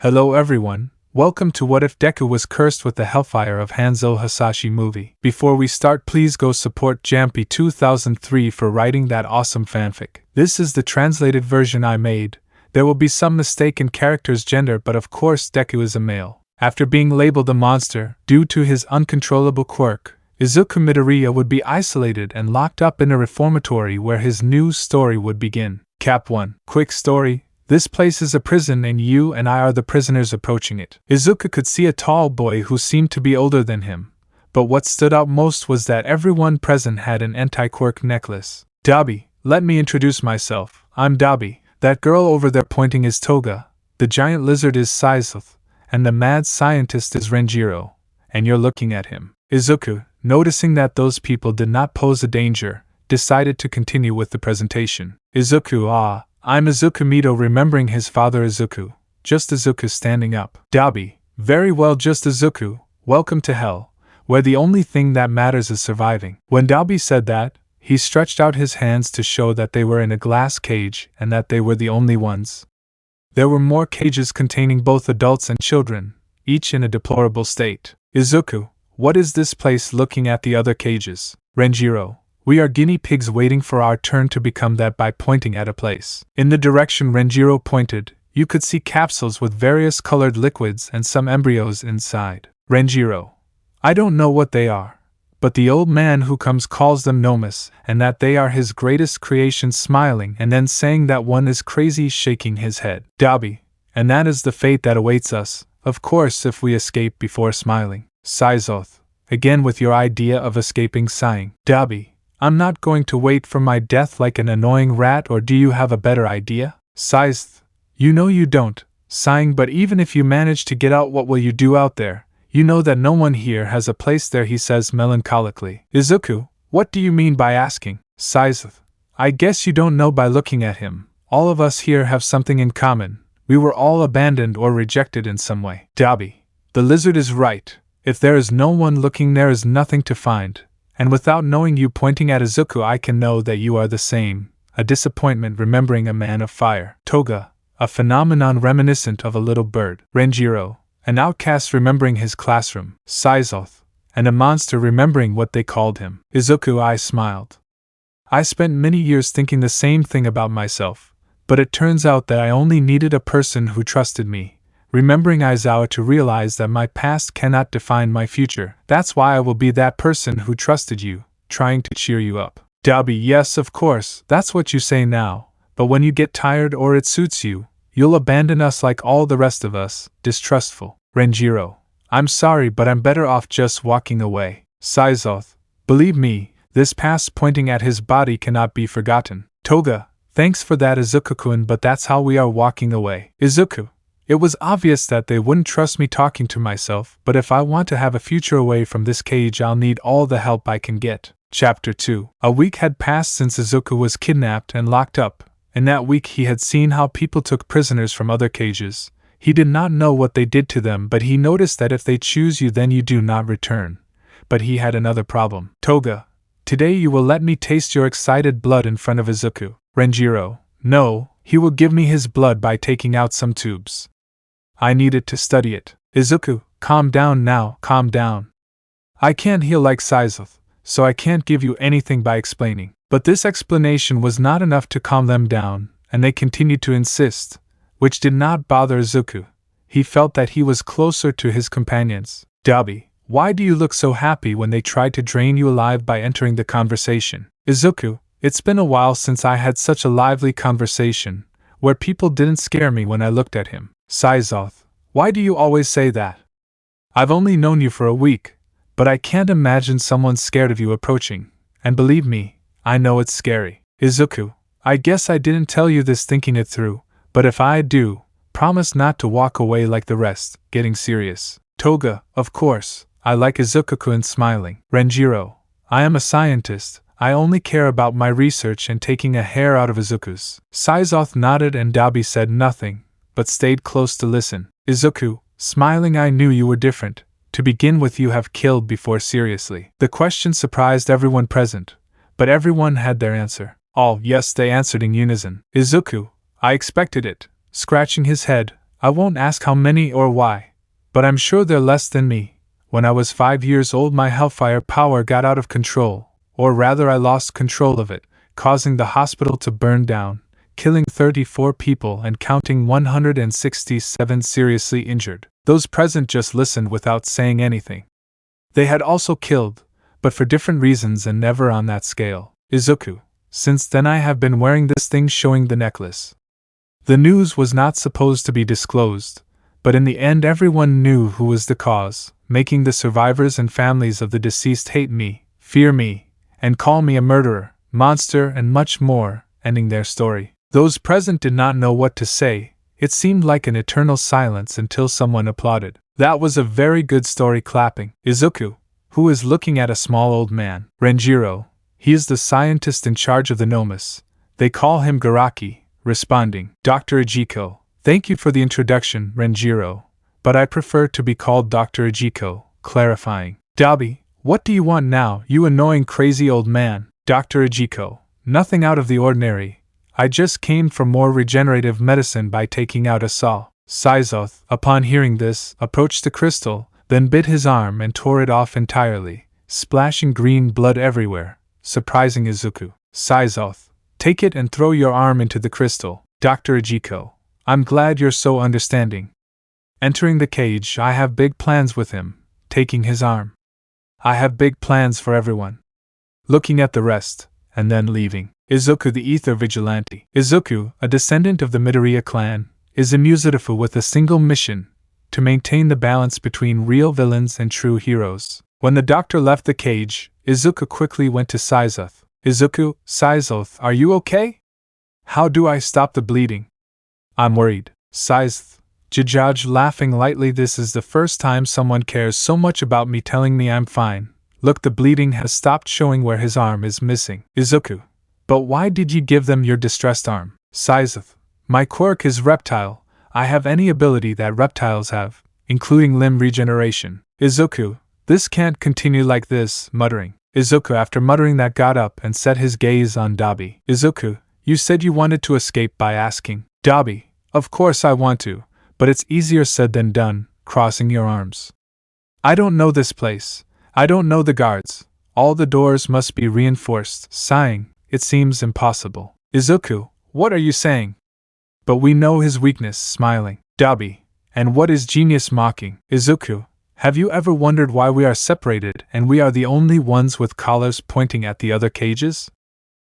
Hello everyone, welcome to What If Deku Was Cursed with the Hellfire of Hanzo Hasashi movie. Before we start, please go support Jampy2003 for writing that awesome fanfic. This is the translated version I made. There will be some mistake in character's gender, but of course Deku is a male. After being labeled a monster, due to his uncontrollable quirk, Izuku Midoriya would be isolated and locked up in a reformatory where his new story would begin. Cap 1. Quick story. This place is a prison and you and I are the prisoners approaching it. Izuku could see a tall boy who seemed to be older than him, but what stood out most was that everyone present had an anti-quirk necklace. Dabi, let me introduce myself. I'm Dabi. That girl over there pointing is Toga, the giant lizard is Saizuth, and the mad scientist is Renjiro, and you're looking at him. Izuku, noticing that those people did not pose a danger, decided to continue with the presentation. Izuku, I'm Izuku Mido, remembering his father Izuku. Just Izuku standing up. Dabi, very well, just Izuku, welcome to hell, where the only thing that matters is surviving. When Dabi said that, he stretched out his hands to show that they were in a glass cage and that they were the only ones. There were more cages containing both adults and children, each in a deplorable state. Izuku, what is this place, looking at the other cages? Renjiro, we are guinea pigs waiting for our turn to become that by pointing at a place. In the direction Renjiro pointed, you could see capsules with various colored liquids and some embryos inside. Renjiro, I don't know what they are, but the old man who comes calls them Nomus, and that they are his greatest creation, smiling and then saying that one is crazy, shaking his head. Dabi, and that is the fate that awaits us, of course, if we escape before smiling. Saizuth, again with your idea of escaping, sighing. Dabi, I'm not going to wait for my death like an annoying rat, or do you have a better idea? Saizuth, you know you don't, sighing, but even if you manage to get out, what will you do out there? You know that no one here has a place there, he says melancholically. Izuku, what do you mean by asking? Saizuth, I guess you don't know by looking at him. All of us here have something in common. We were all abandoned or rejected in some way. Dabi, the lizard is right. If there is no one looking, there is nothing to find. And without knowing you, pointing at Izuku, I can know that you are the same. A disappointment, remembering a man of fire. Toga, a phenomenon reminiscent of a little bird. Renjiro, an outcast, remembering his classroom. Saizuth, and a monster, remembering what they called him. Izuku, I smiled. I spent many years thinking the same thing about myself, but it turns out that I only needed a person who trusted me. Remembering Aizawa to realize that my past cannot define my future. That's why I will be that person who trusted you, trying to cheer you up. Dabi, yes, of course, that's what you say now, but when you get tired or it suits you, you'll abandon us like all the rest of us, distrustful. Renjiro, I'm sorry, but I'm better off just walking away. Saizuth, believe me, this past, pointing at his body, cannot be forgotten. Toga, thanks for that, Izuku-kun, but that's how we are walking away. Izuku, it was obvious that they wouldn't trust me talking to myself, but if I want to have a future away from this cage, I'll need all the help I can get. Chapter 2. A week had passed since Izuku was kidnapped and locked up. In that week he had seen how people took prisoners from other cages. He did not know what they did to them, but he noticed that if they choose you, then you do not return. But he had another problem. Toga, today you will let me taste your excited blood in front of Izuku. Renjiro, no, he will give me his blood by taking out some tubes. I needed to study it. Izuku, calm down now, calm down. I can't heal like Saizuth, so I can't give you anything by explaining. But this explanation was not enough to calm them down, and they continued to insist, which did not bother Izuku. He felt that he was closer to his companions. Dabi, why do you look so happy when they tried to drain you alive by entering the conversation? Izuku, it's been a while since I had such a lively conversation, where people didn't scare me when I looked at him. Saizuth, why do you always say that? I've only known you for a week, but I can't imagine someone scared of you approaching, and believe me, I know it's scary. Izuku, I guess I didn't tell you this thinking it through, but if I do, promise not to walk away like the rest, getting serious. Toga, of course, I like Izuku-kun, smiling. Renjiro, I am a scientist, I only care about my research and taking a hair out of Izuku's. Saizuth nodded and Dabi said nothing, but stayed close to listen. Izuku, smiling, I knew you were different. To begin with, you have killed before, seriously. The question surprised everyone present, but everyone had their answer. All, yes, they answered in unison. Izuku, I expected it. Scratching his head, I won't ask how many or why, but I'm sure they're less than me. When I was 5 years old, my hellfire power got out of control, or rather I lost control of it, causing the hospital to burn down, killing 34 people and counting 167 seriously injured. Those present just listened without saying anything. They had also killed, but for different reasons and never on that scale. Izuku, since then I have been wearing this thing showing the necklace. The news was not supposed to be disclosed, but in the end everyone knew who was the cause, making the survivors and families of the deceased hate me, fear me, and call me a murderer, monster, and much more, ending their story. Those present did not know what to say. It seemed like an eternal silence until someone applauded. That was a very good story. Clapping. Izuku, who is looking at a small old man. Renjiro, he is the scientist in charge of the Nomus. They call him Shigaraki, responding. Dr. Ijiko, thank you for the introduction, Renjiro, but I prefer to be called Dr. Ijiko, clarifying. Dabi, what do you want now, you annoying crazy old man? Dr. Ijiko, nothing out of the ordinary. I just came for more regenerative medicine by taking out a saw. Saizoth, upon hearing this, approached the crystal, then bit his arm and tore it off entirely, splashing green blood everywhere, surprising Izuku. Saizoth, take it and throw your arm into the crystal. Dr. Ijiko, I'm glad you're so understanding. Entering the cage, I have big plans with him, taking his arm. I have big plans for everyone. Looking at the rest, and then leaving. Izuku the Ether Vigilante. Izuku, a descendant of the Midoriya clan, is a Musitifu with a single mission, to maintain the balance between real villains and true heroes. When the doctor left the cage, Izuku quickly went to Saizoth. Izuku, Saizoth, are you okay? How do I stop the bleeding? I'm worried. Saizoth, Jijaj laughing lightly. This is the first time someone cares so much about me telling me I'm fine. Look, the bleeding has stopped, showing where his arm is missing. Izuku, but why did you give them your distressed arm? Saizoth, my quirk is reptile. I have any ability that reptiles have, including limb regeneration. Izuku, this can't continue like this, muttering. Izuku, after muttering that, got up and set his gaze on Dabi. Izuku, you said you wanted to escape by asking. Dabi, of course I want to, but it's easier said than done, crossing your arms. I don't know this place. I don't know the guards. All the doors must be reinforced. Sighing, it seems impossible. Izuku, what are you saying? But we know his weakness. Smiling. Dabi, and what is genius? Mocking. Izuku, have you ever wondered why we are separated and we are the only ones with collars pointing at the other cages?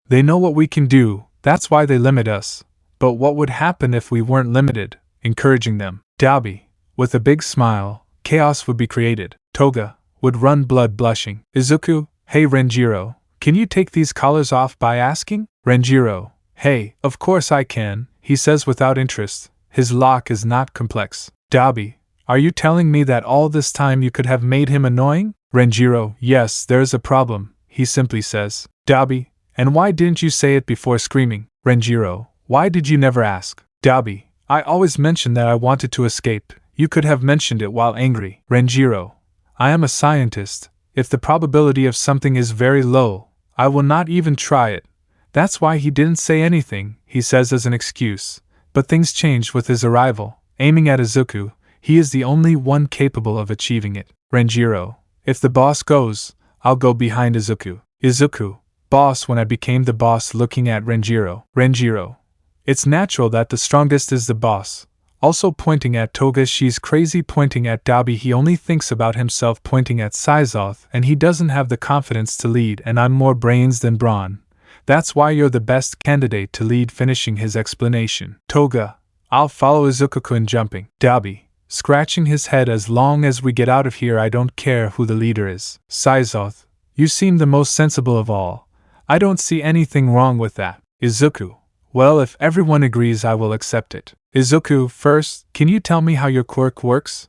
They know what we can do, that's why they limit us. But what would happen if we weren't limited? Encouraging them. Dabi, with a big smile, chaos would be created. Toga would run blood, blushing. Izuku, hey Renjiro, can you take these collars off by asking? Renjiro, hey, of course I can, he says without interest. His lock is not complex. Dabi, are you telling me that all this time you could have made him annoying? Renjiro, yes, there's a problem, he simply says. Dabi, and why didn't you say it before screaming? Renjiro, why did you never ask? Dabi, I always mentioned that I wanted to escape. You could have mentioned it while angry. Renjiro, I am a scientist. If the probability of something is very low, I will not even try it. That's why he didn't say anything, he says as an excuse. But things changed with his arrival. Aiming at Izuku, he is the only one capable of achieving it. Renjiro, if the boss goes, I'll go behind Izuku. Izuku, boss. When I became the boss, looking at Renjiro. Renjiro, it's natural that the strongest is the boss. Also pointing at Toga. She's crazy. Pointing at Dabi. He only thinks about himself. Pointing at Saizoth, and he doesn't have the confidence to lead. And I'm more brains than brawn. That's why you're the best candidate to lead. Finishing his explanation. Toga, I'll follow Izuku-kun. Jumping. Dabi, scratching his head, as long as we get out of here I don't care who the leader is. Saizoth, you seem the most sensible of all. I don't see anything wrong with that. Izuku, well, if everyone agrees I will accept it. Izuku, first, can you tell me how your quirk works?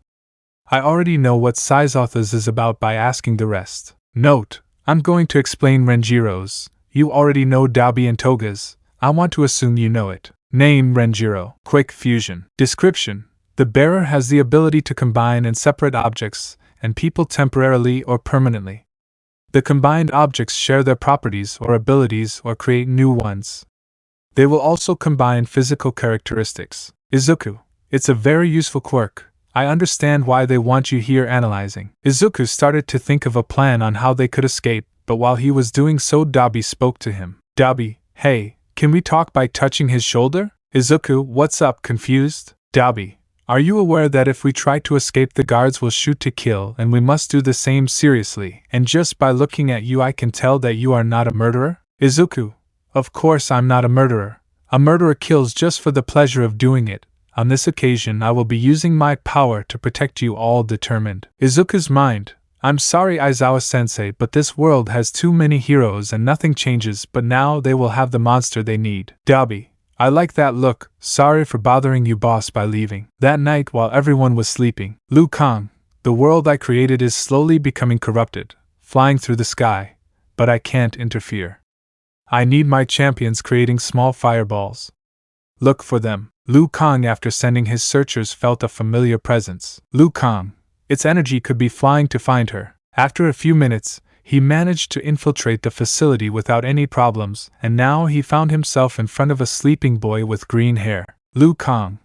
I already know what Saizoth's is about by asking the rest. Note, I'm going to explain Renjiro's. You already know Dabi and Toga's. I want to assume you know it. Name: Renjiro. Quick fusion. Description: the bearer has the ability to combine and separate objects and people temporarily or permanently. The combined objects share their properties or abilities or create new ones. They will also combine physical characteristics. Izuku, It's a very useful quirk. I understand why they want you here analyzing. Izuku started to think of a plan on how they could escape, but while he was doing so, Dabi spoke to him. Dabi, hey, can we talk by touching his shoulder? Izuku, what's up, confused? Dabi, are you aware that if we try to escape the guards will shoot to kill and we must do the same seriously, and just by looking at you I can tell that you are not a murderer? Izuku, of course I'm not a murderer. A murderer kills just for the pleasure of doing it. On this occasion I will be using my power to protect you all. Determined. Izuku's mind. I'm sorry Aizawa-sensei, but this world has too many heroes and nothing changes, but now they will have the monster they need. Dabi, I like that look. Sorry for bothering you, boss, by leaving. That night while everyone was sleeping, Liu Kang, the world I created is slowly becoming corrupted, flying through the sky, but I can't interfere. I need my champions creating small fireballs. Look for them. Liu Kang, after sending his searchers, felt a familiar presence. Liu Kang. Its energy could be flying to find her. After a few minutes, he managed to infiltrate the facility without any problems, and now he found himself in front of a sleeping boy with green hair. Liu Kang.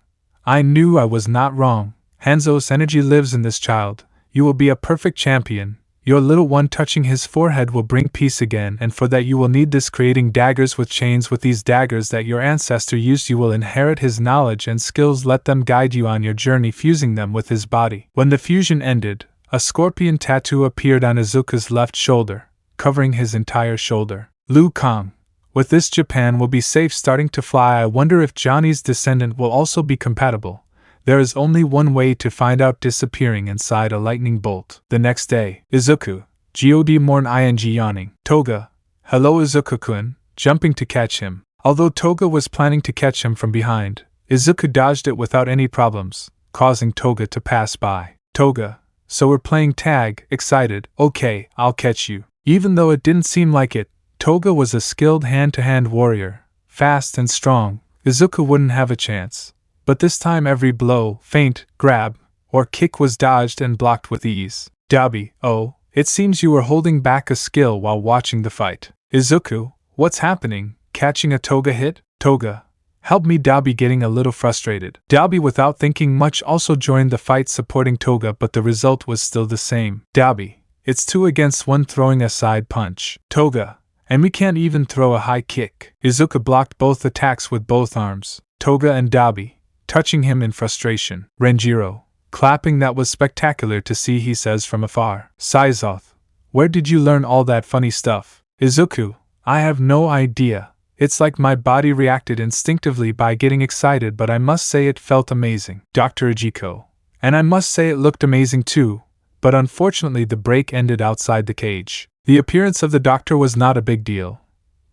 I knew I was not wrong. Hanzo's energy lives in this child. You will be a perfect champion. Your little one touching his forehead will bring peace again, and for that you will need this, creating daggers with chains. With these daggers that your ancestor used, you will inherit his knowledge and skills. Let them guide you on your journey, fusing them with his body. When the fusion ended, a scorpion tattoo appeared on Izuku's left shoulder, covering his entire shoulder. Liu Kang. With this, Japan will be safe. Starting to fly. I wonder if Johnny's descendant will also be compatible. There is only one way to find out. Disappearing inside a lightning bolt. The next day, Izuku, God morn ing yawning. Toga, hello Izuku-kun, jumping to catch him. Although Toga was planning to catch him from behind, Izuku dodged it without any problems, causing Toga to pass by. Toga, so we're playing tag, excited. Okay, I'll catch you. Even though it didn't seem like it, Toga was a skilled hand-to-hand warrior, fast and strong. Izuku wouldn't have a chance. But this time every blow, feint, grab, or kick was dodged and blocked with ease. Dabi, oh, it seems you were holding back a skill while watching the fight. Izuku, what's happening? Catching a Toga hit? Toga, help me. Dabi, getting a little frustrated. Dabi, without thinking much, also joined the fight supporting Toga, but the result was still the same. Dabi, it's 2 against 1, throwing a side punch. Toga, and we can't even throw a high kick. Izuku blocked both attacks with both arms. Toga and Dabi, touching him in frustration. Renjiro, clapping. That was spectacular to see, he says from afar. Saizoth, where did you learn all that funny stuff? Izuku, I have no idea. It's like my body reacted instinctively by getting excited, but I must say it felt amazing. Dr. Ejiko, and I must say it looked amazing too, but unfortunately the break ended outside the cage. The appearance of the doctor was not a big deal.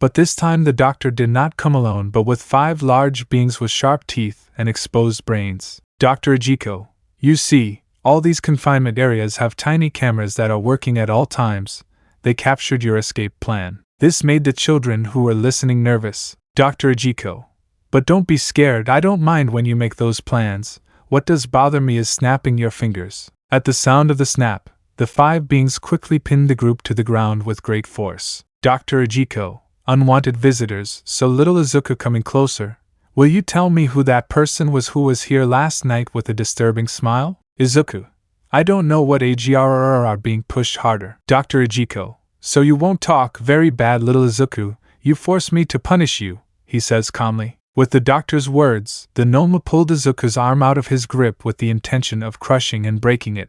But this time the doctor did not come alone, but with 5 large beings with sharp teeth and exposed brains. Dr. Ejiko, you see, all these confinement areas have tiny cameras that are working at all times. They captured your escape plan. This made the children who were listening nervous. Dr. Ejiko, but don't be scared. I don't mind when you make those plans. What does bother me is snapping your fingers. At the sound of the snap, the 5 beings quickly pinned the group to the ground with great force. Dr. Ejiko, unwanted visitors, so little. Izuku coming closer. Will you tell me who that person was who was here last night? With a disturbing smile. Izuku, I don't know what are being pushed harder. Dr. Ejiko, so you won't talk? Very bad, little Izuku, you force me to punish you, he says calmly. With the doctor's words, the Noma pulled Izuku's arm out of his grip with the intention of crushing and breaking it.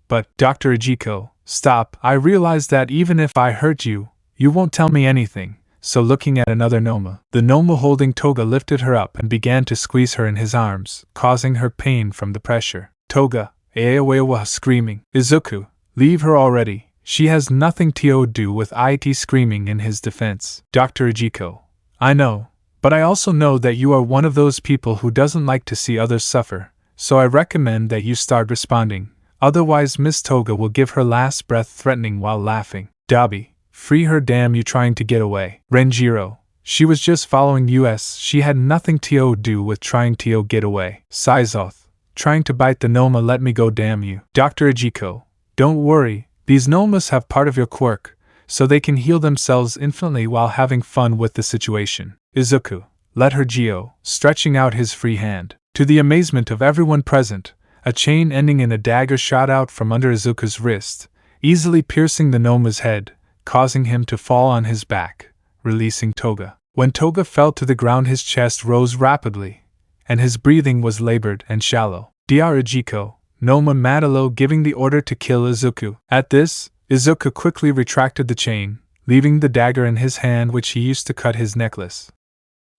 But, Dr. Ejiko, stop. I realize that even if I hurt you, you won't tell me anything. So looking at another Noma, the Noma holding Toga lifted her up and began to squeeze her in his arms, causing her pain from the pressure. Toga, Aewa screaming. Izuku, leave her already. She has nothing to do with it, screaming in his defense. Dr. Ejiko, I know, but I also know that you are one of those people who doesn't like to see others suffer, so I recommend that you start responding. Otherwise Miss Toga will give her last breath, threatening while laughing. Dabi, free her. Damn you, trying to get away. Renjiro, she was just following us. She had nothing to do with trying to get away. Saizoth, trying to bite the Noma. Let me go, damn you. Dr. Ejiko, don't worry, these Nomas have part of your quirk, so they can heal themselves infinitely while having fun with the situation. Izuku, let her. Geo, stretching out his free hand. To the amazement of everyone present, a chain ending in a dagger shot out from under Izuku's wrist, easily piercing the Noma's head, causing him to fall on his back, releasing Toga. When Toga fell to the ground, his chest rose rapidly, and his breathing was labored and shallow. Dr. Ijiko, Noma Madalo giving the order to kill Izuku. At this, Izuku quickly retracted the chain, leaving the dagger in his hand which he used to cut his necklace.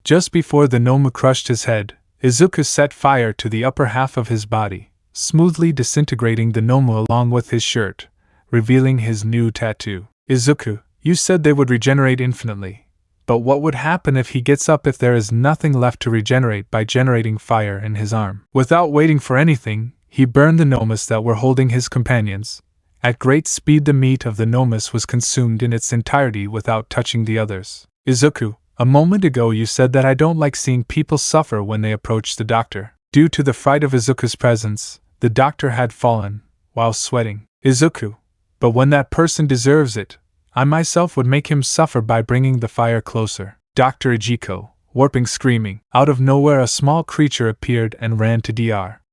Just before the Noma crushed his head, Izuku set fire to the upper half of his body, smoothly disintegrating the Noma along with his shirt, revealing his new tattoo. Izuku, you said they would regenerate infinitely. But what would happen if he gets up if there is nothing left to regenerate by generating fire in his arm? Without waiting for anything, he burned the Nomus that were holding his companions. At great speed the meat of the Nomus was consumed in its entirety without touching the others. Izuku, a moment ago you said that I don't like seeing people suffer when they approach the doctor. Due to the fright of Izuku's presence, the doctor had fallen, while sweating. Izuku, but when that person deserves it, I myself would make him suffer by bringing the fire closer. Dr. Ijiko, warping screaming. Out of nowhere a small creature appeared and ran to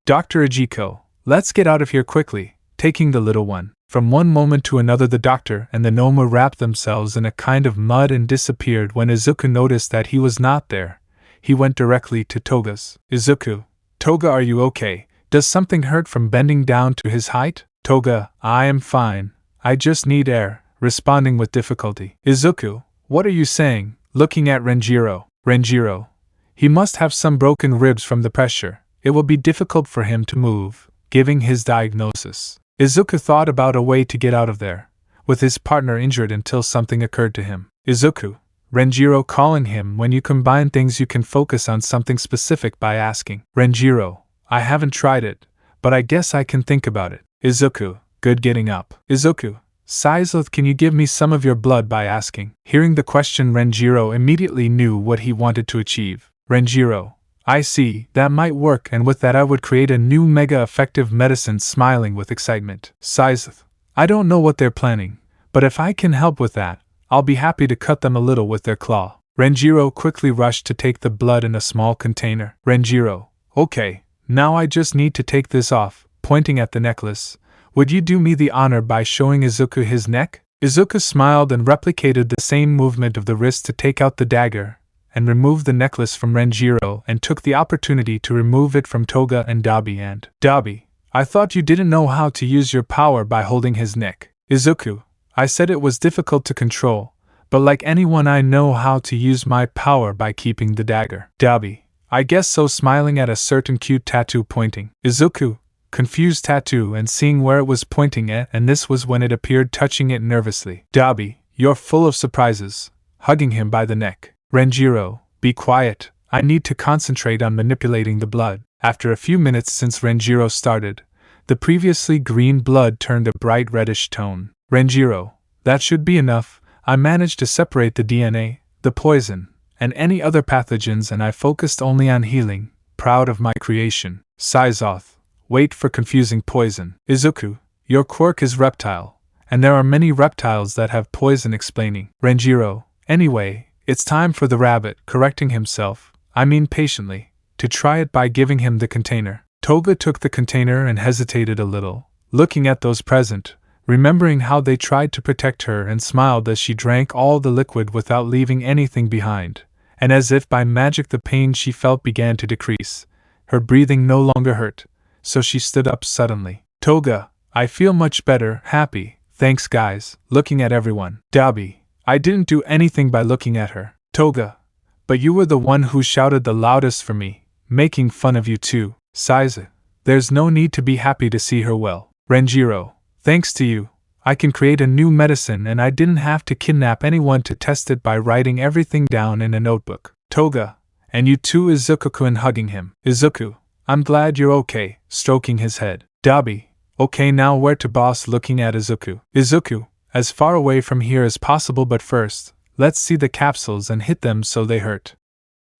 Dr. Ijiko, let's get out of here quickly, taking the little one. From one moment to another the doctor and the Noma wrapped themselves in a kind of mud and disappeared. When Izuku noticed that he was not there, he went directly to Toga's. Izuku, Toga, are you okay? Does something hurt from bending down to his height? Toga, I am fine. I just need air, responding with difficulty. Izuku, what are you saying? Looking at Renjiro. Renjiro, he must have some broken ribs from the pressure. It will be difficult for him to move, giving his diagnosis. Izuku thought about a way to get out of there, with his partner injured until something occurred to him. Izuku, Renjiro calling him. When you combine things you can focus on something specific by asking. Renjiro, I haven't tried it, but I guess I can think about it. Izuku, good getting up. Izuku, Seiya, can you give me some of your blood by asking? Hearing the question, Renjiro immediately knew what he wanted to achieve. Renjiro, I see, that might work, and with that I would create a new mega effective medicine. Smiling with excitement. Seiya, I don't know what they're planning, but if I can help with that, I'll be happy to cut them a little with their claw. Renjiro quickly rushed to take the blood in a small container. Renjiro, okay, now I just need to take this off, pointing at the necklace. Would you do me the honor by showing Izuku his neck? Izuku smiled and replicated the same movement of the wrist to take out the dagger, and remove the necklace from Renjiro, and took the opportunity to remove it from Toga and Dabi. And Dabi, I thought you didn't know how to use your power by holding his neck. Izuku, I said it was difficult to control, but like anyone I know how to use my power by keeping the dagger. Dabi, I guess so, smiling at a certain cute tattoo pointing. Izuku, confused tattoo and seeing where it was pointing at, and this was when it appeared, touching it nervously. Dabi, you're full of surprises, hugging him by the neck. Renjiro, be quiet, I need to concentrate on manipulating the blood. After a few minutes since Renjiro started, the previously green blood turned a bright reddish tone. Renjiro, that should be enough. I managed to separate the DNA, the poison, and any other pathogens, and I focused only on healing, proud of my creation. Seiya, wait for confusing poison. Izuku, your quirk is reptile, and there are many reptiles that have poison. Explaining. Renjiro, anyway, it's time for the rabbit, correcting himself, I mean patiently, to try it by giving him the container. Toga took the container and hesitated a little, looking at those present, remembering how they tried to protect her, and smiled as she drank all the liquid without leaving anything behind, and as if by magic the pain she felt began to decrease. Her breathing no longer hurt, so she stood up suddenly. Toga, I feel much better, happy, thanks guys, looking at everyone. Dabi, I didn't do anything by looking at her. Toga, but you were the one who shouted the loudest for me, making fun of you too. Seiya, there's no need to be happy to see her well. Renjiro, thanks to you, I can create a new medicine, and I didn't have to kidnap anyone to test it by writing everything down in a notebook. Toga, and you too. Izuku-kun, hugging him. Izuku, I'm glad you're okay, stroking his head. Dabi, okay, now where to, boss? Looking at Izuku. Izuku, as far away from here as possible, but first, let's see the capsules and hit them so they hurt.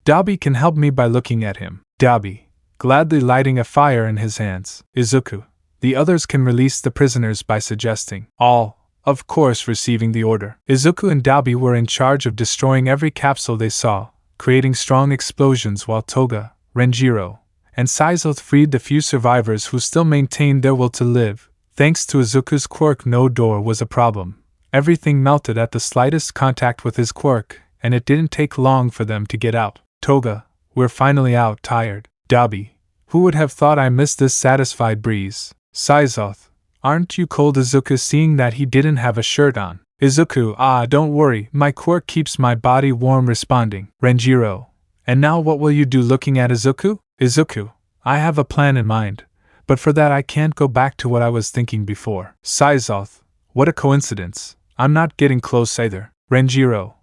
Dabi can help me by looking at him. Dabi, gladly lighting a fire in his hands. Izuku, the others can release the prisoners by suggesting. All, of course, receiving the order. Izuku and Dabi were in charge of destroying every capsule they saw, creating strong explosions, while Toga, Renjiro, and Seiya freed the few survivors who still maintained their will to live. Thanks to Izuku's quirk, no door was a problem. Everything melted at the slightest contact with his quirk, and it didn't take long for them to get out. Toga, we're finally out. Tired. Dabi, who would have thought I missed this satisfied breeze? Seiya, aren't you cold? Izuku, seeing that he didn't have a shirt on. Izuku, don't worry, my quirk keeps my body warm. Responding. Renjiro, and now what will you do? Looking at Izuku? Izuku, I have a plan in mind, but for that I can't go back to what I was thinking before. Seiya, what a coincidence. I'm not getting close either. Renjiro,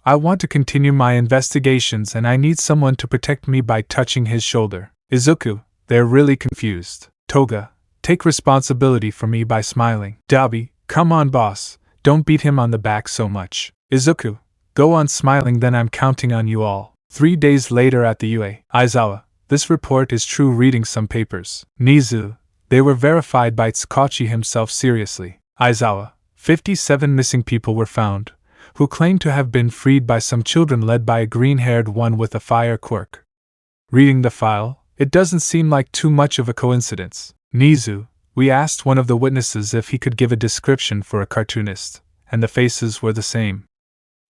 I want to continue my investigations and I need someone to protect me by touching his shoulder. Izuku, they're really confused. Toga, take responsibility for me by smiling. Dabi, come on boss, don't beat him on the back so much. Izuku, go on smiling, then I'm counting on you all. 3 days later at the UA. Aizawa, this report is true. Reading some papers. Nizu, they were verified by Tsukachi himself. Seriously. Aizawa, 57 missing people were found, who claim to have been freed by some children led by a green-haired one with a fire quirk. Reading the file, it doesn't seem like too much of a coincidence. Nizu, we asked one of the witnesses if he could give a description for a cartoonist, and the faces were the same.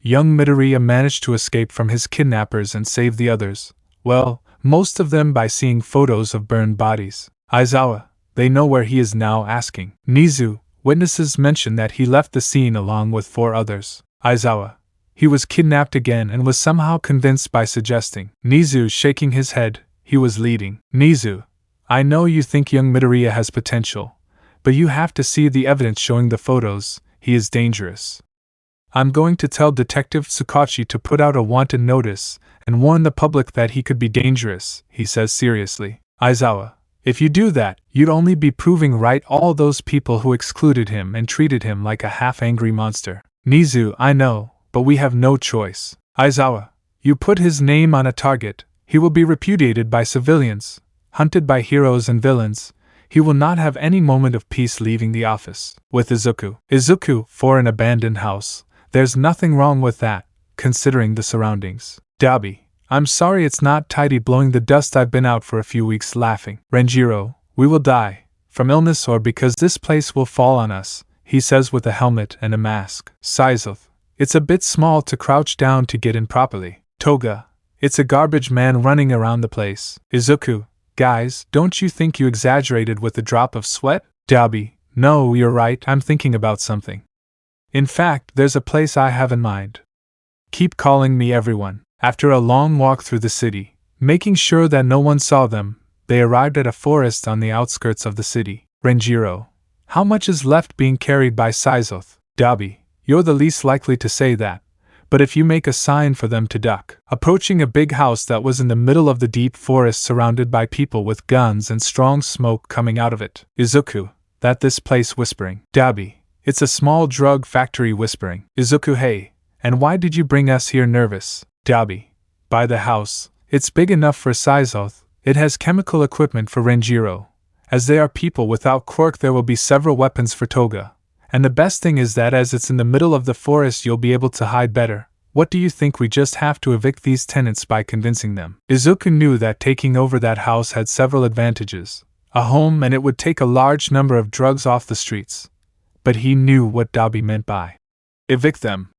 Young Midoriya managed to escape from his kidnappers and save the others, well, most of them by seeing photos of burned bodies. Aizawa, they know where he is now. Asking. Nizu, witnesses mention that he left the scene along with 4 others. Aizawa, he was kidnapped again and was somehow convinced by suggesting. Nizu, shaking his head, he was leading. Nizu, I know you think young Midoriya has potential, but you have to see the evidence showing the photos. He is dangerous. I'm going to tell Detective Tsukachi to put out a wanted notice and warn the public that he could be dangerous, he says seriously. Aizawa, if you do that, you'd only be proving right all those people who excluded him and treated him like a half-angry monster. Nizu, I know, but we have no choice. Aizawa, you put his name on a target, he will be repudiated by civilians, hunted by heroes and villains. He will not have any moment of peace leaving the office. With Izuku. Izuku, for an abandoned house. There's nothing wrong with that, considering the surroundings. Dabi, I'm sorry it's not tidy. Blowing the dust. I've been out for a few weeks. Laughing. Renjiro, we will die, from illness or because this place will fall on us, he says with a helmet and a mask. Seiya, it's a bit small to crouch down to get in properly. Toga, it's a garbage man running around the place. Izuku, guys, don't you think you exaggerated with the drop of sweat? Dabi, no, you're right, I'm thinking about something. In fact, there's a place I have in mind. Keep calling me everyone. After a long walk through the city, making sure that no one saw them, they arrived at a forest on the outskirts of the city. Renjiro, how much is left being carried by Seiya? Dabi, you're the least likely to say that, but if you make a sign for them to duck. Approaching a big house that was in the middle of the deep forest surrounded by people with guns and strong smoke coming out of it. Izuku, that this place. Whispering. Dabi, it's a small drug factory. Whispering. Izuku, hey, and why did you bring us here? Nervous. Dabi, by the house, it's big enough for Seiya, it has chemical equipment for Renjiro. As they are people without quirk, there will be several weapons for Toga. And the best thing is that as it's in the middle of the forest, you'll be able to hide better. What do you think? We just have to evict these tenants by convincing them. Izuku knew that taking over that house had several advantages. A home, and it would take a large number of drugs off the streets. But he knew what Dabi meant by evict them.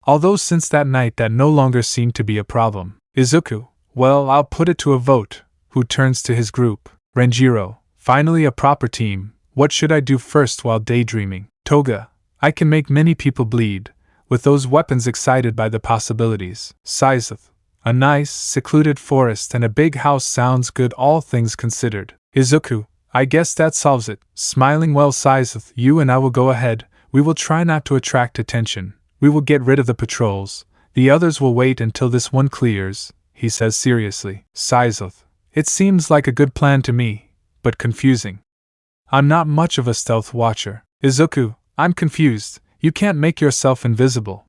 Although since that night that no longer seemed to be a problem. Izuku, well, I'll put it to a vote. Who turns to his group? Renjiro, finally a proper team. What should I do first while daydreaming? Toga, I can make many people bleed, with those weapons. Excited by the possibilities. Seiya, a nice, secluded forest and a big house sounds good all things considered. Izuku, I guess that solves it. Smiling. Well, Seiya, you and I will go ahead. We will try not to attract attention. We will get rid of the patrols. The others will wait until this one clears, he says seriously. Seiya, it seems like a good plan to me, but confusing. I'm not much of a stealth watcher. Izuku, I'm confused. You can't make yourself invisible.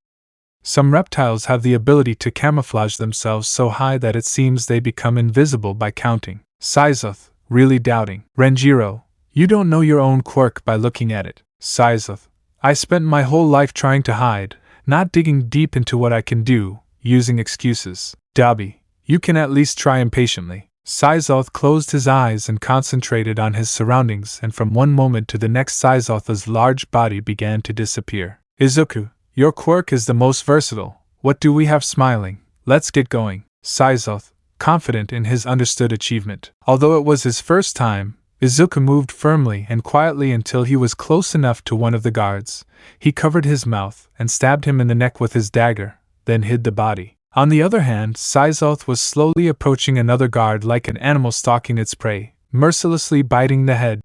Some reptiles have the ability to camouflage themselves so high that it seems they become invisible by counting. Seiya, really doubting. Renjiro, you don't know your own quirk by looking at it. Seiya, I spent my whole life trying to hide, not digging deep into what I can do, using excuses. Dabi, you can at least try impatiently. Syzoth closed his eyes and concentrated on his surroundings, and from one moment to the next Syzoth's large body began to disappear. Izuku, your quirk is the most versatile. What do we have smiling? Let's get going. Syzoth, confident in his understood achievement. Although it was his first time, Izuku moved firmly and quietly until he was close enough to one of the guards. He covered his mouth and stabbed him in the neck with his dagger, then hid the body. On the other hand, Syzoth was slowly approaching another guard like an animal stalking its prey, mercilessly biting the head,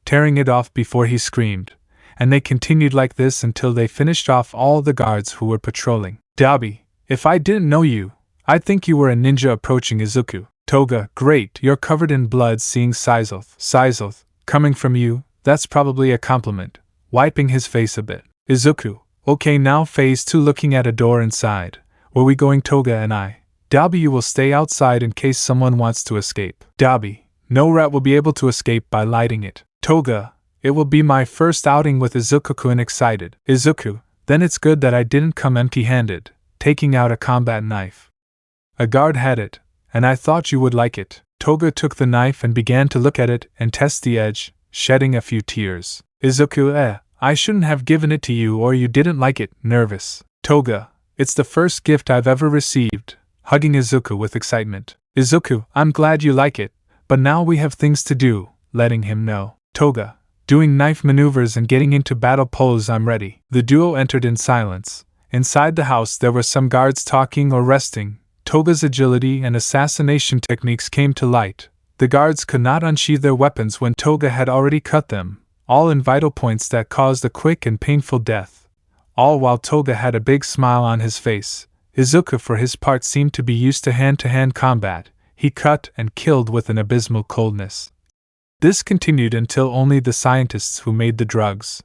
tearing it off before he screamed, and they continued like this until they finished off all the guards who were patrolling. Dabi, if I didn't know you, I'd think you were a ninja approaching Izuku. Toga, great, you're covered in blood seeing Syzoth. Syzoth, coming from you, that's probably a compliment, wiping his face a bit. Izuku, okay, now phase 2 looking at a door inside. Were we going Toga and I? Dabi, you will stay outside in case someone wants to escape. Dabi, no rat will be able to escape by lighting it. Toga, it will be my first outing with Izuku-kun excited. Izuku, then it's good that I didn't come empty-handed, taking out a combat knife. A guard had it, and I thought you would like it. Toga took the knife and began to look at it and test the edge, shedding a few tears. Izuku, I shouldn't have given it to you or you didn't like it, nervous. Toga, it's the first gift I've ever received, hugging Izuku with excitement. Izuku, I'm glad you like it, but now we have things to do, letting him know. Toga, doing knife maneuvers and getting into battle pose, I'm ready. The duo entered in silence. Inside the house there were some guards talking or resting. Toga's agility and assassination techniques came to light. The guards could not unsheathe their weapons when Toga had already cut them, all in vital points that caused a quick and painful death. All while Toga had a big smile on his face. Izuku for his part seemed to be used to hand-to-hand combat. He cut and killed with an abysmal coldness. This continued until only the scientists who made the drugs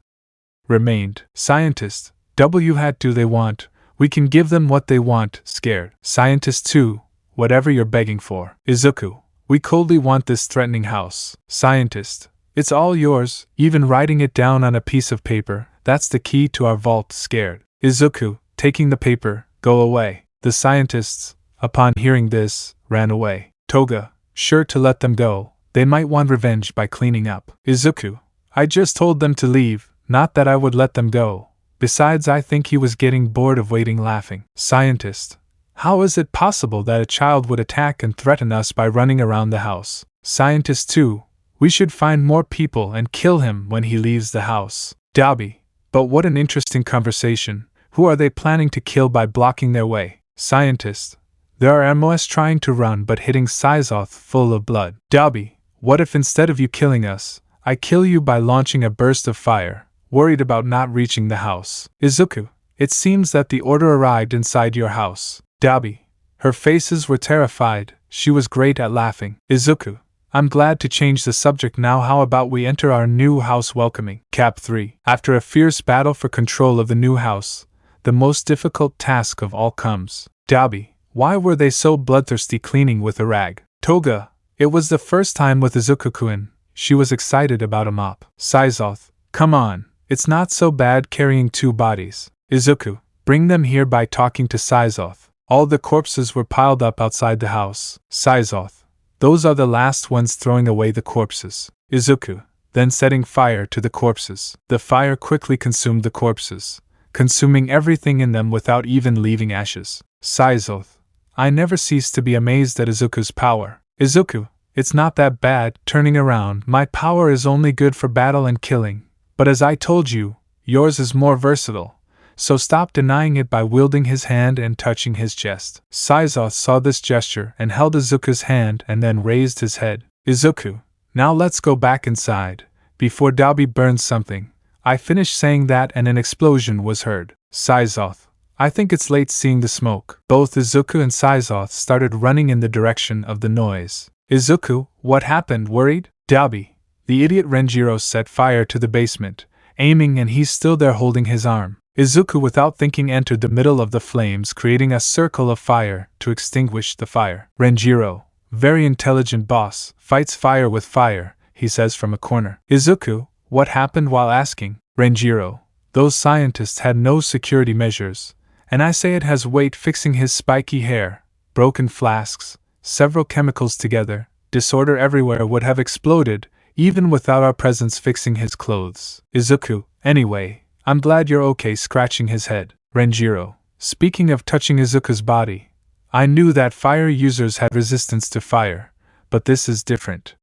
remained. Scientist, what do they want? We can give them what they want, scared. Scientist 2, whatever you're begging for. Izuku, we coldly want this threatening house. Scientist, it's all yours, even writing it down on a piece of paper. That's the key to our vault, scared. Izuku, taking the paper, go away. The scientists, upon hearing this, ran away. Toga, sure to let them go. They might want revenge by cleaning up. Izuku, I just told them to leave, not that I would let them go. Besides, I think he was getting bored of waiting, laughing. Scientist, how is it possible that a child would attack and threaten us by running around the house? Scientist 2, we should find more people and kill him when he leaves the house. Dabi, but what an interesting conversation. Who are they planning to kill by blocking their way? Scientist, there are MOS trying to run but hitting Syzoth full of blood. Dabi, what if instead of you killing us, I kill you by launching a burst of fire, worried about not reaching the house? Izuku, it seems that the order arrived inside your house. Dabi, her faces were terrified, she was great at laughing. Izuku, I'm glad to change the subject now. How about we enter our new house welcoming? Cap 3. After a fierce battle for control of the new house, the most difficult task of all comes. Dabi, why were they so bloodthirsty cleaning with a rag? Toga, it was the first time with Izuku-kun. She was excited about a mop. Syzoth, come on, it's not so bad carrying 2 bodies. Izuku, bring them here by talking to Syzoth. All the corpses were piled up outside the house. Syzoth, those are the last ones, throwing away the corpses. Izuku, then setting fire to the corpses. The fire quickly consumed the corpses, consuming everything in them without even leaving ashes. Syzoth, I never cease to be amazed at Izuku's power. Izuku, it's not that bad, turning around. My power is only good for battle and killing, but as I told you, yours is more versatile. So stop denying it by wielding his hand and touching his chest. Syzoth saw this gesture and held Izuku's hand and then raised his head. Izuku, now let's go back inside, before Dabi burns something. I finished saying that and an explosion was heard. Syzoth, I think it's late seeing the smoke. Both Izuku and Syzoth started running in the direction of the noise. Izuku, what happened? Worried? Dabi, the idiot Renjiro set fire to the basement, aiming, and he's still there holding his arm. Izuku, without thinking, entered the middle of the flames, creating a circle of fire to extinguish the fire. Renjiro, very intelligent boss, fights fire with fire, he says from a corner. Izuku, what happened? While asking. Renjiro, those scientists had no security measures, and I say it has weight, fixing his spiky hair, broken flasks, several chemicals together, disorder everywhere would have exploded, even without our presence fixing his clothes. Izuku, anyway, I'm glad you're okay, scratching his head. Renjiro, speaking of touching Izuku's body, I knew that fire users had resistance to fire, but this is different.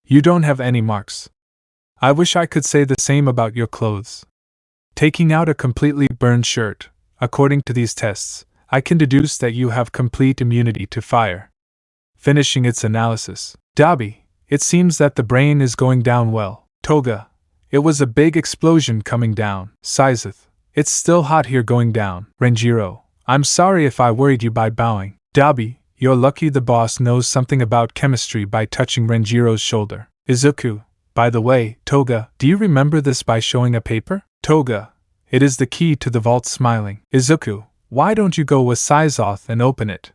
You don't have any marks. I wish I could say the same about your clothes. Taking out a completely burned shirt, according to these tests, I can deduce that you have complete immunity to fire. Finishing its analysis. Dabi, it seems that the brain is going down well. Toga, it was a big explosion coming down. Saizuth, it's still hot here going down. Renjiro, I'm sorry if I worried you by bowing. Dabi, you're lucky the boss knows something about chemistry by touching Renjiro's shoulder. Izuku, by the way, Toga, do you remember this by showing a paper? Toga, it is the key to the vault, smiling. Izuku, why don't you go with Saizoth and open it?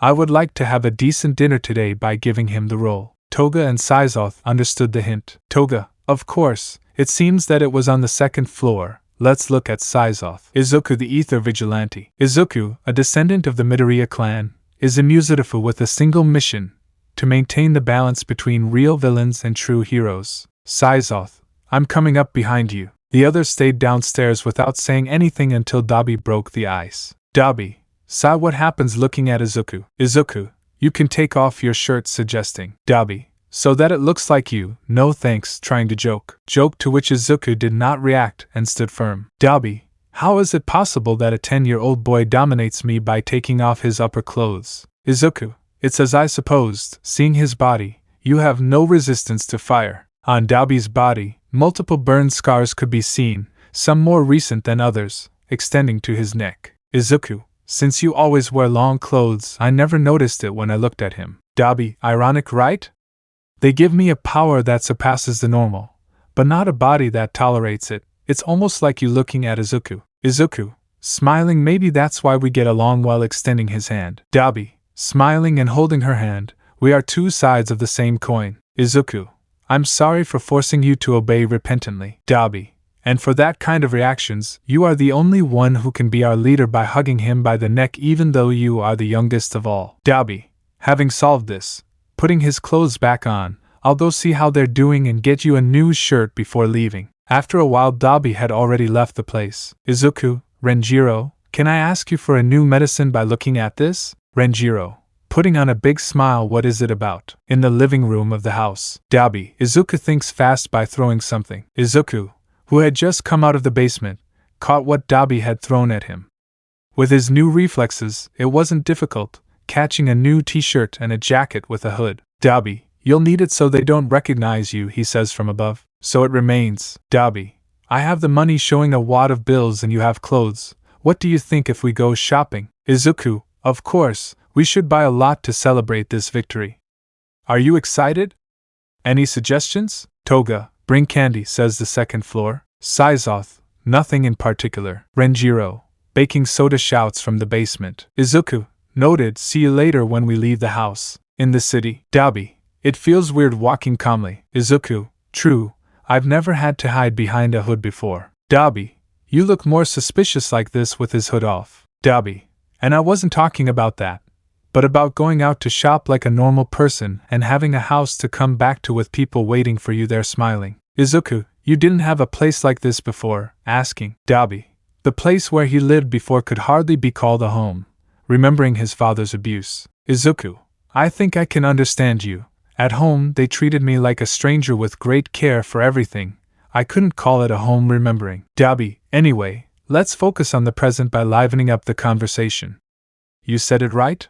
I would like to have a decent dinner today by giving him the role. Toga and Saizoth understood the hint. Toga, of course, it seems that it was on the second floor. Let's look at Saizoth. Izuku the Ether Vigilante. Izuku, a descendant of the Midoriya clan, is a Musutifu with a single mission: to maintain the balance between real villains and true heroes. Saizoth, I'm coming up behind you. The others stayed downstairs without saying anything until Dabi broke the ice. Dabi, Sai, what happens looking at Izuku? Izuku, you can take off your shirt, suggesting. Dabi, so that it looks like you, no thanks, trying to joke. Joke to which Izuku did not react and stood firm. Dabi, how is it possible that a 10-year-old boy dominates me by taking off his upper clothes? Izuku, it's as I supposed, seeing his body, you have no resistance to fire. On Dabi's body, multiple burn scars could be seen, some more recent than others, extending to his neck. Izuku, since you always wear long clothes, I never noticed it when I looked at him. Dabi, ironic, right? They give me a power that surpasses the normal, but not a body that tolerates it. It's almost like you looking at Izuku. Izuku, smiling, maybe that's why we get along well, extending his hand. Dabi, smiling and holding her hand, we are two sides of the same coin. Izuku, I'm sorry for forcing you to obey repentantly. Dabi, and for that kind of reactions, you are the only one who can be our leader by hugging him by the neck even though you are the youngest of all. Dabi, having solved this, putting his clothes back on, I'll go see how they're doing and get you a new shirt before leaving. After a while, Dabi had already left the place. Izuku, Renjiro, can I ask you for a new medicine by looking at this? Renjiro, putting on a big smile, what is it about? In the living room of the house. Dabi, Izuku thinks fast by throwing something. Izuku, who had just come out of the basement, caught what Dabi had thrown at him. With his new reflexes, it wasn't difficult, catching a new t-shirt and a jacket with a hood. Dabi, you'll need it so they don't recognize you, he says from above. So it remains. Dabi, I have the money, showing a wad of bills, and you have clothes. What do you think if we go shopping? Izuku, of course, we should buy a lot to celebrate this victory. Are you excited? Any suggestions? Toga, bring candy, says the second floor. Saizoth, nothing in particular. Renjiro, baking soda, shouts from the basement. Izuku, noted, see you later when we leave the house. In the city. Dabi, it feels weird walking calmly. Izuku, true, I've never had to hide behind a hood before. Dabi, you look more suspicious like this with his hood off. Dabi, and I wasn't talking about that, but about going out to shop like a normal person and having a house to come back to with people waiting for you there smiling. Izuku, you didn't have a place like this before, asking. Dabi, the place where he lived before could hardly be called a home, remembering his father's abuse. Izuku, I think I can understand you. At home, they treated me like a stranger with great care for everything. I couldn't call it a home, remembering. Dabi, anyway, let's focus on the present by livening up the conversation. You said it right?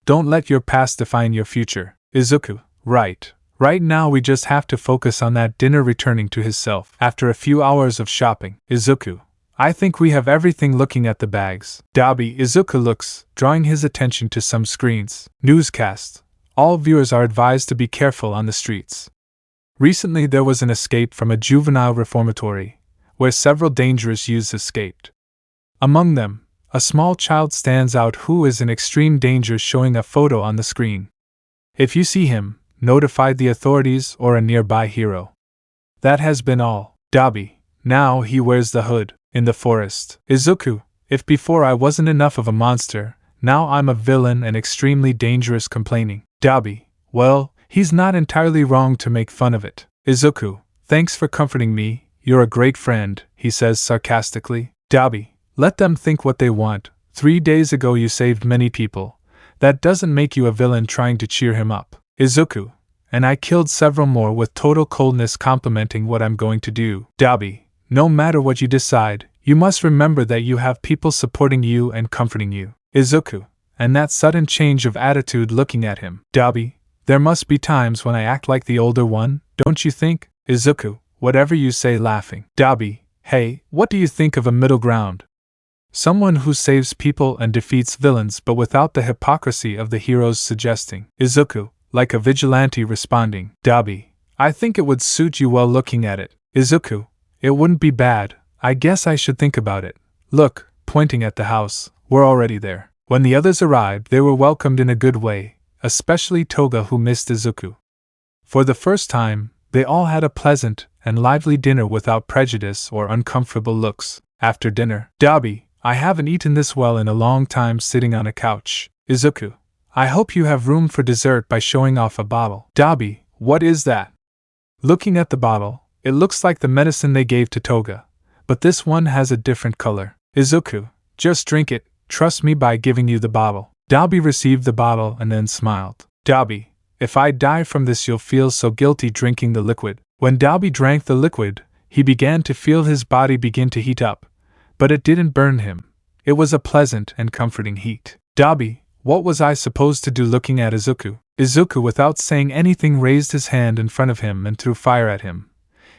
Don't let your past define your future. Izuku, right. Right now we just have to focus on that dinner, returning to his self. After a few hours of shopping. Izuku, I think we have everything, looking at the bags. Dabi, Izuku looks, drawing his attention to some screens. Newscast. All viewers are advised to be careful on the streets. Recently there was an escape from a juvenile reformatory, where several dangerous youths escaped. Among them, a small child stands out who is in extreme danger, showing a photo on the screen. If you see him, notify the authorities or a nearby hero. That has been all. Dabi, now he wears the hood. In the forest. Izuku, if before I wasn't enough of a monster, now I'm a villain and extremely dangerous, complaining. Dabi, well, He's not entirely wrong to make fun of it. Izuku, thanks for comforting me, you're a great friend, he says sarcastically. Dabi, let them think what they want. 3 days ago you saved many people. That doesn't make you a villain trying to cheer him up. Izuku, and I killed several more with total coldness complimenting what I'm going to do. Dabi, no matter what you decide, you must remember that you have people supporting you and comforting you. Izuku, and that sudden change of attitude looking at him. Dabi, there must be times when I act like the older one, don't you think? Izuku, whatever you say laughing. Dabi, hey, what do you think of a middle ground? Someone who saves people and defeats villains but without the hypocrisy of the heroes suggesting. Izuku, like a vigilante responding. Dabi, I think it would suit you well looking at it. Izuku, it wouldn't be bad, I guess I should think about it. Look, pointing at the house, we're already there. When the others arrived they were welcomed in a good way, especially Toga who missed Izuku. For the first time, they all had a pleasant and lively dinner without prejudice or uncomfortable looks. After dinner, Dabi, I haven't eaten this well in a long time sitting on a couch. Izuku, I hope you have room for dessert by showing off a bottle. Dabi, what is that? Looking at the bottle, it looks like the medicine they gave to Toga, but this one has a different color. Izuku, just drink it, trust me by giving you the bottle. Dabi received the bottle and then smiled. Dabi, if I die from this you'll feel so guilty drinking the liquid. When Dabi drank the liquid, he began to feel his body begin to heat up, but it didn't burn him. It was a pleasant and comforting heat. Dabi, what was I supposed to do looking at Izuku? Izuku without saying anything raised his hand in front of him and threw fire at him,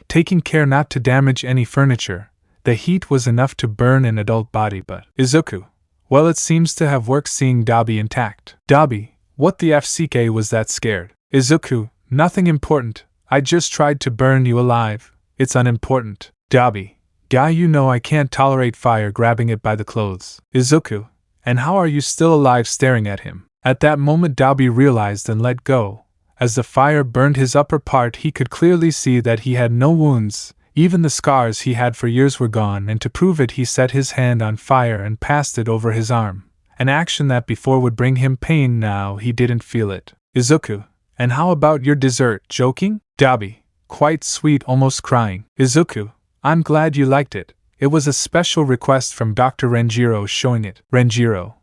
taking care not to damage any furniture. The heat was enough to burn an adult body but Izuku, well it seems to have worked seeing Dabi intact. Dabi, what the FCK was that scared? Izuku, nothing important, I just tried to burn you alive, it's unimportant. Dabi, guy you know I can't tolerate fire grabbing it by the clothes. Izuku, and how are you still alive staring at him? At that moment Dabi realized and let go. As the fire burned his upper part he could clearly see that he had no wounds, even the scars he had for years were gone, and to prove it he set his hand on fire and passed it over his arm. An action that before would bring him pain, now he didn't feel it. Izuku, and how about your dessert, joking? Dabi, quite sweet, almost crying. Izuku, I'm glad you liked it. It was a special request from Dr. Renjiro showing it. Renjiro,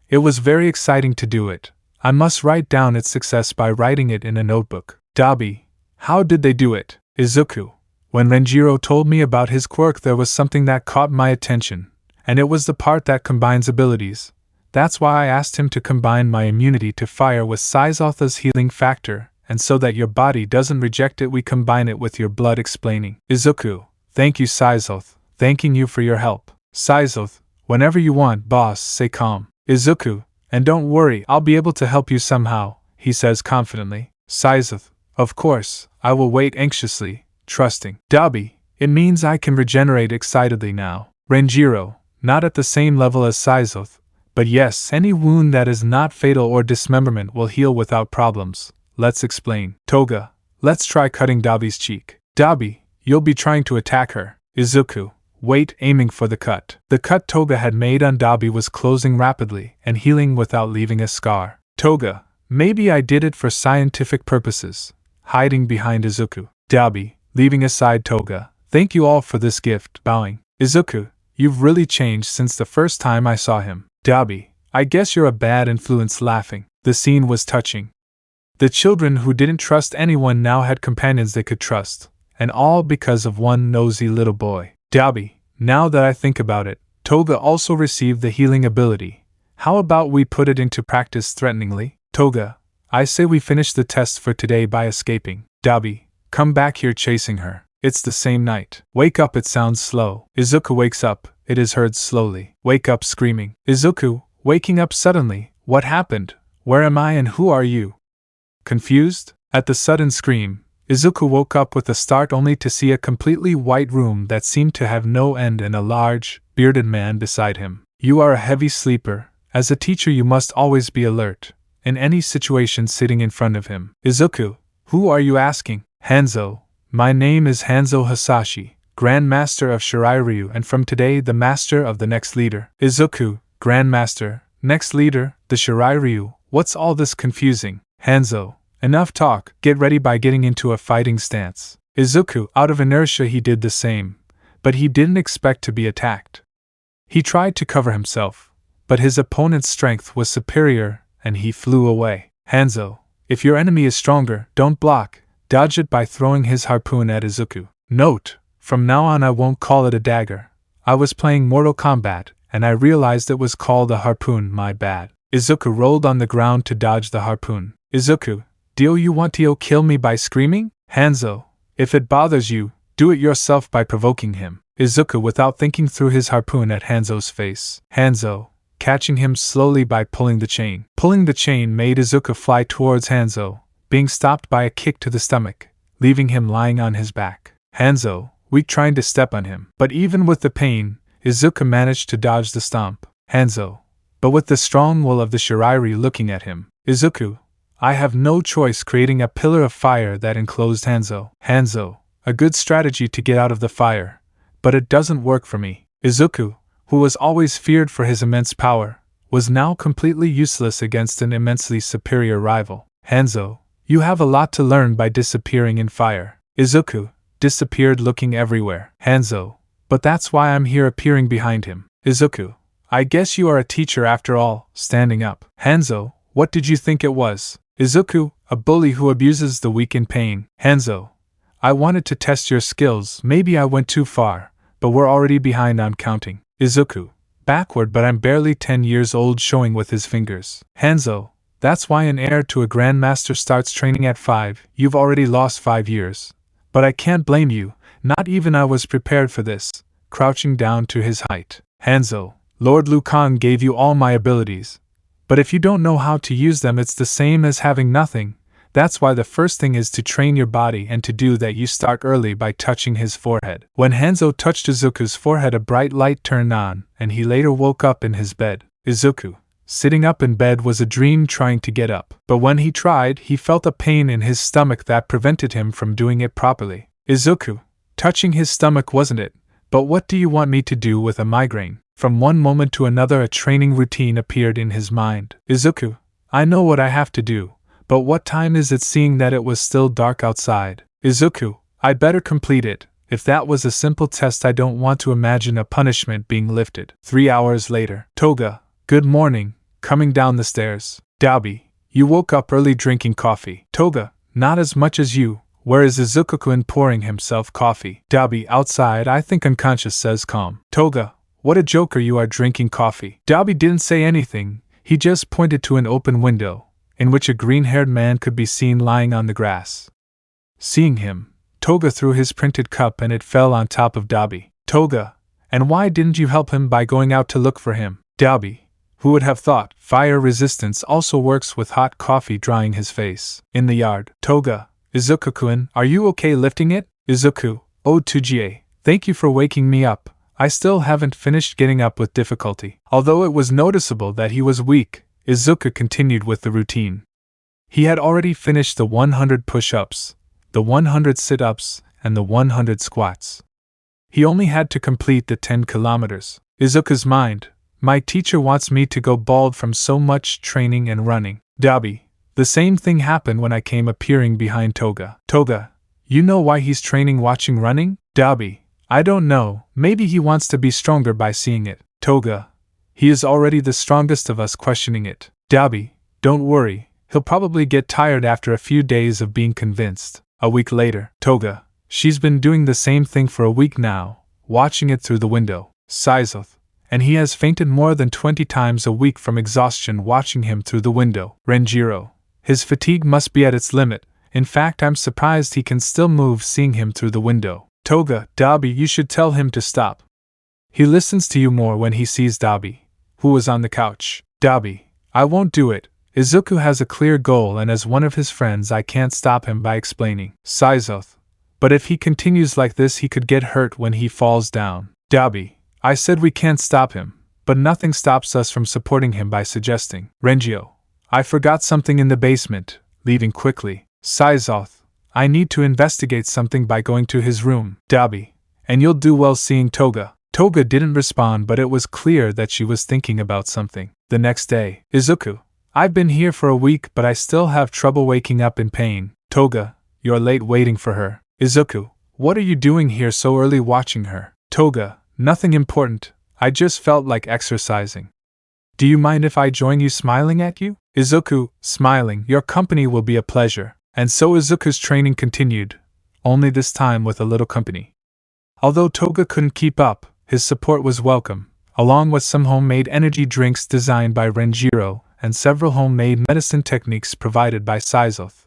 it was very exciting to do it. I must write down its success by writing it in a notebook. Dabi, how did they do it? Izuku, when Renjiro told me about his quirk there was something that caught my attention, and it was the part that combines abilities. That's why I asked him to combine my immunity to fire with Saizotha's healing factor, and so that your body doesn't reject it we combine it with your blood explaining. Izuku, thank you Saizoth, thanking you for your help. Saizoth, whenever you want boss, say calm. Izuku, and don't worry I'll be able to help you somehow, he says confidently. Saizoth, of course, I will wait anxiously, trusting. Dabi, it means I can regenerate excitedly now. Renjiro, not at the same level as Saizoth, but yes, any wound that is not fatal or dismemberment will heal without problems. Let's explain. Toga, let's try cutting Dabi's cheek. Dabi, you'll be trying to attack her. Izuku, wait, aiming for the cut. The cut Toga had made on Dabi was closing rapidly and healing without leaving a scar. Toga, maybe I did it for scientific purposes. Hiding behind Izuku. Dabi, leaving aside Toga, thank you all for this gift, bowing. Izuku, you've really changed since the first time I saw him. Dabi, I guess you're a bad influence, laughing. The scene was touching. The children who didn't trust anyone now had companions they could trust, and all because of one nosy little boy. Dabi, now that I think about it, Toga also received the healing ability. How about we put it into practice threateningly? Toga, I say we finish the test for today by escaping. Dabi, come back here chasing her. It's the same night. Wake up, it sounds slow. Izuku wakes up, it is heard slowly. Wake up screaming. Izuku, waking up suddenly, what happened? Where am I and who are you? Confused? At the sudden scream, Izuku woke up with a start only to see a completely white room that seemed to have no end and a large, bearded man beside him. You are a heavy sleeper. As a teacher you must always be alert, in any situation sitting in front of him. Izuku, who are you asking? Hanzo. My name is Hanzo Hasashi, Grand Master of Shirairyu and from today the Master of the next leader. Izuku, Grand Master, next leader, the Shirairyu, what's all this confusing? Hanzo, Enough talk, get ready by getting into a fighting stance. Izuku, out of inertia, he did the same, but he didn't expect to be attacked. He tried to cover himself, but his opponent's strength was superior, and he flew away. Hanzo, if your enemy is stronger, don't block, dodge it by throwing his harpoon at Izuku. Note, from now on I won't call it a dagger. I was playing Mortal Kombat, and I realized it was called a harpoon, my bad. Izuku rolled on the ground to dodge the harpoon. Izuku, do you want to kill me by screaming? Hanzo, if it bothers you, do it yourself by provoking him. Izuku, without thinking, threw his harpoon at Hanzo's face. Hanzo, catching him slowly by pulling the chain. Pulling the chain made Izuku fly towards Hanzo, being stopped by a kick to the stomach, leaving him lying on his back. Hanzo, weak, trying to step on him, but even with the pain, Izuku managed to dodge the stomp. Hanzo, but with the strong will of the Shiriri looking at him. Izuku, I have no choice, creating a pillar of fire that enclosed Hanzo. Hanzo, a good strategy to get out of the fire, but it doesn't work for me. Izuku, who was always feared for his immense power, was now completely useless against an immensely superior rival. Hanzo, you have a lot to learn by disappearing in fire. Izuku disappeared, looking everywhere. Hanzo, but that's why I'm here, appearing behind him. Izuku, I guess you are a teacher after all, standing up. Hanzo, what did you think it was? Izuku, a bully who abuses the weak in pain. Hanzo, I wanted to test your skills, maybe I went too far, but we're already behind on counting. Izuku, backward, but I'm barely 10 years old, showing with his fingers. Hanzo, that's why an heir to a grandmaster starts training at 5, you've already lost 5 years. But I can't blame you, not even I was prepared for this, crouching down to his height. Hanzo, Lord Liu Kang gave you all my abilities, but if you don't know how to use them, it's the same as having nothing. That's why the first thing is to train your body, and to do that you start early by touching his forehead. When Hanzo touched Izuku's forehead, a bright light turned on, and he later woke up in his bed. Izuku, sitting up in bed, was a dream trying to get up, but when he tried, he felt a pain in his stomach that prevented him from doing it properly. Izuku, touching his stomach wasn't it, but what do you want me to do with a migraine? From one moment to another, a training routine appeared in his mind. Izuku, I know what I have to do, but what time is it, seeing that it was still dark outside? Izuku, I'd better complete it. If that was a simple test, I don't want to imagine a punishment being lifted. 3 hours later. Toga, good morning, coming down the stairs. Dabi, you woke up early drinking coffee. Toga, not as much as you. Where is Izuku-kun, pouring himself coffee? Dabi, outside, I think unconscious, says calm. Toga, what a joker you are, drinking coffee. Dabi didn't say anything, he just pointed to an open window, in which a green-haired man could be seen lying on the grass. Seeing him, Toga threw his printed cup and it fell on top of Dabi. Toga, and why didn't you help him by going out to look for him? Dabi, who would have thought fire resistance also works with hot coffee, drying his face. In the yard. Toga, Izuku-kun, are you okay lifting it? Izuku, oh Tujie, thank you for waking me up. I still haven't finished getting up with difficulty. Although it was noticeable that he was weak, Izuku continued with the routine. He had already finished the 100 push-ups, the 100 sit-ups, and the 100 squats. He only had to complete the 10 kilometers. Izuku's mind, my teacher wants me to go bald from so much training and running. Dabi, the same thing happened when I came appearing behind Toga. Toga, you know why he's training watching running? Dabi, I don't know, maybe he wants to be stronger by seeing it. Toga, he is already the strongest of us, questioning it. Dabi, don't worry, he'll probably get tired after a few days of being convinced. A week later. Toga, she's been doing the same thing for a week now, watching it through the window. Saizoth, and he has fainted more than 20 times a week from exhaustion watching him through the window. Renjiro, his fatigue must be at its limit, in fact I'm surprised he can still move seeing him through the window. Toga, Dabi, you should tell him to stop. He listens to you more when he sees Dabi, who was on the couch. Dabi, I won't do it. Izuku has a clear goal, and as one of his friends I can't stop him by explaining. Saizoth, but if he continues like this he could get hurt when he falls down. Dabi, I said we can't stop him, but nothing stops us from supporting him by suggesting. Renjio, I forgot something in the basement, leaving quickly. Saizoth, I need to investigate something by going to his room. Dabi, and you'll do well seeing Toga. Toga didn't respond, but it was clear that she was thinking about something. The next day. Izuku, I've been here for a week but I still have trouble waking up in pain. Toga, you're late waiting for her. Izuku, what are you doing here so early watching her? Toga, nothing important, I just felt like exercising. Do you mind if I join you smiling at you? Izuku, smiling, your company will be a pleasure. And so Izuku's training continued, only this time with a little company. Although Toga couldn't keep up, his support was welcome, along with some homemade energy drinks designed by Renjiro and several homemade medicine techniques provided by Saizoth.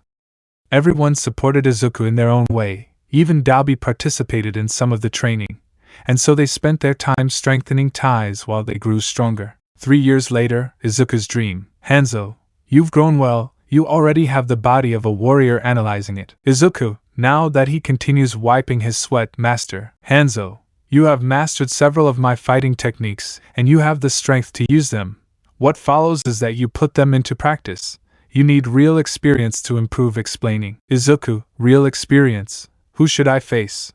Everyone supported Izuku in their own way, even Dabi participated in some of the training, and so they spent their time strengthening ties while they grew stronger. 3 years later, Izuku's dream. Hanzo, you've grown well, you already have the body of a warrior. Analyzing it. Izuku, now that he continues wiping his sweat. Master, Hanzo, you have mastered several of my fighting techniques, and you have the strength to use them. What follows is that you put them into practice. You need real experience to improve. Explaining. Izuku, real experience? Who should I face?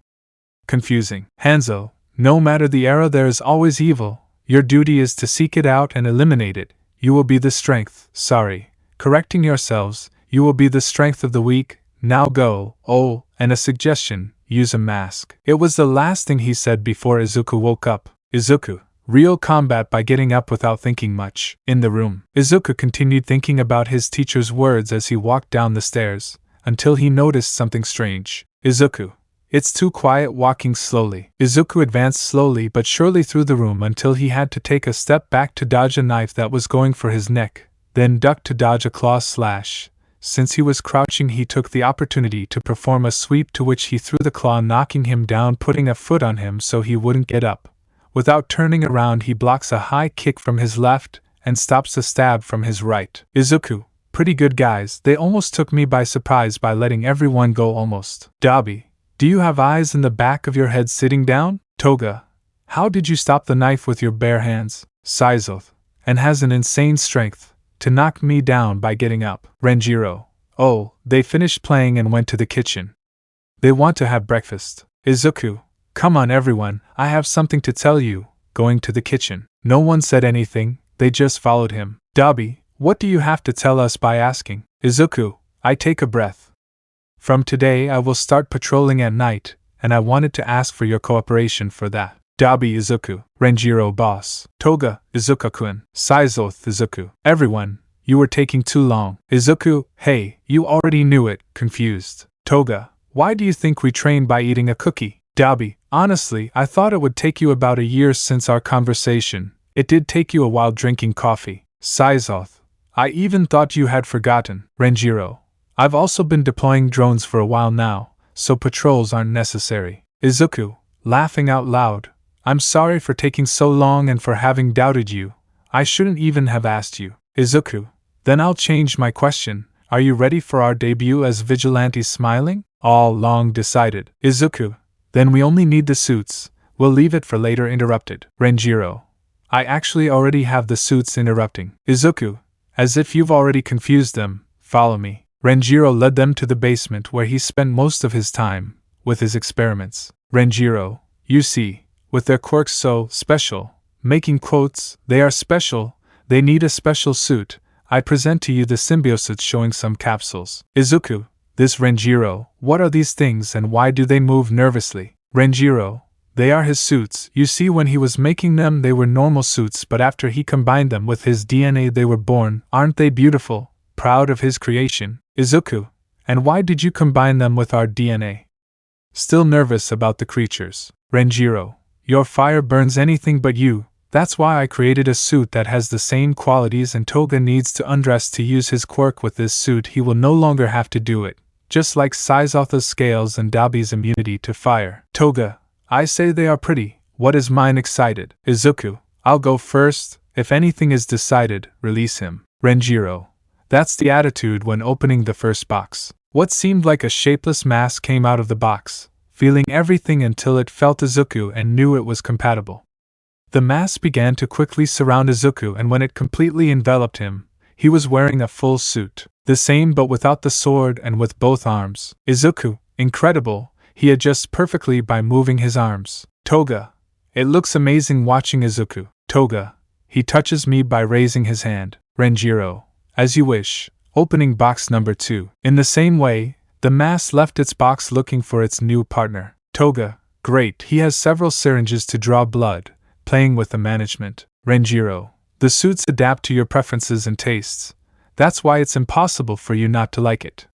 Confusing. Hanzo, no matter the era there is always evil. Your duty is to seek it out and eliminate it. You will be the strength. Sorry. Correcting yourselves, you will be the strength of the weak. Now go. Oh, and a suggestion, use a mask. It was the last thing he said before Izuku woke up. Izuku, real combat by getting up without thinking much. In the room, Izuku continued thinking about his teacher's words as he walked down the stairs, until he noticed something strange. Izuku, it's too quiet. Walking slowly. Izuku advanced slowly but surely through the room until he had to take a step back to dodge a knife that was going for his neck, then duck to dodge a claw slash. Since he was crouching, he took the opportunity to perform a sweep to which he threw the claw, knocking him down, putting a foot on him so he wouldn't get up. Without turning around, he blocks a high kick from his left and stops a stab from his right. Izuku, pretty good guys. They almost took me by surprise by letting everyone go almost. Dabi, do you have eyes in the back of your head? Sitting down? Toga, how did you stop the knife with your bare hands? Saizoth, and has an insane strength to knock me down by getting up. Renjiro, oh, they finished playing and went to the kitchen. They want to have breakfast. Izuku, come on everyone, I have something to tell you. Going to the kitchen. No one said anything, they just followed him. Dabi, what do you have to tell us by asking? Izuku, I take a breath. From today I will start patrolling at night, and I wanted to ask for your cooperation for that. Dabi, Izuku. Renjiro, boss. Toga, Izuku-kun. Saizoth, Izuku. Everyone, you were taking too long. Izuku, hey, you already knew it. Confused. Toga, why do you think we train by eating a cookie? Dabi, honestly, I thought it would take you about a year since our conversation. It did take you a while drinking coffee. Saizoth, I even thought you had forgotten. Renjiro, I've also been deploying drones for a while now, so patrols aren't necessary. Izuku, laughing out loud, I'm sorry for taking so long and for having doubted you. I shouldn't even have asked you. Izuku, then I'll change my question. Are you ready for our debut as vigilantes? Smiling, all long decided. Izuku, then we only need the suits. We'll leave it for later. Interrupted. Renjiro, I actually already have the suits. Interrupting. Izuku, as if you've already confused them, follow me. Renjiro led them to the basement where he spent most of his time, with his experiments. Renjiro, you see, with their quirks so special, making quotes, they are special, they need a special suit. I present to you the symbiotes. Showing some capsules. Izuku, this Renjiro, what are these things and why do they move nervously? Renjiro, they are his suits. You see, when he was making them they were normal suits, but after he combined them with his DNA they were born. Aren't they beautiful? Proud of his creation. Izuku, and why did you combine them with our DNA? Still nervous about the creatures. Renjiro, your fire burns anything but you. That's why I created a suit that has the same qualities, and Toga needs to undress to use his quirk. With this suit he will no longer have to do it, just like Saizoth's scales and Dabi's immunity to fire. Toga, I say they are pretty. What is mine? Excited. Izuku, I'll go first. If anything is decided, release him. Renjiro, that's the attitude when opening the first box. What seemed like a shapeless mass came out of the box, feeling everything until it felt Izuku and knew it was compatible. The mass began to quickly surround Izuku, and when it completely enveloped him, he was wearing a full suit. The same but without the sword and with both arms. Izuku, incredible, he adjusts perfectly by moving his arms. Toga, it looks amazing watching Izuku. Toga, he touches me by raising his hand. Renjiro, As you wish. Opening box number 2. In the same way, the mass left its box looking for its new partner. Toga, great, he has several syringes to draw blood, playing with the management. Renjiro, the suits adapt to your preferences and tastes. That's why it's impossible for you not to like it.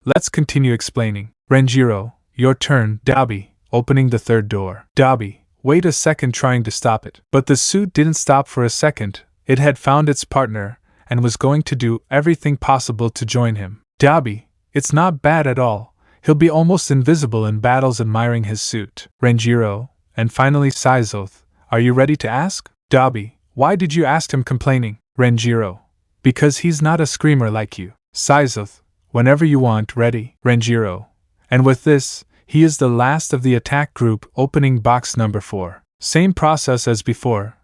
Let's continue explaining. Renjiro, your turn. Dabi, opening the third door. Dabi, wait a second, trying to stop it. But the suit didn't stop for a second. It had found its partner, and was going to do everything possible to join him. Dabi, it's not bad at all. He'll be almost invisible in battles, admiring his suit. Renjiro, and finally Saizoth, are you ready to ask? Dabi, why did you ask him, complaining? Renjiro, because he's not a screamer like you. Saizoth, whenever you want, ready. Renjiro, and with this, he is the last of the attack group. Opening box number 4. Same process as before,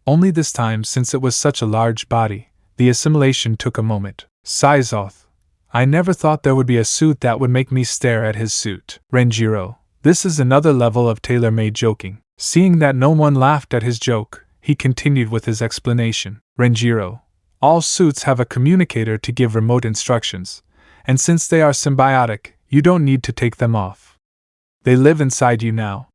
only this time, since it was such a large body, the assimilation took a moment. Saizoth, I never thought there would be a suit that would make me stare at his suit. Renjiro, this is another level of tailor-made joking. Seeing that no one laughed at his joke, he continued with his explanation. Renjiro, all suits have a communicator to give remote instructions, and since they are symbiotic, you don't need to take them off. They live inside you now.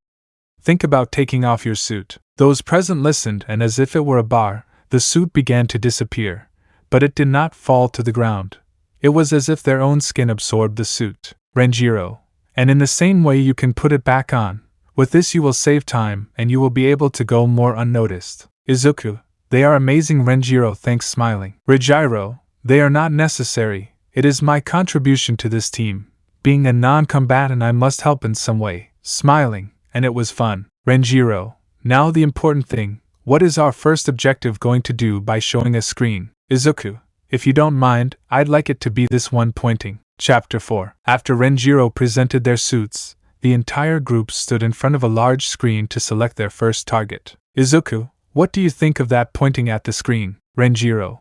Think about taking off your suit. Those present listened, and as if it were a bar, the suit began to disappear, but it did not fall to the ground. It was as if their own skin absorbed the suit. Renjiro, and in the same way you can put it back on. With this you will save time, and you will be able to go more unnoticed. Izuku, they are amazing. Renjiro thanks, smiling. Renjiro, they are not necessary. It is my contribution to this team. Being a non-combatant, I must help in some way. Smiling, and it was fun. Renjiro, now the important thing. What is our first objective going to do by showing a screen? Izuku, if you don't mind, I'd like it to be this one, pointing. Chapter 4. After Renjiro presented their suits, the entire group stood in front of a large screen to select their first target. Izuku, what do you think of that, pointing at the screen? Renjiro,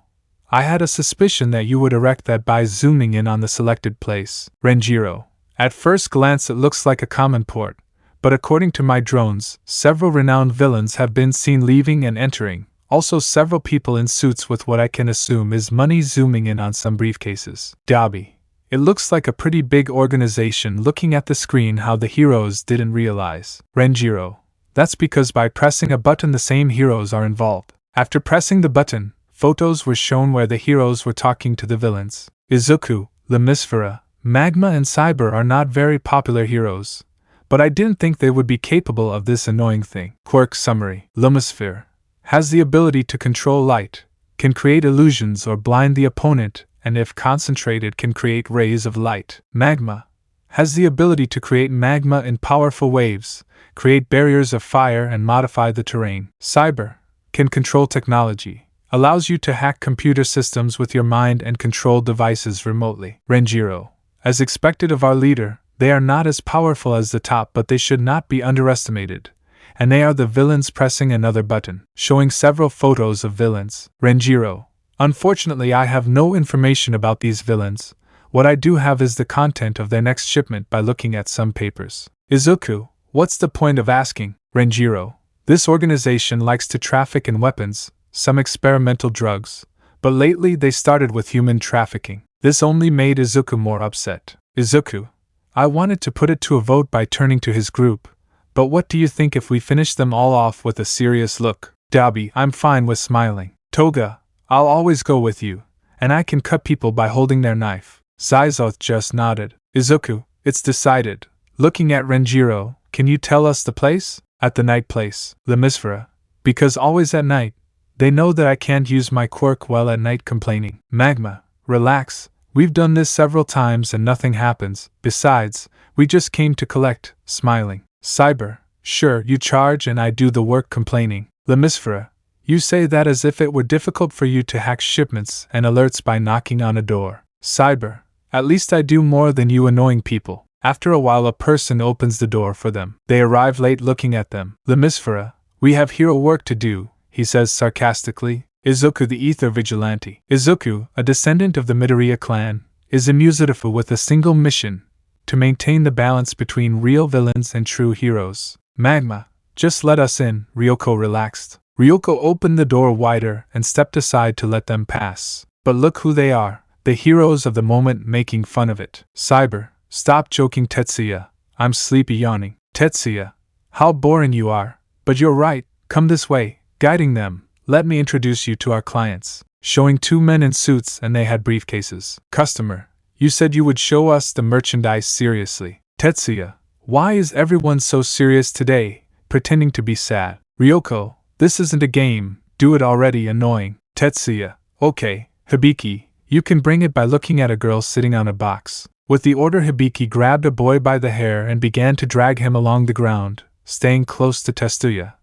I had a suspicion that you would erect that by zooming in on the selected place. Renjiro, at first glance it looks like a common port, but according to my drones, several renowned villains have been seen leaving and entering, also several people in suits with what I can assume is money zooming in on some briefcases. Dabi, it looks like a pretty big organization. Looking at the screen, how the heroes didn't realize. Renjiro, that's because by pressing a button the same heroes are involved. After pressing the button, photos were shown where the heroes were talking to the villains. Izuku, Lemisphera, Magma and Cyber are not very popular heroes, but I didn't think they would be capable of this annoying thing. Quirk summary. Lemisphera has the ability to control light, can create illusions or blind the opponent, and if concentrated can create rays of light. Magma has the ability to create magma in powerful waves, create barriers of fire and modify the terrain. Cyber can control technology, allows you to hack computer systems with your mind and control devices remotely. Renjiro, as expected of our leader, they are not as powerful as the top, but they should not be underestimated. And they are the villains. Pressing another button, showing several photos of villains. Renjiro, unfortunately I have no information about these villains. What I do have is the content of their next shipment by looking at some papers. Izuku, what's the point of asking? Renjiro, this organization likes to traffic in weapons, some experimental drugs, but lately they started with human trafficking. This only made Izuku more upset. Izuku, I wanted to put it to a vote by turning to his group, but what do you think if we finish them all off with a serious look? Dabi, I'm fine with smiling. Toga, I'll always go with you, and I can cut people by holding their knife. Saizoth just nodded. Izuku, it's decided. Looking at Renjiro, can you tell us the place? At the night place. Lemisphera, because always at night. They know that I can't use my quirk well at night. Complaining. Magma, relax. We've done this several times and nothing happens. Besides, we just came to collect. Smiling. Cyber, sure, you charge and I do the work. Complaining. Lemisphera, you say that as if it were difficult for you to hack shipments and alerts by knocking on a door. Cyber, at least I do more than you annoying people. After a while a person opens the door for them. They arrive late. Looking at them. Lemisphera, we have hero work to do, he says sarcastically. Izuku, the Ether Vigilante. Izuku, a descendant of the Midoriya clan, is a Musutifu with a single mission, to maintain the balance between real villains and true heroes. Magma, just let us in. Ryoko relaxed. Ryoko opened the door wider and stepped aside to let them pass. But look who they are, the heroes of the moment making fun of it. Cyber, stop joking Tetsuya, I'm sleepy yawning. Tetsuya, how boring you are, but you're right, come this way, guiding them, let me introduce you to our clients. Showing two men in suits and they had briefcases. Customer, you said you would show us the merchandise seriously. Tetsuya, why is everyone so serious today, pretending to be sad? Ryoko, this isn't a game, do it already annoying. Tetsuya, okay, Hibiki, you can bring it by looking at a girl sitting on a box. With the order Hibiki grabbed a boy by the hair and began to drag him along the ground, staying close to Tetsuya,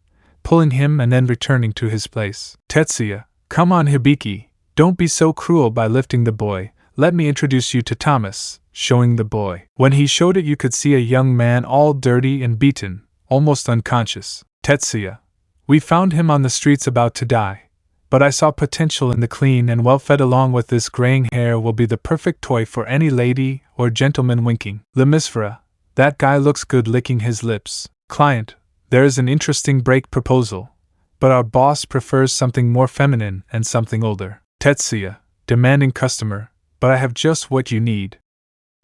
pulling him and then returning to his place. Tetsuya, come on Hibiki, don't be so cruel by lifting the boy, let me introduce you to Thomas, showing the boy. When he showed it you could see a young man all dirty and beaten, almost unconscious. Tetsuya, we found him on the streets about to die, but I saw potential in the clean and well-fed along with this graying hair will be the perfect toy for any lady or gentleman winking. Lemisfera, that guy looks good licking his lips. Client, there is an interesting break proposal, but our boss prefers something more feminine and something older. Tetsuya, demanding customer, but I have just what you need.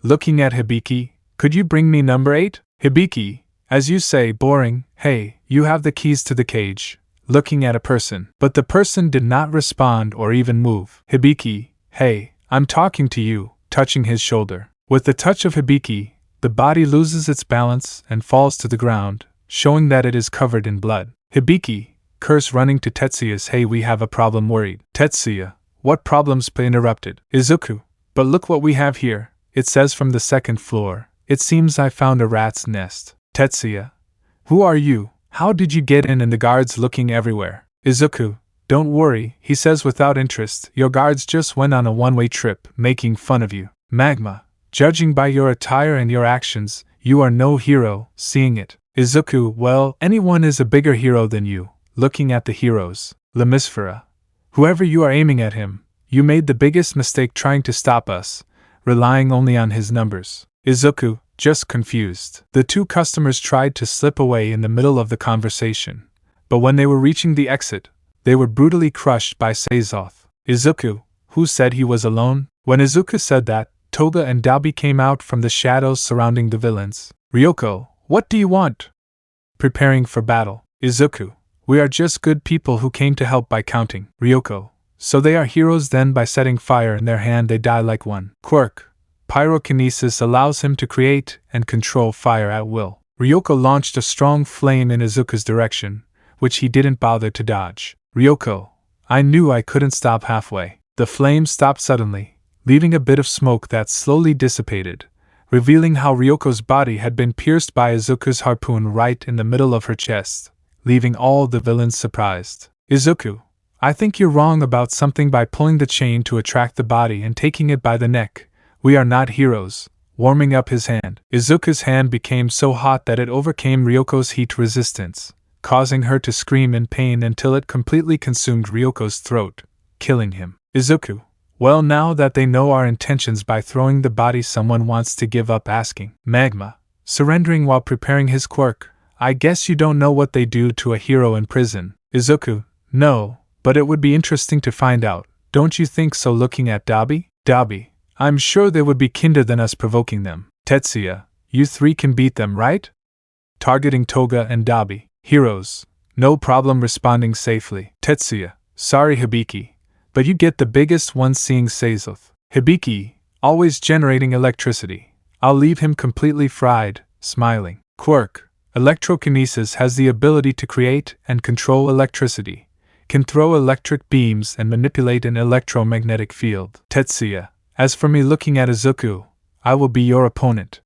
Looking at Hibiki, could you bring me number 8? Hibiki, as you say, boring, hey, you have the keys to the cage. Looking at a person, but the person did not respond or even move. Hibiki, hey, I'm talking to you, touching his shoulder. With the touch of Hibiki, the body loses its balance and falls to the ground, showing that it is covered in blood. Hibiki, curse running to Tetsuya's hey we have a problem worried. Tetsuya, what problems interrupted. Izuku, but look what we have here, it says from the second floor, it seems I found a rat's nest. Tetsuya, who are you? How did you get in and the guards looking everywhere? Izuku, don't worry, he says without interest, your guards just went on a one-way trip, making fun of you. Magma, judging by your attire and your actions, you are no hero, seeing it. Izuku, well, anyone is a bigger hero than you, looking at the heroes. Lemisfera, whoever you are aiming at him, you made the biggest mistake trying to stop us, relying only on his numbers. Izuku, just confused. The two customers tried to slip away in the middle of the conversation, but when they were reaching the exit, they were brutally crushed by Seizoth. Izuku, who said he was alone? When Izuku said that, Toga and Dabi came out from the shadows surrounding the villains. Ryoko, what do you want? Preparing for battle. Izuku, we are just good people who came to help by counting. Ryoko, so they are heroes then by setting fire in their hand they die like one. Quirk, pyrokinesis allows him to create and control fire at will. Ryoko launched a strong flame in Izuku's direction, which he didn't bother to dodge. Ryoko, I knew I couldn't stop halfway. The flame stopped suddenly, leaving a bit of smoke that slowly dissipated, revealing how Ryoko's body had been pierced by Izuku's harpoon right in the middle of her chest, leaving all the villains surprised. Izuku, I think you're wrong about something by pulling the chain to attract the body and taking it by the neck. We are not heroes. Warming up his hand. Izuku's hand became so hot that it overcame Ryoko's heat resistance, causing her to scream in pain until it completely consumed Ryoko's throat, killing him. Izuku, well now that they know our intentions by throwing the body someone wants to give up asking. Magma, surrendering while preparing his quirk, I guess you don't know what they do to a hero in prison. Izuku, no, but it would be interesting to find out, don't you think so? Looking at Dabi? Dabi, I'm sure they would be kinder than us provoking them. Tetsuya, you three can beat them, right? Targeting Toga and Dabi. Heroes, no problem responding safely. Tetsuya, sorry Hibiki, but you get the biggest one. Seeing Seizoth. Hibiki, always generating electricity. I'll leave him completely fried, smiling. Quirk, electrokinesis has the ability to create and control electricity, can throw electric beams and manipulate an electromagnetic field. Tetsuya, as for me, looking at Izuku, I will be your opponent.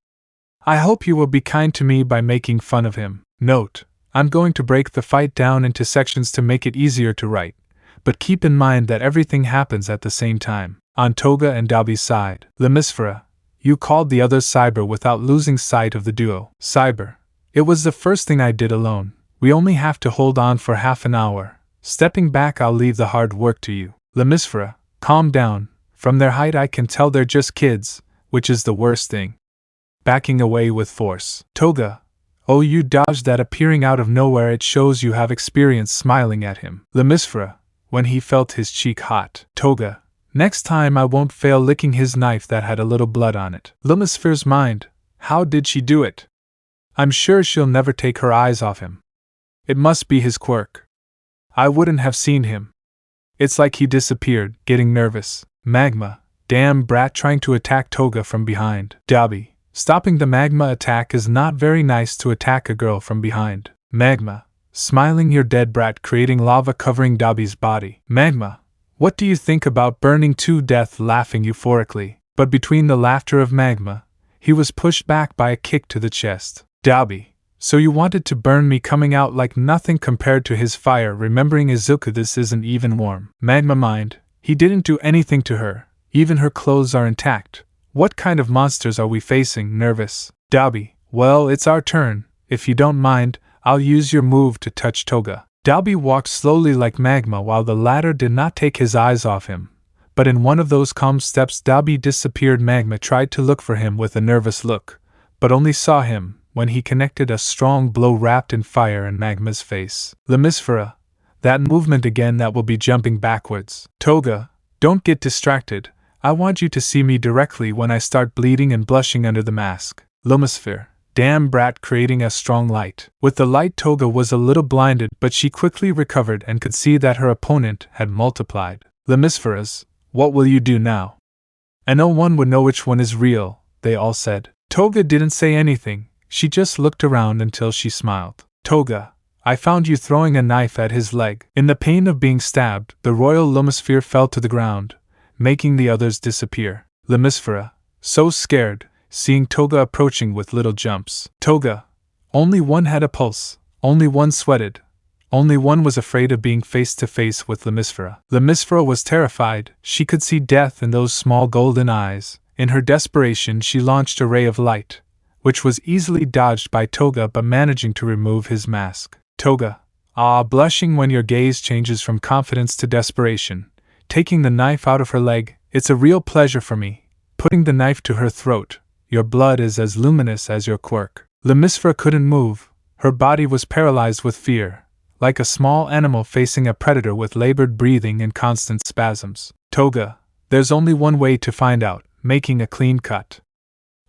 I hope you will be kind to me by making fun of him. Note, I'm going to break the fight down into sections to make it easier to write, but keep in mind that everything happens at the same time. On Toga and Dabi's side, Lemisfera, you called the others Cyber without losing sight of the duo. Cyber, it was the first thing I did alone. We only have to hold on for half an hour. Stepping back, I'll leave the hard work to you. Lemisfera, calm down. From their height I can tell they're just kids, which is the worst thing. Backing away with force. Toga, oh, you dodged that appearing out of nowhere. It shows you have experience. Smiling at him. Lemisfera, when he felt his cheek hot. Toga, Next time I won't fail licking his knife that had a little blood on it. Lumisphere's mind. How did she do it? I'm sure she'll never take her eyes off him. It must be his quirk. I wouldn't have seen him. It's like he disappeared, getting nervous. Magma. Damn brat trying to attack Toga from behind. Dabi. Stopping the magma attack is not very nice to attack a girl from behind. Magma. Smiling your dead brat creating lava covering Dabi's body. Magma. What do you think about burning to death laughing euphorically? But between the laughter of Magma, he was pushed back by a kick to the chest. Dabi. So you wanted to burn me coming out like nothing compared to his fire remembering Izuku this isn't even warm. Magma mind. He didn't do anything to her. Even her clothes are intact. What kind of monsters are we facing? Nervous. Dabi. Well, it's our turn. If you don't mind, I'll use your move to touch Toga. Dabi walked slowly like Magma while the latter did not take his eyes off him. But in one of those calm steps Dabi disappeared. Magma tried to look for him with a nervous look, but only saw him when he connected a strong blow wrapped in fire in Magma's face. Lumisphera. That movement again, that will be jumping backwards. Toga, don't get distracted. I want you to see me directly when I start bleeding and blushing under the mask. Lumisphere. Damn brat creating a strong light. With the light Toga was a little blinded but she quickly recovered and could see that her opponent had multiplied. Lumispheras, what will you do now? And no one would know which one is real, they all said. Toga didn't say anything, she just looked around until she smiled. Toga, I found you throwing a knife at his leg. In the pain of being stabbed, the royal Lumisphere fell to the ground, making the others disappear. Lumisphera, so scared, seeing Toga approaching with little jumps. Toga, only one had a pulse, only one sweated, only one was afraid of being face to face with Lumisphera. Lumisphera was terrified, she could see death in those small golden eyes. In her desperation she launched a ray of light, which was easily dodged by Toga but managing to remove his mask. Toga, blushing when your gaze changes from confidence to desperation. Taking the knife out of her leg, it's a real pleasure for me. Putting the knife to her throat, your blood is as luminous as your quirk. Lumisphera couldn't move, her body was paralyzed with fear, like a small animal facing a predator with labored breathing and constant spasms. Toga, there's only one way to find out, making a clean cut.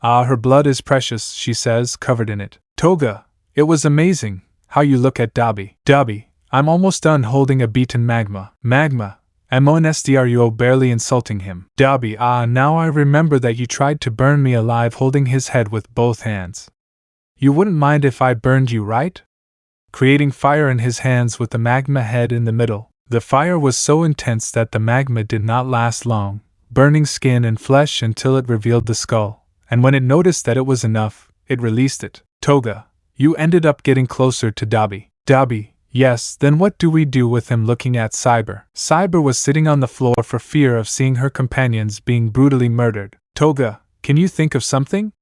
Her blood is precious, she says, covered in it. Toga, it was amazing, how you look at Dabi. Dabi, I'm almost done holding a beaten Magma. Magma, monstro barely insulting him. Dabi, now I remember that you tried to burn me alive holding his head with both hands. You wouldn't mind if I burned you, right? Creating fire in his hands with the Magma head in the middle. The fire was so intense that the Magma did not last long, burning skin and flesh until it revealed the skull, and when it noticed that it was enough, it released it. Toga, you ended up getting closer to Dabi. Dabi, yes, then what do we do with him? Looking at Cyber. Cyber was sitting on the floor for fear of seeing her companions being brutally murdered. Toga, can you think of something?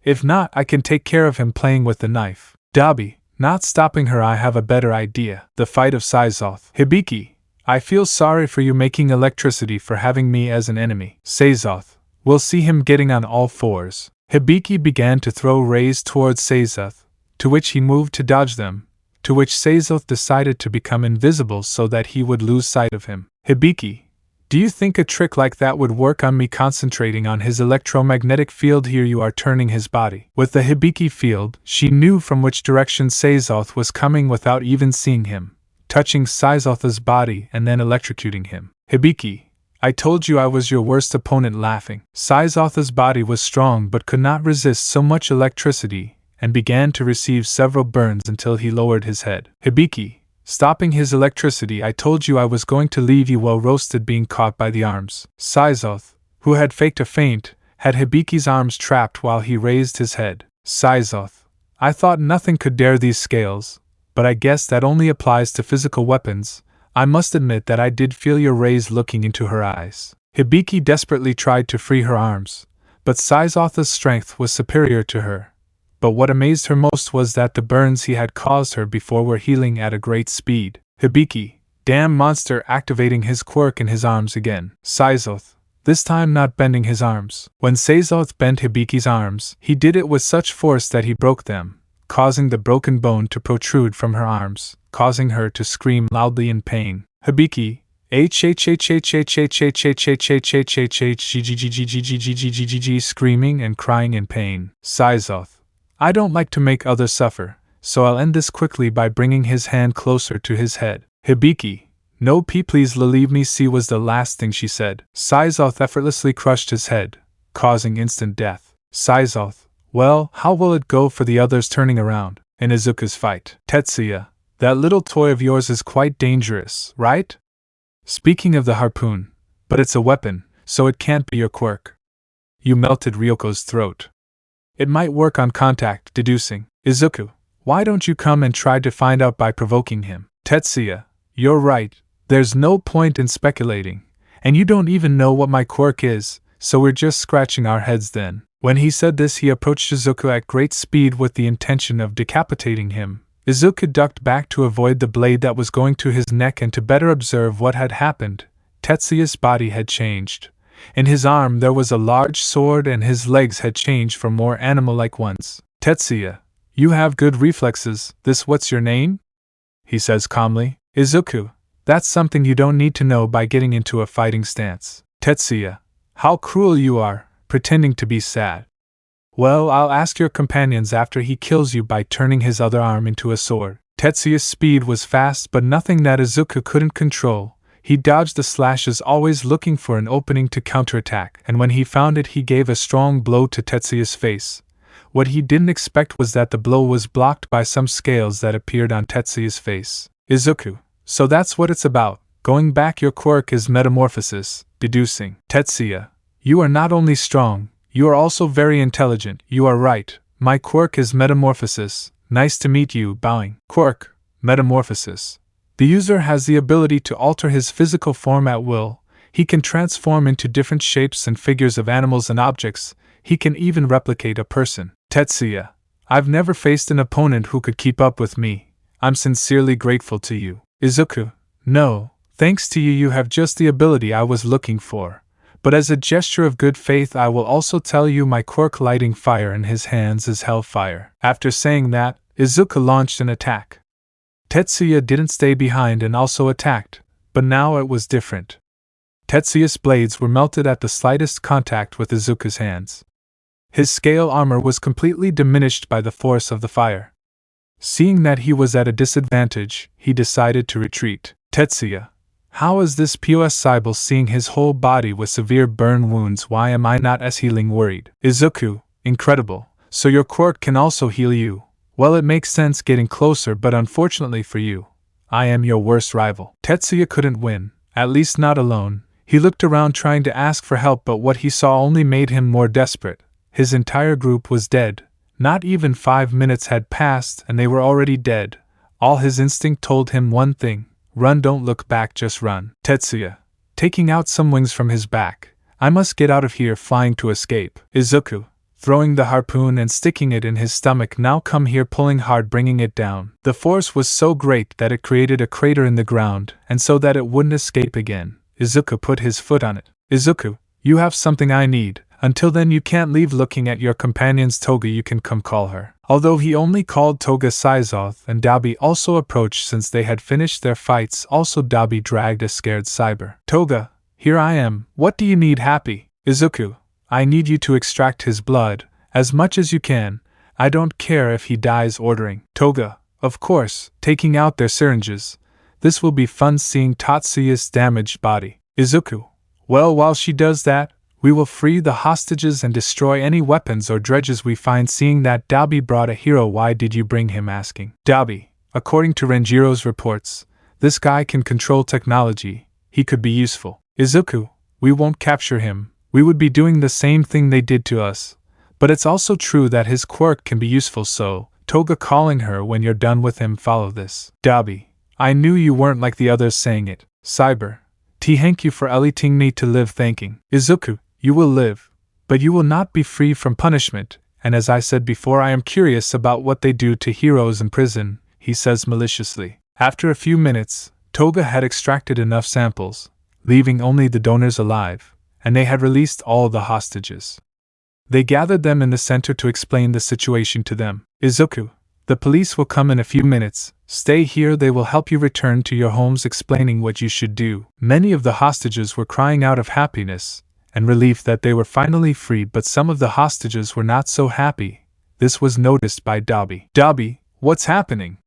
If not, I can take care of him playing with the knife. Dabi, not stopping her, I have a better idea. The fight of Seizoth. Hibiki, I feel sorry for you making electricity for having me as an enemy. Seizoth, we'll see him getting on all fours. Hibiki began to throw rays towards Seizoth, to which he moved to dodge them, to which Seizoth decided to become invisible so that he would lose sight of him. Hibiki, do you think a trick like that would work on me? Concentrating on his electromagnetic field, here you are turning his body. With the Hibiki field, she knew from which direction Seizoth was coming without even seeing him, touching Seizoth's body and then electrocuting him. Hibiki, I told you I was your worst opponent. Laughing. Seizoth's body was strong but could not resist so much electricity, and began to receive several burns until he lowered his head. Hibiki, stopping his electricity, I told you I was going to leave you well roasted. Being caught by the arms. Seizoth, who had faked a faint, had Hibiki's arms trapped while he raised his head. Seizoth, I thought nothing could dare these scales, but I guess that only applies to physical weapons. I must admit that I did feel your rays looking into her eyes. Hibiki desperately tried to free her arms, but Seizoth's strength was superior to her. But what amazed her most was that the burns he had caused her before were healing at a great speed. Hibiki, damn monster, activating his quirk in his arms again. Seizoth, this time not bending his arms. When Seizoth bent Hibiki's arms, he did it with such force that he broke them, causing the broken bone to protrude from her arms, causing her to scream loudly in pain. Hibiki, screaming and crying in pain. Sizoth. I don't like to make others suffer, so I'll end this quickly by bringing his hand closer to his head. Hibiki. No please leave me see was the last thing she said. Sizoth effortlessly crushed his head, causing instant death. Sizoth. Well, how will it go for the others turning around in Izuku's fight? Tetsuya. That little toy of yours is quite dangerous, right? Speaking of the harpoon, but it's a weapon, so it can't be your quirk. You melted Ryoko's throat. It might work on contact, deducing. Izuku, why don't you come and try to find out by provoking him? Tetsuya, you're right, there's no point in speculating, and you don't even know what my quirk is, so we're just scratching our heads then. When he said this, he approached Izuku at great speed with the intention of decapitating him. Izuku ducked back to avoid the blade that was going to his neck and to better observe what had happened. Tetsuya's body had changed. In his arm there was a large sword and his legs had changed for more animal-like ones. Tetsuya, you have good reflexes, what's your name? He says calmly. Izuku, that's something you don't need to know by getting into a fighting stance. Tetsuya, how cruel you are, pretending to be sad. Well, I'll ask your companions after he kills you by turning his other arm into a sword. Tetsuya's speed was fast but nothing that Izuku couldn't control. He dodged the slashes, always looking for an opening to counterattack, and when he found it he gave a strong blow to Tetsuya's face. What he didn't expect was that the blow was blocked by some scales that appeared on Tetsuya's face. Izuku, so that's what it's about. Going back, your quirk is metamorphosis, deducing. Tetsuya, you are not only strong, you are also very intelligent. You are right, my quirk is metamorphosis. Nice to meet you, bowing. Quirk, metamorphosis. The user has the ability to alter his physical form at will. He can transform into different shapes and figures of animals and objects. He can even replicate a person. Tetsuya, I've never faced an opponent who could keep up with me. I'm sincerely grateful to you. Izuku, no, thanks to you, you have just the ability I was looking for. But as a gesture of good faith, I will also tell you my quirk lighting fire in his hands is Hellfire. After saying that, Izuku launched an attack. Tetsuya didn't stay behind and also attacked, but now it was different. Tetsuya's blades were melted at the slightest contact with Izuku's hands. His scale armor was completely diminished by the force of the fire. Seeing that he was at a disadvantage, he decided to retreat. Tetsuya, how is this POS Cybele seeing his whole body with severe burn wounds? Why am I not as healing worried? Izuku, incredible, so your quirk can also heal you. Well, it makes sense getting closer, but unfortunately for you, I am your worst rival. Tetsuya couldn't win, at least not alone. He looked around trying to ask for help, but what he saw only made him more desperate. His entire group was dead. Not even 5 minutes had passed and they were already dead. All his instinct told him one thing: run, don't look back, just run. Tetsuya, taking out some wings from his back, I must get out of here, flying to escape. Izuku, throwing the harpoon and sticking it in his stomach, now come here, pulling hard, bringing it down. The force was so great that it created a crater in the ground, and so that it wouldn't escape again, Izuku put his foot on it. Izuku, you have something I need. Until then you can't leave looking at your companions. Toga, you can come call her. Although he only called Toga Sizoth, and Dabi also approached since they had finished their fights. Also Dabi dragged a scared Cyber. Toga, here I am. What do you need? Happy. Izuku, I need you to extract his blood, as much as you can. I don't care if he dies. Ordering. Toga, of course, taking out their syringes. This will be fun seeing Tatsuya's damaged body. Izuku, well, while she does that, we will free the hostages and destroy any weapons or dredges we find. Seeing that Dabi brought a hero, why did you bring him? Asking. Dabi, according to Renjiro's reports, this guy can control technology. He could be useful. Izuku, we won't capture him. We would be doing the same thing they did to us. But it's also true that his quirk can be useful, so, Toga calling her, when you're done with him, follow this. Dabi, I knew you weren't like the others saying it. Cyber, thank you for letting me to live. Thanking. Izuku, you will live, but you will not be free from punishment, and as I said before, I am curious about what they do to heroes in prison, he says maliciously. After a few minutes, Toga had extracted enough samples, leaving only the donors alive, and they had released all the hostages. They gathered them in the center to explain the situation to them. Izuku, The police will come in a few minutes. Stay here, they will help you return to your homes, explaining what you should do. Many of the hostages were crying out of happiness and relief that they were finally freed, but some of the hostages were not so happy. This was noticed by Dobby. Dobby, what's happening?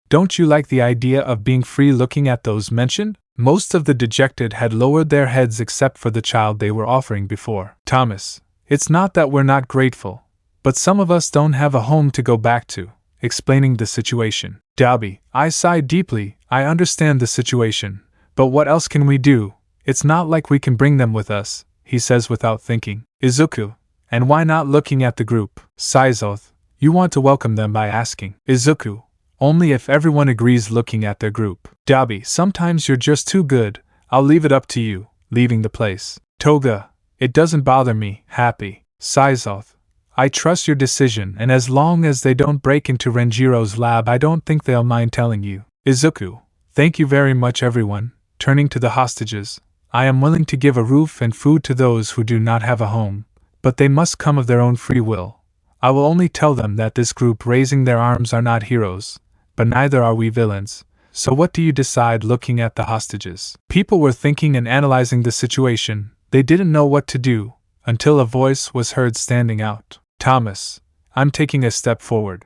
Don't you like the idea of being free? Looking at those mentioned? Most of the dejected had lowered their heads except for the child they were offering before. Thomas, it's not that we're not grateful, but some of us don't have a home to go back to, explaining the situation. Dobby, I sighed deeply. I understand the situation, but what else can we do? It's not like we can bring them with us, he says without thinking. Izuku, and why not? Looking at the group. Saizoth, you want to welcome them by asking. Izuku, only if everyone agrees. Looking at their group. Dobby, sometimes you're just too good. I'll leave it up to you. Leaving the place. Toga, it doesn't bother me. Happy. Saizoth, I trust your decision, and as long as they don't break into Renjiro's lab, I don't think they'll mind telling you. Izuku, thank you very much, everyone. Turning to the hostages, I am willing to give a roof and food to those who do not have a home, but they must come of their own free will. I will only tell them that this group raising their arms are not heroes, but neither are we villains. So what do you decide? Looking at the hostages. People were thinking and analyzing the situation. They didn't know what to do, until a voice was heard standing out. Thomas, I'm taking a step forward.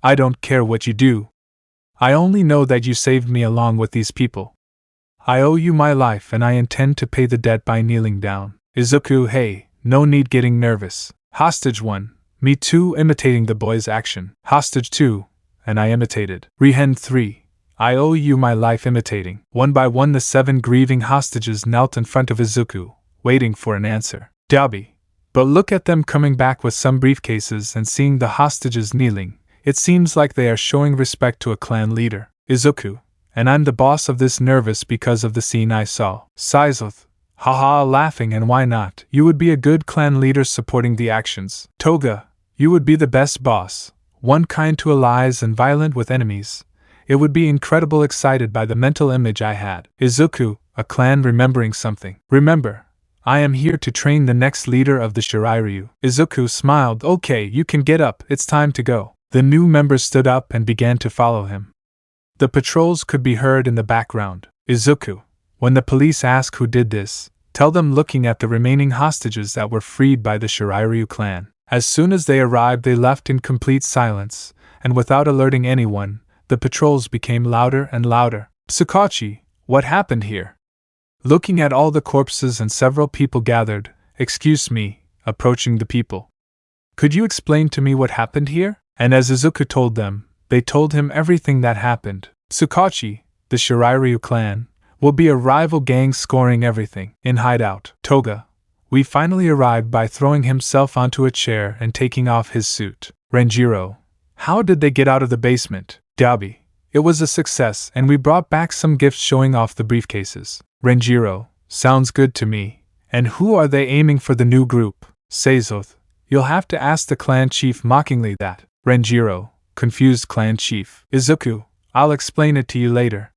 I don't care what you do. I only know that you saved me along with these people. I owe you my life, and I intend to pay the debt by kneeling down. Izuku, hey, no need getting nervous. Hostage 1, me too, imitating the boy's action. Hostage 2, and I imitated. Rehen 3, I owe you my life, imitating. One by one the 7 grieving hostages knelt in front of Izuku, waiting for an answer. Dobby, but look at them coming back with some briefcases and seeing the hostages kneeling. It seems like they are showing respect to a clan leader. Izuku, and I'm the boss of this, nervous because of the scene I saw. Saizoth, haha, laughing, and why not? You would be a good clan leader supporting the actions. Toga, you would be the best boss, one kind to allies and violent with enemies. It would be incredible, excited by the mental image I had. Izuku, a clan, remembering something. Remember, I am here to train the next leader of the Shirairyu. Izuku smiled. Okay, you can get up, it's time to go. The new members stood up and began to follow him. The patrols could be heard in the background. Izuku, when the police ask who did this, tell them, looking at the remaining hostages that were freed by the Shirairyu clan. As soon as they arrived, they left in complete silence, and without alerting anyone, the patrols became louder and louder. Tsukachi, what happened here? Looking at all the corpses and several people gathered, excuse me, approaching the people. Could you explain to me what happened here? And as Izuku told them, they told him everything that happened. Tsukachi, the Shirairyu clan, will be a rival gang scoring everything. In hideout. Toga, we finally arrived by throwing himself onto a chair and taking off his suit. Renjiro, how did they get out of the basement? Dobby, it was a success, and we brought back some gifts showing off the briefcases. Renjiro, sounds good to me. And who are they aiming for the new group? Saizoth, you'll have to ask the clan chief, mockingly that. Renjiro, confused clan chief. Izuku, I'll explain it to you later.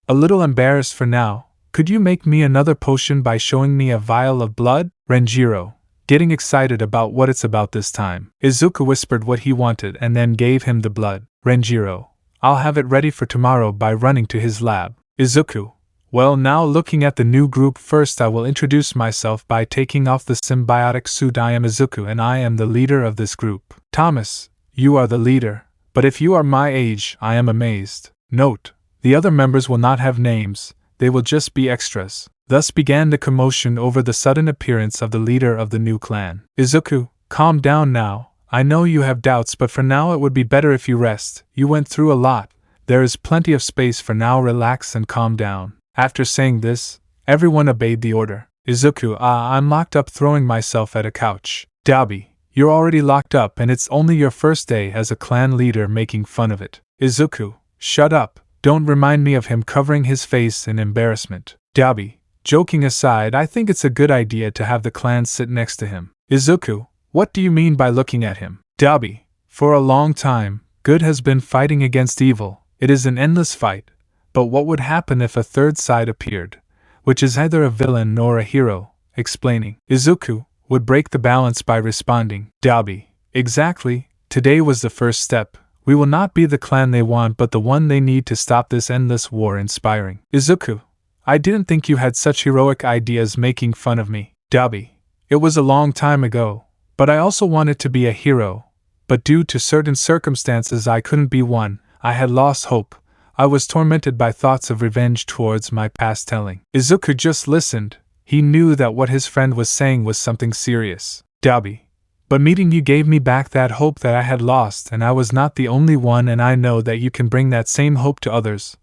A little embarrassed for now, could you make me another potion by showing me a vial of blood? Renjiro, getting excited about what it's about this time. Izuku whispered what he wanted and then gave him the blood. Renjiro, I'll have it ready for tomorrow by running to his lab. Izuku, well, now looking at the new group, first I will introduce myself by taking off the symbiotic suit. I am Izuku and I am the leader of this group. Thomas, you are the leader, but if you are my age, I am amazed. Note, the other members will not have names, they will just be extras. Thus began the commotion over the sudden appearance of the leader of the new clan. Izuku, calm down now. I know you have doubts, but for now it would be better if you rest. You went through a lot. There is plenty of space for now. Relax and calm down. After saying this, everyone obeyed the order. Izuku, I'm locked up, throwing myself at a couch. Dobby, you're already locked up and it's only your first day as a clan leader, making fun of it. Izuku, shut up. Don't remind me of him, covering his face in embarrassment. Dobby, joking aside, I think it's a good idea to have the clan sit next to him. Izuku, what do you mean by looking at him? Dobby, for a long time, good has been fighting against evil. It is an endless fight. But what would happen if a third side appeared, which is neither a villain nor a hero? Explaining. Izuku would break the balance by responding. Dobby, exactly. Today was the first step. We will not be the clan they want but the one they need to stop this endless war. Inspiring. Izuku, I didn't think you had such heroic ideas. Making fun of me. Dabi, it was a long time ago, but I also wanted to be a hero. But due to certain circumstances I couldn't be one. I had lost hope. I was tormented by thoughts of revenge towards my past. Telling. Izuku just listened. He knew that what his friend was saying was something serious. Dabi, but meeting you gave me back that hope that I had lost, and I was not the only one, and I know that you can bring that same hope to others.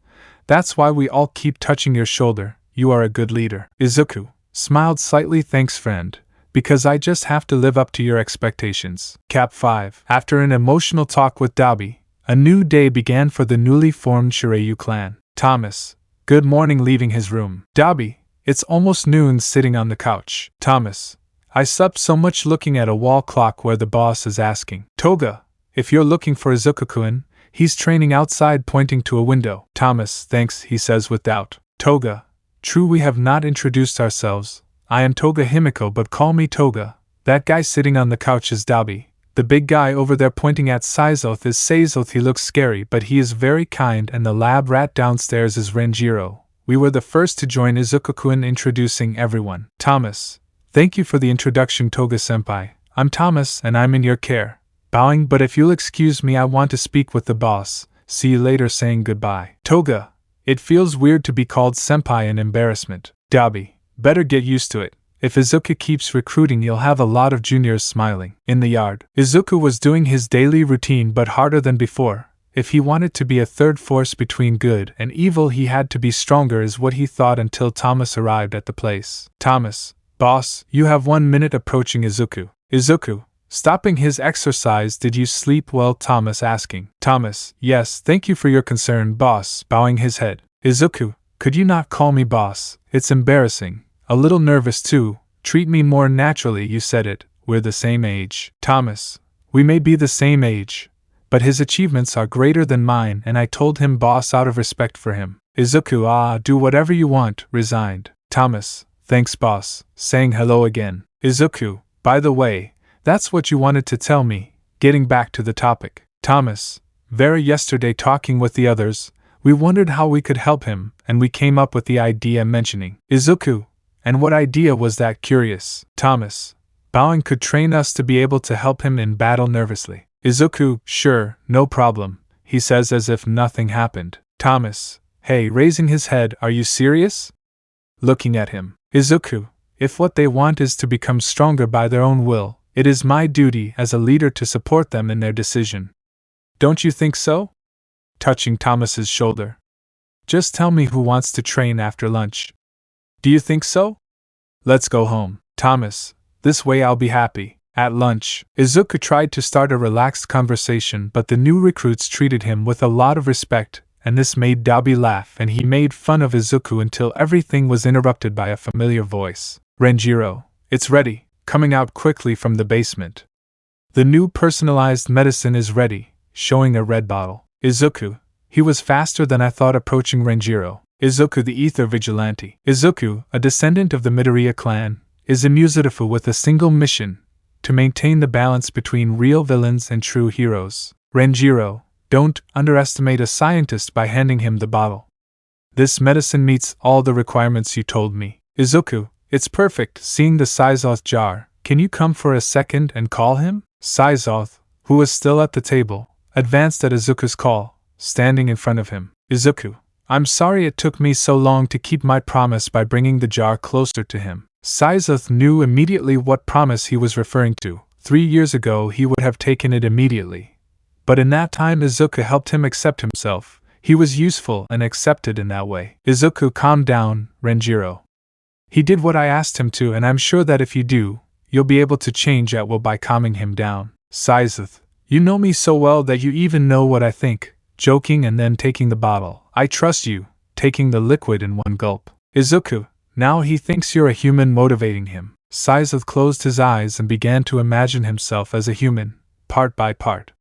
That's why we all keep touching your shoulder. You are a good leader. Izuku smiled slightly. Thanks, friend, because I just have to live up to your expectations. Cap 5. After an emotional talk with Dabi, a new day began for the newly formed Shiryu clan. Thomas, good morning. Leaving his room. Dabi, it's almost noon. Sitting on the couch. Thomas, I slept so much. Looking at a wall clock where the boss is asking. Toga, if you're looking for Izuku-kun, he's training outside, pointing to a window. Thomas, thanks, he says with doubt. Toga, true, we have not introduced ourselves. I am Toga Himiko, but call me Toga. That guy sitting on the couch is Dabi. The big guy over there pointing at Saizoth is Seizoth. He looks scary, but he is very kind, and the lab rat downstairs is Renjiro. We were the first to join Izuku-kun. Introducing everyone. Thomas, thank you for the introduction, Toga-senpai. I'm Thomas, and I'm in your care. Bowing, but if you'll excuse me, I want to speak with the boss. See you later. Saying goodbye. Toga, it feels weird to be called senpai. An embarrassment. Dabi, better get used to it. If Izuku keeps recruiting, you'll have a lot of juniors. Smiling. In the yard, Izuku was doing his daily routine, but harder than before. If he wanted to be a third force between good and evil, he had to be stronger, is what he thought, until Thomas arrived at the place. Thomas, boss, you have 1 minute. Approaching Izuku. Izuku, stopping his exercise, did you sleep well? Thomas asking. Thomas, yes, thank you for your concern, boss. Bowing his head. Izuku, could you not call me boss? It's embarrassing. A little nervous too. Treat me more naturally. You said it. We're the same age. Thomas, we may be the same age, but his achievements are greater than mine, and I told him boss out of respect for him. Izuku, do whatever you want. Resigned. Thomas, thanks boss. Saying hello again. Izuku, by the way, that's what you wanted to tell me. Getting back to the topic. Thomas, very yesterday talking with the others, we wondered how we could help him, and we came up with the idea. Mentioning. Izuku, and what idea was that? Curious. Thomas, bowing, could train us to be able to help him in battle. Nervously. Izuku, sure, no problem, he says as if nothing happened. Thomas, hey, raising his head, are you serious? Looking at him. Izuku, if what they want is to become stronger by their own will, it is my duty as a leader to support them in their decision. Don't you think so? Touching Thomas's shoulder. Just tell me who wants to train after lunch. Do you think so? Let's go home. Thomas, this way I'll be happy. At lunch, Izuku tried to start a relaxed conversation, but the new recruits treated him with a lot of respect, and this made Dabi laugh, and he made fun of Izuku until everything was interrupted by a familiar voice. Renjiro, it's ready, coming out quickly from the basement. The new personalized medicine is ready, showing a red bottle. Izuku, he was faster than I thought. Approaching Renjiro. Izuku, the Ether Vigilante. Izuku, a descendant of the Midoriya clan, is immutable with a single mission: to maintain the balance between real villains and true heroes. Renjiro, don't underestimate a scientist by handing him the bottle. This medicine meets all the requirements you told me. Izuku, it's perfect. Seeing the Saizoth jar, can you come for a second and call him? Saizoth, who was still at the table, advanced at Izuku's call, standing in front of him. Izuku, I'm sorry it took me so long to keep my promise by bringing the jar closer to him. Saizoth knew immediately what promise he was referring to. 3 years ago he would have taken it immediately. But in that time Izuku helped him accept himself. He was useful and accepted in that way. Izuku, calm down, Renjiro. He did what I asked him to, and I'm sure that if you do, you'll be able to change at will by calming him down. Saizoth, you know me so well that you even know what I think. Joking and then taking the bottle. I trust you, taking the liquid in one gulp. Izuku, now he thinks you're a human, motivating him. Saizoth closed his eyes and began to imagine himself as a human, part by part.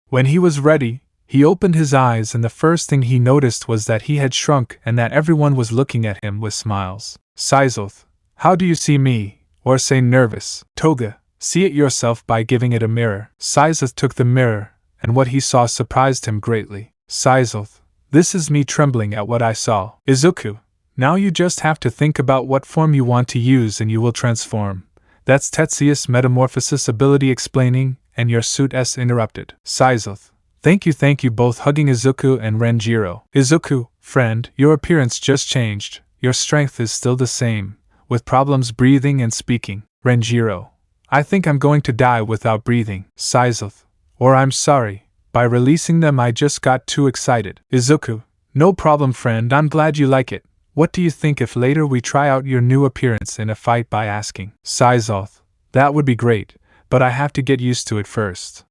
When he was ready, he opened his eyes, and the first thing he noticed was that he had shrunk and that everyone was looking at him with smiles. Saizoth, how do you see me? Or say nervous. Toga, see it yourself by giving it a mirror. Saizoth took the mirror, and what he saw surprised him greatly. Sizoth, this is me trembling at what I saw. Izuku, now you just have to think about what form you want to use and you will transform. That's Tetsuya's metamorphosis ability explaining, and your suit S interrupted. Sizoth, thank you both hugging Izuku and Renjiro. Izuku, friend, your appearance just changed, your strength is still the same, with problems breathing and speaking. Renjiro, I think I'm going to die without breathing. Sizoth, or I'm sorry, by releasing them I just got too excited. Izuku, no problem friend, I'm glad you like it. What do you think if later we try out your new appearance in a fight by asking? Sizoth, that would be great, but I have to get used to it first.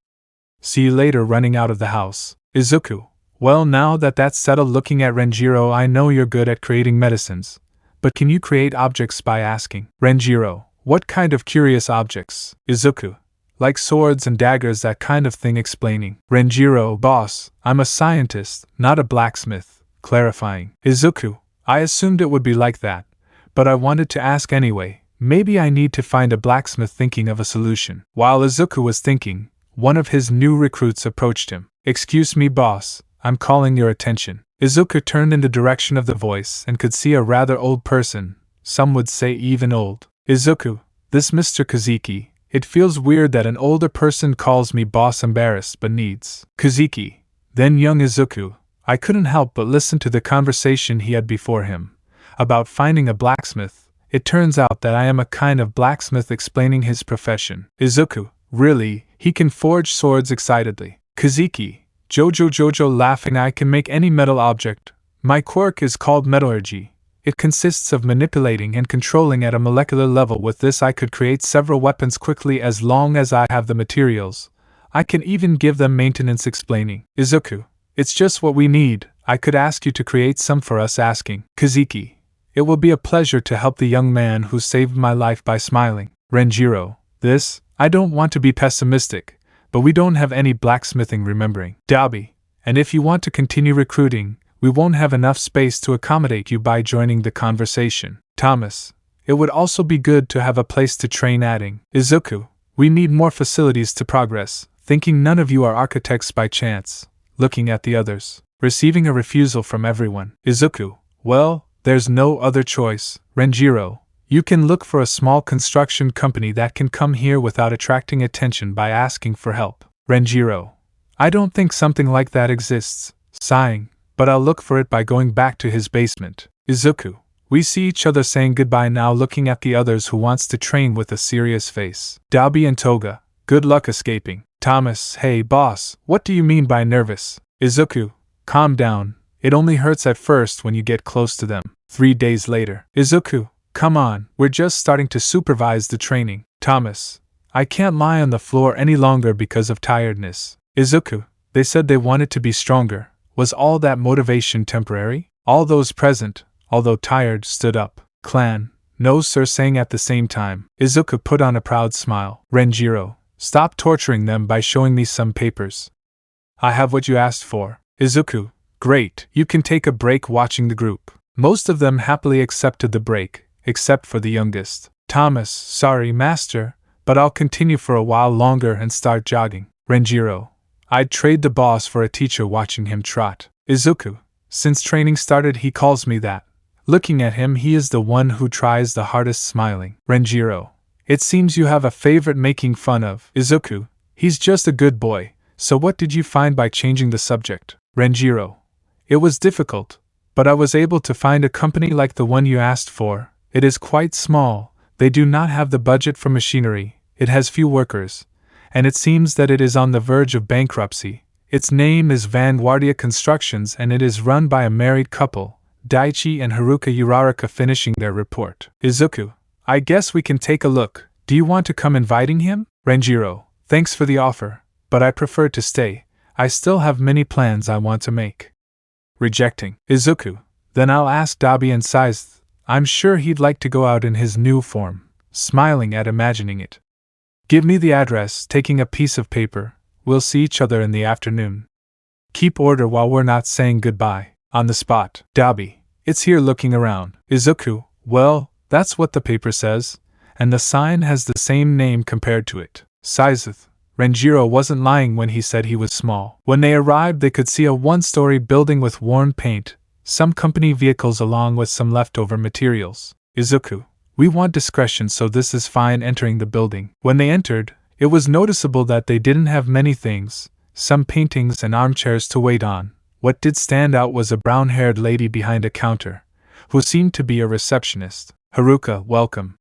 See you later. Running out of the house. Izuku, well now that that's settled. Looking at Renjiro, I know you're good at creating medicines, but can you create objects by asking? Renjiro, what kind of curious objects? Izuku, like swords and daggers, that kind of thing. Explaining. Renjiro, boss, I'm a scientist, not a blacksmith. Clarifying. Izuku, I assumed it would be like that, but I wanted to ask anyway. Maybe I need to find a blacksmith. Thinking of a solution. While Izuku was thinking, one of his new recruits approached him. Excuse me boss, I'm calling your attention. Izuku turned in the direction of the voice and could see a rather old person, some would say even old. Izuku, this Mr. Kazuki, it feels weird that an older person calls me boss. Embarrassed but needs. Kazuki, then young Izuku, I couldn't help but listen to the conversation he had before him, about finding a blacksmith. It turns out that I am a kind of blacksmith. Explaining his profession. Izuku, really, he can forge swords. Excitedly. Kazuki, Jojo laughing, I can make any metal object. My quirk is called metallurgy. It consists of manipulating and controlling at a molecular level. With this I could create several weapons quickly as long as I have the materials. I can even give them maintenance. Explaining. Izuku, it's just what we need. I could ask you to create some for us. Asking. Kazuki, it will be a pleasure to help the young man who saved my life. By smiling. Renjiro, this, I don't want to be pessimistic, but we don't have any blacksmithing. Remembering. Dabi, and if you want to continue recruiting, we won't have enough space to accommodate you. By joining the conversation. Thomas, it would also be good to have a place to train. Adding. Izuku, we need more facilities to progress. Thinking none of you are architects by chance. Looking at the others. Receiving a refusal from everyone. Izuku, well, there's no other choice. Renjiro, you can look for a small construction company that can come here without attracting attention by asking for help. Renjiro, I don't think something like that exists. Sighing, but I'll look for it by going back to his basement. Izuku, we see each other. Saying goodbye now. Looking at the others who wants to train with a serious face. Dabi and Toga, good luck escaping. Thomas, hey boss, what do you mean by nervous? Izuku, calm down, it only hurts at first when you get close to them. 3 days later. Izuku, come on, we're just starting to supervise the training. Thomas, I can't lie on the floor any longer because of tiredness. Izuku, they said they wanted to be stronger. Was all that motivation temporary? All those present, although tired, stood up. Clan, no sir, saying at the same time. Izuku put on a proud smile. Renjiro, stop torturing them by showing me some papers. I have what you asked for. Izuku, great, you can take a break. Watching the group. Most of them happily accepted the break, except for the youngest. Thomas, sorry master, but I'll continue for a while longer and start jogging. Renjiro, I'd trade the boss for a teacher. Watching him trot. Izuku, since training started he calls me that. Looking at him, he is the one who tries the hardest. Smiling. Renjiro, it seems you have a favorite making fun of. Izuku, he's just a good boy. So what did you find by changing the subject? Renjiro, it was difficult, but I was able to find a company like the one you asked for. It is quite small, they do not have the budget for machinery, it has few workers, and it seems that it is on the verge of bankruptcy. Its name is Vanguardia Constructions and it is run by a married couple, Daichi and Haruka Uraraka. Finishing their report. Izuku, I guess we can take a look. Do you want to come? Inviting him? Renjiro, thanks for the offer, but I prefer to stay. I still have many plans I want to make. Rejecting. Izuku, then I'll ask Dabi and Size. I'm sure he'd like to go out in his new form. Smiling at imagining it. Give me the address. Taking a piece of paper. We'll see each other in the afternoon. Keep order while we're not saying goodbye. On the spot. Dabi, it's here. Looking around. Izuku, well, that's what the paper says, and the sign has the same name compared to it. Sizeth, Renjiro wasn't lying when he said he was small. When they arrived, they could see a one-story building with worn paint, some company vehicles along with some leftover materials. Izuku, we want discretion, so this is fine entering the building. When they entered, it was noticeable that they didn't have many things, some paintings and armchairs to wait on. What did stand out was a brown-haired lady behind a counter, who seemed to be a receptionist. Haruka, welcome.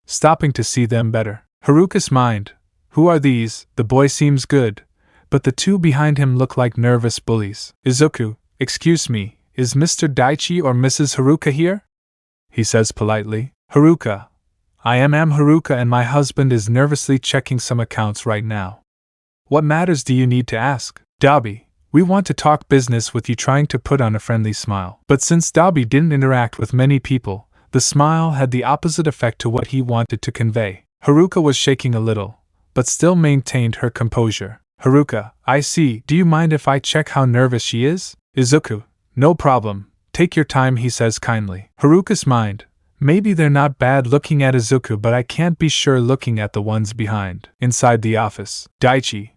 Stopping to see them better. Haruka smiled. Who are these? The boy seems good, but the two behind him look like nervous bullies. Izuku, excuse me, is Mr. Daichi or Mrs. Haruka here? He says politely. Haruka. I am Haruka and my husband is nervously checking some accounts right now. What matters do you need to ask? Dabi, we want to talk business with you, trying to put on a friendly smile. But since Dabi didn't interact with many people, the smile had the opposite effect to what he wanted to convey. Haruka was shaking a little, but still maintained her composure. Haruka, I see, do you mind if I check how nervous she is? Izuku, no problem, take your time, he says kindly. Haruka's mind, maybe they're not bad looking at Izuku, but I can't be sure looking at the ones behind. Inside the office, Daichi,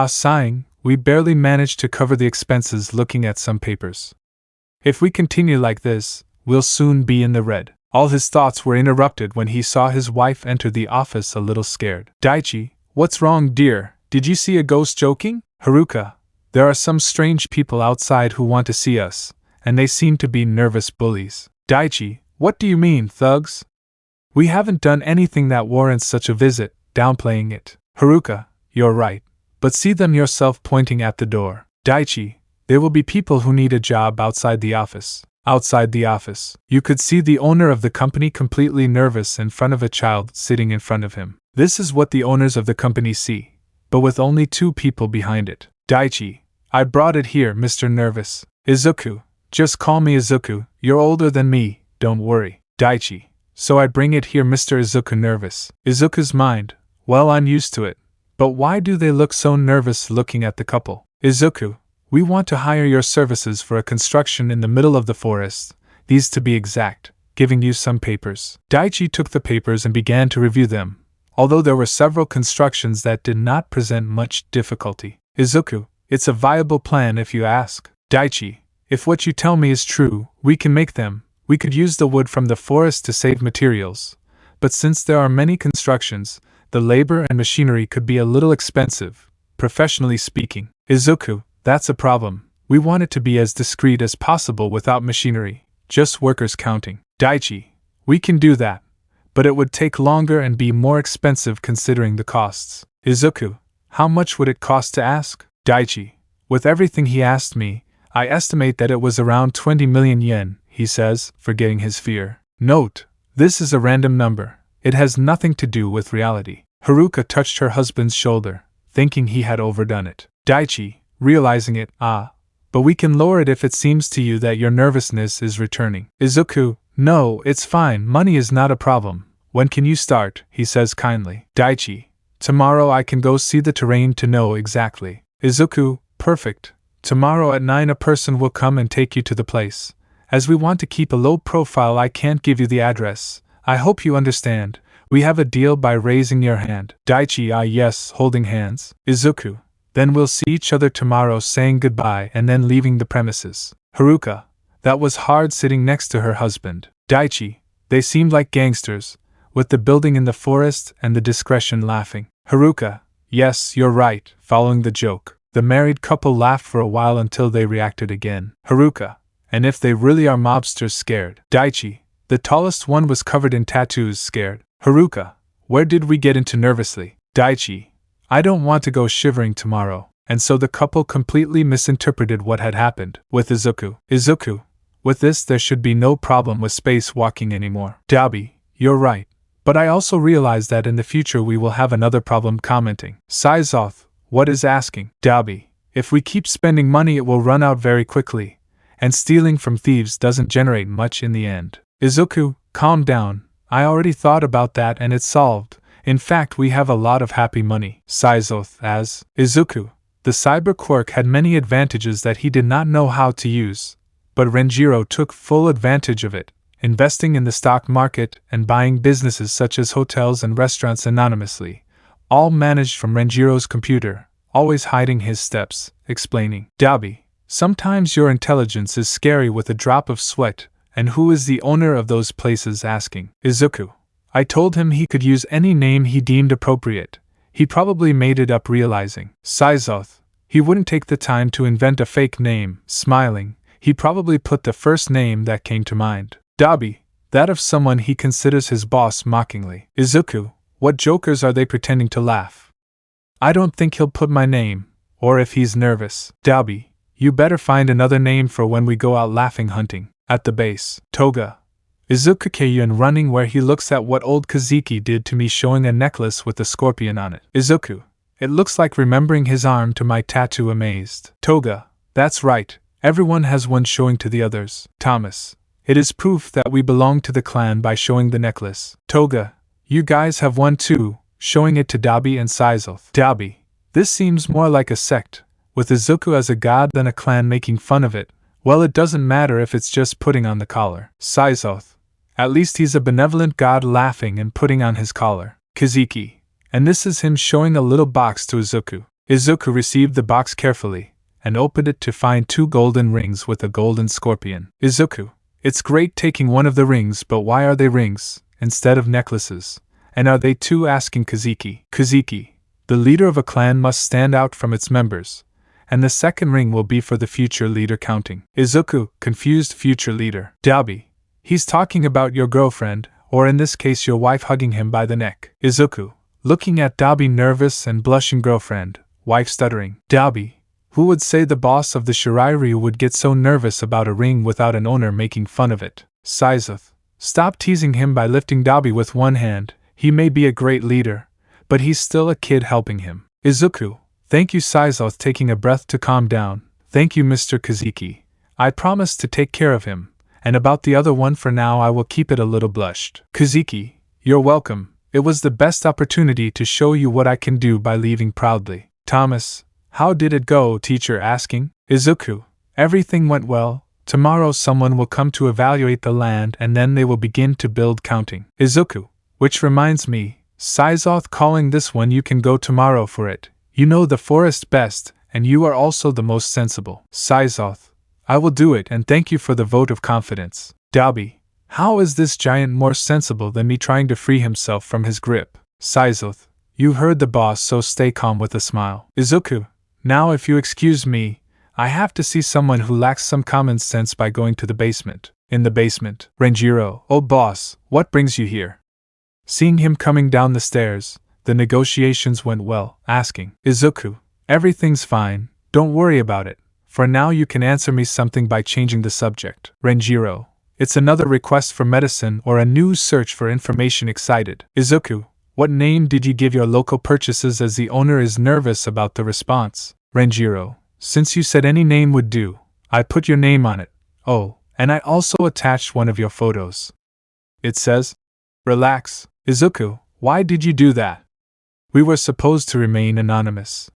sighing, we barely managed to cover the expenses looking at some papers. If we continue like this, we'll soon be in the red. All his thoughts were interrupted when he saw his wife enter the office a little scared. Daichi, what's wrong, dear? Did you see a ghost joking? Haruka, there are some strange people outside who want to see us, and they seem to be nervous bullies. Daichi, what do you mean, thugs? We haven't done anything that warrants such a visit, downplaying it. Haruka, you're right, but see them yourself, pointing at the door. Daichi, there will be people who need a job outside the office. Outside the office, you could see the owner of the company completely nervous in front of a child sitting in front of him. This is what the owners of the company see, but with only 2 people behind it. Daichi, I brought it here, Mr. Nervous. Izuku, just call me Izuku, you're older than me, don't worry. Daichi, so I bring it here, Mr. Izuku Nervous. Izuku's mind, well, I'm used to it, but why do they look so nervous looking at the couple? Izuku, we want to hire your services for a construction in the middle of the forest, these to be exact, giving you some papers. Daichi took the papers and began to review them, although there were several constructions that did not present much difficulty. Izuku, it's a viable plan if you ask. Daichi, if what you tell me is true, we can make them. We could use the wood from the forest to save materials, but since there are many constructions, the labor and machinery could be a little expensive, professionally speaking. Izuku, that's a problem. We want it to be as discreet as possible without machinery, just workers counting. Daichi, we can do that, but it would take longer and be more expensive considering the costs. Izuku, how much would it cost to ask? Daichi, with everything he asked me, I estimate that it was around 20 million yen, he says, forgetting his fear. Note, this is a random number. It has nothing to do with reality. Haruka touched her husband's shoulder, thinking he had overdone it. Daichi, realizing it, but we can lower it if it seems to you that your nervousness is returning. Izuku, no, it's fine, money is not a problem. When can you start? He says kindly. Daichi, tomorrow I can go see the terrain to know exactly. Izuku, perfect. Tomorrow at 9 a person will come and take you to the place. As we want to keep a low profile, I can't give you the address. I hope you understand. We have a deal by raising your hand. Daichi, yes, holding hands. Izuku, then we'll see each other tomorrow, saying goodbye and then leaving the premises. Haruka, that was hard sitting next to her husband. Daichi, they seemed like gangsters, with the building in the forest and the discretion laughing. Haruka, yes, you're right, following the joke. The married couple laughed for a while until they reacted again. Haruka, and if they really are mobsters, scared. Daichi, the tallest one was covered in tattoos, scared. Haruka, where did we get into nervously? Daichi, I don't want to go shivering tomorrow. And so the couple completely misinterpreted what had happened with Izuku. Izuku, with this there should be no problem with space walking anymore. Dabi, you're right. But I also realize that in the future we will have another problem commenting. Saizoth, what is asking? Dabi, if we keep spending money it will run out very quickly, and stealing from thieves doesn't generate much in the end. Izuku, calm down, I already thought about that and it's solved. In fact, we have a lot of happy money. Saizoth, as Izuku, the cyber quirk had many advantages that he did not know how to use, but Renjiro took full advantage of it, investing in the stock market and buying businesses such as hotels and restaurants anonymously, All managed from Renjiro's computer, always hiding his steps, explaining. Dabi, sometimes your intelligence is scary with a drop of sweat, and who is the owner of those places asking. Izuku. I told him he could use any name he deemed appropriate. He probably made it up realizing. Saizoth. He wouldn't take the time to invent a fake name, smiling. He probably put the first name that came to mind. Dabi. That of someone he considers his boss mockingly. Izuku. What jokers are they pretending to laugh? I don't think he'll put my name, or if he's nervous. Dabi. You better find another name for when we go out laughing hunting. At the base. Toga. Izuku Kayun running where he looks at what old Kazuki did to me, showing a necklace with a scorpion on it. Izuku. It looks like remembering his arm to my tattoo, amazed. Toga. That's right, everyone has one, showing to the others. Thomas. It is proof that we belong to the clan by showing the necklace. Toga. You guys have one too, showing it to Dabi and Saizoth. Dabi. This seems more like a sect, with Izuku as a god than a clan making fun of it. Well, it doesn't matter if it's just putting on the collar. Saizoth. At least he's a benevolent god laughing and putting on his collar. Kazuki. And this is him showing a little box to Izuku. Izuku received the box carefully, and opened it to find 2 golden rings with a golden scorpion. Izuku. It's great taking one of the rings, but why are they rings, instead of necklaces? And are they 2 asking Kazuki. Kazuki. The leader of a clan must stand out from its members, and the second ring will be for the future leader counting. Izuku, confused future leader. Dabi. He's talking about your girlfriend, or in this case your wife, hugging him by the neck. Izuku. Looking at Dabi, nervous and blushing girlfriend, wife stuttering. Dabi. Who would say the boss of the Shirairyu would get so nervous about a ring without an owner making fun of it? Saizoth. Stop teasing him by lifting Dabi with one hand. He may be a great leader, but he's still a kid helping him. Izuku. Thank you, Saizoth, taking a breath to calm down. Thank you, Mr. Kazuki. I promise to take care of him. And about the other one, for now I will keep it a little blushed. Kazuki. You're welcome. It was the best opportunity to show you what I can do by leaving proudly. Thomas. How did it go, teacher asking. Izuku. Everything went well. Tomorrow someone will come to evaluate the land and then they will begin to build counting. Izuku. Which reminds me, Saizoth calling this one, you can go tomorrow for it. You know the forest best, and you are also the most sensible. Saizoth. I will do it, and thank you for the vote of confidence. Dabi. How is this giant more sensible than me trying to free himself from his grip? Saizoth. You heard the boss, so stay calm with a smile. Izuku. Now if you excuse me, I have to see someone who lacks some common sense by going to the basement. In the basement. Renjiro. Oh boss, what brings you here? Seeing him coming down the stairs, the negotiations went well, asking. Izuku. Everything's fine, don't worry about it. For now you can answer me something by changing the subject. Renjiro. It's another request for medicine or a new search for information. Excited. Izuku. What name did you give your local purchases, as the owner is nervous about the response? Renjiro. Since you said any name would do, I put your name on it. Oh, and I also attached one of your photos. It says, relax. Izuku, why did you do that? We were supposed to remain anonymous.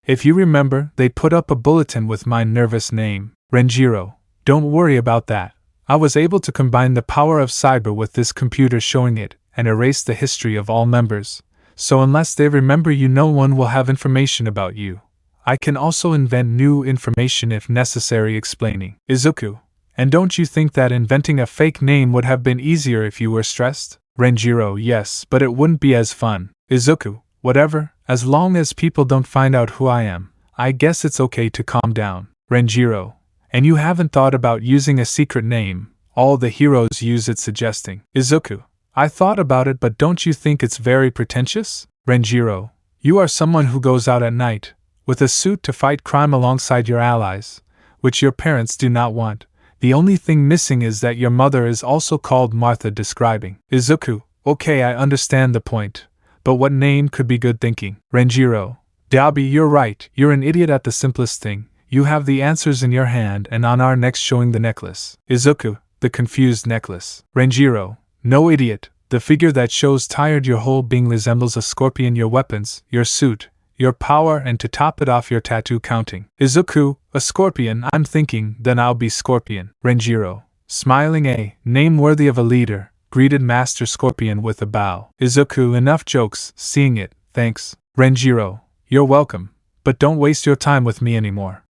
If you remember, they put up a bulletin with my nervous name. Renjiro. Don't worry about that. I was able to combine the power of cyber with this computer showing it, and erase the history of all members, so unless they remember you, no one will have information about you. I can also invent new information if necessary. Explaining. Izuku. And don't you think that inventing a fake name would have been easier if you were stressed? Renjiro. Yes, but it wouldn't be as fun. Izuku. Whatever, as long as people don't find out who I am, I guess it's okay to calm down. Renjiro. And you haven't thought about using a secret name? All the heroes use it, suggesting. Izuku. I thought about it, but don't you think it's very pretentious? Renjiro. You are someone who goes out at night, with a suit to fight crime alongside your allies, which your parents do not want. The only thing missing is that your mother is also called Martha. Describing. Izuku. Okay, I understand the point. But what name could be good thinking? Renjiro. Dabi, you're right, you're an idiot at the simplest thing. You have the answers in your hand and on our necks, showing the necklace. Izuku. The confused necklace. Renjiro. No, idiot. The figure that shows tired your whole being resembles a scorpion. Your weapons, your suit, your power, and to top it off, your tattoo counting. Izuku. A scorpion, I'm thinking, then I'll be Scorpion. Renjiro. Smiling. A name worthy of a leader, greeted Master Scorpion with a bow. Izuku. Enough jokes. Seeing it, Thanks, Renjiro. You're welcome, but don't waste your time with me anymore.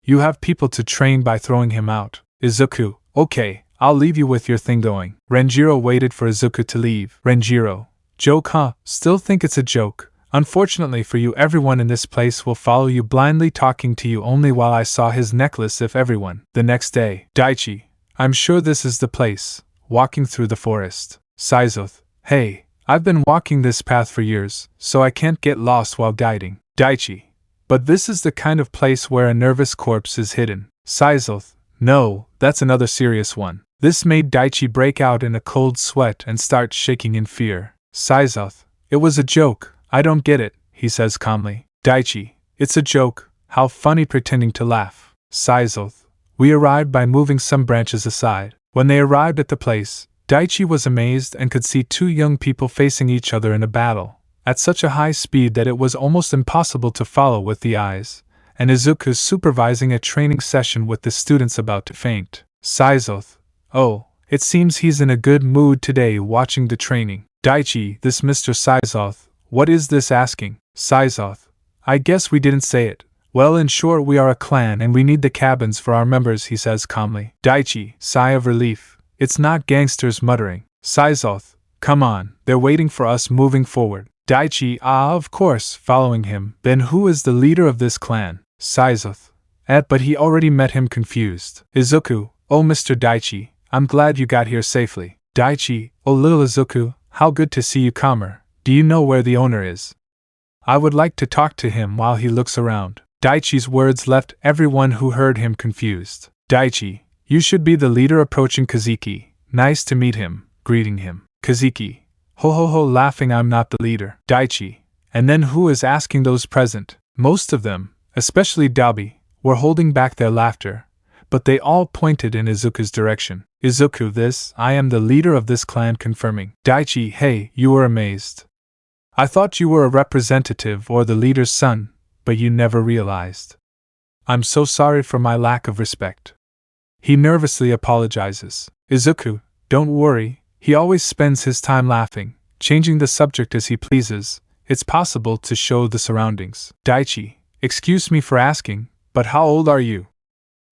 You have people to train by throwing him out. Izuku, okay, I'll leave you with your thing going. Renjiro waited for Izuku to leave. Renjiro, joke huh? Still think it's a joke. Unfortunately for you, everyone in this place will follow you blindly, talking to you only while I saw his necklace if everyone. The next day, Daichi, I'm sure this is the place. Walking through the forest. Saizoth, hey, I've been walking this path for years, so I can't get lost while guiding. Daichi, but this is the kind of place where a nervous corpse is hidden. Saizoth, no, that's another serious one. This made Daichi break out in a cold sweat and start shaking in fear. Saizoth, it was a joke. I don't get it, he says calmly. Daichi, it's a joke. How funny pretending to laugh. Saizoth, we arrived by moving some branches aside. When they arrived at the place, Daichi was amazed and could see two young people facing each other in a battle, at such a high speed that it was almost impossible to follow with the eyes, and Izuku supervising a training session with the students about to faint. Saizoth, oh, it seems he's in a good mood today watching the training. Daichi, this Mr. Saizoth, what is this asking? Saizoth, I guess we didn't say it. Well, in short, we are a clan and we need the cabins for our members, he says calmly. Daichi, sigh of relief. It's not gangsters muttering. Saizoth, come on, they're waiting for us moving forward. Daichi, ah, of course, following him. Then who is the leader of this clan? Saizoth, but he already met him confused. Izuku, oh Mr. Daichi, I'm glad you got here safely. Daichi, oh little Izuku, how good to see you calmer. Do you know where the owner is? I would like to talk to him while he looks around. Daichi's words left everyone who heard him confused. Daichi, you should be the leader. Approaching Kazuki. Nice to meet him, greeting him. Kazuki, ho ho ho, laughing, I'm not the leader. Daichi, and then who is asking those present? Most of them, especially Dabi, were holding back their laughter, but they all pointed in Izuku's direction. Izuku, this, I am the leader of this clan, confirming. Daichi, hey, you were amazed. I thought you were a representative or the leader's son, but you never realized. I'm so sorry for my lack of respect. He nervously apologizes. Izuku, don't worry, he always spends his time laughing, changing the subject as he pleases. It's possible to show the surroundings. Daichi, excuse me for asking, but how old are you?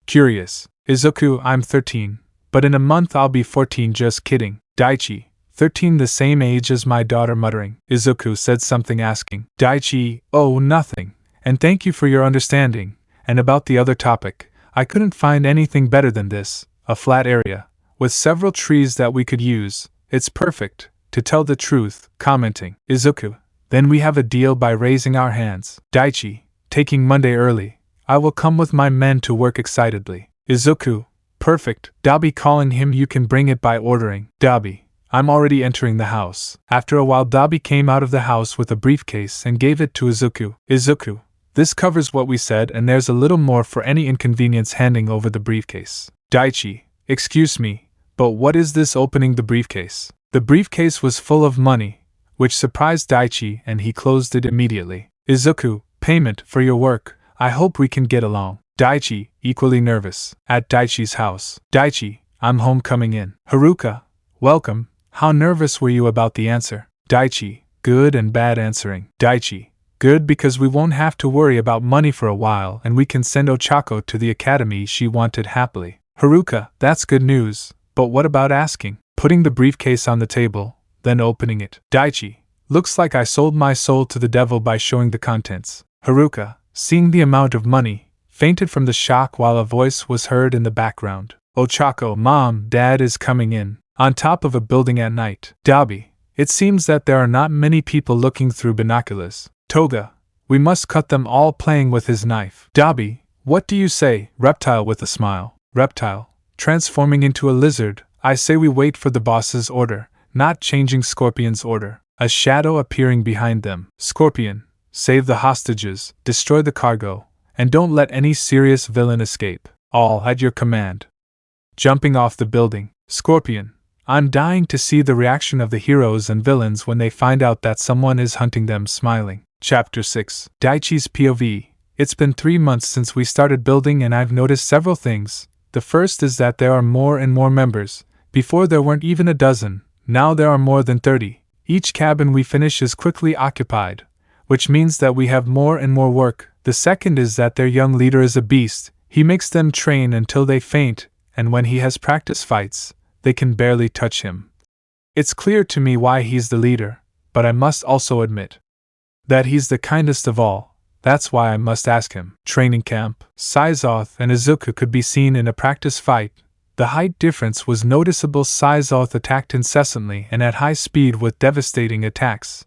Curious. Izuku, I'm 13, but in a month I'll be 14, just kidding. Daichi, 13, the same age as my daughter, muttering. Izuku said something, asking. Daichi, oh, nothing, and thank you for your understanding. And about the other topic, I couldn't find anything better than this, a flat area, with several trees that we could use. It's perfect, to tell the truth, commenting. Izuku, then we have a deal by raising our hands. Daichi, taking Monday early, I will come with my men to work excitedly. Izuku, perfect. Dabi calling him, you can bring it by ordering. Dabi, I'm already entering the house. After a while Dabi came out of the house with a briefcase and gave it to Izuku. Izuku, this covers what we said and there's a little more for any inconvenience, handing over the briefcase. Daichi, excuse me, but what is this? Opening the briefcase. The briefcase was full of money, which surprised Daichi and he closed it immediately. Izuku, payment for your work, I hope we can get along. Daichi, equally nervous. At Daichi's house. Daichi, I'm home, coming in. Haruka, welcome. How nervous were you about the answer? Daichi, good and bad, answering. Daichi, good because we won't have to worry about money for a while and we can send Ochako to the academy she wanted happily. Haruka, that's good news, but what about asking? Putting the briefcase on the table, then opening it. Daichi, looks like I sold my soul to the devil by showing the contents. Haruka, seeing the amount of money, fainted from the shock while a voice was heard in the background. Ochako, Mom, Dad is coming in. On top of a building at night. Dabi, it seems that there are not many people looking through binoculars. Toga, we must cut them all, playing with his knife. Dabi, what do you say? Reptile with a smile. Reptile, transforming into a lizard, I say we wait for the boss's order, not changing Scorpion's order. A shadow appearing behind them. Scorpion, save the hostages, destroy the cargo, and don't let any serious villain escape. All at your command. Jumping off the building. Scorpion, I'm dying to see the reaction of the heroes and villains when they find out that someone is hunting them, smiling. Chapter 6. Daichi's POV. It's been 3 months since we started building and I've noticed several things. The first is that there are more and more members. Before there weren't even a dozen, now there are more than 30. Each cabin we finish is quickly occupied. which means that we have more and more work. The second is that their young leader is a beast. He makes them train until they faint, and when he has practice fights, they can barely touch him. It's clear to me why he's the leader, but I must also admit that he's the kindest of all. That's why I must ask him. Training camp. Syzoth and Izuku could be seen in a practice fight. The height difference was noticeable. Syzoth attacked incessantly and at high speed with devastating attacks,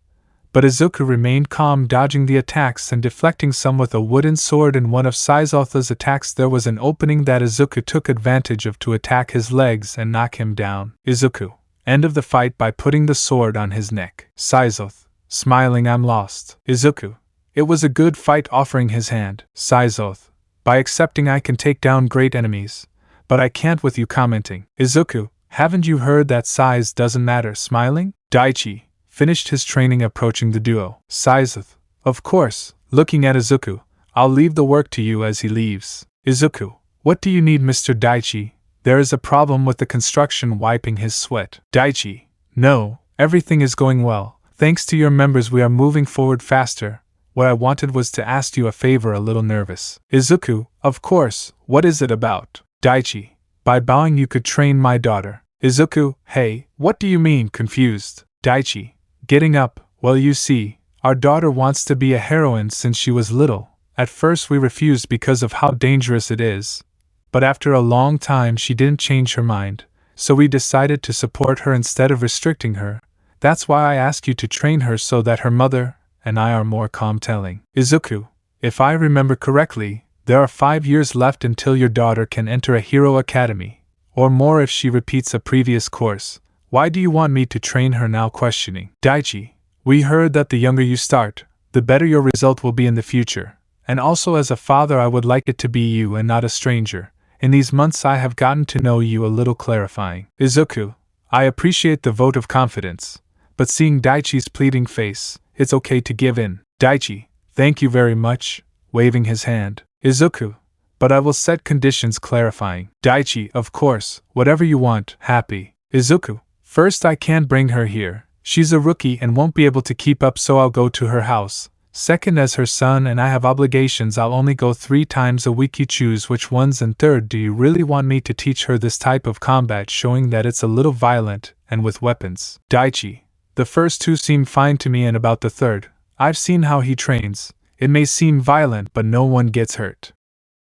but Izuku remained calm, dodging the attacks and deflecting some with a wooden sword. In one of Syzoth's attacks there was an opening that Izuku took advantage of to attack his legs and knock him down. Izuku. End of the fight by putting the sword on his neck. Syzoth. Smiling, I'm lost. Izuku. It was a good fight, offering his hand. Syzoth. By accepting I can take down great enemies, but I can't with you commenting. Izuku. Haven't you heard that size doesn't matter? Smiling. Daichi. Finished his training, approaching the duo. Syzoth. Of course. Looking at Izuku. I'll leave the work to you as he leaves. Izuku. What do you need, Mr. Daichi? There is a problem with the construction. Wiping his sweat. Daichi. No, everything is going well. Thanks to your members we are moving forward faster. What I wanted was to ask you a favor. A little nervous. Izuku. Of course. What is it about? Daichi. By bowing you could train my daughter. Izuku. Hey, what do you mean? Confused. Daichi. Getting up. Well, you see, our daughter wants to be a heroine since she was little. At first we refused because of how dangerous it is, but after a long time she didn't change her mind, so we decided to support her instead of restricting her. That's why I ask you to train her so that her mother and I are more calm. Telling Izuku. If I remember correctly, there are 5 years left until your daughter can enter a hero academy, or more if she repeats a previous course. Why do you want me to train her now? Questioning. Daichi. We heard that the younger you start, the better your result will be in the future, and also as a father I would like it to be you and not a stranger. In these months I have gotten to know you a little. Clarifying. Izuku. I appreciate the vote of confidence, but seeing Daichi's pleading face, it's okay to give in. Daichi. Thank you very much. Waving his hand. Izuku. But I will set conditions. Clarifying. Daichi. Of course, whatever you want. Happy. Izuku. First, I can't bring her here. She's a rookie and won't be able to keep up, so I'll go to her house. Second, as her son and I have obligations, I'll only go 3 times a week. You choose which ones. And third, do you really want me to teach her this type of combat, showing that it's a little violent and with weapons? Daichi. The first 2 seem fine to me, and about the third, I've seen how he trains. It may seem violent, but no one gets hurt.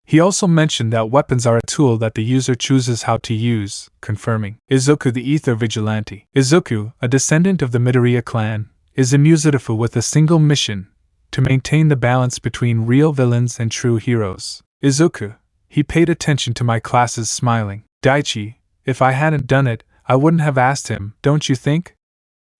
He also mentioned that weapons are a tool that the user chooses how to use. Confirming. Izuku, the Ether Vigilante. Izuku, a descendant of the Midoriya clan, is a Muzurifu with a single mission: to maintain the balance between real villains and true heroes. Izuku. He paid attention to my classes. Smiling. Daichi. If I hadn't done it, I wouldn't have asked him, don't you think?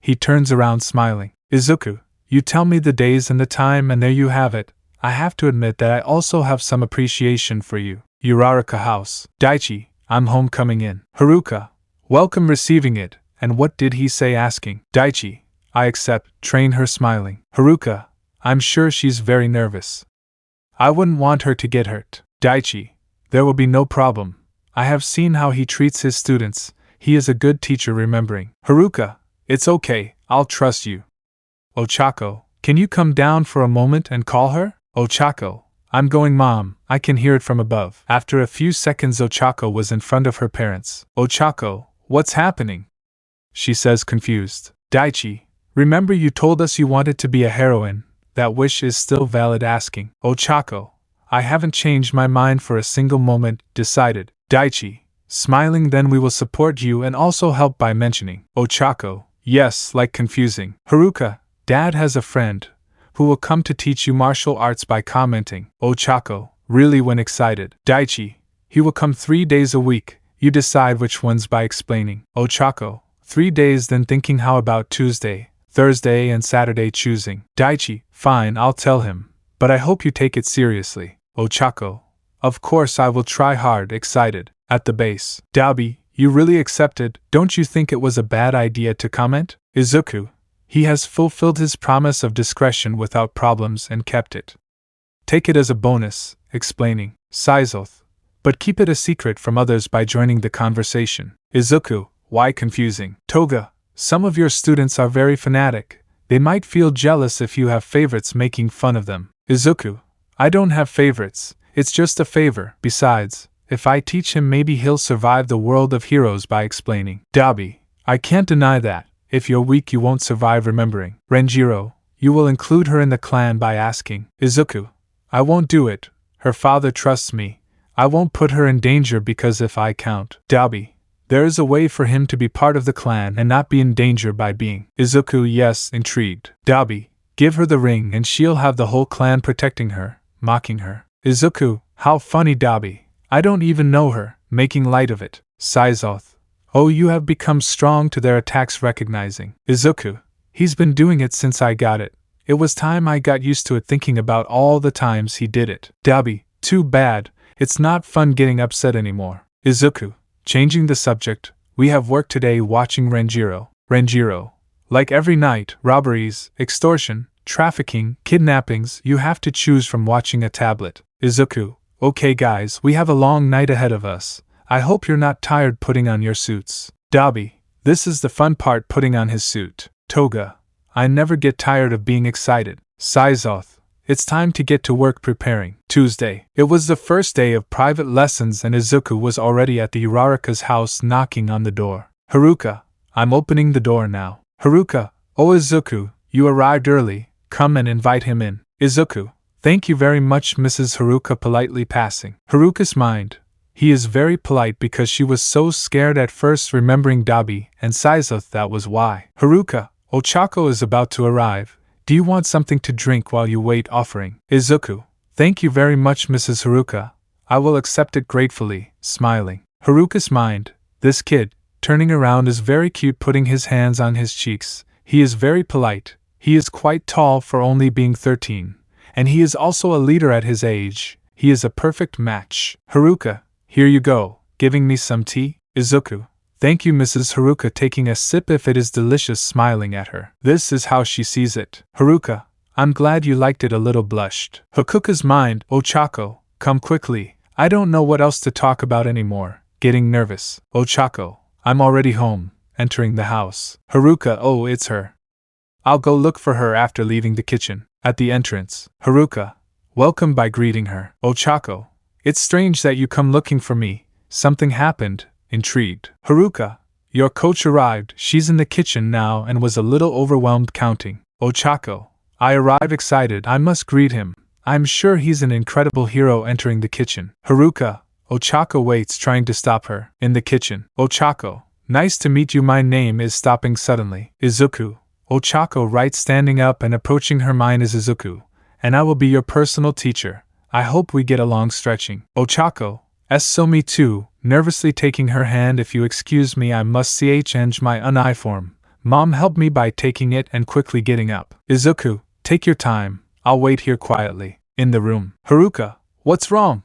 He turns around smiling. Izuku. You tell me the days and the time, and there you have it. I have to admit that I also have some appreciation for you. Uraraka house. Daichi. I'm home. Coming in. Haruka. Welcome. Receiving it. And what did he say? Asking. Daichi. I accept. Train her. Smiling. Haruka. I'm sure she's very nervous. I wouldn't want her to get hurt. Daichi. There will be no problem. I have seen how he treats his students. He is a good teacher. Remembering. Haruka. It's okay. I'll trust you. Ochako. Can you come down for a moment and call her? Ochako. I'm going, Mom. I can hear it from above. After a few seconds, Ochako was in front of her parents. Ochako. What's happening? She says, confused. Daichi. Remember you told us you wanted to be a heroine. That wish is still valid. Asking. Ochako. I haven't changed my mind for a single moment. Decided. Daichi. Smiling. Then we will support you and also help by mentioning. Ochako. Yes, like confusing. Haruka. Dad has a friend who will come to teach you martial arts. By commenting. Ochako. Really? When excited. Daichi. He will come 3 days a week. You decide which ones. By explaining. Ochako. 3 days. Then thinking, how about Tuesday, Thursday and Saturday? Choosing. Daichi. Fine, I'll tell him, but I hope you take it seriously. Ochako. Of course I will try hard. Excited. At the base. Daobi. You really accepted? Don't you think it was a bad idea to comment? Izuku. He has fulfilled his promise of discretion without problems and kept it. Take it as a bonus. Explaining. Syzoth. But keep it a secret from others by joining the conversation. Izuku. Why confusing? Toga. Some of your students are very fanatic. They might feel jealous if you have favorites making fun of them. Izuku, I don't have favorites, it's just a favor. Besides, if I teach him maybe he'll survive the world of heroes by explaining. Dabi, I can't deny that. If you're weak you won't survive remembering. Renjiro, you will include her in the clan by asking. Izuku, I won't do it. Her father trusts me. I won't put her in danger because if I count. Dabi, there is a way for him to be part of the clan and not be in danger by being. Izuku, yes, intrigued. Dabi, give her the ring and she'll have the whole clan protecting her, mocking her. Izuku, how funny. Dabi, I don't even know her, making light of it. Saizoth, oh, you have become strong to their attacks. Recognizing. Izuku, he's been doing it since I got it. It was time I got used to it, thinking about all the times he did it. Dabi, too bad, it's not fun getting upset anymore. Izuku, changing the subject, we have work today watching Renjiro. Renjiro, like every night, robberies, extortion, trafficking, kidnappings, you have to choose from watching a tablet. Izuku, okay guys, we have a long night ahead of us. I hope you're not tired putting on your suits. Dabi, this is the fun part, putting on his suit. Toga, I never get tired of being excited. Saizoth, it's time to get to work preparing. Tuesday. It was the first day of private lessons and Izuku was already at the Uraraka's house knocking on the door. Haruka, I'm opening the door now. Haruka, oh Izuku, you arrived early, come and invite him in. Izuku, thank you very much Mrs. Haruka, politely passing. Haruka's mind. He is very polite because she was so scared at first remembering Dabi and Saizoth, that was why. Haruka, Ochako is about to arrive. Do you want something to drink while you wait? Offering. Izuku, thank you very much Mrs. Haruka. I will accept it gratefully, smiling. Haruka's mind. This kid, turning around, is very cute, putting his hands on his cheeks. He is very polite. He is quite tall for only being 13. And he is also a leader at his age. He is a perfect match. Haruka, here you go, giving me some tea? Izuku, thank you Mrs. Haruka, taking a sip. If it is delicious, smiling at her. This is how she sees it. Haruka, I'm glad you liked it. A little blushed. Hakuka's mind. Ochako, come quickly. I don't know what else to talk about anymore. Getting nervous. Ochako, I'm already home. Entering the house. Haruka, oh, it's her. I'll go look for her after leaving the kitchen. At the entrance. Haruka, welcome by greeting her. Ochako, it's strange that you come looking for me. Something happened. Intrigued. Haruka, your coach arrived. She's in the kitchen now and was a little overwhelmed counting. Ochako, I arrive excited. I must greet him. I'm sure he's an incredible hero. Entering the kitchen. Haruka, Ochako waits, trying to stop her. In the kitchen. Ochako, nice to meet you. My name is. Stopping suddenly. Izuku, Ochako right, standing up and approaching her. Mine is Izuku, and I will be your personal teacher. I hope we get along. Stretching. Ochako, so me too, nervously taking her hand. If you excuse me, I must change my uniform. Mom helped me by taking it and quickly getting up. Izuku, take your time, I'll wait here quietly. In the room. Haruka, what's wrong?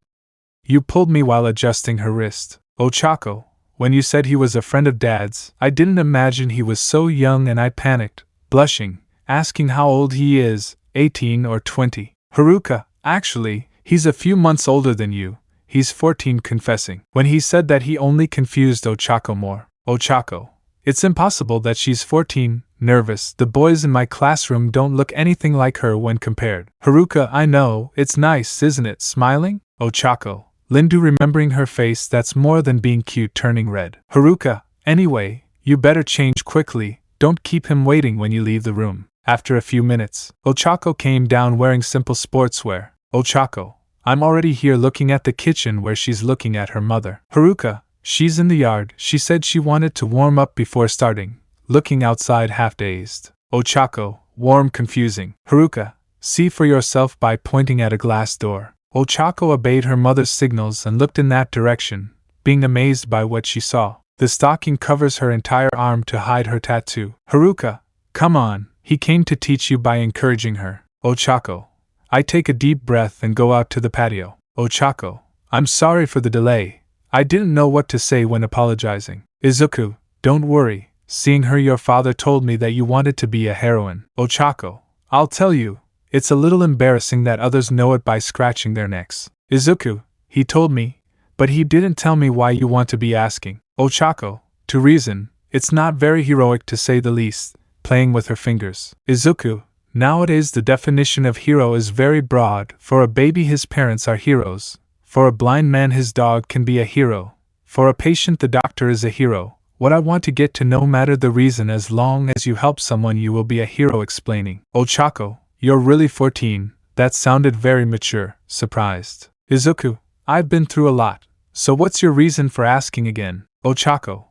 You pulled me while adjusting her wrist. Ochako, when you said he was a friend of Dad's, I didn't imagine he was so young and I panicked, blushing, asking how old he is, 18 or 20. Haruka, actually, he's a few months older than you. He's 14, confessing. When he said that, he only confused Ochako more. Ochako, it's impossible that she's 14, nervous. The boys in my classroom don't look anything like her when compared. Haruka, I know, it's nice, isn't it? Smiling. Ochako, Lindu, remembering her face, that's more than being cute, turning red. Haruka, anyway, you better change quickly, don't keep him waiting when you leave the room. After a few minutes, Ochako came down wearing simple sportswear. Ochako, I'm already here, looking at the kitchen where she's looking at her mother. Haruka, she's in the yard. She said she wanted to warm up before starting. Looking outside, half dazed. Ochako, warm, confusing. Haruka, see for yourself by pointing at a glass door. Ochako obeyed her mother's signals and looked in that direction, being amazed by what she saw. The stocking covers her entire arm to hide her tattoo. Haruka, come on, he came to teach you, by encouraging her. Ochako, I take a deep breath and go out to the patio. Ochako, I'm sorry for the delay. I didn't know what to say when apologizing. Izuku, don't worry. Seeing her, your father told me that you wanted to be a heroine. Ochako, I'll tell you, it's a little embarrassing that others know it by scratching their necks. Izuku, he told me, but he didn't tell me why you want to be. Asking. Ochako, to reason, it's not very heroic to say the least. playing with her fingers. Izuku, nowadays the definition of hero is very broad. For a baby his parents are heroes. For a blind man his dog can be a hero. For a patient the doctor is a hero. What I want to get to, no matter the reason, as long as you help someone you will be a hero. Explaining. Ochako, you're really 14. That sounded very mature. Surprised. Izuku, I've been through a lot. So what's your reason for asking again? Ochako,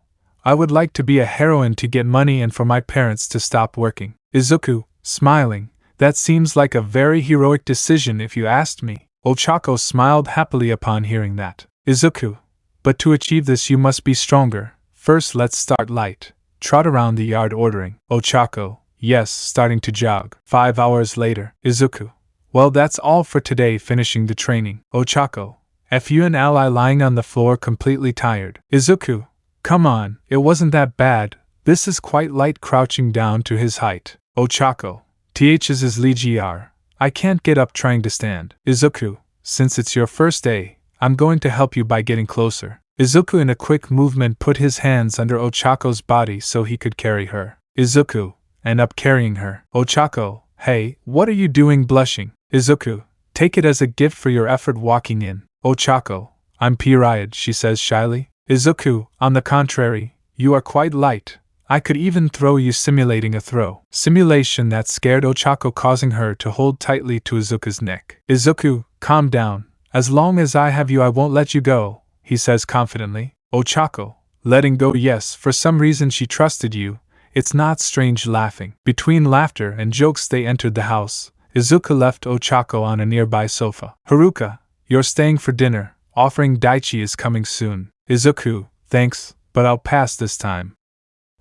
I would like to be a heroine to get money and for my parents to stop working. Izuku, smiling, that seems like a very heroic decision if you asked me. Ochako smiled happily upon hearing that. Izuku, but to achieve this you must be stronger. First let's start light. Trot around the yard ordering. Ochako, yes, starting to jog. 5 hours later. Izuku, well that's all for today, finishing the training. Ochako, Fu an ally lying on the floor completely tired. Izuku, come on, it wasn't that bad, this is quite light, crouching down to his height. Ochako, ths is LGR, I can't get up trying to stand. Izuku, since it's your first day, I'm going to help you by getting closer. Izuku in a quick movement put his hands under Ochako's body so he could carry her. Izuku, and up carrying her. Ochako, hey, what are you doing blushing? Izuku, take it as a gift for your effort walking in. Ochako, I'm period, she says shyly. Izuku, on the contrary, you are quite light. I could even throw you, simulating a throw. Simulation that scared Ochako, causing her to hold tightly to Izuku's neck. Izuku, calm down. As long as I have you I won't let you go, he says confidently. Ochako, letting go, yes, for some reason she trusted you. It's not strange. Laughing. Between laughter and jokes they entered the house. Izuku left Ochako on a nearby sofa. Haruka, you're staying for dinner. Offering Daichi is coming soon. Izuku, thanks, but I'll pass this time.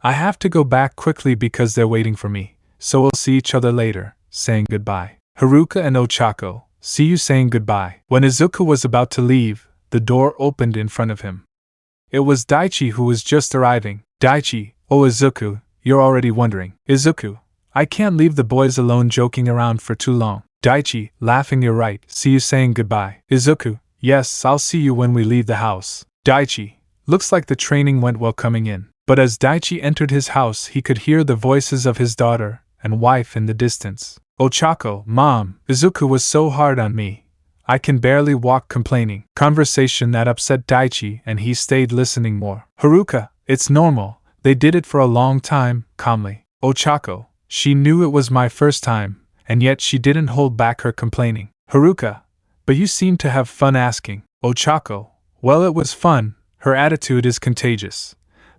I have to go back quickly because they're waiting for me, so we'll see each other later, saying goodbye. Haruka and Ochako, see you, saying goodbye. When Izuku was about to leave, the door opened in front of him. It was Daichi who was just arriving. Daichi, oh Izuku, you're already wondering. Izuku, I can't leave the boys alone joking around for too long. Daichi, laughing, you're right, see you, saying goodbye. Izuku, yes, I'll see you when we leave the house. Daichi, looks like the training went well coming in. But as Daichi entered his house he could hear the voices of his daughter and wife in the distance. Ochako, Mom, Izuku was so hard on me. I can barely walk, complaining. Conversation that upset Daichi and he stayed listening more. Haruka, it's normal, they did it for a long time, calmly. Ochako, she knew it was my first time, and yet she didn't hold back her complaining. Haruka, but you seem to have fun asking. Ochako, well it was fun, her attitude is contagious.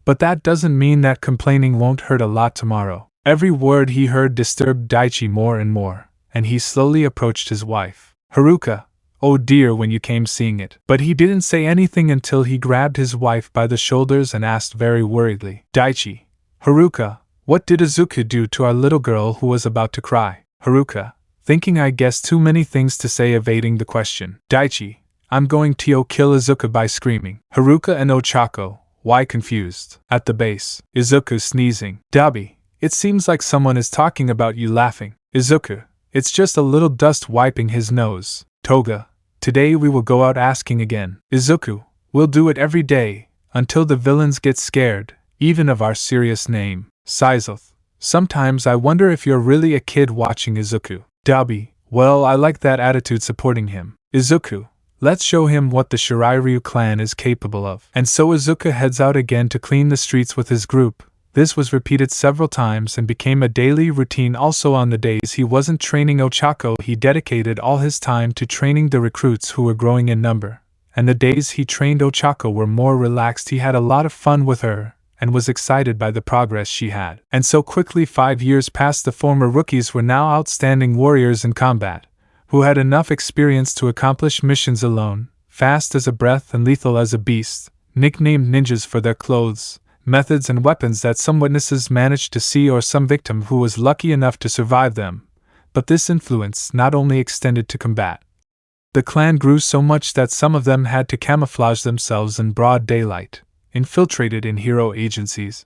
But that doesn't mean that complaining won't hurt a lot tomorrow. Every word he heard disturbed Daichi more and more, and he slowly approached his wife. Haruka, oh dear, when you came seeing it. But he didn't say anything until he grabbed his wife by the shoulders and asked very worriedly. Daichi, Haruka, what did Izuku do to our little girl who was about to cry? Haruka, thinking I guessed too many things to say, evading the question. Daichi, I'm going to kill Izuku by screaming. Haruka and Ochako, why confused? At the base. Izuku sneezing. Dabi, it seems like someone is talking about you, laughing. Izuku, it's just a little dust, wiping his nose. Toga, today we will go out asking again. Izuku, we'll do it every day, until the villains get scared, even of our serious name. Saizoth, sometimes I wonder if you're really a kid watching. Izuku. Dabi, well I like that attitude, supporting him. Izuku, let's show him what the Shirairyu clan is capable of. And so Izuku heads out again to clean the streets with his group. This was repeated several times and became a daily routine. Also on the days he wasn't training Ochako, he dedicated all his time to training the recruits who were growing in number. And the days he trained Ochako were more relaxed. He had a lot of fun with her, and was excited by the progress she had. And so quickly 5 years passed. The former rookies were now outstanding warriors in combat, who had enough experience to accomplish missions alone, fast as a breath and lethal as a beast, nicknamed ninjas for their clothes, methods and weapons that some witnesses managed to see, or some victim who was lucky enough to survive them. But this influence not only extended to combat. The clan grew so much that some of them had to camouflage themselves in broad daylight, infiltrated in hero agencies,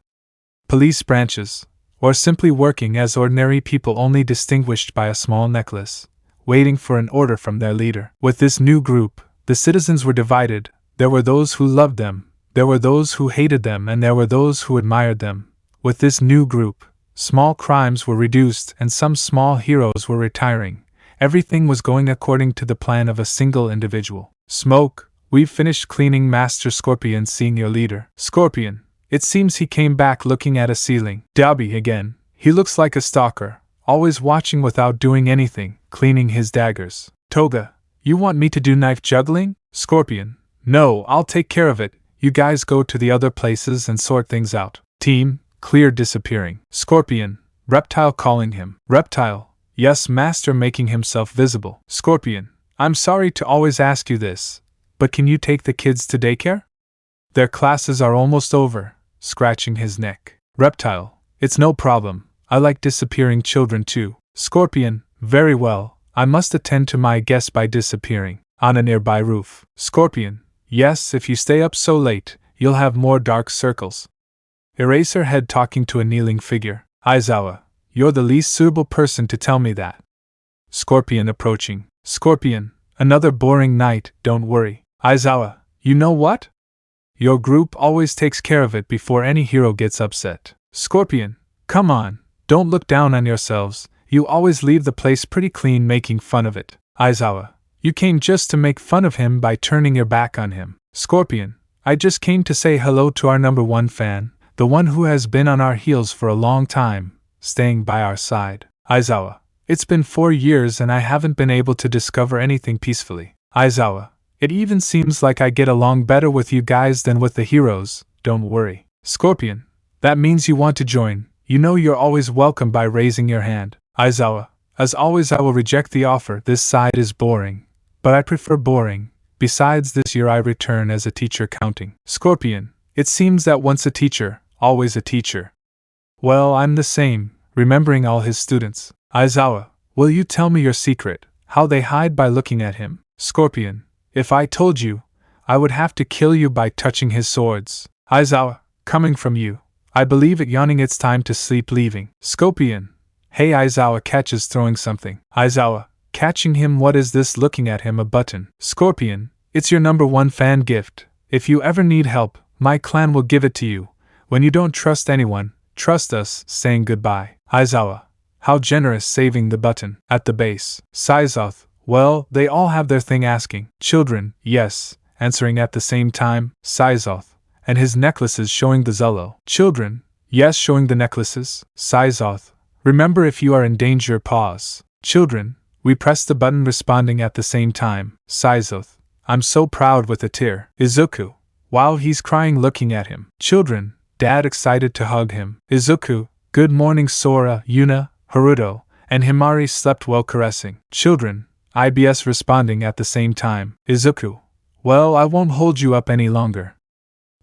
police branches, or simply working as ordinary people, only distinguished by a small necklace, waiting for an order from their leader. With this new group, the citizens were divided. There were those who loved them, there were those who hated them, and there were those who admired them. With this new group, Small crimes were reduced and some small heroes were retiring. Everything was going according to the plan of a single individual. Smoke, we've finished cleaning Master Scorpion, seeing your leader. Scorpion, it seems he came back looking at a ceiling. Dobby again, he looks like a stalker, always watching without doing anything, cleaning his daggers. Toga, you want me to do knife juggling? Scorpion, no, I'll take care of it. You guys go to the other places and sort things out. Team, clear disappearing. Scorpion, Reptile calling him. Reptile, yes, Master, making himself visible. Scorpion, I'm sorry to always ask you this, but can you take the kids to daycare? Their classes are almost over, scratching his neck. Reptile, it's no problem, I like disappearing children too. Scorpion, very well, I must attend to my guest by disappearing. On a nearby roof. Scorpion, yes, if you stay up so late, you'll have more dark circles. Eraserhead talking to a kneeling figure. Aizawa, you're the least suitable person to tell me that. Scorpion approaching. Scorpion, another boring night, don't worry. Aizawa, you know what? Your group always takes care of it before any hero gets upset. Scorpion, come on, don't look down on yourselves, you always leave the place pretty clean, making fun of it. Aizawa, you came just to make fun of him by turning your back on him. Scorpion, I just came to say hello to our #1 fan, the one who has been on our heels for a long time, staying by our side. Aizawa, it's been 4 years and I haven't been able to discover anything peacefully. Aizawa, it even seems like I get along better with you guys than with the heroes, don't worry. Scorpion, that means you want to join, you know you're always welcome by raising your hand. Aizawa, as always I will reject the offer, this side is boring. But I prefer boring. Besides, this year I return as a teacher counting. Scorpion, it seems that once a teacher, always a teacher. Well, I'm the same, remembering all his students. Aizawa, will you tell me your secret, how they hide by looking at him? Scorpion, if I told you, I would have to kill you by touching his swords. Aizawa, coming from you, I believe it. Yawning, it's time to sleep, leaving. Scorpion, hey, Aizawa catches throwing something. Aizawa, catching him, what is this? Looking at him, a button. Scorpion, it's your #1 fan gift. If you ever need help, my clan will give it to you. When you don't trust anyone, trust us, saying goodbye. Aizawa, how generous, saving the button. At the base. Saizoth, well, they all have their thing, asking. Children, yes, answering at the same time. Saizoth, and his necklaces, showing the Zullo. Children, yes, showing the necklaces. Saizoth, remember if you are in danger, pause. Children, we press the button, responding at the same time. Saizoth, I'm so proud, with a tear. Izuku, wow, he's crying, looking at him. Children, Dad excited to hug him. Izuku, good morning. Sora, Yuna, Haruto, and Himari slept well, caressing. Children, IBS responding at the same time. Izuku, well, I won't hold you up any longer.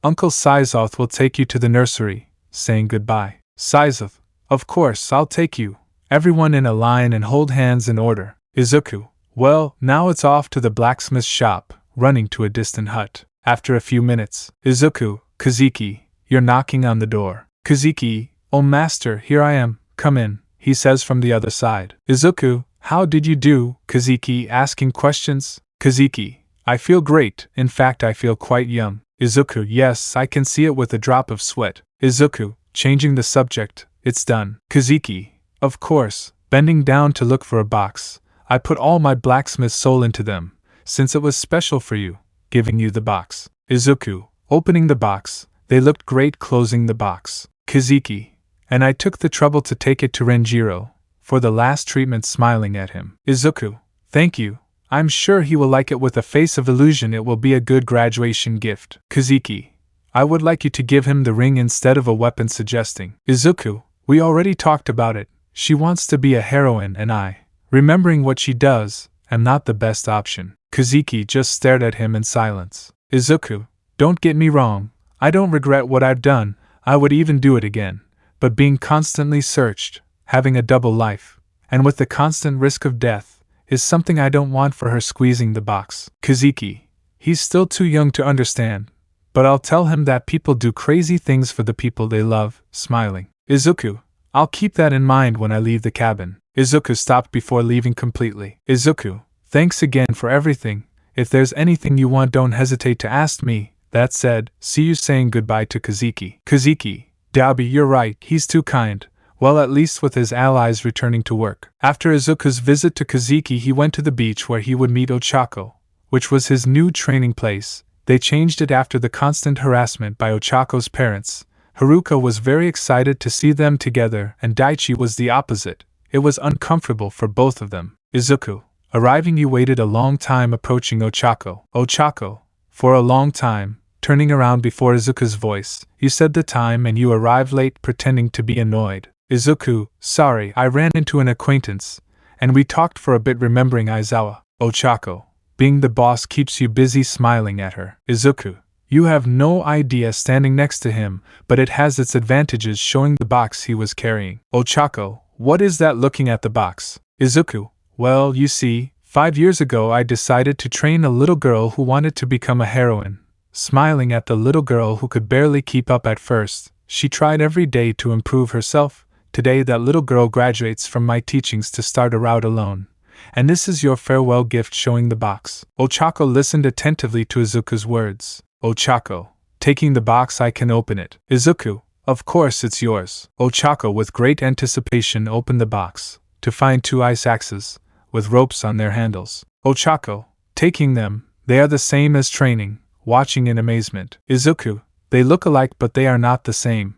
Uncle Saizoth will take you to the nursery, saying goodbye. Saizoth, of course, I'll take you. Everyone in a line and hold hands in order. Izuku, well, now it's off to the blacksmith's shop, running to a distant hut. After a few minutes. Izuku, Kazuki, you're knocking on the door. Kazuki, oh master, here I am, come in, he says from the other side. Izuku, how did you do? Kazuki asking questions. Kazuki, I feel great, in fact I feel quite young. Izuku, yes, I can see it with a drop of sweat. Izuku, changing the subject, it's done. Kazuki, of course, bending down to look for a box. I put all my blacksmith soul into them, since it was special for you, giving you the box. Izuku, opening the box, they looked great, closing the box. Kazuki, and I took the trouble to take it to Renjiro, for the last treatment, smiling at him. Izuku, thank you, I'm sure he will like it. With a face of illusion, it will be a good graduation gift. Kazuki, I would like you to give him the ring instead of a weapon, suggesting. Izuku, we already talked about it, she wants to be a heroine and I, remembering what she does, am not the best option. Kazuki just stared at him in silence. Izuku, don't get me wrong, I don't regret what I've done, I would even do it again, but being constantly searched, having a double life, and with the constant risk of death, is something I don't want for her. Squeezing the box. Kazuki, he's still too young to understand, but I'll tell him that people do crazy things for the people they love, smiling. Izuku, I'll keep that in mind when I leave the cabin. Izuku stopped before leaving completely. Izuku, thanks again for everything, if there's anything you want don't hesitate to ask me. That said, see you, saying goodbye to Kazuki. Kazuki, Dabi, you're right, he's too kind, Well, at least with his allies returning to work. After Izuku's visit to Kazeki, he went to the beach where he would meet Ochako, which was his new training place. They changed it after the constant harassment by Ochako's parents. Haruka was very excited to see them together, and Daichi was the opposite. It was uncomfortable for both of them. Izuku, arriving, you waited a long time approaching Ochako. Ochako, for a long time, turning around before Izuku's voice. You said the time and you arrived late, pretending to be annoyed. Izuku, sorry, I ran into an acquaintance, and we talked for a bit, remembering Aizawa. Ochako, being the boss keeps you busy, smiling at her. Izuku, you have no idea, standing next to him, but it has its advantages, showing the box he was carrying. Ochako, what is that, looking at the box? Izuku, well, you see, 5 years ago I decided to train a little girl who wanted to become a heroine. Smiling at the little girl who could barely keep up at first, she tried every day to improve herself. Today that little girl graduates from my teachings to start a route alone. And this is your farewell gift, showing the box. Ochako listened attentively to Izuku's words. Ochako, taking the box, I can open it. Izuku, of course it's yours. Ochako with great anticipation opened the box, to find 2 ice axes, with ropes on their handles. Ochako, taking them, they are the same as training, watching in amazement. Izuku, they look alike but they are not the same.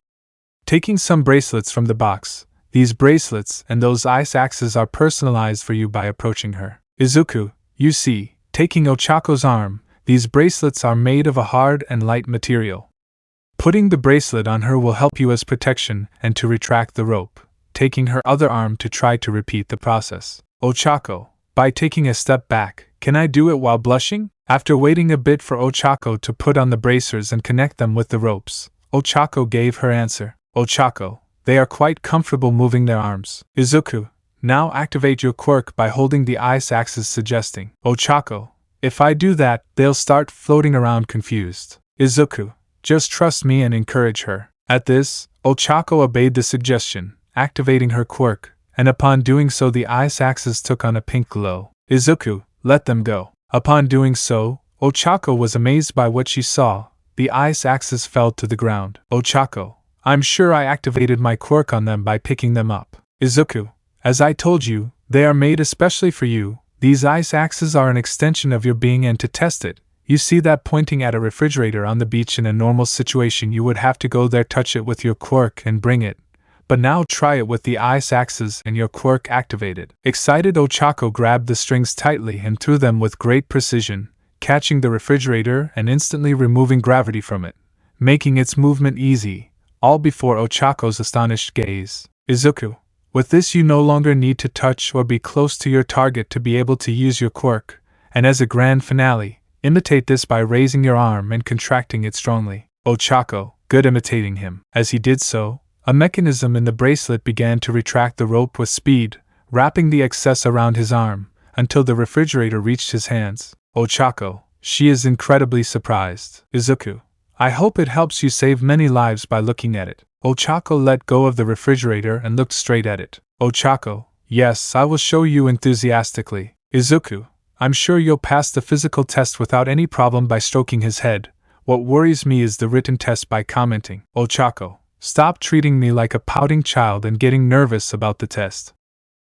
Taking some bracelets from the box, these bracelets and those ice axes are personalized for you by approaching her. Izuku, you see, taking Ochako's arm, these bracelets are made of a hard and light material. Putting the bracelet on her will help you as protection and to retract the rope, taking her other arm to try to repeat the process. Ochako, by taking a step back, can I do it while blushing? After waiting a bit for Ochako to put on the bracers and connect them with the ropes, Ochako gave her answer. Ochako, they are quite comfortable moving their arms. Izuku, now activate your quirk by holding the ice axes, suggesting. Ochako, if I do that, they'll start floating around confused. Izuku, just trust me and encourage her. At this, Ochako obeyed the suggestion, activating her quirk, and upon doing so the ice axes took on a pink glow. Izuku, let them go. Upon doing so, Ochako was amazed by what she saw. The ice axes fell to the ground. Ochako, I'm sure I activated my quirk on them by picking them up. Izuku, as I told you, they are made especially for you. These ice axes are an extension of your being, and to test it, you see that pointing at a refrigerator on the beach, in a normal situation you would have to go there, touch it with your quirk and bring it. But now try it with the ice axes and your quirk activated. Excited, Ochako grabbed the strings tightly and threw them with great precision, catching the refrigerator and instantly removing gravity from it, making its movement easy, all before Ochako's astonished gaze. Izuku, with this you no longer need to touch or be close to your target to be able to use your quirk, and as a grand finale, imitate this by raising your arm and contracting it strongly. Ochako, good, imitating him. As he did so, a mechanism in the bracelet began to retract the rope with speed, wrapping the excess around his arm, until the refrigerator reached his hands. Ochako, she is incredibly surprised. Izuku, I hope it helps you save many lives by looking at it. Ochako let go of the refrigerator and looked straight at it. Ochako, yes, I will show you, enthusiastically. Izuku, I'm sure you'll pass the physical test without any problem by stroking his head. What worries me is the written test, by commenting. Ochako, stop treating me like a pouting child and getting nervous about the test.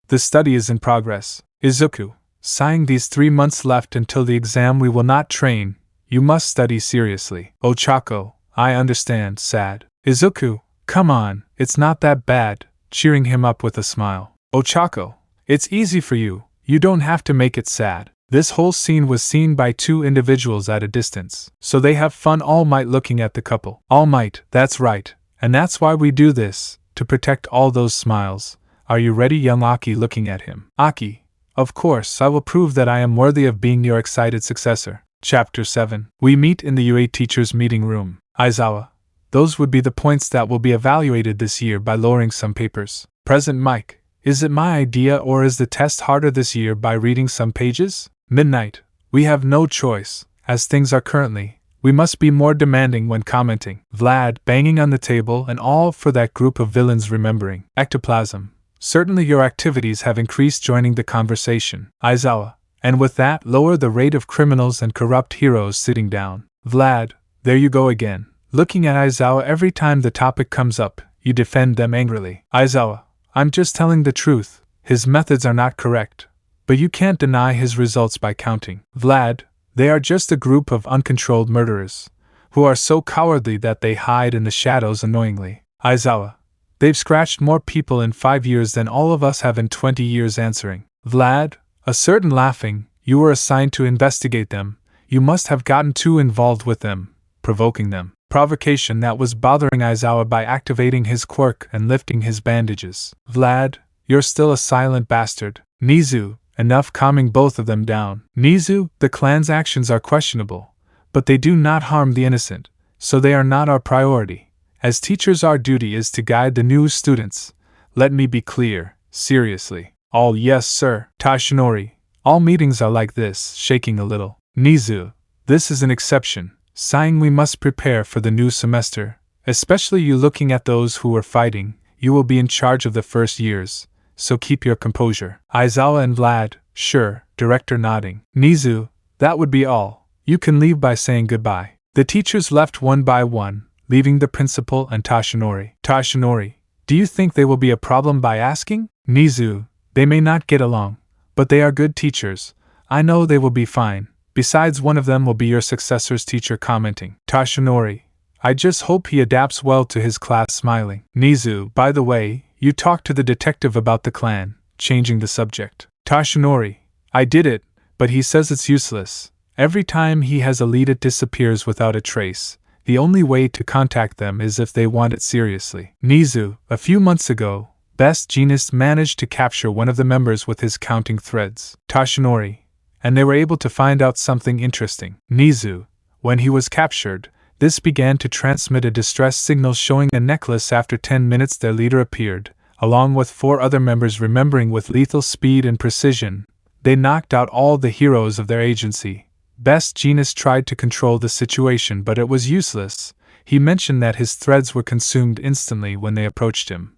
The study is in progress. Izuku, sighing, these 3 months left until the exam, we will not train. You must study seriously. Ochako, I understand, sad. Izuku, come on, it's not that bad, cheering him up with a smile. Ochako, it's easy for you, you don't have to make it sad. This whole scene was seen by 2 individuals at a distance, so they have fun. Almight looking at the couple. Almight, that's right, and that's why we do this, to protect all those smiles. Are you ready? Young Aki looking at him. Aki, of course, I will prove that I am worthy of being your excited successor. Chapter 7. We meet in the UA teacher's meeting room. Aizawa, those would be the points that will be evaluated this year by lowering some papers. Present Mike, is it my idea or is the test harder this year by reading some pages? Midnight, we have no choice, as things are currently, we must be more demanding when commenting. Vlad, banging on the table, and all for that group of villains remembering. Ectoplasm, certainly your activities have increased joining the conversation. Aizawa, and with that, lower the rate of criminals and corrupt heroes sitting down. Vlad, there you go again, looking at Aizawa every time the topic comes up. You defend them angrily. Aizawa, I'm just telling the truth. His methods are not correct. But you can't deny his results by counting. Vlad, they are just a group of uncontrolled murderers, who are so cowardly that they hide in the shadows annoyingly. Aizawa, they've scratched more people in 5 years than all of us have in 20 years. Answering. Vlad, a certain laughing, you were assigned to investigate them. You must have gotten too involved with them, provoking them. Provocation that was bothering Aizawa by activating his quirk and lifting his bandages. Vlad, you're still a silent bastard. Nizu, enough calming both of them down. Nizu, the clan's actions are questionable, but they do not harm the innocent, so they are not our priority. As teachers, our duty is to guide the new students. Let me be clear, seriously. All yes, sir. Tashinori, all meetings are like this, shaking a little. Nizu, this is an exception. Sighing, we must prepare for the new semester, especially you looking at those who are fighting. You will be in charge of the first years, so keep your composure. Aizawa and Vlad, sure, director nodding. Nizu, that would be all. You can leave by saying goodbye. The teachers left one by one, leaving the principal and Tashinori. Tashinori, do you think they will be a problem by asking? Nizu, they may not get along, but they are good teachers. I know they will be fine. Besides, one of them will be your successor's teacher. Commenting. Tashinori, I just hope he adapts well to his class. Smiling. Nizu, by the way, you talked to the detective about the clan, changing the subject. Tashinori, I did it, but he says it's useless. Every time he has a lead, it disappears without a trace. The only way to contact them is if they want it seriously. Nizu, a few months ago, Best Jeanist managed to capture one of the members with his counting threads. Tashinori, and they were able to find out something interesting. Nizu, when he was captured, this began to transmit a distress signal showing a necklace. After 10 minutes their leader appeared, along with 4 other members. Remembering with lethal speed and precision, they knocked out all the heroes of their agency. Best Jeanist tried to control the situation, but it was useless. He mentioned that his threads were consumed instantly when they approached him.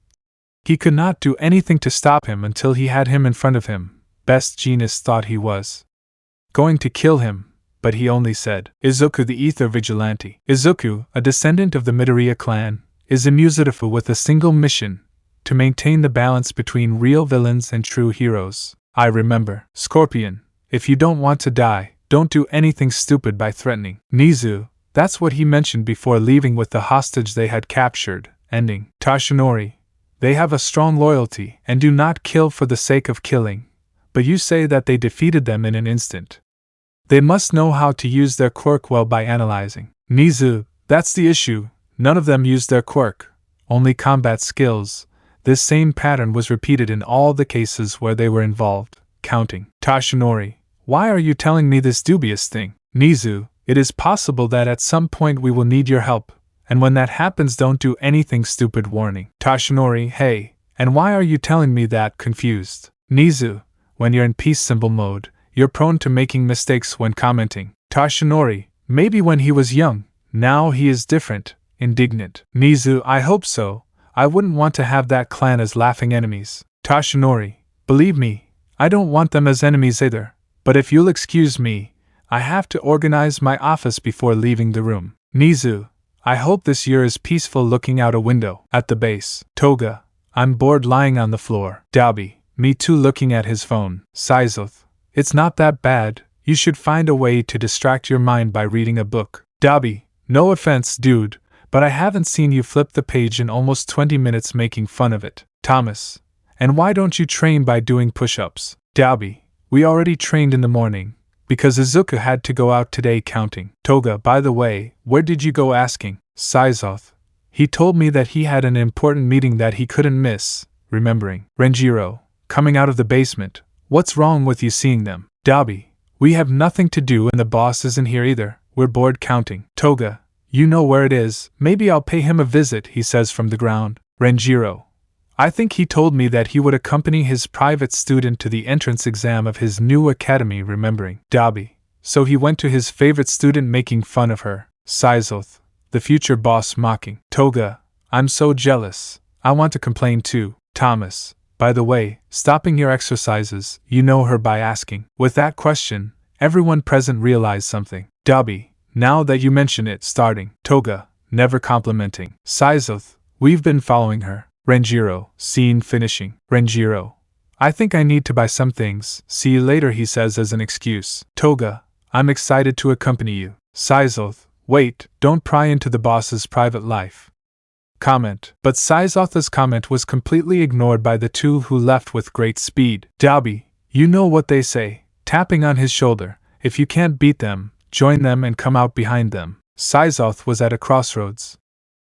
He could not do anything to stop him until he had him in front of him. Best Jeanist thought he was going to kill him, but he only said, Izuku the Ether Vigilante. Izuku, a descendant of the Midoriya clan, is a Musitifu with a single mission, to maintain the balance between real villains and true heroes. I remember. Scorpion, if you don't want to die, don't do anything stupid by threatening. Nizu, that's what he mentioned before leaving with the hostage they had captured. Ending. Tashinori, they have a strong loyalty and do not kill for the sake of killing. But you say that they defeated them in an instant. They must know how to use their quirk well by analyzing. Nizu, that's the issue. None of them used their quirk, only combat skills. This same pattern was repeated in all the cases where they were involved. Counting. Tashinori, why are you telling me this dubious thing? Nizu, it is possible that at some point we will need your help, and when that happens, don't do anything stupid. Warning. Tashinori, hey, and why are you telling me that? Confused. Nizu, when you're in peace symbol mode, you're prone to making mistakes when commenting. Tashinori, maybe when he was young, now he is different. Indignant. Nizu, I hope so. I wouldn't want to have that clan as laughing enemies. Tashinori, believe me, I don't want them as enemies either, but if you'll excuse me, I have to organize my office before leaving the room. Nizu, I hope this year is peaceful. Looking out a window. At the base. Toga, I'm bored lying on the floor. Dabi, me too. Looking at his phone. Saizoth, it's not that bad. You should find a way to distract your mind by reading a book. Dabi, no offense, dude, but I haven't seen you flip the page in almost 20 minutes. Making fun of it. Thomas, and why don't you train by doing push-ups? Dabi, we already trained in the morning, because Izuku had to go out today. Counting. Toga, by the way, where did you go? Asking. Saizoth, he told me that he had an important meeting that he couldn't miss. Remembering. Renjiro, coming out of the basement, what's wrong with you seeing them? Dabi, we have nothing to do and the boss isn't here either, we're bored. Counting. Toga, you know where it is, maybe I'll pay him a visit, he says from the ground. Renjiro, I think he told me that he would accompany his private student to the entrance exam of his new academy. Remembering. Dabi, so he went to his favorite student. Making fun of her. Saizoth, the future boss. Mocking. Toga, I'm so jealous. I want to complain too. Thomas, by the way, stopping your exercises, you know her by asking. With that question, everyone present realized something. Dabi, now that you mention it. Starting. Toga, never complimenting. Saizoth, We've been following her. Renjiro, scene finishing. Renjiro, I think I need to buy some things. See you later, he says as an excuse. Toga, I'm excited to accompany you. Saizoth, wait, don't pry into the boss's private life. Comment. But Saizoth's comment was completely ignored by the two who left with great speed. Dabi, you know what they say, tapping on his shoulder, if you can't beat them, join them and come out behind them. Saizoth was at a crossroads.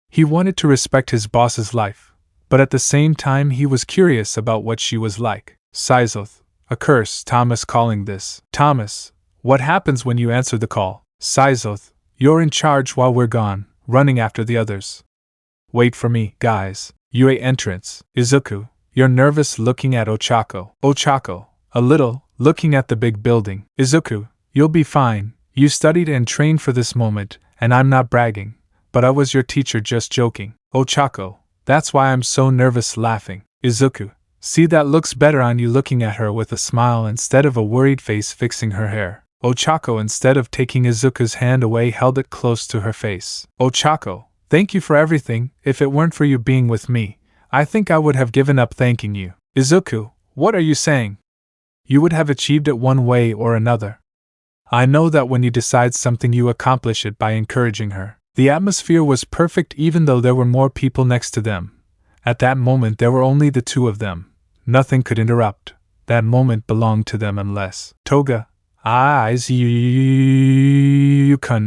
He wanted to respect his boss's life, but at the same time he was curious about what she was like. Saizoth, a curse, Thomas calling this. Thomas, what happens when you answer the call? Saizoth, you're in charge while we're gone, running after the others. Wait for me, guys. Yue entrance. Izuku, you're nervous looking at Ochako. Ochako, a little, looking at the big building. Izuku, you'll be fine. You studied and trained for this moment, and I'm not bragging, but I was your teacher, just joking. Ochako, that's why I'm so nervous, laughing. Izuku, see, that looks better on you, looking at her with a smile instead of a worried face, fixing her hair. Ochako, instead of taking Izuku's hand away, held it close to her face. Ochako, thank you for everything. If it weren't for you being with me, I think I would have given up thanking you. Izuku, what are you saying? You would have achieved it one way or another. I know that when you decide something, you accomplish it by encouraging her. The atmosphere was perfect even though there were more people next to them. At that moment there were only the two of them. Nothing could interrupt. That moment belonged to them unless… Toga, Izuku,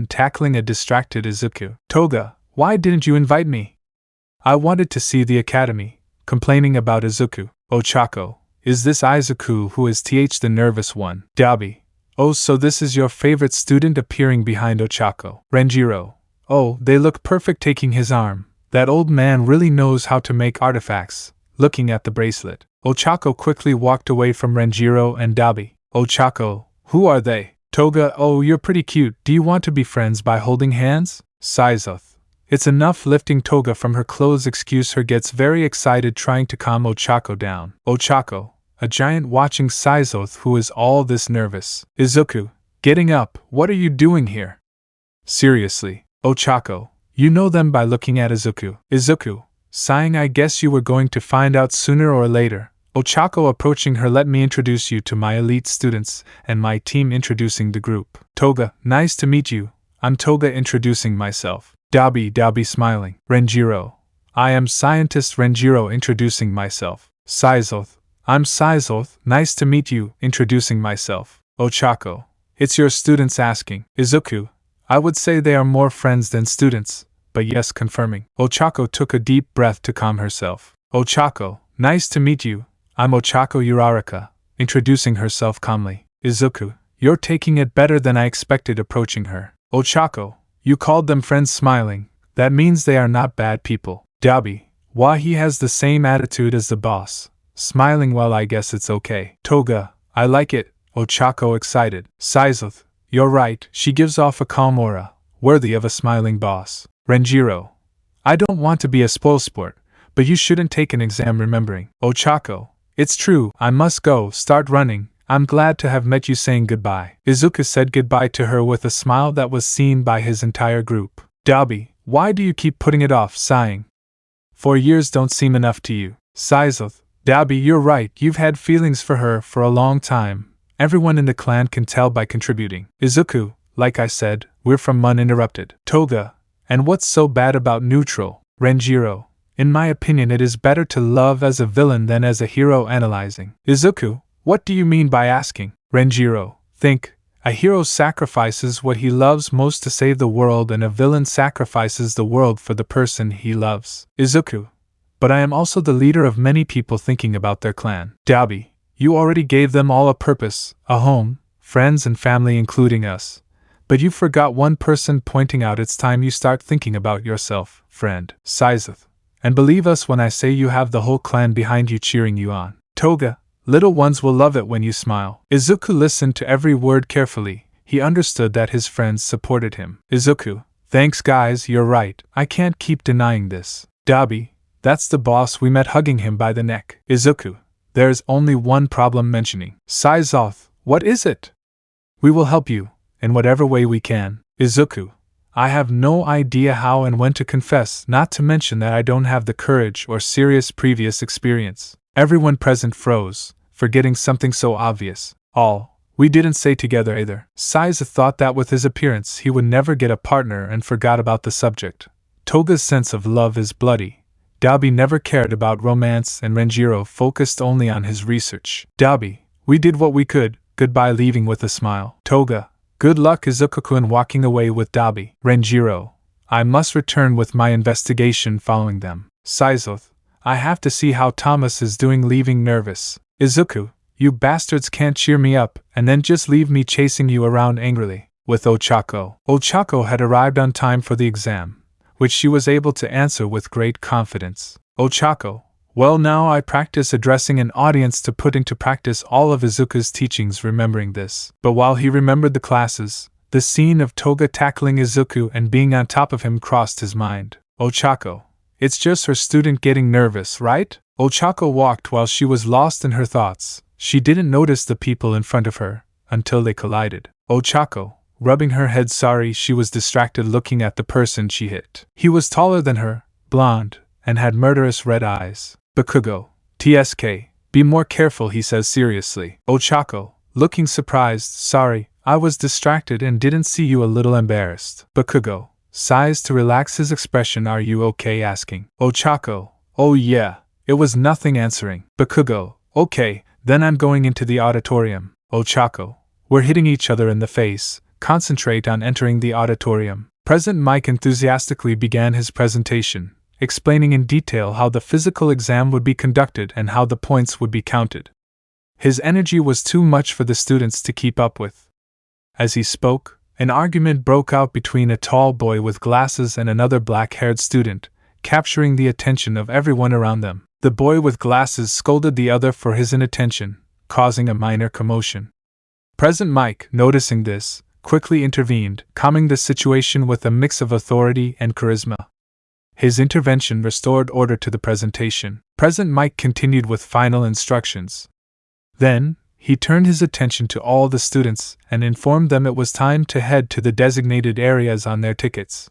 tackling a distracted Izuku. Toga, why didn't you invite me? I wanted to see the academy, complaining about Izuku. Ochako, is this Izuku who is the nervous one? Dabi, oh, so this is your favorite student, appearing behind Ochako. Renjiro, oh, they look perfect, taking his arm. That old man really knows how to make artifacts, looking at the bracelet. Ochako quickly walked away from Renjiro and Dabi. Ochako, who are they? Toga, oh, you're pretty cute. Do you want to be friends by holding hands? Saizoth, it's enough, lifting Toga from her clothes. Excuse her, gets very excited, trying to calm Ochako down. Ochako, a giant, watching Saizoth, who is all this nervous. Izuku, getting up, what are you doing here? Seriously, Ochako, you know them by looking at Izuku. Izuku, sighing, I guess you were going to find out sooner or later. Ochako approaching her, let me introduce you to my elite students and my team, introducing the group. Toga, nice to meet you. I'm Toga, introducing myself. Dabi smiling. Renjiro, I am scientist Renjiro, introducing myself. Saizoth, I'm Saizoth, nice to meet you, introducing myself. Ochako, it's your students asking. Izuku, I would say they are more friends than students, but yes, confirming. Ochako took a deep breath to calm herself. Ochako, nice to meet you. I'm Ochako Uraraka, introducing herself calmly. Izuku, you're taking it better than I expected, approaching her. Ochako, you called them friends, smiling. That means they are not bad people. Dabi, why, he has the same attitude as the boss. Smiling, well, I guess it's okay. Toga, I like it. Ochako excited. Saizoth, you're right, she gives off a calm aura, worthy of a smiling boss. Renjiro, I don't want to be a spoilsport, but you shouldn't take an exam remembering. Ochako, it's true, I must go, start running. I'm glad to have met you, saying goodbye. Izuku said goodbye to her with a smile that was seen by his entire group. Dabi, why do you keep putting it off, sighing? 4 years don't seem enough to you. Saizoth, Dabi, you're right, you've had feelings for her for a long time. Everyone in the clan can tell by contributing. Izuku, like I said, we're from uninterrupted. Toga, and what's so bad about neutral? Renjiro, in my opinion it is better to love as a villain than as a hero, analyzing. Izuku, what do you mean by asking? Renjiro, think, a hero sacrifices what he loves most to save the world, and a villain sacrifices the world for the person he loves. Izuku, but I am also the leader of many people thinking about their clan. Dabi, you already gave them all a purpose, a home, friends and family, including us. But you forgot one person, pointing out it's time you start thinking about yourself, friend. Saizoth, and believe us when I say you have the whole clan behind you, cheering you on. Toga, little ones will love it when you smile. Izuku listened to every word carefully. He understood that his friends supported him. Izuku, thanks guys, you're right, I can't keep denying this. Dabi, that's the boss we met, hugging him by the neck. Izuku, there's only one problem mentioning. Saizoth, what is it? We will help you, in whatever way we can. Izuku, I have no idea how and when to confess, not to mention that I don't have the courage or serious previous experience. Everyone present froze, forgetting something so obvious. We didn't say together either. Seiya thought that with his appearance he would never get a partner and forgot about the subject. Toga's sense of love is bloody. Dabi never cared about romance and Renjiro focused only on his research. Dabi, we did what we could, goodbye, leaving with a smile. Toga, good luck. Izuku-kun walking away with Dabi. Renjiro, I must return with my investigation following them. Seiya, I have to see how Thomas is doing, leaving nervous. Izuku, you bastards can't cheer me up and then just leave me chasing you around angrily. With Ochako. Ochako had arrived on time for the exam, which she was able to answer with great confidence. Ochako, well, now I practice addressing an audience to put into practice all of Izuku's teachings, remembering this. But while he remembered the classes, the scene of Toga tackling Izuku and being on top of him crossed his mind. Ochako, it's just her student getting nervous, right? Ochako walked while she was lost in her thoughts. She didn't notice the people in front of her until they collided. Ochako, rubbing her head, sorry, she was distracted looking at the person she hit. He was taller than her, blonde, and had murderous red eyes. Bakugo, TSK, be more careful, he says seriously. Ochako, looking surprised, sorry, I was distracted and didn't see you, a little embarrassed. Bakugo, sighs to relax his expression, are you okay, asking. Ochako, oh yeah, it was nothing, answering. Bakugo, okay, then I'm going into the auditorium. Ochako, we're hitting each other in the face, concentrate on entering the auditorium. President Mike enthusiastically began his presentation, explaining in detail how the physical exam would be conducted and how the points would be counted. His energy was too much for the students to keep up with. As he spoke, an argument broke out between a tall boy with glasses and another black-haired student, capturing the attention of everyone around them. The boy with glasses scolded the other for his inattention, causing a minor commotion. President Mike, noticing this, quickly intervened, calming the situation with a mix of authority and charisma. His intervention restored order to the presentation. President Mike continued with final instructions. Then, he turned his attention to all the students and informed them it was time to head to the designated areas on their tickets.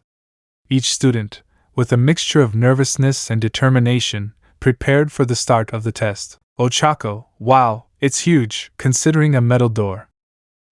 Each student, with a mixture of nervousness and determination, prepared for the start of the test. Ochako, wow, it's huge, considering a metal door.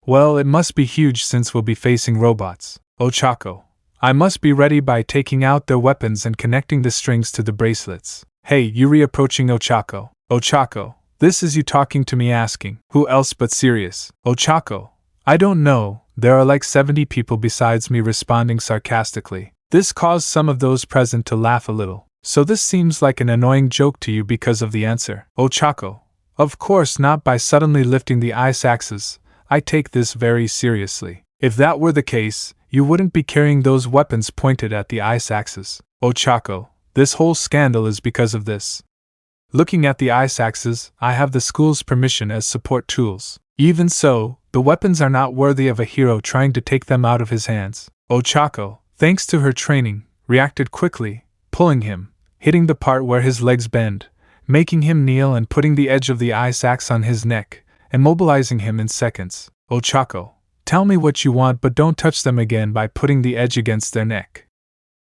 Well, it must be huge since we'll be facing robots. Ochako, I must be ready by taking out their weapons and connecting the strings to the bracelets. Hey, Yuri, approaching Ochako. Ochako, this is you talking to me, asking. Who else but serious? Ochako, I don't know, there are like 70 people besides me, responding sarcastically. This caused some of those present to laugh a little. So this seems like an annoying joke to you because of the answer. Ochako, of course not, by suddenly lifting the ice axes. I take this very seriously. If that were the case, you wouldn't be carrying those weapons pointed at the ice axes. Ochako, this whole scandal is because of this. Looking at the ice axes, I have the school's permission as support tools. Even so, the weapons are not worthy of a hero trying to take them out of his hands. Ochako, thanks to her training, reacted quickly, pulling him, hitting the part where his legs bend, making him kneel and putting the edge of the ice axe on his neck, immobilizing him in seconds. Ochako, tell me what you want, but don't touch them again, by putting the edge against their neck.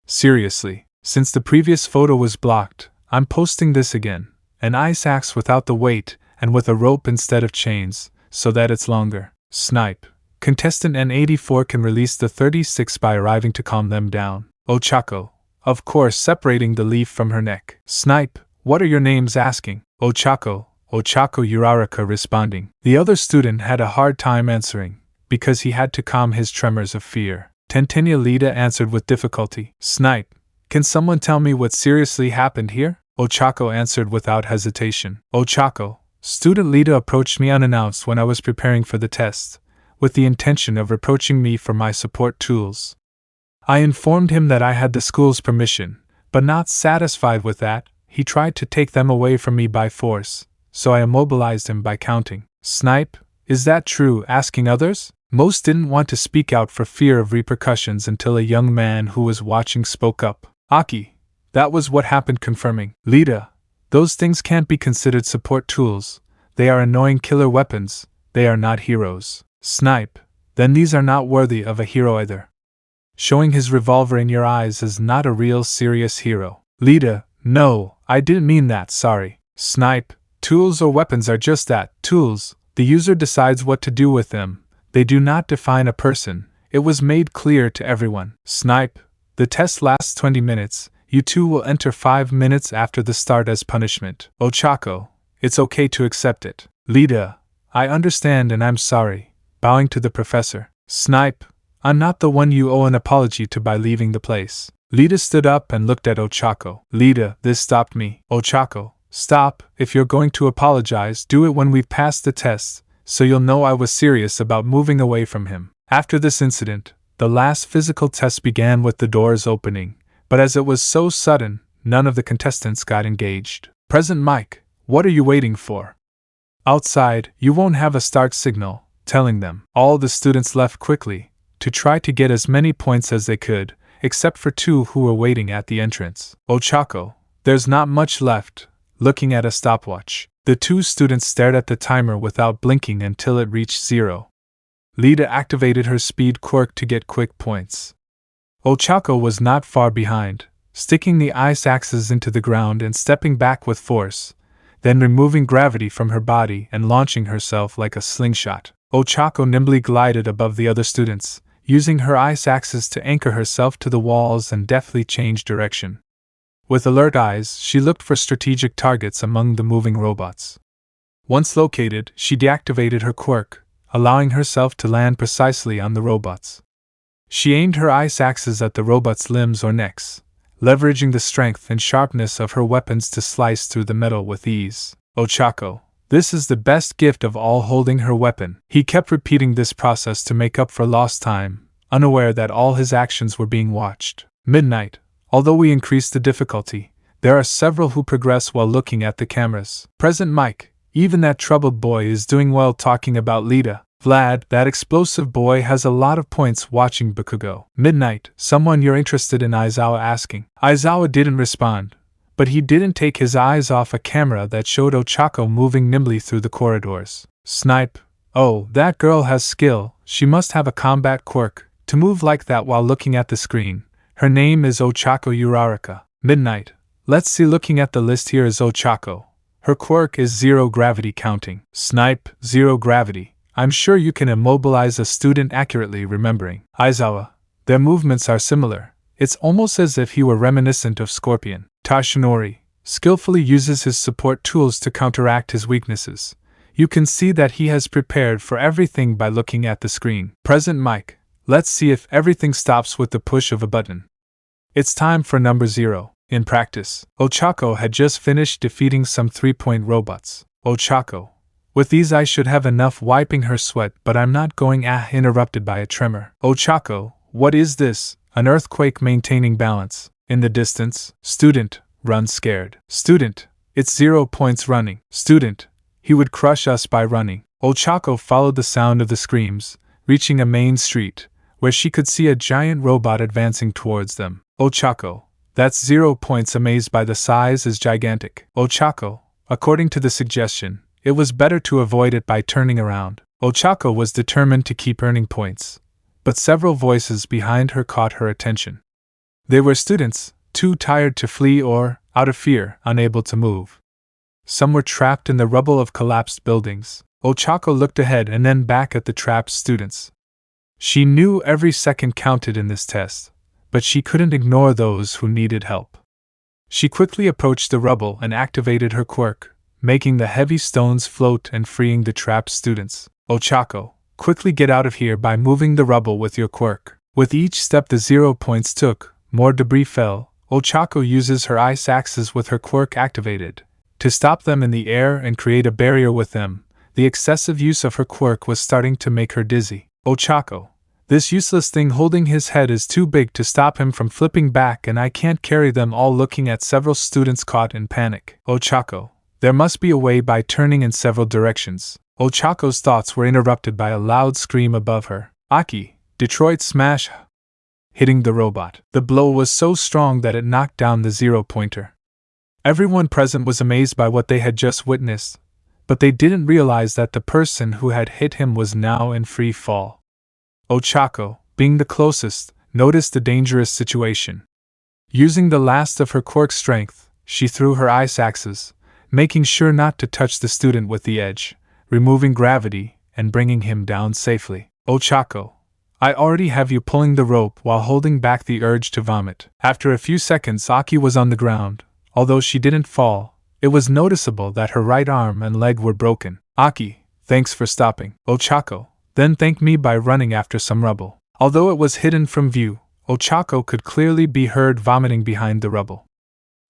Seriously, since the previous photo was blocked, I'm posting this again. An ice axe without the weight and with a rope instead of chains, so that it's longer. Snipe. Contestant N84 can release the 36 by arriving to calm them down. Ochako, of course, separating the leaf from her neck. Snipe, what are your names, asking. Ochako, Uraraka, responding. The other student had a hard time answering, because he had to calm his tremors of fear. Tentenia Lida answered with difficulty. Snipe, can someone tell me what seriously happened here? Ochako answered without hesitation. Ochako, student Lida approached me unannounced when I was preparing for the test, with the intention of reproaching me for my support tools. I informed him that I had the school's permission, but not satisfied with that, he tried to take them away from me by force, so I immobilized him by counting. Snipe, is that true, asking others? Most didn't want to speak out for fear of repercussions until a young man who was watching spoke up. Aki, that was what happened, confirming. Lida, those things can't be considered support tools, they are annoying killer weapons, they are not heroes. Snipe, then these are not worthy of a hero either. showing his revolver in your eyes is not a real serious hero. Lita, no, I didn't mean that, sorry. Snipe, tools or weapons are just that, tools. The user decides what to do with them. They do not define a person. It was made clear to everyone. Snipe, the test lasts 20 minutes. You two will enter 5 minutes after the start as punishment. Ochako, it's okay to accept it. Lita, I understand and I'm sorry. Bowing to the professor. Snipe, I'm not the one you owe an apology to by leaving the place. Lita stood up and looked at Ochako. Lita, this stopped me. Ochako, stop. If you're going to apologize, do it when we've passed the test, so you'll know I was serious about moving away from him. After this incident, the last physical test began with the doors opening, but as it was so sudden, none of the contestants got engaged. Present Mike, what are you waiting for? Outside, you won't have a start signal, telling them. All the students left quickly, to try to get as many points as they could, except for 2 who were waiting at the entrance. Ochako, there's not much left. Looking at a stopwatch, the 2 students stared at the timer without blinking until it reached 0. Lita activated her speed quirk to get quick points. Ochako was not far behind, sticking the ice axes into the ground and stepping back with force, then removing gravity from her body and launching herself like a slingshot. Ochako nimbly glided above the other students, using her ice axes to anchor herself to the walls and deftly change direction. With alert eyes, she looked for strategic targets among the moving robots. Once located, she deactivated her quirk, allowing herself to land precisely on the robots. She aimed her ice axes at the robots' limbs or necks, leveraging the strength and sharpness of her weapons to slice through the metal with ease. Ochako, this is the best gift of all, holding her weapon. He kept repeating this process to make up for lost time, unaware that all his actions were being watched. Midnight. Although we increased the difficulty, there are several who progress while looking at the cameras. Present Mike, even that troubled boy is doing well talking about Lita. Vlad, that explosive boy has a lot of points watching Bakugo. Midnight, someone you're interested in, Aizawa asking. Aizawa didn't respond, but he didn't take his eyes off a camera that showed Ochako moving nimbly through the corridors. Snipe, oh, that girl has skill, she must have a combat quirk, to move like that while looking at the screen. Her name is Ochako Uraraka. Midnight, let's see, looking at the list here is Ochako. Her quirk is 0 gravity counting. Snipe, 0 gravity. I'm sure you can immobilize a student accurately, remembering. Aizawa, their movements are similar. It's almost as if he were reminiscent of Scorpion. Tashinori skillfully uses his support tools to counteract his weaknesses. You can see that he has prepared for everything by looking at the screen. Present Mike, let's see if everything stops with the push of a button. It's time for number 0. In practice, Ochako had just finished defeating some 3-point robots. Ochako, with these I should have enough, wiping her sweat, but I'm not going. Interrupted by a tremor. Ochako, what is this? An earthquake. Maintaining balance. In the distance. Student, run scared. Student, it's 0 points running. Student, he would crush us by running. Ochako followed the sound of the screams, reaching a main street, where she could see a giant robot advancing towards them. Ochako, that's 0 points. Amazed by the size is gigantic. Ochako, according to the suggestion, it was better to avoid it by turning around. Ochako was determined to keep earning points, but several voices behind her caught her attention. They were students, too tired to flee or, out of fear, unable to move. Some were trapped in the rubble of collapsed buildings. Ochako looked ahead and then back at the trapped students. She knew every second counted in this test, but she couldn't ignore those who needed help. She quickly approached the rubble and activated her quirk, making the heavy stones float and freeing the trapped students. Ochako, quickly get out of here by moving the rubble with your quirk. With each step the 0 points took, more debris fell. Ochako uses her ice axes with her quirk activated to stop them in the air and create a barrier with them. The excessive use of her quirk was starting to make her dizzy. Ochako, this useless thing holding his head is too big to stop him from flipping back, and I can't carry them all. Looking at several students caught in panic. Ochako, there must be a way by turning in several directions. Ochako's thoughts were interrupted by a loud scream above her. Aki, Detroit smash! Hitting the robot. The blow was so strong that it knocked down the 0-pointer. Everyone present was amazed by what they had just witnessed, but they didn't realize that the person who had hit him was now in free fall. Ochako, being the closest, noticed the dangerous situation. Using the last of her quirk strength, she threw her ice axes, making sure not to touch the student with the edge, removing gravity and bringing him down safely. Ochako, I already have you pulling the rope while holding back the urge to vomit. After a few seconds, Aki was on the ground. Although she didn't fall, it was noticeable that her right arm and leg were broken. Aki, thanks for stopping. Ochako then thanked me by running after some rubble. Although it was hidden from view, Ochako could clearly be heard vomiting behind the rubble.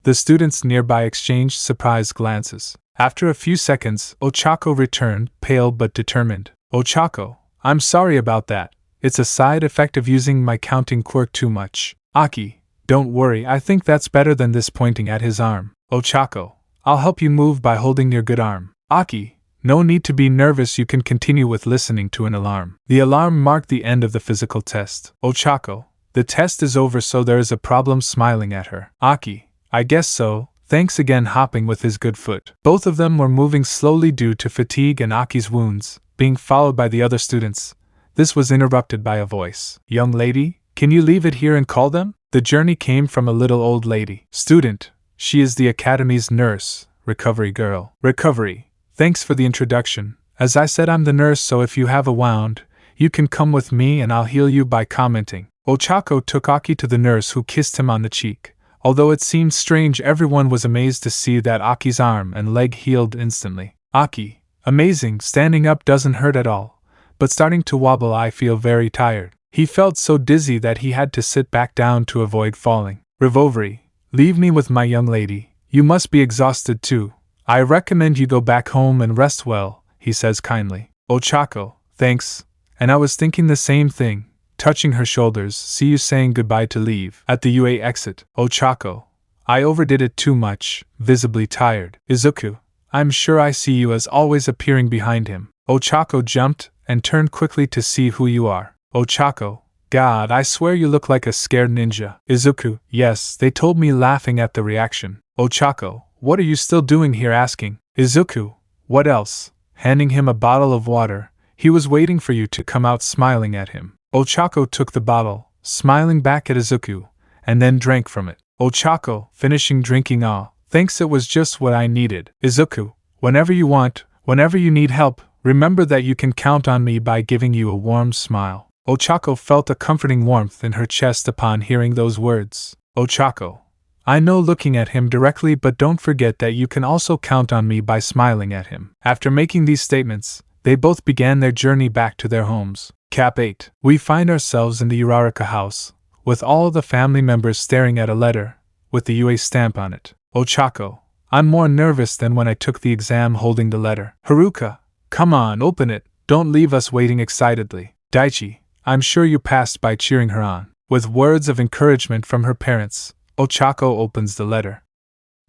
The students nearby exchanged surprised glances. After a few seconds, Ochako returned, pale but determined. Ochako, I'm sorry about that. It's a side effect of using my counting quirk too much. Aki, don't worry, I think that's better than this, pointing at his arm. Ochako, I'll help you move by holding your good arm. Aki, no need to be nervous, you can continue with listening to an alarm. The alarm marked the end of the physical test. Ochako, the test is over, so there is a problem, smiling at her. Aki, I guess so, thanks again, hopping with his good foot. Both of them were moving slowly due to fatigue and Aki's wounds, being followed by the other students. This was interrupted by a voice. Young lady, can you leave it here and call them? The journey came from a little old lady. Student, she is the academy's nurse, recovery girl. Recovery, thanks for the introduction. As I said, I'm the nurse, so if you have a wound, you can come with me and I'll heal you by commenting. Ochako took Aki to the nurse, who kissed him on the cheek. Although it seemed strange, everyone was amazed to see that Aki's arm and leg healed instantly. Aki, amazing, standing up doesn't hurt at all, but starting to wobble, I feel very tired. He felt so dizzy that he had to sit back down to avoid falling. Revolvery, leave me with my young lady, you must be exhausted too. I recommend you go back home and rest well, he says kindly. Ochako, thanks, and I was thinking the same thing. Touching her shoulders, see you, saying goodbye to leave. At the UA exit, Ochako, I overdid it too much, visibly tired. Izuku, I'm sure I see you, as always, appearing behind him. Ochako jumped and turned quickly to see who you are. Ochako, God, I swear you look like a scared ninja. Izuku, yes, they told me, laughing at the reaction. Ochako, what are you still doing here, asking? Izuku, what else? Handing him a bottle of water, he was waiting for you to come out, smiling at him. Ochako took the bottle, smiling back at Izuku, and then drank from it. Ochako, finishing drinking, thanks, it was just what I needed. Izuku, whenever you want, whenever you need help, remember that you can count on me, by giving you a warm smile. Ochako felt a comforting warmth in her chest upon hearing those words. Ochako, I know, looking at him directly, but don't forget that you can also count on me, by smiling at him. After making these statements, they both began their journey back to their homes. Cap 8. We find ourselves in the Uraraka house, with all the family members staring at a letter, with the UA stamp on it. Ochako, I'm more nervous than when I took the exam, holding the letter. Haruka, come on, open it, don't leave us waiting excitedly. Daichi, I'm sure you passed, by cheering her on. With words of encouragement from her parents, Ochako opens the letter.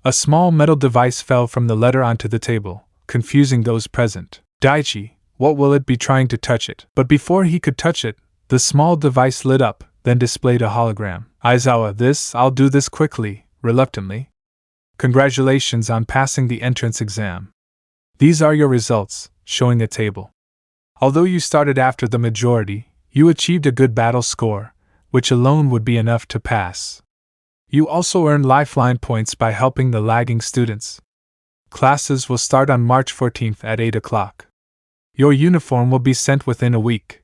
A small metal device fell from the letter onto the table, confusing those present. Daichi, what will it be, trying to touch it? But before he could touch it, the small device lit up, then displayed a hologram. Aizawa, I'll do this quickly, reluctantly. Congratulations on passing the entrance exam. These are your results, showing a table. Although you started after the majority, you achieved a good battle score, which alone would be enough to pass. You also earned lifeline points by helping the lagging students. Classes will start on March 14th at 8 o'clock. Your uniform will be sent within a week.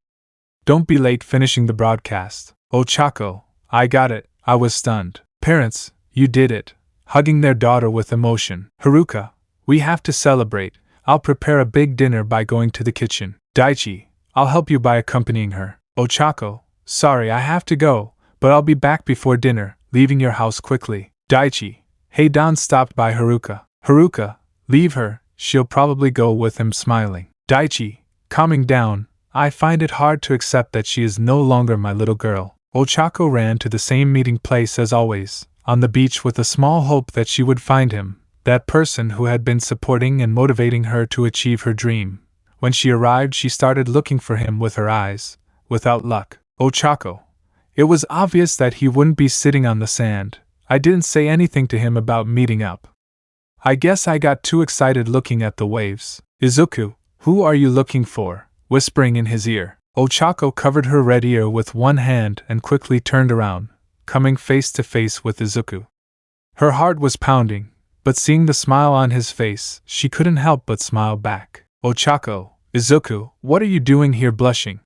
Don't be late finishing the broadcast. Ochako, I got it, I was stunned. Parents, you did it, hugging their daughter with emotion. Haruka, we have to celebrate, I'll prepare a big dinner by going to the kitchen. Daichi, I'll help you by accompanying her. Ochako, sorry, I have to go, but I'll be back before dinner, leaving your house quickly. Daichi, hey, Don stopped by Haruka. Haruka, leave her, she'll probably go with him, smiling. Daichi, calming down, I find it hard to accept that she is no longer my little girl. Ochako ran to the same meeting place as always, on the beach, with a small hope that she would find him, that person who had been supporting and motivating her to achieve her dream. When she arrived, she started looking for him with her eyes, without luck. Ochako, it was obvious that he wouldn't be sitting on the sand. I didn't say anything to him about meeting up. I guess I got too excited looking at the waves. Izuku, who are you looking for? Whispering in his ear. Ochako covered her red ear with one hand and quickly turned around, coming face to face with Izuku. Her heart was pounding, but seeing the smile on his face, she couldn't help but smile back. Ochako, Izuku, what are you doing here blushing?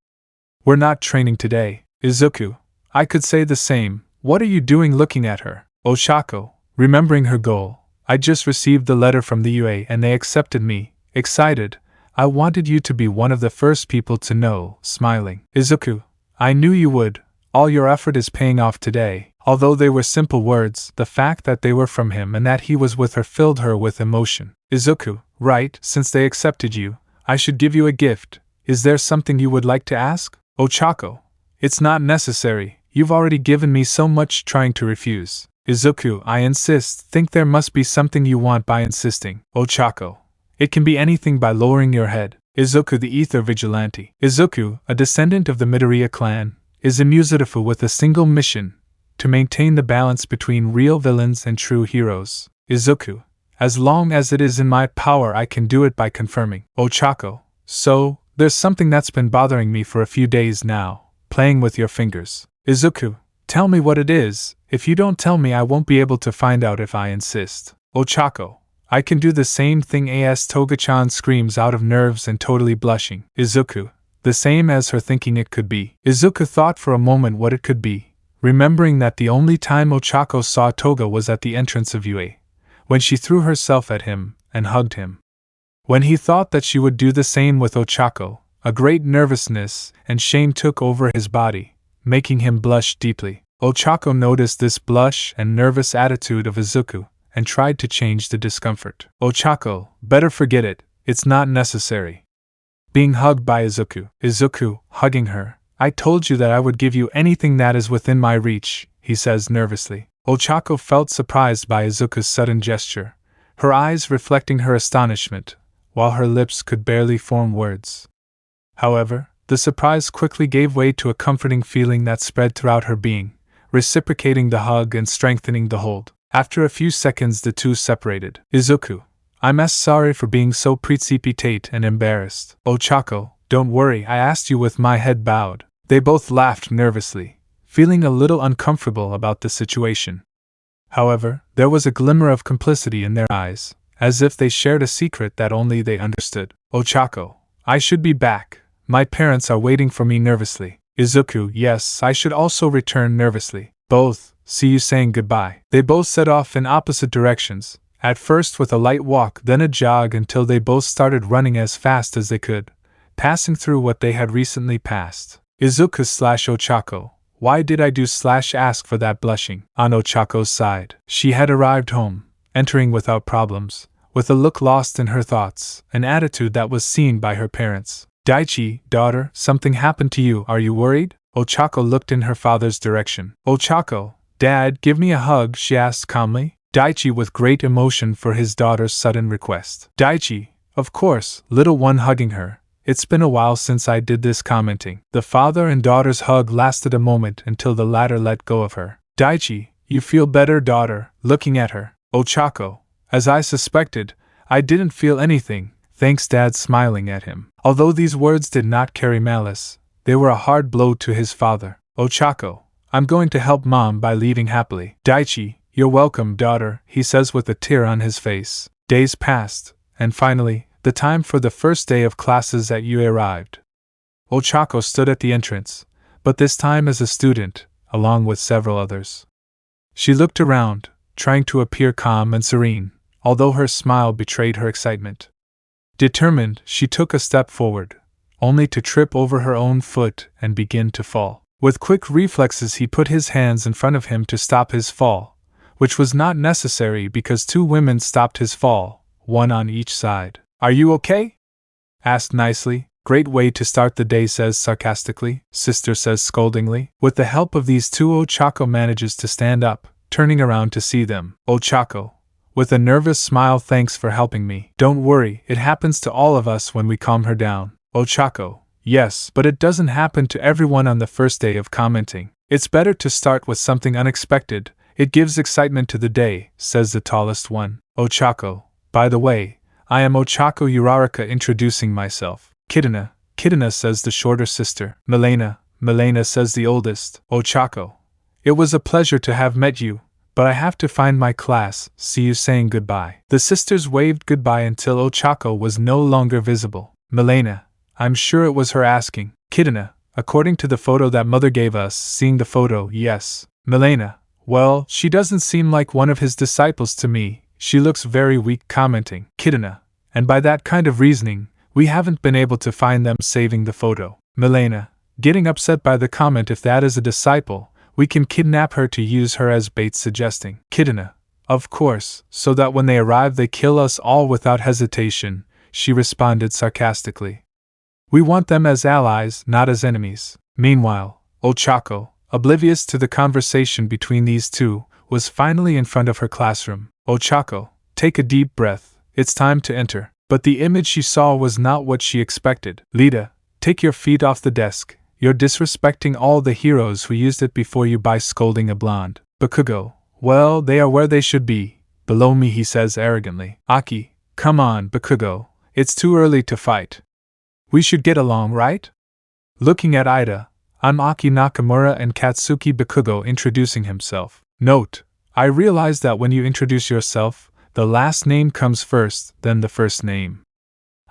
We're not training today. Izuku, I could say the same, what are you doing looking at her? Ochako, remembering her goal, I just received the letter from the UA and they accepted me, excited. I wanted you to be one of the first people to know, smiling. Izuku, I knew you would, all your effort is paying off today. Although they were simple words, the fact that they were from him and that he was with her filled her with emotion. Izuku, right, since they accepted you, I should give you a gift. Is there something you would like to ask? Ochako, it's not necessary, you've already given me so much trying to refuse. Izuku, I insist, think there must be something you want by insisting. Ochako, it can be anything by lowering your head. Izuku the Ether Vigilante. Izuku, a descendant of the Midoriya clan, is a Musitifu with a single mission, to maintain the balance between real villains and true heroes. Izuku, as long as it is in my power I can do it by confirming. Ochako, so, there's something that's been bothering me for a few days now, playing with your fingers. Izuku, tell me what it is, if you don't tell me I won't be able to find out if I insist. Ochako, I can do the same thing as Toga-chan screams out of nerves and totally blushing. Izuku, the same as her thinking it could be. Izuku thought for a moment what it could be, remembering that the only time Ochako saw Toga was at the entrance of UA, when she threw herself at him and hugged him. When he thought that she would do the same with Ochako, a great nervousness and shame took over his body, making him blush deeply. Ochako noticed this blush and nervous attitude of Izuku, and tried to change the discomfort. Ochako, better forget it, it's not necessary. Being hugged by Izuku. Izuku, hugging her. I told you that I would give you anything that is within my reach, he says nervously. Ochako felt surprised by Izuku's sudden gesture, her eyes reflecting her astonishment, while her lips could barely form words. However, the surprise quickly gave way to a comforting feeling that spread throughout her being, reciprocating the hug and strengthening the hold. After a few seconds the two separated. Izuku, I'm sorry for being so precipitate and embarrassed. Ochako, don't worry, I asked you with my head bowed. They both laughed nervously, feeling a little uncomfortable about the situation. However, there was a glimmer of complicity in their eyes, as if they shared a secret that only they understood. Ochako, I should be back. My parents are waiting for me nervously. Izuku, yes, I should also return nervously. Both, see you saying goodbye. They both set off in opposite directions, at first with a light walk, then a jog until they both started running as fast as they could, passing through what they had recently passed. Izuku/Ochako, why did I do ask for that blushing? On Ochako's side, she had arrived home, entering without problems, with a look lost in her thoughts, an attitude that was seen by her parents. Daichi, daughter, something happened to you, are you worried? Ochako looked in her father's direction. Ochako, Dad, give me a hug, she asked calmly. Daichi with great emotion for his daughter's sudden request. Daichi, of course, little one hugging her. It's been a while since I did this, commenting. The father and daughter's hug lasted a moment until the latter let go of her. Daichi, you feel better, daughter, looking at her. Ochako, as I suspected, I didn't feel anything, thanks, Dad, smiling at him. Although these words did not carry malice, they were a hard blow to his father. Ochako, I'm going to help Mom by leaving happily. Daichi, you're welcome, daughter, he says with a tear on his face. Days passed, and finally, the time for the first day of classes at UA arrived. Ochako stood at the entrance, but this time as a student, along with several others. She looked around, trying to appear calm and serene, although her smile betrayed her excitement. Determined, she took a step forward, only to trip over her own foot and begin to fall. With quick reflexes he put his hands in front of him to stop his fall, which was not necessary because two women stopped his fall, one on each side. Are you okay? Asked nicely. Great way to start the day, says sarcastically. Sister says scoldingly. With the help of these two, Ochako manages to stand up, turning around to see them. Ochako, with a nervous smile, thanks for helping me. Don't worry, it happens to all of us when we calm her down. Ochako, yes, but it doesn't happen to everyone on the first day of commenting. It's better to start with something unexpected, it gives excitement to the day, says the tallest one. Ochako, by the way, I am Ochako Uraraka, introducing myself. Kidna, Kidna, says the shorter sister. Milena, says the oldest. Ochako. It was a pleasure to have met you, but I have to find my class, see you saying goodbye. The sisters waved goodbye until Ochako was no longer visible. Milena, I'm sure it was her asking. Kidna, according to the photo that mother gave us, seeing the photo, yes. Milena, well, she doesn't seem like one of his disciples to me, she looks very weak, commenting. Kidna, and by that kind of reasoning, we haven't been able to find them, saving the photo. Milena, getting upset by the comment, if that is a disciple, we can kidnap her to use her as bait, suggesting. Kidna, of course, so that when they arrive they kill us all without hesitation, she responded sarcastically. We want them as allies, not as enemies. Meanwhile, Ochako, oblivious to the conversation between these two, was finally in front of her classroom. Ochako, take a deep breath, it's time to enter. But the image she saw was not what she expected. Lita, take your feet off the desk, you're disrespecting all the heroes who used it before you by scolding a blonde. Bakugo, well, they are where they should be, below me, he says arrogantly. Aki, come on, Bakugo, it's too early to fight. We should get along, right? Looking at Ida, I'm Aki Nakamura and Katsuki. Bakugo introducing himself. Note, I realize that when you introduce yourself, the last name comes first, then the first name.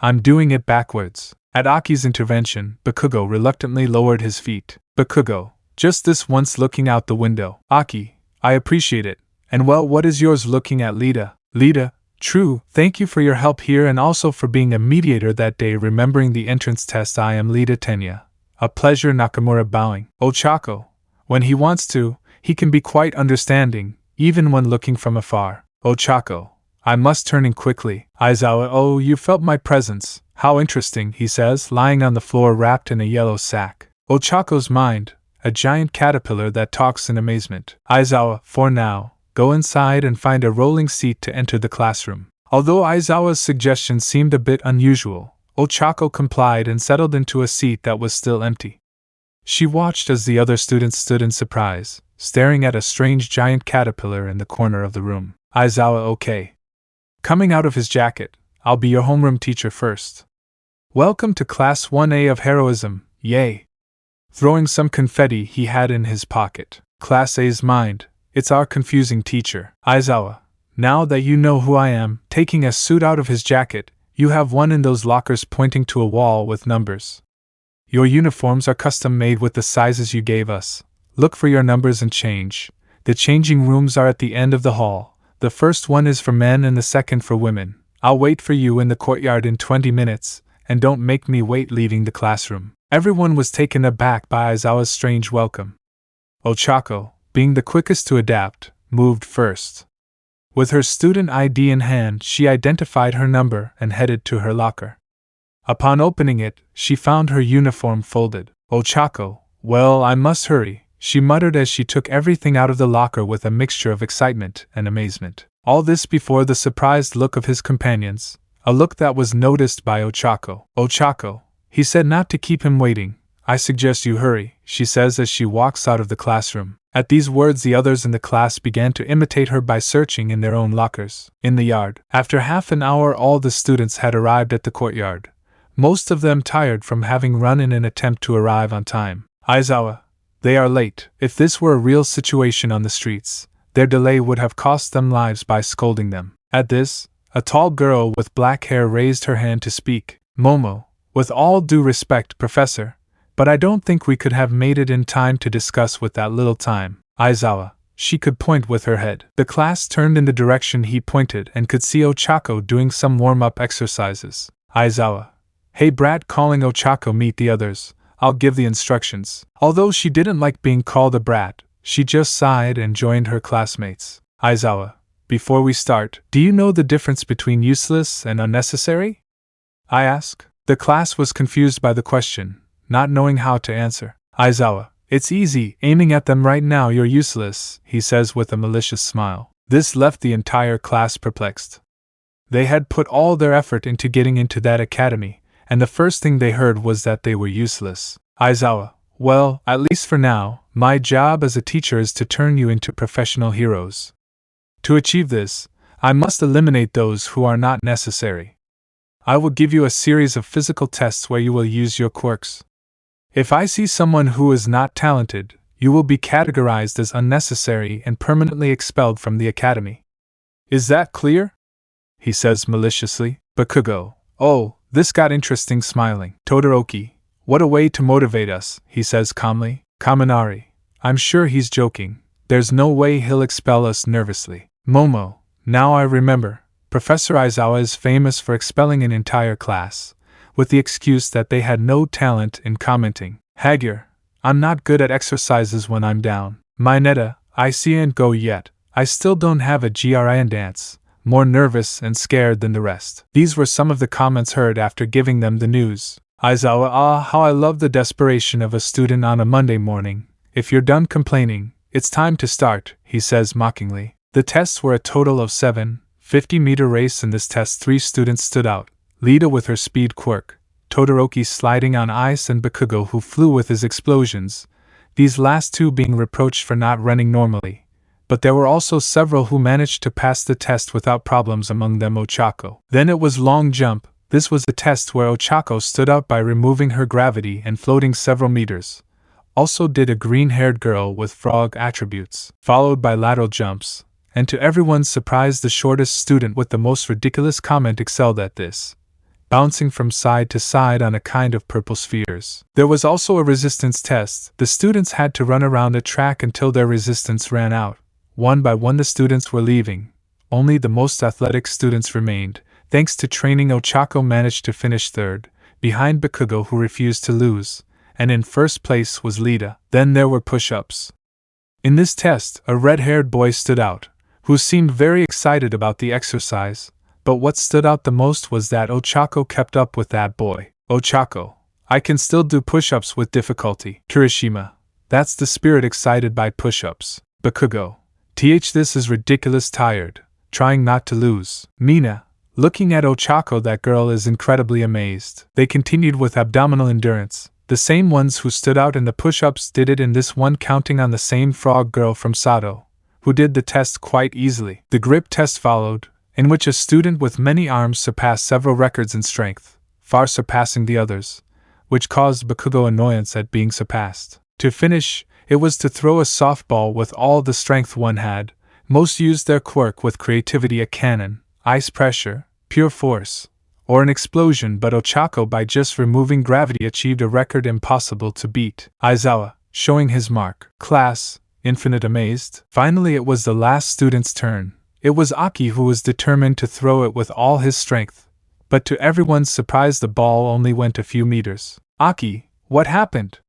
I'm doing it backwards. At Aki's intervention, Bakugo reluctantly lowered his feet. Bakugo, just this once, looking out the window. Aki, I appreciate it. And well, what is yours? Looking at Lita. Lita, true, thank you for your help here and also for being a mediator that day, remembering the entrance test. I am Lita Tenya. A pleasure. Nakamura bowing. Ochako, when he wants to, he can be quite understanding, even when looking from afar. Ochako, I must, turning quickly. Aizawa, oh, you felt my presence. How interesting, he says, lying on the floor wrapped in a yellow sack. Ochako's mind, a giant caterpillar that talks in amazement. Aizawa, for now, go inside and find a rolling seat to enter the classroom. Although Aizawa's suggestion seemed a bit unusual, Ochako complied and settled into a seat that was still empty. She watched as the other students stood in surprise, staring at a strange giant caterpillar in the corner of the room. Aizawa, okay. Coming out of his jacket, I'll be your homeroom teacher first. Welcome to Class 1A of Heroism, yay! Throwing some confetti he had in his pocket. Class A's mind, it's our confusing teacher. Aizawa, now that you know who I am, taking a suit out of his jacket, you have one in those lockers, pointing to a wall with numbers. Your uniforms are custom made with the sizes you gave us. Look for your numbers and change. The changing rooms are at the end of the hall. The first one is for men and the second for women. I'll wait for you in the courtyard in 20 minutes, and don't make me wait. Leaving the classroom, everyone was taken aback by Aizawa's strange welcome. Ochako, being the quickest to adapt, moved first. With her student ID in hand, she identified her number and headed to her locker. Upon opening it, she found her uniform folded. Ochako, well, I must hurry, she muttered as she took everything out of the locker with a mixture of excitement and amazement. All this before the surprised look of his companions, a look that was noticed by Ochako. Ochako, he said not to keep him waiting. I suggest you hurry, she says as she walks out of the classroom. At these words, the others in the class began to imitate her by searching in their own lockers. In the yard, after half an hour, all the students had arrived at the courtyard, most of them tired from having run in an attempt to arrive on time. Aizawa, they are late. If this were a real situation on the streets, their delay would have cost them lives by scolding them. At this, a tall girl with black hair raised her hand to speak. Momo, with all due respect, Professor, but I don't think we could have made it in time to discuss with that little time. Aizawa, she could point with her head. The class turned in the direction he pointed and could see Ochako doing some warm-up exercises. Aizawa, hey brat, calling Ochako, meet the others, I'll give the instructions. Although she didn't like being called a brat, she just sighed and joined her classmates. Aizawa, before we start, do you know the difference between useless and unnecessary? I ask. The class was confused by the question, not knowing how to answer. Aizawa, it's easy, aiming at them right now, you're useless, he says with a malicious smile. This left the entire class perplexed. They had put all their effort into getting into that academy, and the first thing they heard was that they were useless. Aizawa, well, at least for now, my job as a teacher is to turn you into professional heroes. To achieve this, I must eliminate those who are not necessary. I will give you a series of physical tests where you will use your quirks. If I see someone who is not talented, you will be categorized as unnecessary and permanently expelled from the academy. Is that clear? He says maliciously. Bakugo. Oh, this got interesting, smiling. Todoroki. What a way to motivate us, he says calmly. Kaminari. I'm sure he's joking. There's no way he'll expel us, nervously. Momo. Now I remember. Professor Aizawa is famous for expelling an entire class, with the excuse that they had no talent in commenting. Hagyur. I'm not good at exercises when I'm down. Mineta. I can't go yet. I still don't have a GRIN dance. More nervous and scared than the rest. These were some of the comments heard after giving them the news. Aizawa. Ah, how I love the desperation of a student on a Monday morning. If you're done complaining, it's time to start, he says mockingly. The tests were a total of 7, 50-meter race. In this test 3 students stood out. Lita with her speed quirk, Todoroki sliding on ice, and Bakugo who flew with his explosions, these last 2 being reproached for not running normally. But there were also several who managed to pass the test without problems, among them Ochako. Then it was long jump. This was a test where Ochako stood out by removing her gravity and floating several meters. Also did a green-haired girl with frog attributes, followed by lateral jumps, and to everyone's surprise the shortest student with the most ridiculous comment excelled at this, bouncing from side to side on a kind of purple spheres. There was also a resistance test. The students had to run around a track until their resistance ran out. One by one the students were leaving. Only the most athletic students remained. Thanks to training, Ochako managed to finish third, behind Bakugo who refused to lose, and in first place was Lita. Then there were push-ups. In this test, a red-haired boy stood out, who seemed very excited about the exercise, but what stood out the most was that Ochako kept up with that boy. Ochako. I can still do push-ups with difficulty. Kirishima. That's the spirit, excited by push-ups. Bakugo. This is ridiculous, tired, trying not to lose. Mina. Looking at Ochako, that girl is incredibly amazed. They continued with abdominal endurance. The same ones who stood out in the push-ups did it in this one, counting on the same frog girl from Sato, who did the test quite easily. The grip test followed, in which a student with many arms surpassed several records in strength, far surpassing the others, which caused Bakugo annoyance at being surpassed. To finish, it was to throw a softball with all the strength one had. Most used their quirk with creativity, a cannon, ice pressure, pure force, or an explosion, but Ochako, by just removing gravity, achieved a record impossible to beat. Aizawa, showing his mark. Class, infinite amazed. Finally it was the last student's turn. It was Aki who was determined to throw it with all his strength, but to everyone's surprise the ball only went a few meters. Aki, what happened?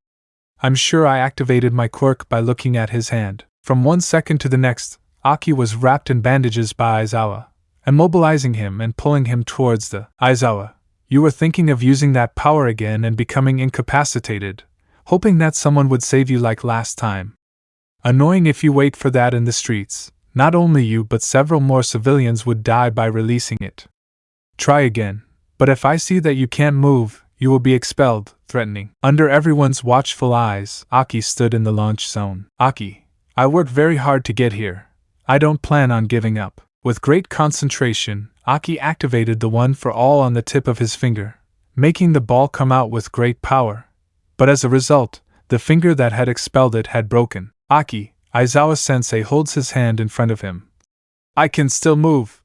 I'm sure I activated my quirk by looking at his hand. From 1 second to the next, Aki was wrapped in bandages by Aizawa, immobilizing him and pulling him towards the Aizawa. You were thinking of using that power again and becoming incapacitated, hoping that someone would save you like last time. Annoying if you wait for that in the streets. Not only you but several more civilians would die by releasing it. Try again, but if I see that you can't move, you will be expelled, threatening. Under everyone's watchful eyes, Aki stood in the launch zone. Aki, I worked very hard to get here. I don't plan on giving up. With great concentration, Aki activated the one for all on the tip of his finger, making the ball come out with great power. But as a result, the finger that had expelled it had broken. Aki, Aizawa-sensei holds his hand in front of him. I can still move,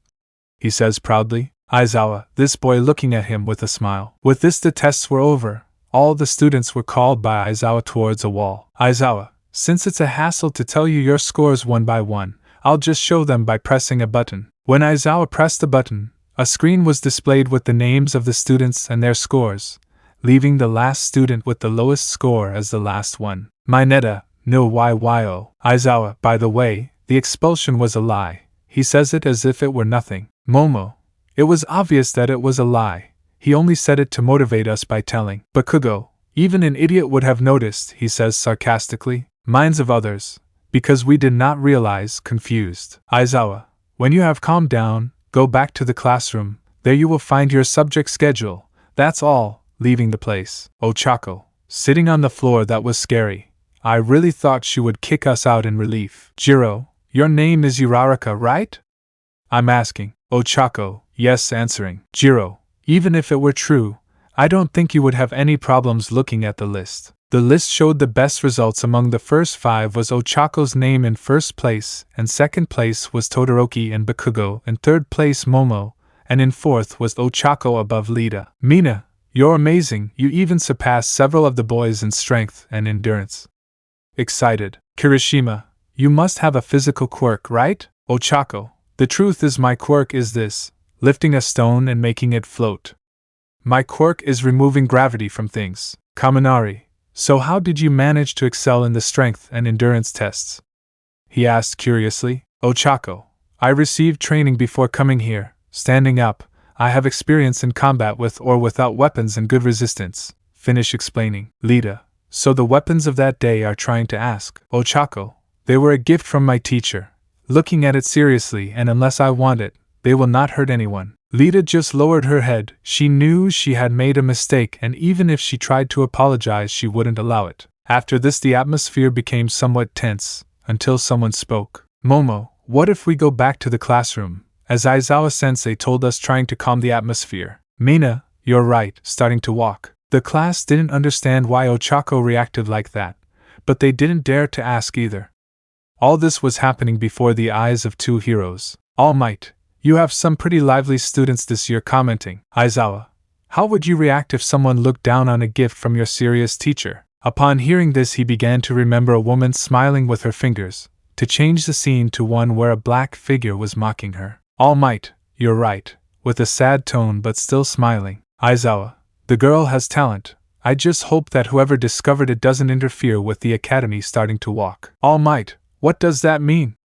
he says proudly. Aizawa, this boy looking at him with a smile. With this the tests were over. All the students were called by Aizawa towards a wall. Aizawa, since it's a hassle to tell you your scores one by one, I'll just show them by pressing a button. When Aizawa pressed the button, a screen was displayed with the names of the students and their scores, leaving the last student with the lowest score as the last one. Mineta, no YYO. Aizawa, by the way, the expulsion was a lie. He says it as if it were nothing. Momo. It was obvious that it was a lie. He only said it to motivate us by telling. Bakugo. Even an idiot would have noticed, he says sarcastically. Minds of others. Because we did not realize, confused. Aizawa. When you have calmed down, go back to the classroom. There you will find your subject schedule. That's all. Leaving the place. Ochako. Sitting on the floor, that was scary. I really thought she would kick us out in relief. Jiro. Your name is Uraraka, right? I'm asking. Ochako. Yes, answering. Jiro. Even if it were true, I don't think you would have any problems looking at the list. The list showed the best results. Among the first 5 was Ochako's name in first place, and second place was Todoroki and Bakugo, in third place Momo, and in fourth was Ochako above Lita. Mina, you're amazing, you even surpassed several of the boys in strength and endurance. Excited. Kirishima, you must have a physical quirk, right? Ochako, the truth is my quirk is this, lifting a stone and making it float. My quirk is removing gravity from things. Kaminari, so how did you manage to excel in the strength and endurance tests? He asked curiously. Ochako, I received training before coming here, standing up. I have experience in combat with or without weapons and good resistance. Finish explaining. Lita, so the weapons of that day are trying to ask. Ochako, they were a gift from my teacher. Looking at it seriously, and unless I want it, they will not hurt anyone. Lita just lowered her head. She knew she had made a mistake, and even if she tried to apologize, she wouldn't allow it. After this, the atmosphere became somewhat tense, until someone spoke. Momo, what if we go back to the classroom, as Aizawa-sensei told us, trying to calm the atmosphere? Mina, you're right, starting to walk. The class didn't understand why Ochako reacted like that, but they didn't dare to ask either. All this was happening before the eyes of 2 heroes. Almight, you have some pretty lively students this year. Commenting. Aizawa, how would you react if someone looked down on a gift from your serious teacher? Upon hearing this, he began to remember a woman smiling with her fingers, to change the scene to one where a black figure was mocking her. Almight, you're right, with a sad tone but still smiling. Aizawa, the girl has talent. I just hope that whoever discovered it doesn't interfere with the academy starting to walk. Almight, what does that mean?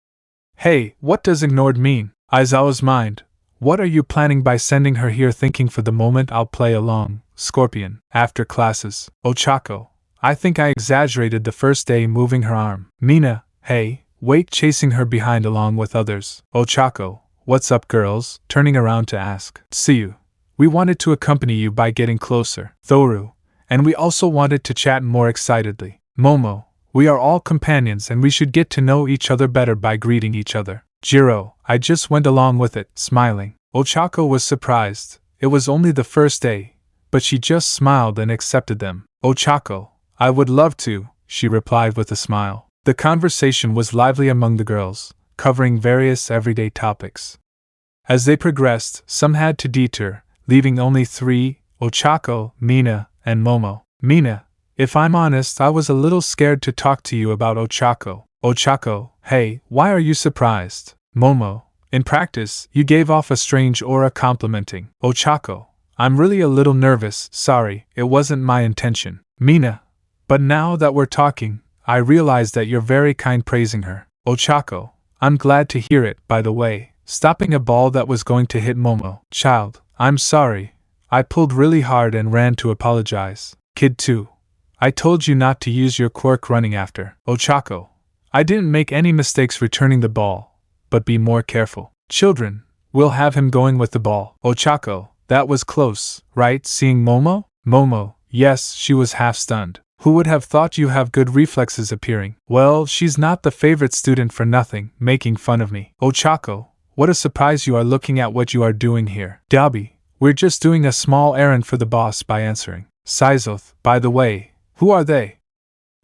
Hey, what does ignored mean? Aizawa's mind. What are you planning by sending her here? Thinking for the moment, I'll play along. Scorpion. After classes. Ochako, I think I exaggerated the first day moving her arm. Mina, hey, wait, chasing her behind along with others. Ochako, what's up girls? Turning around to ask. See you. We wanted to accompany you by getting closer. Thoru, and we also wanted to chat more excitedly. Momo, we are all companions and we should get to know each other better by greeting each other. Jiro, I just went along with it, smiling. Ochako was surprised. It was only the first day, but she just smiled and accepted them. Ochako, I would love to, she replied with a smile. The conversation was lively among the girls, covering various everyday topics. As they progressed, some had to detour, leaving only 3, Ochako, Mina, and Momo. Mina, if I'm honest, I was a little scared to talk to you about Ochako. Ochako, hey, why are you surprised? Momo, in practice, you gave off a strange aura complimenting. Ochako, I'm really a little nervous, sorry, it wasn't my intention. Mina, but now that we're talking, I realize that you're very kind praising her. Ochako, I'm glad to hear it, by the way, stopping a ball that was going to hit Momo. Child, I'm sorry. I pulled really hard and ran to apologize. Kid 2, I told you not to use your quirk running after. Ochako, I didn't make any mistakes returning the ball, but be more careful. Children, we'll have him going with the ball. Ochako, that was close, right? Seeing Momo? Momo, yes, she was half stunned. Who would have thought you have good reflexes? Appearing. Well, she's not the favorite student for nothing, making fun of me. Ochako, what a surprise you are looking at what you are doing here. Dabi, we're just doing a small errand for the boss by answering. Saizoth, by the way, who are they?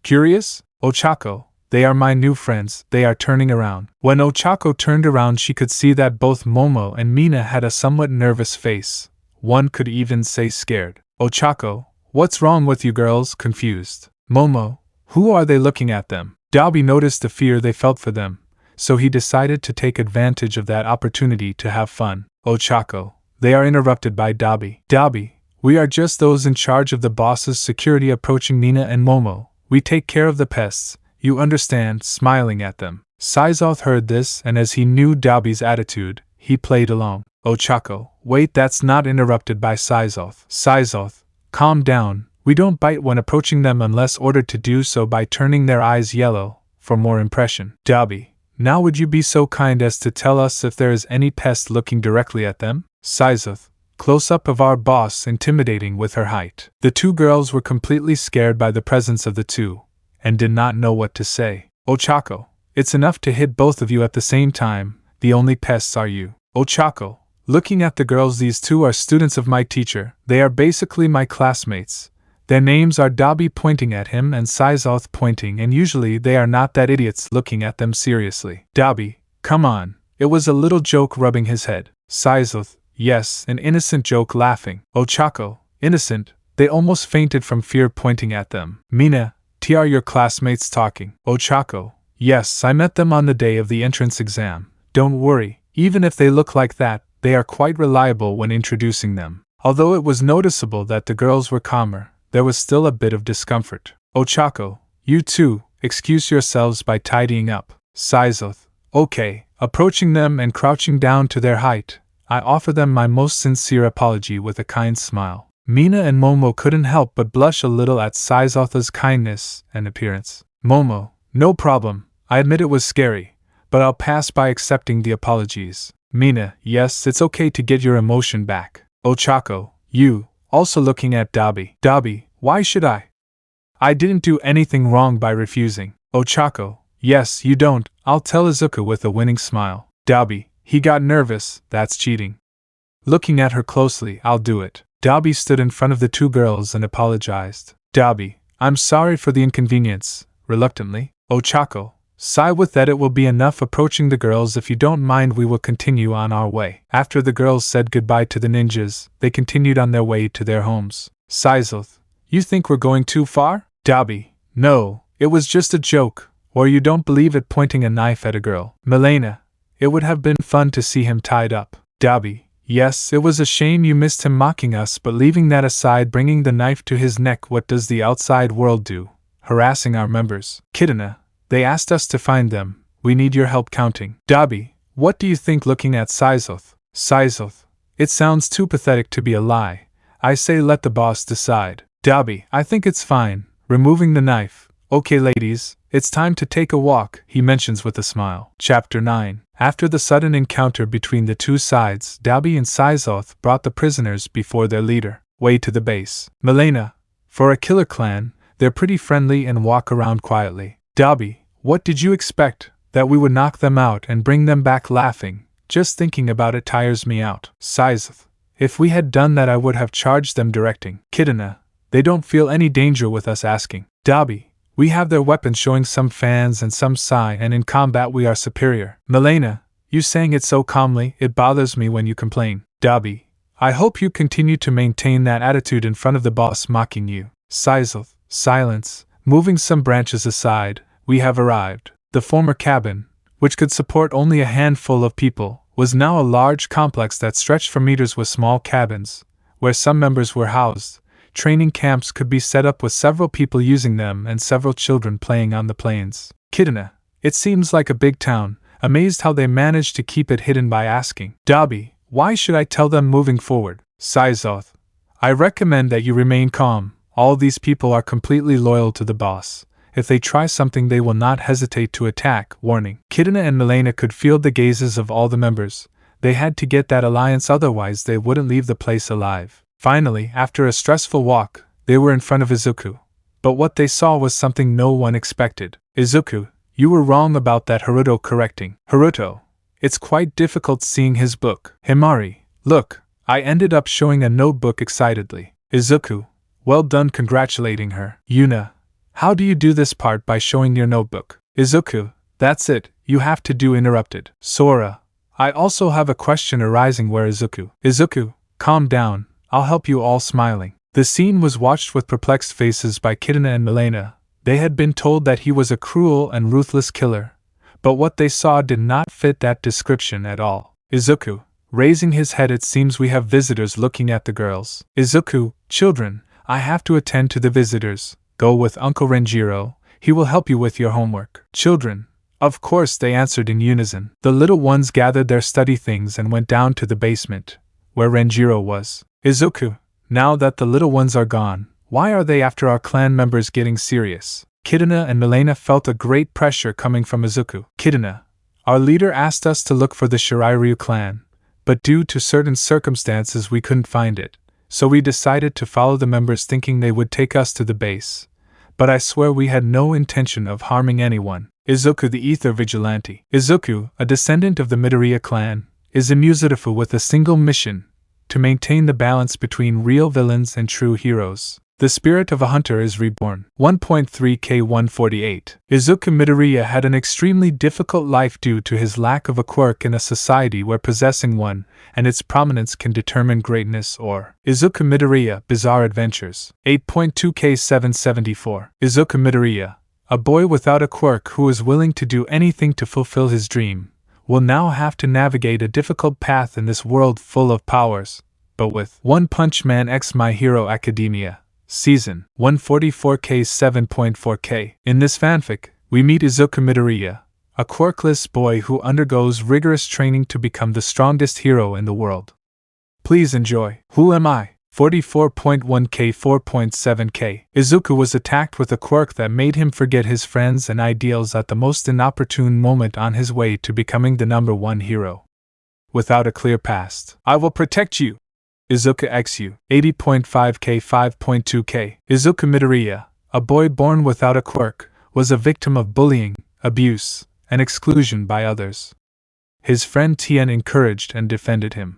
Curious? Ochako, they are my new friends. They are turning around. When Ochako turned around, she could see that both Momo and Mina had a somewhat nervous face. One could even say scared. Ochako, what's wrong with you girls? Confused. Momo, who are they looking at them? Dabi noticed the fear they felt for them, so he decided to take advantage of that opportunity to have fun. Ochako, they are interrupted by Dabi. Dabi, we are just those in charge of the boss's security. Approaching Nina and Momo, we take care of the pests, you understand, smiling at them. Saizoth heard this, and as he knew Dabi's attitude, he played along. Ochako, wait, that's not. Interrupted by Saizoth. Saizoth, calm down, we don't bite when approaching them unless ordered to do so by turning their eyes yellow, for more impression. Dabi, now would you be so kind as to tell us if there is any pest looking directly at them? Saizoth, close-up of our boss, intimidating with her height. The 2 girls were completely scared by the presence of the 2, and did not know what to say. Ochako, it's enough to hit both of you at the same time, the only pests are you. Ochako, Looking at the girls, these two are students of my teacher. They are basically my classmates. Their names are Dabi pointing at him and Saizoth pointing, and usually they are not that idiots looking at them seriously. Dabi, come on. It was a little joke, rubbing his head. Saizoth, yes, an innocent joke, laughing. Ochako, innocent. They almost fainted from fear, pointing at them. Mina, are your classmates talking? Ochako, yes, I met them on the day of the entrance exam. Don't worry, even if they look like that, they are quite reliable when introducing them. Although it was noticeable that the girls were calmer, there was still a bit of discomfort. Ochako, you two, excuse yourselves by tidying up. Saizoth, okay. Approaching them and crouching down to their height, I offer them my most sincere apology with a kind smile. Mina and Momo couldn't help but blush a little at Saizoth's kindness and appearance. Momo, no problem. I admit it was scary, but I'll pass by accepting the apologies. Mina, yes, it's okay to get your emotion back. Ochako, you, also looking at Dabi. Dabi, why should I? I didn't do anything wrong by refusing. Ochako, yes, you don't. I'll tell Izuku with a winning smile. Dabi, he got nervous, that's cheating. Looking at her closely, I'll do it. Dabi stood in front of the two girls and apologized. Dabi, I'm sorry for the inconvenience, reluctantly. Ochako, sigh with that, it will be enough. Approaching the girls, if you don't mind, we will continue on our way. After the girls said goodbye to the ninjas, they continued on their way to their homes. Saizoth, you think we're going too far? Dabi, no, it was just a joke, or you don't believe it, pointing a knife at a girl. Milena, it would have been fun to see him tied up. Dabi, yes, it was a shame you missed him mocking us, but leaving that aside, bringing the knife to his neck, what does the outside world do? Harassing our members. Kidana, they asked us to find them. We need your help counting. Dabi, what do you think? Looking at Saizoth. Saizoth, it sounds too pathetic to be a lie. I say let the boss decide. Dabi, I think it's fine. Removing the knife. Okay ladies, it's time to take a walk, he mentions with a smile. Chapter 9. After the sudden encounter between the two sides, Dabi and Saizoth brought the prisoners before their leader. Way to the base. Milena, for a killer clan, they're pretty friendly and walk around quietly. Dabi, what did you expect? That we would knock them out and bring them back? Laughing. Just thinking about it tires me out. Saizoth, if we had done that I would have charged them. Directing. Kidana, they don't feel any danger with us asking. Dabi, we have their weapons, showing some fans and some sai, and in combat we are superior. Milena, you saying it so calmly, it bothers me when you complain. Dabi, I hope you continue to maintain that attitude in front of the boss mocking you. Saizoth, silence. Moving some branches aside, we have arrived. The former cabin, which could support only a handful of people, was now a large complex that stretched for meters with small cabins, where some members were housed. Training camps could be set up with several people using them and several children playing on the plains. Kidana, it seems like a big town, amazed how they managed to keep it hidden by asking. Dabi, why should I tell them? Moving forward. Saizoth, I recommend that you remain calm. All these people are completely loyal to the boss. If they try something they will not hesitate to attack. Warning. Kidana and Milena could feel the gazes of all the members. They had to get that alliance, otherwise they wouldn't leave the place alive. Finally, after a stressful walk, they were in front of Izuku. But what they saw was something no one expected. Izuku, you were wrong about that. Haruto correcting. Haruto, it's quite difficult seeing his book. Himari, look, I ended up showing a notebook excitedly. Izuku, well done, congratulating her. Yuna, how do you do this part? By showing your notebook. Izuku, that's it, you have to do. Interrupted. Sora, I also have a question arising. Where Izuku? Izuku, calm down. I'll help you. All smiling. The scene was watched with perplexed faces by Kidana and Milena. They had been told that he was a cruel and ruthless killer, but what they saw did not fit that description at all. Izuku, raising his head, it seems we have visitors. Looking at the girls. Izuku, children, I have to attend to the visitors. Go with Uncle Renjiro, he will help you with your homework. Children, of course, they answered in unison. The little ones gathered their study things and went down to the basement, where Renjiro was. Izuku, now that the little ones are gone, why are they after our clan members? Getting serious. Kidana and Milena felt a great pressure coming from Izuku. Kidana, our leader asked us to look for the Shirairyu clan, but due to certain circumstances we couldn't find it, so we decided to follow the members thinking they would take us to the base. But I swear we had no intention of harming anyone. Izuku, the Ether Vigilante. Izuku, a descendant of the Midoriya clan, is Izuku with a single mission: to maintain the balance between real villains and true heroes. The spirit of a hunter is reborn. 1.3K148. Izuku Midoriya had an extremely difficult life due to his lack of a quirk in a society where possessing one and its prominence can determine greatness or. Izuku Midoriya Bizarre Adventures. 8.2K774. Izuku Midoriya, a boy without a quirk who is willing to do anything to fulfill his dream, will now have to navigate a difficult path in this world full of powers, but with One Punch Man x My Hero Academia. Season 144K7.4K. In this fanfic, we meet Izuku Midoriya, a quirkless boy who undergoes rigorous training to become the strongest hero in the world. Please enjoy. Who am I? 44.1K 4.7K. Izuku was attacked with a quirk that made him forget his friends and ideals at the most inopportune moment on his way to becoming the #1 hero. Without a clear past. I will protect you! Izuku XU. 80.5K 5.2K. Izuku Midoriya, a boy born without a quirk, was a victim of bullying, abuse, and exclusion by others. His friend Tien encouraged and defended him.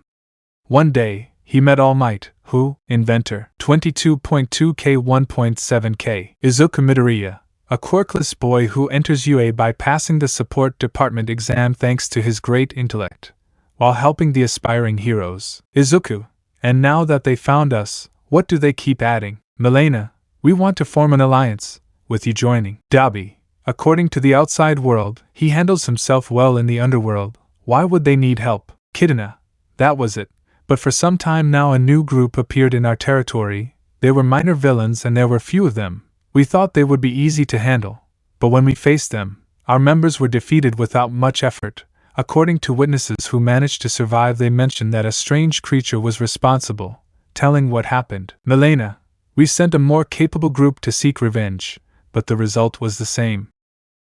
One day, he met Almight, who, inventor. 22.2K 1.7K. Izuku Midoriya, a quirkless boy who enters UA by passing the support department exam thanks to his great intellect, while helping the aspiring heroes. Izuku. And now that they found us, what do they keep adding? Milena, we want to form an alliance, with you joining. Dabi, according to the outside world, he handles himself well in the underworld. Why would they need help? Kidna, that was it. But for some time now a new group appeared in our territory. They were minor villains and there were few of them. We thought they would be easy to handle. But when we faced them, our members were defeated without much effort. According to witnesses who managed to survive, they mentioned that a strange creature was responsible, telling what happened. Milena, we sent a more capable group to seek revenge, but the result was the same.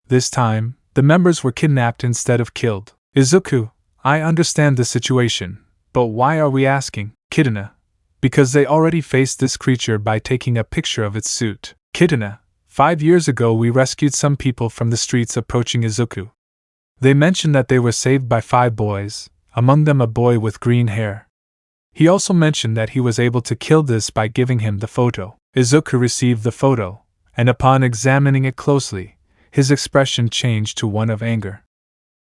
This time, the members were kidnapped instead of killed. Izuku, I understand the situation, but why are we asking? Kidna, because they already faced this creature by taking a picture of its suit. Kidna, 5 years ago we rescued some people from the streets approaching Izuku. They mentioned that they were saved by 5 boys, among them a boy with green hair. He also mentioned that he was able to kill this by giving him the photo. Izuku received the photo, and upon examining it closely, his expression changed to one of anger.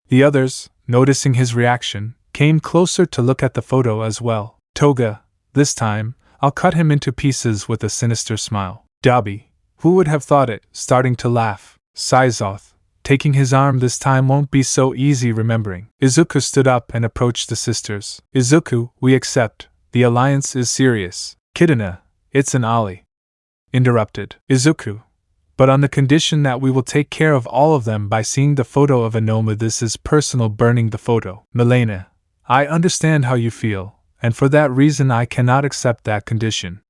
The others, noticing his reaction, came closer to look at the photo as well. Toga, this time, I'll cut him into pieces with a sinister smile. Dabi, who would have thought it, starting to laugh. Saizoth, taking his arm this time won't be so easy remembering. Izuku stood up and approached the sisters. Izuku, we accept. The alliance is serious. Kidna, it's an ollie. Interrupted. Izuku, but on the condition that we will take care of all of them by seeing the photo of a Noma. This is personal. Burning the photo. Milena, I understand how you feel, and for that reason I cannot accept that condition.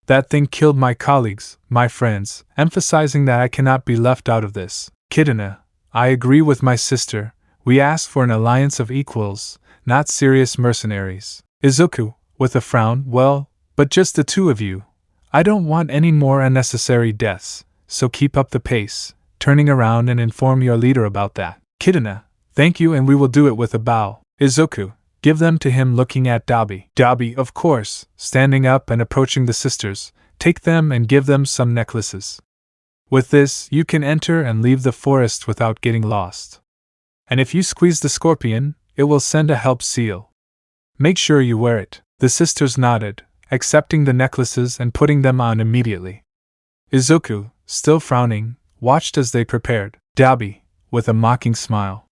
That thing killed my colleagues, my friends, emphasizing that I cannot be left out of this. Kidna, I agree with my sister. We ask for an alliance of equals, not serious mercenaries. Izuku, with a frown, well, but just the 2 of you. I don't want any more unnecessary deaths, so keep up the pace, turning around and inform your leader about that. Kidna, thank you, and we will do it with a bow. Izuku, give them to him, looking at Dabi. Dabi, of course, standing up and approaching the sisters, take them and give them some necklaces. With this, you can enter and leave the forest without getting lost. And if you squeeze the scorpion, it will send a help seal. Make sure you wear it. The sisters nodded, accepting the necklaces and putting them on immediately. Izuku, still frowning, watched as they prepared. Dabi, with a mocking smile.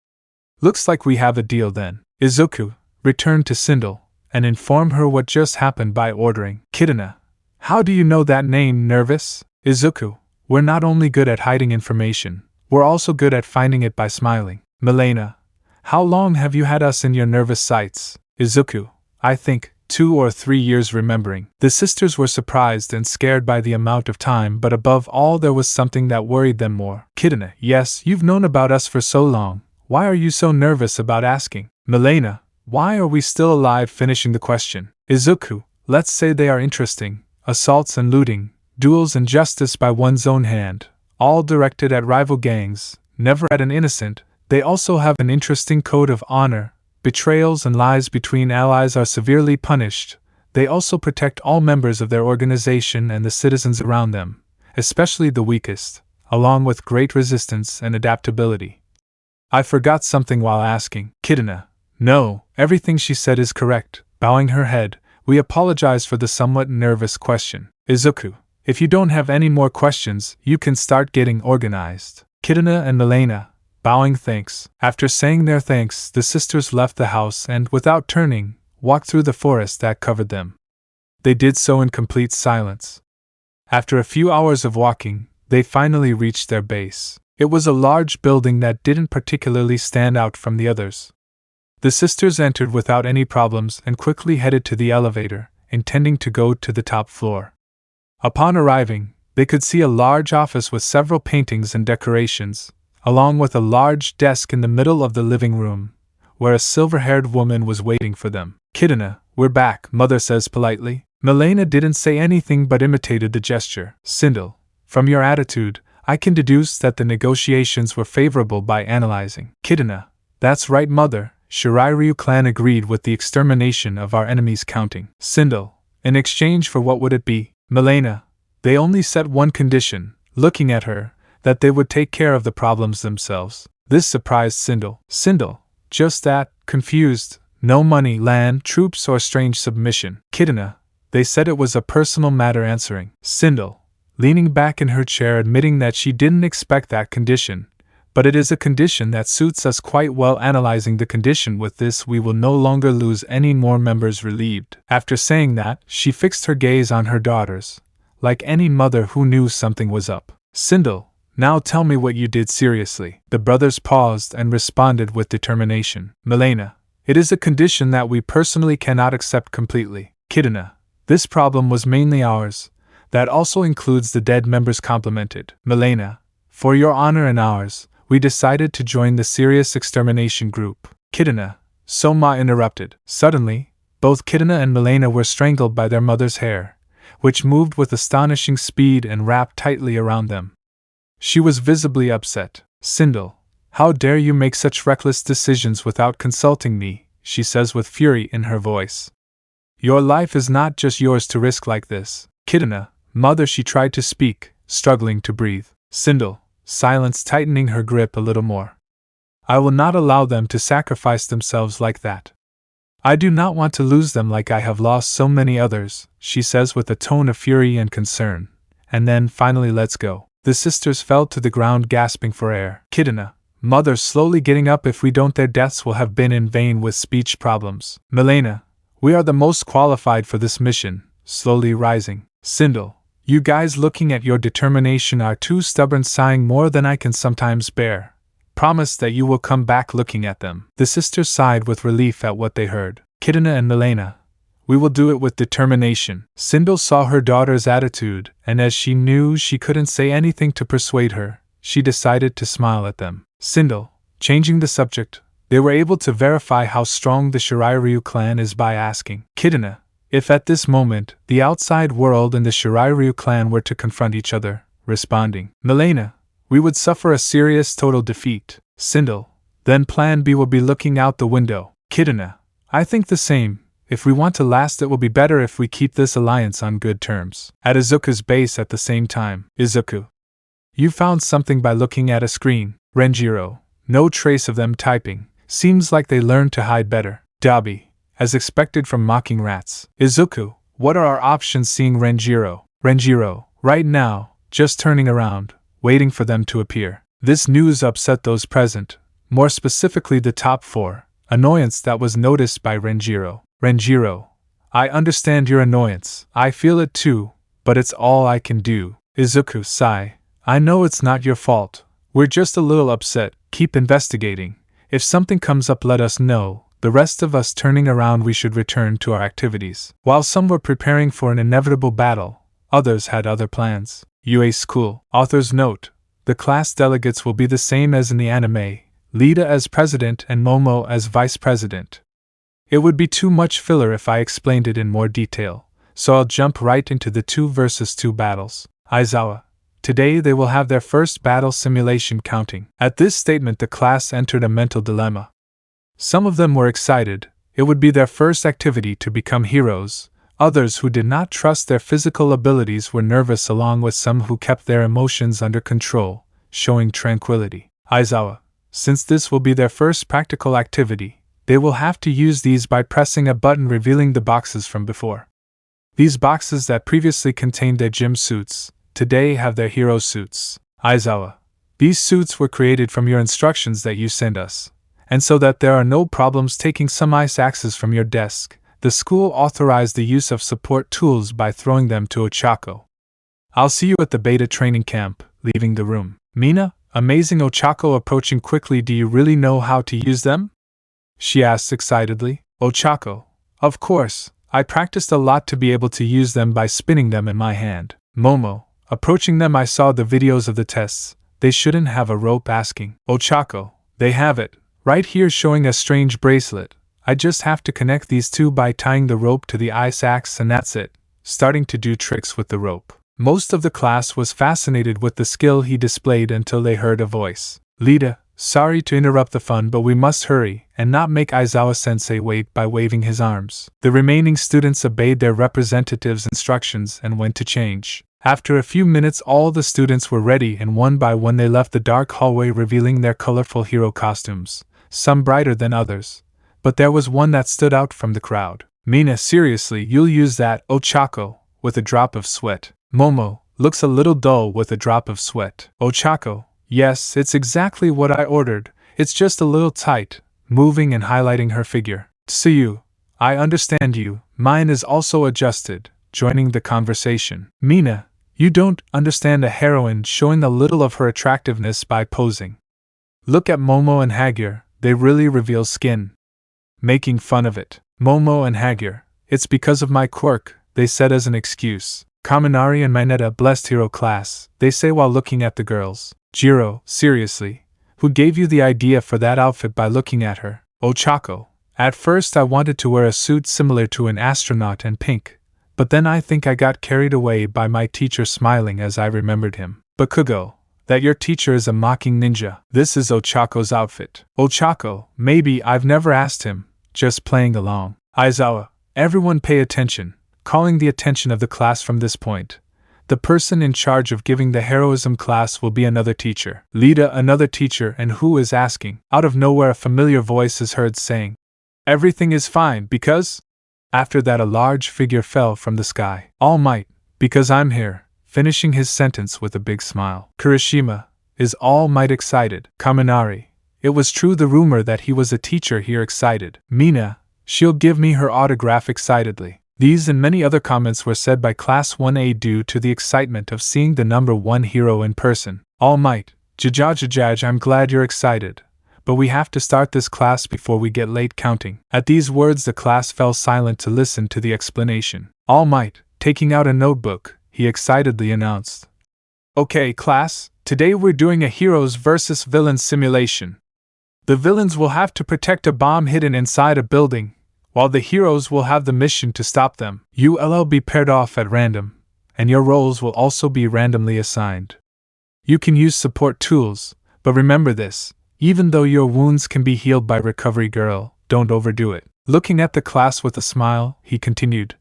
Looks like we have a deal then. Izuku, returned to Sindel, and informed her what just happened by ordering. Kidna, how do you know that name? Nervous? Izuku, we're not only good at hiding information, we're also good at finding it by smiling. Milena, how long have you had us in your nervous sights? Izuku, I think, 2 or 3 years. Remembering. The sisters were surprised and scared by the amount of time, but above all there was something that worried them more. Kidna, yes, you've known about us for so long. Why are you so nervous about asking? Milena, why are we still alive? Finishing the question. Izuku, let's say they are interesting. Assaults and looting, duels and justice by one's own hand, all directed at rival gangs, never at an innocent. They also have an interesting code of honor, betrayals and lies between allies are severely punished. They also protect all members of their organization and the citizens around them, especially the weakest, along with great resistance and adaptability. I forgot something while asking. Kidna. No, everything she said is correct. Bowing her head, we apologize for the somewhat nervous question. Izuku, if you don't have any more questions, you can start getting organized. Kidna and Milena, bowing thanks. After saying their thanks, the sisters left the house and, without turning, walked through the forest that covered them. They did so in complete silence. After a few hours of walking, they finally reached their base. It was a large building that didn't particularly stand out from the others. The sisters entered without any problems and quickly headed to the elevator, intending to go to the top floor. Upon arriving, they could see a large office with several paintings and decorations, along with a large desk in the middle of the living room, where a silver-haired woman was waiting for them. Kidna, we're back, Mother says politely. Milena didn't say anything but imitated the gesture. Sindel, from your attitude, I can deduce that the negotiations were favorable by analyzing. Kidna, that's right, Mother. Shiraiyu clan agreed with the extermination of our enemies counting. Sindel, in exchange for what would it be? Milena, they only set one condition, looking at her, that they would take care of the problems themselves. This surprised Sindel. Sindel, just that, confused, no money, land, troops, or strange submission. Kidna, they said it was a personal matter answering. Sindel, leaning back in her chair admitting that she didn't expect that condition, but it is a condition that suits us quite well. Analyzing the condition with this, we will no longer lose any more members. Relieved. After saying that, she fixed her gaze on her daughters, like any mother who knew something was up. Sindel, now tell me what you did seriously. The brothers paused and responded with determination. Milena, it is a condition that we personally cannot accept completely. Kidna, this problem was mainly ours. That also includes the dead members. Complimented. Milena, for your honor and ours, we decided to join the serious extermination group. Kidna, Soma interrupted. Suddenly, both Kidna and Milena were strangled by their mother's hair, which moved with astonishing speed and wrapped tightly around them. She was visibly upset. Sindel, how dare you make such reckless decisions without consulting me, she says with fury in her voice. Your life is not just yours to risk like this. Kidna, Mother, she tried to speak, struggling to breathe. Sindel, silence, tightening her grip a little more. I will not allow them to sacrifice themselves like that. I do not want to lose them like I have lost so many others, she says with a tone of fury and concern, and then finally lets go. The sisters fell to the ground gasping for air. Kidna, Mother, slowly getting up. If we don't, their deaths will have been in vain with speech problems. Milena, we are the most qualified for this mission, slowly rising. Sindel, you guys, looking at your determination, are too stubborn, sighing more than I can sometimes bear. Promise that you will come back. Looking at them, the sisters sighed with relief at what they heard. Kidna and Milena, we will do it with determination. Sindel saw her daughter's attitude, and as she knew she couldn't say anything to persuade her, she decided to smile at them. Sindel, changing the subject, they were able to verify how strong the Shiraiyu clan is by asking. Kidna, if at this moment the outside world and the Shiraiyu clan were to confront each other, responding. Milena, we would suffer a serious total defeat. Sindel, then Plan B will be looking out the window. Kidna, I think the same. If we want to last, it will be better if we keep this alliance on good terms. At Izuku's base at the same time. Izuku, you found something by looking at a screen. Renjiro, no trace of them typing. Seems like they learned to hide better. Dabi, as expected from mocking rats. Izuku, what are our options? Seeing Renjiro. Renjiro, right now, just turning around, waiting for them to appear. This news upset those present, more specifically the top four. Annoyance that was noticed by Renjiro. Renjiro, I understand your annoyance. I feel it too, but it's all I can do. Izuku, sigh. I know it's not your fault. We're just a little upset. Keep investigating. If something comes up, let us know. The rest of us turning around, we should return to our activities. While some were preparing for an inevitable battle, others had other plans. UA School. Author's note. The class delegates will be the same as in the anime, Lida as president and Momo as vice president. It would be too much filler if I explained it in more detail, so I'll jump right into the 2 versus 2 battles. Aizawa. Today they will have their first battle simulation counting. At this statement the class entered a mental dilemma. Some of them were excited. It would be their first activity to become heroes. Others who did not trust their physical abilities were nervous, along with some who kept their emotions under control, showing tranquility. Aizawa, since this will be their first practical activity, they will have to use these by pressing a button revealing the boxes from before. These boxes that previously contained their gym suits, today have their hero suits. Aizawa, these suits were created from your instructions that you sent us, and so that there are no problems taking some ice axes from your desk, the school authorized the use of support tools by throwing them to Ochako. I'll see you at the beta training camp, leaving the room. Mina, amazing. Ochako approaching quickly. Do you really know how to use them? She asked excitedly. Ochako, of course, I practiced a lot to be able to use them by spinning them in my hand. Momo, approaching them. I saw the videos of the tests. They shouldn't have a rope. Asking. Ochako, they have it, right here, showing a strange bracelet. I just have to connect these two by tying the rope to the ice axe, and that's it. Starting to do tricks with the rope. Most of the class was fascinated with the skill he displayed until they heard a voice. Lita, sorry to interrupt the fun, but we must hurry and not make Aizawa-sensei wait by waving his arms. The remaining students obeyed their representative's instructions and went to change. After a few minutes, all the students were ready, and one by one they left the dark hallway, revealing their colorful hero costumes, some brighter than others. But there was one that stood out from the crowd. Mina, seriously, you'll use that? Ochako, with a drop of sweat. Momo, looks a little dull with a drop of sweat. Ochako, yes, it's exactly what I ordered. It's just a little tight, moving and highlighting her figure. Tsuyu, I understand you. Mine is also adjusted, joining the conversation. Mina, you don't understand a heroine showing a little of her attractiveness by posing. Look at Momo and Hagyur, they really reveal skin. Making fun of it. Momo and Hagyur, it's because of my quirk, they said as an excuse. Kaminari and Mineta, blessed hero class, they say while looking at the girls. Jiro, seriously, who gave you the idea for that outfit? By looking at her. Ochako, at first I wanted to wear a suit similar to an astronaut and pink, but then I think I got carried away by my teacher, smiling as I remembered him. Bakugo, that your teacher is a mocking ninja. This is Ochako's outfit. Ochako, maybe I've never asked him, just playing along. Aizawa, everyone pay attention, calling the attention of the class from this point. The person in charge of giving the heroism class will be another teacher. Lita, another teacher, and who is asking? Out of nowhere a familiar voice is heard saying, everything is fine because… After that a large figure fell from the sky. Almight, because I'm here, finishing his sentence with a big smile. Kirishima, is All Might excited? Kaminari, it was true the rumor that he was a teacher here. Excited. Mina, she'll give me her autograph. Excitedly. These and many other comments were said by Class 1A due to the excitement of seeing the number one hero in person. All Might, Jajaj, I'm glad you're excited, but we have to start this class before we get late counting. At these words the class fell silent to listen to the explanation. All Might, taking out a notebook, he excitedly announced. Okay class, today we're doing a heroes versus villains simulation. The villains will have to protect a bomb hidden inside a building, while the heroes will have the mission to stop them. You'll be paired off at random, and your roles will also be randomly assigned. You can use support tools, but remember this, even though your wounds can be healed by recovery girl, don't overdo it. Looking at the class with a smile, he continued.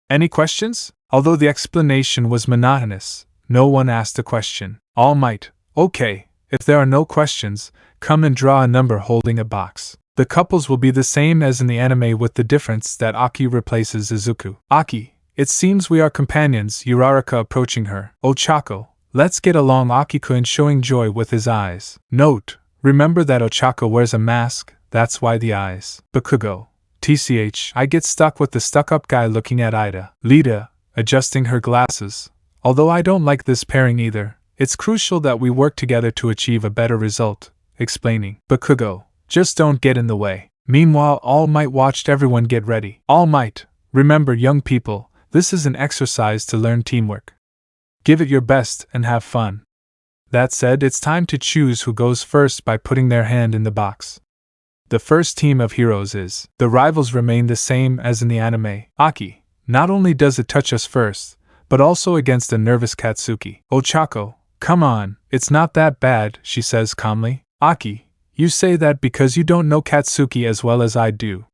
Any questions? Although the explanation was monotonous, no one asked a question. All Might, okay, if there are no questions, come and draw a number holding a box. The couples will be the same as in the anime with the difference that Aki replaces Izuku. Aki, it seems we are companions. Uraraka approaching her. Ochako, let's get along. Aki-kun showing joy with his eyes. Note, remember that Ochako wears a mask, that's why the eyes. Bakugo, TCH, I get stuck with the stuck-up guy looking at Ida. Lita, adjusting her glasses. Although I don't like this pairing either, it's crucial that we work together to achieve a better result. Explaining. Bakugo, just don't get in the way. Meanwhile, All Might watched everyone get ready. All Might, remember young people, this is an exercise to learn teamwork. Give it your best and have fun. That said, it's time to choose who goes first by putting their hand in the box. The first team of heroes is. The rivals remain the same as in the anime. Aki, not only does it touch us first, but also against a nervous Katsuki. Ochako, come on, it's not that bad, she says calmly. Aki, You say that because you don't know Katsuki as well as I do.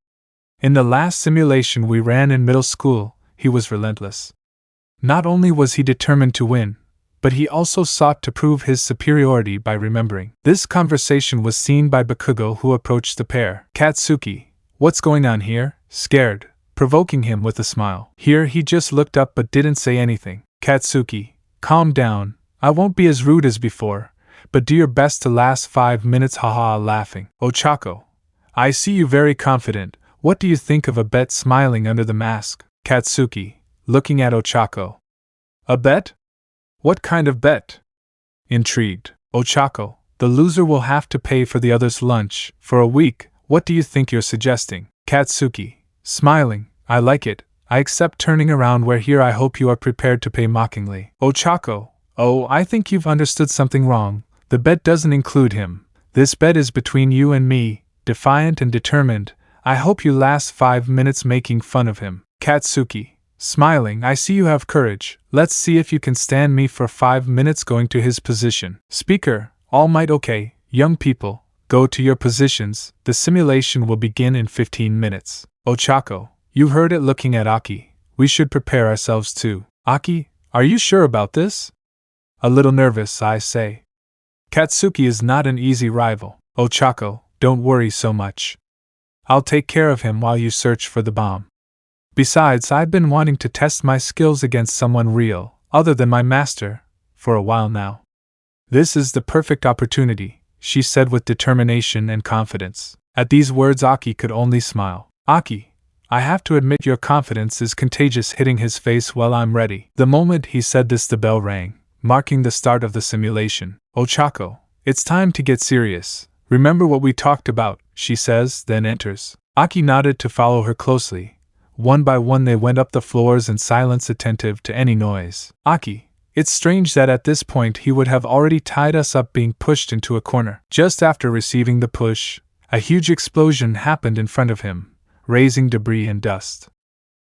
In the last simulation we ran in middle school, he was relentless. Not only was he determined to win, but he also sought to prove his superiority by remembering. This conversation was seen by Bakugo, who approached the pair. Katsuki, what's going on here? Scared, provoking him with a smile. Here he just looked up but didn't say anything. Katsuki, calm down, I won't be as rude as before, but do your best to last 5 minutes. Haha, laughing. Ochako, I see you very confident. What do you think of a bet? Smiling under the mask. Katsuki, looking at Ochako. A bet? What kind of bet? Intrigued. Ochako, the loser will have to pay for the other's lunch for a week. What do you think you're suggesting? Katsuki, smiling, I like it. I accept. Turning around, where here I hope you are prepared to pay mockingly. Ochako, oh, I think you've understood something wrong. The bet doesn't include him. This bet is between you and me, defiant and determined. I hope you last 5 minutes making fun of him. Katsuki, smiling, I see you have courage. Let's see if you can stand me for 5 minutes. Going to his position. Speaker, Almight. Okay, young people, go to your positions. The simulation will begin in 15 minutes. Ochako, you heard it. Looking at Aki, we should prepare ourselves too. Aki, are you sure about this? A little nervous, I say. Katsuki is not an easy rival. Ochako, don't worry so much. I'll take care of him while you search for the bomb. Besides, I've been wanting to test my skills against someone real, other than my master, for a while now. This is the perfect opportunity, she said with determination and confidence. At these words Aki could only smile. Aki, I have to admit your confidence is contagious. Hitting his face. Well, I'm ready. The moment he said this, the bell rang, marking the start of the simulation. Ochako, it's time to get serious. Remember what we talked about, she says, then enters. Aki nodded to follow her closely. One by one they went up the floors in silence, attentive to any noise. Aki, it's strange that at this point he would have already tied us up, being pushed into a corner. Just after receiving the push, a huge explosion happened in front of him, raising debris and dust.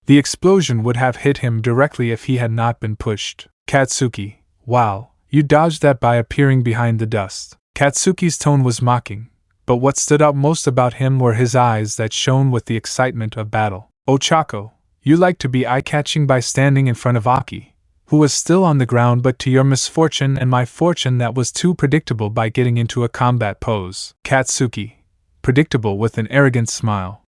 The explosion would have hit him directly if he had not been pushed. Katsuki, wow, you dodged that by appearing behind the dust. Katsuki's tone was mocking, but what stood out most about him were his eyes that shone with the excitement of battle. Ochako, you like to be eye-catching by standing in front of Aki, who was still on the ground, but to your misfortune and my fortune that was too predictable, by getting into a combat pose. Katsuki, predictable, with an arrogant smile.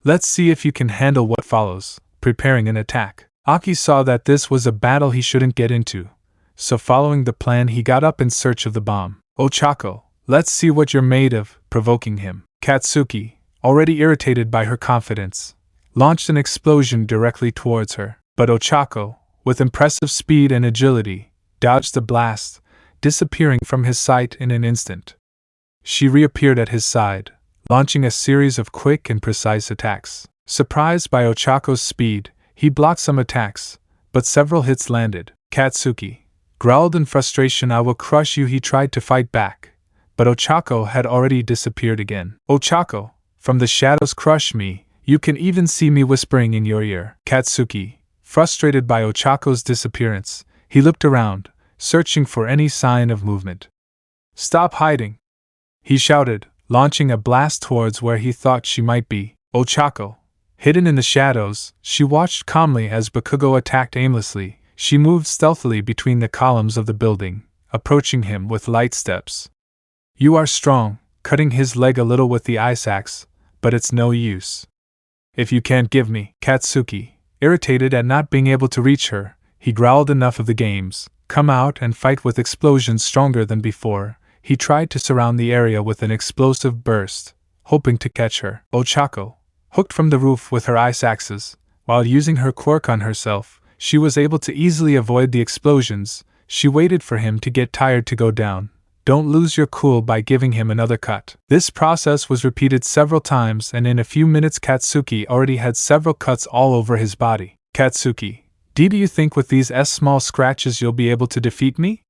Let's see if you can handle what follows, preparing an attack. Aki saw that this was a battle he shouldn't get into, so following the plan he got up in search of the bomb. Ochako, let's see what you're made of, provoking him. Katsuki, already irritated by her confidence, launched an explosion directly towards her, but Ochako, with impressive speed and agility, dodged the blast, disappearing from his sight in an instant. She reappeared at his side, launching a series of quick and precise attacks. Surprised by Ochako's speed, he blocked some attacks, but several hits landed. Katsuki growled in frustration. I will crush you. He tried to fight back, but Ochako had already disappeared again. Ochako, from the shadows, crush me. You can even see me whispering in your ear. Katsuki, frustrated by Ochako's disappearance, he looked around, searching for any sign of movement. Stop hiding, he shouted, launching a blast towards where he thought she might be. Ochako, hidden in the shadows, she watched calmly as Bakugo attacked aimlessly. She moved stealthily between the columns of the building, approaching him with light steps. You are strong, cutting his leg a little with the ice axe, but it's no use. If you can't give me. Katsuki, irritated at not being able to reach her, he growled, enough of the games, come out and fight. With explosions stronger than before, he tried to surround the area with an explosive burst, hoping to catch her. Ochako, hooked from the roof with her ice axes, while using her quirk on herself, she was able to easily avoid the explosions. She waited for him to get tired to go down. Don't lose your cool by giving him another cut. This process was repeated several times, and in a few minutes Katsuki already had several cuts all over his body. Katsuki, do you think with these small scratches you'll be able to defeat me?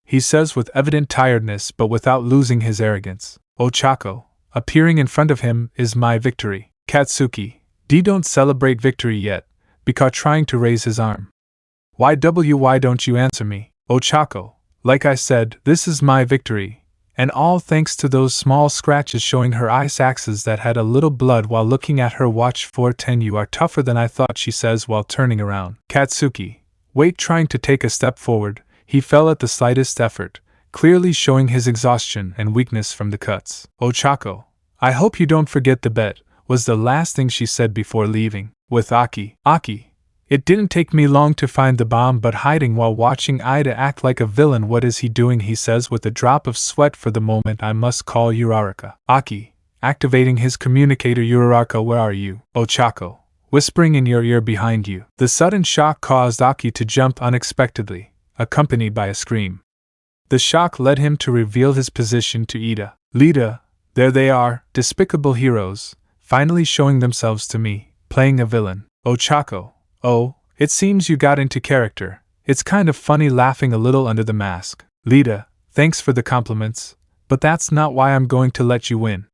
He says with evident tiredness but without losing his arrogance. Ochako, appearing in front of him, is my victory. Katsuki, don't celebrate victory yet, because trying to raise his arm. Why don't you answer me? Ochako, like I said, this is my victory, And all thanks to those small scratches showing her ice axes that had a little blood while looking at her watch. 410. You are tougher than I thought, she says while turning around. Katsuki, wait, trying to take a step forward, he fell at the slightest effort, clearly showing his exhaustion and weakness from the cuts. Ochako, I hope you don't forget the bet, was the last thing she said before leaving. With Aki, it didn't take me long to find the bomb, but hiding while watching Ida act like a villain. What is he doing? He says with a drop of sweat. For the moment I must call Uraraka. Aki, activating his communicator. Uraraka, where are you? Ochako, whispering in your ear behind you. The sudden shock caused Aki to jump unexpectedly, accompanied by a scream. The shock led him to reveal his position to Ida. Lita, there they are, despicable heroes, finally showing themselves to me, playing a villain. Ochako, oh, it seems you got into character. It's kind of funny, laughing a little under the mask. Lita, thanks for the compliments, but that's not why I'm going to let you win.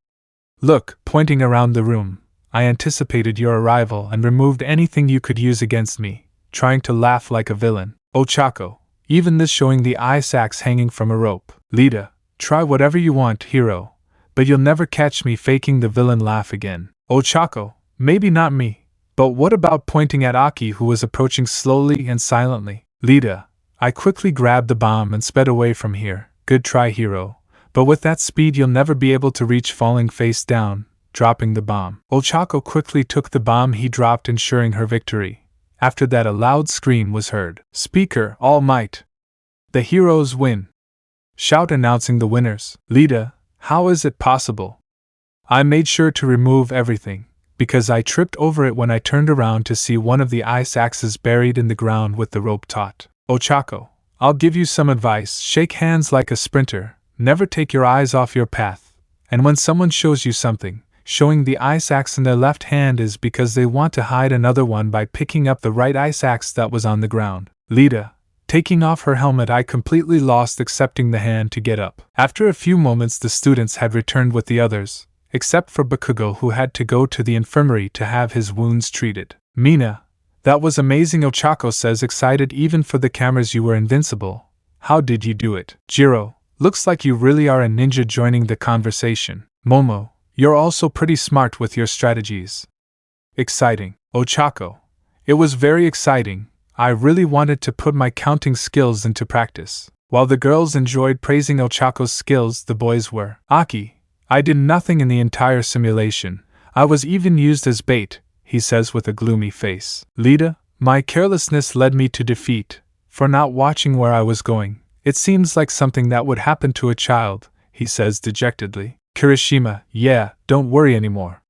Look, pointing around the room, I anticipated your arrival and removed anything you could use against me, trying to laugh like a villain. Ochako, even this, showing the ice axe hanging from a rope. Lita, try whatever you want, hero, but you'll never catch me faking the villain laugh again. Ochako, maybe not me, but what about pointing at Aki, who was approaching slowly and silently? Lita, I quickly grabbed the bomb and sped away from here. Good try, hero, but with that speed you'll never be able to reach, falling face down, dropping the bomb. Ochako quickly took the bomb he dropped, ensuring her victory. After that a loud scream was heard. Speaker, Almight. The heroes win. Shout announcing the winners. Lita, how is it possible? I made sure to remove everything, because I tripped over it when I turned around to see one of the ice axes buried in the ground with the rope taut. Ochako, I'll give you some advice. Shake hands like a sprinter, never take your eyes off your path, and when someone shows you something, showing the ice axe in their left hand is because they want to hide another one by picking up the right ice axe that was on the ground. Lita, taking off her helmet, I completely lost accepting the hand to get up. After a few moments the students had returned with the others, except for Bakugo, who had to go to the infirmary to have his wounds treated. Mina, that was amazing, Ochako says, excited. Even for the cameras you were invincible. How did you do it? Jiro, looks like you really are a ninja, joining the conversation. Momo, you're also pretty smart with your strategies. Exciting. Ochako, it was very exciting. I really wanted to put my counting skills into practice. While the girls enjoyed praising Ochako's skills, the boys were. Aki, I did nothing in the entire simulation. I was even used as bait, he says with a gloomy face. Lita, my carelessness led me to defeat, for not watching where I was going. It seems like something that would happen to a child, he says dejectedly. Kirishima, yeah, don't worry anymore.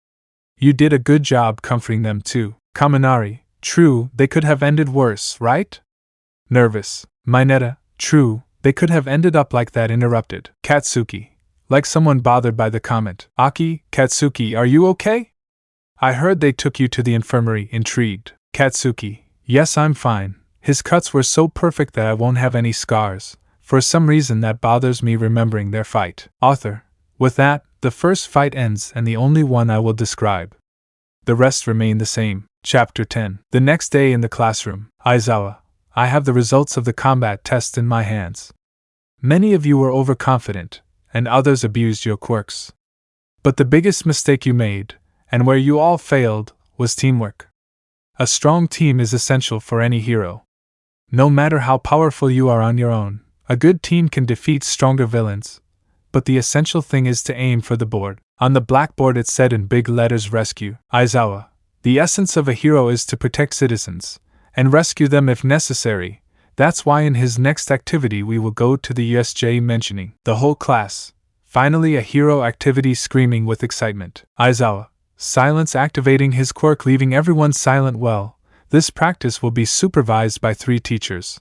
You did a good job comforting them too. Kaminari, true, they could have ended worse, right? Nervous. Mineta, true, they could have ended up like that. Interrupted. Katsuki, like someone bothered by the comment. Aki, Katsuki, are you okay? I heard they took you to the infirmary. Intrigued. Katsuki, yes, I'm fine. His cuts were so perfect that I won't have any scars. For some reason that bothers me remembering their fight. Author, with that, the first fight ends, and the only one I will describe. The rest remain the same. Chapter 10. The next day in the classroom. Aizawa, I have the results of the combat test in my hands. Many of you were overconfident, and others abused your quirks. But the biggest mistake you made, and where you all failed, was teamwork. A strong team is essential for any hero. No matter how powerful you are on your own, a good team can defeat stronger villains. But the essential thing is to aim for the board. On the blackboard it said in big letters, Rescue. Aizawa, the essence of a hero is to protect citizens, and rescue them if necessary. That's why in his next activity we will go to the USJ, mentioning the whole class. Finally a hero activity, screaming with excitement. Aizawa, silence, activating his quirk, leaving everyone silent. Well, this practice will be supervised by 3 teachers,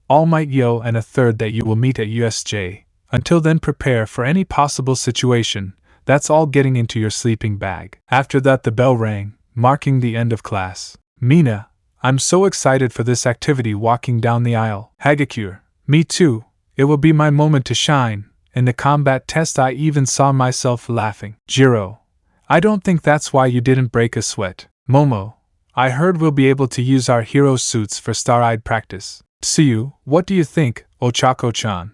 Almight, Yo, and a third that you will meet at USJ. Until then prepare for any possible situation. That's all getting into your sleeping bag. After that the bell rang, marking the end of class. Mina, I'm so excited for this activity. Walking down the aisle. Hagakure, me too. It will be my moment to shine. In the combat test I even saw myself laughing. Jiro, I don't think that's why you didn't break a sweat. Momo, I heard we'll be able to use our hero suits for star-eyed practice. Tsuyu, what do you think, Ochako-chan?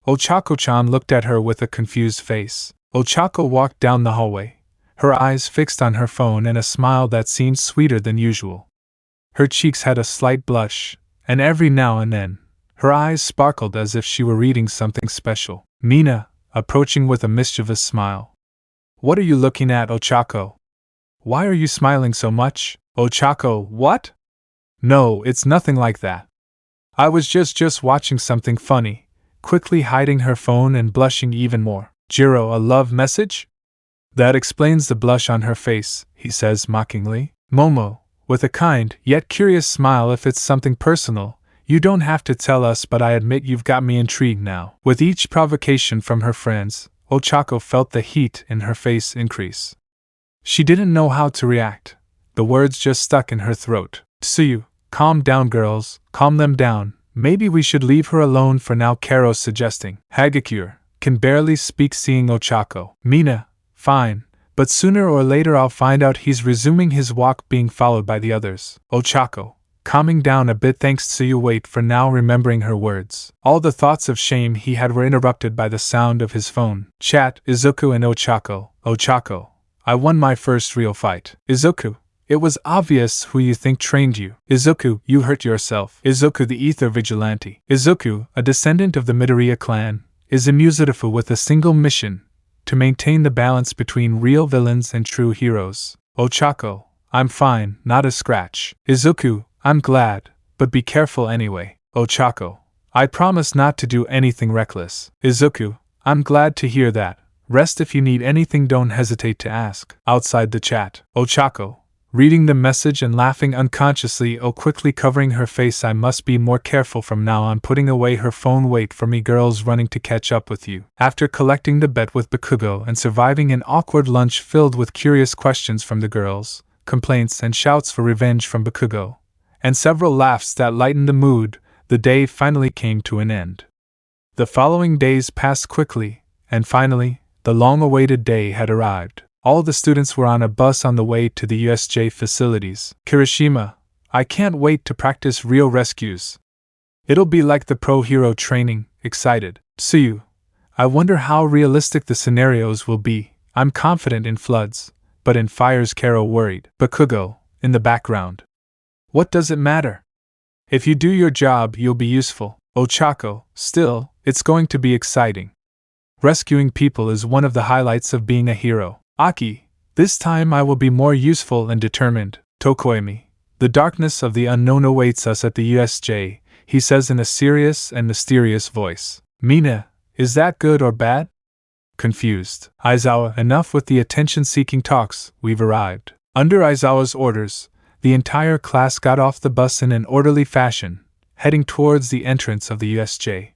Ochako-chan looked at her with a confused face. Ochako walked down the hallway, her eyes fixed on her phone and a smile that seemed sweeter than usual. Her cheeks had a slight blush, and every now and then, her eyes sparkled as if she were reading something special. Mina, approaching with a mischievous smile. What are you looking at, Ochako? Why are you smiling so much? Ochako, what? No, it's nothing like that. I was just watching something funny, quickly hiding her phone and blushing even more. Jiro, a love message? That explains the blush on her face, he says mockingly. Momo, with a kind, yet curious smile, if it's something personal, you don't have to tell us, but I admit you've got me intrigued now. With each provocation from her friends, Ochako felt the heat in her face increase. She didn't know how to react. The words just stuck in her throat. Tsuyu, calm down girls, calm them down. Maybe we should leave her alone for now, Karo's suggesting. Hagakure can barely speak, seeing Ochako. Mina, fine, but sooner or later I'll find out. He's resuming his walk, being followed by the others. Ochako, calming down a bit, thanks Tsuyu. Wait for now, remembering her words. All the thoughts of shame he had were interrupted by the sound of his phone. Chat, Izuku and Ochako. Ochako, I won my first real fight. Izuku, it was obvious who you think trained you. Izuku, you hurt yourself. Izuku, the ether vigilante. Izuku, a descendant of the Midoriya clan, is immutable with a single mission: to maintain the balance between real villains and true heroes. Ochako, I'm fine, not a scratch. Izuku, I'm glad, but be careful anyway. Ochako, I promise not to do anything reckless. Izuku, I'm glad to hear that. Rest if you need anything, don't hesitate to ask. Outside the chat, Ochako, reading the message and laughing unconsciously, quickly covering her face. I must be more careful from now on, putting away her phone. Wait for me girls, running to catch up with you. After collecting the bet with Bakugo and surviving an awkward lunch filled with curious questions from the girls, complaints and shouts for revenge from Bakugo, and several laughs that lightened the mood, the day finally came to an end. The following days passed quickly, and finally, the long-awaited day had arrived. All the students were on a bus on the way to the USJ facilities. Kirishima, I can't wait to practice real rescues. It'll be like the pro hero training. Excited. Tsuyu, I wonder how realistic the scenarios will be. I'm confident in floods, but in fires, Karo worried. Bakugo, in the background. What does it matter? If you do your job, you'll be useful. Ochako, still, it's going to be exciting. Rescuing people is one of the highlights of being a hero. Aki, this time I will be more useful and determined. Tokoemi, the darkness of the unknown awaits us at the USJ, he says in a serious and mysterious voice. Mina, is that good or bad? Confused. Aizawa, enough with the attention-seeking talks, we've arrived. Under Aizawa's orders, the entire class got off the bus in an orderly fashion, heading towards the entrance of the USJ.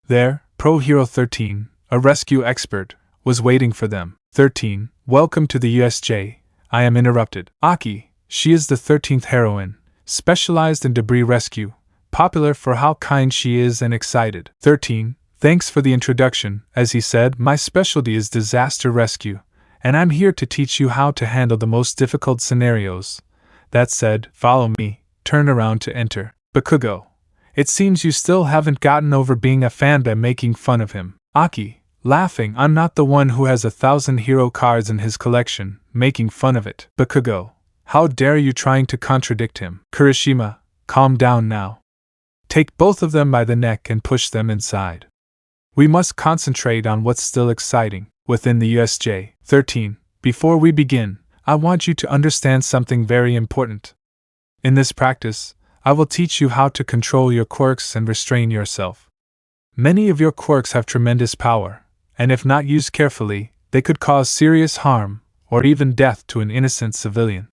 There, Pro Hero 13, a rescue expert, was waiting for them. 13, welcome to the USJ, I am interrupted. Aki, she is the 13th heroine, specialized in debris rescue, popular for how kind she is and excited. 13, thanks for the introduction. As he said, my specialty is disaster rescue, and I'm here to teach you how to handle the most difficult scenarios. That said, follow me. Turn around to enter. Bakugo, it seems you still haven't gotten over being a fanboy making fun of him. Aki, laughing, I'm not the one who has 1,000 hero cards in his collection, making fun of it. Bakugo, how dare you trying to contradict him. Kirishima, calm down now. Take both of them by the neck and push them inside. We must concentrate on what's still exciting. Within the USJ. 13, before we begin, I want you to understand something very important. In this practice, I will teach you how to control your quirks and restrain yourself. Many of your quirks have tremendous power, and if not used carefully, they could cause serious harm, or even death to an innocent civilian.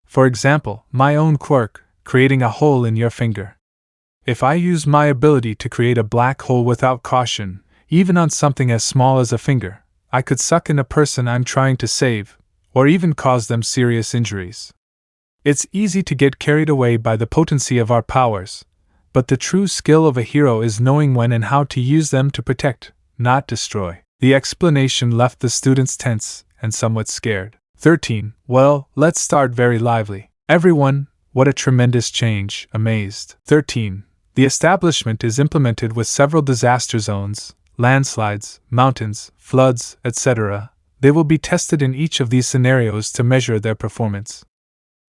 For example, my own quirk, creating a hole in your finger. If I use my ability to create a black hole without caution, even on something as small as a finger, I could suck in a person I'm trying to save, or even cause them serious injuries. It's easy to get carried away by the potency of our powers, but the true skill of a hero is knowing when and how to use them to protect, not destroy. The explanation left the students tense and somewhat scared. 13, well, let's start very lively. Everyone, what a tremendous change, amazed. 13, the establishment is implemented with several disaster zones, landslides, mountains, floods, etc. They will be tested in each of these scenarios to measure their performance.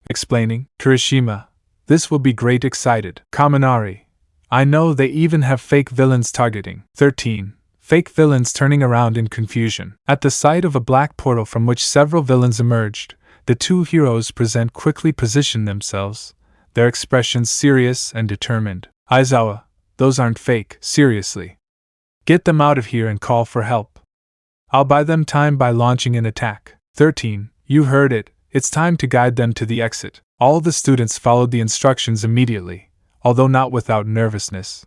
Explaining, Kirishima, this will be great. Excited. Kaminari, I know they even have fake villains targeting. 13. Fake villains turning around in confusion. At the sight of a black portal from which several villains emerged, the two heroes quickly position themselves, their expressions serious and determined. Aizawa, those aren't fake, seriously. Get them out of here and call for help. I'll buy them time by launching an attack. 13. You heard it, it's time to guide them to the exit. All the students followed the instructions immediately, although not without nervousness.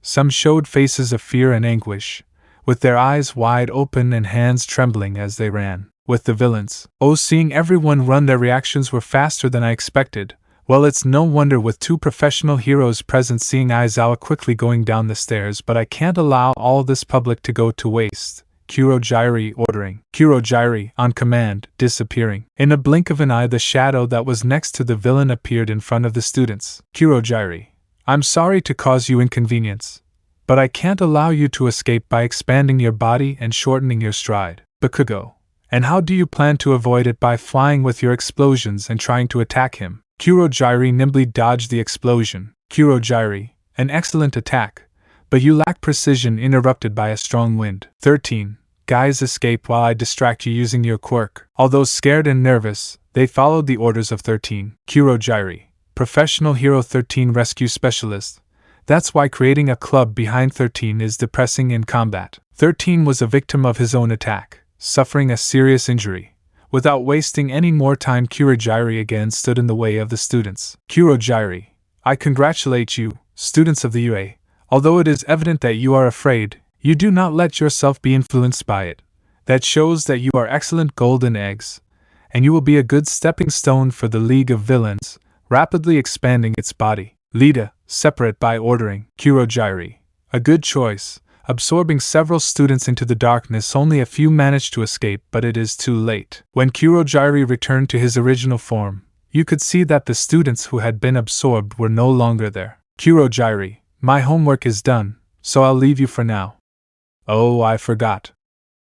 Some showed faces of fear and anguish, with their eyes wide open and hands trembling as they ran. With the villains, seeing everyone run, their reactions were faster than I expected. Well, it's no wonder with two professional heroes present, seeing Aizawa quickly going down the stairs, but I can't allow all this public to go to waste. Kurogyri ordering. Kurogyri, on command, disappearing. In a blink of an eye, the shadow that was next to the villain appeared in front of the students. Kurogyri, I'm sorry to cause you inconvenience, but I can't allow you to escape by expanding your body and shortening your stride. Bakugo, and how do you plan to avoid it? By flying with your explosions and trying to attack him. Kurogyri nimbly dodged the explosion. Kurogyri, an excellent attack, but you lack precision, interrupted by a strong wind. 13. Guys, escape while I distract you using your quirk. Although scared and nervous, they followed the orders of 13. Kurogyri, professional hero. 13. Rescue specialist. That's why creating a club behind 13 is depressing in combat. 13 was a victim of his own attack, suffering a serious injury. Without wasting any more time, Kurogyri again stood in the way of the students. Kurogyri, I congratulate you, students of the UA. Although it is evident that you are afraid, you do not let yourself be influenced by it. That shows that you are excellent golden eggs, and you will be a good stepping stone for the League of Villains, rapidly expanding its body. Lida, separate by ordering. Kurogyri, a good choice. Absorbing several students into the darkness, only a few managed to escape, but it is too late. When Kurogyri returned to his original form, you could see that the students who had been absorbed were no longer there. Kurogyri, my homework is done, so I'll leave you for now. Oh, I forgot.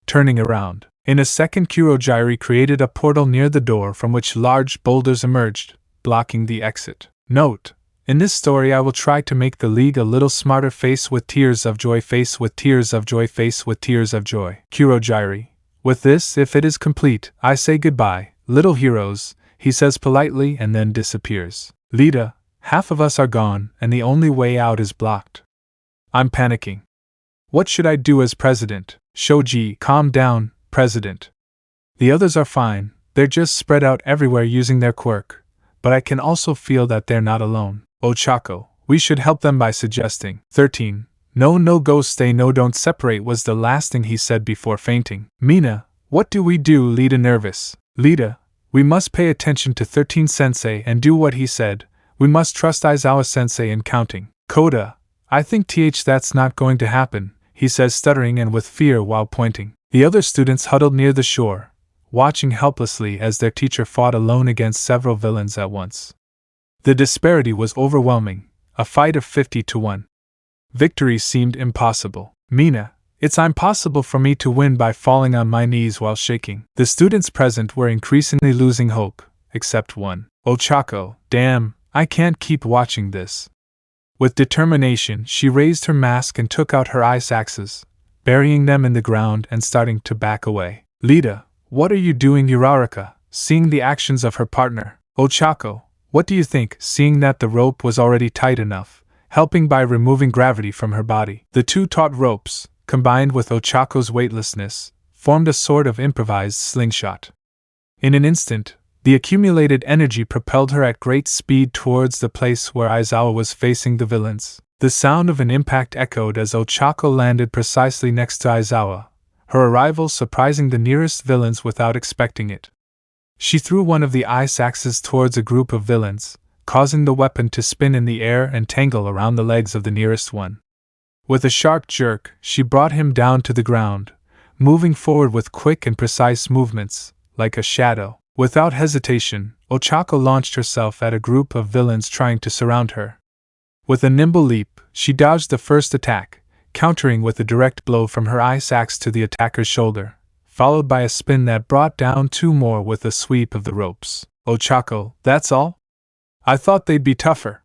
Turning around. In a second, Kurogyri created a portal near the door from which large boulders emerged, blocking the exit. Note: in this story I will try to make the League a little smarter. Face with tears of joy, face with tears of joy, face with tears of joy. Kurogyri, with this, if it is complete, I say goodbye, little heroes, he says politely and then disappears. Lida, half of us are gone and the only way out is blocked. I'm panicking. What should I do as president? Shoji, calm down, president. The others are fine, they're just spread out everywhere using their quirk, but I can also feel that they're not alone. Ochako, we should help them by suggesting. 13. No, go stay, no, don't separate was the last thing he said before fainting. Mina, what do we do? Lida nervous. Lida, we must pay attention to 13 sensei and do what he said. We must trust Aizawa sensei in counting. Koda, I think that's not going to happen, he says, stuttering and with fear while pointing. The other students huddled near the shore, watching helplessly as their teacher fought alone against several villains at once. The disparity was overwhelming, a fight of 50-1. Victory seemed impossible. Mina, it's impossible for me to win by falling on my knees while shaking. The students present were increasingly losing hope, except one. Ochako, damn, I can't keep watching this. With determination, she raised her mask and took out her ice axes, burying them in the ground and starting to back away. Lida, what are you doing? Uraraka, seeing the actions of her partner. Ochako, what do you think? Seeing that the rope was already tight enough, helping by removing gravity from her body. The two taut ropes, combined with Ochako's weightlessness, formed a sort of improvised slingshot. In an instant, the accumulated energy propelled her at great speed towards the place where Aizawa was facing the villains. The sound of an impact echoed as Ochako landed precisely next to Aizawa, her arrival surprising the nearest villains without expecting it. She threw one of the ice axes towards a group of villains, causing the weapon to spin in the air and tangle around the legs of the nearest one. With a sharp jerk, she brought him down to the ground, moving forward with quick and precise movements, like a shadow. Without hesitation, Ochako launched herself at a group of villains trying to surround her. With a nimble leap, she dodged the first attack, countering with a direct blow from her ice axe to the attacker's shoulder, followed by a spin that brought down 2 more with a sweep of the ropes. "Ochako, that's all? I thought they'd be tougher,"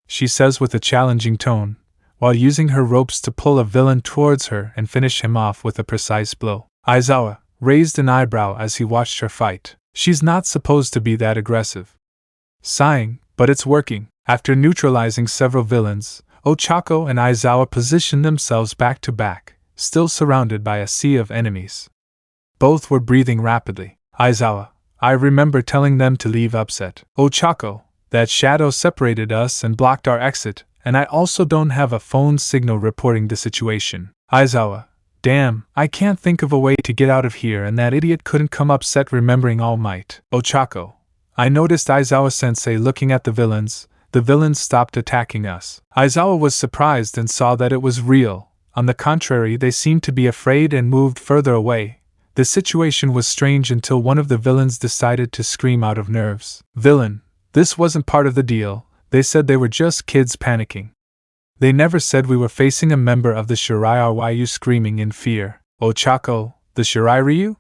she says with a challenging tone, while using her ropes to pull a villain towards her and finish him off with a precise blow. Aizawa raised an eyebrow as he watched her fight. She's not supposed to be that aggressive. Sighing, but it's working. After neutralizing several villains, Ochako and Aizawa positioned themselves back to back, still surrounded by a sea of enemies. Both were breathing rapidly. Aizawa, I remember telling them to leave upset. Ochako, that shadow separated us and blocked our exit, and I also don't have a phone signal reporting the situation. Aizawa, damn, I can't think of a way to get out of here, and that idiot couldn't come upset remembering Almight. Ochako, I noticed Aizawa-sensei looking at the villains stopped attacking us. Aizawa was surprised and saw that it was real. On the contrary, they seemed to be afraid and moved further away. The situation was strange until one of the villains decided to scream out of nerves. Villain, this wasn't part of the deal. They said they were just kids panicking. They never said we were facing a member of the Shirai Ryu screaming in fear. Ochako, the Shirai Ryu?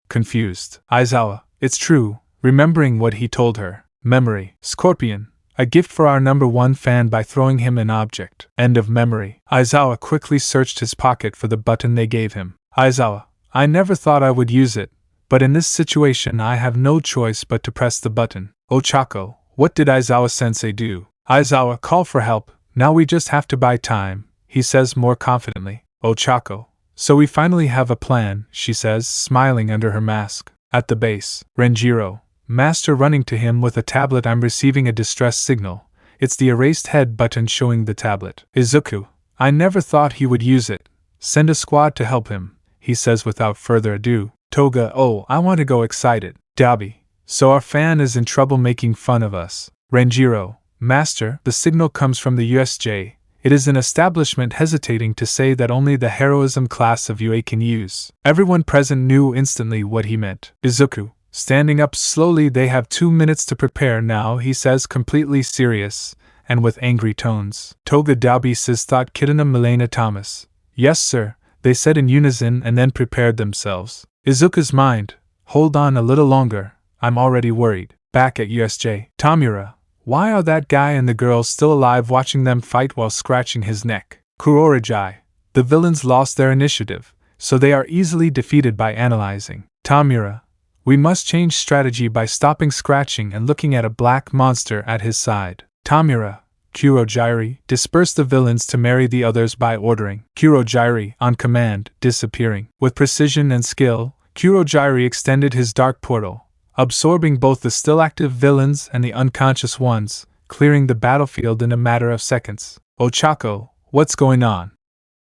Confused. Aizawa, it's true, remembering what he told her. Memory. Scorpion, a gift for our #1 fan by throwing him an object. End of memory. Aizawa quickly searched his pocket for the button they gave him. Aizawa, I never thought I would use it, but in this situation I have no choice but to press the button. Ochako, what did Aizawa-sensei do? Aizawa, call for help, now we just have to buy time, he says more confidently. Ochako, so we finally have a plan, she says, smiling under her mask. At the base, Renjiro, Master running to him with a tablet. I'm receiving a distress signal. It's the erased head button showing the tablet. Izuku, I never thought he would use it. Send a squad to help him, he says without further ado. Toga, oh, I want to go excited. Dabi, so our fan is in trouble making fun of us. Renjiro, Master, the signal comes from the USJ. It is an establishment hesitating to say that only the heroism class of UA can use. Everyone present knew instantly what he meant. Izuku, standing up slowly, they have 2 minutes to prepare now, he says, completely serious, and with angry tones. Toga Dabi says thought Kitana Milena Thomas. Yes sir, they said in unison and then prepared themselves. Izuku's mind, hold on a little longer, I'm already worried. Back at USJ, Tamura, why are that guy and the girl still alive watching them fight while scratching his neck? Kurorijai, the villains lost their initiative, so they are easily defeated by analyzing. Tamura, we must change strategy by stopping scratching and looking at a black monster at his side. Tamura, Kurojairi, disperse the villains to marry the others by ordering. Kurojairi, on command, disappearing. With precision and skill, Kurojairi extended his dark portal, absorbing both the still active villains and the unconscious ones, clearing the battlefield in a matter of seconds. Ochako, what's going on?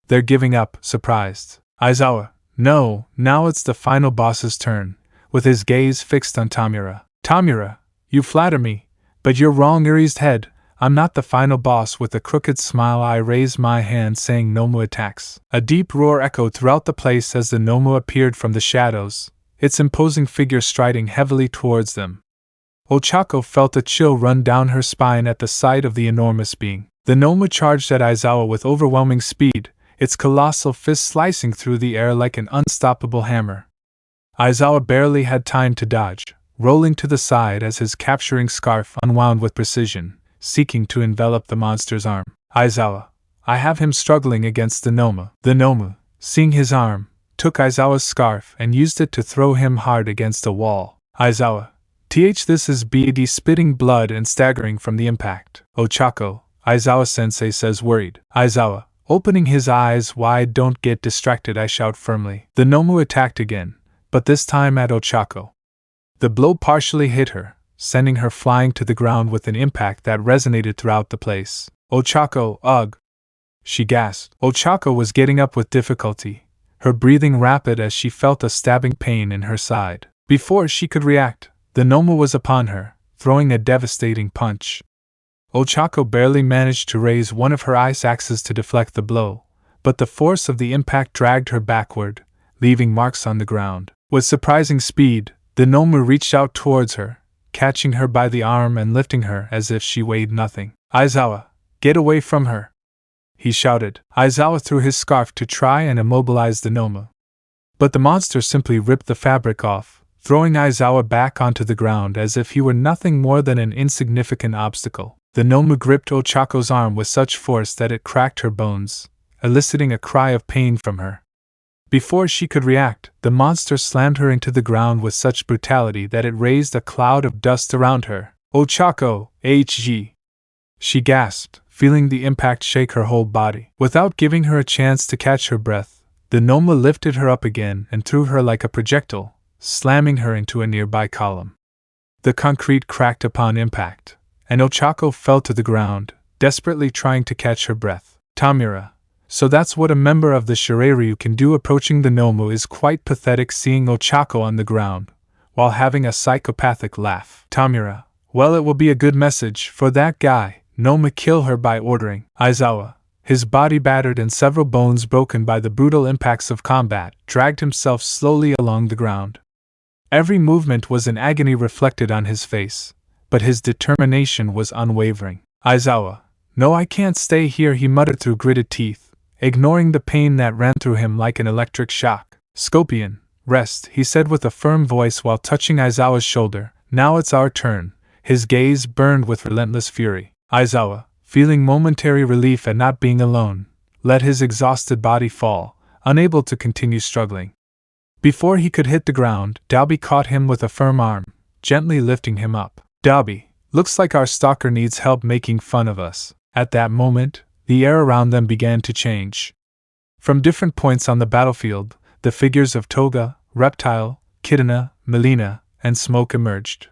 They're giving up, surprised. Aizawa, no, now it's the final boss's turn, with his gaze fixed on Tamura. Tamura, you flatter me, but you're wrong. Erased head, I'm not the final boss. With a crooked smile I raise my hand saying Nomu attacks. A deep roar echoed throughout the place as the Nomu appeared from the shadows, its imposing figure striding heavily towards them. Ochako felt a chill run down her spine at the sight of the enormous being. The Nomu charged at Aizawa with overwhelming speed, its colossal fist slicing through the air like an unstoppable hammer. Aizawa barely had time to dodge, rolling to the side as his capturing scarf unwound with precision, seeking to envelop the monster's arm. Aizawa, I have him struggling against the Nomu. The Nomu, seeing his arm, took Aizawa's scarf and used it to throw him hard against a wall. Aizawa, this is BAD, spitting blood and staggering from the impact. Ochako, Aizawa-sensei says worried. Aizawa, opening his eyes wide, don't get distracted, I shout firmly. The Nomu attacked again, but this time at Ochako. The blow partially hit her, sending her flying to the ground with an impact that resonated throughout the place. Ochako, ugh! She gasped. Ochako was getting up with difficulty, her breathing rapid as she felt a stabbing pain in her side. Before she could react, the Nomu was upon her, throwing a devastating punch. Ochako barely managed to raise one of her ice axes to deflect the blow, but the force of the impact dragged her backward, leaving marks on the ground. With surprising speed, the Nomu reached out towards her, catching her by the arm and lifting her as if she weighed nothing. Aizawa, get away from her! he shouted. Aizawa threw his scarf to try and immobilize the Nomu. But the monster simply ripped the fabric off, throwing Aizawa back onto the ground as if he were nothing more than an insignificant obstacle. The Nomu gripped Ochako's arm with such force that it cracked her bones, eliciting a cry of pain from her. Before she could react, the monster slammed her into the ground with such brutality that it raised a cloud of dust around her. Ochako, HG! She gasped, feeling the impact shake her whole body. Without giving her a chance to catch her breath, the Noma lifted her up again and threw her like a projectile, slamming her into a nearby column. The concrete cracked upon impact, and Ochako fell to the ground, desperately trying to catch her breath. Tamura. So that's what a member of the Shirei can do. Approaching the Nomu is quite pathetic, seeing Ochako on the ground, while having a psychopathic laugh. Tamura. Well, it will be a good message for that guy. Noma kill her by ordering. Aizawa, his body battered and several bones broken by the brutal impacts of combat, dragged himself slowly along the ground. Every movement was an agony reflected on his face, but his determination was unwavering. Aizawa. No, I can't stay here, he muttered through gritted teeth, ignoring the pain that ran through him like an electric shock. Scorpion, rest, he said with a firm voice while touching Aizawa's shoulder. Now it's our turn. His gaze burned with relentless fury. Aizawa, feeling momentary relief at not being alone, let his exhausted body fall, unable to continue struggling. Before he could hit the ground, Dalby caught him with a firm arm, gently lifting him up. Dalby, looks like our stalker needs help making fun of us. At that moment, the air around them began to change. From different points on the battlefield, the figures of Toga, Reptile, Kidana, Melina, and Smoke emerged.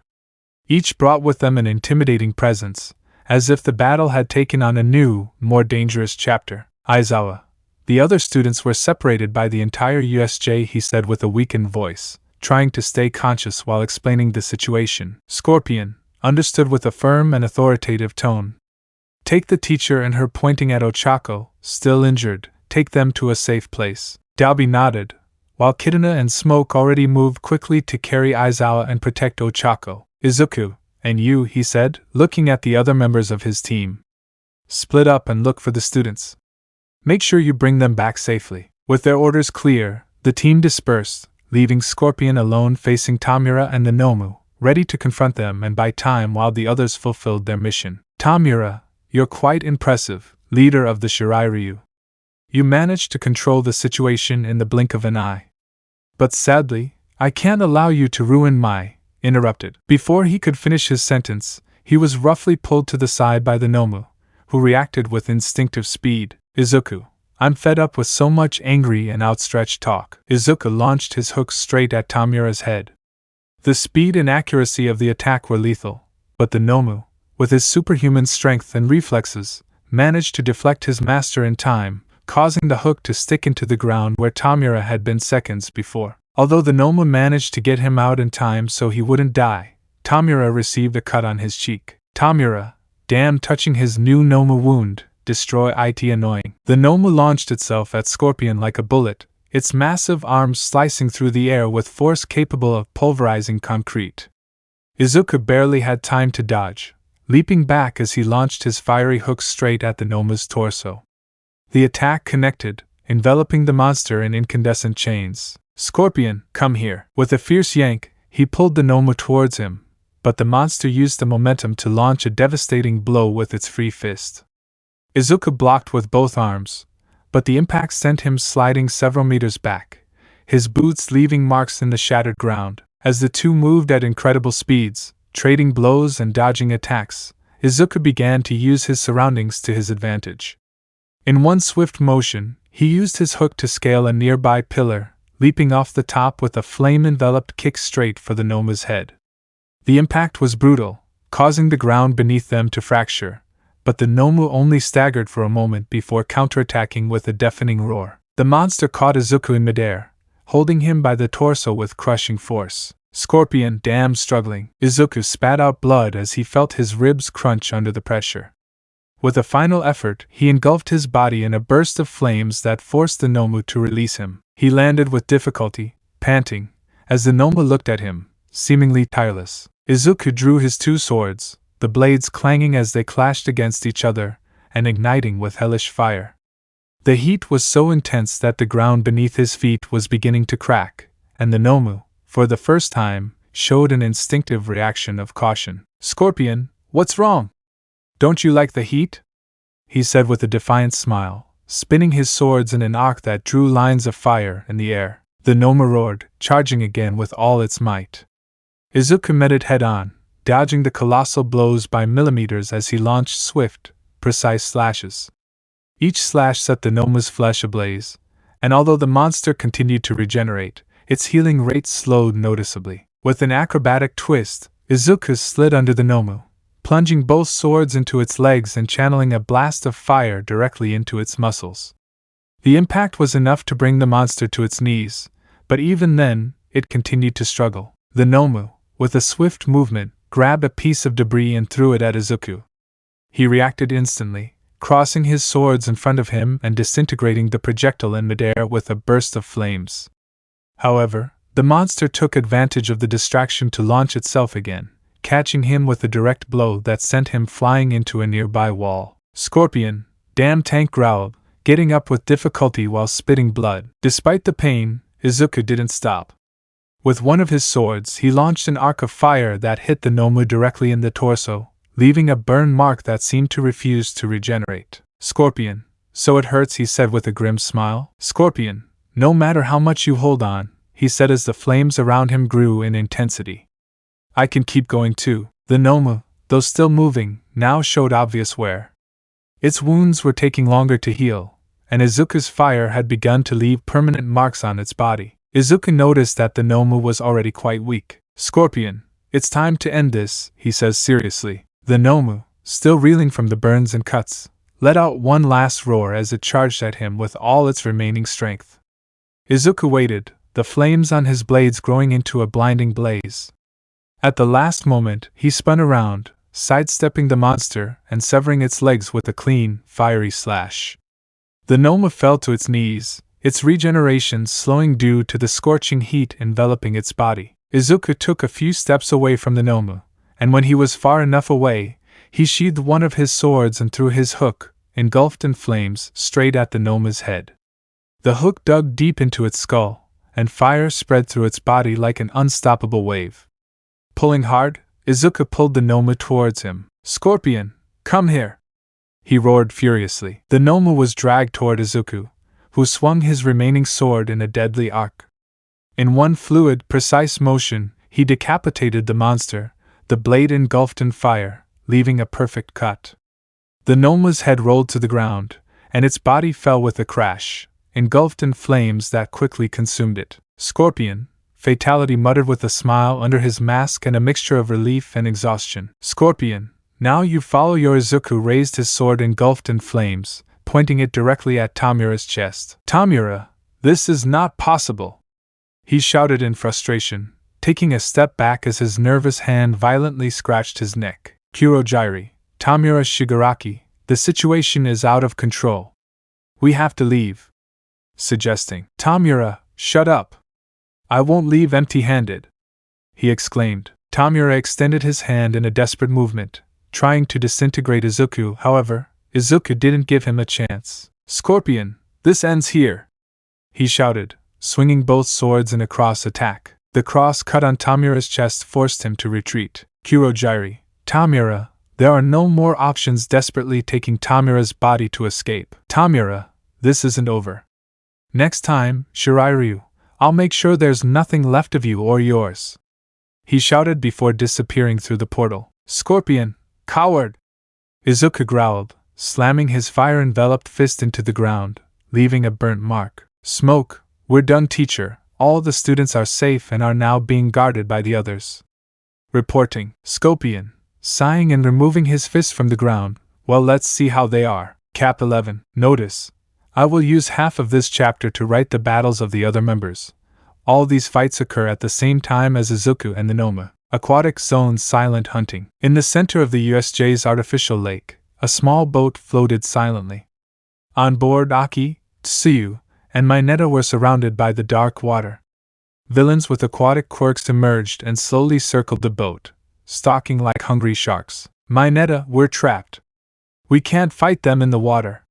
Each brought with them an intimidating presence, as if the battle had taken on a new, more dangerous chapter. Aizawa. The other students were separated by the entire USJ, he said with a weakened voice, trying to stay conscious while explaining the situation. Scorpion, understood with a firm and authoritative tone. Take the teacher and her, pointing at Ochako, still injured, take them to a safe place. Dalby nodded, while Kidana and Smoke already moved quickly to carry Aizawa and protect Ochako. Izuku, and you, he said, looking at the other members of his team. Split up and look for the students. Make sure you bring them back safely. With their orders clear, the team dispersed, leaving Scorpion alone facing Tamura and the Nomu, ready to confront them and buy time while the others fulfilled their mission. Tamura, you're quite impressive, leader of the Shirei. You managed to control the situation in the blink of an eye. But sadly, I can't allow you to ruin my... interrupted. Before he could finish his sentence, he was roughly pulled to the side by the Nomu, who reacted with instinctive speed. Izuku, I'm fed up with so much angry and outstretched talk. Izuku launched his hook straight at Tamura's head. The speed and accuracy of the attack were lethal, but the Nomu, with his superhuman strength and reflexes, managed to deflect his master in time, causing the hook to stick into the ground where Tamura had been seconds before. Although the Nomu managed to get him out in time so he wouldn't die, Tamura received a cut on his cheek. Tamura, damn, touching his new Nomu wound, destroy it annoying. The Nomu launched itself at Scorpion like a bullet, its massive arms slicing through the air with force capable of pulverizing concrete. Izuku barely had time to dodge, leaping back as he launched his fiery hook straight at the Nomu's torso. The attack connected, enveloping the monster in incandescent chains. Scorpion, come here. With a fierce yank, he pulled the Nomu towards him, but the monster used the momentum to launch a devastating blow with its free fist. Izuku blocked with both arms, but the impact sent him sliding several meters back, his boots leaving marks in the shattered ground. As the two moved at incredible speeds, trading blows and dodging attacks, Izuku began to use his surroundings to his advantage. In one swift motion, he used his hook to scale a nearby pillar, leaping off the top with a flame-enveloped kick straight for the Noma's head. The impact was brutal, causing the ground beneath them to fracture, but the Nomu only staggered for a moment before counterattacking with a deafening roar. The monster caught Izuku in midair, holding him by the torso with crushing force. Scorpion, damn, struggling. Izuku spat out blood as he felt his ribs crunch under the pressure. With a final effort, he engulfed his body in a burst of flames that forced the Nomu to release him. He landed with difficulty, panting, as the Nomu looked at him, seemingly tireless. Izuku drew his two swords, the blades clanging as they clashed against each other, and igniting with hellish fire. The heat was so intense that the ground beneath his feet was beginning to crack, and the Nomu, for the first time, showed an instinctive reaction of caution. "Scorpion, what's wrong? Don't you like the heat?" he said with a defiant smile, spinning his swords in an arc that drew lines of fire in the air. The Nomu roared, charging again with all its might. Izuku met it head-on, dodging the colossal blows by millimeters as he launched swift, precise slashes. Each slash set the Nomu's flesh ablaze, and although the monster continued to regenerate, its healing rate slowed noticeably. With an acrobatic twist, Izuku slid under the Nomu, plunging both swords into its legs and channeling a blast of fire directly into its muscles. The impact was enough to bring the monster to its knees, but even then, it continued to struggle. The Nomu, with a swift movement, grabbed a piece of debris and threw it at Izuku. He reacted instantly, crossing his swords in front of him and disintegrating the projectile in midair with a burst of flames. However, the monster took advantage of the distraction to launch itself again, catching him with a direct blow that sent him flying into a nearby wall. "Scorpion, damn!" Tank growled, getting up with difficulty while spitting blood. Despite the pain, Izuku didn't stop. With one of his swords, he launched an arc of fire that hit the Nomu directly in the torso, leaving a burn mark that seemed to refuse to regenerate. "Scorpion, so it hurts," he said with a grim smile. "Scorpion, no matter how much you hold on," he said as the flames around him grew in intensity. "I can keep going too." The Nomu, though still moving, now showed obvious wear. Its wounds were taking longer to heal, and Izuku's fire had begun to leave permanent marks on its body. Izuku noticed that the Nomu was already quite weak. "Scorpion, it's time to end this," he says seriously. The Nomu, still reeling from the burns and cuts, let out one last roar as it charged at him with all its remaining strength. Izuku waited, the flames on his blades growing into a blinding blaze. At the last moment, he spun around, sidestepping the monster and severing its legs with a clean, fiery slash. The Nomu fell to its knees, its regeneration slowing due to the scorching heat enveloping its body. Izuku took a few steps away from the Nomu, and when he was far enough away, he sheathed one of his swords and threw his hook, engulfed in flames, straight at the Nomu's head. The hook dug deep into its skull, and fire spread through its body like an unstoppable wave. Pulling hard, Izuku pulled the Nomu towards him. "Scorpion, come here!" he roared furiously. The Nomu was dragged toward Izuku, who swung his remaining sword in a deadly arc. In one fluid, precise motion, he decapitated the monster, the blade engulfed in fire, leaving a perfect cut. The Nomu's head rolled to the ground, and its body fell with a crash, engulfed in flames that quickly consumed it. "Scorpion," Fatality muttered with a smile under his mask and a mixture of relief and exhaustion. "Scorpion, now you follow your." Izuku raised his sword engulfed in flames, pointing it directly at Tamura's chest. "Tamura, this is not possible!" he shouted in frustration, taking a step back as his nervous hand violently scratched his neck. "Kurojairi, Tamura Shigaraki, the situation is out of control. We have to leave." Suggesting. "Tamura, shut up! I won't leave empty-handed!" he exclaimed. Tamura extended his hand in a desperate movement, trying to disintegrate Izuku. However, Izuku didn't give him a chance. "Scorpion, this ends here!" he shouted, swinging both swords in a cross attack. The cross cut on Tamura's chest forced him to retreat. "Kurojairi, Tamura, there are no more options." Desperately taking Tamura's body to escape. "Tamura, this isn't over. Next time, Shirairyu, I'll make sure there's nothing left of you or yours," he shouted before disappearing through the portal. "Scorpion, coward!" Izuku growled, slamming his fire-enveloped fist into the ground, leaving a burnt mark. "Smoke, we're done, teacher. All the students are safe and are now being guarded by the others." Reporting. Scorpion, sighing and removing his fist from the ground. "Well, let's see how they are." Cap 11. Notice: I will use half of this chapter to write the battles of the other members. All these fights occur at the same time as Izuku and the Nomu. Aquatic Zone Silent Hunting. In the center of the USJ's artificial lake, a small boat floated silently. On board, Aki, Tsuyu, and Mineta were surrounded by the dark water. Villains with aquatic quirks emerged and slowly circled the boat, stalking like hungry sharks. "Mineta, we're trapped. We can't fight them in the water."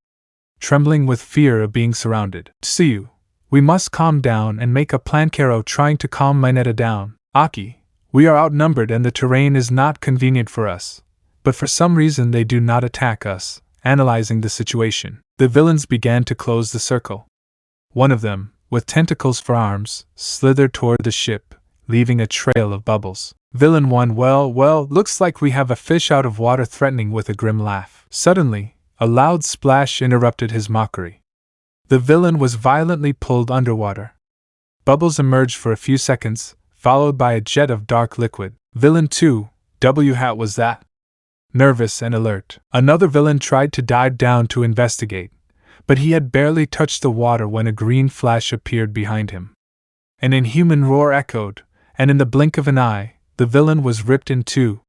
trembling with fear of being surrounded. Tsuyu, we must calm down and make a plan. Kero trying to calm Mineta down. Aki, we are outnumbered and the terrain is not convenient for us. But for some reason they do not attack us. Analyzing the situation, the villains began to close the circle. One of them, with tentacles for arms, slithered toward the ship, leaving a trail of bubbles. Villain 1, well, looks like we have a fish out of water, threatening with a grim laugh. Suddenly, a loud splash interrupted his mockery. The villain was violently pulled underwater. Bubbles emerged for a few seconds, followed by a jet of dark liquid. Villain 2, what was that? Nervous and alert, another villain tried to dive down to investigate, but he had barely touched the water when a green flash appeared behind him. An inhuman roar echoed, and in the blink of an eye, the villain was ripped in two.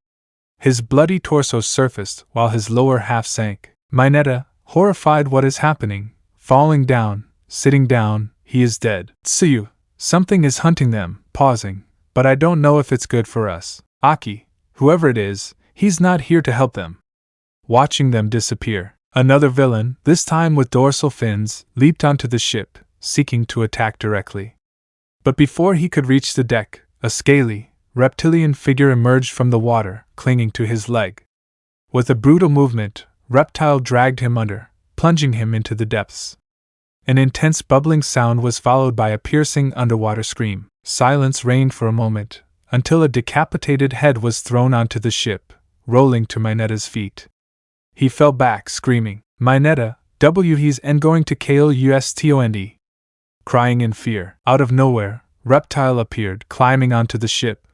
His bloody torso surfaced while his lower half sank. Mineta, horrified what is happening, falling down, sitting down, he is dead. Tsuyu, something is hunting them, pausing, but I don't know if it's good for us. Aki, whoever it is, he's not here to help them. Watching them disappear, another villain, this time with dorsal fins, leaped onto the ship, seeking to attack directly. But before he could reach the deck, a scaly, reptilian figure emerged from the water, clinging to his leg. With a brutal movement, Reptile dragged him under, plunging him into the depths. An intense bubbling sound was followed by a piercing underwater scream. Silence reigned for a moment, until a decapitated head was thrown onto the ship, rolling to Mineta's feet. He fell back, screaming, Mineta, he's going to kill USTOND. Crying in fear. Out of nowhere, Reptile appeared, climbing onto the ship.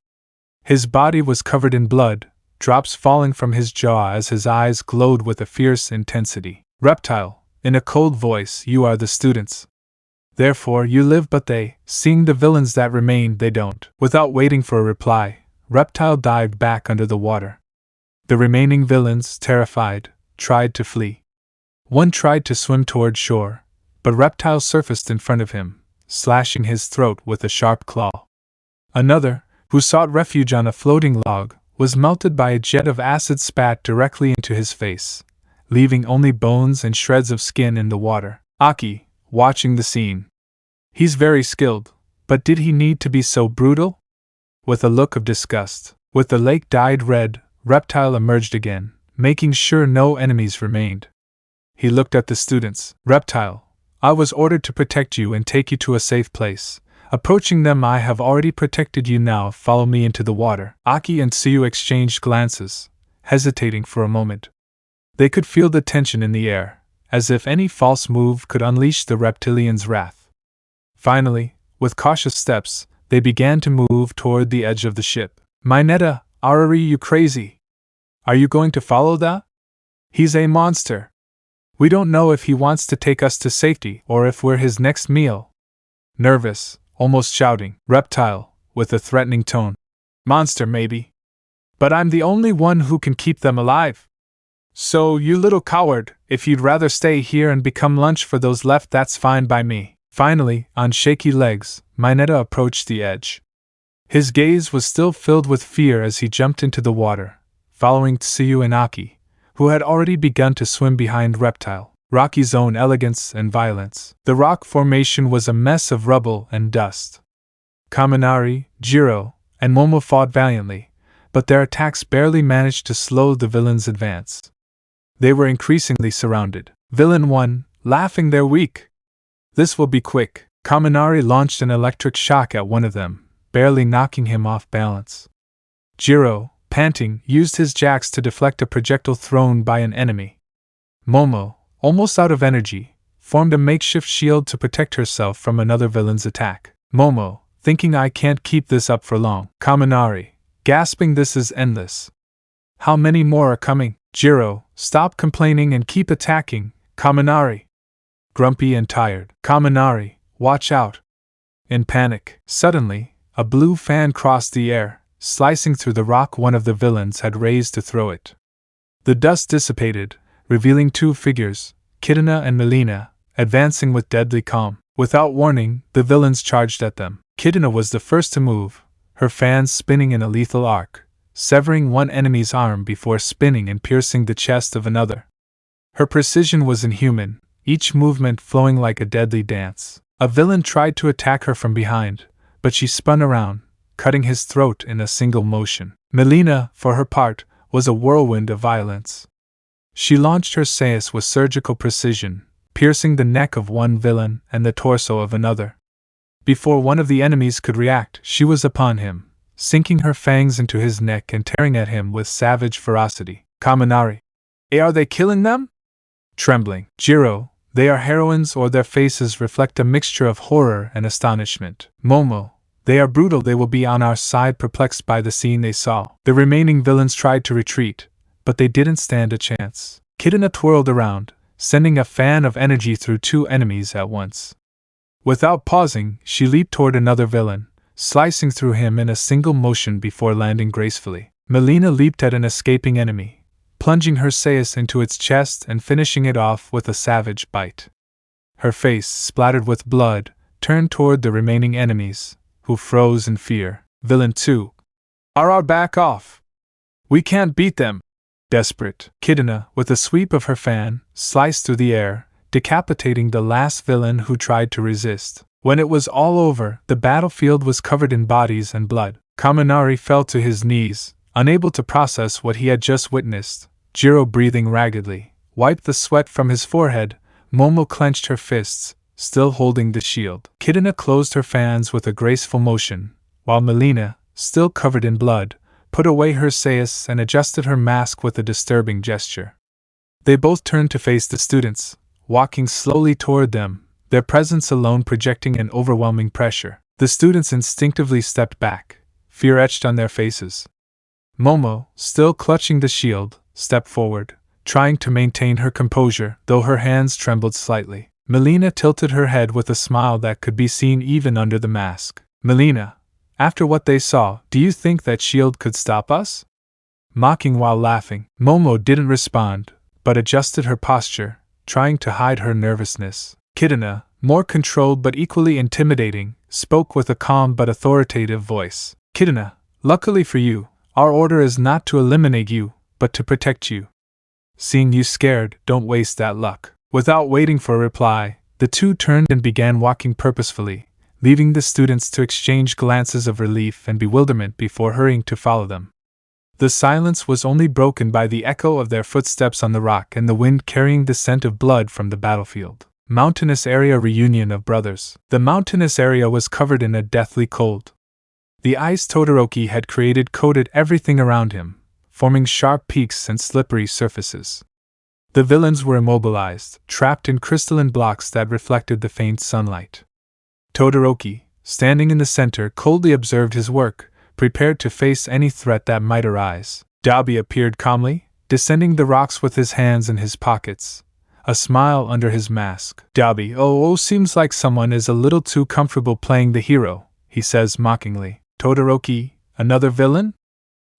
His body was covered in blood, drops falling from his jaw as his eyes glowed with a fierce intensity. Reptile, in a cold voice, you are the students. Therefore you live, but they, seeing the villains that remained, they don't. Without waiting for a reply, Reptile dived back under the water. The remaining villains, terrified, tried to flee. One tried to swim toward shore, but Reptile surfaced in front of him, slashing his throat with a sharp claw. Another, who sought refuge on a floating log, was melted by a jet of acid spat directly into his face, leaving only bones and shreds of skin in the water. Aki, watching the scene. He's very skilled, but did he need to be so brutal? With a look of disgust, with the lake dyed red, Reptile emerged again, making sure no enemies remained. He looked at the students. Reptile, I was ordered to protect you and take you to a safe place. Approaching them, I have already protected you, now follow me into the water. Aki and Tsuyu exchanged glances, hesitating for a moment. They could feel the tension in the air, as if any false move could unleash the reptilian's wrath. Finally, with cautious steps, they began to move toward the edge of the ship. Mineta, are you crazy? Are you going to follow that? He's a monster. We don't know if he wants to take us to safety or if we're his next meal. Nervous, almost shouting, Reptile, with a threatening tone. Monster, maybe. But I'm the only one who can keep them alive. So, you little coward, if you'd rather stay here and become lunch for those left, that's fine by me. Finally, on shaky legs, Mineta approached the edge. His gaze was still filled with fear as he jumped into the water, following Tsuyu and Aki, who had already begun to swim behind Reptile. Rocky's own elegance and violence. The rock formation was a mess of rubble and dust. Kaminari, Jiro, and Momo fought valiantly, but their attacks barely managed to slow the villains' advance. They were increasingly surrounded. Villain 1, laughing, they're weak. This will be quick. Kaminari launched an electric shock at one of them, barely knocking him off balance. Jiro, panting, used his jacks to deflect a projectile thrown by an enemy. Momo, almost out of energy, formed a makeshift shield to protect herself from another villain's attack. Momo, thinking I can't keep this up for long. Kaminari, gasping, this is endless. How many more are coming? Jiro, stop complaining and keep attacking. Kaminari. Grumpy and tired. Kaminari, watch out. In panic. Suddenly, a blue fan crossed the air, slicing through the rock one of the villains had raised to throw it. The dust dissipated, revealing two figures, Kidna and Melina, advancing with deadly calm. Without warning, the villains charged at them. Kidna was the first to move, her fans spinning in a lethal arc, severing one enemy's arm before spinning and piercing the chest of another. Her precision was inhuman, each movement flowing like a deadly dance. A villain tried to attack her from behind, but she spun around, cutting his throat in a single motion. Melina, for her part, was a whirlwind of violence. She launched her sais with surgical precision, piercing the neck of one villain and the torso of another. Before one of the enemies could react, she was upon him, sinking her fangs into his neck and tearing at him with savage ferocity. Kaminari. Are they killing them? Trembling. Jiro, they are heroines, or their faces reflect a mixture of horror and astonishment. Momo, they are brutal, they will be on our side. Perplexed by the scene they saw, the remaining villains tried to retreat, but they didn't stand a chance. Kidna twirled around, sending a fan of energy through two enemies at once. Without pausing, she leaped toward another villain, slicing through him in a single motion before landing gracefully. Melina leaped at an escaping enemy, plunging her sais into its chest and finishing it off with a savage bite. Her face, splattered with blood, turned toward the remaining enemies, who froze in fear. Villain 2. Back off! We can't beat them! Desperate, Kidna, with a sweep of her fan, sliced through the air, decapitating the last villain who tried to resist. When it was all over, the battlefield was covered in bodies and blood. Kaminari fell to his knees, unable to process what he had just witnessed. Jiro, breathing raggedly, wiped the sweat from his forehead. Momo clenched her fists, still holding the shield. Kidna closed her fans with a graceful motion, while Melina, still covered in blood, put away her sais and adjusted her mask with a disturbing gesture. They both turned to face the students, walking slowly toward them, their presence alone projecting an overwhelming pressure. The students instinctively stepped back, fear etched on their faces. Momo, still clutching the shield, stepped forward, trying to maintain her composure, though her hands trembled slightly. Melina tilted her head with a smile that could be seen even under the mask. Melina, after what they saw, do you think that shield could stop us? Mocking while laughing, Momo didn't respond, but adjusted her posture, trying to hide her nervousness. Kidna, more controlled but equally intimidating, spoke with a calm but authoritative voice. Kidna, luckily for you, our order is not to eliminate you, but to protect you. Seeing you scared, don't waste that luck. Without waiting for a reply, the two turned and began walking purposefully, leaving the students to exchange glances of relief and bewilderment before hurrying to follow them. The silence was only broken by the echo of their footsteps on the rock and the wind carrying the scent of blood from the battlefield. Mountainous area reunion of brothers. The mountainous area was covered in a deathly cold. The ice Todoroki had created coated everything around him, forming sharp peaks and slippery surfaces. The villains were immobilized, trapped in crystalline blocks that reflected the faint sunlight. Todoroki, standing in the center, coldly observed his work, prepared to face any threat that might arise. Dabi appeared calmly, descending the rocks with his hands in his pockets, a smile under his mask. Dabi, seems like someone is a little too comfortable playing the hero, he says mockingly. Todoroki, another villain?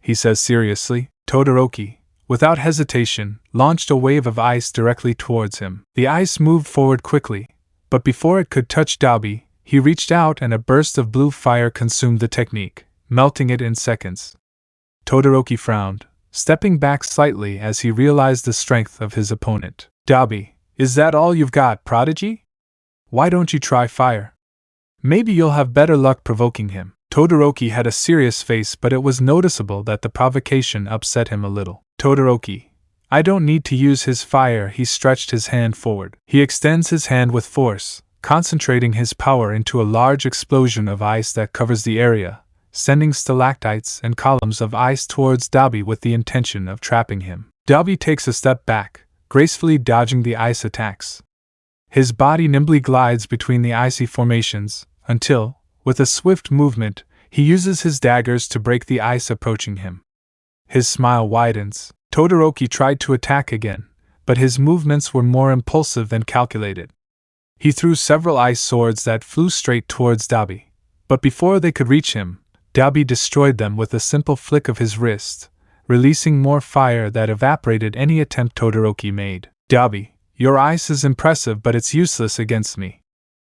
He says seriously. Todoroki, without hesitation, launched a wave of ice directly towards him. The ice moved forward quickly, but before it could touch Dabi, he reached out and a burst of blue fire consumed the technique, melting it in seconds. Todoroki frowned, stepping back slightly as he realized the strength of his opponent. Dabi, is that all you've got, prodigy? Why don't you try fire? Maybe you'll have better luck provoking him. Todoroki had a serious face, but it was noticeable that the provocation upset him a little. Todoroki, I don't need to use his fire. He stretched his hand forward. He extends his hand with force, concentrating his power into a large explosion of ice that covers the area, sending stalactites and columns of ice towards Dabi with the intention of trapping him. Dabi takes a step back, gracefully dodging the ice attacks. His body nimbly glides between the icy formations, until, with a swift movement, he uses his daggers to break the ice approaching him. His smile widens. Todoroki tried to attack again, but his movements were more impulsive than calculated. He threw several ice swords that flew straight towards Dabi, but before they could reach him, Dabi destroyed them with a simple flick of his wrist, releasing more fire that evaporated any attempt Todoroki made. Dabi, your ice is impressive, but it's useless against me.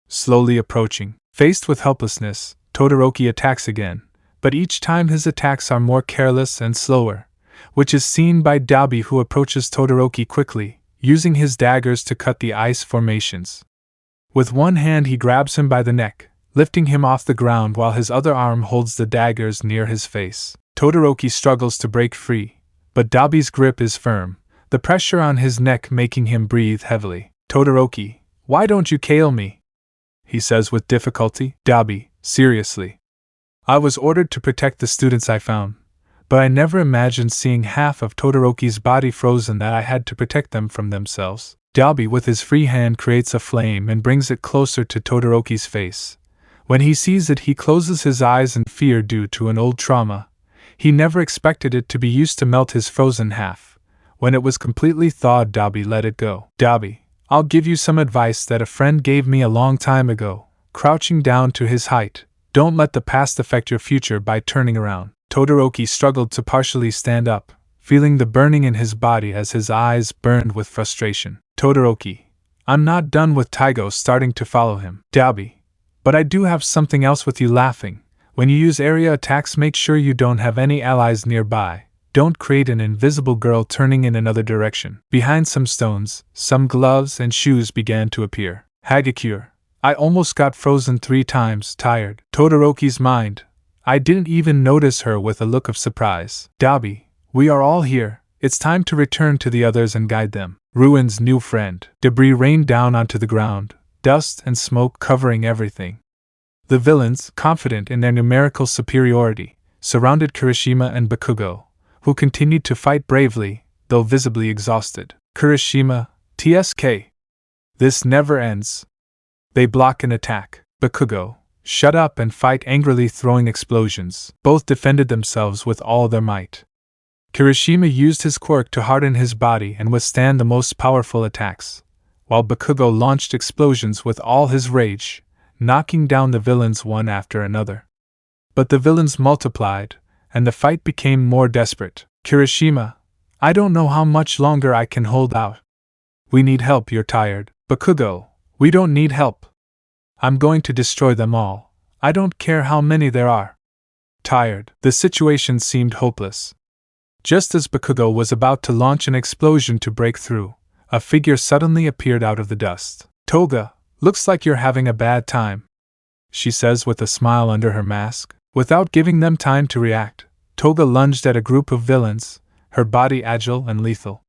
Slowly approaching, faced with helplessness, Todoroki attacks again, but each time his attacks are more careless and slower, which is seen by Dabi, who approaches Todoroki quickly, using his daggers to cut the ice formations. With one hand he grabs him by the neck, lifting him off the ground while his other arm holds the daggers near his face. Todoroki struggles to break free, but Dabi's grip is firm, the pressure on his neck making him breathe heavily. "Todoroki, why don't you kill me?" he says with difficulty. "Dabi, seriously. I was ordered to protect the students I found, but I never imagined seeing half of Todoroki's body frozen that I had to protect them from themselves." Dabi with his free hand creates a flame and brings it closer to Todoroki's face. When he sees it, he closes his eyes in fear due to an old trauma. He never expected it to be used to melt his frozen half. When it was completely thawed, Dabi let it go. "Dabi, I'll give you some advice that a friend gave me a long time ago. Crouching down to his height, don't let the past affect your future by turning around." Todoroki struggled to partially stand up, feeling the burning in his body as his eyes burned with frustration. "Todoroki, I'm not done with Taigo," starting to follow him. "Dabi, but I do have something else with you." Laughing. "When you use area attacks, make sure you don't have any allies nearby. Don't create an invisible girl turning in another direction." Behind some stones, some gloves and shoes began to appear. "Hagakure, I almost got frozen 3 times." Tired. Todoroki's mind. "I didn't even notice her," with a look of surprise. "Dabi, we are all here. It's time to return to the others and guide them." Ruin's new friend. Debris rained down onto the ground, dust and smoke covering everything. The villains, confident in their numerical superiority, surrounded Kirishima and Bakugo, who continued to fight bravely, though visibly exhausted. "Kirishima, TSK. This never ends." They block an attack. Bakugo, "Shut up and fight," angrily throwing explosions. Both defended themselves with all their might. Kirishima used his quirk to harden his body and withstand the most powerful attacks, while Bakugo launched explosions with all his rage, knocking down the villains one after another. But the villains multiplied, and the fight became more desperate. "Kirishima, I don't know how much longer I can hold out. We need help." "You're tired." "Bakugo, we don't need help. I'm going to destroy them all. I don't care how many there are." Tired. The situation seemed hopeless. Just as Bakugo was about to launch an explosion to break through, a figure suddenly appeared out of the dust. "Toga, looks like you're having a bad time," she says with a smile under her mask. Without giving them time to react, Toga lunged at a group of villains, her body agile and lethal.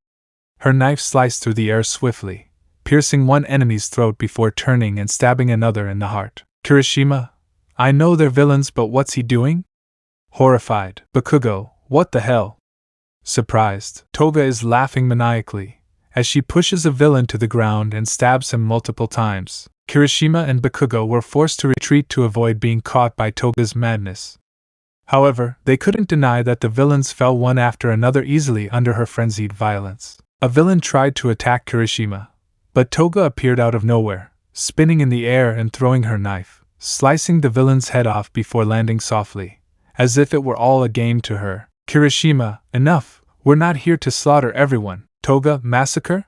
Her knife sliced through the air swiftly, piercing one enemy's throat before turning and stabbing another in the heart. "Kirishima, I know they're villains, but what's he doing?" Horrified. "Bakugo, what the hell?" Surprised. Toga is laughing maniacally, as she pushes a villain to the ground and stabs him multiple times. Kirishima and Bakugo were forced to retreat to avoid being caught by Toga's madness. However, they couldn't deny that the villains fell one after another easily under her frenzied violence. A villain tried to attack Kirishima, but Toga appeared out of nowhere, spinning in the air and throwing her knife, slicing the villain's head off before landing softly, as if it were all a game to her. "Kirishima, enough, we're not here to slaughter everyone." "Toga, massacre?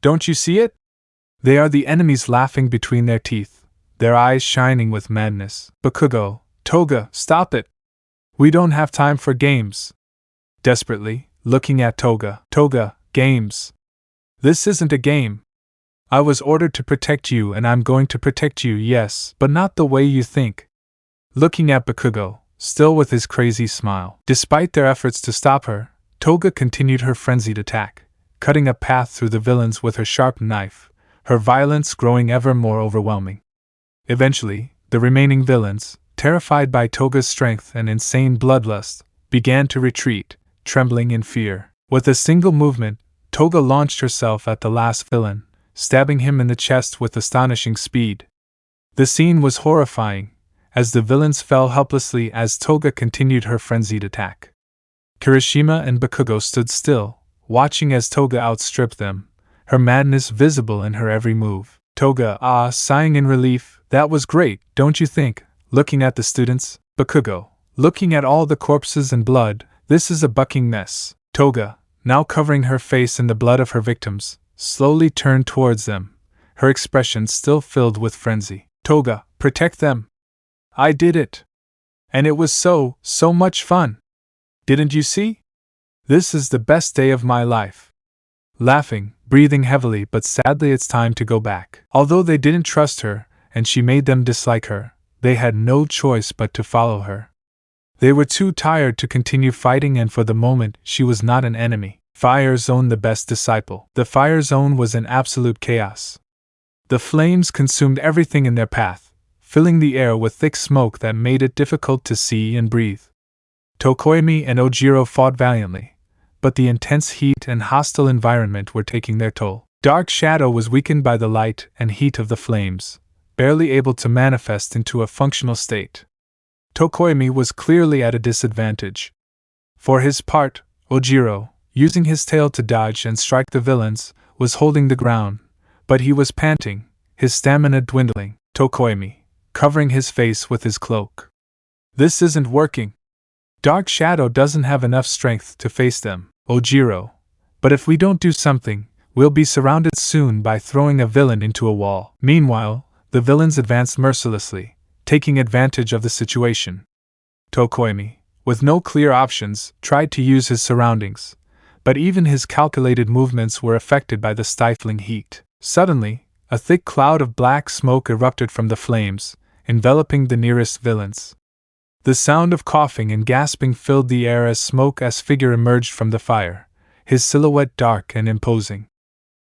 Don't you see it? They are the enemies," laughing between their teeth, their eyes shining with madness. "Bakugo, Toga, stop it. We don't have time for games." Desperately, looking at Toga. "Toga, games? This isn't a game. I was ordered to protect you and I'm going to protect you, yes, but not the way you think." Looking at Bakugo, still with his crazy smile. Despite their efforts to stop her, Toga continued her frenzied attack, cutting a path through the villains with her sharp knife, her violence growing ever more overwhelming. Eventually, the remaining villains, terrified by Toga's strength and insane bloodlust, began to retreat, trembling in fear. With a single movement, Toga launched herself at the last villain, stabbing him in the chest with astonishing speed. The scene was horrifying, as the villains fell helplessly as Toga continued her frenzied attack. Kirishima and Bakugo stood still, watching as Toga outstripped them, her madness visible in her every move. Toga, sighing in relief. "That was great, don't you think?" Looking at the students. Bakugo, looking at all the corpses and blood. "This is a bucking mess." Toga, now covering her face in the blood of her victims, slowly turned towards them, her expression still filled with frenzy. "Toga, protect them. I did it. And it was so much fun. Didn't you see? This is the best day of my life." Laughing, breathing heavily, but sadly it's time to go back. Although they didn't trust her, and she made them dislike her, they had no choice but to follow her. They were too tired to continue fighting, and for the moment she was not an enemy. Fire Zone, the best disciple. The Fire Zone was in absolute chaos. The flames consumed everything in their path, filling the air with thick smoke that made it difficult to see and breathe. Tokoemi and Ojiro fought valiantly, but the intense heat and hostile environment were taking their toll. Dark Shadow was weakened by the light and heat of the flames, barely able to manifest into a functional state. Tokoemi was clearly at a disadvantage. For his part, Ojiro, using his tail to dodge and strike the villains, was holding the ground, but he was panting, his stamina dwindling. Tokoemi, covering his face with his cloak. This isn't working. Dark Shadow doesn't have enough strength to face them, Ojiro. But if we don't do something, we'll be surrounded soon by throwing a villain into a wall. Meanwhile, the villains advanced mercilessly, taking advantage of the situation. Tokoemi, with no clear options, tried to use his surroundings, but even his calculated movements were affected by the stifling heat. Suddenly, a thick cloud of black smoke erupted from the flames, enveloping the nearest villains. The sound of coughing and gasping filled the air as Smoke's figure emerged from the fire, his silhouette dark and imposing.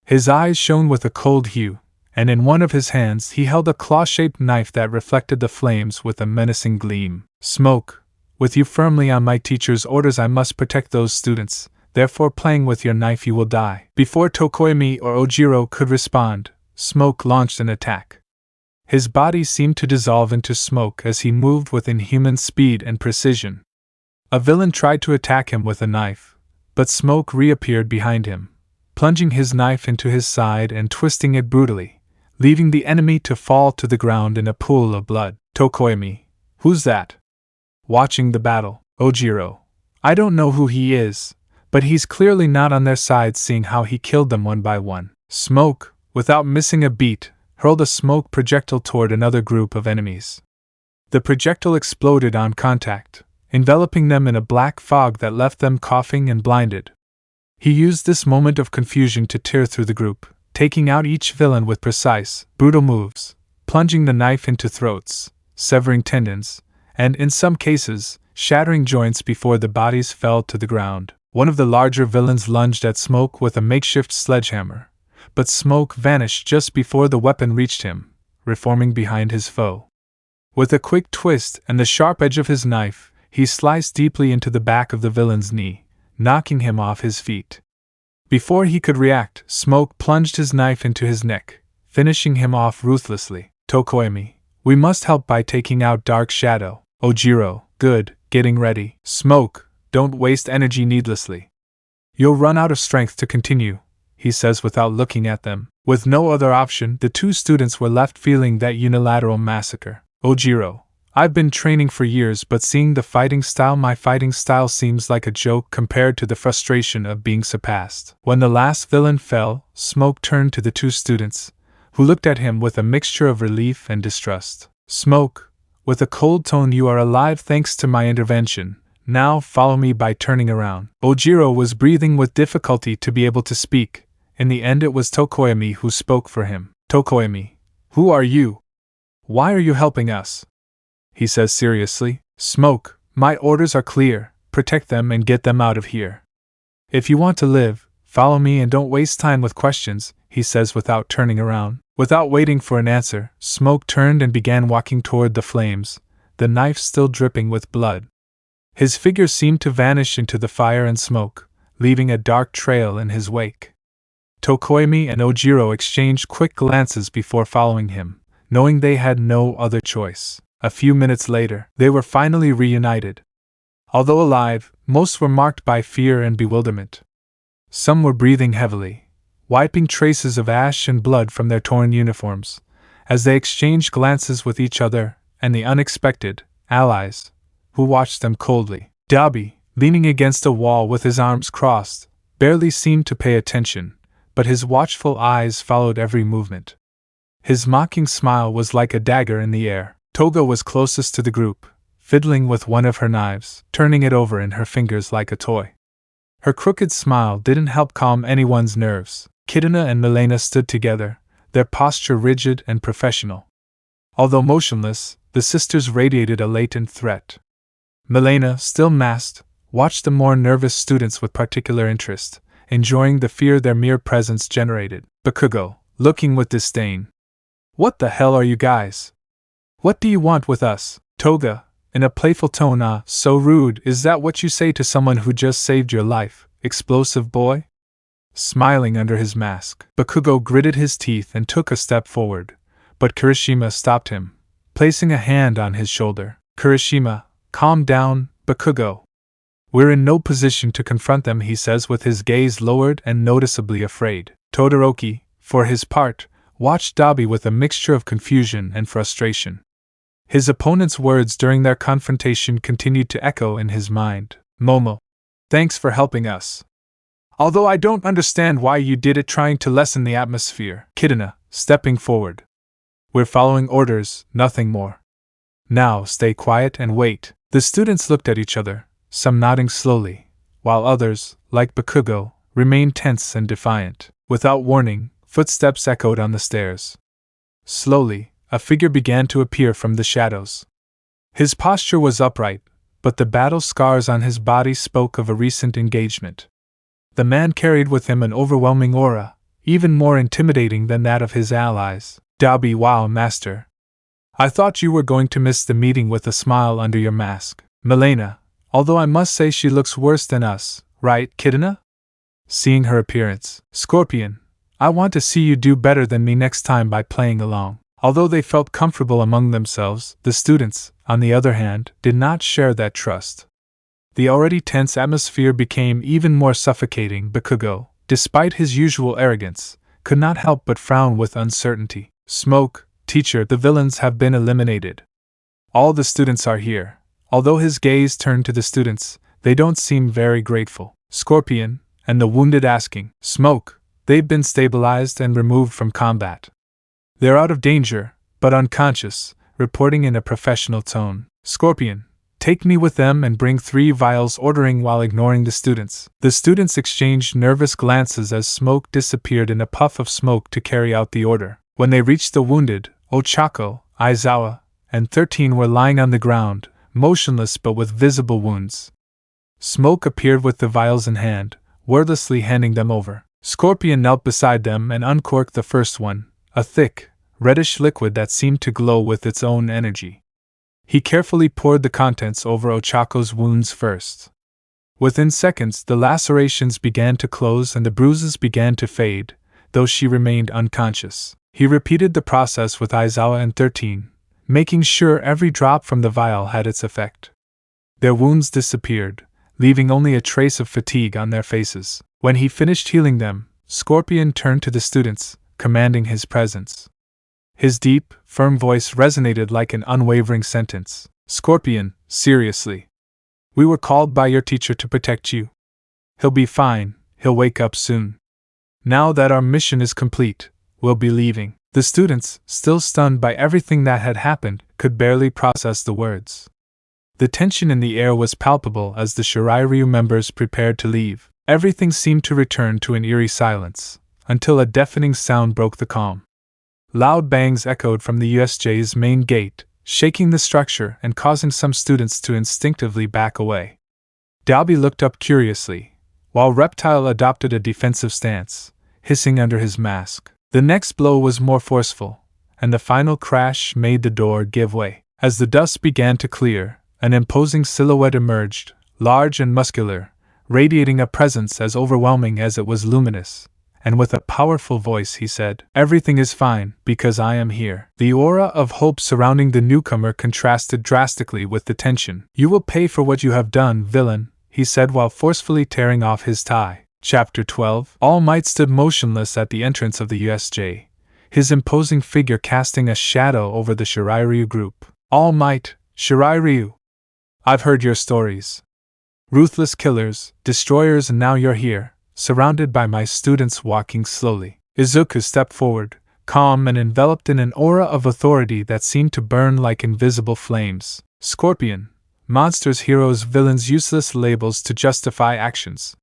His eyes shone with a cold hue, and in one of his hands he held a claw-shaped knife that reflected the flames with a menacing gleam. Smoke, with you firmly on my teacher's orders, I must protect those students, therefore playing with your knife you will die. Before Tokoemi or Ojiro could respond, Smoke launched an attack. His body seemed to dissolve into smoke as he moved with inhuman speed and precision. A villain tried to attack him with a knife, but Smoke reappeared behind him, plunging his knife into his side and twisting it brutally, leaving the enemy to fall to the ground in a pool of blood. Tokoemi, who's that? Watching the battle, Ojiro, I don't know who he is, but he's clearly not on their side seeing how he killed them one by one. Smoke, without missing a beat, hurled a smoke projectile toward another group of enemies. The projectile exploded on contact, enveloping them in a black fog that left them coughing and blinded. He used this moment of confusion to tear through the group, taking out each villain with precise, brutal moves, plunging the knife into throats, severing tendons, and, in some cases, shattering joints before the bodies fell to the ground. One of the larger villains lunged at Smoke with a makeshift sledgehammer, but Smoke vanished just before the weapon reached him, reforming behind his foe. With a quick twist and the sharp edge of his knife, he sliced deeply into the back of the villain's knee, knocking him off his feet. Before he could react, Smoke plunged his knife into his neck, finishing him off ruthlessly. Tokoemi, we must help by taking out Dark Shadow. Ojiro, good, getting ready. Smoke, don't waste energy needlessly. You'll run out of strength to continue, he says without looking at them. With no other option, the two students were left feeling that unilateral massacre. Ojiro, I've been training for years, but seeing my fighting style seems like a joke compared to the frustration of being surpassed. When the last villain fell, Smoke turned to the two students, who looked at him with a mixture of relief and distrust. Smoke, with a cold tone, you are alive thanks to my intervention. Now follow me by turning around. Ojiro was breathing with difficulty to be able to speak. In the end it was Tokoemi who spoke for him. Tokoemi, who are you? Why are you helping us? He says seriously. Smoke, my orders are clear, protect them and get them out of here. If you want to live, follow me and don't waste time with questions, he says without turning around. Without waiting for an answer, Smoke turned and began walking toward the flames, the knife still dripping with blood. His figure seemed to vanish into the fire and smoke, leaving a dark trail in his wake. Tokoemi and Ojiro exchanged quick glances before following him, knowing they had no other choice. A few minutes later, they were finally reunited. Although alive, most were marked by fear and bewilderment. Some were breathing heavily, wiping traces of ash and blood from their torn uniforms, as they exchanged glances with each other and the unexpected allies, who watched them coldly. Dabi, leaning against a wall with his arms crossed, barely seemed to pay attention, but his watchful eyes followed every movement. His mocking smile was like a dagger in the air. Toga was closest to the group, fiddling with one of her knives, turning it over in her fingers like a toy. Her crooked smile didn't help calm anyone's nerves. Kidna and Milena stood together, their posture rigid and professional. Although motionless, the sisters radiated a latent threat. Milena, still masked, watched the more nervous students with particular interest, enjoying the fear their mere presence generated. Bakugo, looking with disdain. "What the hell are you guys? What do you want with us?" Toga, in a playful tone, so rude, is that what you say to someone who just saved your life, explosive boy? Smiling under his mask, Bakugo gritted his teeth and took a step forward, but Kirishima stopped him, placing a hand on his shoulder. "Kirishima, calm down, Bakugo. We're in no position to confront them," he says with his gaze lowered and noticeably afraid. Todoroki, for his part, watched Dabi with a mixture of confusion and frustration. His opponent's words during their confrontation continued to echo in his mind. "Momo, thanks for helping us. Although I don't understand why you did it, trying to lessen the atmosphere." Kidna, stepping forward. "We're following orders, nothing more. Now stay quiet and wait." The students looked at each other, some nodding slowly, while others, like Bakugo, remained tense and defiant. Without warning, footsteps echoed on the stairs. Slowly, a figure began to appear from the shadows. His posture was upright, but the battle scars on his body spoke of a recent engagement. The man carried with him an overwhelming aura, even more intimidating than that of his allies. "Dabi, wow, master. I thought you were going to miss the meeting," with a smile under your mask. "Milena, although I must say she looks worse than us, right, Kidna?" Seeing her appearance. "Scorpion, I want to see you do better than me next time by playing along." Although they felt comfortable among themselves, the students, on the other hand, did not share that trust. The already tense atmosphere became even more suffocating. Bakugo, despite his usual arrogance, could not help but frown with uncertainty. "Smoke, teacher, the villains have been eliminated. All the students are here." Although his gaze turned to the students, they don't seem very grateful. Scorpion, and the wounded asking. "Smoke, they've been stabilized and removed from combat. They're out of danger, but unconscious," reporting in a professional tone. Scorpion, "Take me with them and bring 3 vials," ordering while ignoring the students. The students exchanged nervous glances as Smoke disappeared in a puff of smoke to carry out the order. When they reached the wounded, Ochako, Aizawa, and 13 were lying on the ground, motionless but with visible wounds. Smoke appeared with the vials in hand, wordlessly handing them over. Scorpion knelt beside them and uncorked the first one, a thick, reddish liquid that seemed to glow with its own energy. He carefully poured the contents over Ochako's wounds first. Within seconds, the lacerations began to close and the bruises began to fade, though she remained unconscious. He repeated the process with Aizawa and 13, making sure every drop from the vial had its effect. Their wounds disappeared, leaving only a trace of fatigue on their faces. When he finished healing them, Scorpion turned to the students, commanding his presence. His deep, firm voice resonated like an unwavering sentence. "Scorpion, seriously. We were called by your teacher to protect you. He'll be fine, he'll wake up soon. Now that our mission is complete, we'll be leaving." The students, still stunned by everything that had happened, could barely process the words. The tension in the air was palpable as the Shirairyu members prepared to leave. Everything seemed to return to an eerie silence, until a deafening sound broke the calm. Loud bangs echoed from the USJ's main gate, shaking the structure and causing some students to instinctively back away. Dabi looked up curiously, while Reptile adopted a defensive stance, hissing under his mask. The next blow was more forceful, and the final crash made the door give way. As the dust began to clear, an imposing silhouette emerged, large and muscular, radiating a presence as overwhelming as it was luminous, and with a powerful voice he said, "Everything is fine, because I am here." The aura of hope surrounding the newcomer contrasted drastically with the tension. "You will pay for what you have done, villain," he said while forcefully tearing off his tie. Chapter 12. Almight stood motionless at the entrance of the USJ, his imposing figure casting a shadow over the Shirairyu group. "Almight, Shirairyu. I've heard your stories. Ruthless killers, destroyers, and now you're here, surrounded by my students walking slowly." Izuku stepped forward, calm and enveloped in an aura of authority that seemed to burn like invisible flames. "Scorpion, monsters, heroes, villains, useless labels to justify actions.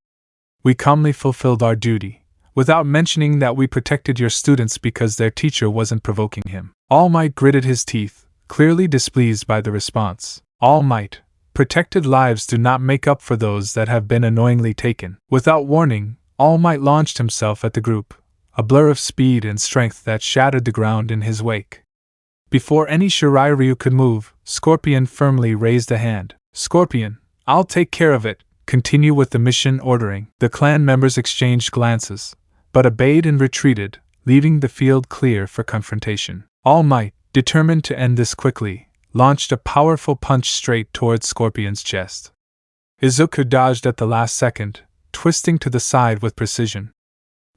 We calmly fulfilled our duty, without mentioning that we protected your students because their teacher wasn't provoking him. All Might gritted his teeth, clearly displeased by the response. All Might, protected lives do not make up for those that have been annoyingly taken. Without warning, All Might launched himself at the group, a blur of speed and strength that shattered the ground in his wake. Before any Shiraiyu could move, Scorpion firmly raised a hand. Scorpion, I'll take care of it. Continue with the mission ordering. The clan members exchanged glances, but obeyed and retreated, leaving the field clear for confrontation. All Might, determined to end this quickly, launched a powerful punch straight towards Scorpion's chest. Izuku dodged at the last second, twisting to the side with precision.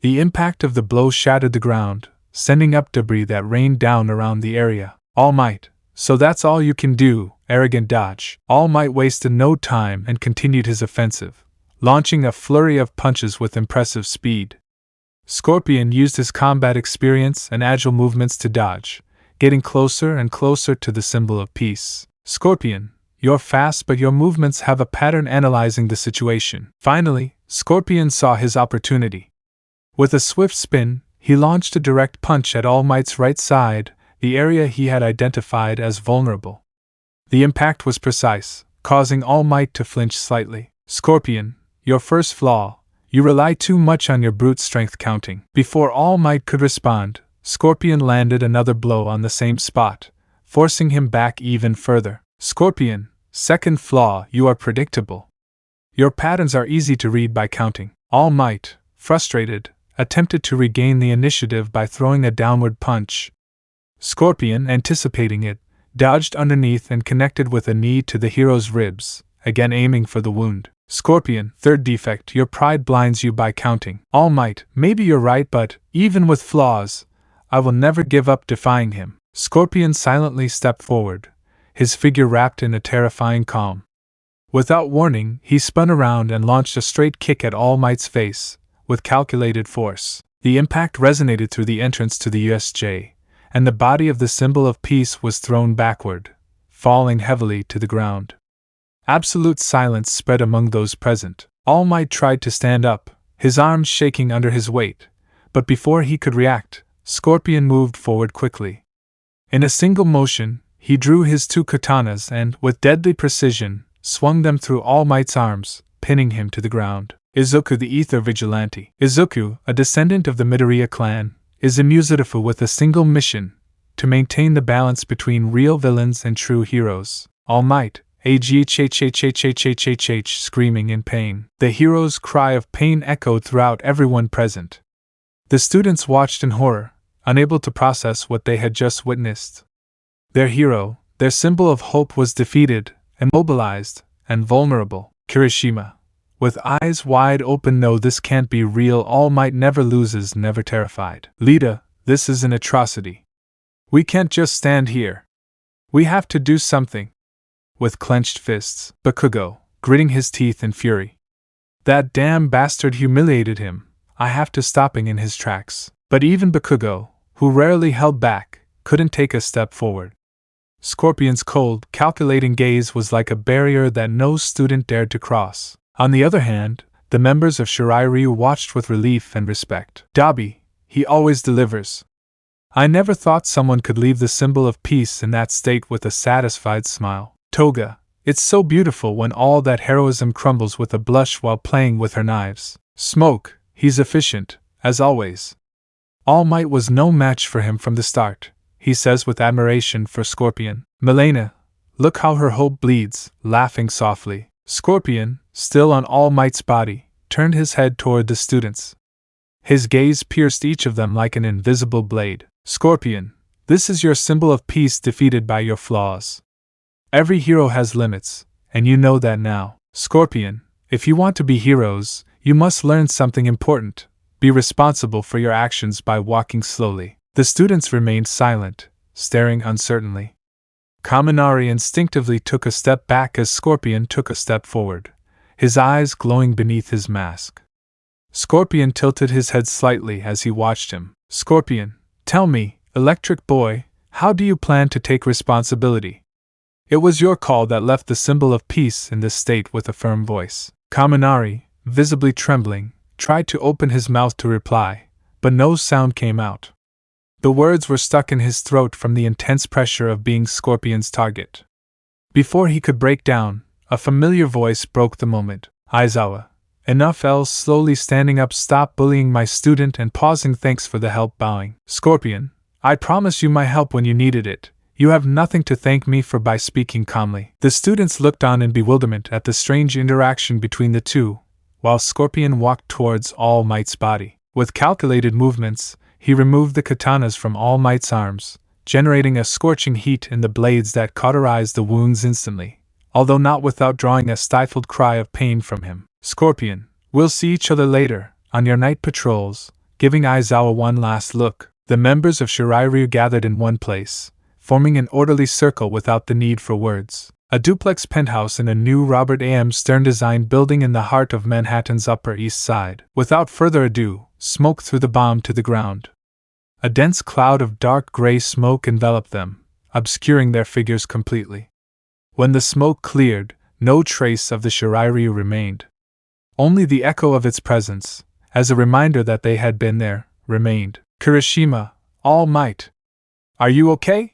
The impact of the blow shattered the ground, sending up debris that rained down around the area. All Might, so that's all you can do, arrogant dodge. All Might wasted no time and continued his offensive, launching a flurry of punches with impressive speed. Scorpion used his combat experience and agile movements to dodge, getting closer and closer to the symbol of peace. Scorpion, you're fast, but your movements have a pattern. Analyzing the situation. Finally, Scorpion saw his opportunity. With a swift spin, he launched a direct punch at All Might's right side, the area he had identified as vulnerable. The impact was precise, causing All Might to flinch slightly. Scorpion, your first flaw, you rely too much on your brute strength counting. Before All Might could respond, Scorpion landed another blow on the same spot, forcing him back even further. Scorpion, second flaw, you are predictable. Your patterns are easy to read by counting. All Might, frustrated, attempted to regain the initiative by throwing a downward punch. Scorpion, anticipating it, dodged underneath and connected with a knee to the hero's ribs, again aiming for the wound. Scorpion, third defect, your pride blinds you by counting. All Might, maybe you're right, but, even with flaws, I will never give up defying him. Scorpion silently stepped forward, his figure wrapped in a terrifying calm. Without warning, he spun around and launched a straight kick at All Might's face, with calculated force. The impact resonated through the entrance to the USJ, and the body of the symbol of peace was thrown backward, falling heavily to the ground. Absolute silence spread among those present. All Might tried to stand up, his arms shaking under his weight, but before he could react, Scorpion moved forward quickly. In a single motion, he drew his two katanas and, with deadly precision, swung them through All Might's arms, pinning him to the ground. Izuku the Ether Vigilante. Izuku, a descendant of the Midoriya clan, is a Musitifu with a single mission: to maintain the balance between real villains and true heroes. All Might, screaming in pain. The hero's cry of pain echoed throughout everyone present. The students watched in horror, unable to process what they had just witnessed. Their hero, their symbol of hope, was defeated, immobilized, and vulnerable. Kirishima, with eyes wide open, no, this can't be real. All Might never loses, never terrified. Lita, this is an atrocity. We can't just stand here. We have to do something. With clenched fists, Bakugo, gritting his teeth in fury. That damn bastard humiliated him. I have to stop him in his tracks. But even Bakugo, who rarely held back, couldn't take a step forward. Scorpion's cold, calculating gaze was like a barrier that no student dared to cross. On the other hand, the members of Shiraiyu watched with relief and respect. Dabi, he always delivers. I never thought someone could leave the symbol of peace in that state with a satisfied smile. Toga, it's so beautiful when all that heroism crumbles with a blush while playing with her knives. Smoke, he's efficient, as always. All Might was no match for him from the start, he says with admiration for Scorpion. Milena, look how her hope bleeds, laughing softly. Scorpion, still on All Might's body, turned his head toward the students. His gaze pierced each of them like an invisible blade. Scorpion, this is your symbol of peace defeated by your flaws. Every hero has limits, and you know that now. Scorpion, if you want to be heroes, you must learn something important. Be responsible for your actions by walking slowly. The students remained silent, staring uncertainly. Kaminari instinctively took a step back as Scorpion took a step forward, his eyes glowing beneath his mask. Scorpion tilted his head slightly as he watched him. Scorpion, tell me, Electric Boy, how do you plan to take responsibility? It was your call that left the symbol of peace in this state, with a firm voice. Kaminari, visibly trembling, tried to open his mouth to reply, but no sound came out. The words were stuck in his throat from the intense pressure of being Scorpion's target. Before he could break down, a familiar voice broke the moment. Aizawa, enough else. Slowly standing up. Stop bullying my student and pausing. Thanks for the help. Bowing. Scorpion, I promise you my help when you needed it. You have nothing to thank me for. By speaking calmly. The students looked on in bewilderment at the strange interaction between the two, while Scorpion walked towards All Might's body. With calculated movements, he removed the katanas from All Might's arms, generating a scorching heat in the blades that cauterized the wounds instantly, although not without drawing a stifled cry of pain from him. Scorpion, we'll see each other later, on your night patrols. Giving Aizawa one last look, the members of Shirairyu gathered in one place, forming an orderly circle without the need for words. A duplex penthouse in a new Robert A.M. Stern-designed building in the heart of Manhattan's Upper East Side. Without further ado, smoke threw the bomb to the ground. A dense cloud of dark gray smoke enveloped them, obscuring their figures completely. When the smoke cleared, no trace of the Shirairyu remained. Only the echo of its presence, as a reminder that they had been there, remained. Kirishima, All Might. Are you okay?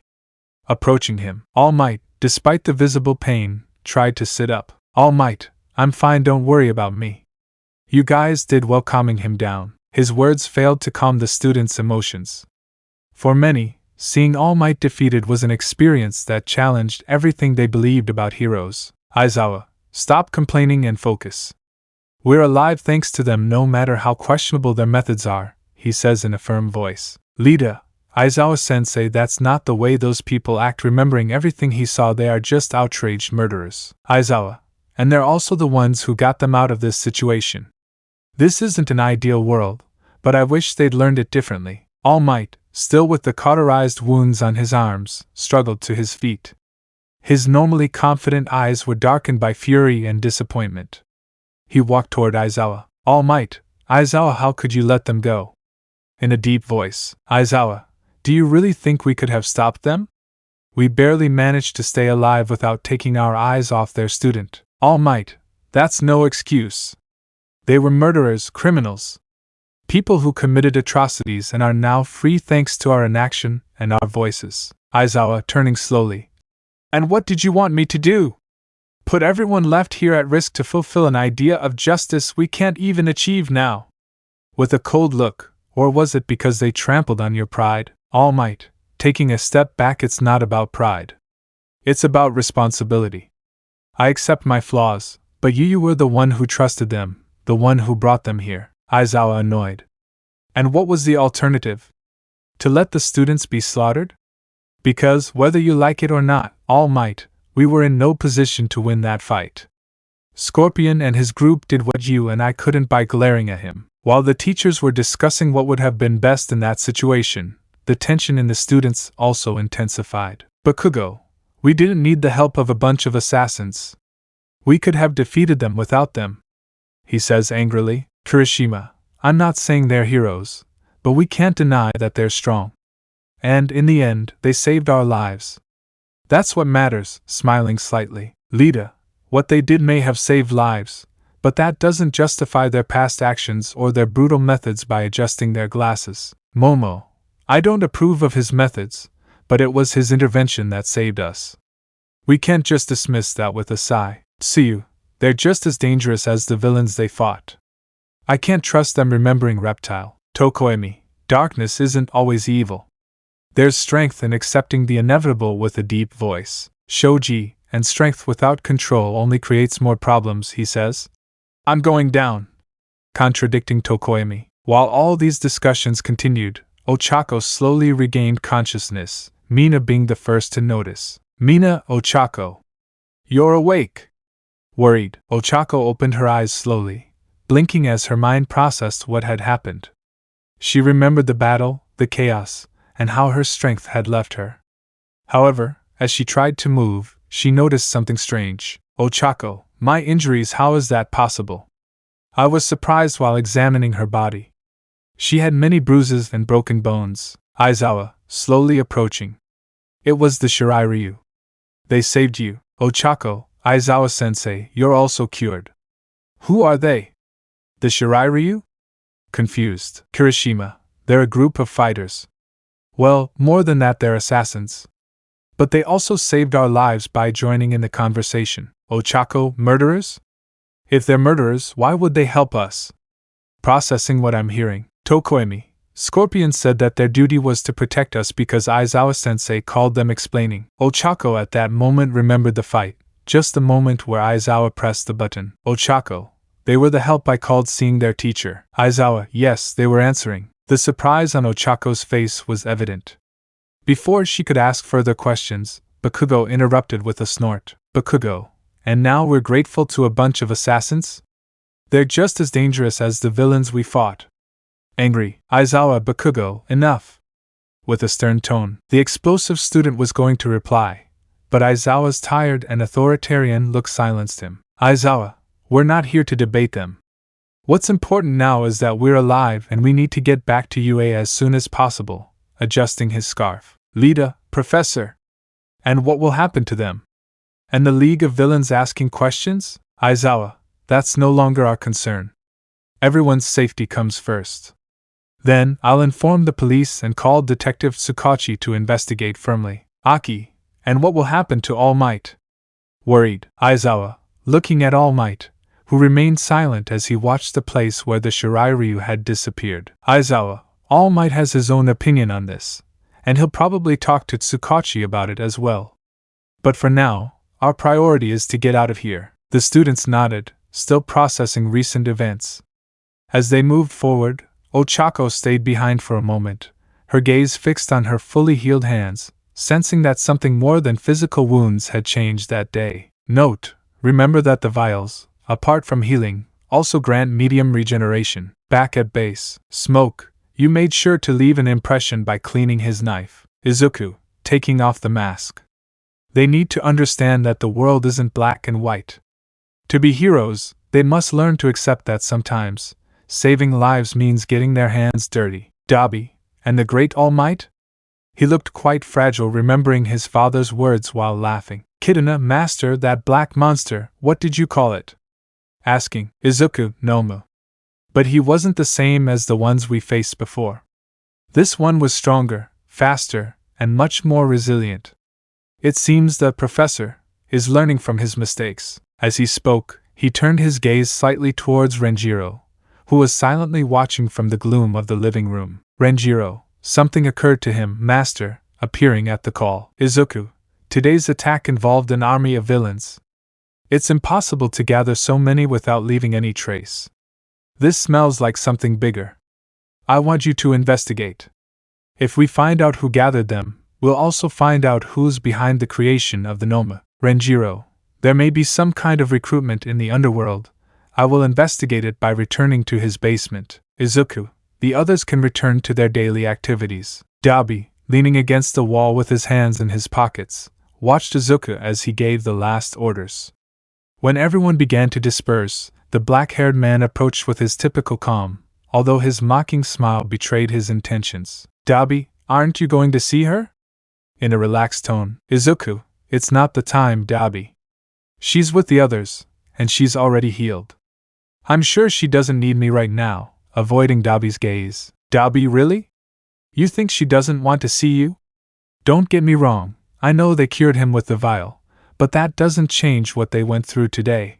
Approaching him, All Might, despite the visible pain, tried to sit up. All Might, I'm fine, don't worry about me. You guys did well. Calming him down. His words failed to calm the students' emotions. For many, seeing All Might defeated was an experience that challenged everything they believed about heroes. Aizawa, stop complaining and focus. We're alive thanks to them no matter how questionable their methods are, he says in a firm voice. Lida, Aizawa-sensei, that's not the way those people act. Remembering everything he saw, they are just outraged murderers. Aizawa, and they're also the ones who got them out of this situation. This isn't an ideal world, but I wish they'd learned it differently. All Might, still with the cauterized wounds on his arms, struggled to his feet. His normally confident eyes were darkened by fury and disappointment. He walked toward Aizawa. All Might, Aizawa, how could you let them go? In a deep voice. Aizawa, do you really think we could have stopped them? We barely managed to stay alive without taking our eyes off their student. All Might, that's no excuse. They were murderers, criminals. People who committed atrocities and are now free thanks to our inaction and our voices. Aizawa, turning slowly. And what did you want me to do? Put everyone left here at risk to fulfill an idea of justice we can't even achieve now? With a cold look, or was it because they trampled on your pride? All Might, taking a step back, it's not about pride. It's about responsibility. I accept my flaws, but you were the one who trusted them, the one who brought them here. Aizawa, annoyed. And what was the alternative? To let the students be slaughtered? Because, whether you like it or not, All Might, we were in no position to win that fight. Scorpion and his group did what you and I couldn't by glaring at him. While the teachers were discussing what would have been best in that situation, the tension in the students also intensified. Bakugo, we didn't need the help of a bunch of assassins. We could have defeated them without them, he says angrily. Kirishima, I'm not saying they're heroes, but we can't deny that they're strong. And, in the end, they saved our lives. That's what matters, smiling slightly. Lida, what they did may have saved lives, but that doesn't justify their past actions or their brutal methods. By adjusting their glasses. Momo, I don't approve of his methods, but it was his intervention that saved us. We can't just dismiss that with a sigh. Tsuyu, they're just as dangerous as the villains they fought. I can't trust them. Remembering Reptile. Tokoemi, darkness isn't always evil. There's strength in accepting the inevitable. With a deep voice. Shoji, and strength without control only creates more problems, he says. I'm going down. Contradicting Tokoemi. While all these discussions continued, Ochako slowly regained consciousness, Mina being the first to notice. Mina, Ochako. You're awake. Worried, Ochako opened her eyes slowly, blinking as her mind processed what had happened. She remembered the battle, the chaos, and how her strength had left her. However, as she tried to move, she noticed something strange. Ochako, my injuries, how is that possible? I was surprised while examining her body. She had many bruises and broken bones. Aizawa, slowly approaching. It was the Shirairyu. They saved you. Ochako, Aizawa-sensei, you're also cured. Who are they? The Shirairyu? confused. Kirishima, they're a group of fighters. Well, more than that, they're assassins. But they also saved our lives by joining in the conversation. Ochako, murderers? If they're murderers, why would they help us? Processing what I'm hearing, Tokoemi, Scorpion said that their duty was to protect us because Aizawa-sensei called them, explaining. Ochako at that moment remembered the fight, just the moment where Aizawa pressed the button. Ochako, they were the help I called, seeing their teacher. Aizawa, yes, they were answering. The surprise on Ochako's face was evident. Before she could ask further questions, Bakugo interrupted with a snort. Bakugo, and now we're grateful to a bunch of assassins? They're just as dangerous as the villains we fought. Angry, Aizawa, Bakugo, enough. With a stern tone, the explosive student was going to reply, but Aizawa's tired and authoritarian look silenced him. Aizawa, we're not here to debate them. What's important now is that we're alive and we need to get back to UA as soon as possible, adjusting his scarf. Lida, Professor. And what will happen to them? And the League of Villains asking questions? Aizawa, that's no longer our concern. Everyone's safety comes first. Then, I'll inform the police and call Detective Tsukachi to investigate firmly. Aki, and what will happen to All Might? Worried, Aizawa, looking at All Might, who remained silent as he watched the place where the Shirairyu had disappeared. Aizawa, All Might has his own opinion on this, and he'll probably talk to Tsukachi about it as well. But for now, our priority is to get out of here. The students nodded, still processing recent events. As they moved forward, Ochako stayed behind for a moment, her gaze fixed on her fully healed hands, sensing that something more than physical wounds had changed that day. Note, remember that the vials, apart from healing, also grant medium regeneration. Back at base, Smoke, you made sure to leave an impression by cleaning his knife. Izuku, taking off the mask. They need to understand that the world isn't black and white. To be heroes, they must learn to accept that sometimes saving lives means getting their hands dirty. Dabi, and the great All Might? He looked quite fragile, remembering his father's words while laughing. Kidana, Master, that black monster, what did you call it? Asking. Izuku, Nomu. But he wasn't the same as the ones we faced before. This one was stronger, faster, and much more resilient. It seems the professor is learning from his mistakes. As he spoke, he turned his gaze slightly towards Renjiro, who was silently watching from the gloom of the living room. Renjiro, something occurred to him, Master, appearing at the call. Izuku, today's attack involved an army of villains. It's impossible to gather so many without leaving any trace. This smells like something bigger. I want you to investigate. If we find out who gathered them, we'll also find out who's behind the creation of the Noma. Renjiro, there may be some kind of recruitment in the underworld. I will investigate it by returning to his basement. Izuku, the others can return to their daily activities. Dabi, leaning against the wall with his hands in his pockets, watched Izuku as he gave the last orders. When everyone began to disperse, the black-haired man approached with his typical calm, although his mocking smile betrayed his intentions. Dabi, aren't you going to see her? In a relaxed tone. Izuku, it's not the time, Dabi. She's with the others, and she's already healed. I'm sure she doesn't need me right now, avoiding Dabi's gaze. Dabi, really? You think she doesn't want to see you? Don't get me wrong, I know they cured him with the vial, but that doesn't change what they went through today.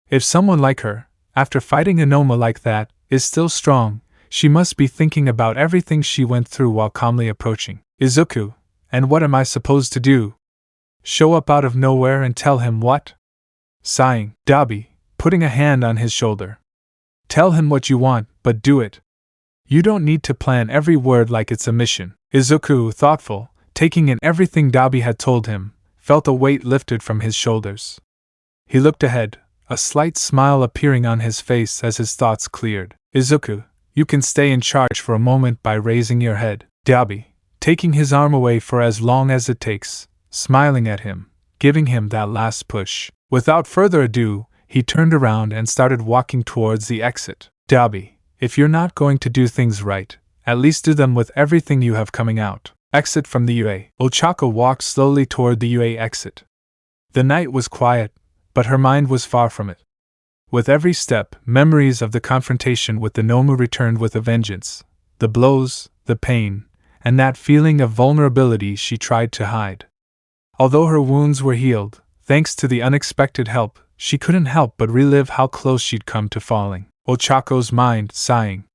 If someone like her, after fighting a Noma like that, is still strong, she must be thinking about everything she went through while calmly approaching. Izuku, and what am I supposed to do? Show up out of nowhere and tell him what? Sighing, Dabi, putting a hand on his shoulder. Tell him what you want, but do it. You don't need to plan every word like it's a mission. Izuku, thoughtful, taking in everything Dabi had told him, felt a weight lifted from his shoulders. He looked ahead, a slight smile appearing on his face as his thoughts cleared. Izuku, you can stay in charge for a moment by raising your head. Dabi, taking his arm away for as long as it takes, smiling at him, giving him that last push. Without further ado, he turned around and started walking towards the exit. Dabi, if you're not going to do things right, at least do them with everything you have coming out. Exit from the UA. Ochako walked slowly toward the UA exit. The night was quiet, but her mind was far from it. With every step, memories of the confrontation with the Nomu returned with a vengeance. The blows, the pain, and that feeling of vulnerability she tried to hide. Although her wounds were healed, thanks to the unexpected help, she couldn't help but relive how close she'd come to falling. Ochako's mind, sighing.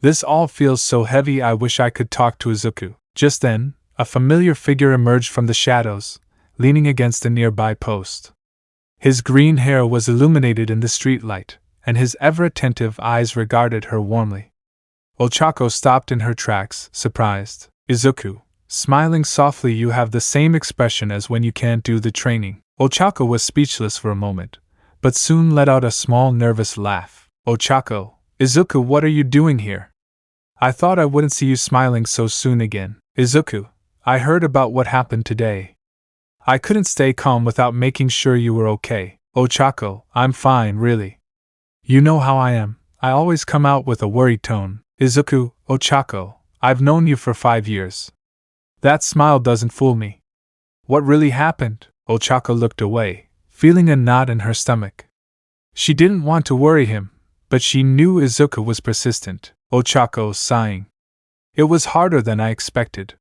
This all feels so heavy, I wish I could talk to Izuku. Just then, a familiar figure emerged from the shadows, leaning against a nearby post. His green hair was illuminated in the streetlight, and his ever-attentive eyes regarded her warmly. Ochako stopped in her tracks, surprised. Izuku, smiling softly, you have the same expression as when you can't do the training. Ochako was speechless for a moment, but soon let out a small nervous laugh. Ochako, Izuku, what are you doing here? I thought I wouldn't see you smiling so soon again. Izuku, I heard about what happened today. I couldn't stay calm without making sure you were okay. Ochako, I'm fine, really. You know how I am, I always come out with a worried tone. Izuku, Ochako, I've known you for 5 years. That smile doesn't fool me. What really happened? Ochako looked away, feeling a knot in her stomach. She didn't want to worry him, but she knew Izuku was persistent. Ochako, sighing. It was harder than I expected.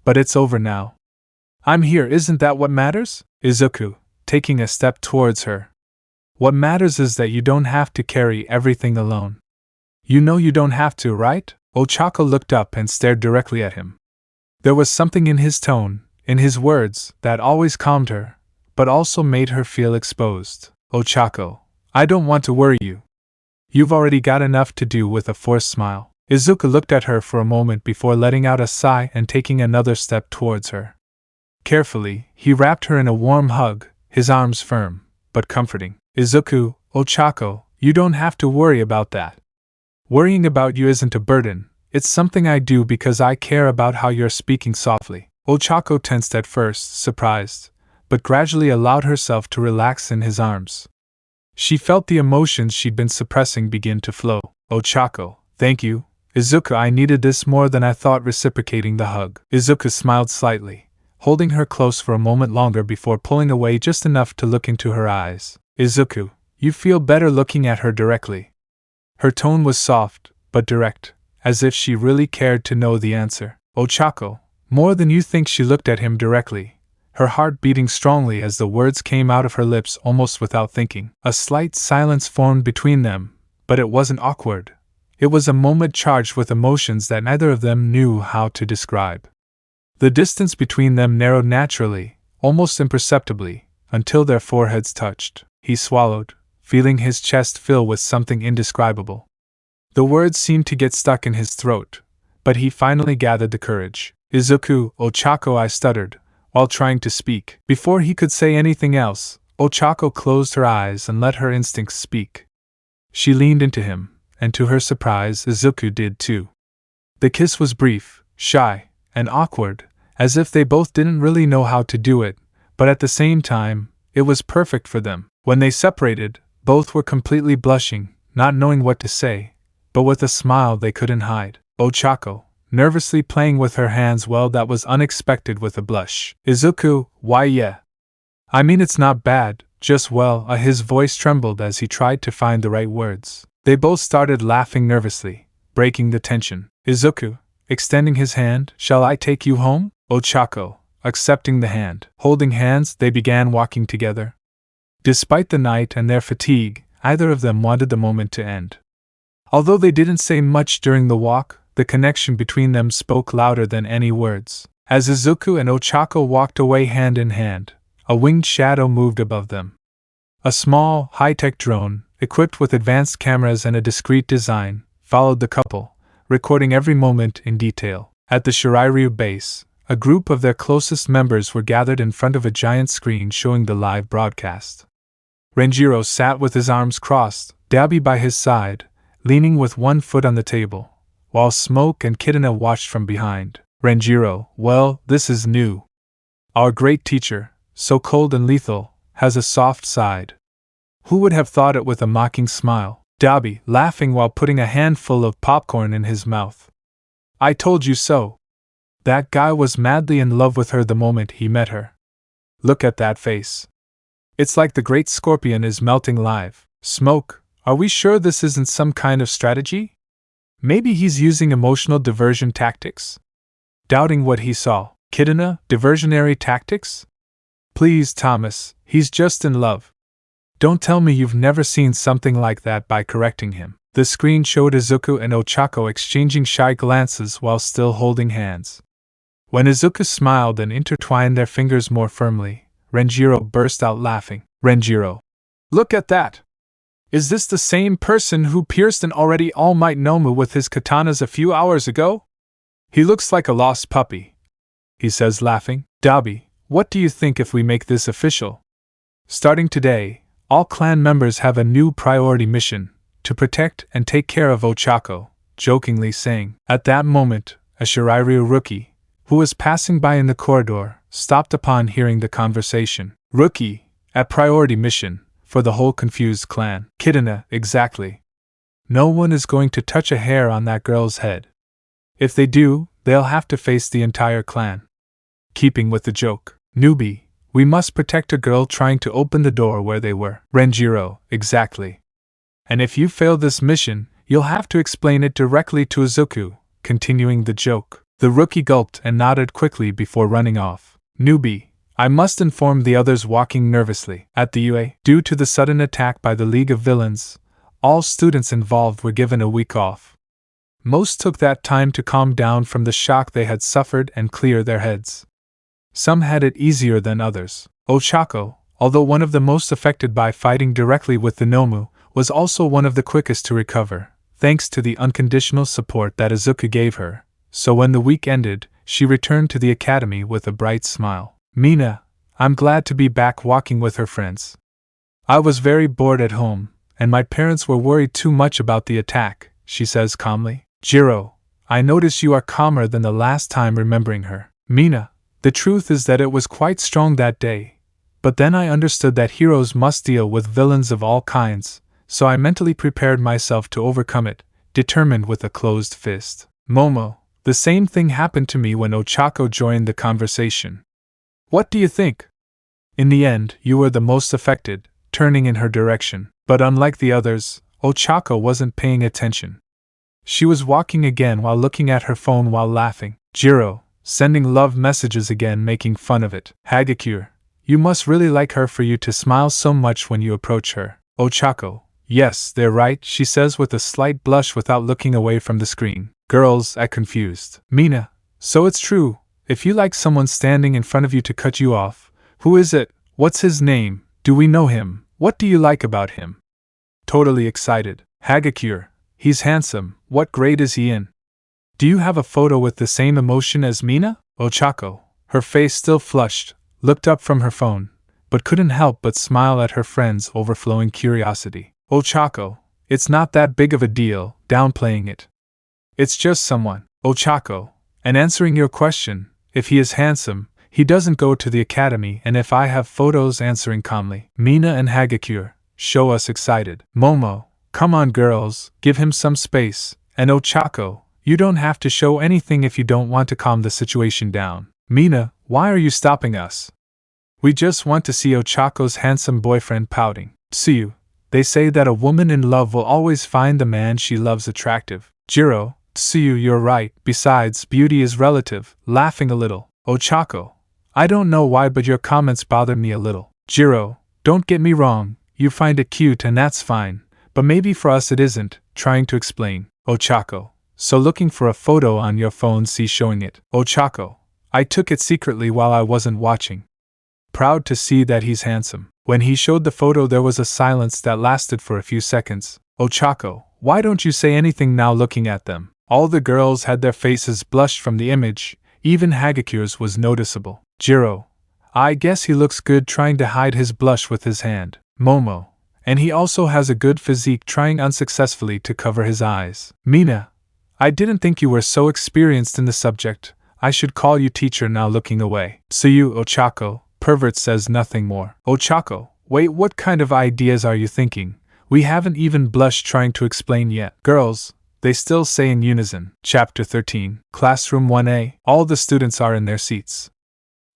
But it's over now. I'm here, isn't that what matters? Izuku, taking a step towards her. What matters is that you don't have to carry everything alone. You know you don't have to, right? Ochako looked up and stared directly at him. There was something in his tone, in his words, that always calmed her, but also made her feel exposed. Ochako, I don't want to worry you. You've already got enough to do. With a forced smile, Izuku looked at her for a moment before letting out a sigh and taking another step towards her. Carefully, he wrapped her in a warm hug, his arms firm, but comforting. Izuku, Ochako, you don't have to worry about that. Worrying about you isn't a burden, it's something I do because I care about how you're speaking softly. Ochako tensed at first, surprised, but gradually allowed herself to relax in his arms. She felt the emotions she'd been suppressing begin to flow. Ochako, thank you. Izuku, I needed this more than I thought. Reciprocating the hug, Izuku smiled slightly, holding her close for a moment longer before pulling away just enough to look into her eyes. Izuku, you feel better? Looking at her directly. Her tone was soft, but direct, as if she really cared to know the answer. Ochako, more than you think. She looked at him directly, her heart beating strongly as the words came out of her lips almost without thinking. A slight silence formed between them, but it wasn't awkward. It was a moment charged with emotions that neither of them knew how to describe. The distance between them narrowed naturally, almost imperceptibly, until their foreheads touched. He swallowed, feeling his chest fill with something indescribable. The words seemed to get stuck in his throat, but he finally gathered the courage. Izuku, Ochako, I stuttered, while trying to speak. Before he could say anything else, Ochako closed her eyes and let her instincts speak. She leaned into him, and to her surprise, Izuku did too. The kiss was brief, shy, and awkward, as if they both didn't really know how to do it, but at the same time, it was perfect for them. When they separated, both were completely blushing, not knowing what to say, but with a smile they couldn't hide. Ochako, nervously playing with her hands, well, that was unexpected. With a blush. Izuku, why yeah. I mean, it's not bad, just well, his voice trembled as he tried to find the right words. They both started laughing nervously, breaking the tension. Izuku, extending his hand, shall I take you home? Ochako, accepting the hand. Holding hands, they began walking together. Despite the night and their fatigue, either of them wanted the moment to end. Although they didn't say much during the walk, the connection between them spoke louder than any words. As Izuku and Ochako walked away hand in hand, a winged shadow moved above them. A small, high-tech drone, equipped with advanced cameras and a discreet design, followed the couple, recording every moment in detail. At the Shirairyu base, a group of their closest members were gathered in front of a giant screen showing the live broadcast. Renjiro sat with his arms crossed, Dabi by his side, leaning with one foot on the table, while Smoke and Kidana watched from behind. Renjiro, well, this is new. Our great teacher, so cold and lethal, has a soft side. Who would have thought it? With a mocking smile. Dabi, laughing while putting a handful of popcorn in his mouth. I told you so. That guy was madly in love with her the moment he met her. Look at that face. It's like the great scorpion is melting live. Smoke, are we sure this isn't some kind of strategy? Maybe he's using emotional diversion tactics? Doubting what he saw. Kidna, diversionary tactics? Please, Thomas, he's just in love. Don't tell me you've never seen something like that. By correcting him, the screen showed Izuku and Ochako exchanging shy glances while still holding hands. When Izuku smiled and intertwined their fingers more firmly, Renjiro burst out laughing. Renjiro, look at that! Is this the same person who pierced an already Almight Nomu with his katanas a few hours ago? He looks like a lost puppy, he says laughing. Dabi, what do you think if we make this official? Starting today, all clan members have a new priority mission, to protect and take care of Ochako, jokingly saying. At that moment, a Shirairyu rookie, who was passing by in the corridor, stopped upon hearing the conversation. Rookie, at priority mission, for the whole confused clan. Kidna, exactly. No one is going to touch a hair on that girl's head. If they do, they'll have to face the entire clan. Keeping with the joke. Newbie, we must protect a girl trying to open the door where they were. Renjiro, exactly. And if you fail this mission, you'll have to explain it directly to Izuku. Continuing the joke. The rookie gulped and nodded quickly before running off. Newbie, I must inform the others, walking nervously. At the UA, due to the sudden attack by the League of Villains, all students involved were given a week off. Most took that time to calm down from the shock they had suffered and clear their heads. Some had it easier than others. Ochako, although one of the most affected by fighting directly with the Nomu, was also one of the quickest to recover, thanks to the unconditional support that Izuku gave her. So when the week ended, she returned to the academy with a bright smile. Mina, I'm glad to be back walking with her friends. I was very bored at home, and my parents were worried too much about the attack, she says calmly. Jiro, I notice you are calmer than the last time remembering her. Mina, the truth is that it was quite strong that day, but then I understood that heroes must deal with villains of all kinds, so I mentally prepared myself to overcome it, determined with a closed fist. Momo, the same thing happened to me when Ochako joined the conversation. What do you think? In the end, you were the most affected, turning in her direction, but unlike the others, Ochako wasn't paying attention. She was walking again while looking at her phone while laughing. Jiro, sending love messages again, making fun of it. Hagakure, you must really like her for you to smile so much when you approach her. Ochako, yes, they're right, she says with a slight blush without looking away from the screen. Girls act confused. Mina, so it's true, if you like someone standing in front of you to cut you off, who is it? What's his name? Do we know him? What do you like about him? Totally excited. Hagakure, he's handsome. What grade is he in? Do you have a photo with the same emotion as Mina? Ochako, her face still flushed, looked up from her phone, but couldn't help but smile at her friend's overflowing curiosity. Ochako, it's not that big of a deal, downplaying it. It's just someone. Ochako, and answering your question, if he is handsome, he doesn't go to the academy, and if I have photos, answering calmly. Mina and Hagakure, show us excited. Momo, come on girls, give him some space, and Ochako, you don't have to show anything if you don't want to calm the situation down. Mina, why are you stopping us? We just want to see Ochako's handsome boyfriend pouting. Tsuyu, they say that a woman in love will always find the man she loves attractive. Jiro, Tsuyu, you're right, besides, beauty is relative, laughing a little. Ochako, I don't know why, but your comments bother me a little. Jiro, don't get me wrong, you find it cute and that's fine, but maybe for us it isn't, trying to explain. Ochako, so looking for a photo on your phone, see showing it. Ochako, I took it secretly while I wasn't watching. Proud to see that he's handsome. When he showed the photo, there was a silence that lasted for a few seconds. Ochako, why don't you say anything now, looking at them? All the girls had their faces blushed from the image, even Hagakure's was noticeable. Jiro, I guess he looks good trying to hide his blush with his hand. Momo, and he also has a good physique, trying unsuccessfully to cover his eyes. Mina, I didn't think you were so experienced in the subject, I should call you teacher now, looking away. Tsuyu. Ochako, pervert, says nothing more. Ochako, wait, what kind of ideas are you thinking? We haven't even blushed trying to explain yet. Girls, they still say in unison. Chapter 13. Classroom 1A. All the students are in their seats.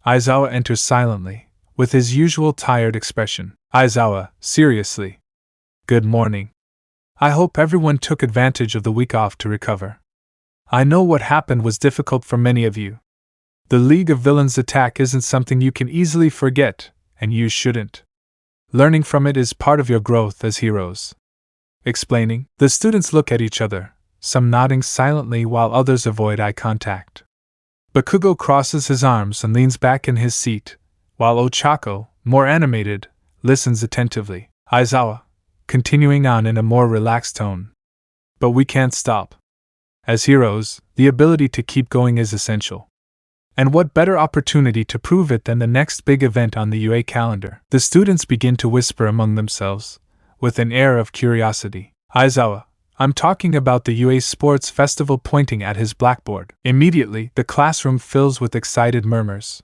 Aizawa enters silently, with his usual tired expression. Aizawa, seriously. Good morning. I hope everyone took advantage of the week off to recover. I know what happened was difficult for many of you. The League of Villains attack isn't something you can easily forget, and you shouldn't. Learning from it is part of your growth as heroes. Explaining, the students look at each other, some nodding silently while others avoid eye contact. Bakugo crosses his arms and leans back in his seat, while Ochako, more animated, listens attentively. Aizawa, continuing on in a more relaxed tone. But we can't stop. As heroes, the ability to keep going is essential. And what better opportunity to prove it than the next big event on the UA calendar? The students begin to whisper among themselves, with an air of curiosity. Aizawa, I'm talking about the UA Sports Festival, pointing at his blackboard. Immediately, the classroom fills with excited murmurs.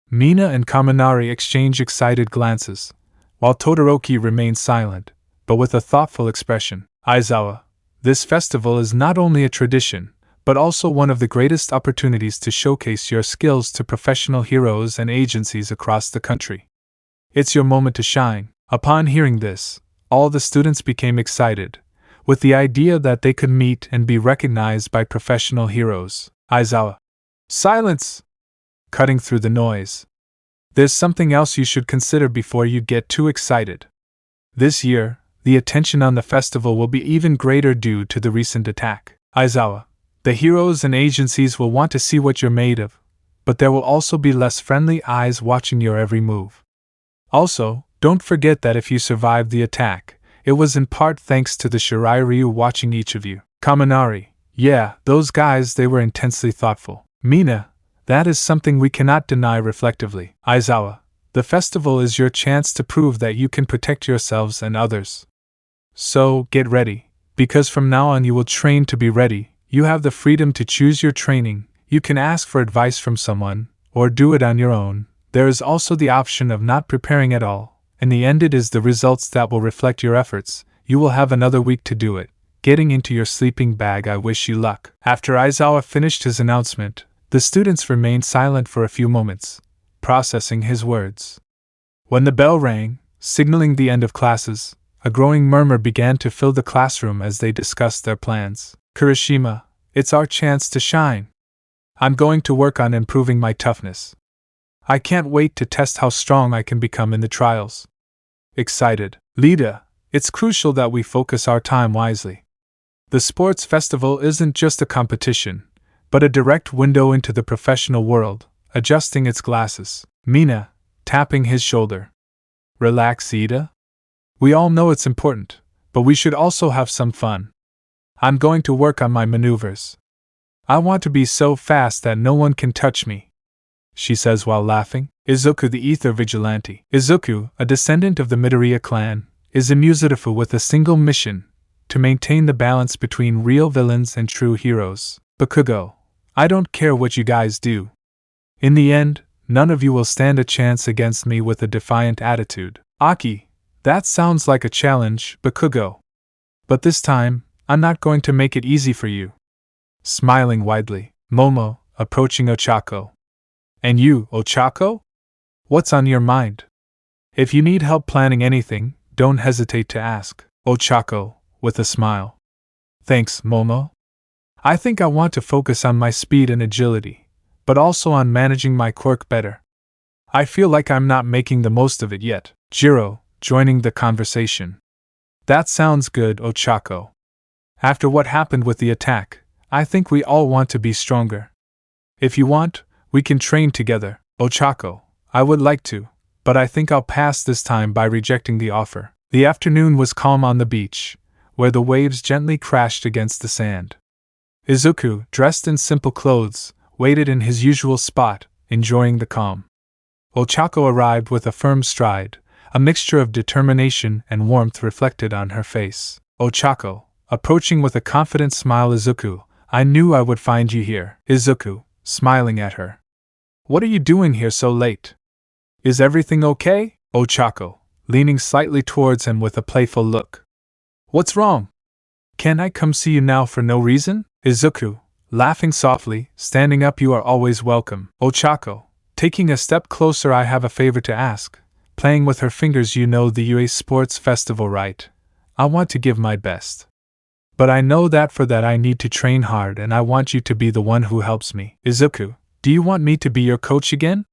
Mina and Kaminari exchange excited glances, while Todoroki remains silent, but with a thoughtful expression. Aizawa, this festival is not only a tradition, but also one of the greatest opportunities to showcase your skills to professional heroes and agencies across the country. It's your moment to shine. Upon hearing this, all the students became excited, with the idea that they could meet and be recognized by professional heroes. Aizawa. Silence! Cutting through the noise. There's something else you should consider before you get too excited. This year, the attention on the festival will be even greater due to the recent attack. Aizawa. The heroes and agencies will want to see what you're made of, but there will also be less friendly eyes watching your every move. Also, don't forget that if you survived the attack, it was in part thanks to the Shirairyu watching each of you. Kaminari. Yeah, those guys, they were intensely thoughtful. Mina. That is something we cannot deny reflectively. Aizawa. The festival is your chance to prove that you can protect yourselves and others. So, get ready, because from now on you will train to be ready. You have the freedom to choose your training, you can ask for advice from someone, or do it on your own. There is also the option of not preparing at all. In the end, it is the results that will reflect your efforts. You will have another week to do it. Getting into your sleeping bag, I wish you luck. After Aizawa finished his announcement, the students remained silent for a few moments, processing his words. When the bell rang, signaling the end of classes, a growing murmur began to fill the classroom as they discussed their plans. Kirishima, it's our chance to shine. I'm going to work on improving my toughness. I can't wait to test how strong I can become in the trials. Excited. Lida, it's crucial that we focus our time wisely. The sports festival isn't just a competition, but a direct window into the professional world. Adjusting its glasses. Mina, tapping his shoulder. Relax, Ida. We all know it's important, but we should also have some fun. I'm going to work on my maneuvers. I want to be so fast that no one can touch me, she says while laughing. Izuku, the Ether Vigilante. Izuku, a descendant of the Midoriya clan, is a Muzurifu with a single mission: to maintain the balance between real villains and true heroes. Bakugo, I don't care what you guys do. In the end, none of you will stand a chance against me with a defiant attitude. Aki, that sounds like a challenge, Bakugo. But this time, I'm not going to make it easy for you. Smiling widely, Momo, approaching Ochako. And you, Ochako? What's on your mind? If you need help planning anything, don't hesitate to ask. Ochako, with a smile. Thanks, Momo. I think I want to focus on my speed and agility, but also on managing my quirk better. I feel like I'm not making the most of it yet. Jiro, joining the conversation. That sounds good, Ochako. After what happened with the attack, I think we all want to be stronger. If you want, we can train together. Ochako, I would like to, but I think I'll pass this time by rejecting the offer. The afternoon was calm on the beach, where the waves gently crashed against the sand. Izuku, dressed in simple clothes, waited in his usual spot, enjoying the calm. Ochako arrived with a firm stride, a mixture of determination and warmth reflected on her face. Ochako, approaching with a confident smile. Izuku, I knew I would find you here. Izuku, smiling at her. What are you doing here so late? Is everything okay? Ochako, leaning slightly towards him with a playful look. What's wrong? Can I come see you now for no reason? Izuku, laughing softly, standing up. You are always welcome. Ochako, taking a step closer. I have a favor to ask. Playing with her fingers. You know the UA Sports Festival, right? I want to give my best. But I know that for that I need to train hard, and I want you to be the one who helps me. Izuku, do you want me to be your coach again?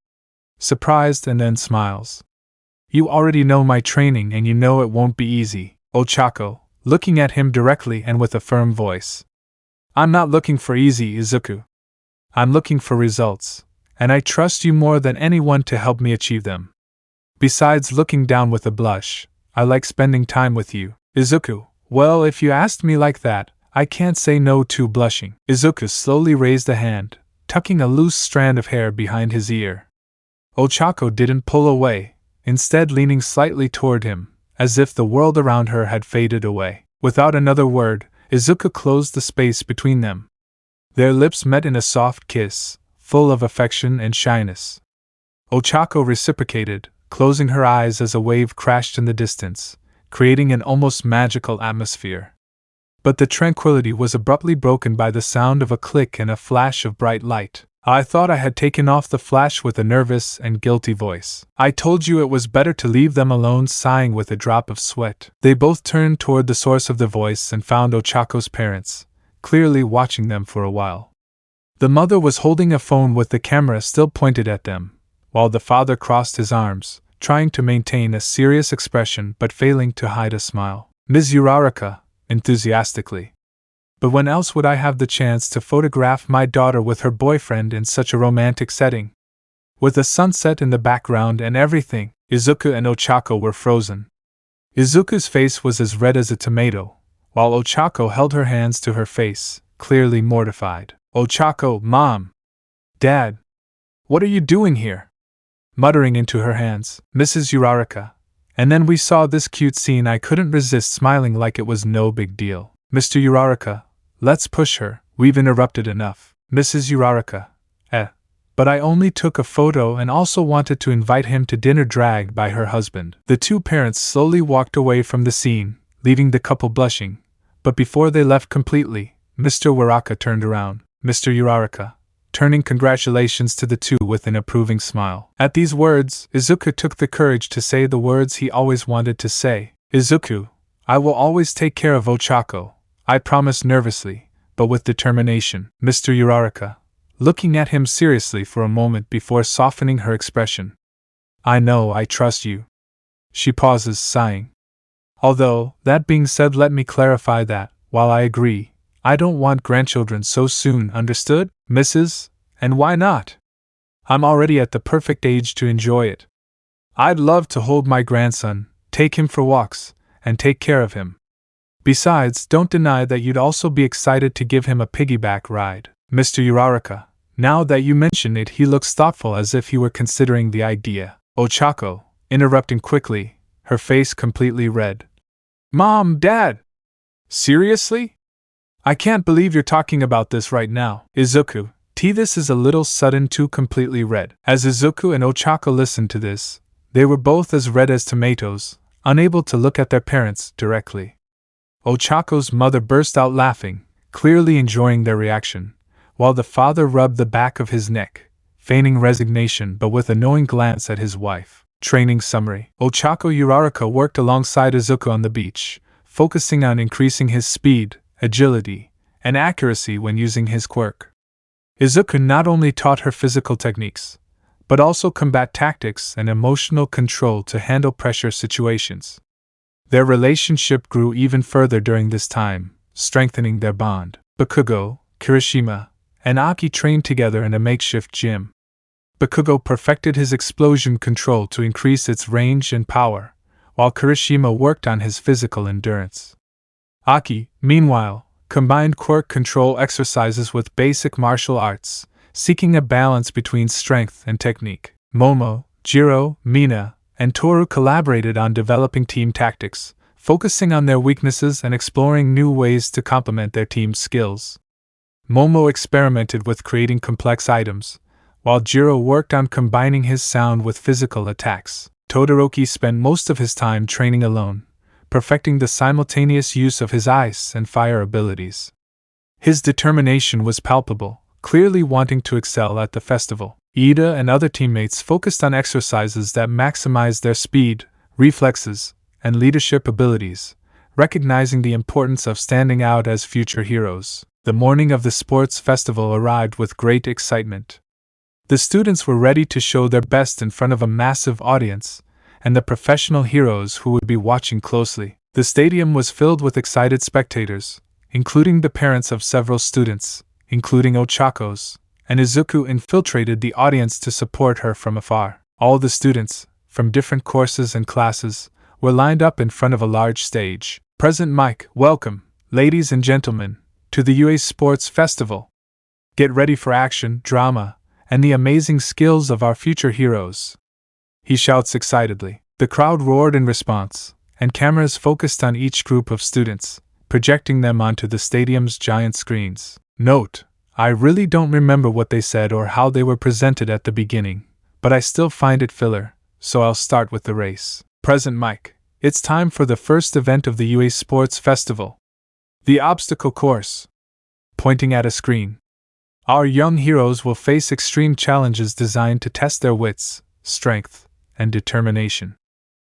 Surprised and then smiles. You already know my training and you know it won't be easy. Ochako, looking at him directly and with a firm voice. I'm not looking for easy, Izuku. I'm looking for results, and I trust you more than anyone to help me achieve them. Besides, looking down with a blush, I like spending time with you. Izuku, well, if you asked me like that, I can't say no to blushing. Izuku slowly raised a hand, tucking a loose strand of hair behind his ear. Ochako didn't pull away, instead leaning slightly toward him, as if the world around her had faded away. Without another word, Izuku closed the space between them. Their lips met in a soft kiss, full of affection and shyness. Ochako reciprocated, closing her eyes as a wave crashed in the distance, creating an almost magical atmosphere. But the tranquility was abruptly broken by the sound of a click and a flash of bright light. I thought I had taken off the flash with a nervous and guilty voice. I told you it was better to leave them alone, sighing with a drop of sweat. They both turned toward the source of the voice and found Ochako's parents, clearly watching them for a while. The mother was holding a phone with the camera still pointed at them, while the father crossed his arms, trying to maintain a serious expression but failing to hide a smile. Ms. Uraraka, enthusiastically. But when else would I have the chance to photograph my daughter with her boyfriend in such a romantic setting? With a sunset in the background and everything, Izuku and Ochako were frozen. Izuku's face was as red as a tomato, while Ochako held her hands to her face, clearly mortified. Ochako, Mom! Dad! What are you doing here? Muttering into her hands, Mrs. Uraraka. And then we saw this cute scene. I couldn't resist smiling like it was no big deal. Mr. Uraraka, let's push her, we've interrupted enough. Mrs. Uraraka, but I only took a photo and also wanted to invite him to dinner, dragged by her husband. The two parents slowly walked away from the scene, leaving the couple blushing, but before they left completely, Mr. Uraraka turned around. Mr. Uraraka, turning congratulations to the two with an approving smile. At these words, Izuku took the courage to say the words he always wanted to say. Izuku, I will always take care of Ochako, I promised nervously, but with determination. Mr. Uraraka, looking at him seriously for a moment before softening her expression. I know, I trust you. She pauses, sighing. Although, that being said, let me clarify that, while I agree, I don't want grandchildren so soon, understood, Mrs.? And why not? I'm already at the perfect age to enjoy it. I'd love to hold my grandson, take him for walks, and take care of him. Besides, don't deny that you'd also be excited to give him a piggyback ride. Mr. Uraraka, now that you mention it, he looks thoughtful as if he were considering the idea. Ochako, interrupting quickly, her face completely red. Mom, Dad! Seriously? I can't believe you're talking about this right now. Izuku, this is a little sudden, too completely red. As Izuku and Ochako listened to this, they were both as red as tomatoes, unable to look at their parents directly. Ochako's mother burst out laughing, clearly enjoying their reaction, while the father rubbed the back of his neck, feigning resignation but with a knowing glance at his wife. Training summary. Ochako Uraraka worked alongside Izuku on the beach, focusing on increasing his speed, agility, and accuracy when using his quirk. Izuku not only taught her physical techniques, but also combat tactics and emotional control to handle pressure situations. Their relationship grew even further during this time, strengthening their bond. Bakugo, Kirishima, and Aki trained together in a makeshift gym. Bakugo perfected his explosion control to increase its range and power, while Kirishima worked on his physical endurance. Aki, meanwhile, combined quirk control exercises with basic martial arts, seeking a balance between strength and technique. Momo, Jiro, Mina, and Toru collaborated on developing team tactics, focusing on their weaknesses and exploring new ways to complement their team's skills. Momo experimented with creating complex items, while Jiro worked on combining his sound with physical attacks. Todoroki spent most of his time training alone, perfecting the simultaneous use of his ice and fire abilities. His determination was palpable, clearly wanting to excel at the festival. Ida and other teammates focused on exercises that maximized their speed, reflexes, and leadership abilities, recognizing the importance of standing out as future heroes. The morning of the sports festival arrived with great excitement. The students were ready to show their best in front of a massive audience, and the professional heroes who would be watching closely. The stadium was filled with excited spectators, including the parents of several students, including Ochako's, and Izuku infiltrated the audience to support her from afar. All the students, from different courses and classes, were lined up in front of a large stage. Present mic, welcome, ladies and gentlemen, to the UA Sports Festival. Get ready for action, drama, and the amazing skills of our future heroes. He shouts excitedly. The crowd roared in response, and cameras focused on each group of students, projecting them onto the stadium's giant screens. Note, I really don't remember what they said or how they were presented at the beginning, but I still find it filler, so I'll start with the race. Present mic, it's time for the first event of the UA Sports Festival. The obstacle course. Pointing at a screen. Our young heroes will face extreme challenges designed to test their wits, strength, and determination.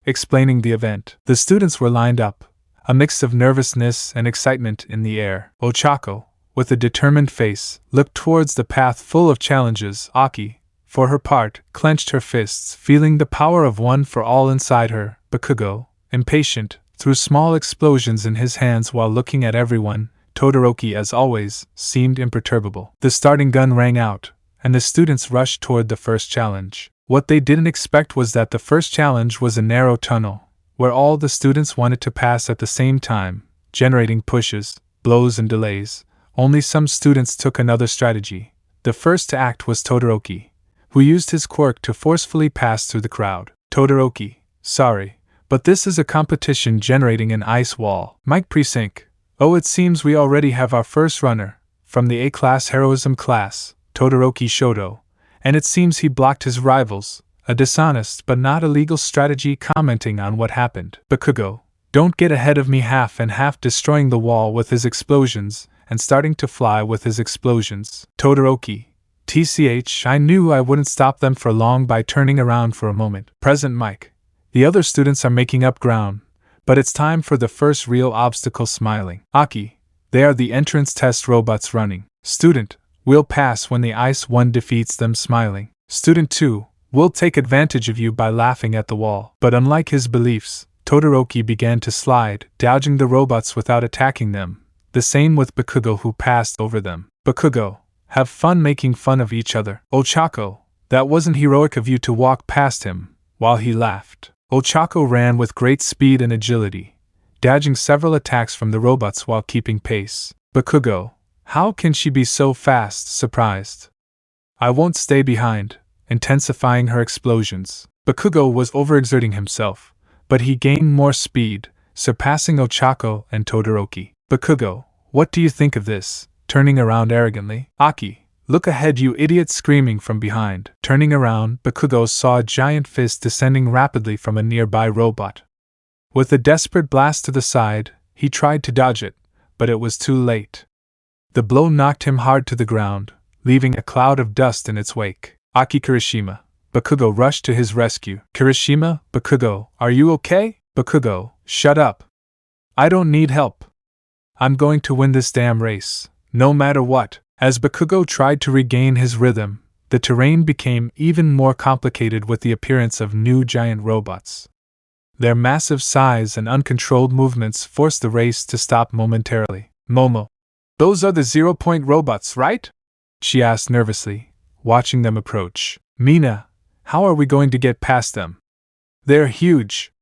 Explaining the event. The students were lined up, a mix of nervousness and excitement in the air. Ochako, with a determined face, looked towards the path full of challenges. Aki, for her part, clenched her fists, feeling the power of one for all inside her. Bakugo, impatient, threw small explosions in his hands while looking at everyone. Todoroki, as always, seemed imperturbable. The starting gun rang out, and the students rushed toward the first challenge. What they didn't expect was that the first challenge was a narrow tunnel, where all the students wanted to pass at the same time, generating pushes, blows and delays. Only some students took another strategy. The first to act was Todoroki, who used his quirk to forcefully pass through the crowd. Todoroki, sorry, but this is a competition generating an ice wall. Mike Presync. Oh, it seems we already have our first runner, from the A-class heroism class, Todoroki Shoto, and it seems he blocked his rivals, a dishonest but not illegal strategy. Commenting on what happened. Bakugo, don't get ahead of me, half and half destroying the wall with his explosions, and starting to fly with his explosions. Todoroki, TCH, I knew I wouldn't stop them for long by turning around for a moment. Present mic, the other students are making up ground, but it's time for the first real obstacle. Smiling. Aki, they are the entrance test robots running. Student, we'll pass when the ice one defeats them. Smiling. Student 2, we'll take advantage of you by laughing at the wall. But unlike his beliefs, Todoroki began to slide, dodging the robots without attacking them. The same with Bakugo, who passed over them. Bakugo, have fun making fun of each other. Ochako, that wasn't heroic of you to walk past him, while he laughed. Ochako ran with great speed and agility, dodging several attacks from the robots while keeping pace. Bakugo, how can she be so fast? Surprised. I won't stay behind, intensifying her explosions. Bakugo was overexerting himself, but he gained more speed, surpassing Ochako and Todoroki. Bakugo, what do you think of this? Turning around arrogantly. Aki, look ahead, you idiot! Screaming from behind. Turning around, Bakugo saw a giant fist descending rapidly from a nearby robot. With a desperate blast to the side, he tried to dodge it, but it was too late. The blow knocked him hard to the ground, leaving a cloud of dust in its wake. Aki Kirishima. Bakugo rushed to his rescue. Kirishima, Bakugo, are you okay? Bakugo, shut up. I don't need help. I'm going to win this damn race, no matter what. As Bakugo tried to regain his rhythm, the terrain became even more complicated with the appearance of new giant robots. Their massive size and uncontrolled movements forced the race to stop momentarily. Momo, those are the 0-point robots, right? She asked nervously, watching them approach. Mina, how are we going to get past them? They're huge,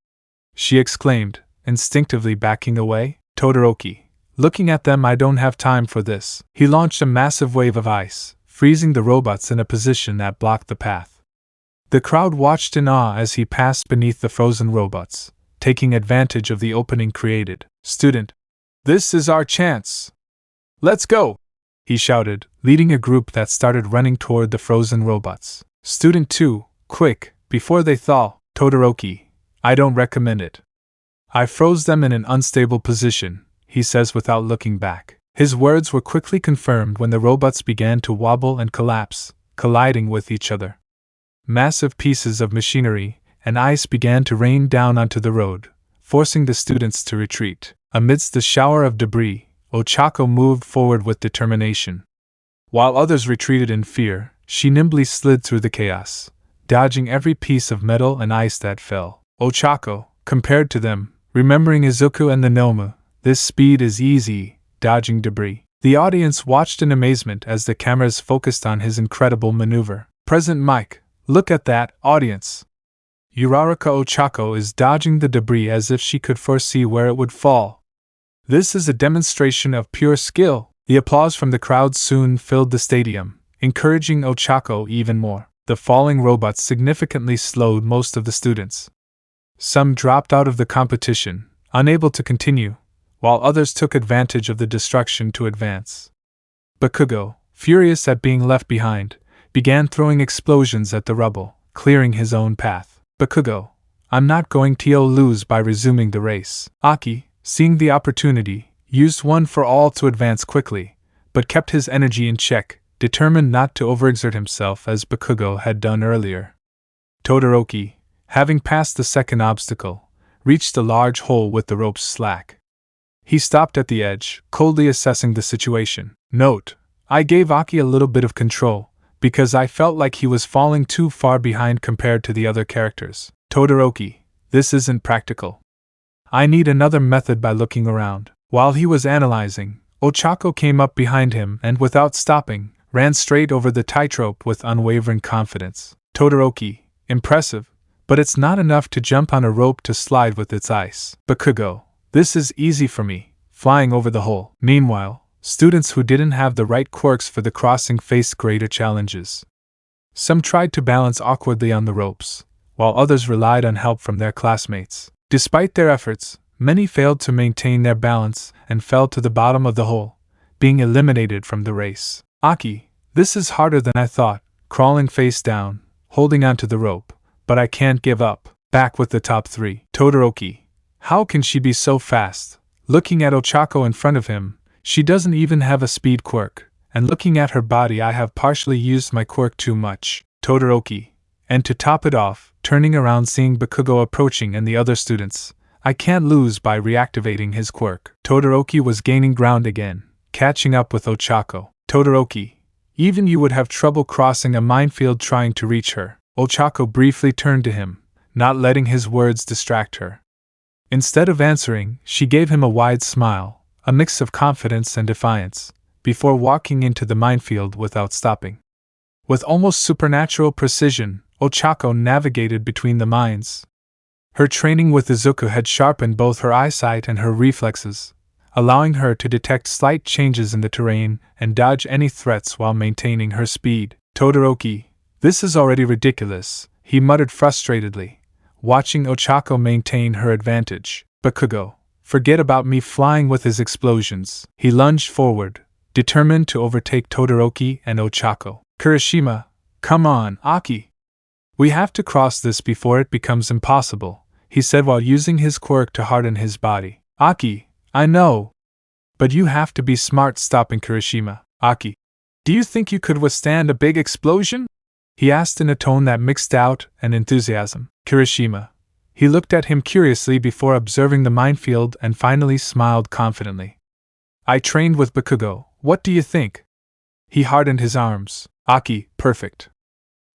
she exclaimed, instinctively backing away. Todoroki, looking at them, I don't have time for this. He launched a massive wave of ice, freezing the robots in a position that blocked the path. The crowd watched in awe as he passed beneath the frozen robots, taking advantage of the opening created. Student, this is our chance. Let's go! He shouted, leading a group that started running toward the frozen robots. Student 2, quick, before they thaw. Todoroki, I don't recommend it. I froze them in an unstable position, he says without looking back. His words were quickly confirmed when the robots began to wobble and collapse, colliding with each other. Massive pieces of machinery and ice began to rain down onto the road, forcing the students to retreat. Amidst the shower of debris, Ochako moved forward with determination. While others retreated in fear, she nimbly slid through the chaos, dodging every piece of metal and ice that fell. Ochako, compared to them, remembering Izuku and the Nomu, this speed is easy, dodging debris. The audience watched in amazement as the cameras focused on his incredible maneuver. Present Mike, look at that, audience. Uraraka Ochako is dodging the debris as if she could foresee where it would fall. This is a demonstration of pure skill. The applause from the crowd soon filled the stadium, encouraging Ochako even more. The falling robots significantly slowed most of the students. Some dropped out of the competition, unable to continue, while others took advantage of the destruction to advance. Bakugo, furious at being left behind, began throwing explosions at the rubble, clearing his own path. Bakugo, I'm not going to lose by resuming the race. Aki, seeing the opportunity, used one for all to advance quickly, but kept his energy in check, determined not to overexert himself as Bakugo had done earlier. Todoroki, having passed the second obstacle, reached a large hole with the ropes slack. He stopped at the edge, coldly assessing the situation. Note, I gave Aki a little bit of control, because I felt like he was falling too far behind compared to the other characters. Todoroki, this isn't practical. I need another method by looking around. While he was analyzing, Ochako came up behind him and without stopping, ran straight over the tightrope with unwavering confidence. Todoroki, impressive, but it's not enough to jump on a rope to slide with its ice. Bakugo, this is easy for me, flying over the hole. Meanwhile, students who didn't have the right quirks for the crossing faced greater challenges. Some tried to balance awkwardly on the ropes, while others relied on help from their classmates. Despite their efforts, many failed to maintain their balance and fell to the bottom of the hole, being eliminated from the race. Aki, this is harder than I thought, crawling face down, holding onto the rope, but I can't give up. Back with the top three. Todoroki, how can she be so fast? Looking at Ochako in front of him, she doesn't even have a speed quirk, and looking at her body I have partially used my quirk too much. Todoroki, and to top it off, turning around seeing Bakugo approaching and the other students, I can't lose by reactivating his quirk. Todoroki was gaining ground again, catching up with Ochako. Todoroki, even you would have trouble crossing a minefield trying to reach her. Ochako briefly turned to him, not letting his words distract her. Instead of answering, she gave him a wide smile, a mix of confidence and defiance, before walking into the minefield without stopping. With almost supernatural precision, Ochako navigated between the mines. Her training with Izuku had sharpened both her eyesight and her reflexes, allowing her to detect slight changes in the terrain and dodge any threats while maintaining her speed. Todoroki, this is already ridiculous, he muttered frustratedly, watching Ochako maintain her advantage. Bakugo, forget about me flying with his explosions. He lunged forward, determined to overtake Todoroki and Ochako. Kirishima, come on, Aki. We have to cross this before it becomes impossible, he said while using his quirk to harden his body. Aki, I know. But you have to be smart stopping Kirishima. Aki, do you think you could withstand a big explosion? He asked in a tone that mixed doubt and enthusiasm. Kirishima. He looked at him curiously before observing the minefield and finally smiled confidently. I trained with Bakugo, what do you think? He hardened his arms. Aki, perfect.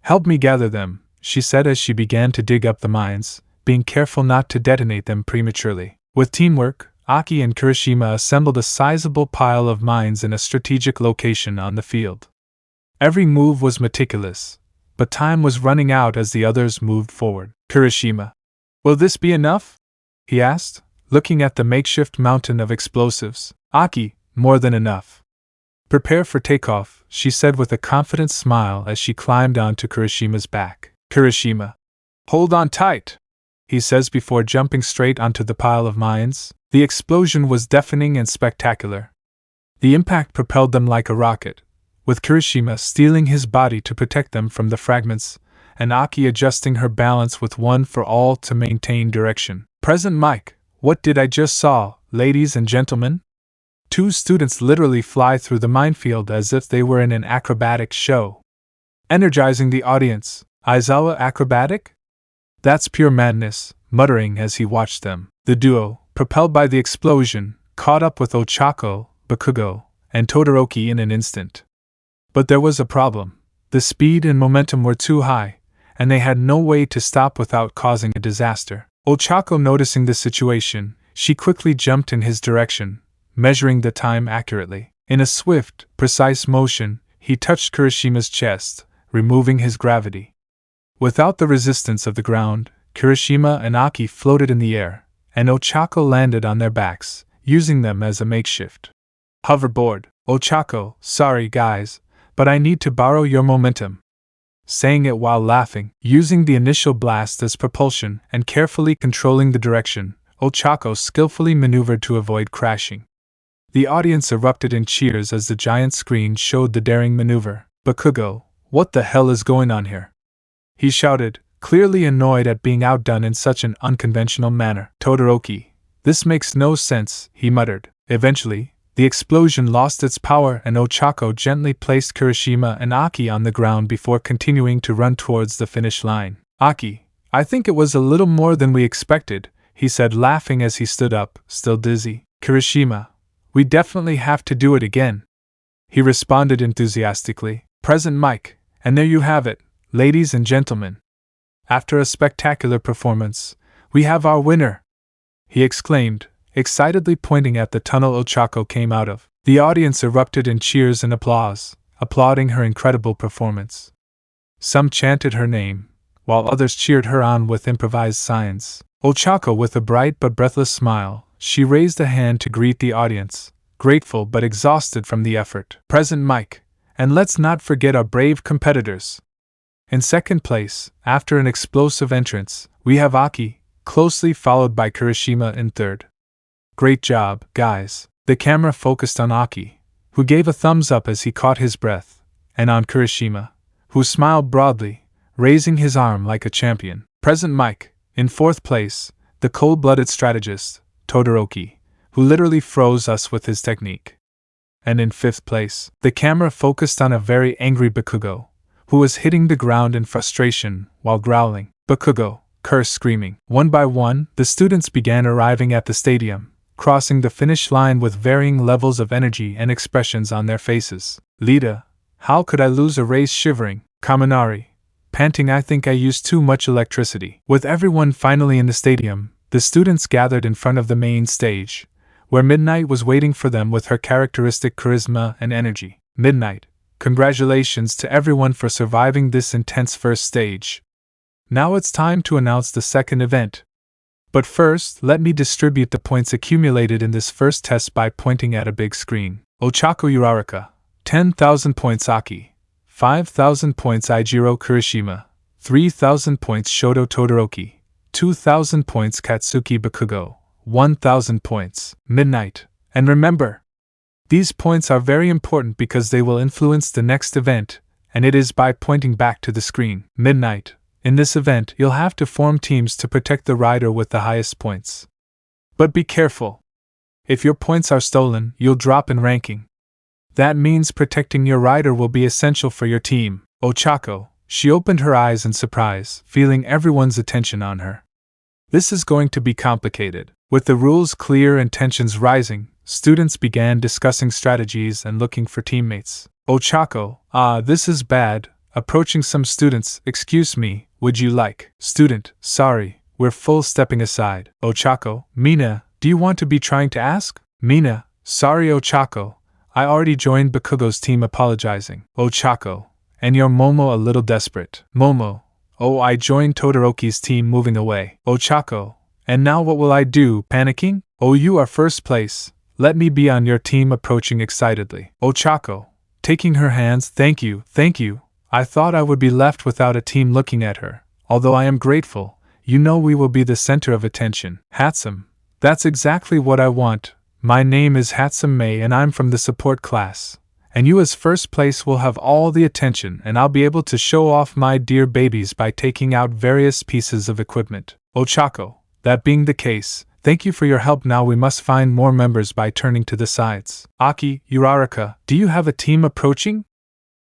Help me gather them, she said as she began to dig up the mines, being careful not to detonate them prematurely. With teamwork, Aki and Kirishima assembled a sizable pile of mines in a strategic location on the field. Every move was meticulous, but time was running out as the others moved forward. Kirishima, will this be enough? He asked, looking at the makeshift mountain of explosives. Aki, more than enough. Prepare for takeoff, she said with a confident smile as she climbed onto Kirishima's back. Kirishima, hold on tight, he says before jumping straight onto the pile of mines. The explosion was deafening and spectacular. The impact propelled them like a rocket, with Kirishima steeling his body to protect them from the fragments, and Aki adjusting her balance with one for all to maintain direction. Present Mike, what did I just saw, ladies and gentlemen? Two students literally fly through the minefield as if they were in an acrobatic show. Energizing the audience. Aizawa acrobatic? That's pure madness, muttering as he watched them. The duo, propelled by the explosion, caught up with Ochako, Bakugo, and Todoroki in an instant. But there was a problem. The speed and momentum were too high, and they had no way to stop without causing a disaster. Ochako, noticing the situation, she quickly jumped in his direction, measuring the time accurately. In a swift, precise motion, he touched Kirishima's chest, removing his gravity. Without the resistance of the ground, Kirishima and Aki floated in the air, and Ochako landed on their backs, using them as a makeshift hoverboard. Ochako, sorry guys, but I need to borrow your momentum. Saying it while laughing, using the initial blast as propulsion and carefully controlling the direction, Ochako skillfully maneuvered to avoid crashing. The audience erupted in cheers as the giant screen showed the daring maneuver. Bakugo, what the hell is going on here? He shouted, clearly annoyed at being outdone in such an unconventional manner. Todoroki, this makes no sense, he muttered. Eventually, the explosion lost its power and Ochako gently placed Kirishima and Aki on the ground before continuing to run towards the finish line. Aki, I think it was a little more than we expected, he said, laughing as he stood up, still dizzy. Kirishima, we definitely have to do it again, he responded enthusiastically. Present mic, and there you have it, ladies and gentlemen. After a spectacular performance, we have our winner, he exclaimed, excitedly pointing at the tunnel Ochako came out of. The audience erupted in cheers and applause, applauding her incredible performance. Some chanted her name, while others cheered her on with improvised signs. Ochako, with a bright but breathless smile, she raised a hand to greet the audience, grateful but exhausted from the effort. Present mic, and let's not forget our brave competitors. In second place, after an explosive entrance, we have Aki, closely followed by Kirishima in third. Great job, guys. The camera focused on Aki, who gave a thumbs up as he caught his breath, and on Kirishima, who smiled broadly, raising his arm like a champion. Present mic, in fourth place, the cold-blooded strategist, Todoroki, who literally froze us with his technique. And in fifth place, the camera focused on a very angry Bakugo, who was hitting the ground in frustration while growling. Bakugo, curse screaming. One by one, the students began arriving at the stadium, crossing the finish line with varying levels of energy and expressions on their faces. Lita, how could I lose a race? Shivering. Kaminari, panting, I think I used too much electricity. With everyone finally in the stadium, the students gathered in front of the main stage, where Midnight was waiting for them with her characteristic charisma and energy. Midnight, congratulations to everyone for surviving this intense first stage. Now it's time to announce the second event. But first, let me distribute the points accumulated in this first test by pointing at a big screen. Ochako Uraraka, 10,000 points Aki, 5,000 points Ijiro Kirishima, 3,000 points Shoto Todoroki, 2,000 points Katsuki Bakugo, 1,000 points Midnight. And remember, these points are very important because they will influence the next event, and it is by pointing back to the screen. Midnight. In this event, you'll have to form teams to protect the rider with the highest points. But be careful. If your points are stolen, you'll drop in ranking. That means protecting your rider will be essential for your team. Ochako, she opened her eyes in surprise, feeling everyone's attention on her. This is going to be complicated. With the rules clear and tensions rising, students began discussing strategies and looking for teammates. Ochako, this is bad. Approaching some students, excuse me, would you like? Student, sorry, we're full, stepping aside. Ochako, Mina, do you want to be trying to ask? Mina, sorry Ochako, I already joined Bakugo's team, apologizing. Ochako, and you're Momo, a little desperate. Momo, oh, I joined Todoroki's team, moving away. Ochako, and now what will I do, panicking? Oh, you are first place, let me be on your team, approaching excitedly. Ochako, taking her hands, thank you. I thought I would be left without a team looking at her. Although I am grateful, you know we will be the center of attention. Hatsum, that's exactly what I want. My name is Hatsum Mei and I'm from the support class. And you as first place will have all the attention and I'll be able to show off my dear babies by taking out various pieces of equipment. Ochako, that being the case, thank you for your help. Now we must find more members by turning to the sides. Aki, Uraraka, do you have a team approaching?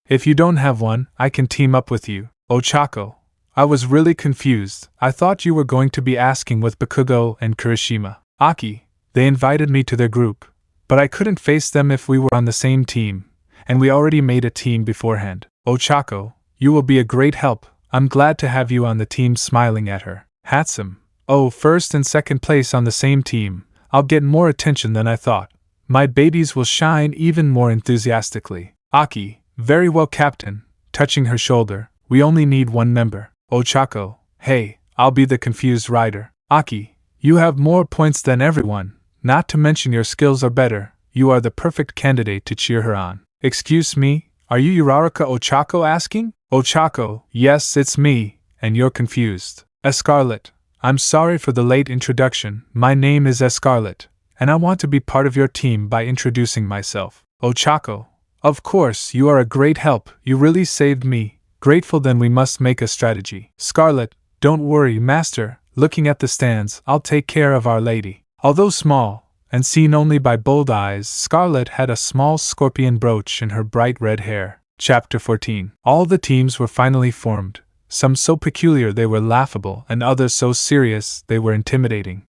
If you don't have one, I can team up with you. Ochako, I was really confused. I thought you were going to be asking with Bakugo and Kirishima. Aki, they invited me to their group, but I couldn't face them if we were on the same team, and we already made a team beforehand. Ochako, you will be a great help. I'm glad to have you on the team. Smiling at her. Hatsum, oh, first and second place on the same team. I'll get more attention than I thought. My babies will shine even more enthusiastically. Aki, very well, Captain. Touching her shoulder, we only need one member. Ochako, hey, I'll be the confused rider. Aki, you have more points than everyone, not to mention your skills are better. You are the perfect candidate to cheer her on. Excuse me, are you Uraraka? Ochako asking? Ochako, yes, it's me, and you're confused. Scarlet, I'm sorry for the late introduction. My name is Scarlet, and I want to be part of your team by introducing myself. Ochako, of course, you are a great help. You really saved me. Grateful. Then we must make a strategy. Scarlet, don't worry, Master. Looking at the stands, I'll take care of Our Lady. Although small, and seen only by bold eyes, Scarlet had a small scorpion brooch in her bright red hair. Chapter 14. All the teams were finally formed, some so peculiar they were laughable and others so serious they were intimidating.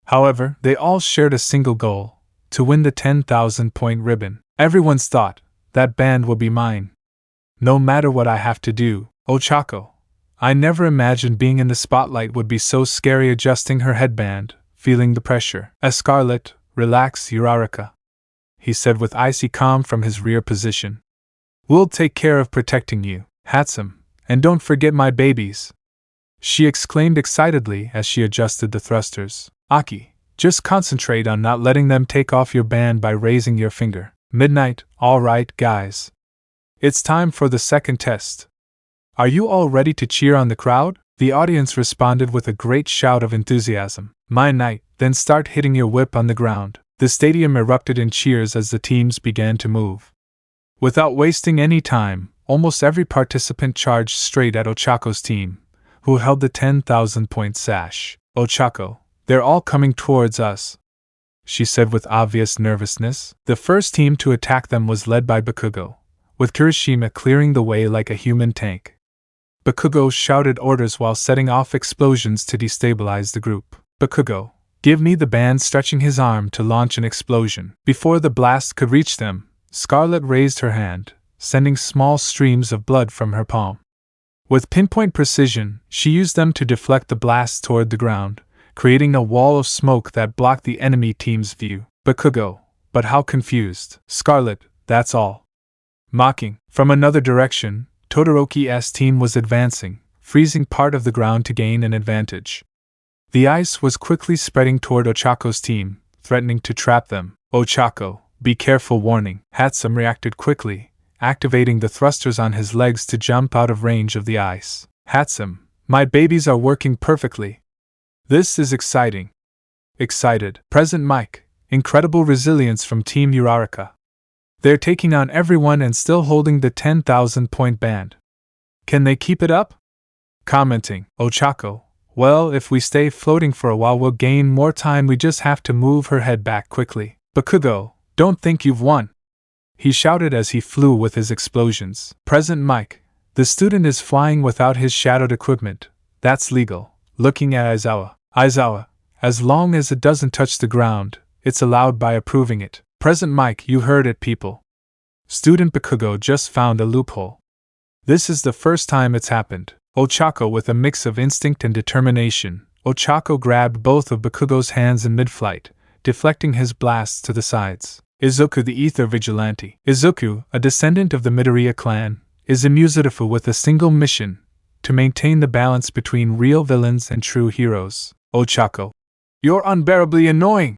However, they all shared a single goal: to win the 10,000-point ribbon. Everyone's thought, that band will be mine. No matter what I have to do. Ochako, I never imagined being in the spotlight would be so scary. Adjusting her headband, feeling the pressure. Scarlet, relax, Uraraka, he said with icy calm from his rear position. We'll take care of protecting you. Hatsum, and don't forget my babies, she exclaimed excitedly as she adjusted the thrusters. Aki, just concentrate on not letting them take off your band by raising your finger. Midnight, all right, guys. It's time for the second test. Are you all ready to cheer on the crowd? The audience responded with a great shout of enthusiasm. My knight, then start hitting your whip on the ground. The stadium erupted in cheers as the teams began to move. Without wasting any time, almost every participant charged straight at Ochako's team, who held the 10,000-point sash. Ochako, they're all coming towards us, she said with obvious nervousness. The first team to attack them was led by Bakugo, with Kirishima clearing the way like a human tank. Bakugo shouted orders while setting off explosions to destabilize the group. Bakugo, give me the band, stretching his arm to launch an explosion. Before the blast could reach them, Scarlet raised her hand, sending small streams of blood from her palm. With pinpoint precision, she used them to deflect the blast toward the ground, creating a wall of smoke that blocked the enemy team's view. Bakugo, but how confused. Scarlet, that's all. Mocking. From another direction, Todoroki's team was advancing, freezing part of the ground to gain an advantage. The ice was quickly spreading toward Ochako's team, threatening to trap them. Ochako, be careful, warning. Hatsum reacted quickly, activating the thrusters on his legs to jump out of range of the ice. Hatsum, my babies are working perfectly. This is exciting. Excited. Present Mike, incredible resilience from Team Uraraka. They're taking on everyone and still holding the 10,000-point band. Can they keep it up? Commenting. Ochako, well, if we stay floating for a while we'll gain more time. We just have to move her head back quickly. Bakugo, don't think you've won, he shouted as he flew with his explosions. Present Mike, the student is flying without his shadowed equipment. That's legal. Looking at Aizawa. Aizawa, as long as it doesn't touch the ground, it's allowed by approving it. Present Mike, you heard it, people. Student Bakugo just found a loophole. This is the first time it's happened. Ochako, with a mix of instinct and determination, Ochako grabbed both of Bakugo's hands in mid-flight, deflecting his blasts to the sides. Izuku, the Ether Vigilante. Izuku, a descendant of the Midoriya clan, is a Musutifu with a single mission: to maintain the balance between real villains and true heroes. Ochako, you're unbearably annoying,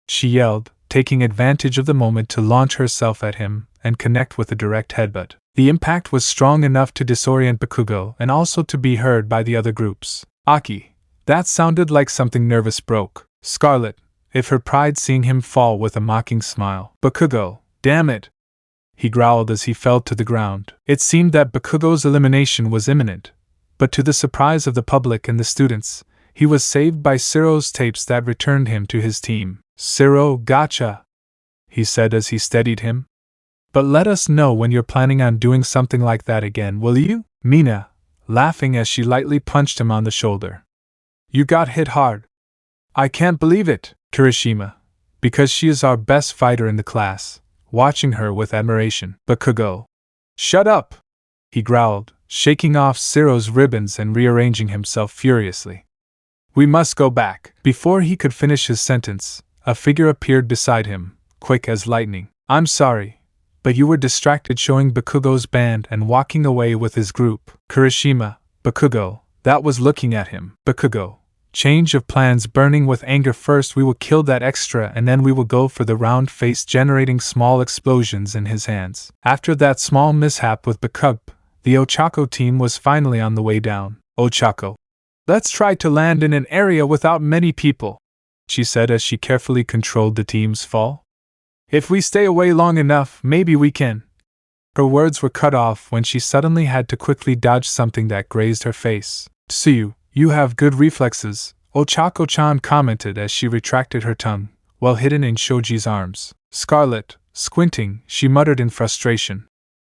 she yelled, taking advantage of the moment to launch herself at him and connect with a direct headbutt. The impact was strong enough to disorient Bakugo and also to be heard by the other groups. Aki, that sounded like something nervous broke. Scarlet, if her pride, seeing him fall with a mocking smile. Bakugo, damn it, he growled as he fell to the ground. It seemed that Bakugo's elimination was imminent, but to the surprise of the public and the students, he was saved by Siro's tapes that returned him to his team. Siro, gotcha, he said as he steadied him. But let us know when you're planning on doing something like that again, will you? Mina, laughing as she lightly punched him on the shoulder. You got hit hard. I can't believe it. Kirishima, because she is our best fighter in the class, watching her with admiration. Bakugo. Shut up! He growled, shaking off Zero's ribbons and rearranging himself furiously. We must go back. Before he could finish his sentence, a figure appeared beside him, quick as lightning. I'm sorry, but you were distracted showing Bakugo's band and walking away with his group. Kirishima, Bakugo, that was looking at him. Bakugo, change of plans burning with anger. First we will kill that extra and then we will go for the round face, generating small explosions in his hands. After that small mishap with Bakugo, the Ochako team was finally on the way down. Ochako. Let's try to land in an area without many people, she said as she carefully controlled the team's fall. If we stay away long enough, maybe we can. Her words were cut off when she suddenly had to quickly dodge something that grazed her face. Tsuyu, you have good reflexes, Ochako-chan commented as she retracted her tongue, well hidden in Shoji's arms. Scarlet, squinting, she muttered in frustration.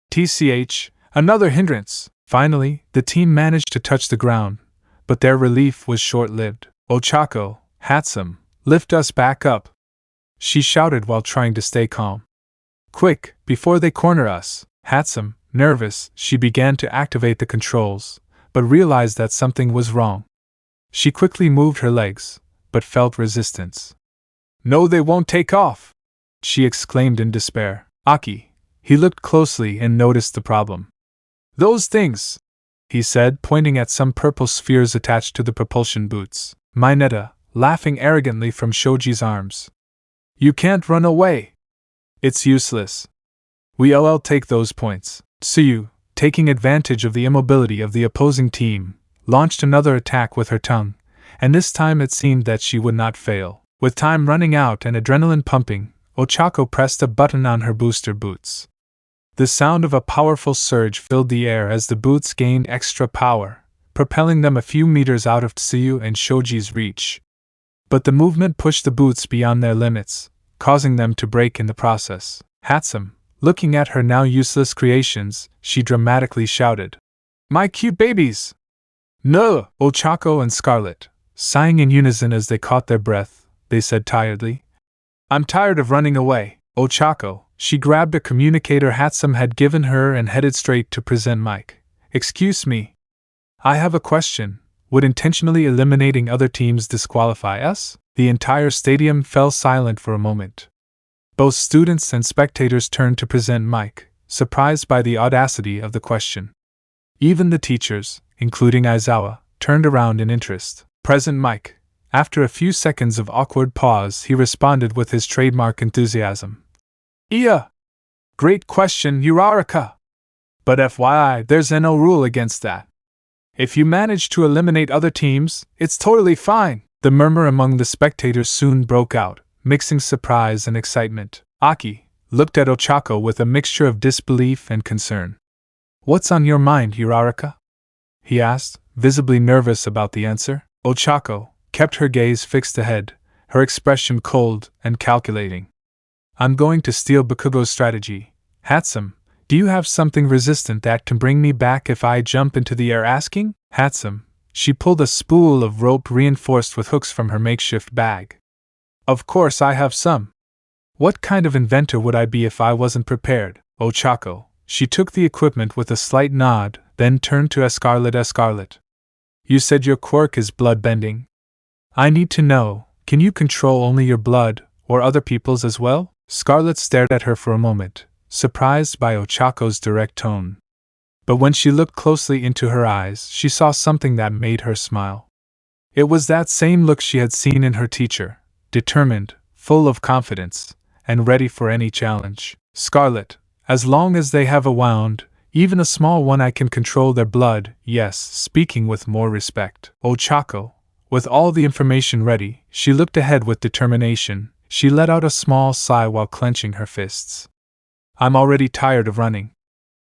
TCH, another hindrance. Finally, the team managed to touch the ground, but their relief was short-lived. Ochako, handsome, lift us back up, she shouted while trying to stay calm. Quick, before they corner us. Handsome, nervous, she began to activate the controls, but realized that something was wrong. She quickly moved her legs, but felt resistance. No, they won't take off, she exclaimed in despair. Aki. He looked closely and noticed the problem. Those things, he said, pointing at some purple spheres attached to the propulsion boots. Mineta, laughing arrogantly from Shoji's arms. You can't run away. It's useless. We'll take those points. Tsuyu, taking advantage of the immobility of the opposing team, launched another attack with her tongue, and this time it seemed that she would not fail. With time running out and adrenaline pumping, Ochako pressed a button on her booster boots. The sound of a powerful surge filled the air as the boots gained extra power, propelling them a few meters out of Tsuyu and Shoji's reach. But the movement pushed the boots beyond their limits, causing them to break in the process. Handsome, looking at her now useless creations, she dramatically shouted, "My cute babies!" No! Ochako and Scarlet, sighing in unison as they caught their breath, they said tiredly. I'm tired of running away. Ochako, she grabbed a communicator Handsome had given her and headed straight to present mic. Excuse me. I have a question. Would intentionally eliminating other teams disqualify us? The entire stadium fell silent for a moment. Both students and spectators turned to present mic, surprised by the audacity of the question. Even the teachers, including Aizawa, turned around in interest. Present mic. After a few seconds of awkward pause, he responded with his trademark enthusiasm. Yeah! Great question, Uraraka! But FYI, there's no rule against that. If you manage to eliminate other teams, it's totally fine. The murmur among the spectators soon broke out, mixing surprise and excitement. Aki looked at Ochako with a mixture of disbelief and concern. What's on your mind, Uraraka? He asked, visibly nervous about the answer. Ochako kept her gaze fixed ahead, her expression cold and calculating. I'm going to steal Bakugo's strategy. Handsome, do you have something resistant that can bring me back if I jump into the air? Asking? Handsome, she pulled a spool of rope reinforced with hooks from her makeshift bag. Of course I have some. What kind of inventor would I be if I wasn't prepared? Ochako, she took the equipment with a slight nod, then turned to Scarlet. You said your quirk is blood-bending. I need to know, can you control only your blood, or other people's as well? Scarlet stared at her for a moment, surprised by Ochako's direct tone. But when she looked closely into her eyes, she saw something that made her smile. It was that same look she had seen in her teacher, determined, full of confidence, and ready for any challenge. Scarlet, as long as they have a wound, even a small one, I can control their blood, yes, speaking with more respect. Ochako, with all the information ready, she looked ahead with determination. She let out a small sigh while clenching her fists. I'm already tired of running.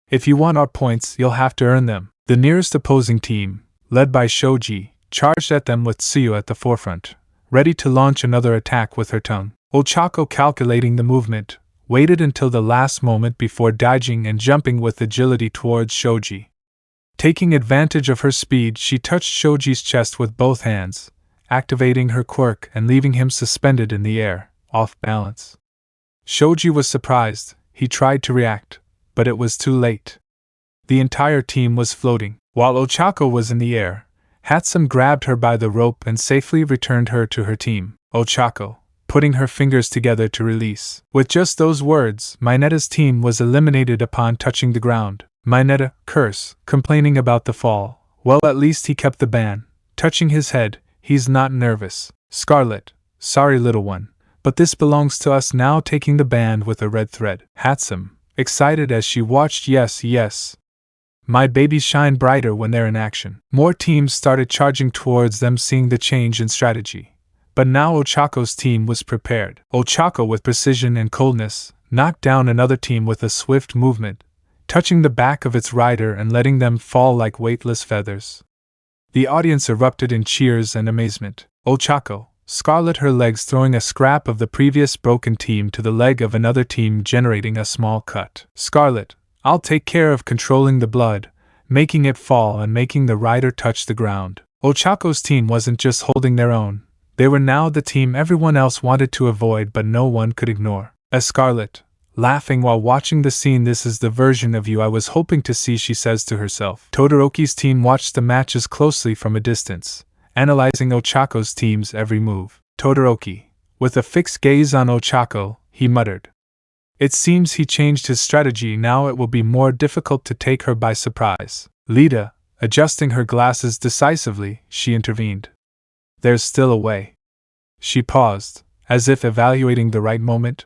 If you want our points, you'll have to earn them. The nearest opposing team, led by Shoji, charged at them with Tsuyu at the forefront, ready to launch another attack with her tongue. Ochako, calculating the movement, waited until the last moment before dodging and jumping with agility towards Shoji. Taking advantage of her speed, she touched Shoji's chest with both hands, activating her quirk and leaving him suspended in the air, off balance. Shoji was surprised. He tried to react, but it was too late. The entire team was floating. While Ochako was in the air, Hatsum grabbed her by the rope and safely returned her to her team. Ochako, putting her fingers together to release. With just those words, Mineta's team was eliminated upon touching the ground. Mineta, curse, complaining about the fall. Well, at least he kept the ban. Touching his head, he's not nervous. Scarlet, sorry little one, but this belongs to us now, taking the band with a red thread. Hatsum, excited as she watched. Yes. My babies shine brighter when they're in action. More teams started charging towards them, seeing the change in strategy. But now Ochako's team was prepared. Ochako, with precision and coldness, knocked down another team with a swift movement, touching the back of its rider and letting them fall like weightless feathers. The audience erupted in cheers and amazement. Ochako, Scarlet, her legs throwing a scrap of the previous broken team to the leg of another team, generating a small cut. Scarlet, I'll take care of controlling the blood, making it fall and making the rider touch the ground. Ochako's team wasn't just holding their own, they were now the team everyone else wanted to avoid but no one could ignore. As Scarlet, laughing while watching the scene, this is the version of you I was hoping to see, she says to herself. Todoroki's team watched the matches closely from a distance, analyzing Ochako's team's every move. Todoroki, with a fixed gaze on Ochako, he muttered. It seems he changed his strategy. Now it will be more difficult to take her by surprise. Lita, adjusting her glasses decisively, she intervened. There's still a way. She paused, as if evaluating the right moment.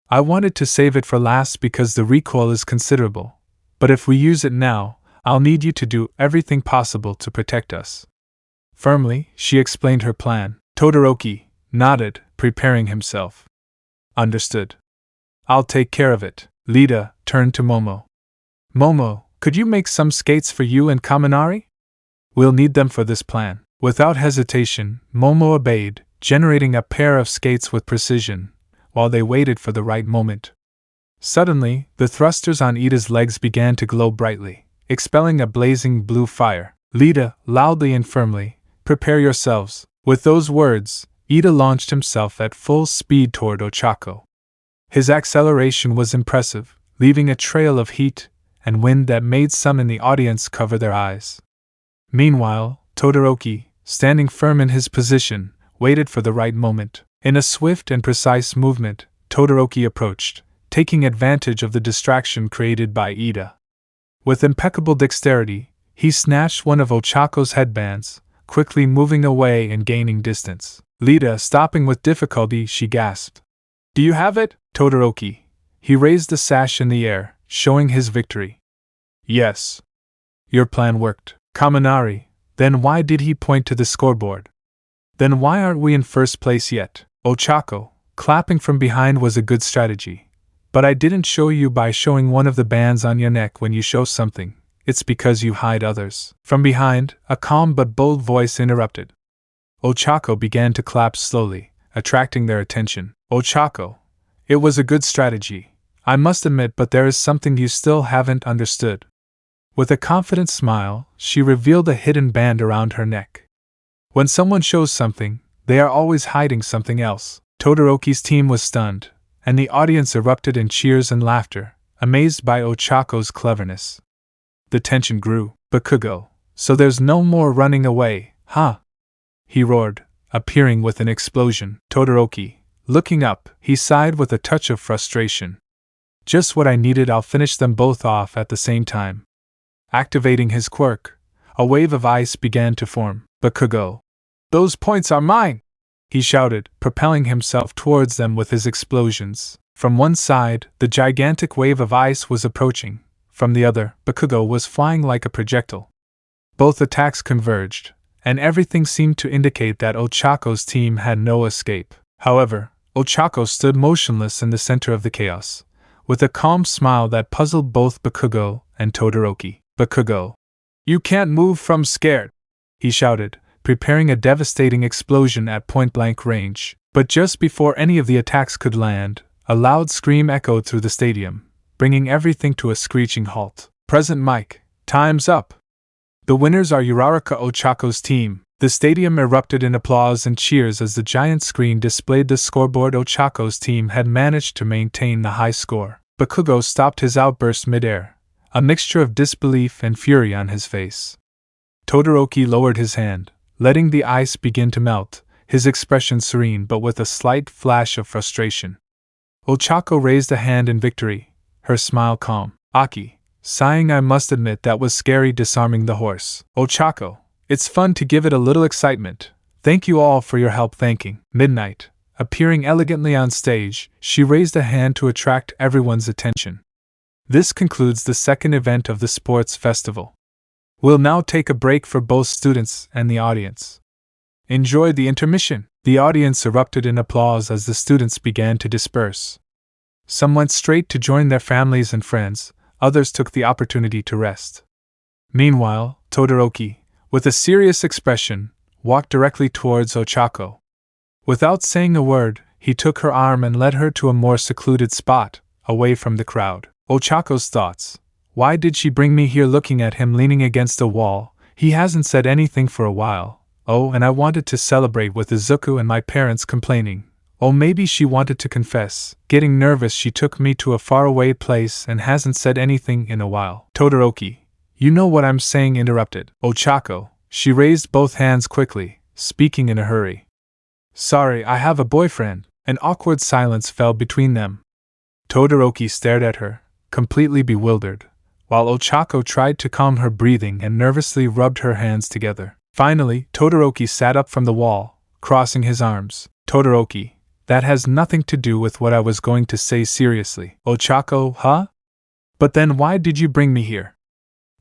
I wanted to save it for last because the recoil is considerable, but if we use it now, I'll need you to do everything possible to protect us. Firmly, she explained her plan. Todoroki nodded, preparing himself. Understood. I'll take care of it. Lita turned to Momo. Momo, could you make some skates for you and Kaminari? We'll need them for this plan. Without hesitation, Momo obeyed, generating a pair of skates with precision, while they waited for the right moment. Suddenly, the thrusters on Ida's legs began to glow brightly, expelling a blazing blue fire. Lita, loudly and firmly, prepare yourselves. With those words, Ida launched himself at full speed toward Ochako. His acceleration was impressive, leaving a trail of heat and wind that made some in the audience cover their eyes. Meanwhile, Todoroki, standing firm in his position, waited for the right moment. In a swift and precise movement, Todoroki approached, taking advantage of the distraction created by Ida. With impeccable dexterity, he snatched one of Ochako's headbands, quickly moving away and gaining distance. Lita, stopping with difficulty, she gasped. Do you have it, Todoroki? He raised the sash in the air, showing his victory. Yes. Your plan worked. Kaminari, then why did he point to the scoreboard? Then why aren't we in first place yet? Ochako, clapping from behind was a good strategy. But I didn't show you by showing one of the bands on your neck. When you show something, it's because you hide others. From behind, a calm but bold voice interrupted. Ochako began to clap slowly, attracting their attention. Ochako, it was a good strategy, I must admit, but there is something you still haven't understood. With a confident smile, she revealed a hidden band around her neck. When someone shows something, they are always hiding something else. Todoroki's team was stunned, and the audience erupted in cheers and laughter, amazed by Ochako's cleverness. The tension grew. Bakugo, so there's no more running away, huh? He roared, appearing with an explosion. Todoroki, looking up, he sighed with a touch of frustration. Just what I needed. I'll finish them both off at the same time. Activating his quirk, a wave of ice began to form. Bakugo, those points are mine! He shouted, propelling himself towards them with his explosions. From one side, the gigantic wave of ice was approaching. From the other, Bakugo was flying like a projectile. Both attacks converged, and everything seemed to indicate that Ochako's team had no escape. However, Ochako stood motionless in the center of the chaos, with a calm smile that puzzled both Bakugo and Todoroki. Bakugo, you can't move from scared, he shouted, preparing a devastating explosion at point-blank range. But just before any of the attacks could land, a loud scream echoed through the stadium, bringing everything to a screeching halt. Present mic, time's up. The winners are Uraraka, Ochako's team. The stadium erupted in applause and cheers as the giant screen displayed the scoreboard. Ochako's team had managed to maintain the high score. Bakugo stopped his outburst midair, a mixture of disbelief and fury on his face. Todoroki lowered his hand, letting the ice begin to melt, his expression serene but with a slight flash of frustration. Ochako raised a hand in victory, her smile calm. Aki, sighing, I must admit that was scary, disarming the horse. Ochako, it's fun to give it a little excitement. Thank you all for your help. Thanking. Midnight, appearing elegantly on stage, she raised a hand to attract everyone's attention. This concludes the second event of the sports festival. We'll now take a break for both students and the audience. Enjoy the intermission. The audience erupted in applause as the students began to disperse. Some went straight to join their families and friends, others took the opportunity to rest. Meanwhile, Todoroki, with a serious expression, walked directly towards Ochako. Without saying a word, he took her arm and led her to a more secluded spot, away from the crowd. Ochako's thoughts. Why did she bring me here? Looking at him leaning against a wall, he hasn't said anything for a while. Oh, and I wanted to celebrate with Izuku and my parents complaining. Oh, maybe she wanted to confess. Getting nervous, she took me to a faraway place and hasn't said anything in a while. Todoroki, you know what I'm saying, interrupted Ochako. She raised both hands quickly, speaking in a hurry. Sorry, I have a boyfriend. An awkward silence fell between them. Todoroki stared at her, completely bewildered, while Ochako tried to calm her breathing and nervously rubbed her hands together. Finally, Todoroki sat up from the wall, crossing his arms. Todoroki, that has nothing to do with what I was going to say. Seriously. Ochako, huh? But then why did you bring me here?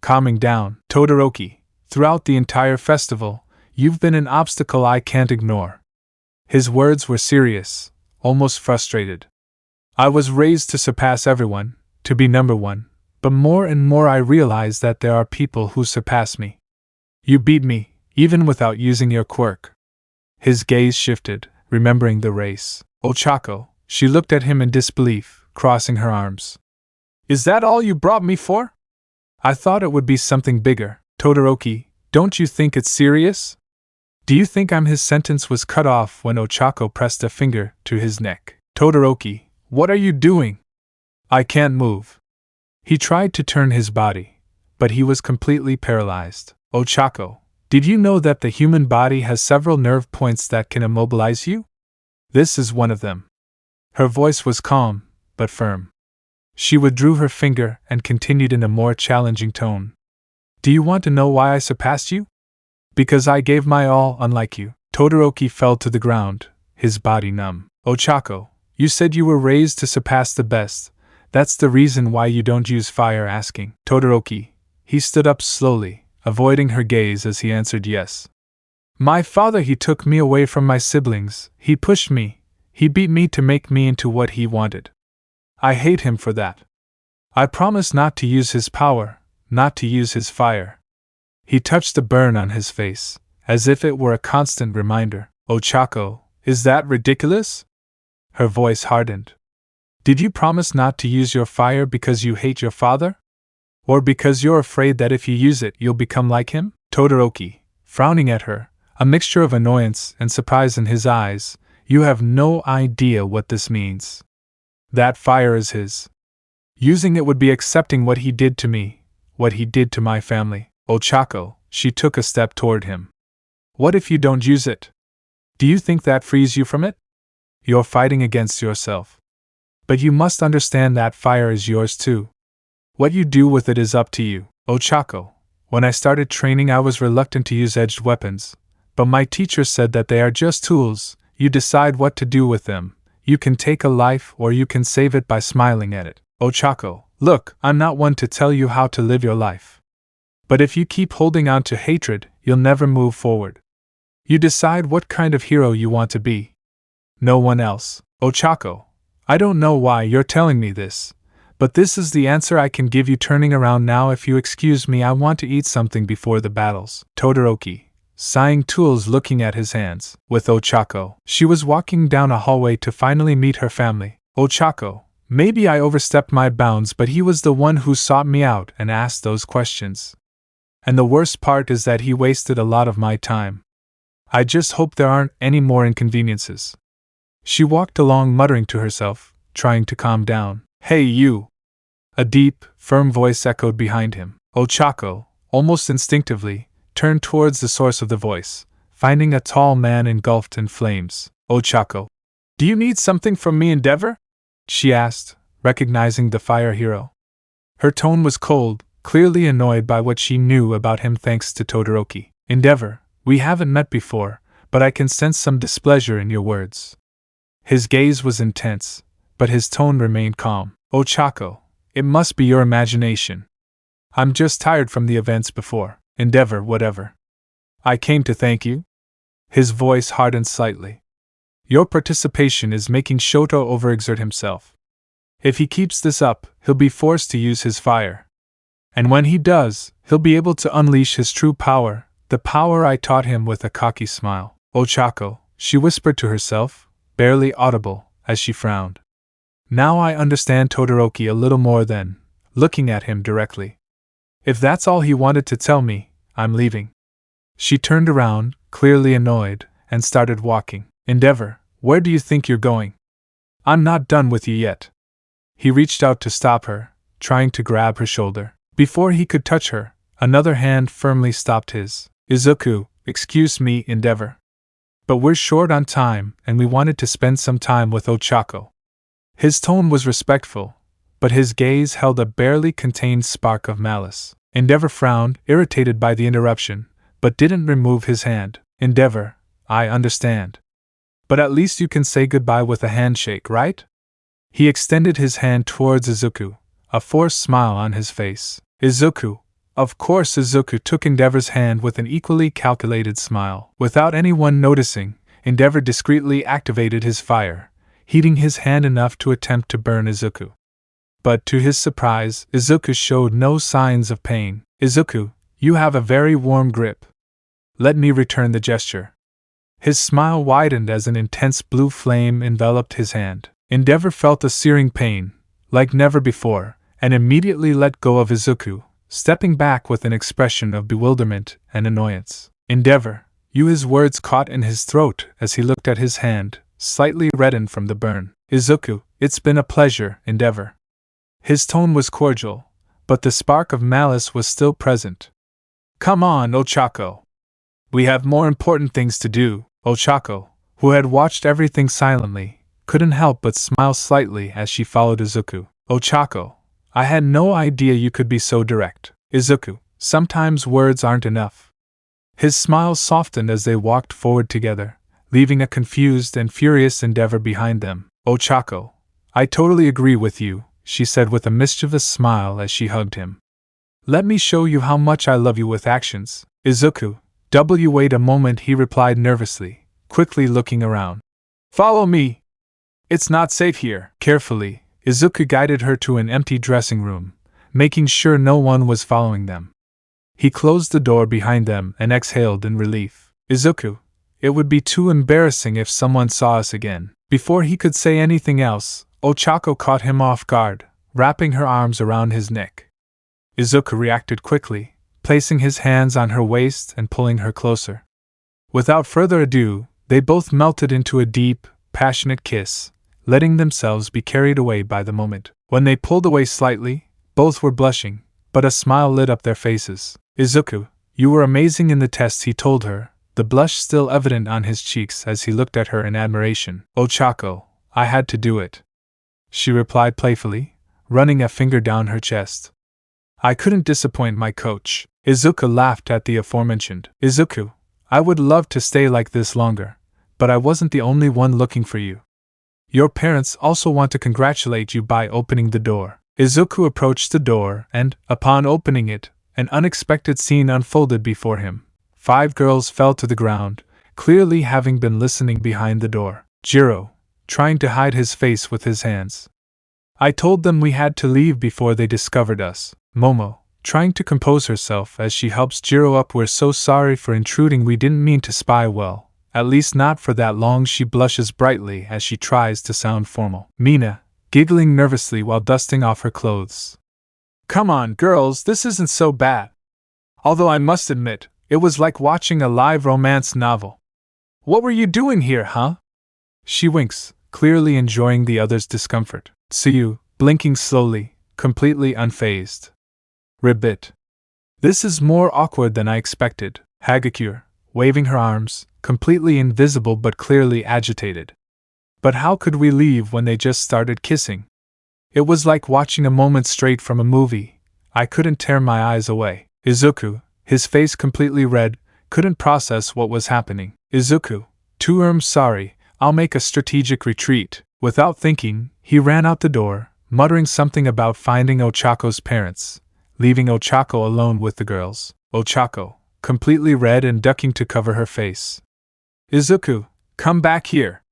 Calming down. Todoroki, throughout the entire festival, you've been an obstacle I can't ignore. His words were serious, almost frustrated. I was raised to surpass everyone, to be number one, but more and more I realize that there are people who surpass me. You beat me, even without using your quirk. His gaze shifted, remembering the race. Ochako, she looked at him in disbelief, crossing her arms. Is that all you brought me for? I thought it would be something bigger. Todoroki, don't you think it's serious? Do you think I'm? His sentence was cut off when Ochako pressed a finger to his neck. Todoroki, what are you doing? I can't move. He tried to turn his body, but he was completely paralyzed. Ochako, did you know that the human body has several nerve points that can immobilize you? This is one of them. Her voice was calm, but firm. She withdrew her finger and continued in a more challenging tone. Do you want to know why I surpassed you? Because I gave my all, unlike you. Todoroki fell to the ground, his body numb. Ochako, you said you were raised to surpass the best. That's the reason why you don't use fire. Asking. Todoroki. He stood up slowly, avoiding her gaze as he answered yes. My father, he took me away from my siblings, he pushed me, he beat me to make me into what he wanted. I hate him for that. I promise not to use his power, not to use his fire. He touched the burn on his face, as if it were a constant reminder. Ochako, is that ridiculous? Her voice hardened. Did you promise not to use your fire because you hate your father? Or because you're afraid that if you use it you'll become like him? Todoroki, frowning at her, a mixture of annoyance and surprise in his eyes, you have no idea what this means. That fire is his. Using it would be accepting what he did to me, what he did to my family. Ochako, she took a step toward him. What if you don't use it? Do you think that frees you from it? You're fighting against yourself. But you must understand that fire is yours too. What you do with it is up to you. Ochako, when I started training I was reluctant to use edged weapons, but my teacher said that they are just tools, you decide what to do with them. You can take a life or you can save it by smiling at it. Ochako, look, I'm not one to tell you how to live your life. But if you keep holding on to hatred, you'll never move forward. You decide what kind of hero you want to be. No one else. Ochako, I don't know why you're telling me this, but this is the answer I can give you. Turning around now, if you excuse me, I want to eat something before the battles. Todoroki, sighing, tools looking at his hands. With Ochako, she was walking down a hallway to finally meet her family. Ochako, maybe I overstepped my bounds, but he was the one who sought me out and asked those questions. And the worst part is that he wasted a lot of my time. I just hope there aren't any more inconveniences. She walked along muttering to herself, trying to calm down. Hey you! A deep, firm voice echoed behind him. Ochako, almost instinctively, turned towards the source of the voice, finding a tall man engulfed in flames. Ochako, do you need something from me, Endeavor? She asked, recognizing the fire hero. Her tone was cold, clearly annoyed by what she knew about him thanks to Todoroki. Endeavor, we haven't met before, but I can sense some displeasure in your words. His gaze was intense, but his tone remained calm. Ochako, it must be your imagination. I'm just tired from the events before. Endeavor, whatever. I came to thank you. His voice hardened slightly. Your participation is making Shoto overexert himself. If he keeps this up, he'll be forced to use his fire. And when he does, he'll be able to unleash his true power, the power I taught him with a cocky smile. Ochako, she whispered to herself, barely audible, as she frowned. Now I understand Todoroki a little more than, looking at him directly. If that's all he wanted to tell me, I'm leaving. She turned around, clearly annoyed, and started walking. Endeavor, where do you think you're going? I'm not done with you yet. He reached out to stop her, trying to grab her shoulder. Before he could touch her, another hand firmly stopped his. Izuku, excuse me, Endeavor. But we're short on time, and we wanted to spend some time with Ochako. His tone was respectful, but his gaze held a barely contained spark of malice. Endeavor frowned, irritated by the interruption, but didn't remove his hand. Endeavor, I understand. But at least you can say goodbye with a handshake, right? He extended his hand towards Izuku, a forced smile on his face. Izuku. Of course, Izuku took Endeavor's hand with an equally calculated smile. Without anyone noticing, Endeavor discreetly activated his fire, heating his hand enough to attempt to burn Izuku. But to his surprise, Izuku showed no signs of pain. Izuku, you have a very warm grip. Let me return the gesture. His smile widened as an intense blue flame enveloped his hand. Endeavor felt a searing pain, like never before, and immediately let go of Izuku, stepping back with an expression of bewilderment and annoyance. Endeavor, you, his words caught in his throat as he looked at his hand, slightly reddened from the burn. Izuku, it's been a pleasure, Endeavor. His tone was cordial, but the spark of malice was still present. Come on, Ochako. We have more important things to do. Ochako, who had watched everything silently, couldn't help but smile slightly as she followed Izuku. Ochako, I had no idea you could be so direct. Izuku, sometimes words aren't enough. His smile softened as they walked forward together, leaving a confused and furious Endeavor behind them. Ochako, I totally agree with you, she said with a mischievous smile as she hugged him. Let me show you how much I love you with actions. Izuku, wait a moment, he replied nervously, quickly looking around. Follow me. It's not safe here. Carefully, Izuku guided her to an empty dressing room, making sure no one was following them. He closed the door behind them and exhaled in relief. Izuku, it would be too embarrassing if someone saw us again. Before he could say anything else, Ochako caught him off guard, wrapping her arms around his neck. Izuku reacted quickly, placing his hands on her waist and pulling her closer. Without further ado, they both melted into a deep, passionate kiss, letting themselves be carried away by the moment. When they pulled away slightly, both were blushing, but a smile lit up their faces. Izuku, you were amazing in the test, he told her, the blush still evident on his cheeks as he looked at her in admiration. Ochako, I had to do it, she replied playfully, running a finger down her chest. I couldn't disappoint my coach. Izuku laughed at the aforementioned. Izuku, I would love to stay like this longer, but I wasn't the only one looking for you. Your parents also want to congratulate you by opening the door. Izuku approached the door and, upon opening it, an unexpected scene unfolded before him. 5 girls fell to the ground, clearly having been listening behind the door. Jiro, trying to hide his face with his hands. I told them we had to leave before they discovered us. Momo, trying to compose herself as she helps Jiro up. We're so sorry for intruding, we didn't mean to spy. Well, at least not for that long. She blushes brightly as she tries to sound formal. Mina, giggling nervously while dusting off her clothes. Come on, girls, this isn't so bad. Although I must admit, it was like watching a live romance novel. What were you doing here, huh? She winks, clearly enjoying the other's discomfort. Tsuyu, blinking slowly, completely unfazed. Ribbit. This is more awkward than I expected. Hagakure, waving her arms, completely invisible but clearly agitated. But how could we leave when they just started kissing? It was like watching a moment straight from a movie. I couldn't tear my eyes away. Izuku, his face completely red, couldn't process what was happening. Izuku, sorry, I'll make a strategic retreat. Without thinking, he ran out the door, muttering something about finding Ochako's parents, leaving Ochako alone with the girls. Ochako, completely red and ducking to cover her face. Izuku, come back here.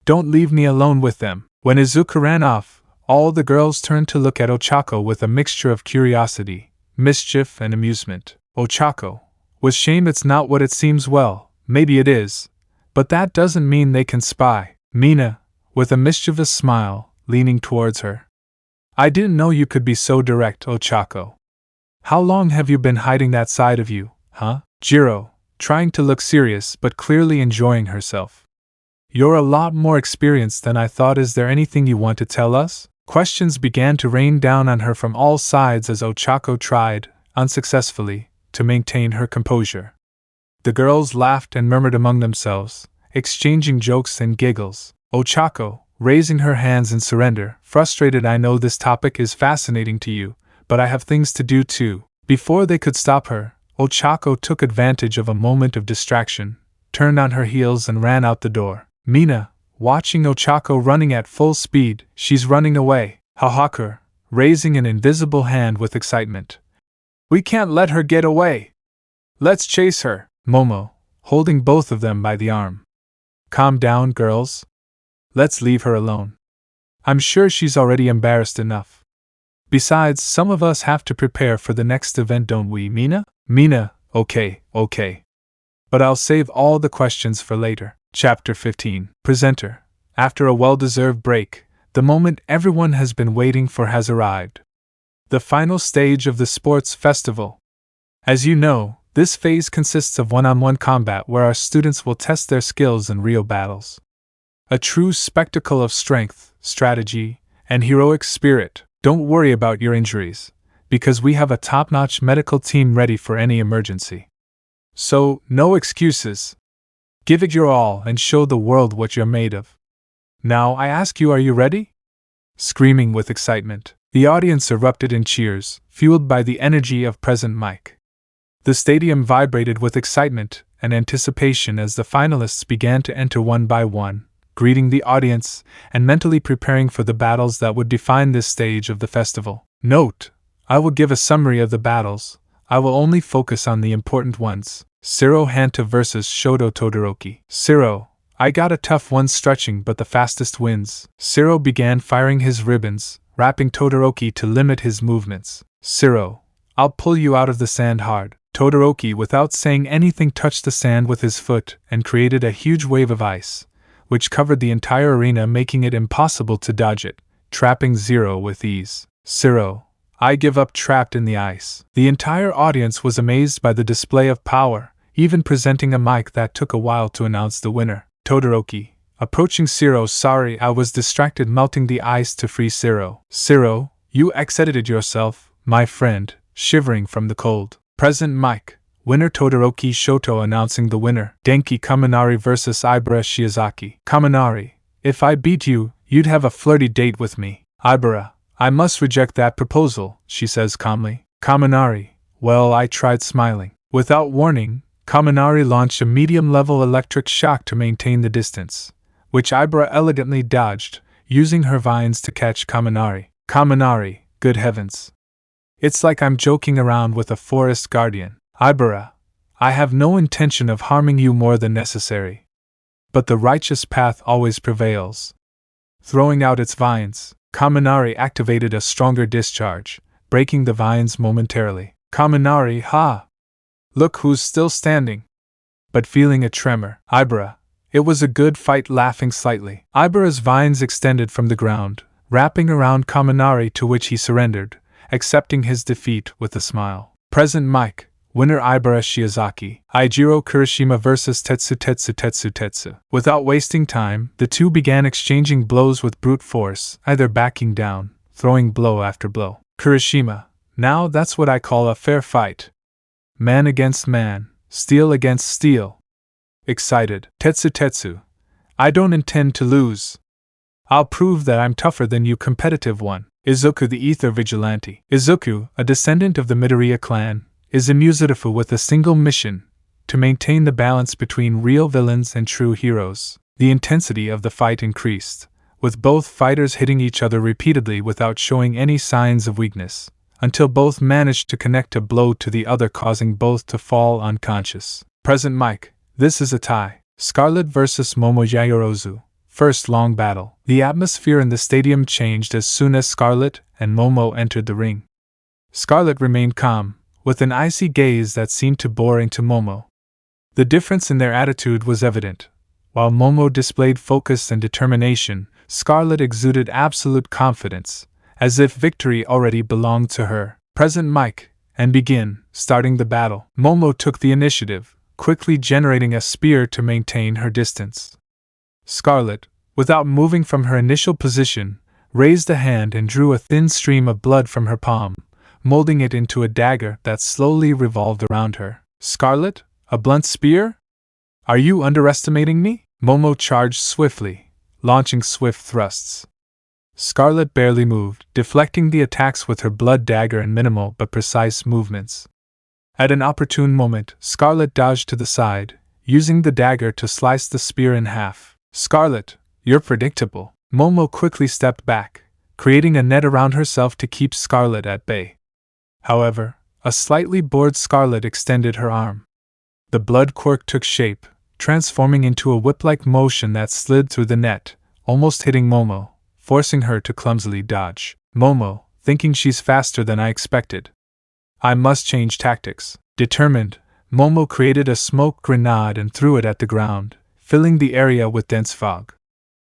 Don't leave me alone with them. When Izuku ran off, all the girls turned to look at Ochako with a mixture of curiosity, mischief, and amusement. Ochako, with shame, it's not what it seems. Well, maybe it is, but that doesn't mean they can spy. Mina, with a mischievous smile, leaning towards her. I didn't know you could be so direct, Ochako. How long have you been hiding that side of you, huh? Jiro, trying to look serious but clearly enjoying herself. You're a lot more experienced than I thought. Is there anything you want to tell us? Questions began to rain down on her from all sides as Ochako tried, unsuccessfully, to maintain her composure. The girls laughed and murmured among themselves, exchanging jokes and giggles. Ochako, raising her hands in surrender, frustrated. I know this topic is fascinating to you, but I have things to do too. Before they could stop her, Ochako took advantage of a moment of distraction, turned on her heels and ran out the door. Mina, watching Ochako running at full speed, she's running away. Hahakure, raising an invisible hand with excitement. We can't let her get away. Let's chase her. Momo, holding both of them by the arm. Calm down, girls. Let's leave her alone. I'm sure she's already embarrassed enough. Besides, some of us have to prepare for the next event, don't we, Mina? Mina, okay. But I'll save all the questions for later. Chapter 15. Presenter. After a well-deserved break, the moment everyone has been waiting for has arrived. The final stage of the sports festival. As you know, this phase consists of one-on-one combat where our students will test their skills in real battles. A true spectacle of strength, strategy, and heroic spirit. Don't worry about your injuries, because we have a top-notch medical team ready for any emergency. So, no excuses. Give it your all and show the world what you're made of. Now I ask you, are you ready? Screaming with excitement, the audience erupted in cheers, fueled by the energy of Present Mike. The stadium vibrated with excitement and anticipation as the finalists began to enter one by one, greeting the audience and mentally preparing for the battles that would define this stage of the festival. Note: I will give a summary of the battles. I will only focus on the important ones. Zero Hanta vs. Shoto Todoroki. Zero: I got a tough one stretching, but the fastest wins. Zero began firing his ribbons, wrapping Todoroki to limit his movements. Zero: I'll pull you out of the sand hard. Todoroki, without saying anything, touched the sand with his foot and created a huge wave of ice, which covered the entire arena, making it impossible to dodge it, trapping Zero with ease. Zero: I give up, trapped in the ice. The entire audience was amazed by the display of power, even presenting a mic that took a while to announce the winner. Todoroki, approaching Zero: sorry, I was distracted melting the ice to free Zero. Zero: you exited yourself, my friend, shivering from the cold. Present mic. Winner Todoroki. Shoto announcing the winner. Denki Kaminari vs. Ibara Shiozaki. Kaminari: if I beat you, you'd have a flirty date with me. Ibara: I must reject that proposal, she says calmly. Kaminari: well, I tried, smiling. Without warning, Kaminari launched a medium-level electric shock to maintain the distance, which Ibara elegantly dodged, using her vines to catch Kaminari. Kaminari: good heavens. It's like I'm joking around with a forest guardian. Ibara: I have no intention of harming you more than necessary. But the righteous path always prevails. Throwing out its vines, Kaminari activated a stronger discharge, breaking the vines momentarily. Kaminari: ha! Look who's still standing. But feeling a tremor. Ibara: it was a good fight, laughing slightly. Ibara's vines extended from the ground, wrapping around Kaminari, to which he surrendered, accepting his defeat with a smile. Present mic. Winner Ibara Shiozaki. Eijiro Kirishima vs Tetsu. Without wasting time, the two began exchanging blows with brute force, either backing down, throwing blow after blow. Kirishima: now that's what I call a fair fight. Man against man, steel against steel. Excited. Tetsu: I don't intend to lose. I'll prove that I'm tougher than you, competitive one. Izuku the Ether Vigilante. Izuku, a descendant of the Midoriya clan, is a Musutifu with a single mission: to maintain the balance between real villains and true heroes. The intensity of the fight increased, with both fighters hitting each other repeatedly without showing any signs of weakness, until both managed to connect a blow to the other, causing both to fall unconscious. Present mic. This is a tie. Scarlet vs. Momo Yayorozu. First long battle. The atmosphere in the stadium changed as soon as Scarlet and Momo entered the ring. Scarlet remained calm, with an icy gaze that seemed to bore into Momo. The difference in their attitude was evident. While Momo displayed focus and determination, Scarlet exuded absolute confidence, as if victory already belonged to her. Present mic, and begin. Starting the battle. Momo took the initiative, quickly generating a spear to maintain her distance. Scarlet, without moving from her initial position, raised a hand and drew a thin stream of blood from her palm, molding it into a dagger that slowly revolved around her. Scarlet, a blunt spear? Are you underestimating me? Momo charged swiftly, launching swift thrusts. Scarlet barely moved, deflecting the attacks with her blood dagger in minimal but precise movements. At an opportune moment, Scarlet dodged to the side, using the dagger to slice the spear in half. Scarlet, you're predictable. Momo quickly stepped back, creating a net around herself to keep Scarlet at bay. However, a slightly bored Scarlet extended her arm. The blood quirk took shape, transforming into a whip-like motion that slid through the net, almost hitting Momo, forcing her to clumsily dodge. Momo, thinking she's faster than I expected. I must change tactics. Determined, Momo created a smoke grenade and threw it at the ground, filling the area with dense fog.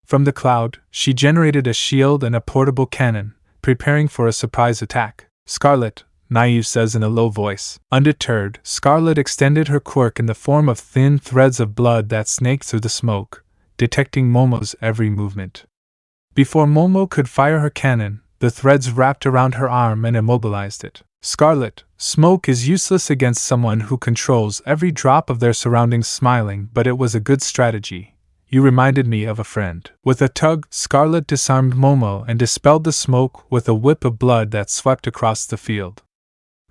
From the cloud, she generated a shield and a portable cannon, preparing for a surprise attack. Scarlet, Naive says in a low voice. Undeterred, Scarlet extended her quirk in the form of thin threads of blood that snaked through the smoke, detecting Momo's every movement. Before Momo could fire her cannon, the threads wrapped around her arm and immobilized it. Scarlet, smoke is useless against someone who controls every drop of their surroundings. Smiling, but it was a good strategy. You reminded me of a friend. With a tug, Scarlet disarmed Momo and dispelled the smoke with a whip of blood that swept across the field.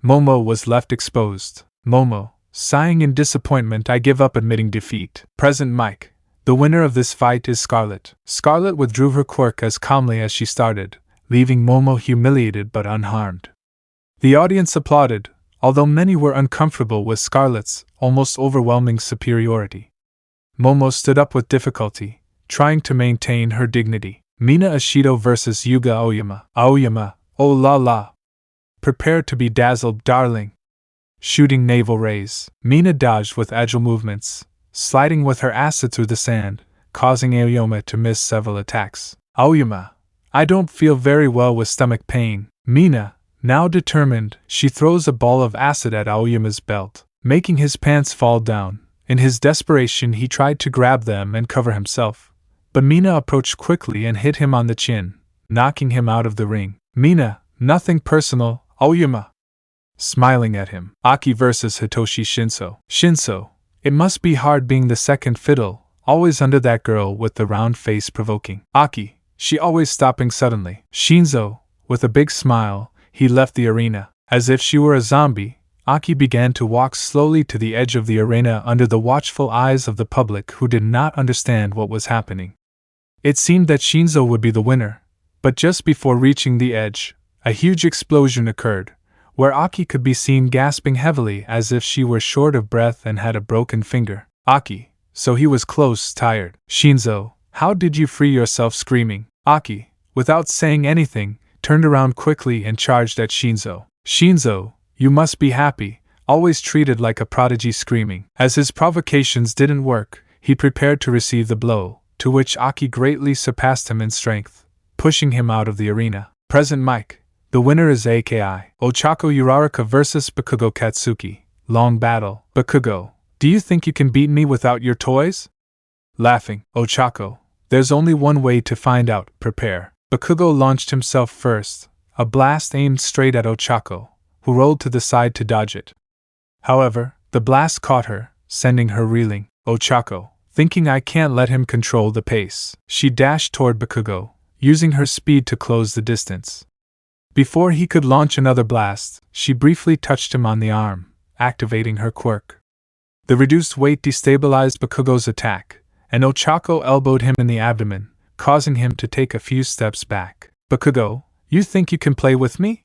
Momo was left exposed. Momo, sighing in disappointment, I give up, admitting defeat. Present mic. The winner of this fight is Scarlet. Scarlet withdrew her quirk as calmly as she started, leaving Momo humiliated but unharmed. The audience applauded, although many were uncomfortable with Scarlet's almost overwhelming superiority. Momo stood up with difficulty, trying to maintain her dignity. Mina Ashido vs. Yuga Aoyama. Aoyama, oh la la. Prepare to be dazzled, darling. Shooting naval rays. Mina dodged with agile movements, sliding with her acid through the sand, causing Aoyama to miss several attacks. Aoyama, I don't feel very well with stomach pain. Mina, now determined, she throws a ball of acid at Aoyama's belt, making his pants fall down. In his desperation, he tried to grab them and cover himself, but Mina approached quickly and hit him on the chin, knocking him out of the ring. Mina, nothing personal, Aoyama. Smiling at him. Aki vs. Hitoshi Shinso. Shinso, it must be hard being the second fiddle, always under that girl with the round face. Provoking. Aki, she always stopping suddenly. Shinzo, with a big smile, he left the arena. As if she were a zombie, Aki began to walk slowly to the edge of the arena under the watchful eyes of the public who did not understand what was happening. It seemed that Shinzo would be the winner, but just before reaching the edge, a huge explosion occurred, where Aki could be seen gasping heavily as if she were short of breath and had a broken finger. Aki, so he was close, tired. Shinzo, how did you free yourself? Screaming. Aki, without saying anything, turned around quickly and charged at Shinzo. Shinzo, you must be happy, always treated like a prodigy. Screaming. As his provocations didn't work, he prepared to receive the blow, to which Aki greatly surpassed him in strength, pushing him out of the arena. Present mic. The winner is AKI. Ochako Uraraka vs. Bakugo Katsuki. long battle. Bakugo, do you think you can beat me without your toys? Laughing, Ochako, there's only one way to find out, prepare. Bakugo launched himself first, a blast aimed straight at Ochako, who rolled to the side to dodge it. However, the blast caught her, sending her reeling. Ochako, thinking I can't let him control the pace, she dashed toward Bakugo, using her speed to close the distance. Before he could launch another blast, she briefly touched him on the arm, activating her quirk. The reduced weight destabilized Bakugo's attack, and Ochako elbowed him in the abdomen, causing him to take a few steps back. Bakugo, you think you can play with me?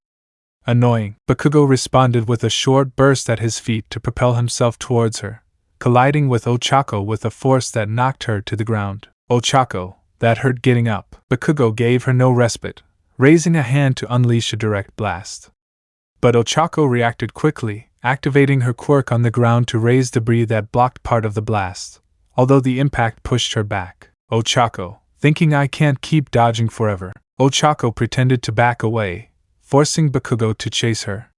Annoying, Bakugo responded with a short burst at his feet to propel himself towards her, colliding with Ochako with a force that knocked her to the ground. Ochako, that hurt getting up. Bakugo gave her no respite, raising a hand to unleash a direct blast. But Ochako reacted quickly, activating her quirk on the ground to raise debris that blocked part of the blast, although the impact pushed her back. Ochako, thinking I can't keep dodging forever, Ochako pretended to back away, forcing Bakugo to chase her.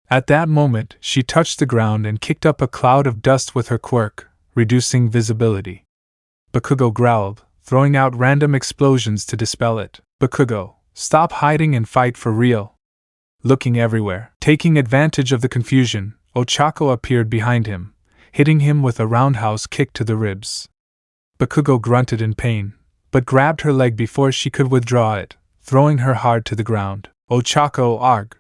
At that moment, she touched the ground and kicked up a cloud of dust with her quirk, reducing visibility. Bakugo growled, throwing out random explosions to dispel it. Bakugo, stop hiding and fight for real. Looking everywhere, taking advantage of the confusion, Ochako appeared behind him, hitting him with a roundhouse kick to the ribs. Bakugo grunted in pain, but grabbed her leg before she could withdraw it, throwing her hard to the ground. Ochako arg!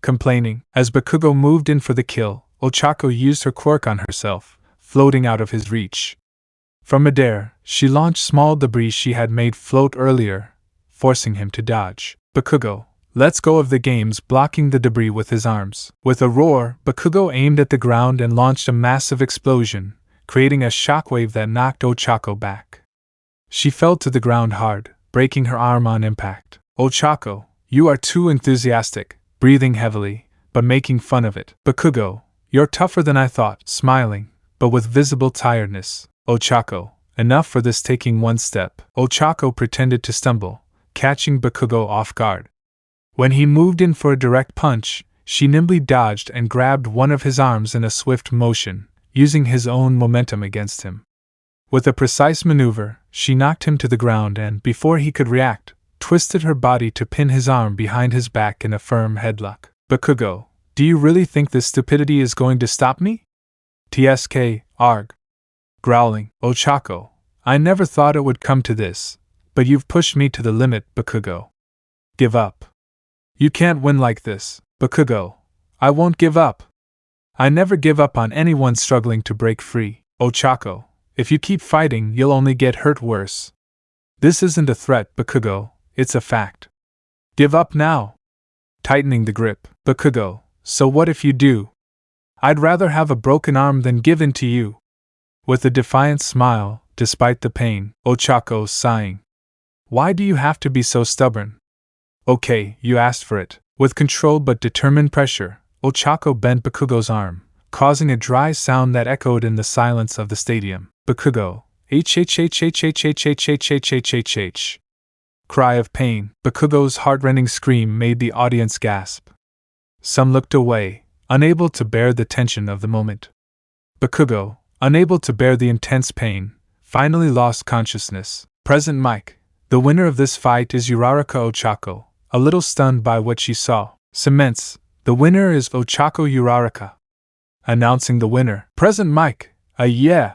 Complaining, as Bakugo moved in for the kill, Ochako used her quirk on herself, floating out of his reach. From midair, she launched small debris she had made float earlier, forcing him to dodge. Bakugo, let's go of the games, blocking the debris with his arms. With a roar, Bakugo aimed at the ground and launched a massive explosion, creating a shockwave that knocked Ochako back. She fell to the ground hard, breaking her arm on impact. Ochako, you are too enthusiastic, breathing heavily, but making fun of it. Bakugo, you're tougher than I thought, smiling, but with visible tiredness. Ochako, enough for this, taking one step. Ochako pretended to stumble, catching Bakugo off guard. When he moved in for a direct punch, she nimbly dodged and grabbed one of his arms in a swift motion, using his own momentum against him. With a precise maneuver, she knocked him to the ground and, before he could react, twisted her body to pin his arm behind his back in a firm headlock. Bakugo, do you really think this stupidity is going to stop me? TSK, arg. Growling, Ochako, I never thought it would come to this, but you've pushed me to the limit, Bakugo. Give up. You can't win like this, Bakugo. I won't give up. I never give up on anyone struggling to break free. Ochako, if you keep fighting, you'll only get hurt worse. This isn't a threat, Bakugo, it's a fact. Give up now. Tightening the grip, Bakugo, so what if you do? I'd rather have a broken arm than give in to you. With a defiant smile, despite the pain, Ochako sighing. Why do you have to be so stubborn? Okay, you asked for it. With controlled but determined pressure, Ochako bent Bakugo's arm, causing a dry sound that echoed in the silence of the stadium. Bakugo, h. Cry of pain. Bakugo's heart-rending scream made the audience gasp. Some looked away, unable to bear the tension of the moment. Bakugo, unable to bear the intense pain, finally lost consciousness. Present mic. The winner of this fight is Uraraka. Ochako, a little stunned by what she saw, cements, the winner is Ochako Uraraka. Announcing the winner. Present mic. Yeah.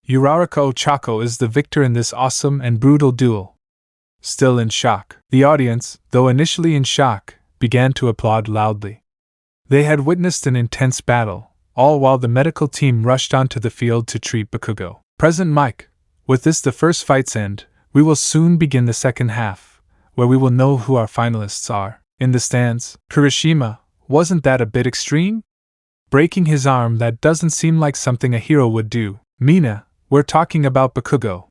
Uraraka Ochako is the victor in this awesome and brutal duel. Still in shock, the audience, though initially in shock, began to applaud loudly. They had witnessed an intense battle, all while the medical team rushed onto the field to treat Bakugo. Present mic. With this the first fight's end, we will soon begin the second half, where we will know who our finalists are. In the stands, Kirishima, wasn't that a bit extreme? Breaking his arm, that doesn't seem like something a hero would do. Mina, we're talking about Bakugo.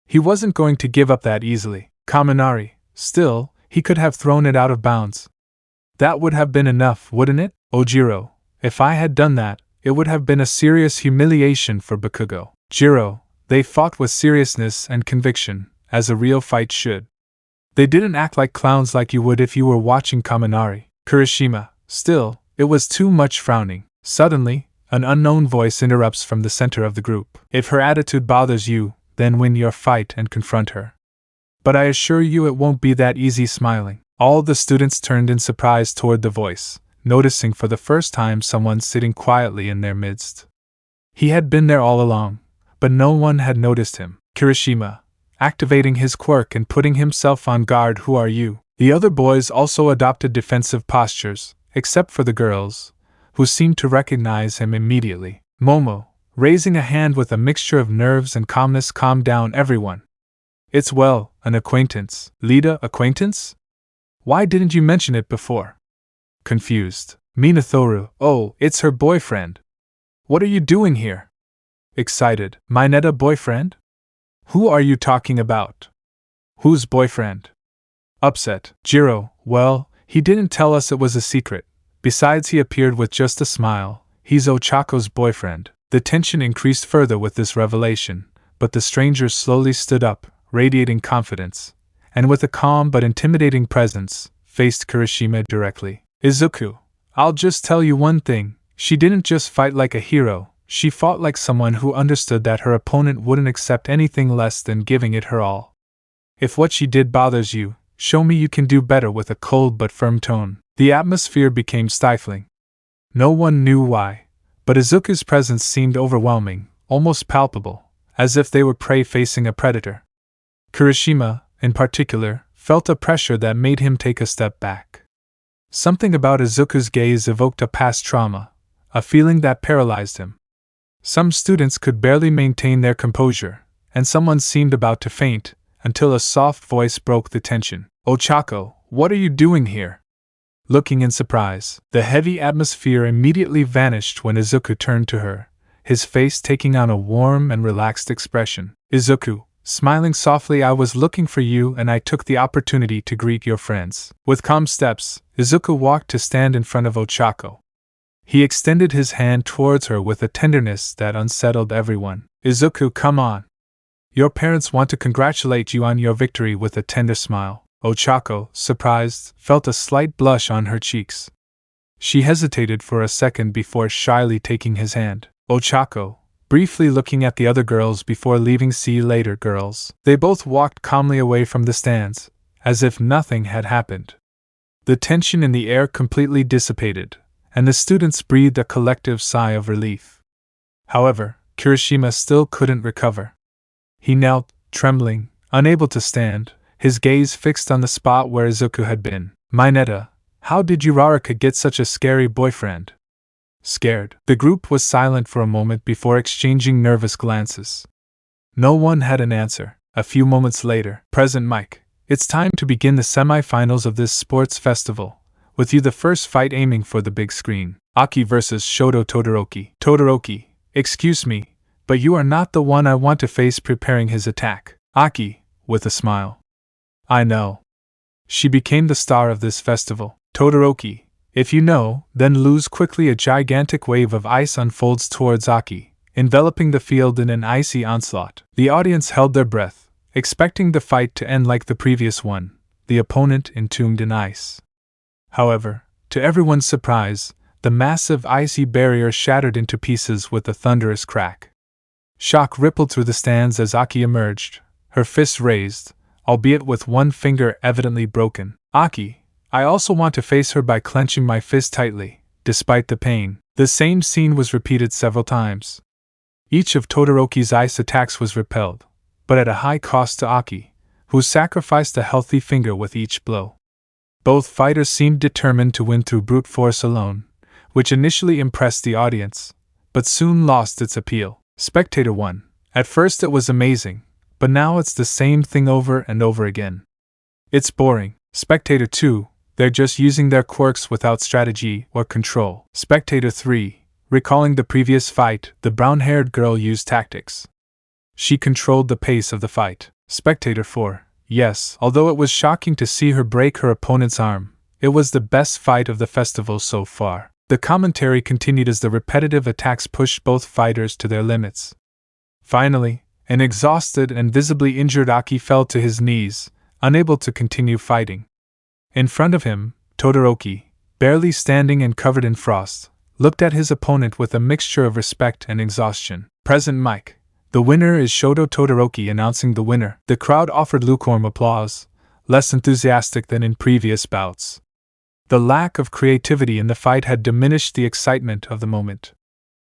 He wasn't going to give up that easily. Kaminari, still, he could have thrown it out of bounds. That would have been enough, wouldn't it? Ojiro, if I had done that, it would have been a serious humiliation for Bakugo. Jiro, they fought with seriousness and conviction, as a real fight should. They didn't act like clowns like you would if you were watching Kaminari. Kirishima, still, it was too much frowning. Suddenly, An unknown voice interrupts from the center of the group. If her attitude bothers you, then win your fight and confront her. But I assure you it won't be that easy. Smiling, all the students turned in surprise toward the voice, noticing for the first time someone sitting quietly in their midst. He had been there all along, but no one had noticed him. Kirishima, activating his quirk and putting himself on guard. Who are you? The other boys also adopted defensive postures, except for the girls, who seemed to recognize him immediately. Momo, raising a hand with a mixture of nerves and calmness, calmed down everyone. It's an acquaintance. Lida, acquaintance? Why didn't you mention it before? Confused. Minathuru, oh, it's her boyfriend. What are you doing here? Excited. Mineta boyfriend? Who are you talking about? Whose boyfriend? Upset. Jiro, well, he didn't tell us it was a secret. Besides, he appeared with just a smile. He's Ochako's boyfriend. The tension increased further with this revelation, but the stranger slowly stood up, radiating confidence, and with a calm but intimidating presence, faced Kirishima directly. Izuku, I'll just tell you one thing, she didn't just fight like a hero, she fought like someone who understood that her opponent wouldn't accept anything less than giving it her all. If what she did bothers you, show me you can do better. With a cold but firm tone, the atmosphere became stifling. No one knew why, but Izuku's presence seemed overwhelming, almost palpable, as if they were prey facing a predator. Kirishima, in particular, felt a pressure that made him take a step back. Something about Izuku's gaze evoked a past trauma, a feeling that paralyzed him. Some students could barely maintain their composure, and someone seemed about to faint, until a soft voice broke the tension. Ochako, what are you doing here? Looking in surprise, the heavy atmosphere immediately vanished when Izuku turned to her, his face taking on a warm and relaxed expression. Izuku, smiling softly, I was looking for you and I took the opportunity to greet your friends. With calm steps, Izuku walked to stand in front of Ochako. He extended his hand towards her with a tenderness that unsettled everyone. Izuku, come on. Your parents want to congratulate you on your victory. With a tender smile, Ochako, surprised, felt a slight blush on her cheeks. She hesitated for a second before shyly taking his hand. Ochako, briefly looking at the other girls before leaving. See you later, girls. They both walked calmly away from the stands, as if nothing had happened. The tension in the air completely dissipated, and the students breathed a collective sigh of relief. However, Kirishima still couldn't recover. He knelt, trembling, unable to stand, his gaze fixed on the spot where Izuku had been. Mineta, how did Uraraka get such a scary boyfriend? Scared. The group was silent for a moment before exchanging nervous glances. No one had an answer. A few moments later, Present Mike, it's time to begin the semi-finals of this sports festival. With you the first fight aiming for the big screen. Aki vs. Shoto Todoroki. Todoroki, excuse me, but you are not the one I want to face. Preparing his attack. Aki, with a smile. I know. She became the star of this festival. Todoroki, if you know, then lose quickly. A gigantic wave of ice unfolds towards Aki, enveloping the field in an icy onslaught. The audience held their breath, expecting the fight to end like the previous one, the opponent entombed in ice. However, to everyone's surprise, the massive icy barrier shattered into pieces with a thunderous crack. Shock rippled through the stands as Aki emerged, her fists raised, albeit with one finger evidently broken. Aki, I also want to face her. By clenching my fist tightly, despite the pain. The same scene was repeated several times. Each of Todoroki's ice attacks was repelled, but at a high cost to Aki, who sacrificed a healthy finger with each blow. Both fighters seemed determined to win through brute force alone, which initially impressed the audience, but soon lost its appeal. Spectator 1. At first it was amazing, but now it's the same thing over and over again. It's boring. Spectator 2. They're just using their quirks without strategy or control. Spectator 3. Recalling the previous fight, the brown-haired girl used tactics. She controlled the pace of the fight. Spectator 4. Yes, although it was shocking to see her break her opponent's arm, it was the best fight of the festival so far. The commentary continued as the repetitive attacks pushed both fighters to their limits. Finally, an exhausted and visibly injured Aki fell to his knees, unable to continue fighting. In front of him, Todoroki, barely standing and covered in frost, looked at his opponent with a mixture of respect and exhaustion. Present mic. The winner is Shoto Todoroki. Announcing the winner, the crowd offered lukewarm applause, less enthusiastic than in previous bouts. The lack of creativity in the fight had diminished the excitement of the moment.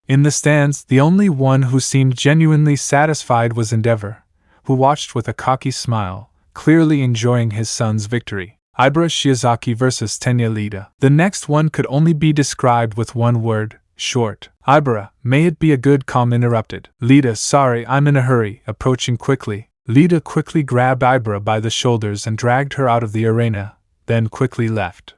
In the stands, the only one who seemed genuinely satisfied was Endeavor, who watched with a cocky smile, clearly enjoying his son's victory. Ibara Shiozaki vs Tenya Lida. The next one could only be described with one word: short. Ibara, may it be a good calm interrupted. Lida, sorry, I'm in a hurry. Approaching quickly, Lida quickly grabbed Ibara by the shoulders and dragged her out of the arena, then quickly left.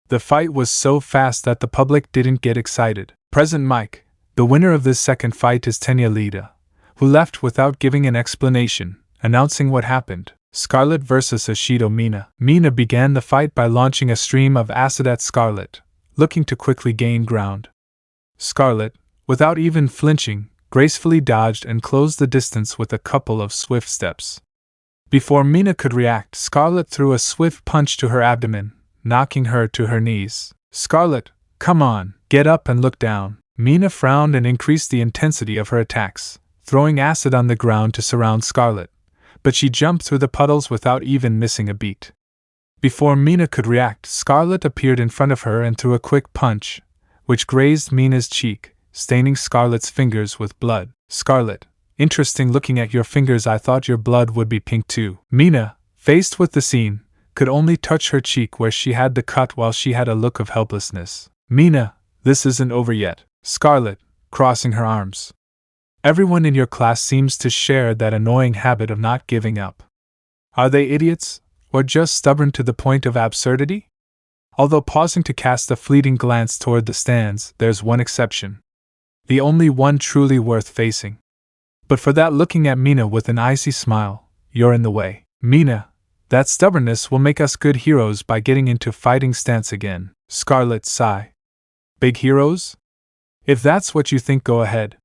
The fight was so fast that the public didn't get excited. Present mic. The winner of this second fight is Tenya Lida, who left without giving an explanation, announcing what happened. Scarlet vs Ashido Mina. Mina began the fight by launching a stream of acid at Scarlet, looking to quickly gain ground. Scarlet, without even flinching, gracefully dodged and closed the distance with a couple of swift steps. Before Mina could react, Scarlet threw a swift punch to her abdomen, knocking her to her knees. Scarlet, come on, get up and look down. Mina frowned and increased the intensity of her attacks, throwing acid on the ground to surround Scarlet, but she jumped through the puddles without even missing a beat. Before Mina could react, Scarlet appeared in front of her and threw a quick punch, which grazed Mina's cheek, staining Scarlet's fingers with blood. Scarlet, interesting looking at your fingers. I thought your blood would be pink too. Mina, faced with the scene, could only touch her cheek where she had the cut while she had a look of helplessness. Mina, this isn't over yet. Scarlet, crossing her arms. Everyone in your class seems to share that annoying habit of not giving up. Are they idiots, or just stubborn to the point of absurdity? Although pausing to cast a fleeting glance toward the stands, there's one exception. The only one truly worth facing. But for that, looking at Mina with an icy smile, you're in the way. Mina, that stubbornness will make us good heroes by getting into fighting stance again. Scarlet, sigh. Big heroes? If that's what you think, go ahead.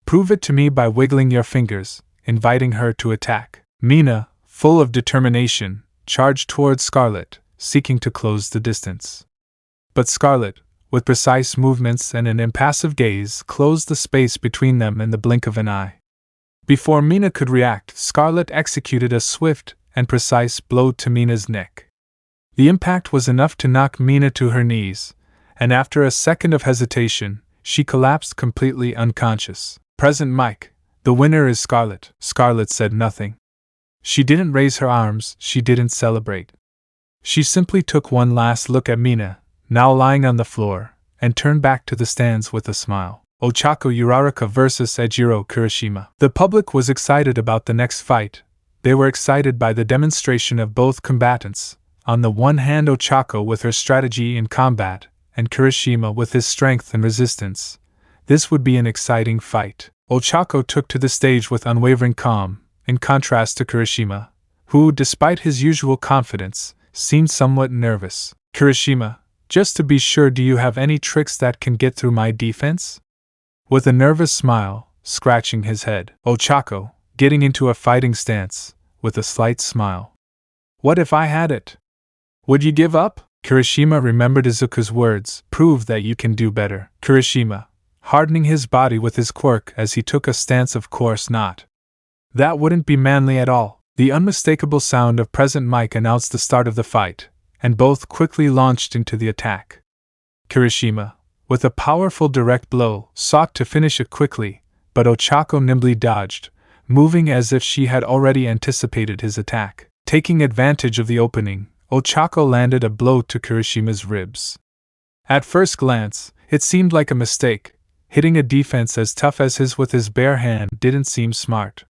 Prove it to me by wiggling your fingers, inviting her to attack. Mina, full of determination, charged towards Scarlet, seeking to close the distance. But Scarlet, with precise movements and an impassive gaze, closed the space between them in the blink of an eye. Before Mina could react, Scarlet executed a swift and precise blow to Mina's neck. The impact was enough to knock Mina to her knees, and after a second of hesitation, she collapsed completely unconscious. Present mic. The winner is Scarlet. Scarlet said nothing. She didn't raise her arms, she didn't celebrate. She simply took one last look at Mina, now lying on the floor, and turned back to the stands with a smile. Ochako Uraraka vs Ejiro Kirishima. The public was excited about the next fight. They were excited by the demonstration of both combatants. On the one hand, Ochako with her strategy in combat, and Kirishima with his strength and resistance. This would be an exciting fight. Ochako took to the stage with unwavering calm, in contrast to Kirishima, who, despite his usual confidence, seemed somewhat nervous. Kirishima, just to be sure, do you have any tricks that can get through my defense? With a nervous smile, scratching his head. Ochako, getting into a fighting stance, with a slight smile. What if I had it? Would you give up? Kirishima remembered Izuku's words, prove that you can do better. Kirishima, hardening his body with his quirk as he took a stance, of course not. That wouldn't be manly at all. The unmistakable sound of present mic announced the start of the fight, and both quickly launched into the attack. Kirishima, with a powerful direct blow, sought to finish it quickly, but Ochako nimbly dodged, moving as if she had already anticipated his attack. Taking advantage of the opening, Ochako landed a blow to Kirishima's ribs. At first glance, it seemed like a mistake. Hitting a defense as tough as his with his bare hand didn't seem smart.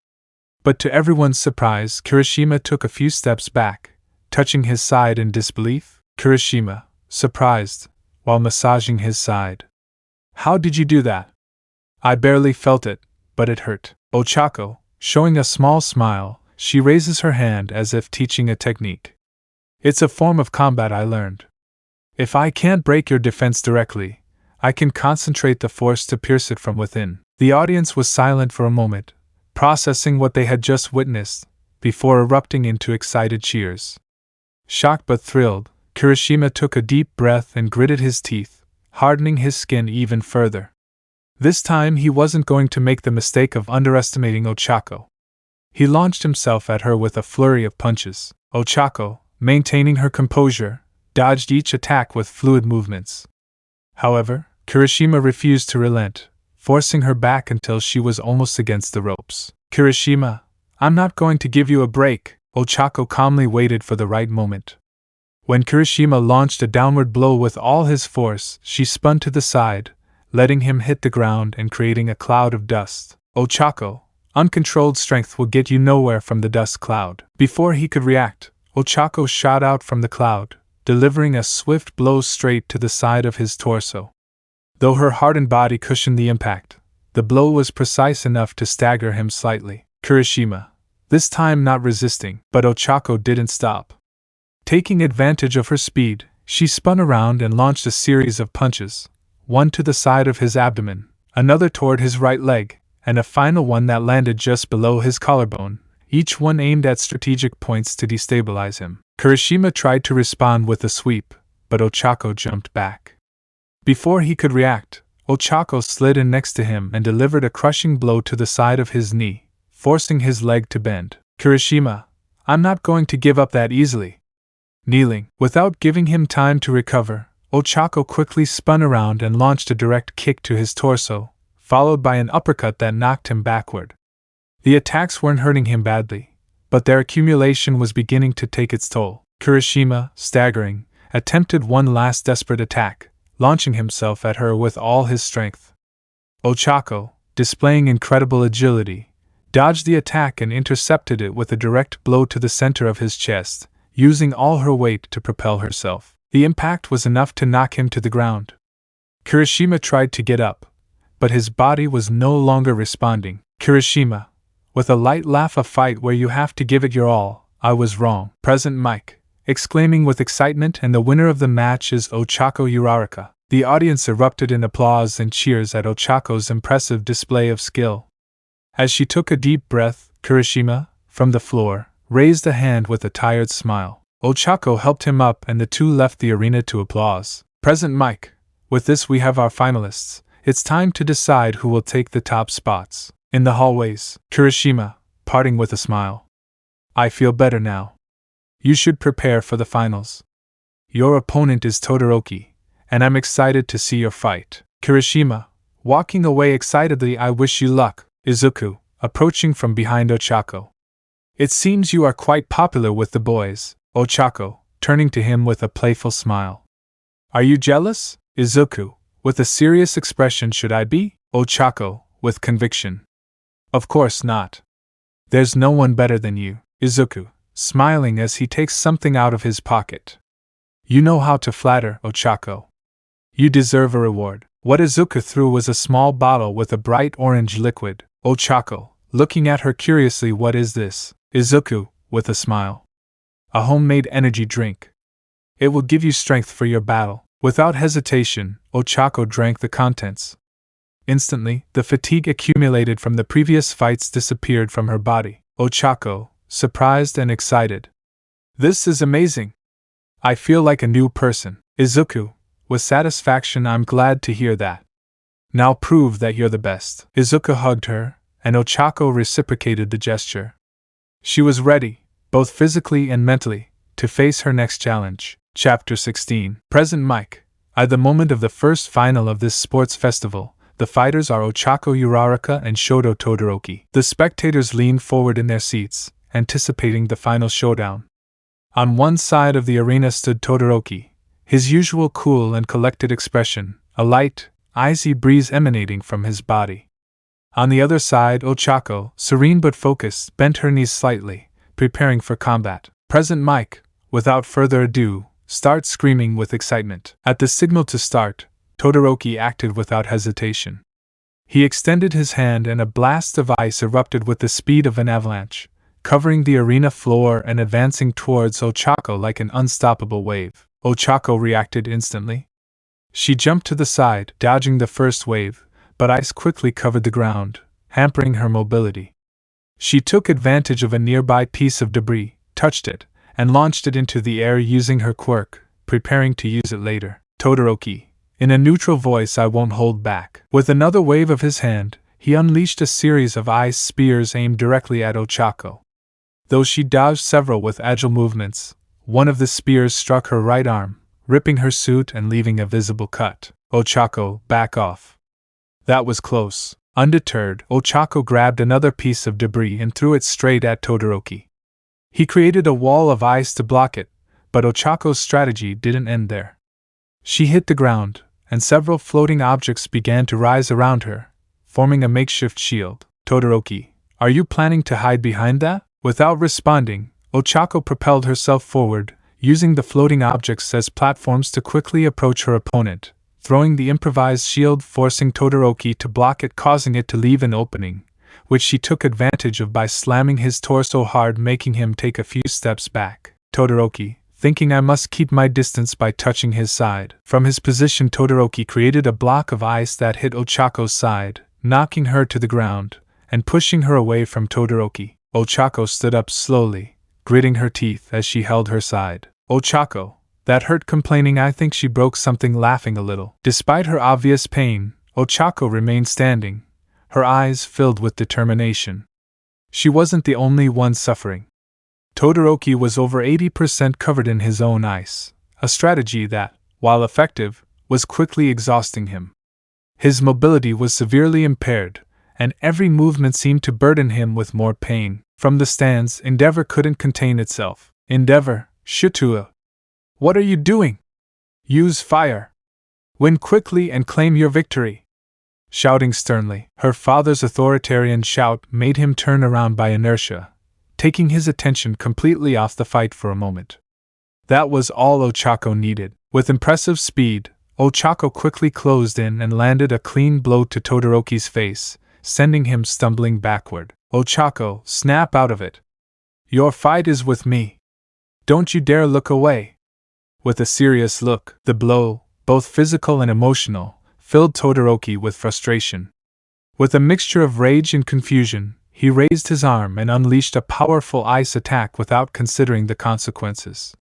But to everyone's surprise, Kirishima took a few steps back, touching his side in disbelief. Kirishima, surprised, while massaging his side. How did you do that? I barely felt it, but it hurt. Ochako, showing a small smile, she raises her hand as if teaching a technique. It's a form of combat I learned. If I can't break your defense directly, I can concentrate the force to pierce it from within. The audience was silent for a moment, processing what they had just witnessed, before erupting into excited cheers. Shocked but thrilled, Kirishima took a deep breath and gritted his teeth, hardening his skin even further. This time he wasn't going to make the mistake of underestimating Ochako. He launched himself at her with a flurry of punches. Ochako, maintaining her composure, dodged each attack with fluid movements. However, Kirishima refused to relent, forcing her back until she was almost against the ropes. "Kirishima, I'm not going to give you a break." Ochako calmly waited for the right moment. When Kirishima launched a downward blow with all his force, she spun to the side, letting him hit the ground and creating a cloud of dust. "Ochako, uncontrolled strength will get you nowhere from the dust cloud." Before he could react, Ochako shot out from the cloud, delivering a swift blow straight to the side of his torso. Though her hardened body cushioned the impact, the blow was precise enough to stagger him slightly. Kirishima, this time not resisting, but Ochako didn't stop. Taking advantage of her speed, she spun around and launched a series of punches, one to the side of his abdomen, another toward his right leg, and a final one that landed just below his collarbone, each one aimed at strategic points to destabilize him. Kirishima tried to respond with a sweep, but Ochako jumped back. Before he could react, Ochako slid in next to him and delivered a crushing blow to the side of his knee, forcing his leg to bend. "Kirishima, I'm not going to give up that easily." Kneeling, without giving him time to recover, Ochako quickly spun around and launched a direct kick to his torso, followed by an uppercut that knocked him backward. The attacks weren't hurting him badly, but their accumulation was beginning to take its toll. Kirishima, staggering, attempted one last desperate attack, launching himself at her with all his strength. Ochako, displaying incredible agility, dodged the attack and intercepted it with a direct blow to the center of his chest, using all her weight to propel herself. The impact was enough to knock him to the ground. Kirishima tried to get up, but his body was no longer responding. "Kirishima, with a light laugh, a fight where you have to give it your all, I was wrong." Present Mike, exclaiming with excitement, and the winner of the match is Ochako Uraraka. The audience erupted in applause and cheers at Ochako's impressive display of skill. As she took a deep breath, Kirishima, from the floor, raised a hand with a tired smile. Ochako helped him up and the two left the arena to applause. Present Mike, with this we have our finalists. It's time to decide who will take the top spots. In the hallways, Kirishima, parting with a smile. "I feel better now. You should prepare for the finals. Your opponent is Todoroki, and I'm excited to see your fight." Kirishima, walking away excitedly. "I wish you luck." Izuku, approaching from behind Ochako. "It seems you are quite popular with the boys." Ochako, turning to him with a playful smile. "Are you jealous?" Izuku, with a serious expression. "Should I be?" Ochako, with conviction. "Of course not. There's no one better than you." Izuku, smiling as he takes something out of his pocket. "You know how to flatter, Ochako. You deserve a reward." What Izuku threw was a small bottle with a bright orange liquid. Ochako, looking at her curiously. "What is this?" Izuku, with a smile. "A homemade energy drink. It will give you strength for your battle." Without hesitation, Ochako drank the contents. Instantly, the fatigue accumulated from the previous fights disappeared from her body. Ochako, surprised and excited. "This is amazing. I feel like a new person." Izuku, with satisfaction. "I'm glad to hear that. Now prove that you're the best." Izuku hugged her, and Ochako reciprocated the gesture. She was ready, both physically and mentally, to face her next challenge. Chapter 16. Present Mike. At the moment of the first final of this sports festival, the fighters are Ochako Uraraka and Shoto Todoroki. The spectators leaned forward in their seats, anticipating the final showdown. On one side of the arena stood Todoroki, his usual cool and collected expression, a light, icy breeze emanating from his body. On the other side, Ochako, serene but focused, bent her knees slightly, preparing for combat. Present Mike, without further ado, started screaming with excitement. At the signal to start, Todoroki acted without hesitation. He extended his hand and a blast of ice erupted with the speed of an avalanche, covering the arena floor and advancing towards Ochako like an unstoppable wave. Ochako reacted instantly. She jumped to the side, dodging the first wave, but ice quickly covered the ground, hampering her mobility. She took advantage of a nearby piece of debris, touched it, and launched it into the air using her quirk, preparing to use it later. Todoroki, In a neutral voice, I won't hold back. With another wave of his hand, he unleashed a series of ice spears aimed directly at Ochako. Though she dodged several with agile movements, one of the spears struck her right arm, ripping her suit and leaving a visible cut. Ochako, back off. That was close. Undeterred, Ochako grabbed another piece of debris and threw it straight at Todoroki. He created a wall of ice to block it, but Ochako's strategy didn't end there. She hit the ground, and several floating objects began to rise around her, forming a makeshift shield. Todoroki, are you planning to hide behind that? Without responding, Ochako propelled herself forward, using the floating objects as platforms to quickly approach her opponent, throwing the improvised shield, forcing Todoroki to block it, causing it to leave an opening, which she took advantage of by slamming his torso hard, making him take a few steps back. Todoroki, thinking I must keep my distance by touching his side. From his position, Todoroki created a block of ice that hit Ochako's side, knocking her to the ground, and pushing her away from Todoroki. Ochako stood up slowly, gritting her teeth as she held her side. Ochako, that hurt, complaining. I think she broke something, laughing a little. Despite her obvious pain, Ochako remained standing, her eyes filled with determination. She wasn't the only one suffering. Todoroki was over 80% covered in his own ice, a strategy that, while effective, was quickly exhausting him. His mobility was severely impaired, and every movement seemed to burden him with more pain. From the stands, Endeavor couldn't contain itself. Endeavor, Shutua! What are you doing? Use fire! Win quickly and claim your victory! Shouting sternly, her father's authoritarian shout made him turn around by inertia, taking his attention completely off the fight for a moment. That was all Ochako needed. With impressive speed, Ochako quickly closed in and landed a clean blow to Todoroki's face, sending him stumbling backward. Ochako, snap out of it. Your fight is with me. Don't you dare look away. With a serious look, the blow, both physical and emotional, filled Todoroki with frustration. With a mixture of rage and confusion, he raised his arm and unleashed a powerful ice attack without considering the consequences.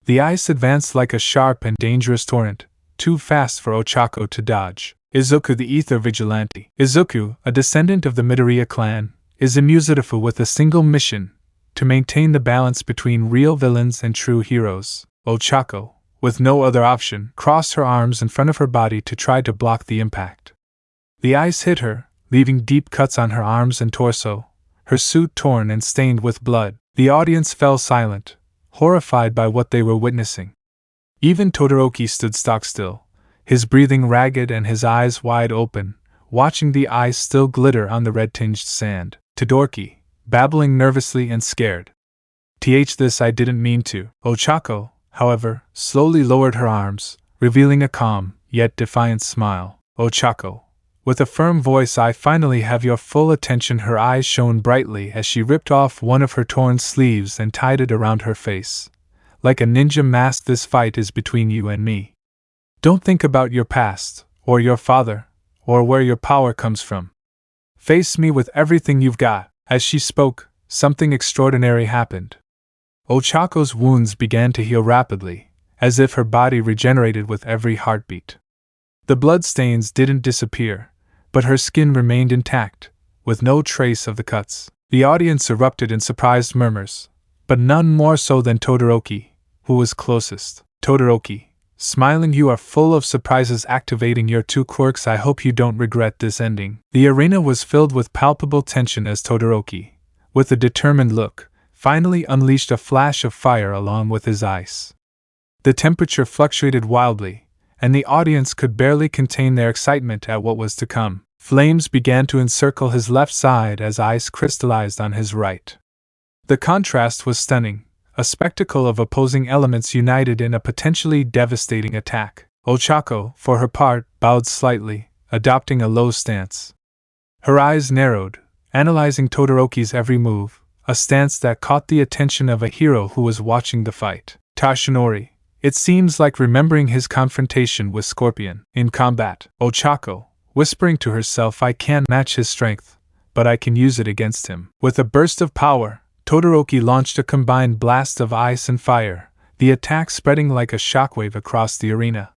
The ice advanced like a sharp and dangerous torrent, too fast for Ochako to dodge. Izuku, the Ether Vigilante. Izuku, a descendant of the Midoriya clan, is a Musitifu with a single mission: to maintain the balance between real villains and true heroes. Ochako, with no other option, crossed her arms in front of her body to try to block the impact. The ice hit her, leaving deep cuts on her arms and torso, her suit torn and stained with blood. The audience fell silent, horrified by what they were witnessing. Even Todoroki stood stock still, his breathing ragged and his eyes wide open, watching the ice still glitter on the red-tinged sand. Todoroki, babbling nervously and scared. This I didn't mean to. Ochako, however, slowly lowered her arms, revealing a calm, yet defiant smile. Ochako, with a firm voice, I finally have your full attention. Her eyes shone brightly as she ripped off one of her torn sleeves and tied it around her face. Like a ninja mask, this fight is between you and me. Don't think about your past, or your father, or where your power comes from. Face me with everything you've got. As she spoke, something extraordinary happened. Ochako's wounds began to heal rapidly, as if her body regenerated with every heartbeat. The bloodstains didn't disappear, but her skin remained intact, with no trace of the cuts. The audience erupted in surprised murmurs, but none more so than Todoroki, who was closest. Todoroki, smiling, you are full of surprises, activating your two quirks. I hope you don't regret this ending. The arena was filled with palpable tension as Todoroki, with a determined look, finally unleashed a flash of fire along with his ice. The temperature fluctuated wildly, and the audience could barely contain their excitement at what was to come. Flames began to encircle his left side as ice crystallized on his right. The contrast was stunning, a spectacle of opposing elements united in a potentially devastating attack. Ochako, for her part, bowed slightly, adopting a low stance. Her eyes narrowed, analyzing Todoroki's every move, a stance that caught the attention of a hero who was watching the fight. Tashinori, it seems like remembering his confrontation with Scorpion in combat. Ochako, whispering to herself, I can't match his strength, but I can use it against him. With a burst of power, Todoroki launched a combined blast of ice and fire, the attack spreading like a shockwave across the arena.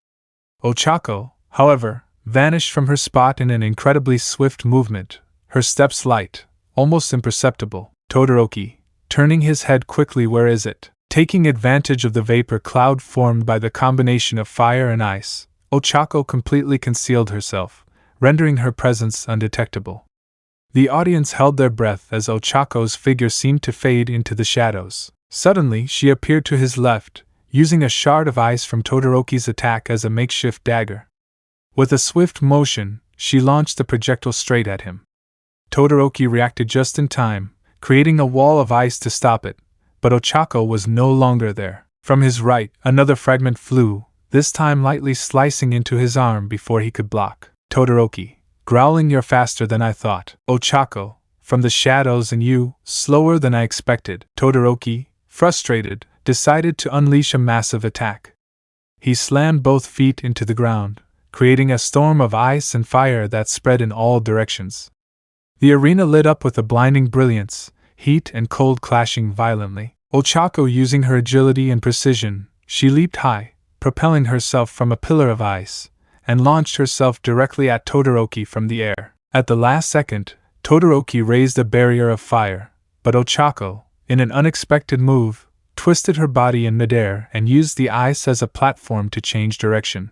Ochako, however, vanished from her spot in an incredibly swift movement, her steps light, almost imperceptible. Todoroki, turning his head quickly, where is it? Taking advantage of the vapor cloud formed by the combination of fire and ice, Ochako completely concealed herself, rendering her presence undetectable. The audience held their breath as Ochako's figure seemed to fade into the shadows. Suddenly, she appeared to his left, using a shard of ice from Todoroki's attack as a makeshift dagger. With a swift motion, she launched the projectile straight at him. Todoroki reacted just in time, creating a wall of ice to stop it, but Ochako was no longer there. From his right, another fragment flew, this time lightly slicing into his arm before he could block. Todoroki, growling, "You're faster than I thought." Ochako, from the shadows, "And you, slower than I expected." Todoroki, frustrated, decided to unleash a massive attack. He slammed both feet into the ground, creating a storm of ice and fire that spread in all directions. The arena lit up with a blinding brilliance, heat and cold clashing violently. Ochako, using her agility and precision, she leaped high, propelling herself from a pillar of ice, and launched herself directly at Todoroki from the air. At the last second, Todoroki raised a barrier of fire, but Ochako, in an unexpected move, twisted her body in midair and used the ice as a platform to change direction.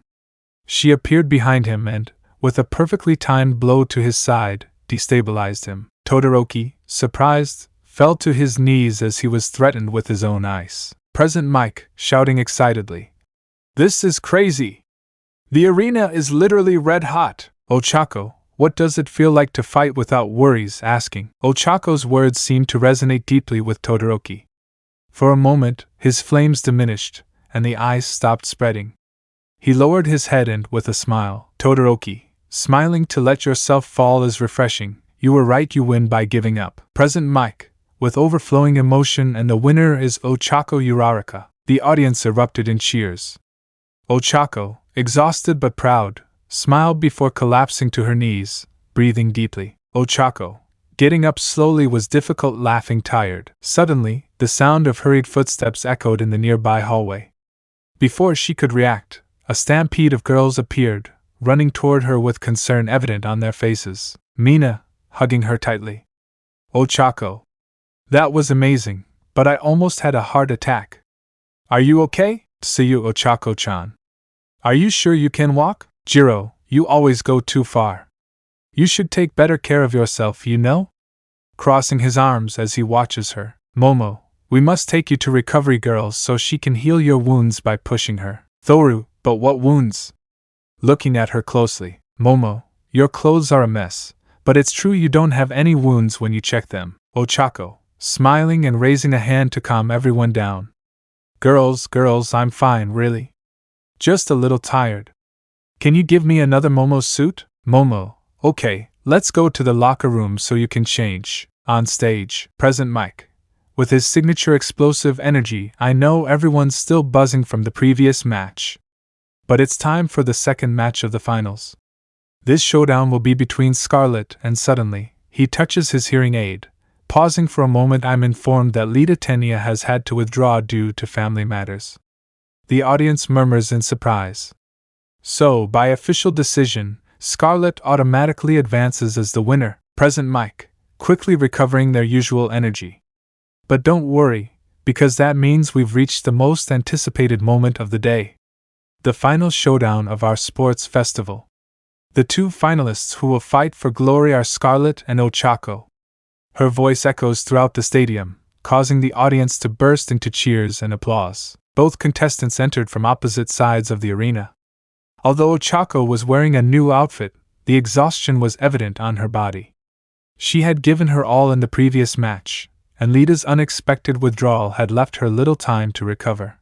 She appeared behind him and, with a perfectly timed blow to his side, destabilized him. Todoroki, surprised, fell to his knees as he was threatened with his own ice. Present Mike, shouting excitedly, "This is crazy! The arena is literally red hot!" Ochako, "What does it feel like to fight without worries?" asking. Ochako's words seemed to resonate deeply with Todoroki. For a moment, his flames diminished, and the ice stopped spreading. He lowered his head and, with a smile, "Todoroki, smiling to let yourself fall is refreshing. You were right, you win by giving up." Present Mike, with overflowing emotion, "And the winner is Ochako Uraraka." The audience erupted in cheers. Ochako, exhausted but proud, smiled before collapsing to her knees, breathing deeply. Ochako, getting up slowly, was difficult, laughing tired. Suddenly, the sound of hurried footsteps echoed in the nearby hallway. Before she could react, a stampede of girls appeared, running toward her with concern evident on their faces. Mina, hugging her tightly. "Ochako, that was amazing, but I almost had a heart attack." "Are you okay?" "Seiya, Ochako-chan. Are you sure you can walk?" "Jiro, you always go too far. You should take better care of yourself, you know?" Crossing his arms as he watches her. "Momo, we must take you to Recovery Girls so she can heal your wounds by pushing her." "Thoru, but what wounds?" Looking at her closely. "Momo, your clothes are a mess, but it's true you don't have any wounds when you check them." Ochako, smiling and raising a hand to calm everyone down. Girls, I'm fine, really. Just a little tired. Can you give me another Momo suit?" "Momo, okay, let's go to the locker room so you can change." On stage, Present Mike, with his signature explosive energy. "I know everyone's still buzzing from the previous match, but it's time for the second match of the finals. This showdown will be between Scarlet and..." Suddenly, he touches his hearing aid. Pausing for a moment, "I'm informed that Lita Tenya has had to withdraw due to family matters." The audience murmurs in surprise. So, by official decision, Scarlet automatically advances as the winner. Present Mike, quickly recovering their usual energy. "But don't worry, because that means we've reached the most anticipated moment of the day. The final showdown of our sports festival. The two finalists who will fight for glory are Scarlet and Ochako." Her voice echoes throughout the stadium, causing the audience to burst into cheers and applause. Both contestants entered from opposite sides of the arena. Although Ochako was wearing a new outfit, the exhaustion was evident on her body. She had given her all in the previous match, and Lita's unexpected withdrawal had left her little time to recover.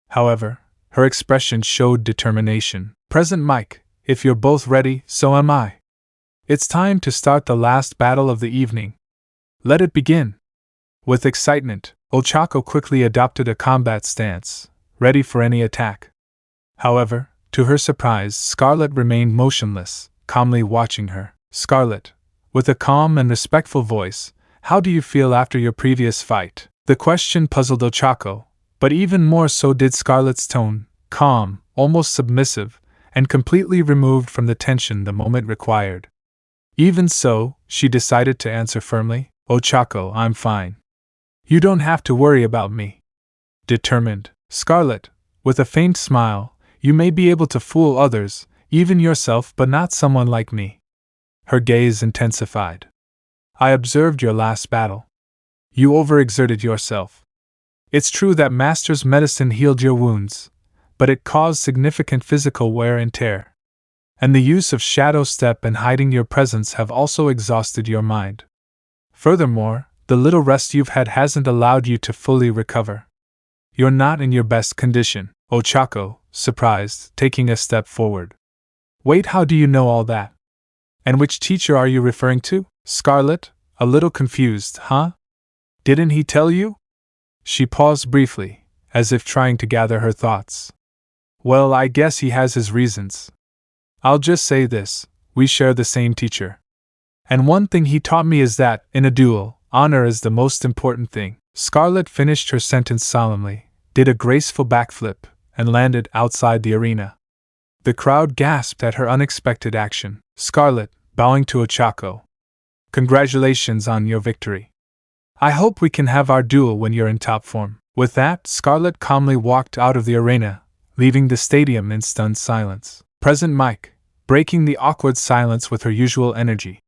However, her expression showed determination. "Present Mike, if you're both ready, so am I. It's time to start the last battle of the evening. Let it begin." With excitement, Ochako quickly adopted a combat stance, ready for any attack. However, to her surprise, Scarlet remained motionless, calmly watching her. "Scarlet," with a calm and respectful voice, "how do you feel after your previous fight?" The question puzzled Ochako, but even more so did Scarlet's tone, calm, almost submissive, and completely removed from the tension the moment required. Even so, she decided to answer firmly, "Ochako, I'm fine. You don't have to worry about me." Determined, Scarlet, with a faint smile, "You may be able to fool others, even yourself, but not someone like me." Her gaze intensified. "I observed your last battle. You overexerted yourself. It's true that Master's medicine healed your wounds, but it caused significant physical wear and tear. And the use of shadow step and hiding your presence have also exhausted your mind. Furthermore, the little rest you've had hasn't allowed you to fully recover. You're not in your best condition." Ochako, surprised, taking a step forward. "Wait, how do you know all that? And which teacher are you referring to?" Scarlet, a little confused, "Huh? Didn't he tell you?" She paused briefly, as if trying to gather her thoughts. "Well, I guess he has his reasons. I'll just say this, we share the same teacher. And one thing he taught me is that, in a duel, honor is the most important thing." Scarlet finished her sentence solemnly, did a graceful backflip, and landed outside the arena. The crowd gasped at her unexpected action. Scarlet, bowing to Ochako. "Congratulations on your victory. I hope we can have our duel when you're in top form." With that, Scarlet calmly walked out of the arena, leaving the stadium in stunned silence. Present Mike, breaking the awkward silence with her usual energy.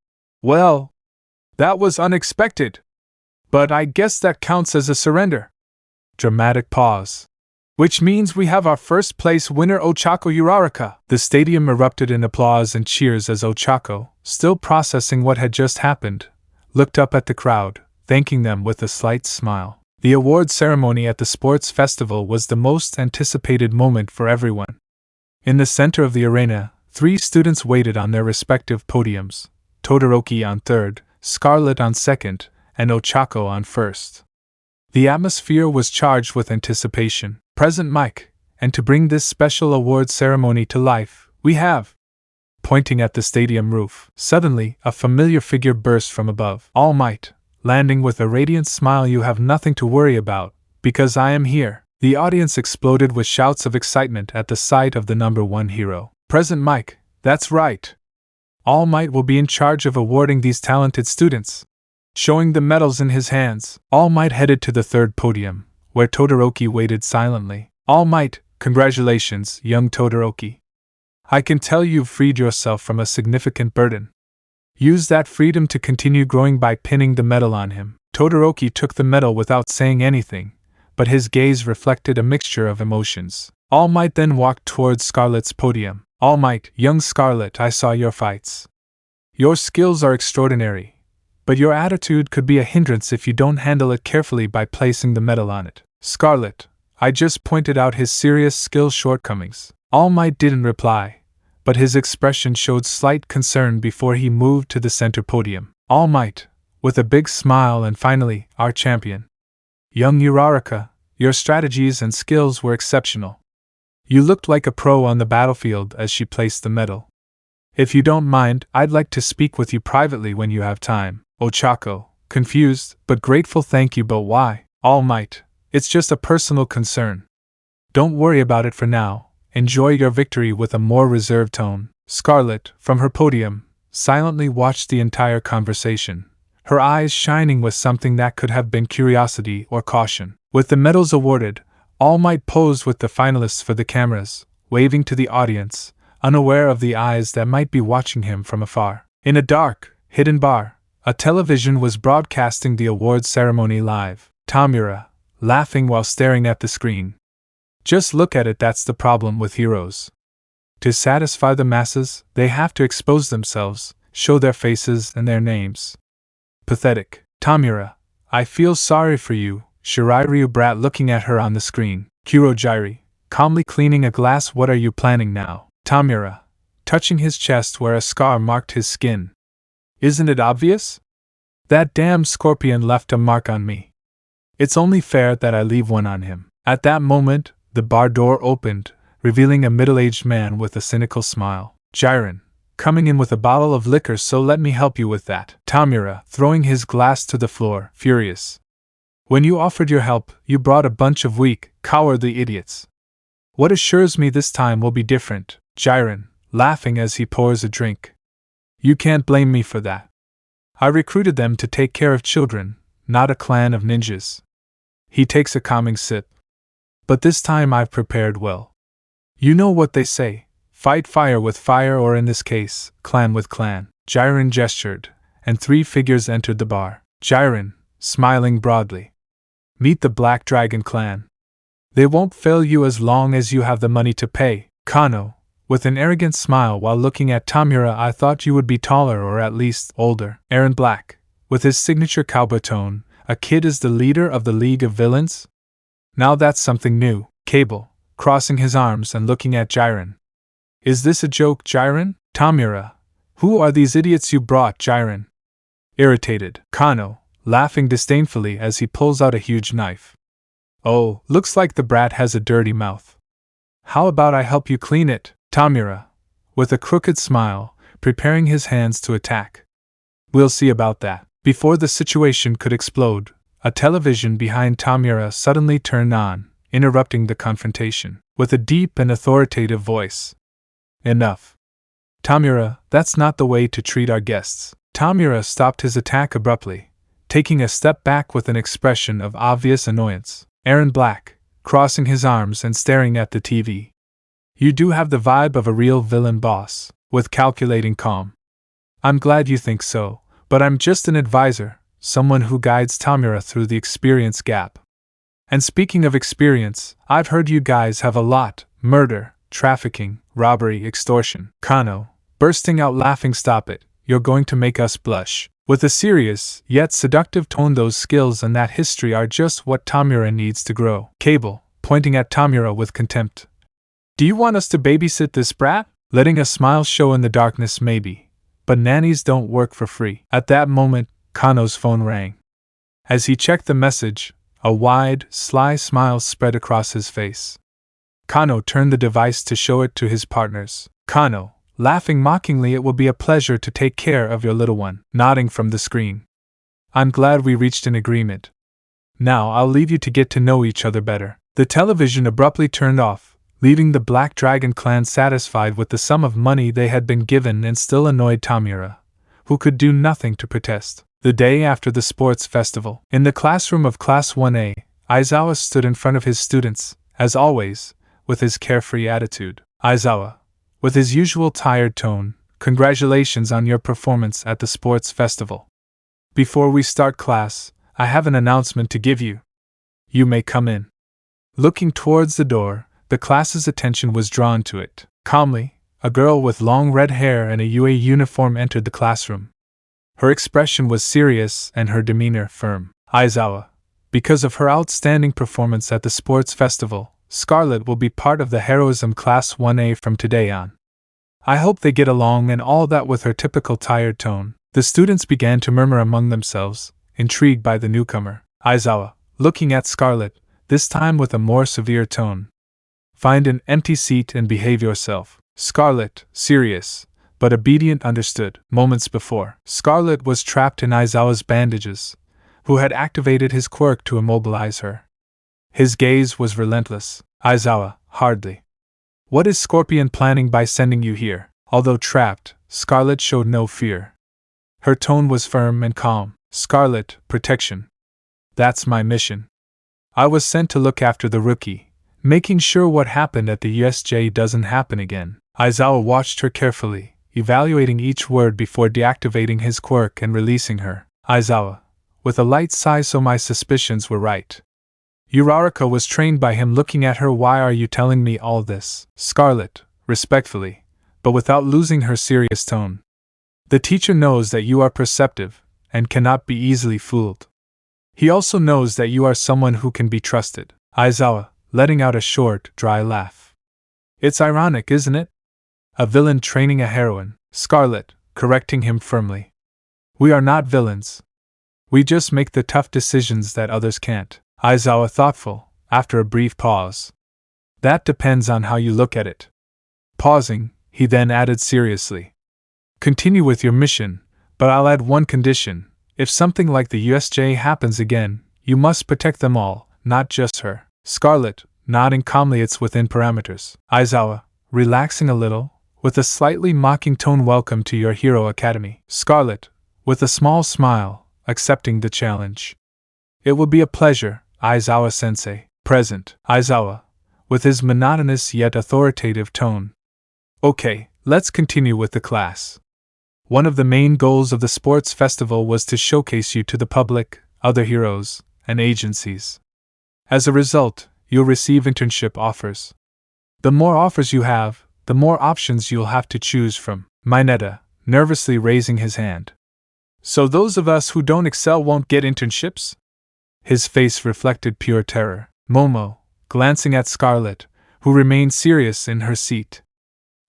"Well, that was unexpected. But I guess that counts as a surrender." Dramatic pause. "Which means we have our first place winner, Ochako Uraraka." The stadium erupted in applause and cheers as Ochako, still processing what had just happened, looked up at the crowd, thanking them with a slight smile. The award ceremony at the sports festival was the most anticipated moment for everyone. In the center of the arena, 3 students waited on their respective podiums, Todoroki on third, Scarlet on second, and Ochako on first. The atmosphere was charged with anticipation. Present Mike, and to bring this special award ceremony to life, we have, pointing at the stadium roof. Suddenly, a familiar figure burst from above. Almight, landing with a radiant smile. "You have nothing to worry about, because I am here." The audience exploded with shouts of excitement at the sight of the number 1 hero. Present Mike, that's right. Almight will be in charge of awarding these talented students. Showing the medals in his hands, Almight headed to the third podium, where Todoroki waited silently. "Almight, congratulations, young Todoroki. I can tell you've freed yourself from a significant burden. Use that freedom to continue growing by pinning the medal on him." Todoroki took the medal without saying anything, but his gaze reflected a mixture of emotions. Almight then walked towards Scarlet's podium. "Almight, young Scarlet, I saw your fights. Your skills are extraordinary, but your attitude could be a hindrance if you don't handle it carefully by placing the medal on it." "Scarlet, I just pointed out his serious skill shortcomings." Almight didn't reply, but his expression showed slight concern before he moved to the center podium. Almight, with a big smile, and finally, "Our champion. Young Uraraka, your strategies and skills were exceptional. You looked like a pro on the battlefield." As she placed the medal. "If you don't mind, I'd like to speak with you privately when you have time." Ochako, confused, but grateful. "Thank you, but why?" "Almight, it's just a personal concern. Don't worry about it for now. Enjoy your victory." With a more reserved tone, Scarlet, from her podium, silently watched the entire conversation, her eyes shining with something that could have been curiosity or caution. With the medals awarded, Almight posed with the finalists for the cameras, waving to the audience, unaware of the eyes that might be watching him from afar. In a dark, hidden bar, a television was broadcasting the awards ceremony live. Tamura, laughing while staring at the screen. "Just look at it, that's the problem with heroes. To satisfy the masses, they have to expose themselves, show their faces and their names. Pathetic." "Tamura, I feel sorry for you." Shirairu brat looking at her on the screen. Kurojairi, calmly cleaning a glass. "What are you planning now?" Tamura, touching his chest where a scar marked his skin. "Isn't it obvious? That damn scorpion left a mark on me. It's only fair that I leave one on him." At that moment, the bar door opened, revealing a middle-aged man with a cynical smile. "Jiren, coming in with a bottle of liquor, so let me help you with that." Tamura, throwing his glass to the floor, furious. "When you offered your help, you brought a bunch of weak, cowardly idiots. What assures me this time will be different, Jiren, laughing as he pours a drink. You can't blame me for that. I recruited them to take care of children, not a clan of ninjas. He takes a calming sip. But this time I've prepared well. You know what they say, fight fire with fire, or in this case, clan with clan. Jiren gestured, and 3 figures entered the bar. Jiren, smiling broadly. Meet the Black Dragon clan. They won't fail you as long as you have the money to pay. Kano, with an arrogant smile while looking at Tamura, I thought you would be taller or at least older. Aaron Black, with his signature cowboy tone, a kid is the leader of the League of Villains? Now that's something new. Cable, crossing his arms and looking at Jiren. Is this a joke, Jiren? Tamura, who are these idiots you brought, Jiren? Irritated. Kano, laughing disdainfully as he pulls out a huge knife. Oh, looks like the brat has a dirty mouth. How about I help you clean it? Tamura, with a crooked smile, preparing his hands to attack. We'll see about that. Before the situation could explode, a television behind Tamura suddenly turned on, interrupting the confrontation, with a deep and authoritative voice. Enough. Tamura, that's not the way to treat our guests. Tamura stopped his attack abruptly, taking a step back with an expression of obvious annoyance. Aaron Black, crossing his arms and staring at the TV. You do have the vibe of a real villain boss, with calculating calm. I'm glad you think so, but I'm just an advisor, someone who guides Tamura through the experience gap. And speaking of experience, I've heard you guys have a lot: murder, trafficking, robbery, extortion. Kano, bursting out laughing, stop it, you're going to make us blush. With a serious, yet seductive tone, those skills and that history are just what Tamura needs to grow. Cable, pointing at Tamura with contempt. Do you want us to babysit this brat? Letting a smile show in the darkness, maybe. But nannies don't work for free. At that moment, Kano's phone rang. As he checked the message, a wide, sly smile spread across his face. Kano turned the device to show it to his partners. Kano, laughing mockingly, it will be a pleasure to take care of your little one. Nodding from the screen. I'm glad we reached an agreement. Now I'll leave you to get to know each other better. The television abruptly turned off, leaving the Black Dragon clan satisfied with the sum of money they had been given and still annoyed Tamura, who could do nothing to protest. The day after the sports festival, in the classroom of Class 1A, Aizawa stood in front of his students, as always, with his carefree attitude. Aizawa, with his usual tired tone, congratulations on your performance at the sports festival. Before we start class, I have an announcement to give you. You may come in. Looking towards the door, the class's attention was drawn to it. Calmly, a girl with long red hair and a UA uniform entered the classroom. Her expression was serious and her demeanor firm. Aizawa, because of her outstanding performance at the sports festival, Scarlet will be part of the Heroism Class 1A from today on. I hope they get along and all that. With her typical tired tone, the students began to murmur among themselves, intrigued by the newcomer. Aizawa, looking at Scarlet, this time with a more severe tone. Find an empty seat and behave yourself. Scarlet, serious, but obedient, understood. Moments before, Scarlet was trapped in Aizawa's bandages, who had activated his quirk to immobilize her. His gaze was relentless. Aizawa, hardly. What is Scorpion planning by sending you here? Although trapped, Scarlet showed no fear. Her tone was firm and calm. Scarlet, protection. That's my mission. I was sent to look after the rookie, making sure what happened at the USJ doesn't happen again. Aizawa watched her carefully, evaluating each word before deactivating his quirk and releasing her. Aizawa, with a light sigh, so my suspicions were right. Uraraka was trained by him, looking at her. Why are you telling me all this? Scarlet, respectfully, but without losing her serious tone. The teacher knows that you are perceptive, and cannot be easily fooled. He also knows that you are someone who can be trusted. Aizawa, letting out a short, dry laugh. It's ironic, isn't it? A villain training a heroine. Scarlet, correcting him firmly. We are not villains. We just make the tough decisions that others can't. Aizawa, thoughtful, after a brief pause. That depends on how you look at it. Pausing, he then added seriously. Continue with your mission, but I'll add one condition. If something like the USJ happens again, you must protect them all, not just her. Scarlet, nodding calmly it's within parameters. Aizawa, relaxing a little, with a slightly mocking tone, welcome to your hero academy. Scarlet, with a small smile, accepting the challenge. It will be a pleasure, Aizawa-sensei. Present. Aizawa, with his monotonous yet authoritative tone. Okay, let's continue with the class. One of the main goals of the sports festival was to showcase you to the public, other heroes, and agencies. As a result, you'll receive internship offers. The more offers you have, the more options you'll have to choose from. Mineta, nervously raising his hand. So those of us who don't excel won't get internships? His face reflected pure terror. Momo, glancing at Scarlet, who remained serious in her seat.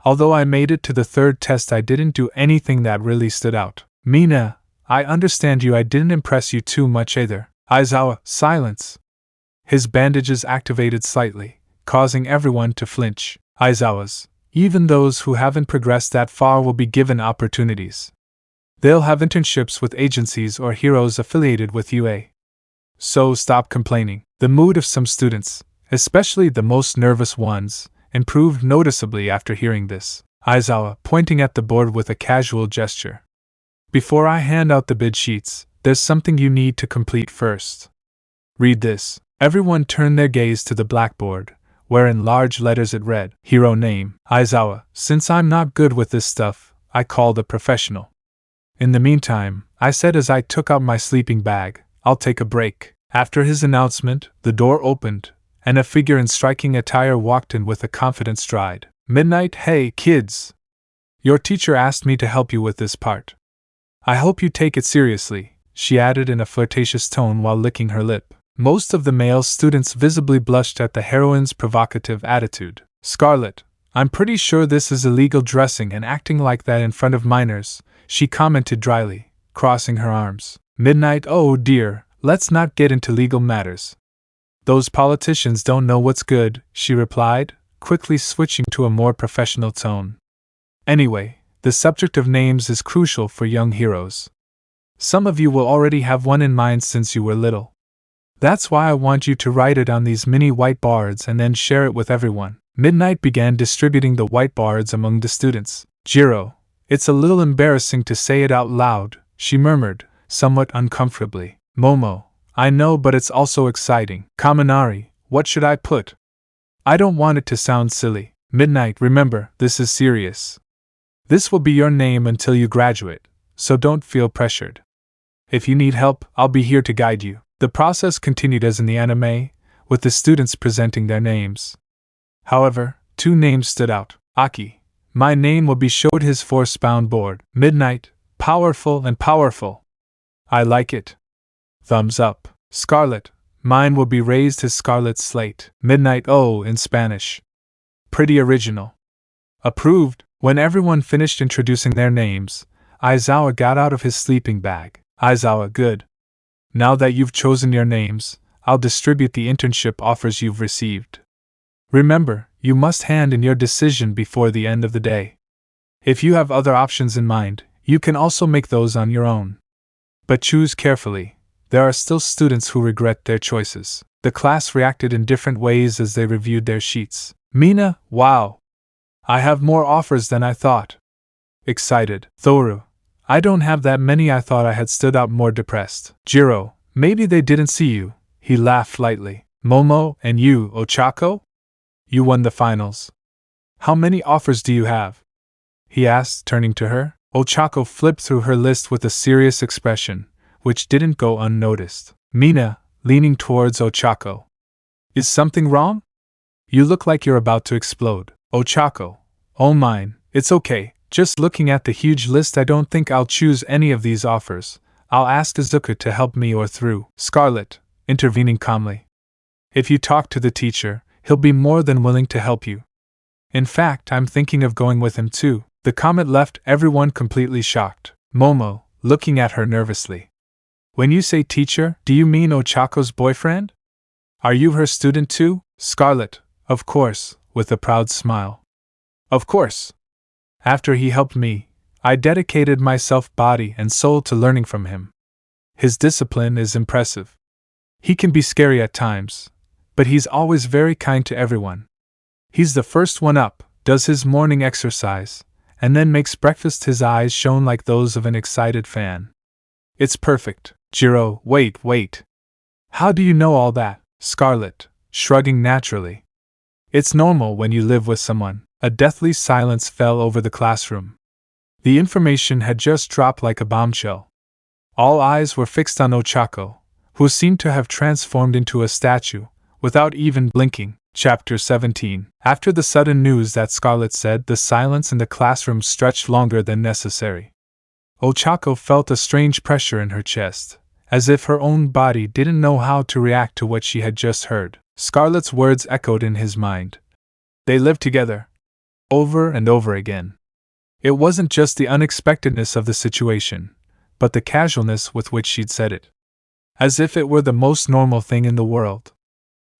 Although I made it to the third test, I didn't do anything that really stood out. Mina, I understand you, I didn't impress you too much either. Aizawa, silence. His bandages activated slightly, causing everyone to flinch. Aizawa's, even those who haven't progressed that far will be given opportunities. They'll have internships with agencies or heroes affiliated with UA. So stop complaining. The mood of some students, especially the most nervous ones, improved noticeably after hearing this. Aizawa, pointing at the board with a casual gesture. Before I hand out the bid sheets, there's something you need to complete first. Read this. Everyone turned their gaze to the blackboard, where in large letters it read, Hero Name, Aizawa. Since I'm not good with this stuff, I called a professional. In the meantime, I said as I took out my sleeping bag, I'll take a break. After his announcement, the door opened, and a figure in striking attire walked in with a confident stride. Midnight, hey, kids! Your teacher asked me to help you with this part. I hope you take it seriously, she added in a flirtatious tone while licking her lip. Most of the male students visibly blushed at the heroine's provocative attitude. Scarlet, I'm pretty sure this is illegal dressing and acting like that in front of minors, she commented dryly, crossing her arms. Midnight, oh dear, let's not get into legal matters. Those politicians don't know what's good, she replied, quickly switching to a more professional tone. Anyway, the subject of names is crucial for young heroes. Some of you will already have one in mind since you were little. That's why I want you to write it on these mini whiteboards and then share it with everyone. Midnight began distributing the whiteboards among the students. Jiro, it's a little embarrassing to say it out loud, she murmured, somewhat uncomfortably. Momo, I know, but it's also exciting. Kaminari, what should I put? I don't want it to sound silly. Midnight, remember, this is serious. This will be your name until you graduate, so don't feel pressured. If you need help, I'll be here to guide you. The process continued as in the anime, with the students presenting their names. However, two names stood out. Aki, my name will be showed his force-bound board. Midnight, powerful and powerful. I like it. Thumbs up. Scarlet, mine will be raised his scarlet slate. Midnight, oh, in Spanish. Pretty original. Approved. When everyone finished introducing their names, Aizawa got out of his sleeping bag. Aizawa, good. Now that you've chosen your names, I'll distribute the internship offers you've received. Remember, you must hand in your decision before the end of the day. If you have other options in mind, you can also make those on your own. But choose carefully. There are still students who regret their choices. The class reacted in different ways as they reviewed their sheets. Mina, wow! I have more offers than I thought. Excited. Thoru, I don't have that many. I thought I had stood out more. Depressed. Jiro, maybe they didn't see you. He laughed lightly. Momo, and you, Ochako? You won the finals. How many offers do you have? He asked, turning to her. Ochako flipped through her list with a serious expression, which didn't go unnoticed. Mina, leaning towards Ochako. Is something wrong? You look like you're about to explode. Ochako, oh mine, it's okay. Just looking at the huge list, I don't think I'll choose any of these offers. I'll ask Izuku to help me or through. Scarlet, intervening calmly. If you talk to the teacher, he'll be more than willing to help you. In fact, I'm thinking of going with him too. The comment left everyone completely shocked. Momo, looking at her nervously. When you say teacher, do you mean Ochako's boyfriend? Are you her student too? Scarlet, of course, with a proud smile. Of course. After he helped me, I dedicated myself body and soul to learning from him. His discipline is impressive. He can be scary at times, But he's always very kind to everyone. He's the first one up, does his morning exercise, and then makes breakfast. His eyes shone like those of an excited fan. It's perfect. Jiro, wait. How do you know all that? Scarlet, shrugging naturally. It's normal when you live with someone. A deathly silence fell over the classroom. The information had just dropped like a bombshell. All eyes were fixed on Ochako, who seemed to have transformed into a statue, without even blinking. Chapter 17. After the sudden news that Scarlet said, the silence in the classroom stretched longer than necessary. Ochako felt a strange pressure in her chest, as if her own body didn't know how to react to what she had just heard. Scarlet's words echoed in his mind. They lived together. Over and over again. It wasn't just the unexpectedness of the situation, but the casualness with which she'd said it. As if it were the most normal thing in the world.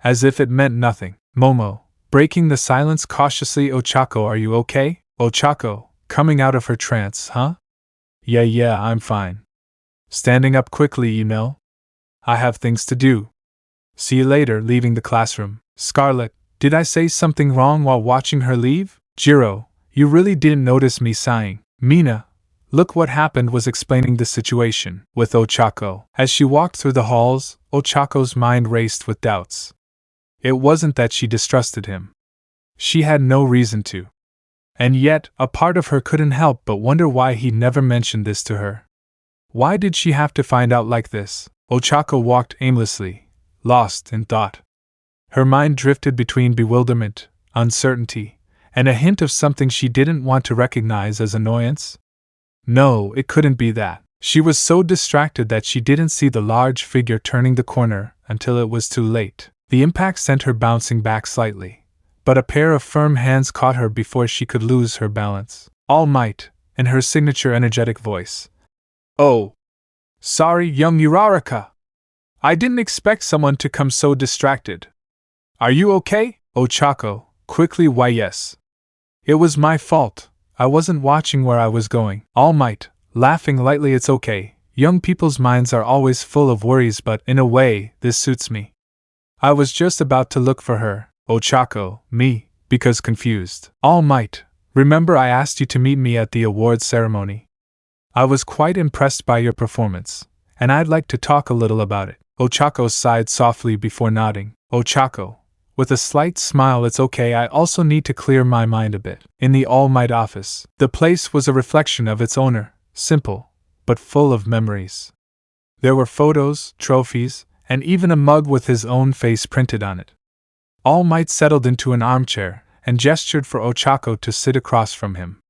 As if it meant nothing. Momo, breaking the silence cautiously. Ochako, are you okay? Ochako, coming out of her trance, huh? Yeah, I'm fine. Standing up quickly, you know. I have things to do. See you later, leaving the classroom. Scarlet, did I say something wrong while watching her leave? Jiro, you really didn't notice me sighing. Mina, look what happened, was explaining the situation with Ochako. As she walked through the halls, Ochako's mind raced with doubts. It wasn't that she distrusted him. She had no reason to. And yet, a part of her couldn't help but wonder why he never mentioned this to her. Why did she have to find out like this? Ochako walked aimlessly, lost in thought. Her mind drifted between bewilderment, uncertainty, and a hint of something she didn't want to recognize as annoyance. No, it couldn't be that. She was so distracted that she didn't see the large figure turning the corner until it was too late. The impact sent her bouncing back slightly, but a pair of firm hands caught her before she could lose her balance. Almight, in her signature energetic voice. Oh. Sorry, young Uraraka. I didn't expect someone to come so distracted. Are you okay? Ochako, quickly. Why yes. It was my fault. I wasn't watching where I was going. Almight, laughing lightly. It's okay. Young people's minds are always full of worries, but in a way, this suits me. I was just about to look for her. Ochako, me, because confused. Almight, remember I asked you to meet me at the awards ceremony? I was quite impressed by your performance, and I'd like to talk a little about it. Ochako sighed softly before nodding. Ochako, with a slight smile. It's okay, I also need to clear my mind a bit. In the Almight office, the place was a reflection of its owner, simple, but full of memories. There were photos, trophies, and even a mug with his own face printed on it. Almight settled into an armchair and gestured for Ochako to sit across from him.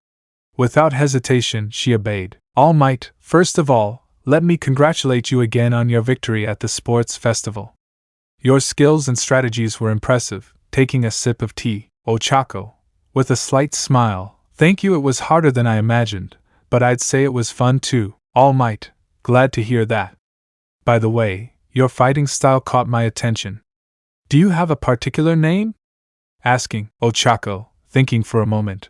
Without hesitation, she obeyed. Almight, first of all, let me congratulate you again on your victory at the sports festival. Your skills and strategies were impressive. Taking a sip of tea, Ochako, with a slight smile. Thank you, it was harder than I imagined, but I'd say it was fun too. Almight, glad to hear that. By the way, your fighting style caught my attention. Do you have a particular name? Asking, Ochako, thinking for a moment.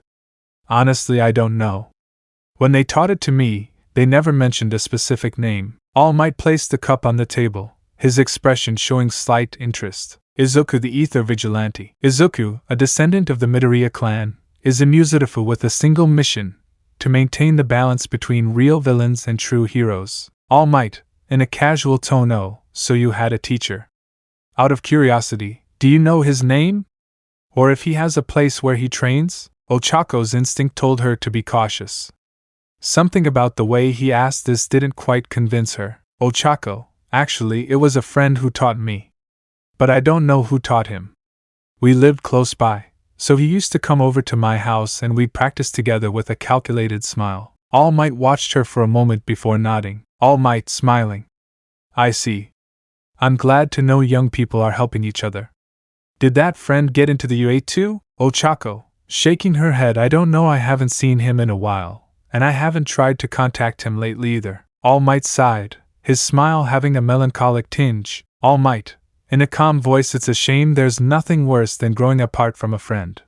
Honestly, I don't know. When they taught it to me, they never mentioned a specific name. Almight placed the cup on the table, his expression showing slight interest. Izuku, the Ether Vigilante. Izuku, a descendant of the Midoriya clan, is a Musutifu with a single mission: to maintain the balance between real villains and true heroes. Almight, in a casual tone. Oh, so you had a teacher. Out of curiosity, do you know his name? Or if he has a place where he trains? Ochako's instinct told her to be cautious. Something about the way he asked this didn't quite convince her. Ochako, actually, it was a friend who taught me. But I don't know who taught him. We lived close by, so he used to come over to my house and we'd practice together. With a calculated smile, Almight watched her for a moment before nodding. Almight, smiling. I see. I'm glad to know young people are helping each other. Did that friend get into the UA too? Ochako, shaking her head. I don't know, I haven't seen him in a while, and I haven't tried to contact him lately either. Almight sighed, his smile having a melancholic tinge. Almight, in a calm voice, it's a shame. There's nothing worse than growing apart from a friend.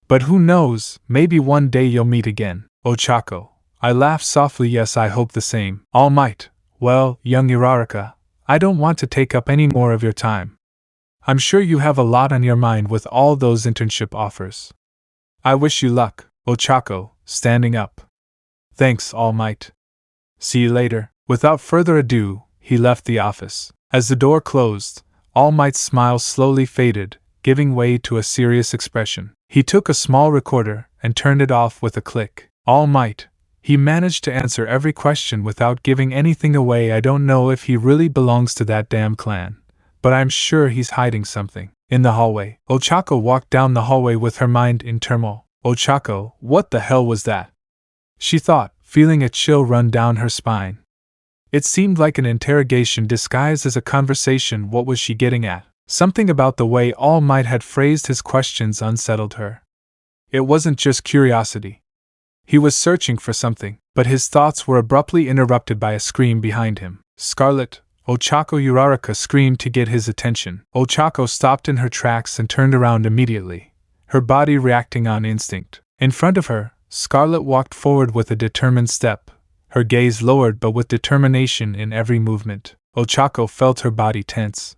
But who knows, maybe one day you'll meet again. Ochako, I laughed softly. Yes, I hope the same. Almight, well, young Uraraka, I don't want to take up any more of your time. I'm sure you have a lot on your mind with all those internship offers. I wish you luck, Ochako, standing up. Thanks, Almight. See you later. Without further ado, he left the office. As the door closed, Almight's smile slowly faded, giving way to a serious expression. He took a small recorder and turned it off with a click. Almight. He managed to answer every question without giving anything away. I don't know if he really belongs to that damn clan, but I'm sure he's hiding something. In the hallway, Ochako walked down the hallway with her mind in turmoil. Ochako, what the hell was that? She thought, feeling a chill run down her spine. It seemed like an interrogation disguised as a conversation. What was she getting at? Something about the way All Might had phrased his questions unsettled her. It wasn't just curiosity. He was searching for something, but his thoughts were abruptly interrupted by a scream behind him. Scarlet! Ochako! Uraraka screamed to get his attention. Ochako stopped in her tracks and turned around immediately, her body reacting on instinct. In front of her, Scarlet walked forward with a determined step, her gaze lowered but with determination in every movement. Ochako felt her body tense.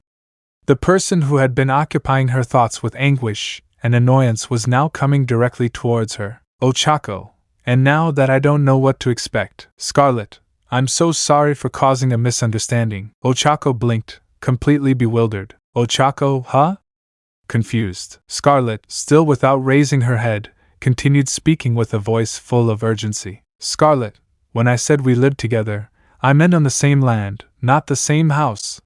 The person who had been occupying her thoughts with anguish and annoyance was now coming directly towards her. Ochako, and now that I don't know what to expect. Scarlet, I'm so sorry for causing a misunderstanding. Ochako blinked, completely bewildered. Ochako, huh? Confused. Scarlet, still without raising her head, continued speaking with a voice full of urgency. Scarlet, when I said we lived together, I meant on the same land, not the same house.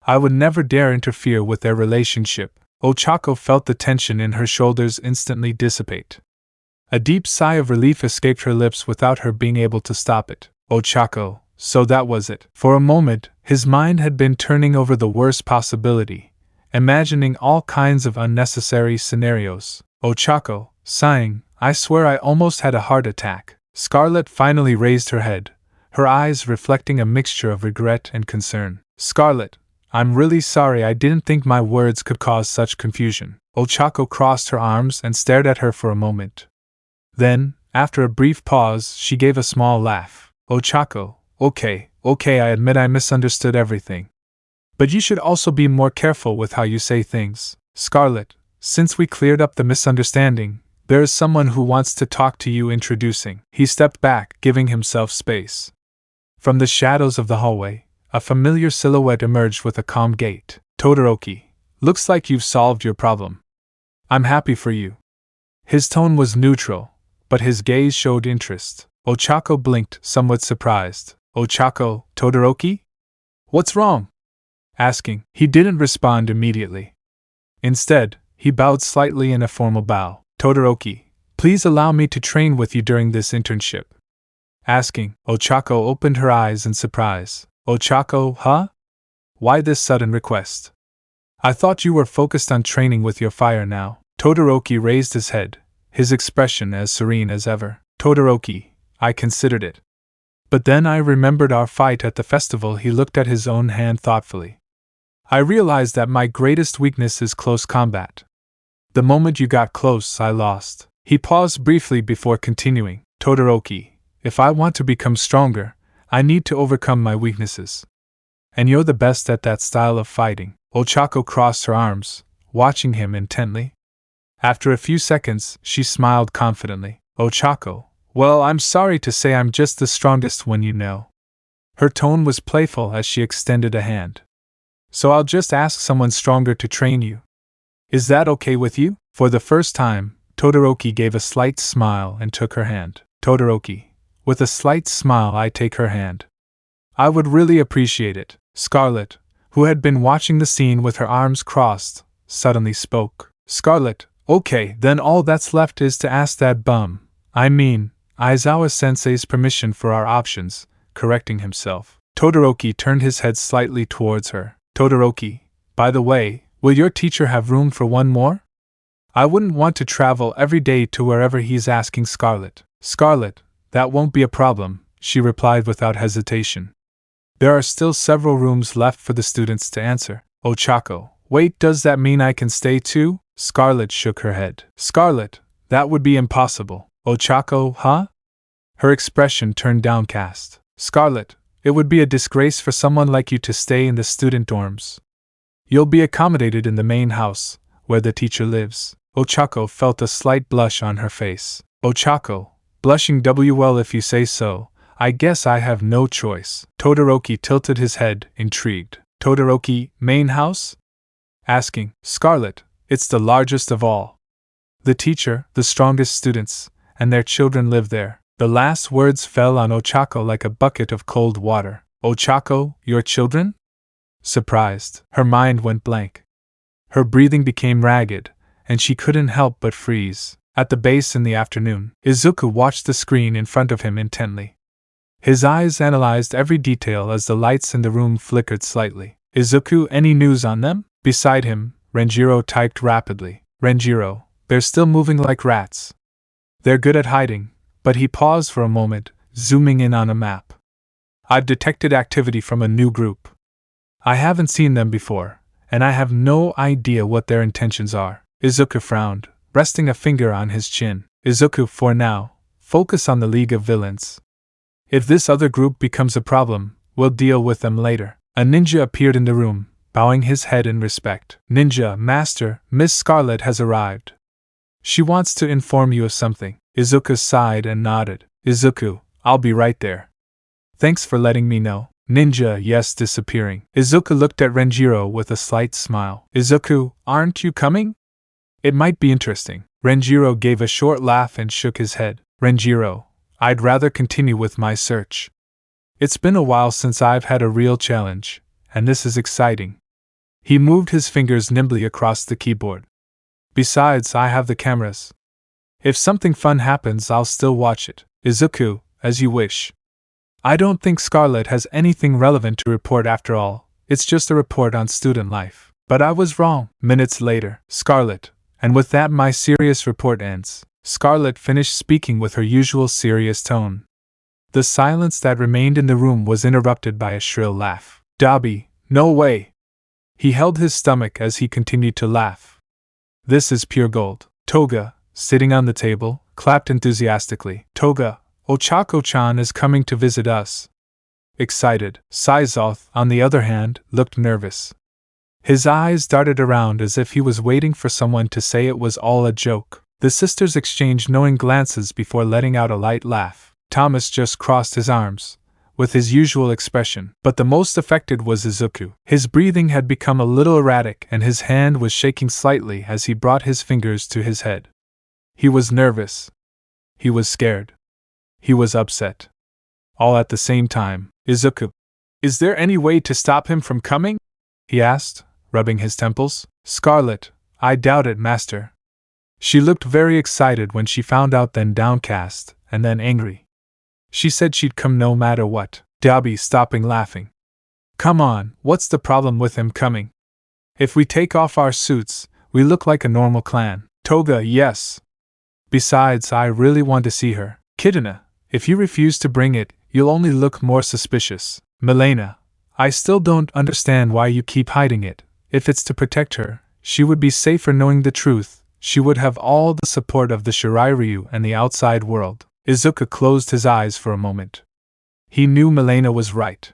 I would never dare interfere with their relationship. Ochako felt the tension in her shoulders instantly dissipate. A deep sigh of relief escaped her lips without her being able to stop it. Ochako, so that was it. For a moment, his mind had been turning over the worst possibility, imagining all kinds of unnecessary scenarios. Ochako, sighing, I swear I almost had a heart attack. Scarlet finally raised her head, her eyes reflecting a mixture of regret and concern. Scarlet, I'm really sorry. I didn't think my words could cause such confusion. Ochako crossed her arms and stared at her for a moment. Then, after a brief pause, she gave a small laugh. Ochako, okay, I admit I misunderstood everything. But you should also be more careful with how you say things. Scarlet, since we cleared up the misunderstanding, there is someone who wants to talk to you. Introducing. He stepped back, giving himself space. From the shadows of the hallway, a familiar silhouette emerged with a calm gait. Todoroki, looks like you've solved your problem. I'm happy for you. His tone was neutral, but his gaze showed interest. Ochako blinked, somewhat surprised. Ochako, Todoroki? What's wrong? Asking, he didn't respond immediately. Instead, he bowed slightly in a formal bow. Todoroki, please allow me to train with you during this internship. Asking, Ochako opened her eyes in surprise. Ochako, huh? Why this sudden request? I thought you were focused on training with your fire now. Todoroki raised his head, his expression as serene as ever. Todoroki, I considered it. But then I remembered our fight at the festival. He looked at his own hand thoughtfully. I realized that my greatest weakness is close combat. The moment you got close, I lost. He paused briefly before continuing. Todoroki, if I want to become stronger, I need to overcome my weaknesses. And you're the best at that style of fighting. Ochako crossed her arms, watching him intently. After a few seconds, she smiled confidently. Ochako, well, I'm sorry to say I'm just the strongest one you know. Her tone was playful as she extended a hand. So I'll just ask someone stronger to train you. Is that okay with you? For the first time, Todoroki gave a slight smile and took her hand. Todoroki, with a slight smile, I take her hand. I would really appreciate it. Scarlet, who had been watching the scene with her arms crossed, suddenly spoke. Scarlet, okay, then all that's left is to ask that bum, Aizawa-sensei's permission for our options. Correcting himself, Todoroki turned his head slightly towards her. Todoroki, by the way, will your teacher have room for one more? I wouldn't want to travel every day to wherever he's asking. Scarlet, that won't be a problem, she replied without hesitation. There are still several rooms left for the students to answer. Ochako, wait, does that mean I can stay too? Scarlet shook her head. Scarlet, that would be impossible. Ochako, huh? Her expression turned downcast. Scarlet, it would be a disgrace for someone like you to stay in the student dorms. You'll be accommodated in the main house, where the teacher lives. Ochako felt a slight blush on her face. Ochako, blushing well if you say so. I guess I have no choice. Todoroki tilted his head, intrigued. Todoroki, main house? Asking. Scarlet, it's the largest of all. The teacher, the strongest students, and their children live there. The last words fell on Ochako like a bucket of cold water. Ochako, your children? Surprised, her mind went blank. Her breathing became ragged, and she couldn't help but freeze. At the base in the afternoon, Izuku watched the screen in front of him intently. His eyes analyzed every detail as the lights in the room flickered slightly. Izuku, any news on them? Beside him, Renjiro typed rapidly. Renjiro, they're still moving like rats. They're good at hiding, but he paused for a moment, zooming in on a map. I've detected activity from a new group. I haven't seen them before, and I have no idea what their intentions are. Izuku frowned, resting a finger on his chin. Izuku, for now, focus on the League of Villains. If this other group becomes a problem, we'll deal with them later. A ninja appeared in the room, bowing his head in respect. Ninja, Master, Miss Scarlet has arrived. She wants to inform you of something. Izuku sighed and nodded. Izuku, I'll be right there. Thanks for letting me know. Ninja, yes, disappearing. Izuku looked at Renjiro with a slight smile. Izuku, aren't you coming? It might be interesting. Renjiro gave a short laugh and shook his head. Renjiro, I'd rather continue with my search. It's been a while since I've had a real challenge, and this is exciting. He moved his fingers nimbly across the keyboard. Besides, I have the cameras. If something fun happens, I'll still watch it. Izuku, as you wish. I don't think Scarlet has anything relevant to report after all, it's just a report on student life. But I was wrong. Minutes later, Scarlet, and with that my serious report ends. Scarlet finished speaking with her usual serious tone. The silence that remained in the room was interrupted by a shrill laugh. Dobby, no way! He held his stomach as he continued to laugh. This is pure gold. Toga, sitting on the table, clapped enthusiastically. Toga, Ochako-chan is coming to visit us. Excited. Saizoth, on the other hand, looked nervous. His eyes darted around as if he was waiting for someone to say it was all a joke. The sisters exchanged knowing glances before letting out a light laugh. Thomas just crossed his arms, with his usual expression, but the most affected was Izuku. His breathing had become a little erratic and his hand was shaking slightly as he brought his fingers to his head. He was nervous. He was scared. He was upset. All at the same time. Izuku, is there any way to stop him from coming? He asked, rubbing his temples. Scarlet, I doubt it, Master. She looked very excited when she found out, then downcast, and then angry. She said she'd come no matter what. Dobby stopping laughing. Come on, what's the problem with him coming? If we take off our suits, we look like a normal clan. Toga, yes. Besides, I really want to see her. Kidina, if you refuse to bring it, you'll only look more suspicious. Milena, I still don't understand why you keep hiding it. If it's to protect her, she would be safer knowing the truth. She would have all the support of the Shirairyu and the outside world. Izuku closed his eyes for a moment. He knew Milena was right.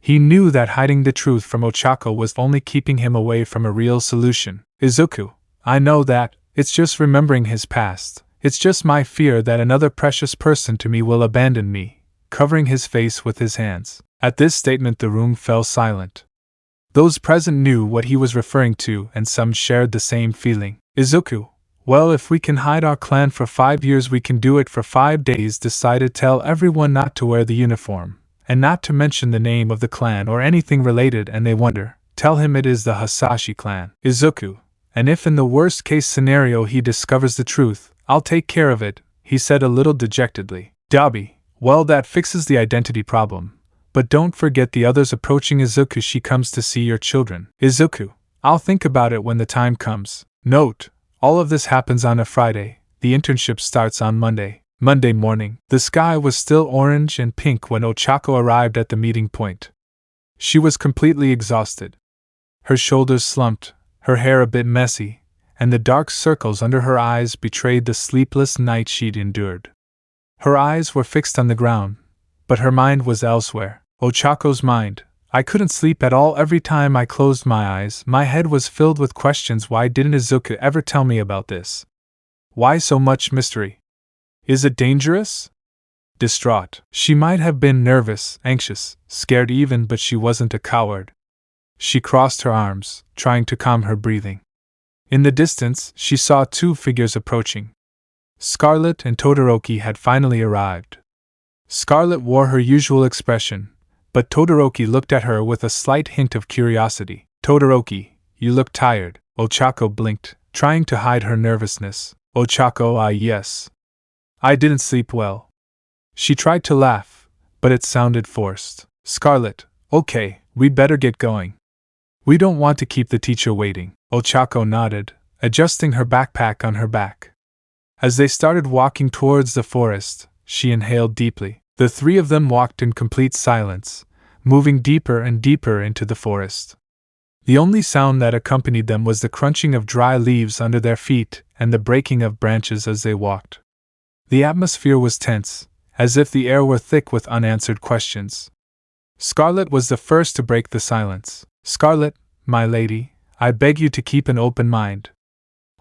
He knew that hiding the truth from Ochako was only keeping him away from a real solution. Izuku, I know that, it's just remembering his past. It's just my fear that another precious person to me will abandon me, covering his face with his hands. At this statement the room fell silent. Those present knew what he was referring to and some shared the same feeling. Izuku, well, if we can hide our clan for 5 years we can do it for 5 days. Decided tell everyone not to wear the uniform, and not to mention the name of the clan or anything related, and they wonder. Tell him it is the Hasashi clan. Izuku, and if in the worst case scenario he discovers the truth, I'll take care of it, he said a little dejectedly. Dobby, well, that fixes the identity problem. But don't forget the others approaching. Izuku, she comes to see your children. Izuku, I'll think about it when the time comes. Note, all of this happens on a Friday. The internship starts on Monday. Monday morning. The sky was still orange and pink when Ochako arrived at the meeting point. She was completely exhausted. Her shoulders slumped, her hair a bit messy, and the dark circles under her eyes betrayed the sleepless night she'd endured. Her eyes were fixed on the ground, but her mind was elsewhere. Ochako's mind, I couldn't sleep at all. Every time I closed my eyes, my head was filled with questions. Why didn't Izuku ever tell me about this? Why so much mystery? Is it dangerous? Distraught. She might have been nervous, anxious, scared even, but she wasn't a coward. She crossed her arms, trying to calm her breathing. In the distance, she saw two figures approaching. Scarlet and Todoroki had finally arrived. Scarlet wore her usual expression, but Todoroki looked at her with a slight hint of curiosity. Todoroki, you look tired. Ochako blinked, trying to hide her nervousness. Ochako, yes. I didn't sleep well. She tried to laugh, but it sounded forced. Scarlet, okay, we'd better get going. We don't want to keep the teacher waiting. Ochako nodded, adjusting her backpack on her back. As they started walking towards the forest, she inhaled deeply. The three of them walked in complete silence, moving deeper and deeper into the forest. The only sound that accompanied them was the crunching of dry leaves under their feet and the breaking of branches as they walked. The atmosphere was tense, as if the air were thick with unanswered questions. Scarlet was the first to break the silence. Scarlet, my lady, I beg you to keep an open mind.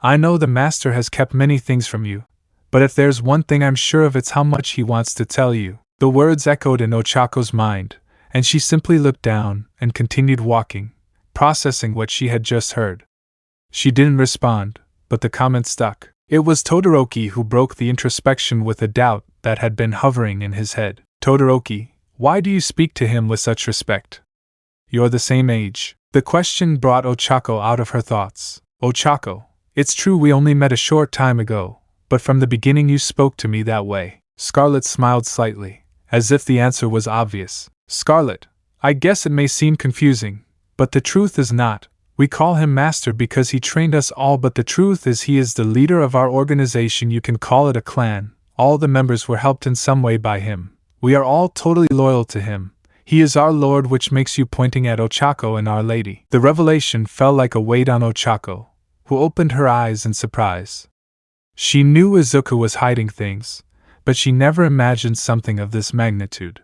I know the master has kept many things from you, but if there's one thing I'm sure of, it's how much he wants to tell you. The words echoed in Ochako's mind, and she simply looked down and continued walking, processing what she had just heard. She didn't respond, but the comment stuck. It was Todoroki who broke the introspection with a doubt that had been hovering in his head. Todoroki, why do you speak to him with such respect? You're the same age. The question brought Ochako out of her thoughts. Ochako, it's true we only met a short time ago, but from the beginning you spoke to me that way. Scarlet smiled slightly, as if the answer was obvious. Scarlet, I guess it may seem confusing, but the truth is not. We call him Master because he trained us all, but the truth is he is the leader of our organization. You can call it a clan. All the members were helped in some way by him. We are all totally loyal to him. He is our lord, which makes you pointing at Ochako and Our Lady. The revelation fell like a weight on Ochako, who opened her eyes in surprise. She knew Izuku was hiding things, but she never imagined something of this magnitude.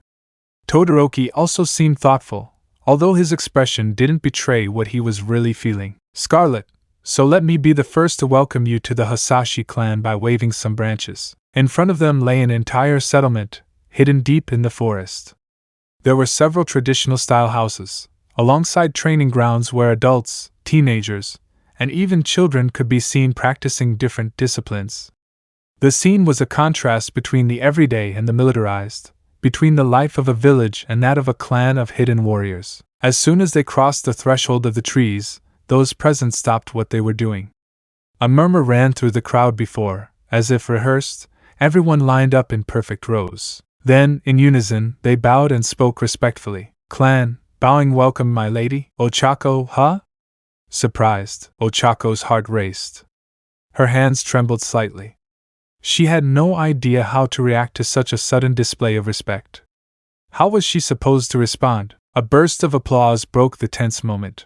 Todoroki also seemed thoughtful, although his expression didn't betray what he was really feeling. Scarlet, so let me be the first to welcome you to the Hasashi clan by waving some branches. In front of them lay an entire settlement, hidden deep in the forest. There were several traditional-style houses, alongside training grounds where adults, teenagers, and even children could be seen practicing different disciplines. The scene was a contrast between the everyday and the militarized, between the life of a village and that of a clan of hidden warriors. As soon as they crossed the threshold of the trees, those present stopped what they were doing. A murmur ran through the crowd before, as if rehearsed, everyone lined up in perfect rows. Then, in unison, they bowed and spoke respectfully. Clan, bowing welcome my lady. Ochako, huh? Surprised, Ochako's heart raced. Her hands trembled slightly. She had no idea how to react to such a sudden display of respect. How was she supposed to respond? A burst of applause broke the tense moment.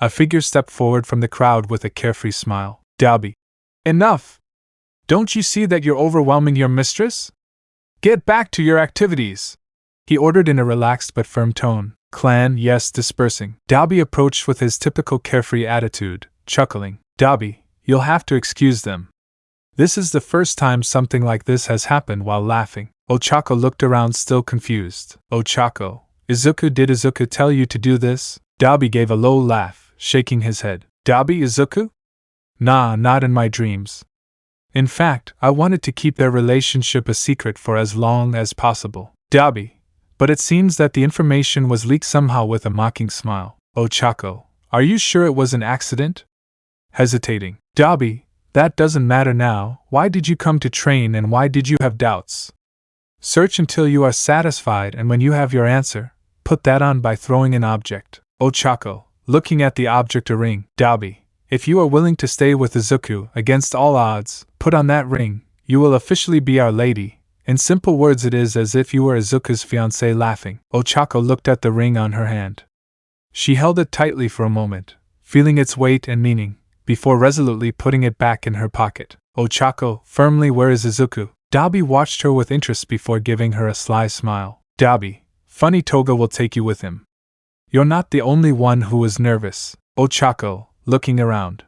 A figure stepped forward from the crowd with a carefree smile. Dabi. Enough! Don't you see that you're overwhelming your mistress? Get back to your activities! He ordered in a relaxed but firm tone. Clan, yes, dispersing. Dabi approached with his typical carefree attitude, chuckling. Dabi, you'll have to excuse them. This is the first time something like this has happened. While laughing, Ochako looked around still confused. Ochako, did Izuku tell you to do this? Dabi gave a low laugh, shaking his head. Dabi, Izuku? Nah, not in my dreams. In fact, I wanted to keep their relationship a secret for as long as possible. Dabi, but it seems that the information was leaked somehow. With a mocking smile. Ochako, are you sure it was an accident? Hesitating. Dabi, that doesn't matter now. Why did you come to train and why did you have doubts? Search until you are satisfied, and when you have your answer, put that on by throwing an object. Ochako, looking at the object, a ring. Dabi, if you are willing to stay with Izuku against all odds, put on that ring. You will officially be Our Lady. In simple words, it is as if you were Izuku's fiancée. Laughing, Ochako looked at the ring on her hand. She held it tightly for a moment, feeling its weight and meaning, before resolutely putting it back in her pocket. Ochako, firmly, where is Izuku? Dabi watched her with interest before giving her a sly smile. Dabi, funny Toga will take you with him. You're not the only one who was nervous, Ochako, looking around.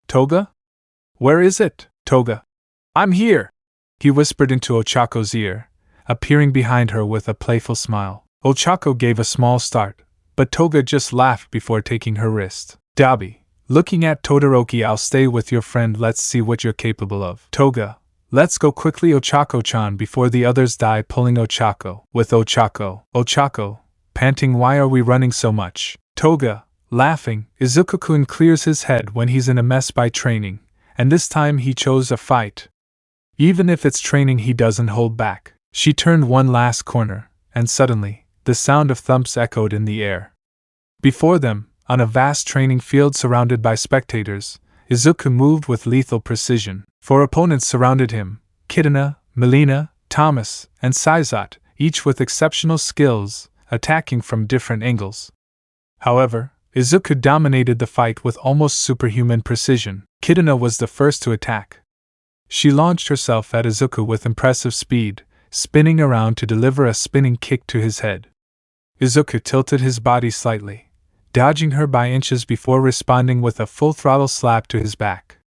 Toga? Where is it, Toga? I'm here, he whispered into Ochako's ear, appearing behind her with a playful smile. Ochako gave a small start, but Toga just laughed before taking her wrist. Dabi, looking at Todoroki, I'll stay with your friend, let's see what you're capable of. Toga, let's go quickly, Ochako-chan, before the others die, pulling Ochako. With Ochako, panting, why are we running so much? Toga, laughing, Izuku-kun clears his head when he's in a mess by training, and this time he chose a fight. Even if it's training, he doesn't hold back. She turned one last corner, and suddenly, the sound of thumps echoed in the air. Before them, on a vast training field surrounded by spectators, Izuku moved with lethal precision. 4 opponents surrounded him: Kidana, Melina, Thomas, and Saizat, each with exceptional skills, attacking from different angles. However, Izuku dominated the fight with almost superhuman precision. Kidana was the first to attack. She launched herself at Izuku with impressive speed, spinning around to deliver a spinning kick to his head. Izuku tilted his body slightly, dodging her by inches before responding with a full-throttle slap to his back.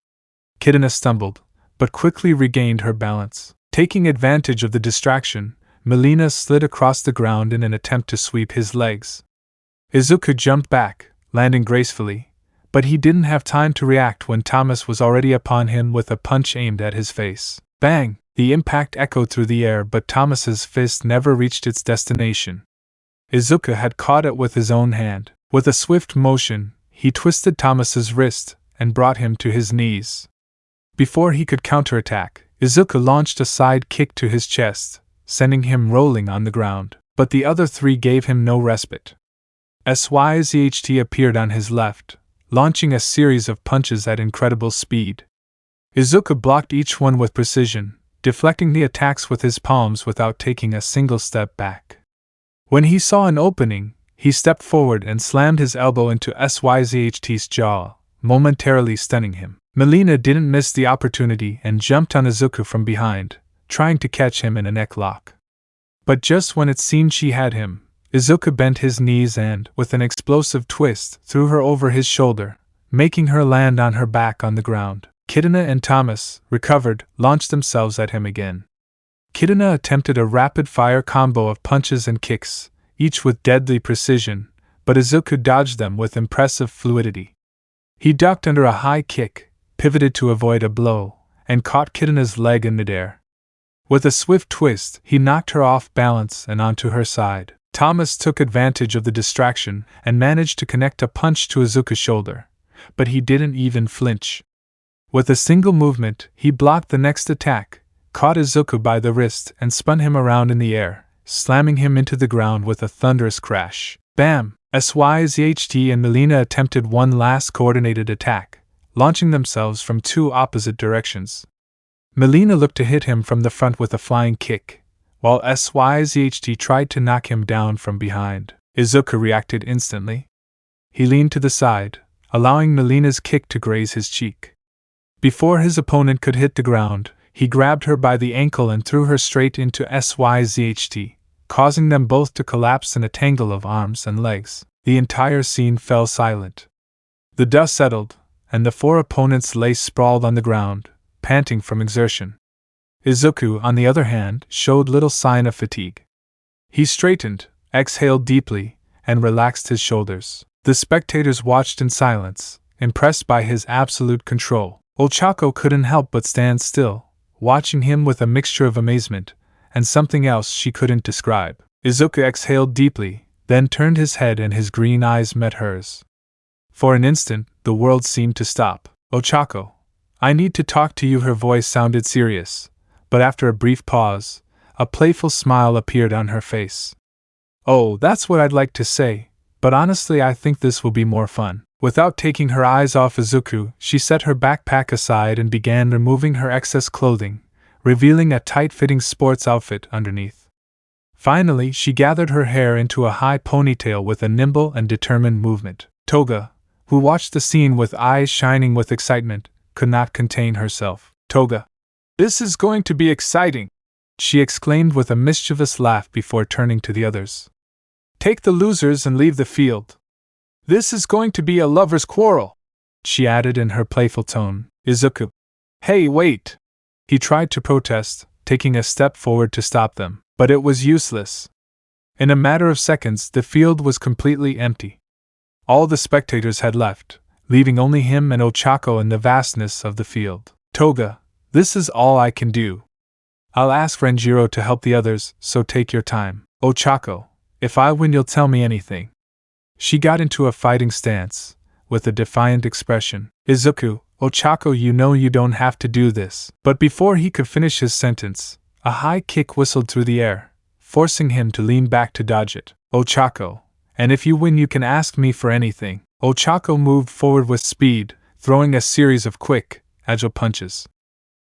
Kidana stumbled, but quickly regained her balance. Taking advantage of the distraction, Melina slid across the ground in an attempt to sweep his legs. Izuku jumped back, landing gracefully, but he didn't have time to react when Thomas was already upon him with a punch aimed at his face. Bang! The impact echoed through the air, but Thomas's fist never reached its destination. Izuku had caught it with his own hand. With a swift motion, he twisted Thomas's wrist and brought him to his knees. Before he could counterattack, Izuku launched a side kick to his chest, sending him rolling on the ground. But the other 3 gave him no respite. Syzt appeared on his left, launching a series of punches at incredible speed. Izuku blocked each one with precision, deflecting the attacks with his palms without taking a single step back. When he saw an opening, he stepped forward and slammed his elbow into Syzt's jaw, momentarily stunning him. Melina didn't miss the opportunity and jumped on Izuku from behind, trying to catch him in a neck lock. But just when it seemed she had him, Izuku bent his knees and, with an explosive twist, threw her over his shoulder, making her land on her back on the ground. Kidana and Thomas, recovered, launched themselves at him again. Kidana attempted a rapid-fire combo of punches and kicks, each with deadly precision, but Izuku dodged them with impressive fluidity. He ducked under a high kick, pivoted to avoid a blow, and caught Kidana's leg in midair. With a swift twist, he knocked her off balance and onto her side. Thomas took advantage of the distraction and managed to connect a punch to Izuku's shoulder, but he didn't even flinch. With a single movement, he blocked the next attack, caught Izuku by the wrist and spun him around in the air, slamming him into the ground with a thunderous crash. Bam! Syzt and Melina attempted one last coordinated attack, launching themselves from 2 opposite directions. Melina looked to hit him from the front with a flying kick, while Syzt tried to knock him down from behind. Izuku reacted instantly. He leaned to the side, allowing Melina's kick to graze his cheek. Before his opponent could hit the ground, he grabbed her by the ankle and threw her straight into Syzt, causing them both to collapse in a tangle of arms and legs. The entire scene fell silent. The dust settled, and the 4 opponents lay sprawled on the ground, panting from exertion. Izuku, on the other hand, showed little sign of fatigue. He straightened, exhaled deeply, and relaxed his shoulders. The spectators watched in silence, impressed by his absolute control. Ochako couldn't help but stand still, watching him with a mixture of amazement and something else she couldn't describe. Izuku exhaled deeply, then turned his head and his green eyes met hers. For an instant, the world seemed to stop. Ochako, I need to talk to you. Her voice sounded serious, but after a brief pause, a playful smile appeared on her face. Oh, that's what I'd like to say, but honestly I think this will be more fun. Without taking her eyes off Izuku, she set her backpack aside and began removing her excess clothing, revealing a tight-fitting sports outfit underneath. Finally, she gathered her hair into a high ponytail with a nimble and determined movement. Toga, who watched the scene with eyes shining with excitement, could not contain herself. Toga, this is going to be exciting, she exclaimed with a mischievous laugh before turning to the others. Take the losers and leave the field. This is going to be a lover's quarrel, she added in her playful tone. Izuku. Hey, wait! He tried to protest, taking a step forward to stop them, but it was useless. In a matter of seconds, the field was completely empty. All the spectators had left, leaving only him and Ochako in the vastness of the field. Toga, this is all I can do. I'll ask Renjiro to help the others, so take your time. Ochako, if I win you'll tell me anything. She got into a fighting stance, with a defiant expression. Izuku, Ochako, you know you don't have to do this. But before he could finish his sentence, a high kick whistled through the air, forcing him to lean back to dodge it. Ochako, and if you win you can ask me for anything. Ochako moved forward with speed, throwing a series of quick, agile punches.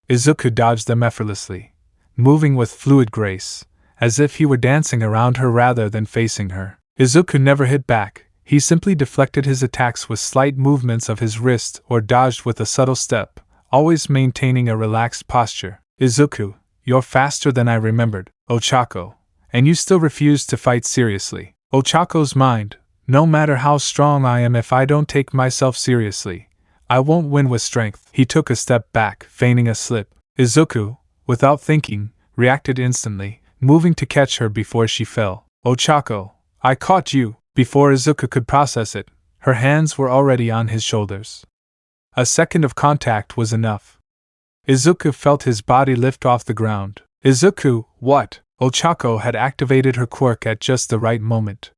Izuku dodged them effortlessly, moving with fluid grace, as if he were dancing around her rather than facing her. Izuku never hit back, he simply deflected his attacks with slight movements of his wrist or dodged with a subtle step, always maintaining a relaxed posture. Izuku, you're faster than I remembered, Ochako, and you still refuse to fight seriously. Ochako's mind, no matter how strong I am, if I don't take myself seriously, I won't win with strength. He took a step back, feigning a slip. Izuku, without thinking, reacted instantly, moving to catch her before she fell. Ochako, I caught you! Before Izuku could process it, her hands were already on his shoulders. A second of contact was enough. Izuku felt his body lift off the ground. Izuku, what? Ochako had activated her quirk at just the right moment.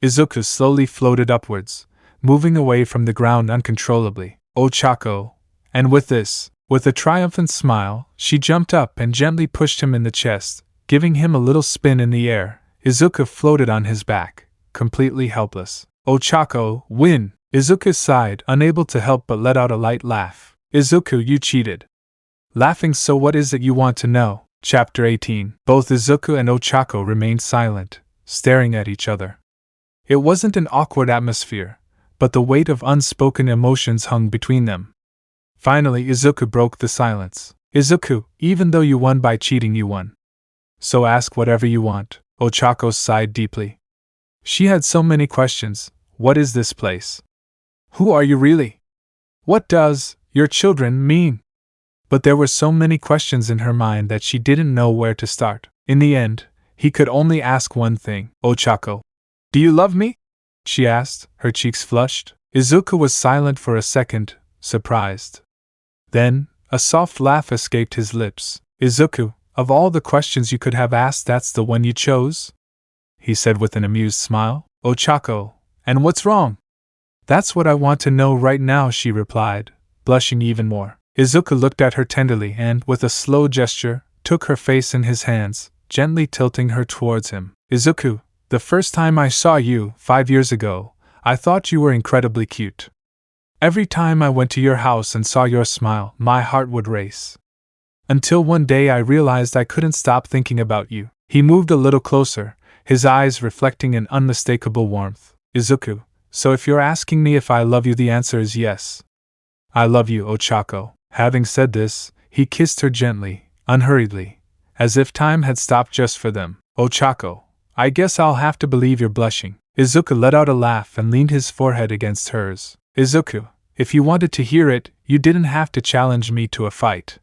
Izuku slowly floated upwards, moving away from the ground uncontrollably. Ochako, and with this, with a triumphant smile, she jumped up and gently pushed him in the chest, giving him a little spin in the air. Izuku floated on his back, completely helpless. Ochako, win! Izuku sighed, unable to help but let out a light laugh. Izuku, you cheated. Laughing, so what is it you want to know? Chapter 18. Both Izuku and Ochako remained silent, staring at each other. It wasn't an awkward atmosphere, but the weight of unspoken emotions hung between them. Finally, Izuku broke the silence. Izuku, even though you won by cheating, you won. So ask whatever you want. Ochako sighed deeply. She had so many questions. What is this place? Who are you really? What does your children mean? But there were so many questions in her mind that she didn't know where to start. In the end, he could only ask one thing. Ochako, do you love me? She asked, her cheeks flushed. Izuku was silent for a second, surprised. Then, a soft laugh escaped his lips. Izuku, of all the questions you could have asked, that's the one you chose? He said with an amused smile. Ochako, and what's wrong? That's what I want to know right now, she replied, blushing even more. Izuku looked at her tenderly and, with a slow gesture, took her face in his hands, gently tilting her towards him. Izuku, the first time I saw you, 5 years ago, I thought you were incredibly cute. Every time I went to your house and saw your smile, my heart would race. Until one day I realized I couldn't stop thinking about you. He moved a little closer, his eyes reflecting an unmistakable warmth. Izuku, so if you're asking me if I love you, the answer is yes. I love you, Ochako. Having said this, he kissed her gently, unhurriedly, as if time had stopped just for them. Ochako, I guess I'll have to believe you're blushing. Izuku let out a laugh and leaned his forehead against hers. Izuku, if you wanted to hear it, you didn't have to challenge me to a fight.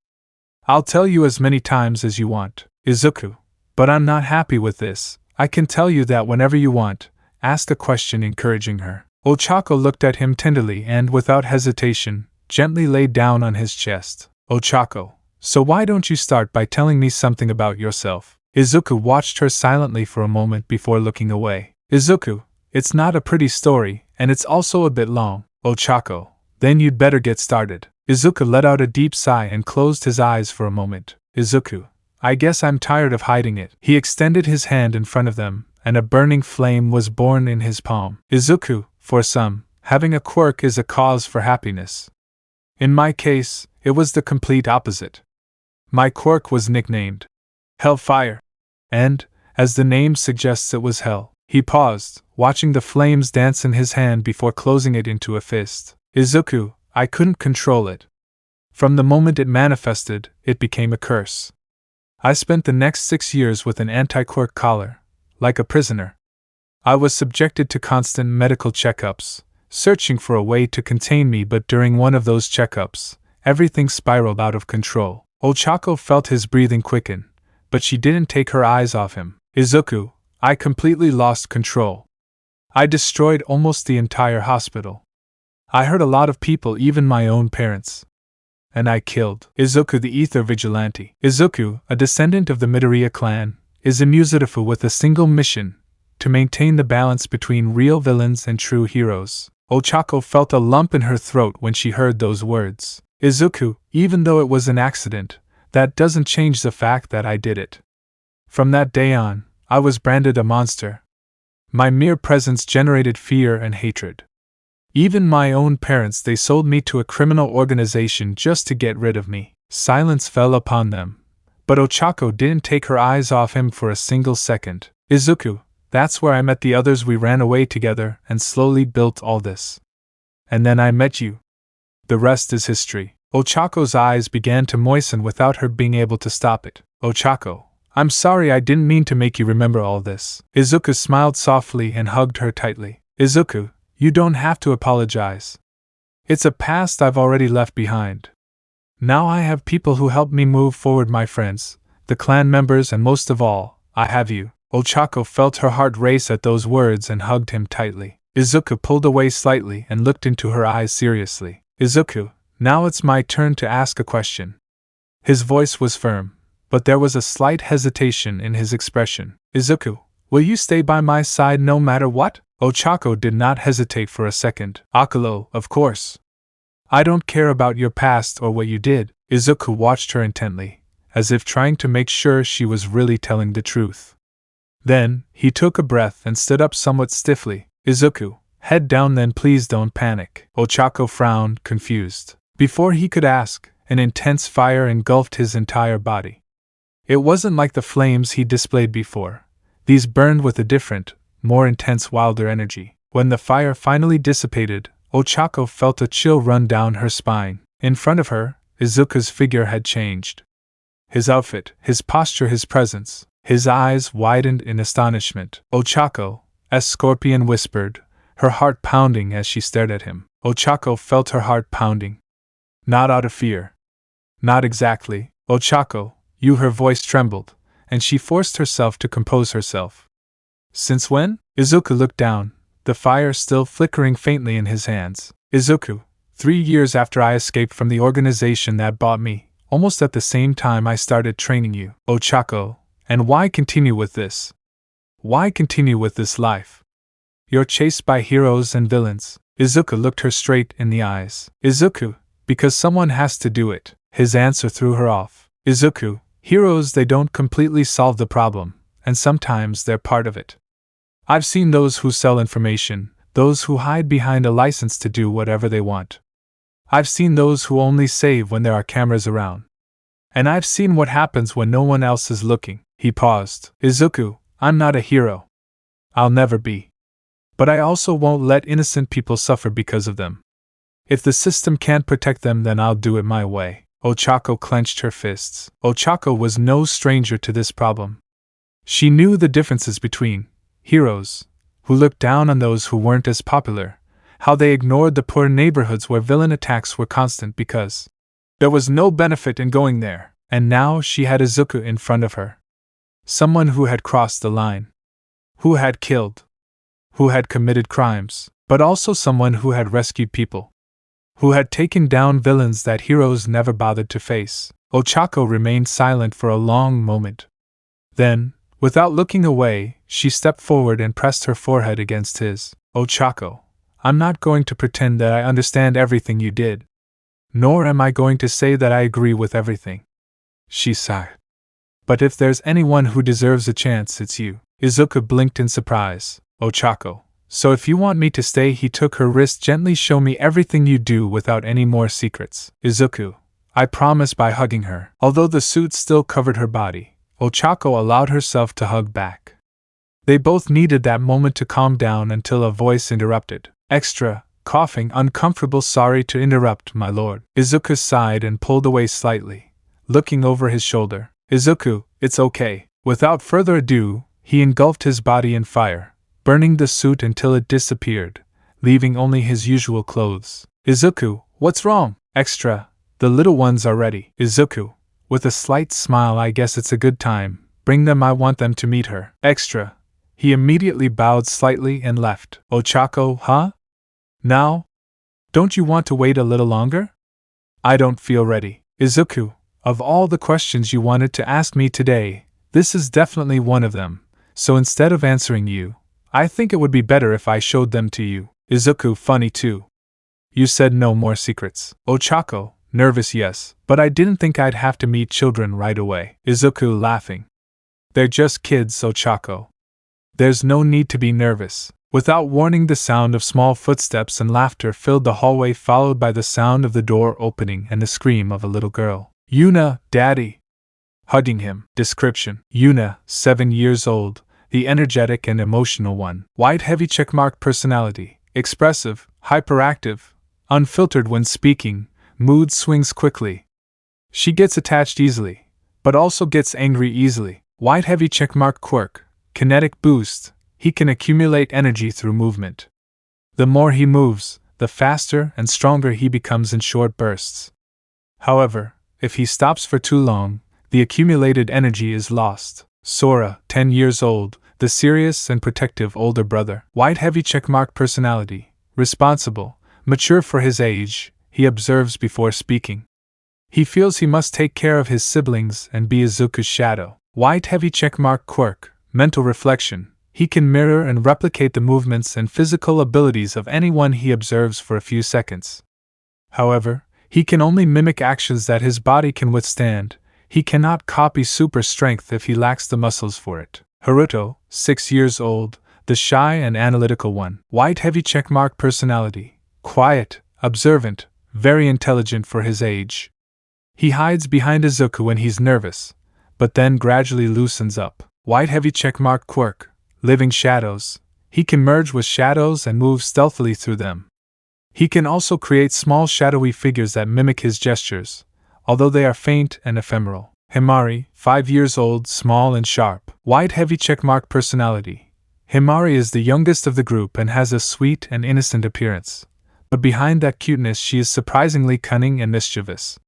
I'll tell you as many times as you want. Izuku, but I'm not happy with this. I can tell you that whenever you want, ask a question, encouraging her. Ochako looked at him tenderly and, without hesitation, gently laid down on his chest. Ochako, so why don't you start by telling me something about yourself? Izuku watched her silently for a moment before looking away. Izuku, it's not a pretty story, and it's also a bit long. Ochako, then you'd better get started. Izuku let out a deep sigh and closed his eyes for a moment. Izuku, I guess I'm tired of hiding it. He extended his hand in front of them, and a burning flame was born in his palm. Izuku, for some, having a quirk is a cause for happiness. In my case, it was the complete opposite. My quirk was nicknamed Hellfire, and, as the name suggests, it was hell. He paused, watching the flames dance in his hand before closing it into a fist. Izuku, I couldn't control it. From the moment it manifested, it became a curse. I spent the next 6 years with an anti-quirk collar, like a prisoner. I was subjected to constant medical checkups, searching for a way to contain me, but during one of those checkups, everything spiraled out of control. Ochako felt his breathing quicken, but she didn't take her eyes off him. Izuku, I completely lost control. I destroyed almost the entire hospital. I hurt a lot of people, even my own parents. And I killed Izuku, the Ether Vigilante. Izuku, a descendant of the Midoriya clan, is a Musitifu with a single mission: to maintain the balance between real villains and true heroes. Ochako felt a lump in her throat when she heard those words. Izuku, even though it was an accident, that doesn't change the fact that I did it. From that day on, I was branded a monster. My mere presence generated fear and hatred. Even my own parents, they sold me to a criminal organization just to get rid of me. Silence fell upon them, but Ochako didn't take her eyes off him for a single second. Izuku, that's where I met the others. We ran away together and slowly built all this. And then I met you. The rest is history. Ochako's eyes began to moisten without her being able to stop it. Ochako, I'm sorry, I didn't mean to make you remember all this. Izuku smiled softly and hugged her tightly. Izuku, you don't have to apologize. It's a past I've already left behind. Now I have people who help me move forward, my friends, the clan members, and most of all, I have you. Ochako felt her heart race at those words and hugged him tightly. Izuku pulled away slightly and looked into her eyes seriously. Izuku, now it's my turn to ask a question. His voice was firm, but there was a slight hesitation in his expression. Izuku, will you stay by my side no matter what? Ochako did not hesitate for a second. Akulo, of course. I don't care about your past or what you did. Izuku watched her intently, as if trying to make sure she was really telling the truth. Then, he took a breath and stood up somewhat stiffly. Izuku, head down then, please don't panic. Ochako frowned, confused. Before he could ask, an intense fire engulfed his entire body. It wasn't like the flames he displayed before. These burned with a different, more intense, wilder energy. When the fire finally dissipated, Ochako felt a chill run down her spine. In front of her, Izuku's figure had changed. His outfit, his posture, his presence. His eyes widened in astonishment. Ochako, as Scorpion whispered, her heart pounding as she stared at him. Ochako felt her heart pounding. Not out of fear. Not exactly. Ochako, you, her voice trembled, and she forced herself to compose herself. Since when? Izuku looked down, the fire still flickering faintly in his hands. Izuku, 3 years after I escaped from the organization that bought me, almost at the same time I started training you. Ochako, and why continue with this? Why continue with this life? You're chased by heroes and villains. Izuku looked her straight in the eyes. Izuku, because someone has to do it. His answer threw her off. Izuku, heroes, they don't completely solve the problem, and sometimes they're part of it. I've seen those who sell information, those who hide behind a license to do whatever they want. I've seen those who only save when there are cameras around. And I've seen what happens when no one else is looking. He paused. Izuku, I'm not a hero. I'll never be. But I also won't let innocent people suffer because of them. If the system can't protect them, then I'll do it my way. Ochako clenched her fists. Ochako was no stranger to this problem. She knew the differences between heroes, who looked down on those who weren't as popular, how they ignored the poor neighborhoods where villain attacks were constant because there was no benefit in going there, and now she had Izuku in front of her. Someone who had crossed the line, who had killed, who had committed crimes, but also someone who had rescued people, who had taken down villains that heroes never bothered to face. Ochako remained silent for a long moment. Then, without looking away, she stepped forward and pressed her forehead against his. Ochako, I'm not going to pretend that I understand everything you did. Nor am I going to say that I agree with everything. She sighed. But if there's anyone who deserves a chance, it's you. Izuku blinked in surprise. Ochako, so if you want me to stay, he took her wrist gently. Show me everything you do without any more secrets. Izuku, I promise, by hugging her. Although the suit still covered her body, Ochako allowed herself to hug back. They both needed that moment to calm down until a voice interrupted. Extra, coughing, uncomfortable. Sorry to interrupt, my lord. Izuku sighed and pulled away slightly, looking over his shoulder. Izuku, it's okay. Without further ado, he engulfed his body in fire, burning the suit until it disappeared, leaving only his usual clothes. Izuku, what's wrong? Extra, the little ones are ready. Izuku, with a slight smile, I guess it's a good time. Bring them, I want them to meet her. Extra. He immediately bowed slightly and left. Ochako, huh? Now? Don't you want to wait a little longer? I don't feel ready. Izuku, of all the questions you wanted to ask me today, this is definitely one of them, so instead of answering you, I think it would be better if I showed them to you. Izuku, funny too. You said no more secrets. Ochako, nervous yes, but I didn't think I'd have to meet children right away. Izuku, laughing. They're just kids, Ochako. There's no need to be nervous. Without warning, the sound of small footsteps and laughter filled the hallway, followed by the sound of the door opening and the scream of a little girl. Yuna, Daddy! Hugging him. Description: Yuna, 7 years old, the energetic and emotional one. White heavy checkmark personality, expressive, hyperactive, unfiltered when speaking, mood swings quickly. She gets attached easily, but also gets angry easily. White heavy checkmark quirk, kinetic boost, he can accumulate energy through movement. The more he moves, the faster and stronger he becomes in short bursts. However, if he stops for too long, the accumulated energy is lost. Sora, 10 years old, the serious and protective older brother. White heavy checkmark personality, responsible, mature for his age, he observes before speaking. He feels he must take care of his siblings and be Izuku's shadow. White heavy checkmark quirk, mental reflection, he can mirror and replicate the movements and physical abilities of anyone he observes for a few seconds. However, he can only mimic actions that his body can withstand. He cannot copy super strength if he lacks the muscles for it. Haruto, 6 years old, the shy and analytical one. White heavy checkmark personality, quiet, observant, very intelligent for his age. He hides behind Izuku when he's nervous, but then gradually loosens up. White heavy checkmark quirk, living shadows, he can merge with shadows and move stealthily through them. He can also create small shadowy figures that mimic his gestures, although they are faint and ephemeral. Himari, 5 years old, small and sharp. White heavy checkmark personality. Himari is the youngest of the group and has a sweet and innocent appearance, but behind that cuteness she is surprisingly cunning and mischievous.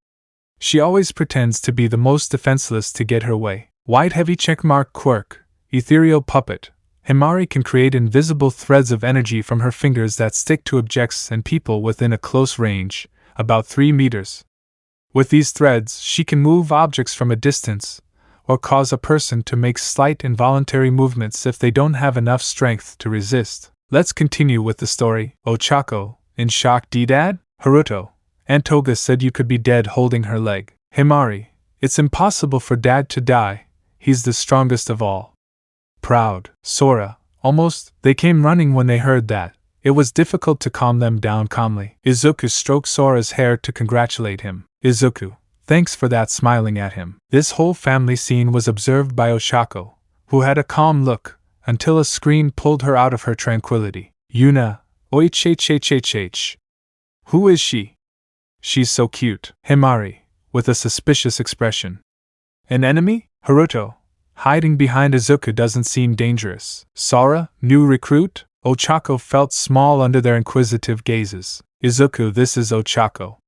She always pretends to be the most defenseless to get her way. White heavy checkmark quirk, ethereal puppet. Himari can create invisible threads of energy from her fingers that stick to objects and people within a close range, about 3 meters. With these threads, she can move objects from a distance, or cause a person to make slight involuntary movements if they don't have enough strength to resist. Let's continue with the story. Ochako, in shock. Dad? Haruto, Aunt Toga said you could be dead holding her leg. Himari, it's impossible for Dad to die, he's the strongest of all. Proud. Sora, almost. They came running when they heard that. It was difficult to calm them down calmly. Izuku stroked Sora's hair to congratulate him. Izuku, thanks for that, smiling at him. This whole family scene was observed by Ochako, who had a calm look, until a scream pulled her out of her tranquility. Yuna, oich. Who is she? She's so cute. Himari, with a suspicious expression. An enemy? Haruto, hiding behind Izuku doesn't seem dangerous. Sora, new recruit? Ochako felt small under their inquisitive gazes. Izuku, this is Ochako.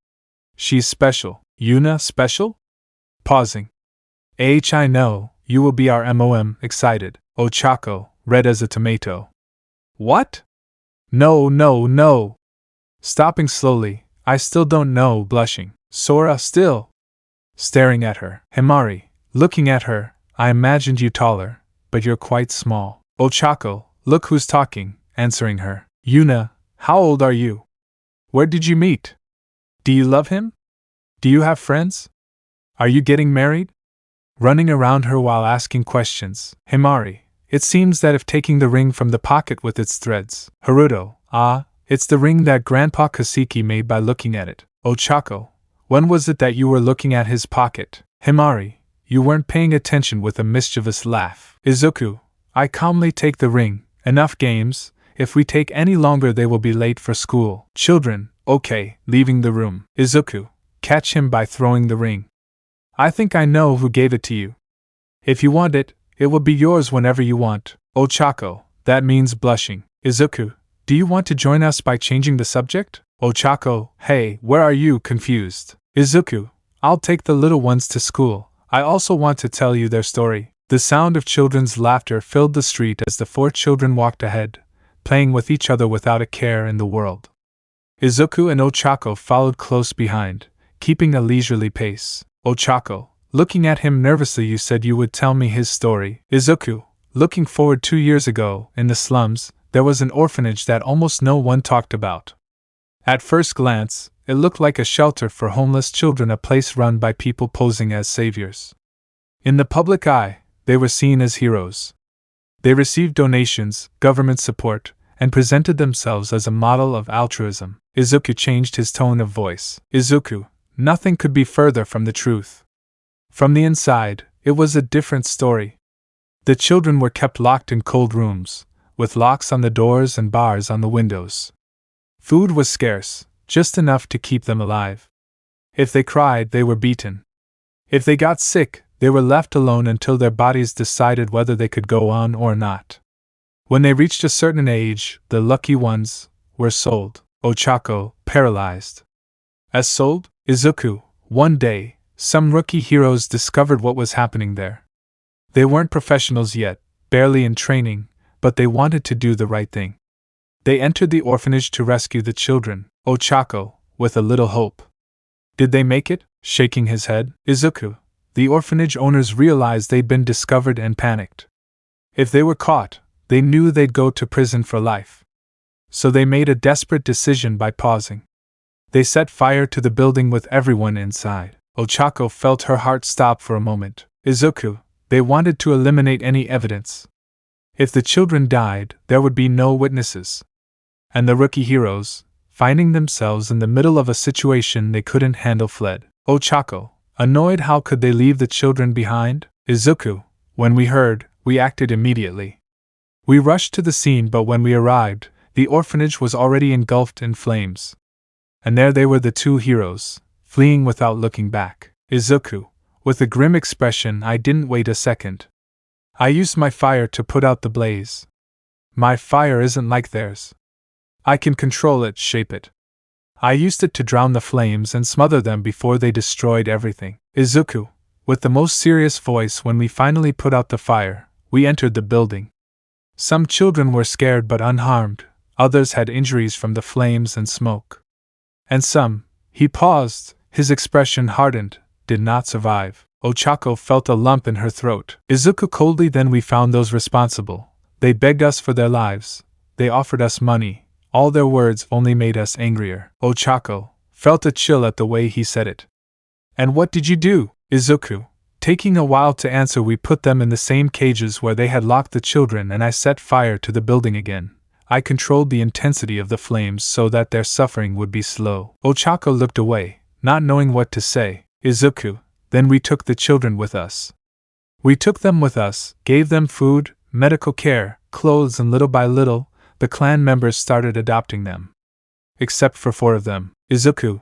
She's special. Yuna, special? Pausing. I know, you will be our MOM, excited. Ochako, red as a tomato. What? No. Stopping slowly, I still don't know, blushing. Sora, still staring at her. Himari, looking at her, I imagined you taller, but you're quite small. Ochako, look who's talking, answering her. Yuna, how old are you? Where did you meet? Do you love him? Do you have friends? Are you getting married? Running around her while asking questions. Himari, it seems that if taking the ring from the pocket with its threads. Haruto, it's the ring that Grandpa Kaseki made by looking at it. Ochako, when was it that you were looking at his pocket? Himari, you weren't paying attention, with a mischievous laugh. Izuku, I calmly take the ring. Enough games, if we take any longer they will be late for school. Children, okay, leaving the room. Izuku, catch him by throwing the ring. I think I know who gave it to you. If you want it, it will be yours whenever you want. Ochako, that means blushing. Izuku, do you want to join us by changing the subject? Ochako, hey, where are you? Confused. Izuku, I'll take the little ones to school. I also want to tell you their story. The sound of children's laughter filled the street as the 4 children walked ahead, playing with each other without a care in the world. Izuku and Ochako followed close behind, keeping a leisurely pace. Ochako, looking at him nervously, you said you would tell me his story. Izuku, looking forward 2 years ago, in the slums, there was an orphanage that almost no one talked about. At first glance, it looked like a shelter for homeless children, a place run by people posing as saviors. In the public eye, they were seen as heroes. They received donations, government support, and presented themselves as a model of altruism. Izuku changed his tone of voice. Izuku, nothing could be further from the truth. From the inside, it was a different story. The children were kept locked in cold rooms, with locks on the doors and bars on the windows. Food was scarce, just enough to keep them alive. If they cried, they were beaten. If they got sick, they were left alone until their bodies decided whether they could go on or not. When they reached a certain age, the lucky ones were sold. Ochako, paralyzed. As sold? Izuku, one day, some rookie heroes discovered what was happening there. They weren't professionals yet, barely in training, but they wanted to do the right thing. They entered the orphanage to rescue the children. Ochako, with a little hope. Did they make it? Shaking his head. Izuku, the orphanage owners realized they'd been discovered and panicked. If they were caught, they knew they'd go to prison for life. So they made a desperate decision by pausing. They set fire to the building with everyone inside. Ochako felt her heart stop for a moment. Izuku, they wanted to eliminate any evidence. If the children died, there would be no witnesses. And the rookie heroes, finding themselves in the middle of a situation they couldn't handle, fled. Ochako, annoyed, how could they leave the children behind? Izuku, when we heard, we acted immediately. We rushed to the scene, but when we arrived, the orphanage was already engulfed in flames. And there they were, the 2 heroes, fleeing without looking back. Izuku, with a grim expression, I didn't wait a second. I used my fire to put out the blaze. My fire isn't like theirs. I can control it, shape it. I used it to drown the flames and smother them before they destroyed everything. Izuku, with the most serious voice, when we finally put out the fire, we entered the building. Some children were scared but unharmed, others had injuries from the flames and smoke. And some, he paused, his expression hardened, did not survive. Ochako felt a lump in her throat. Izuku coldly, then we found those responsible. They begged us for their lives. They offered us money. All their words only made us angrier. Ochako felt a chill at the way he said it. And what did you do? Izuku, taking a while to answer, we put them in the same cages where they had locked the children, and I set fire to the building again. I controlled the intensity of the flames so that their suffering would be slow. Ochako looked away, not knowing what to say. Izuku, then we took the children with us. We took them with us, gave them food, medical care, clothes, and little by little, the clan members started adopting them. Except for 4 of them. Izuku,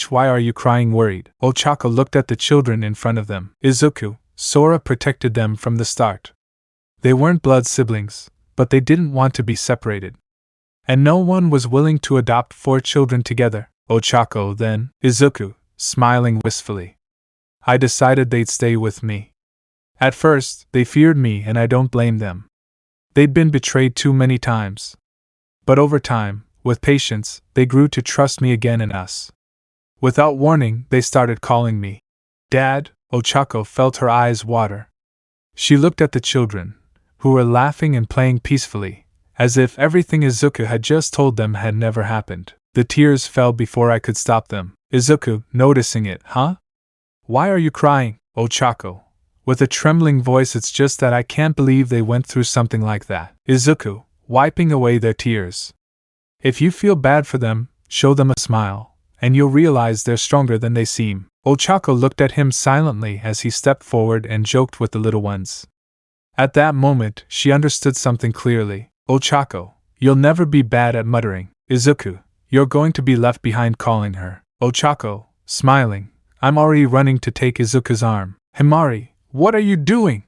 why are you crying, worried? Ochako looked at the children in front of them. Izuku, Sora protected them from the start. They weren't blood siblings, but they didn't want to be separated. And no one was willing to adopt 4 children together. Ochako, then. Izuku, smiling wistfully. I decided they'd stay with me. At first, they feared me, and I don't blame them. They'd been betrayed too many times. But over time, with patience, they grew to trust me again and us. Without warning, they started calling me Dad. Ochako felt her eyes water. She looked at the children, who were laughing and playing peacefully, as if everything Izuku had just told them had never happened. The tears fell before I could stop them. Izuku, noticing it, huh? Why are you crying? Ochako, with a trembling voice, it's just that I can't believe they went through something like that. Izuku, wiping away their tears. If you feel bad for them, show them a smile, and you'll realize they're stronger than they seem. Ochako looked at him silently as he stepped forward and joked with the little ones. At that moment, she understood something clearly. Ochako, you'll never be bad at muttering. Izuku, you're going to be left behind, calling her. Ochako, smiling, I'm already running to take Izuku's arm. Himari, what are you doing?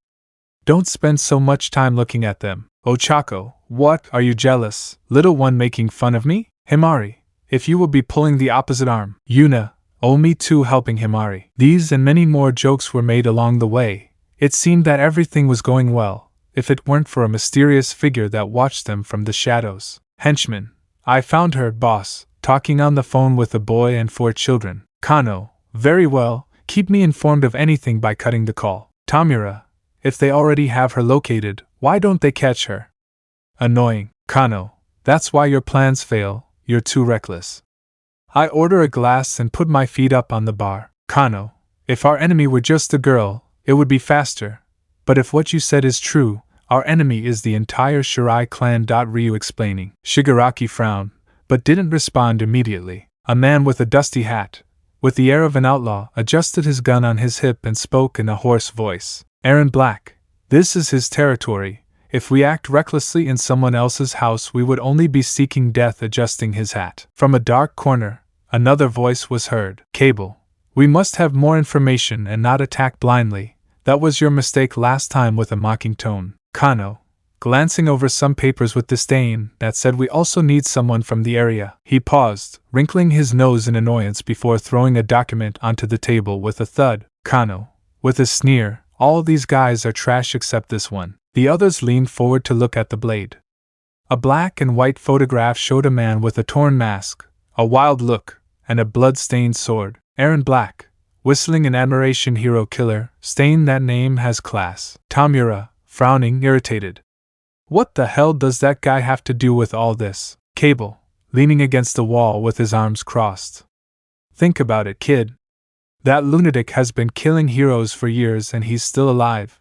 Don't spend so much time looking at them. Ochako, What, are you jealous, little one, making fun of me? Himari, if you will be pulling the opposite arm. Yuna, oh, me too, helping Himari. These and many more jokes were made along the way. It seemed that everything was going well, if it weren't for a mysterious figure that watched them from the shadows. Henchman, I found her, boss, talking on the phone with a boy and 4 children. Kano, very well, keep me informed of anything by cutting the call. Tamura, if they already have her located, why don't they catch her? Annoying. Kano, that's why your plans fail, you're too reckless. I order a glass and put my feet up on the bar. Kano, if our enemy were just a girl, it would be faster. But if what you said is true, our enemy is the entire Shirai clan. Ryu explaining. Shigaraki frowned, but didn't respond immediately. A man with a dusty hat, with the air of an outlaw, adjusted his gun on his hip and spoke in a hoarse voice. Aaron Black, this is his territory. If we act recklessly in someone else's house, we would only be seeking death. Adjusting his hat. From a dark corner, another voice was heard. Cable, we must have more information and not attack blindly. That was your mistake last time, with a mocking tone. Kano, glancing over some papers with disdain, that said we also need someone from the area. He paused, wrinkling his nose in annoyance before throwing a document onto the table with a thud. Kano, with a sneer, all these guys are trash except this one. The others leaned forward to look at the blade. A black and white photograph showed a man with a torn mask, a wild look, and a blood-stained sword. Aaron Black, whistling in admiration. Hero killer, Stain, that name has class. Tamura, frowning, irritated. What the hell does that guy have to do with all this? Cable, leaning against the wall with his arms crossed. Think about it, kid. That lunatic has been killing heroes for years and he's still alive.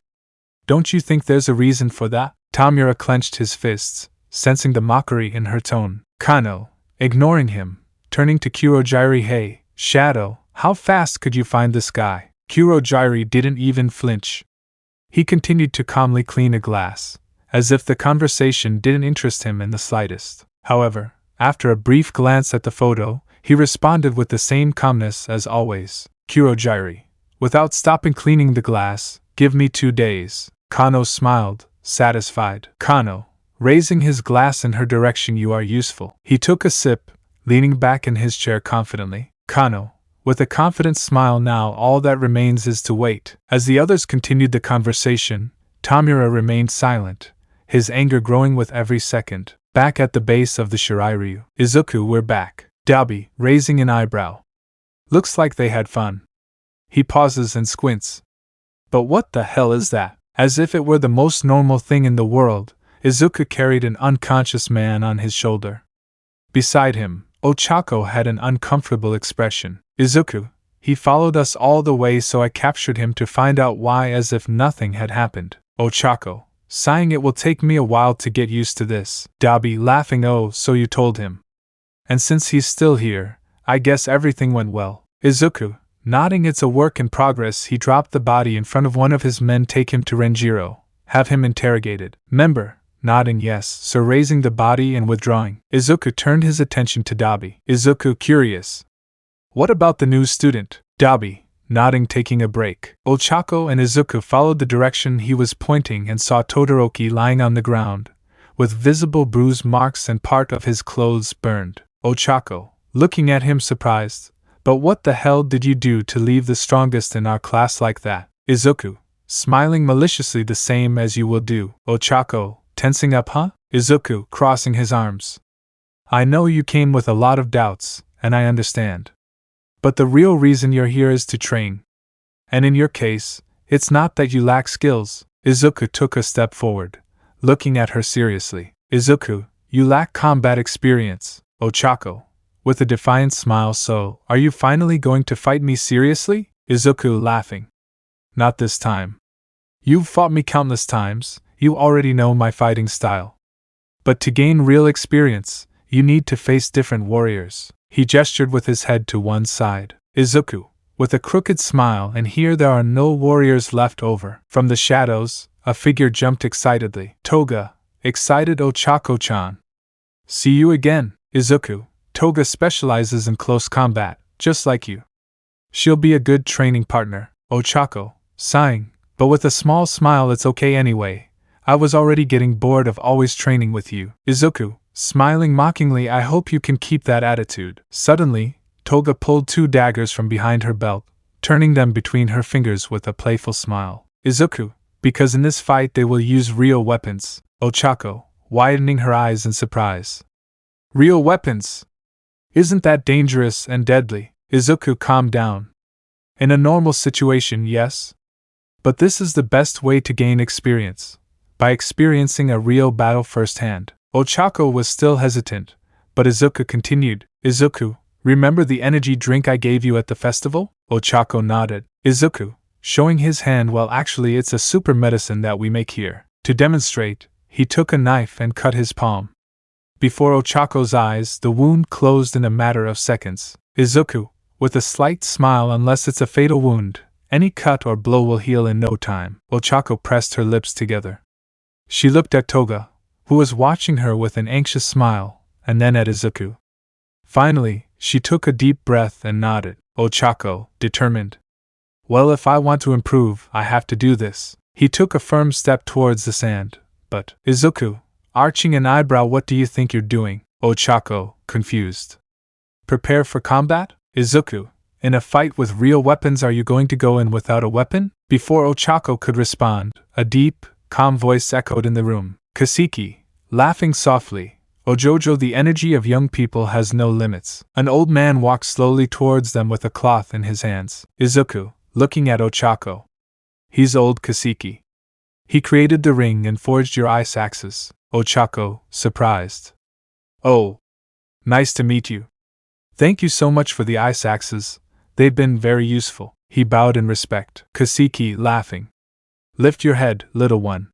Don't you think there's a reason for that? Tamura clenched his fists, sensing the mockery in her tone. Kano, ignoring him, turning to Kurogyri. Hey, Shadow, how fast could you find this guy? Kurogyri didn't even flinch. He continued to calmly clean a glass, as if the conversation didn't interest him in the slightest. However, after a brief glance at the photo, he responded with the same calmness as always. Kurogyri, without stopping cleaning the glass, give me 2 days. Kano smiled, satisfied. Kano, raising his glass in her direction, you are useful. He took a sip, leaning back in his chair confidently. Kano, with a confident smile, now all that remains is to wait. As the others continued the conversation, Tamura remained silent, his anger growing with every second. Back at the base of the Shiraiyu. Izuku, we're back. Dabi, raising an eyebrow. Looks like they had fun. He pauses and squints. But what the hell is that? As if it were the most normal thing in the world, Izuku carried an unconscious man on his shoulder. Beside him, Ochako had an uncomfortable expression. Izuku, he followed us all the way, so I captured him to find out why, as if nothing had happened. Ochako, sighing, it will take me a while to get used to this. Dabi, laughing, oh, so you told him. And since he's still here, I guess everything went well. Izuku, nodding, it's a work in progress. He dropped the body in front of one of his men. Take him to Renjiro. Have him interrogated. Member, nodding yes, sir, raising the body and withdrawing. Izuku turned his attention to Dabi. Izuku, curious. What about the new student? Dabi, nodding, taking a break. Ochako and Izuku followed the direction he was pointing and saw Todoroki lying on the ground, with visible bruise marks and part of his clothes burned. Ochako, looking at him surprised. But what the hell did you do to leave the strongest in our class like that? Izuku, smiling maliciously, the same as you will do. Ochako, tensing up, huh? Izuku, crossing his arms. I know you came with a lot of doubts, and I understand. But the real reason you're here is to train. And in your case, it's not that you lack skills. Izuku took a step forward, looking at her seriously. Izuku, you lack combat experience. Ochako, with a defiant smile, so, are you finally going to fight me seriously? Izuku, laughing. Not this time. You've fought me countless times, you already know my fighting style. But to gain real experience, you need to face different warriors. He gestured with his head to one side. Izuku, with a crooked smile, and here there are no warriors left over. From the shadows, a figure jumped excitedly. Toga, excited, Ochako-chan. See you again, Izuku. Toga specializes in close combat, just like you. She'll be a good training partner. Ochako, sighing, but with a small smile, it's okay anyway. I was already getting bored of always training with you. Izuku, smiling mockingly, I hope you can keep that attitude. Suddenly, Toga pulled 2 daggers from behind her belt, turning them between her fingers with a playful smile. Izuku, because in this fight they will use real weapons. Ochako, widening her eyes in surprise. Real weapons? Isn't that dangerous and deadly? Izuku calmed down. In a normal situation, yes. But this is the best way to gain experience, by experiencing a real battle firsthand. Ochako was still hesitant, but Izuku continued. Izuku, remember the energy drink I gave you at the festival? Ochako nodded. Izuku, showing his hand, well actually it's a super medicine that we make here. To demonstrate, he took a knife and cut his palm. Before Ochako's eyes, the wound closed in a matter of seconds. Izuku, with a slight smile, unless it's a fatal wound, any cut or blow will heal in no time. Ochako pressed her lips together. She looked at Toga, who was watching her with an anxious smile, and then at Izuku. Finally, she took a deep breath and nodded. Ochako, determined. Well, if I want to improve, I have to do this. He took a firm step towards the sand. But, Izuku, arching an eyebrow, what do you think you're doing? Ochako, confused. Prepare for combat? Izuku, in a fight with real weapons, are you going to go in without a weapon? Before Ochako could respond, a deep, calm voice echoed in the room. Kaseki, laughing softly. Ojojo, the energy of young people has no limits. An old man walked slowly towards them with a cloth in his hands. Izuku, looking at Ochako. He's old, Kaseki. He created the ring and forged your ice axes. Ochako, surprised. Oh. Nice to meet you. Thank you so much for the ice axes, they've been very useful. He bowed in respect. Kaseki, laughing. Lift your head, little one.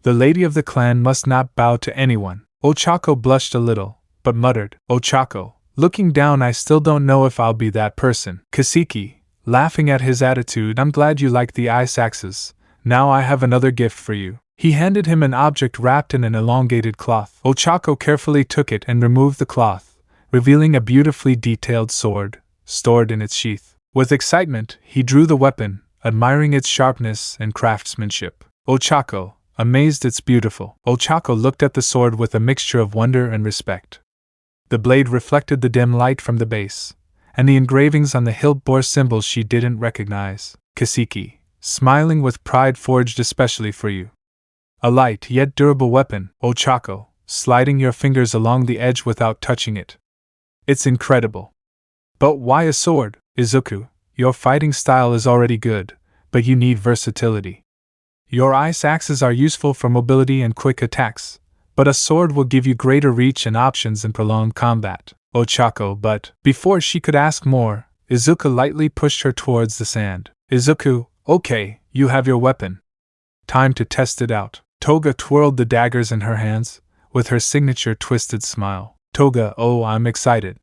The lady of the clan must not bow to anyone. Ochako blushed a little, but muttered, Ochako, looking down, I still don't know if I'll be that person. Kaseki, laughing at his attitude, I'm glad you like the ice axes. Now I have another gift for you. He handed him an object wrapped in an elongated cloth. Ochako carefully took it and removed the cloth, revealing a beautifully detailed sword, stored in its sheath. With excitement, he drew the weapon, admiring its sharpness and craftsmanship. Ochako, amazed, it's beautiful. Ochako looked at the sword with a mixture of wonder and respect. The blade reflected the dim light from the base, and the engravings on the hilt bore symbols she didn't recognize. Kaseki, smiling with pride, forged especially for you. A light yet durable weapon. Ochako, sliding your fingers along the edge without touching it. It's incredible. But why a sword? Izuku, your fighting style is already good, but you need versatility. Your ice axes are useful for mobility and quick attacks, but a sword will give you greater reach and options in prolonged combat. Ochako, but before she could ask more, Izuku lightly pushed her towards the sand. Izuku, okay, you have your weapon. Time to test it out. Toga twirled the daggers in her hands, with her signature twisted smile. Toga, oh, I'm excited.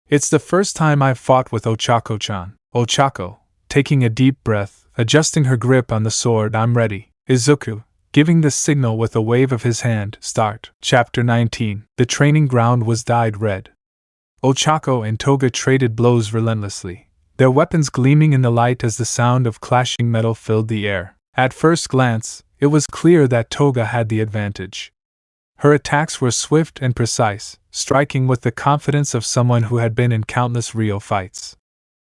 It's the first time I've fought with Ochako-chan. Ochako, taking a deep breath, adjusting her grip on the sword, I'm ready. Izuku, giving the signal with a wave of his hand. Start. Chapter 19. The training ground was dyed red. Ochako and Toga traded blows relentlessly, their weapons gleaming in the light as the sound of clashing metal filled the air. At first glance, it was clear that Toga had the advantage. Her attacks were swift and precise, striking with the confidence of someone who had been in countless real fights.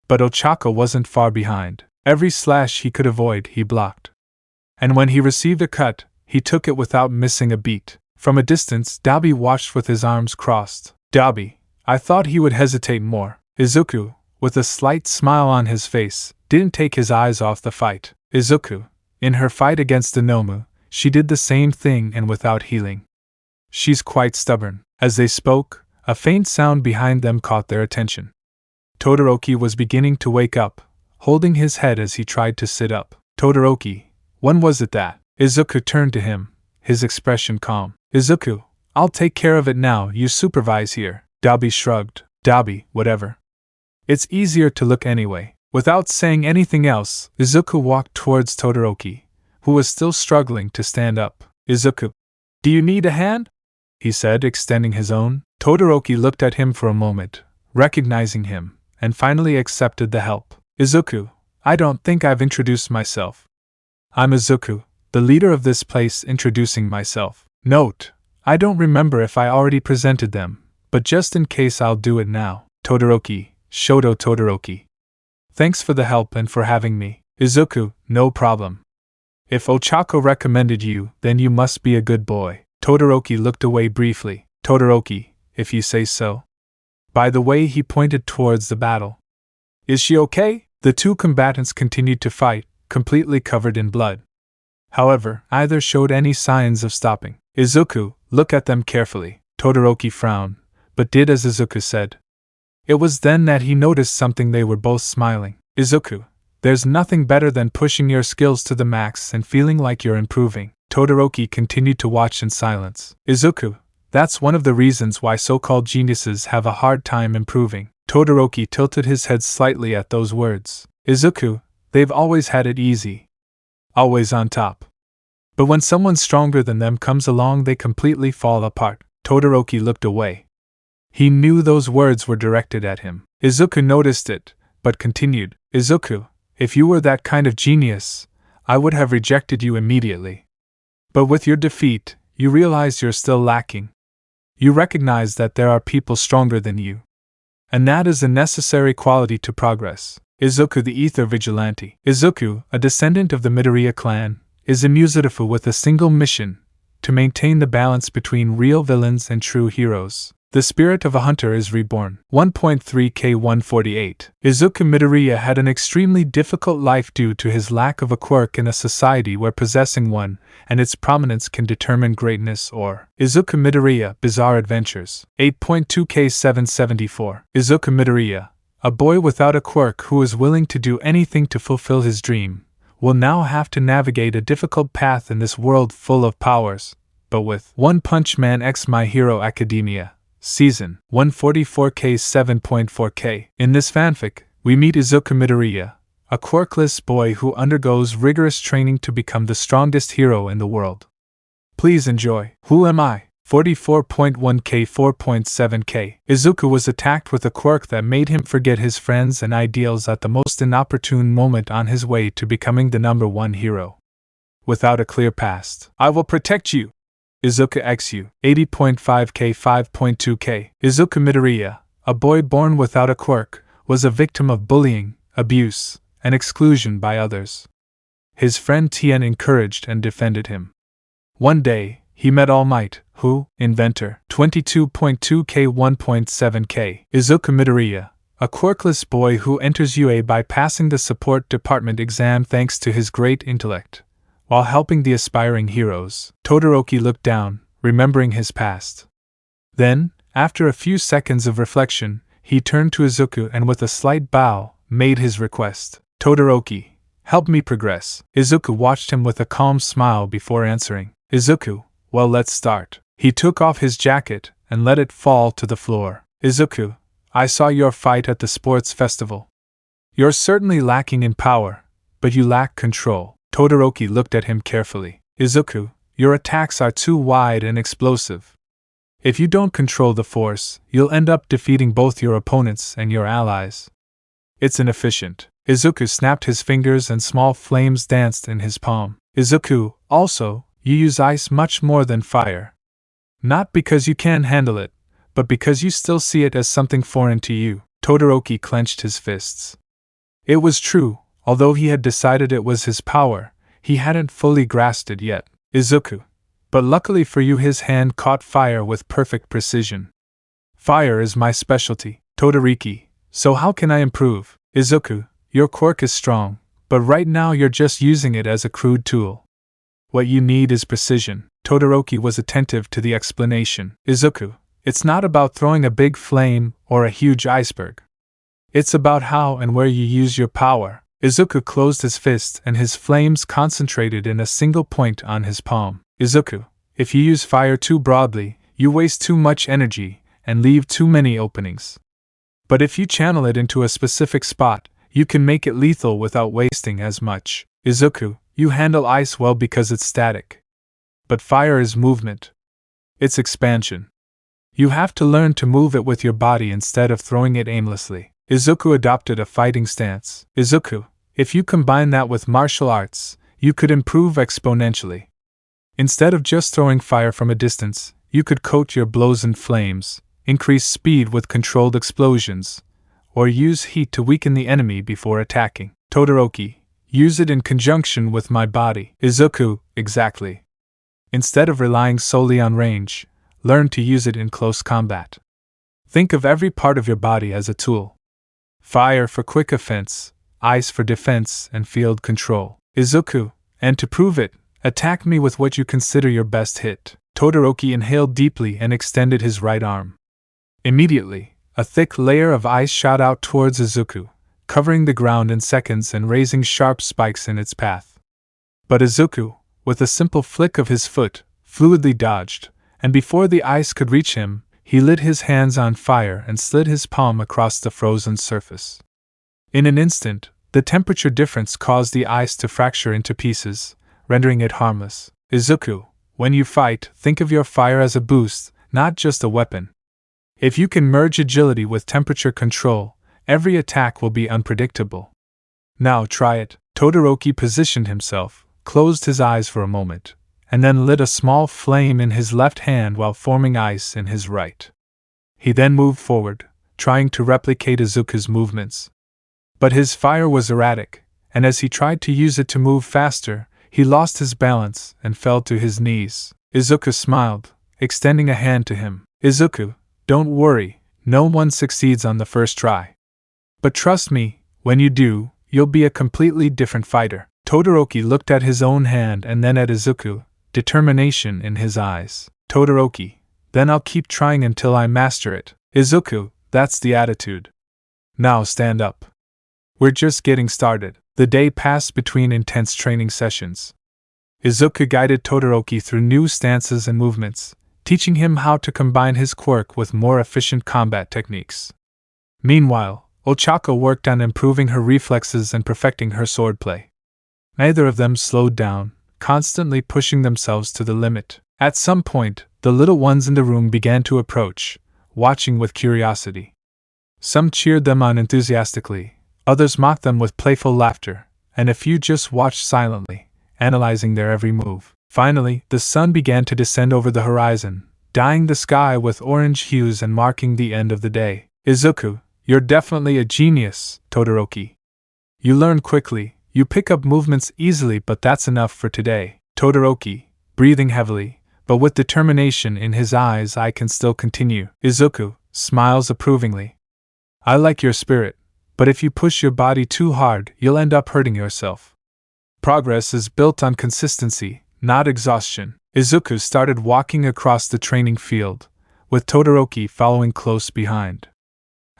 But Ochako wasn't far behind. Every slash he could avoid, he blocked. And when he received a cut, he took it without missing a beat. From a distance, Dabi watched with his arms crossed. Dabi, I thought he would hesitate more. Izuku, with a slight smile on his face, didn't take his eyes off the fight. Izuku, in her fight against the Nomu, she did the same thing and without healing. She's quite stubborn. As they spoke, a faint sound behind them caught their attention. Todoroki was beginning to wake up, holding his head as he tried to sit up. Todoroki, when was it that? Izuku turned to him, his expression calm. Izuku, I'll take care of it now, you supervise here. Dabi shrugged. Dabi, whatever. It's easier to look anyway. Without saying anything else, Izuku walked towards Todoroki, who was still struggling to stand up. Izuku, do you need a hand? He said, extending his own. Todoroki looked at him for a moment, recognizing him, and finally accepted the help. Izuku, I don't think I've introduced myself. I'm Izuku, the leader of this place, introducing myself. Note: I don't remember if I already presented them, but just in case I'll do it now. Todoroki, Shoto Todoroki. Thanks for the help and for having me. Izuku, no problem. If Ochako recommended you, then you must be a good boy. Todoroki looked away briefly. Todoroki, if you say so. By the way, he pointed towards the battle. Is she okay? The two combatants continued to fight, completely covered in blood. However, neither showed any signs of stopping. Izuku, look at them carefully. Todoroki frowned, but did as Izuku said. It was then that he noticed something. They were both smiling. Izuku, there's nothing better than pushing your skills to the max and feeling like you're improving. Todoroki continued to watch in silence. Izuku, that's one of the reasons why so-called geniuses have a hard time improving. Todoroki tilted his head slightly at those words. Izuku, they've always had it easy. Always on top. But when someone stronger than them comes along, they completely fall apart. Todoroki looked away. He knew those words were directed at him. Izuku noticed it, but continued. Izuku, if you were that kind of genius, I would have rejected you immediately. But with your defeat, you realize you're still lacking. You recognize that there are people stronger than you. And that is a necessary quality to progress. Izuku, the Ether Vigilante. Izuku, a descendant of the Midoriya clan, is a Musutafu with a single mission: to maintain the balance between real villains and true heroes. The spirit of a hunter is reborn. 1.3K148. Izuku Midoriya had an extremely difficult life due to his lack of a quirk in a society where possessing one and its prominence can determine greatness or. Izuku Midoriya, Bizarre Adventures. 8.2K774. Izuku Midoriya, a boy without a quirk who is willing to do anything to fulfill his dream, will now have to navigate a difficult path in this world full of powers, but with One Punch Man x My Hero Academia. Season 144K7.4K. In this fanfic, we meet Izuku Midoriya, a quirkless boy who undergoes rigorous training to become the strongest hero in the world. Please enjoy. Who am I? 44.1K 4.7K. Izuku was attacked with a quirk that made him forget his friends and ideals at the most inopportune moment on his way to becoming the #1 hero. Without a clear past. I will protect you! Izuku XU. 80.5K 5.2K. Izuku Midoriya, a boy born without a quirk, was a victim of bullying, abuse, and exclusion by others. His friend Tien encouraged and defended him. One day, he met Almight, who, inventor. 22.2K 1.7K. Izuku Midoriya, a quirkless boy who enters UA by passing the support department exam thanks to his great intellect, while helping the aspiring heroes. Todoroki looked down, remembering his past. Then, after a few seconds of reflection, he turned to Izuku and with a slight bow, made his request. Todoroki, help me progress. Izuku watched him with a calm smile before answering. Izuku, well, let's start. He took off his jacket and let it fall to the floor. Izuku, I saw your fight at the sports festival. You're certainly lacking in power, but you lack control. Todoroki looked at him carefully. Izuku, your attacks are too wide and explosive. If you don't control the force, you'll end up defeating both your opponents and your allies. It's inefficient. Izuku snapped his fingers and small flames danced in his palm. Izuku, also, you use ice much more than fire. Not because you can't handle it, but because you still see it as something foreign to you. Todoroki clenched his fists. It was true, although he had decided it was his power, he hadn't fully grasped it yet. Izuku, but luckily for you his hand caught fire with perfect precision. Fire is my specialty. Todoroki, so how can I improve? Izuku, your quirk is strong, but right now you're just using it as a crude tool. What you need is precision. Todoroki was attentive to the explanation. Izuku, it's not about throwing a big flame or a huge iceberg. It's about how and where you use your power. Izuku closed his fist and his flames concentrated in a single point on his palm. Izuku, if you use fire too broadly, you waste too much energy and leave too many openings. But if you channel it into a specific spot, you can make it lethal without wasting as much. Izuku, you handle ice well because it's static. But fire is movement. It's expansion. You have to learn to move it with your body instead of throwing it aimlessly. Izuku adopted a fighting stance. Izuku, if you combine that with martial arts, you could improve exponentially. Instead of just throwing fire from a distance, you could coat your blows in flames, increase speed with controlled explosions, or use heat to weaken the enemy before attacking. Todoroki, use it in conjunction with my body. Izuku, exactly. Instead of relying solely on range, learn to use it in close combat. Think of every part of your body as a tool. Fire for quick offense, ice for defense and field control. Izuku, and to prove it, attack me with what you consider your best hit. Todoroki inhaled deeply and extended his right arm. Immediately, a thick layer of ice shot out towards Izuku, covering the ground in seconds and raising sharp spikes in its path. But Izuku, with a simple flick of his foot, fluidly dodged, and before the ice could reach him, he lit his hands on fire and slid his palm across the frozen surface. In an instant, the temperature difference caused the ice to fracture into pieces, rendering it harmless. Izuku, when you fight, think of your fire as a boost, not just a weapon. If you can merge agility with temperature control, every attack will be unpredictable. Now try it. Todoroki positioned himself, closed his eyes for a moment, and then lit a small flame in his left hand while forming ice in his right. He then moved forward, trying to replicate Izuku's movements. But his fire was erratic, and as he tried to use it to move faster, he lost his balance and fell to his knees. Izuku smiled, extending a hand to him. Izuku, don't worry, no one succeeds on the first try. But trust me, when you do, you'll be a completely different fighter. Todoroki looked at his own hand and then at Izuku, determination in his eyes. Todoroki, then I'll keep trying until I master it. Izuku, that's the attitude. Now stand up. We're just getting started. The day passed between intense training sessions. Izuku guided Todoroki through new stances and movements, teaching him how to combine his quirk with more efficient combat techniques. Meanwhile, Ochako worked on improving her reflexes and perfecting her swordplay. Neither of them slowed down, constantly pushing themselves to the limit. At some point, the little ones in the room began to approach, watching with curiosity. Some cheered them on enthusiastically, others mocked them with playful laughter, and a few just watched silently, analyzing their every move. Finally, the sun began to descend over the horizon, dyeing the sky with orange hues and marking the end of the day. Izuku, you're definitely a genius, Todoroki. You learn quickly, you pick up movements easily, but that's enough for today. Todoroki, breathing heavily, but with determination in his eyes, I can still continue. Izuku smiles approvingly. I like your spirit, but if you push your body too hard, you'll end up hurting yourself. Progress is built on consistency, not exhaustion. Izuku started walking across the training field, with Todoroki following close behind.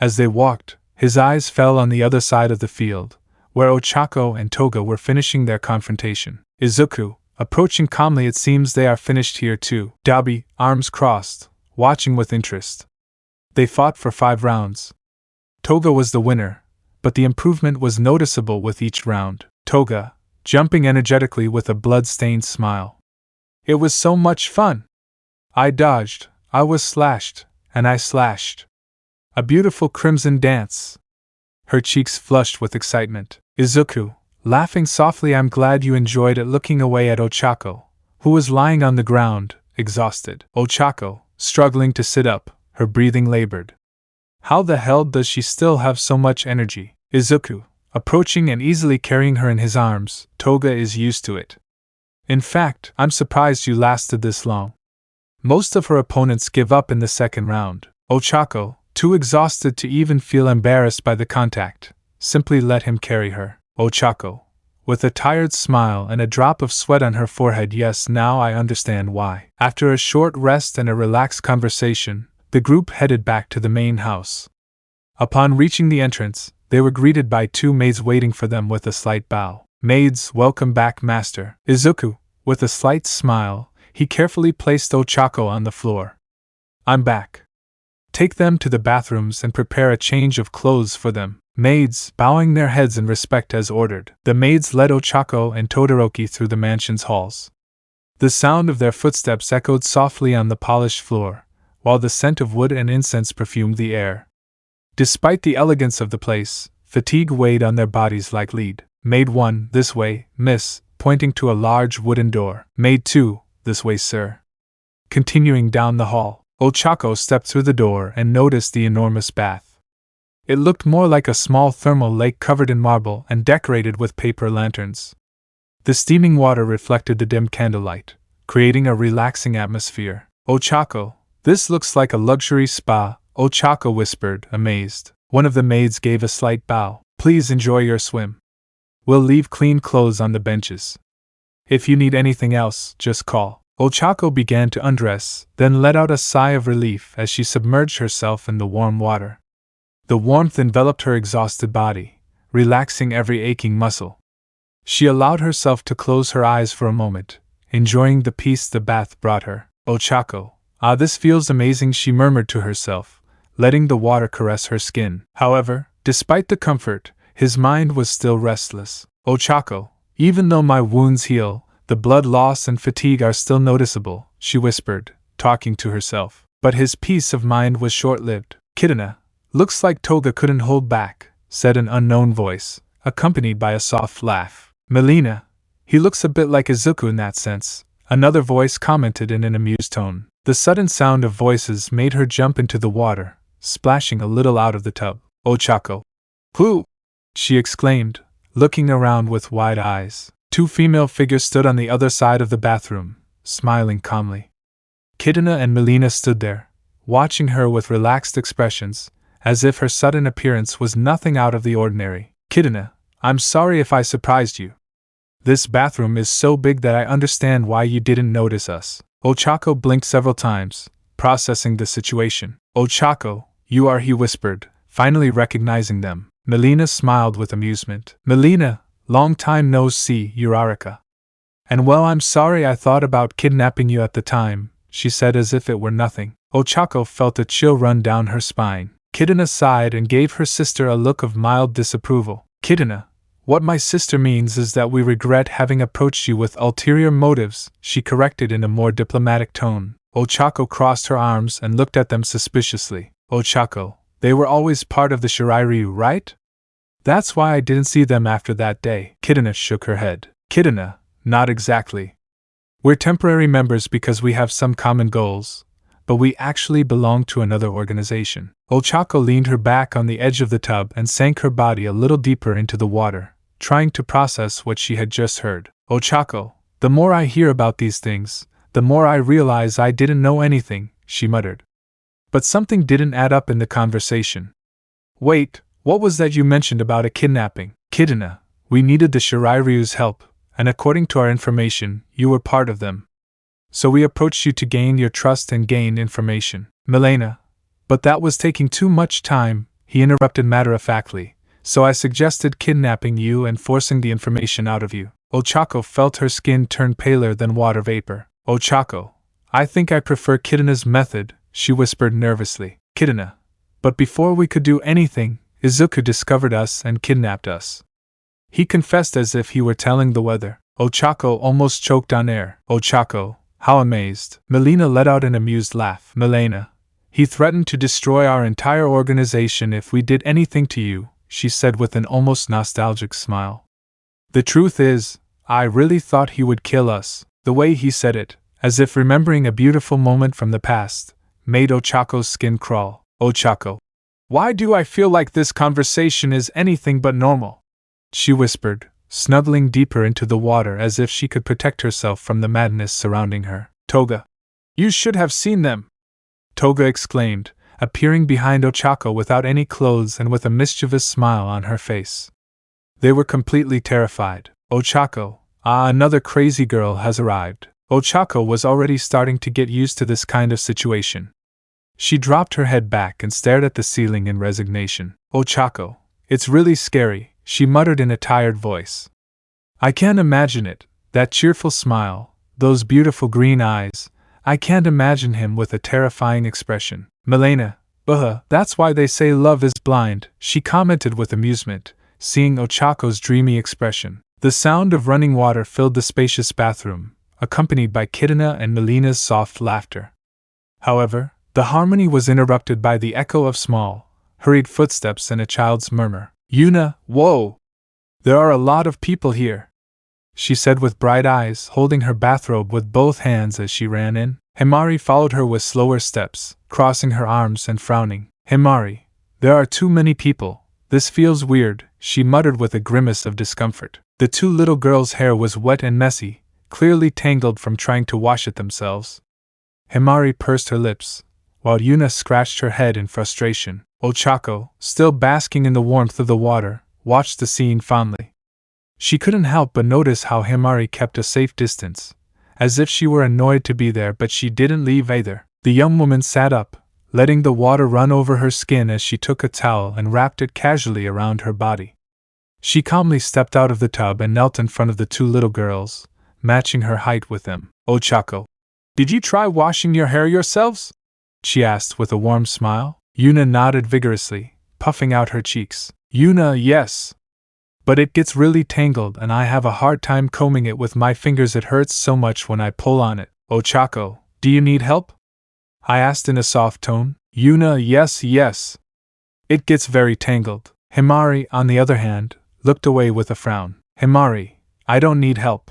As they walked, his eyes fell on the other side of the field, where Ochako and Toga were finishing their confrontation. Izuku, approaching calmly, it seems they are finished here too. Dabi, arms crossed, watching with interest. They fought for 5 rounds. Toga was the winner, but the improvement was noticeable with each round. Toga, jumping energetically with a blood-stained smile. It was so much fun! I dodged, I was slashed, and I slashed. A beautiful crimson dance. Her cheeks flushed with excitement. Izuku, laughing softly, I'm glad you enjoyed it, looking away at Ochako, who was lying on the ground, exhausted. Ochako, struggling to sit up, her breathing labored. How the hell does she still have so much energy? Izuku, approaching and easily carrying her in his arms, Toga is used to it. In fact, I'm surprised you lasted this long. Most of her opponents give up in the second round. Ochako, too exhausted to even feel embarrassed by the contact, simply let him carry her. Ochako, with a tired smile and a drop of sweat on her forehead, yes, now I understand why. After a short rest and a relaxed conversation, the group headed back to the main house. Upon reaching the entrance, they were greeted by 2 maids waiting for them with a slight bow. Maids, welcome back, master. Izuku, with a slight smile, he carefully placed Ochako on the floor. I'm back. Take them to the bathrooms and prepare a change of clothes for them. Maids, bowing their heads in respect as ordered. The maids led Ochako and Todoroki through the mansion's halls. The sound of their footsteps echoed softly on the polished floor, while the scent of wood and incense perfumed the air. Despite the elegance of the place, fatigue weighed on their bodies like lead. Maid 1, this way, miss, pointing to a large wooden door. Maid 2, this way, sir. Continuing down the hall, Ochako stepped through the door and noticed the enormous bath. It looked more like a small thermal lake covered in marble and decorated with paper lanterns. The steaming water reflected the dim candlelight, creating a relaxing atmosphere. Ochako, this looks like a luxury spa, Ochako whispered, amazed. One of the maids gave a slight bow. Please enjoy your swim. We'll leave clean clothes on the benches. If you need anything else, just call. Ochako began to undress, then let out a sigh of relief as she submerged herself in the warm water. The warmth enveloped her exhausted body, relaxing every aching muscle. She allowed herself to close her eyes for a moment, enjoying the peace the bath brought her. Ochako, this feels amazing, she murmured to herself, letting the water caress her skin. However, despite the comfort, his mind was still restless. Ochako, even though my wounds heal, the blood loss and fatigue are still noticeable, she whispered, talking to herself. But his peace of mind was short-lived. Kidna, looks like Toga couldn't hold back, said an unknown voice, accompanied by a soft laugh. Melina, he looks a bit like Izuku in that sense, another voice commented in an amused tone. The sudden sound of voices made her jump into the water, splashing a little out of the tub. Ochako. Who? She exclaimed, looking around with wide eyes. Two female figures stood on the other side of the bathroom, smiling calmly. Kidna and Melina stood there, watching her with relaxed expressions, as if her sudden appearance was nothing out of the ordinary. Kidna, I'm sorry if I surprised you. This bathroom is so big that I understand why you didn't notice us. Ochako blinked several times, processing the situation. Ochako, you are, he whispered, finally recognizing them. Melina smiled with amusement. Melina, long time no see, Uraraka. And well, I'm sorry I thought about kidnapping you at the time, she said as if it were nothing. Ochako felt a chill run down her spine. Kidna sighed and gave her sister a look of mild disapproval. Kidna, what my sister means is that we regret having approached you with ulterior motives, she corrected in a more diplomatic tone. Ochako crossed her arms and looked at them suspiciously. Ochako, they were always part of the Shirairyu, right? That's why I didn't see them after that day. Kidna shook her head. Kidna, not exactly. We're temporary members because we have some common goals, but we actually belong to another organization. Ochako leaned her back on the edge of the tub and sank her body a little deeper into the water, trying to process what she had just heard. Ochako, the more I hear about these things, the more I realize I didn't know anything, she muttered. But something didn't add up in the conversation. Wait, what was that you mentioned about a kidnapping? Kidna, we needed the Shirairyu's help, and according to our information, you were part of them. So we approached you to gain your trust and gain information. Melina, but that was taking too much time, he interrupted matter-of-factly, so I suggested kidnapping you and forcing the information out of you. Ochako felt her skin turn paler than water vapor. Ochako, I think I prefer Kidna's method, she whispered nervously. Kidna, but before we could do anything, Izuku discovered us and kidnapped us. He confessed as if he were telling the weather. Ochako almost choked on air. Ochako, how amazed. Melina let out an amused laugh. Melina, he threatened to destroy our entire organization if we did anything to you, she said with an almost nostalgic smile. The truth is, I really thought he would kill us. The way he said it, as if remembering a beautiful moment from the past, made Ochako's skin crawl. Ochako, why do I feel like this conversation is anything but normal? She whispered, snuggling deeper into the water as if she could protect herself from the madness surrounding her. Toga, you should have seen them! Toga exclaimed, appearing behind Ochako without any clothes and with a mischievous smile on her face. They were completely terrified. Ochako, another crazy girl has arrived. Ochako was already starting to get used to this kind of situation. She dropped her head back and stared at the ceiling in resignation. Ochako, it's really scary, she muttered in a tired voice. I can't imagine it, that cheerful smile, those beautiful green eyes, I can't imagine him with a terrifying expression. Melina, that's why they say love is blind, she commented with amusement, seeing Ochako's dreamy expression. The sound of running water filled the spacious bathroom, accompanied by Kidna and Melina's soft laughter. However, the harmony was interrupted by the echo of small, hurried footsteps and a child's murmur. Yuna, whoa! There are a lot of people here. she said with bright eyes, holding her bathrobe with both hands as she ran in. Himari followed her with slower steps, crossing her arms and frowning. Himari, there are too many people. This feels weird, she muttered with a grimace of discomfort. The two little girls' hair was wet and messy, clearly tangled from trying to wash it themselves. Himari pursed her lips, while Yuna scratched her head in frustration. Ochako, still basking in the warmth of the water, watched the scene fondly. She couldn't help but notice how Himari kept a safe distance, as if she were annoyed to be there, but she didn't leave either. The young woman sat up, letting the water run over her skin as she took a towel and wrapped it casually around her body. She calmly stepped out of the tub and knelt in front of the two little girls, matching her height with them. Ochako, did you try washing your hair yourselves? She asked with a warm smile. Yuna nodded vigorously, puffing out her cheeks. Yuna, yes. But it gets really tangled and I have a hard time combing it with my fingers. It hurts so much when I pull on it. Ochako, do you need help? I asked in a soft tone. Yuna, yes. It gets very tangled. Himari, on the other hand, looked away with a frown. Himari, I don't need help.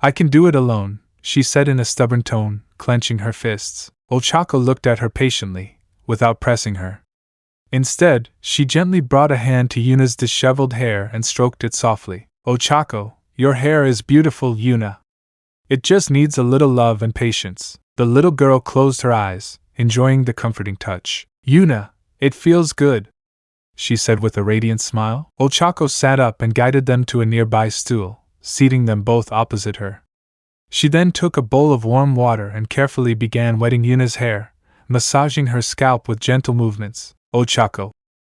I can do it alone, she said in a stubborn tone, clenching her fists. Ochako looked at her patiently, without pressing her. Instead, she gently brought a hand to Yuna's disheveled hair and stroked it softly. Ochako, your hair is beautiful, Yuna. It just needs a little love and patience. The little girl closed her eyes, enjoying the comforting touch. Yuna, it feels good, she said with a radiant smile. Ochako sat up and guided them to a nearby stool, seating them both opposite her. She then took a bowl of warm water and carefully began wetting Yuna's hair, massaging her scalp with gentle movements. Ochako,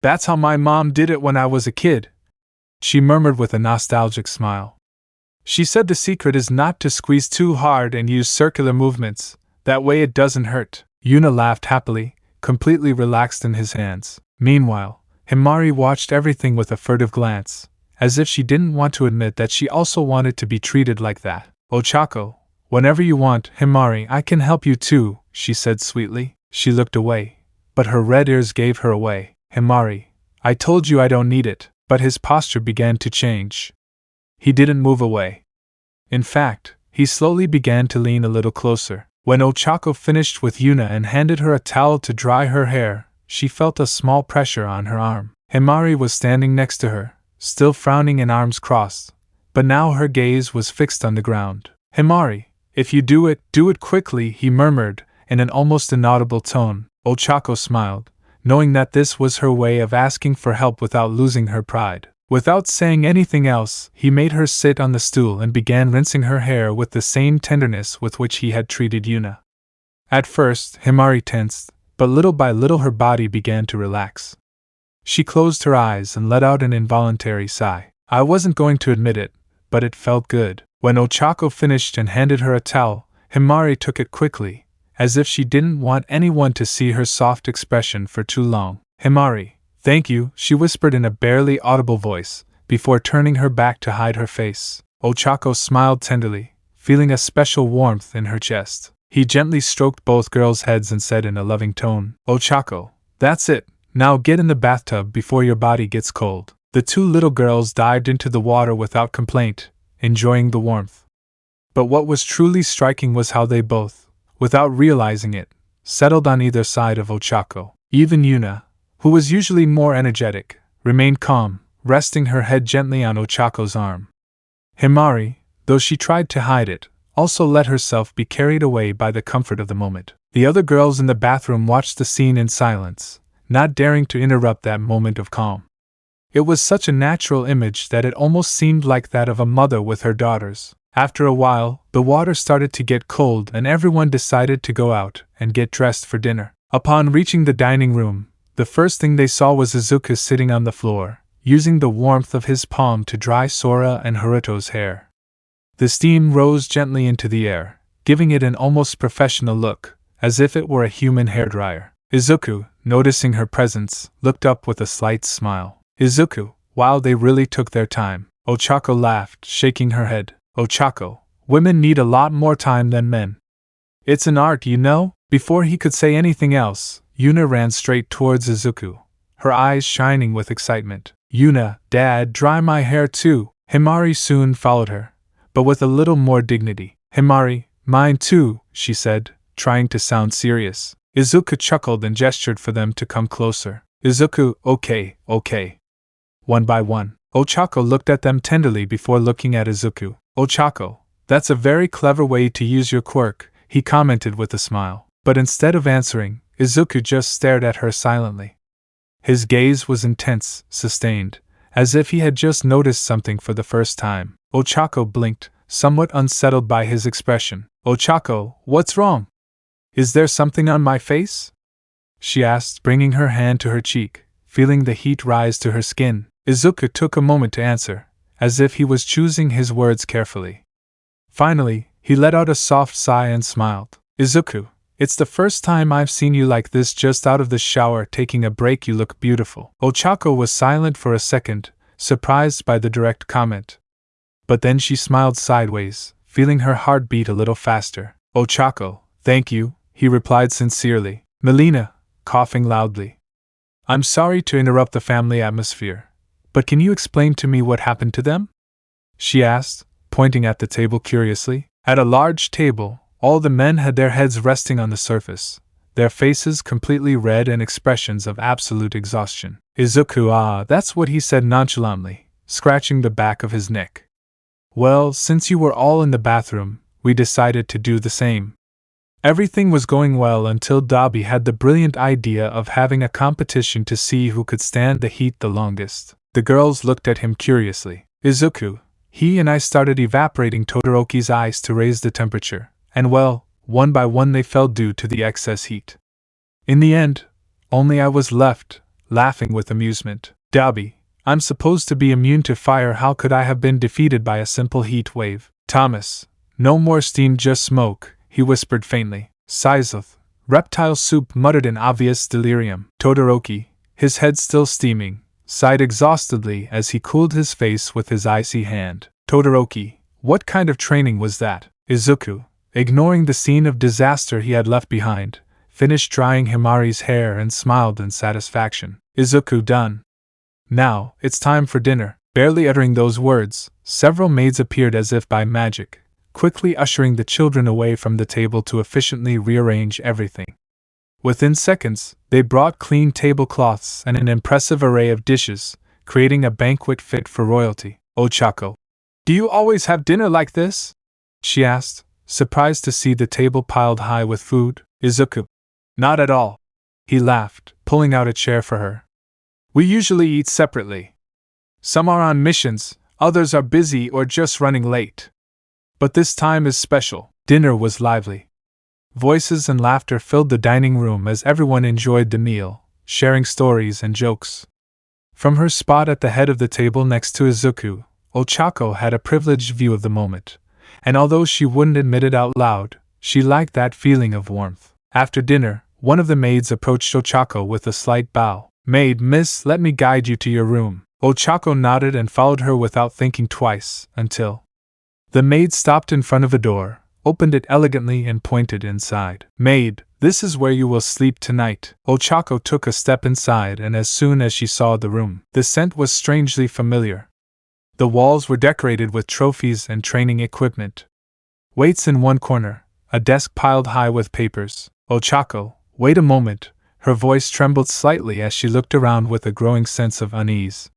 that's how my mom did it when I was a kid, she murmured with a nostalgic smile. She said the secret is not to squeeze too hard and use circular movements, that way it doesn't hurt. Yuna laughed happily, completely relaxed in his hands. Meanwhile, Himari watched everything with a furtive glance, as if she didn't want to admit that she also wanted to be treated like that. Ochako, whenever you want, Himari, I can help you too, she said sweetly. She looked away, but her red ears gave her away. Himari, I told you I don't need it. But his posture began to change. He didn't move away. In fact, he slowly began to lean a little closer. When Ochako finished with Yuna and handed her a towel to dry her hair, she felt a small pressure on her arm. Himari was standing next to her, still frowning and arms crossed, but now her gaze was fixed on the ground. Himari, if you do it quickly, he murmured, in an almost inaudible tone. Ochako smiled, knowing that this was her way of asking for help without losing her pride. Without saying anything else, he made her sit on the stool and began rinsing her hair with the same tenderness with which he had treated Yuna. At first, Himari tensed, but little by little her body began to relax. She closed her eyes and let out an involuntary sigh. I wasn't going to admit it, but it felt good. When Ochako finished and handed her a towel, Himari took it quickly, as if she didn't want anyone to see her soft expression for too long. Himari, thank you, she whispered in a barely audible voice, before turning her back to hide her face. Ochako smiled tenderly, feeling a special warmth in her chest. He gently stroked both girls' heads and said in a loving tone, Ochako, that's it, now get in the bathtub before your body gets cold. The two little girls dived into the water without complaint, enjoying the warmth. But what was truly striking was how they both, without realizing it, settled on either side of Ochako. Even Yuna, who was usually more energetic, remained calm, resting her head gently on Ochako's arm. Himari, though she tried to hide it, also let herself be carried away by the comfort of the moment. The other girls in the bathroom watched the scene in silence, not daring to interrupt that moment of calm. It was such a natural image that it almost seemed like that of a mother with her daughters. After a while, the water started to get cold and everyone decided to go out and get dressed for dinner. Upon reaching the dining room, the first thing they saw was Izuku sitting on the floor, using the warmth of his palm to dry Sora and Haruto's hair. The steam rose gently into the air, giving it an almost professional look, as if it were a human hairdryer. Izuku, noticing her presence, looked up with a slight smile. Izuku, wow, they really took their time. Ochako laughed, shaking her head. Ochako, women need a lot more time than men. It's an art, you know? Before he could say anything else, Yuna ran straight towards Izuku, her eyes shining with excitement. Yuna, Dad, dry my hair too. Himari soon followed her, but with a little more dignity. Himari, mine too, she said, trying to sound serious. Izuku chuckled and gestured for them to come closer. Izuku, okay. One by one. Ochako looked at them tenderly before looking at Izuku. Ochako, that's a very clever way to use your quirk, he commented with a smile. But instead of answering, Izuku just stared at her silently. His gaze was intense, sustained, as if he had just noticed something for the first time. Ochako blinked, somewhat unsettled by his expression. Ochako, what's wrong? Is there something on my face? She asked, bringing her hand to her cheek, feeling the heat rise to her skin. Izuku took a moment to answer, as if he was choosing his words carefully. Finally, he let out a soft sigh and smiled. Izuku, it's the first time I've seen you like this, just out of the shower taking a break. You look beautiful. Ochako was silent for a second, surprised by the direct comment. But then she smiled sideways, feeling her heart beat a little faster. Ochako, thank you, he replied sincerely. Melina, coughing loudly. I'm sorry to interrupt the family atmosphere, but can you explain to me what happened to them? She asked, pointing at the table curiously. At a large table, all the men had their heads resting on the surface, their faces completely red and expressions of absolute exhaustion. Izuku, that's what he said nonchalantly, scratching the back of his neck. Well, since you were all in the bathroom, we decided to do the same. Everything was going well until Dabi had the brilliant idea of having a competition to see who could stand the heat the longest. The girls looked at him curiously. Izuku, he and I started evaporating Todoroki's ice to raise the temperature, and well, one by one they fell due to the excess heat. In the end, only I was left, laughing with amusement. Dabi, I'm supposed to be immune to fire. How could I have been defeated by a simple heat wave? Thomas, no more steam, just smoke, he whispered faintly. Sizoth, reptile soup, muttered in obvious delirium. Todoroki, his head still steaming, sighed exhaustedly as he cooled his face with his icy hand. Todoroki, what kind of training was that? Izuku, ignoring the scene of disaster he had left behind, finished drying Himari's hair and smiled in satisfaction. Izuku, done. Now, it's time for dinner. Barely uttering those words, several maids appeared as if by magic, quickly ushering the children away from the table to efficiently rearrange everything. Within seconds, they brought clean tablecloths and an impressive array of dishes, creating a banquet fit for royalty. Ochako, do you always have dinner like this? She asked, surprised to see the table piled high with food. Izuku, not at all. He laughed, pulling out a chair for her. We usually eat separately. Some are on missions, others are busy or just running late. But this time is special. Dinner was lively. Voices and laughter filled the dining room as everyone enjoyed the meal, sharing stories and jokes. From her spot at the head of the table next to Izuku, Ochako had a privileged view of the moment, and although she wouldn't admit it out loud, she liked that feeling of warmth. After dinner, one of the maids approached Ochako with a slight bow. Maid, miss, let me guide you to your room. Ochako nodded and followed her without thinking twice, until the maid stopped in front of a door, opened it elegantly and pointed inside. Maid, this is where you will sleep tonight. Ochako took a step inside, and as soon as she saw the room, the scent was strangely familiar. The walls were decorated with trophies and training equipment. Weights in one corner, a desk piled high with papers. Ochako, wait a moment. Her voice trembled slightly as she looked around with a growing sense of unease.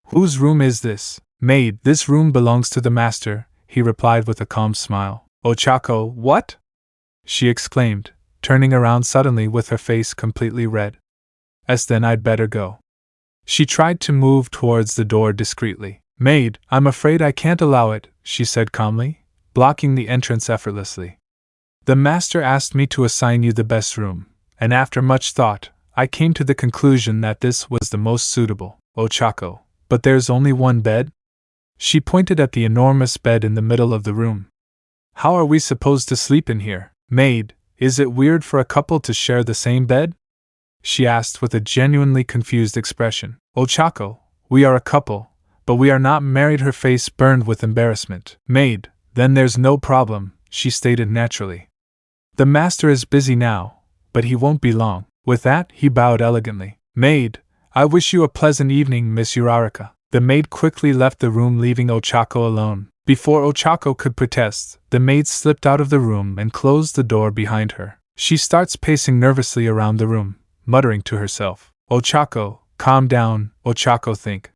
Whose room is this? Maid, this room belongs to the master, he replied with a calm smile. Ochako, what? She exclaimed, turning around suddenly with her face completely red. Then I'd better go. She tried to move towards the door discreetly. Maid, I'm afraid I can't allow it, she said calmly, blocking the entrance effortlessly. The master asked me to assign you the best room, and after much thought, I came to the conclusion that this was the most suitable. Ochako, but there's only one bed? She pointed at the enormous bed in the middle of the room. How are we supposed to sleep in here? Maid, is it weird for a couple to share the same bed? She asked with a genuinely confused expression. Ochako, we are a couple, but we are not married. Her face burned with embarrassment. Maid, then there's no problem, she stated naturally. The master is busy now, but he won't be long. With that, he bowed elegantly. Maid, I wish you a pleasant evening, Miss Uraraka. The maid quickly left the room, leaving Ochako alone. Before Ochako could protest, the maid slipped out of the room and closed the door behind her. She starts pacing nervously around the room, muttering to herself. Ochako, calm down, Ochako think.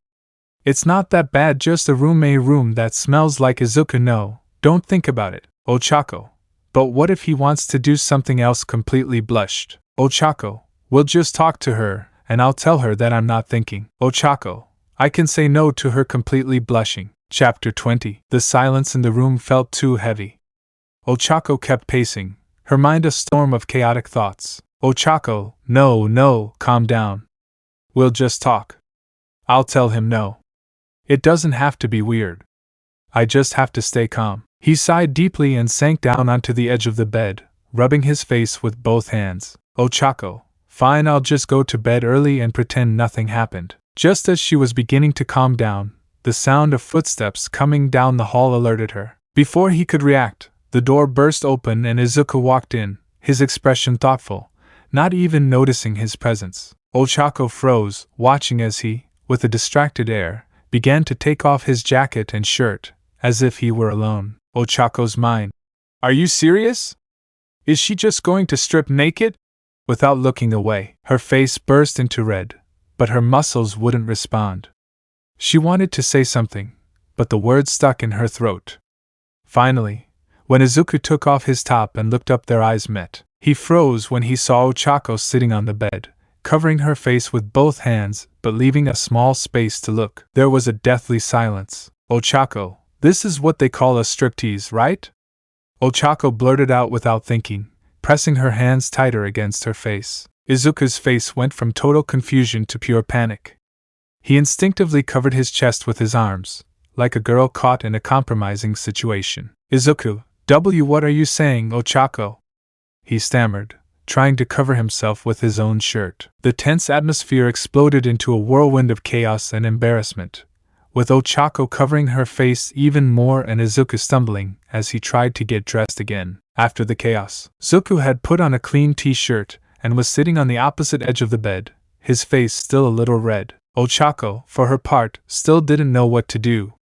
It's not that bad, just a room that smells like Izuku. No, don't think about it, Ochako. But what if he wants to do something else? Completely blushed. Ochako, we'll just talk to her, and I'll tell her that I'm not thinking. Ochako, I can say no to her. Completely blushing. Chapter 20. The silence in the room felt too heavy. Ochako kept pacing, her mind a storm of chaotic thoughts. Ochako, no, calm down. We'll just talk. I'll tell him no. It doesn't have to be weird. I just have to stay calm. He sighed deeply and sank down onto the edge of the bed, rubbing his face with both hands. Ochako, fine, I'll just go to bed early and pretend nothing happened. Just as she was beginning to calm down, the sound of footsteps coming down the hall alerted her. Before he could react, the door burst open and Izuku walked in, his expression thoughtful, not even noticing his presence. Ochako froze, watching as he, with a distracted air, began to take off his jacket and shirt, as if he were alone. Ochako's mind. Are you serious? Is she just going to strip naked? Without looking away, her face burst into red, but her muscles wouldn't respond. She wanted to say something, but the words stuck in her throat. Finally, when Izuku took off his top and looked up, their eyes met. He froze when he saw Ochako sitting on the bed, covering her face with both hands but leaving a small space to look. There was a deathly silence. Ochako, this is what they call a striptease, right? Ochako blurted out without thinking, pressing her hands tighter against her face. Izuku's face went from total confusion to pure panic. He instinctively covered his chest with his arms, like a girl caught in a compromising situation. Izuku, what are you saying, Ochako? He stammered, trying to cover himself with his own shirt. The tense atmosphere exploded into a whirlwind of chaos and embarrassment, with Ochako covering her face even more and Izuku stumbling as he tried to get dressed again. After the chaos, Izuku had put on a clean t-shirt and was sitting on the opposite edge of the bed, his face still a little red. Ochako, for her part, still didn't know what to do.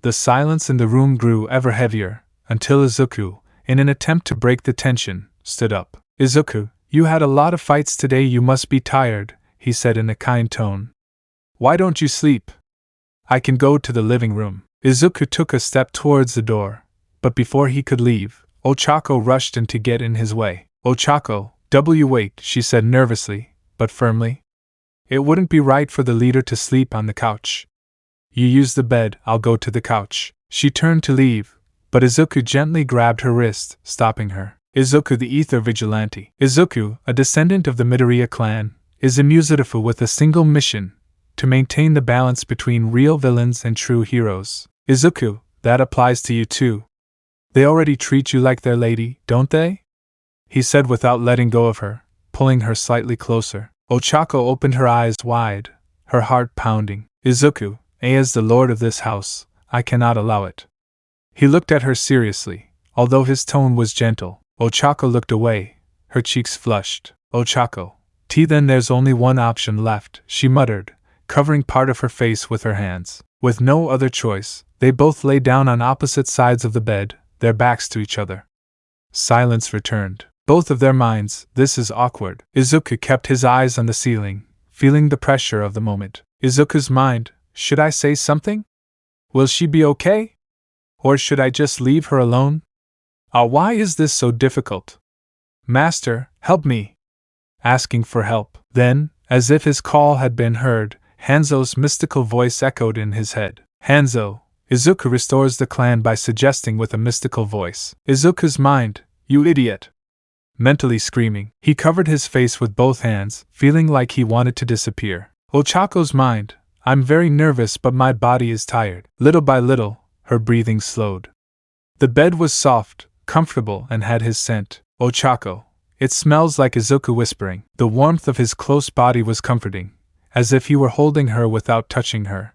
The silence in the room grew ever heavier, until Izuku, in an attempt to break the tension, stood up. Izuku, you had a lot of fights today, you must be tired, he said in a kind tone. Why don't you sleep? I can go to the living room. Izuku took a step towards the door, but before he could leave, Ochako rushed in to get in his way. Ochako, wait, she said nervously, but firmly. It wouldn't be right for the leader to sleep on the couch. You use the bed, I'll go to the couch. She turned to leave, but Izuku gently grabbed her wrist, stopping her. Izuku, the Ether Vigilante. Izuku, a descendant of the Midoriya clan, is a Musitifu with a single mission: to maintain the balance between real villains and true heroes. Izuku, that applies to you too. They already treat you like their lady, don't they? He said without letting go of her, pulling her slightly closer. Ochako opened her eyes wide, her heart pounding. Izuku, as the lord of this house, I cannot allow it. He looked at her seriously, although his tone was gentle. Ochako looked away, her cheeks flushed. Ochako, then there's only one option left, she muttered, covering part of her face with her hands. With no other choice, they both lay down on opposite sides of the bed, their backs to each other. Silence returned. Both of their minds, this is awkward. Izuku kept his eyes on the ceiling, feeling the pressure of the moment. Izuku's mind, should I say something? Will she be okay? Or should I just leave her alone? Why is this so difficult? Master, help me. Asking for help. Then, as if his call had been heard, Hanzo's mystical voice echoed in his head. Hanzo, Izuku restores the clan by suggesting with a mystical voice. Izuku's mind, you idiot. Mentally screaming, he covered his face with both hands, feeling like he wanted to disappear. Ochako's mind, I'm very nervous but my body is tired. Little by little, her breathing slowed. The bed was soft, comfortable and had his scent. Ochako, it smells like Izuku whispering. The warmth of his close body was comforting, as if he were holding her without touching her.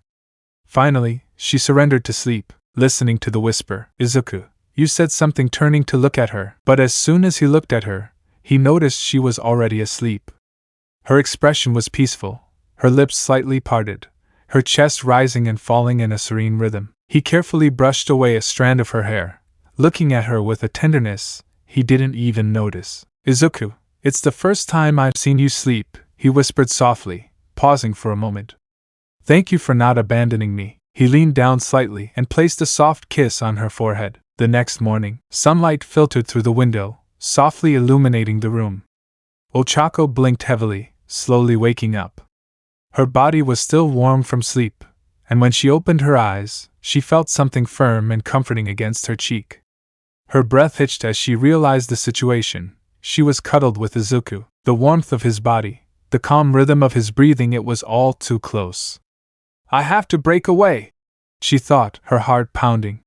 Finally, she surrendered to sleep, listening to the whisper. Izuku, you said something, turning to look at her. But as soon as he looked at her, he noticed she was already asleep. Her expression was peaceful, her lips slightly parted, her chest rising and falling in a serene rhythm. He carefully brushed away a strand of her hair, looking at her with a tenderness he didn't even notice. Izuku, it's the first time I've seen you sleep, he whispered softly, pausing for a moment. Thank you for not abandoning me. He leaned down slightly and placed a soft kiss on her forehead. The next morning, sunlight filtered through the window, softly illuminating the room. Ochako blinked heavily, slowly waking up. Her body was still warm from sleep, and when she opened her eyes, she felt something firm and comforting against her cheek. Her breath hitched as she realized the situation. She was cuddled with Izuku. The warmth of his body, the calm rhythm of his breathing, it was all too close. I have to break away, she thought, her heart pounding.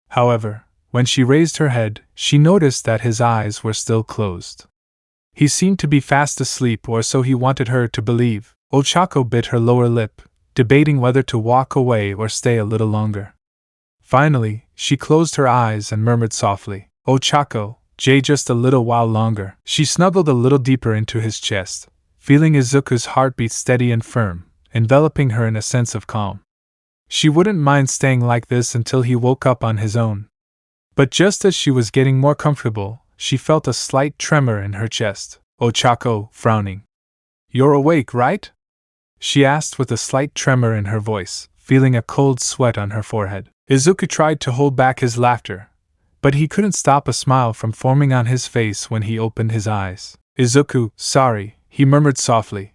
However, when she raised her head, she noticed that his eyes were still closed. He seemed to be fast asleep, or so he wanted her to believe. Ochako bit her lower lip, debating whether to walk away or stay a little longer. Finally, she closed her eyes and murmured softly, Ochako, just a little while longer. She snuggled a little deeper into his chest, feeling Izuku's heartbeat steady and firm, enveloping her in a sense of calm. She wouldn't mind staying like this until he woke up on his own. But just as she was getting more comfortable, she felt a slight tremor in her chest. Ochako, frowning. You're awake, right? She asked with a slight tremor in her voice, feeling a cold sweat on her forehead. Izuku tried to hold back his laughter, but he couldn't stop a smile from forming on his face when he opened his eyes. Izuku, sorry, he murmured softly.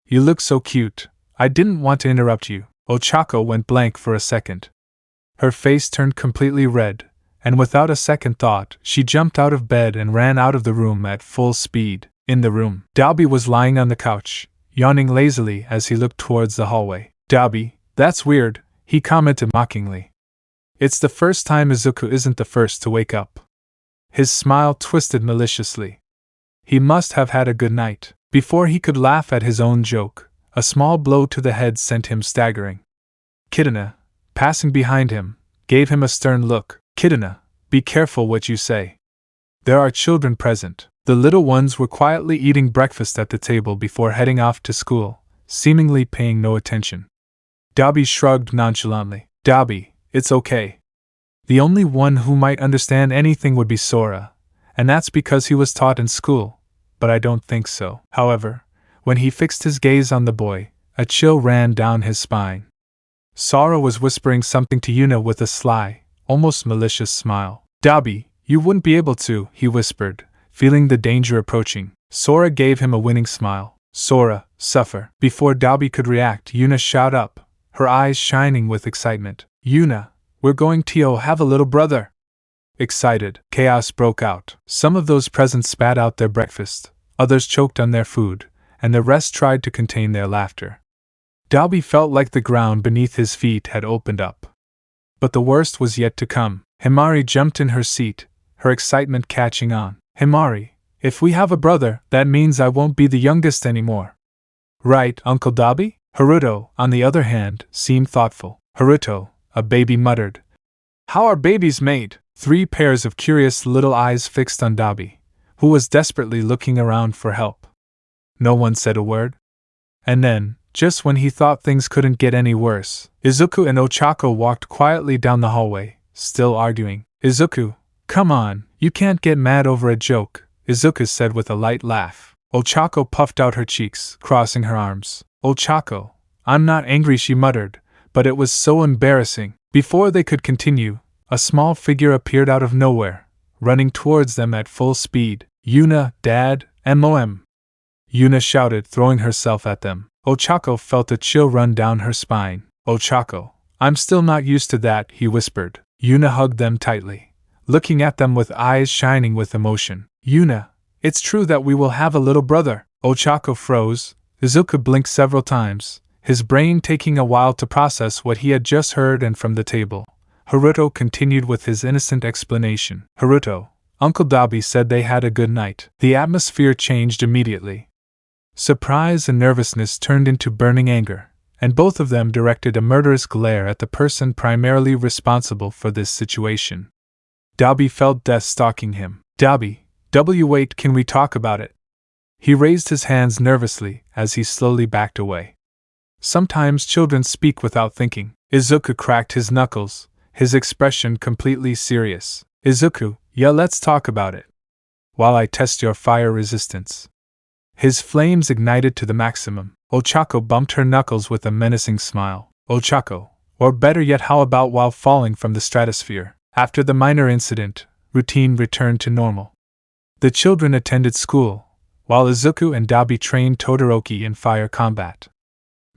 You look so cute. I didn't want to interrupt you. Ochako went blank for a second. Her face turned completely red, and without a second thought, she jumped out of bed and ran out of the room at full speed. In the room, Dabi was lying on the couch, yawning lazily as he looked towards the hallway. Dabi, that's weird, he commented mockingly. It's the first time Izuku isn't the first to wake up. His smile twisted maliciously. He must have had a good night. Before he could laugh at his own joke, a small blow to the head sent him staggering. Kidana, passing behind him, gave him a stern look. Kidana, be careful what you say. There are children present. The little ones were quietly eating breakfast at the table before heading off to school, seemingly paying no attention. Dabi shrugged nonchalantly. Dabi, it's okay. The only one who might understand anything would be Sora, and that's because he was taught in school, but I don't think so. However, when he fixed his gaze on the boy, a chill ran down his spine. Sora was whispering something to Yuna with a sly, almost malicious smile. Dabi, you wouldn't be able to, he whispered, feeling the danger approaching. Sora gave him a winning smile. Sora, suffer. Before Dabi could react, Yuna shouted up, her eyes shining with excitement. Yuna, we're going to have a little brother. Excited, chaos broke out. Some of those present spat out their breakfast, others choked on their food, and the rest tried to contain their laughter. Dabi felt like the ground beneath his feet had opened up. But the worst was yet to come. Himari jumped in her seat, her excitement catching on. Himari, if we have a brother, that means I won't be the youngest anymore. Right, Uncle Dabi? Haruto, on the other hand, seemed thoughtful. Haruto, a baby muttered. How are babies made? 3 pairs of curious little eyes fixed on Dabi, who was desperately looking around for help. No one said a word. And then, just when he thought things couldn't get any worse, Izuku and Ochako walked quietly down the hallway, still arguing. Izuku, come on, you can't get mad over a joke, Izuku said with a light laugh. Ochako puffed out her cheeks, crossing her arms. Ochako, I'm not angry, she muttered, but it was so embarrassing. Before they could continue, a small figure appeared out of nowhere, running towards them at full speed. Yuna, Dad, MOM. Yuna shouted, throwing herself at them. Ochako felt a chill run down her spine. Ochako, I'm still not used to that, he whispered. Yuna hugged them tightly, looking at them with eyes shining with emotion. Yuna, it's true that we will have a little brother. Ochako froze. Izuku blinked several times, his brain taking a while to process what he had just heard, and from the table, Haruto continued with his innocent explanation. Haruto, Uncle Dabi said they had a good night. The atmosphere changed immediately. Surprise and nervousness turned into burning anger, and both of them directed a murderous glare at the person primarily responsible for this situation. Dabi felt death stalking him. Dabi, wait, can we talk about it? He raised his hands nervously as he slowly backed away. Sometimes children speak without thinking. Izuku cracked his knuckles, his expression completely serious. Izuku, yeah, let's talk about it. While I test your fire resistance. His flames ignited to the maximum. Ochako bumped her knuckles with a menacing smile. Ochako, or better yet, how about while falling from the stratosphere? After the minor incident, routine returned to normal. The children attended school, while Izuku and Dabi trained Todoroki in fire combat.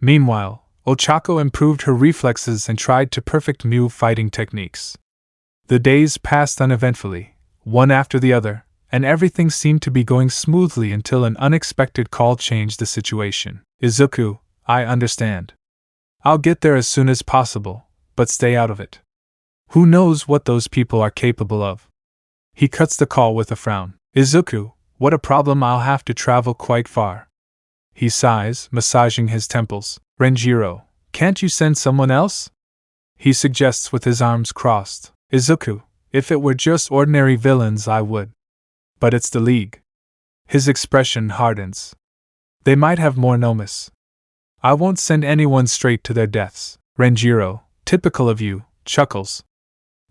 Meanwhile, Ochako improved her reflexes and tried to perfect new fighting techniques. The days passed uneventfully, one after the other, and everything seemed to be going smoothly until an unexpected call changed the situation. Izuku, I understand. I'll get there as soon as possible, but stay out of it. Who knows what those people are capable of? He cuts the call with a frown. Izuku, what a problem, I'll have to travel quite far. He sighs, massaging his temples. Renjiro, can't you send someone else? He suggests with his arms crossed. Izuku, if it were just ordinary villains I would. But it's the League. His expression hardens. They might have more Nomus. I won't send anyone straight to their deaths. Renjiro, typical of you, chuckles.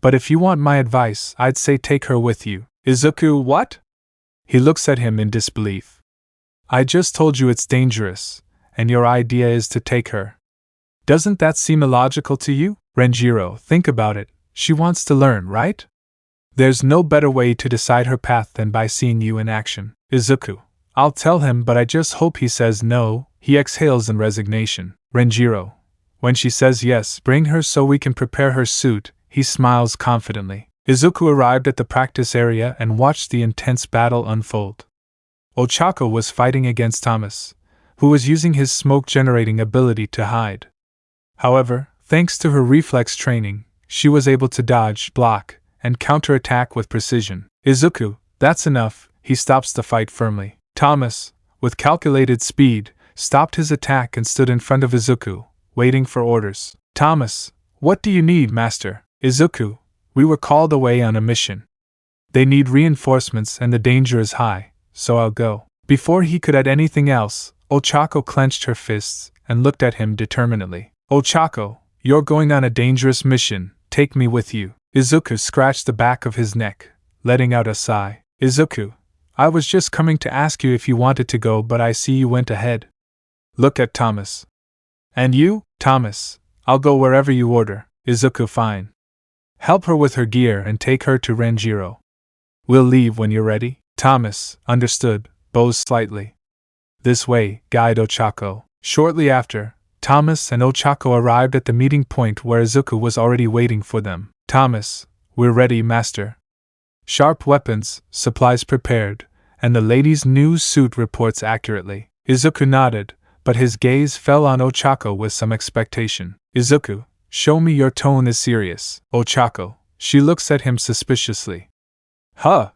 But if you want my advice, I'd say take her with you. Izuku, what? He looks at him in disbelief. I just told you it's dangerous, and your idea is to take her. Doesn't that seem illogical to you? Renjiro, think about it. She wants to learn, right? There's no better way to decide her path than by seeing you in action. Izuku, I'll tell him, but I just hope he says no. He exhales in resignation. Renjiro, when she says yes, bring her so we can prepare her suit. He smiles confidently. Izuku arrived at the practice area and watched the intense battle unfold. Ochako was fighting against Thomas, who was using his smoke-generating ability to hide. However, thanks to her reflex training, she was able to dodge, block, and counterattack with precision. Izuku, that's enough. He stops the fight firmly. Thomas, with calculated speed, stopped his attack and stood in front of Izuku, waiting for orders. Thomas, what do you need, master? Izuku, we were called away on a mission. They need reinforcements and the danger is high, so I'll go. Before he could add anything else, Ochako clenched her fists and looked at him determinedly. Ochako, you're going on a dangerous mission, take me with you. Izuku scratched the back of his neck, letting out a sigh. Izuku, I was just coming to ask you if you wanted to go, but I see you went ahead. Look at Thomas. And you, Thomas, I'll go wherever you order. Izuku, fine. Help her with her gear and take her to Renjiro. We'll leave when you're ready. Thomas, understood, bows slightly. This way, guide Ochako. Shortly after, Thomas and Ochako arrived at the meeting point where Izuku was already waiting for them. Thomas, we're ready, master. Sharp weapons, supplies prepared, and the lady's new suit reports accurately. Izuku nodded, but his gaze fell on Ochako with some expectation. Izuku, show me your tone is serious. Ochako, she looks at him suspiciously. Huh?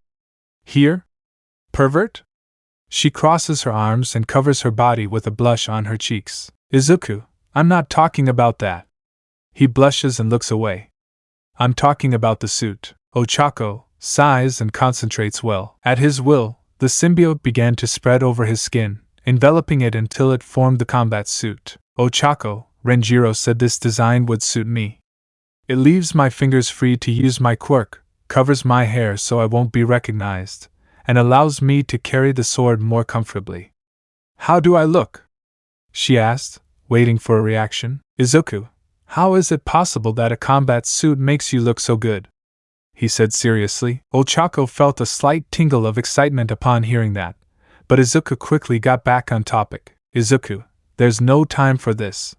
Here? Pervert? She crosses her arms and covers her body with a blush on her cheeks. Izuku, I'm not talking about that. He blushes and looks away. I'm talking about the suit. Ochako sighs and concentrates well. At his will, the symbiote began to spread over his skin, enveloping it until it formed the combat suit. Ochako, Renjiro said this design would suit me. It leaves my fingers free to use my quirk, covers my hair so I won't be recognized, and allows me to carry the sword more comfortably. How do I look? She asked, waiting for a reaction. Izuku, how is it possible that a combat suit makes you look so good? He said seriously. Ochako felt a slight tingle of excitement upon hearing that, but Izuku quickly got back on topic. Izuku, there's no time for this.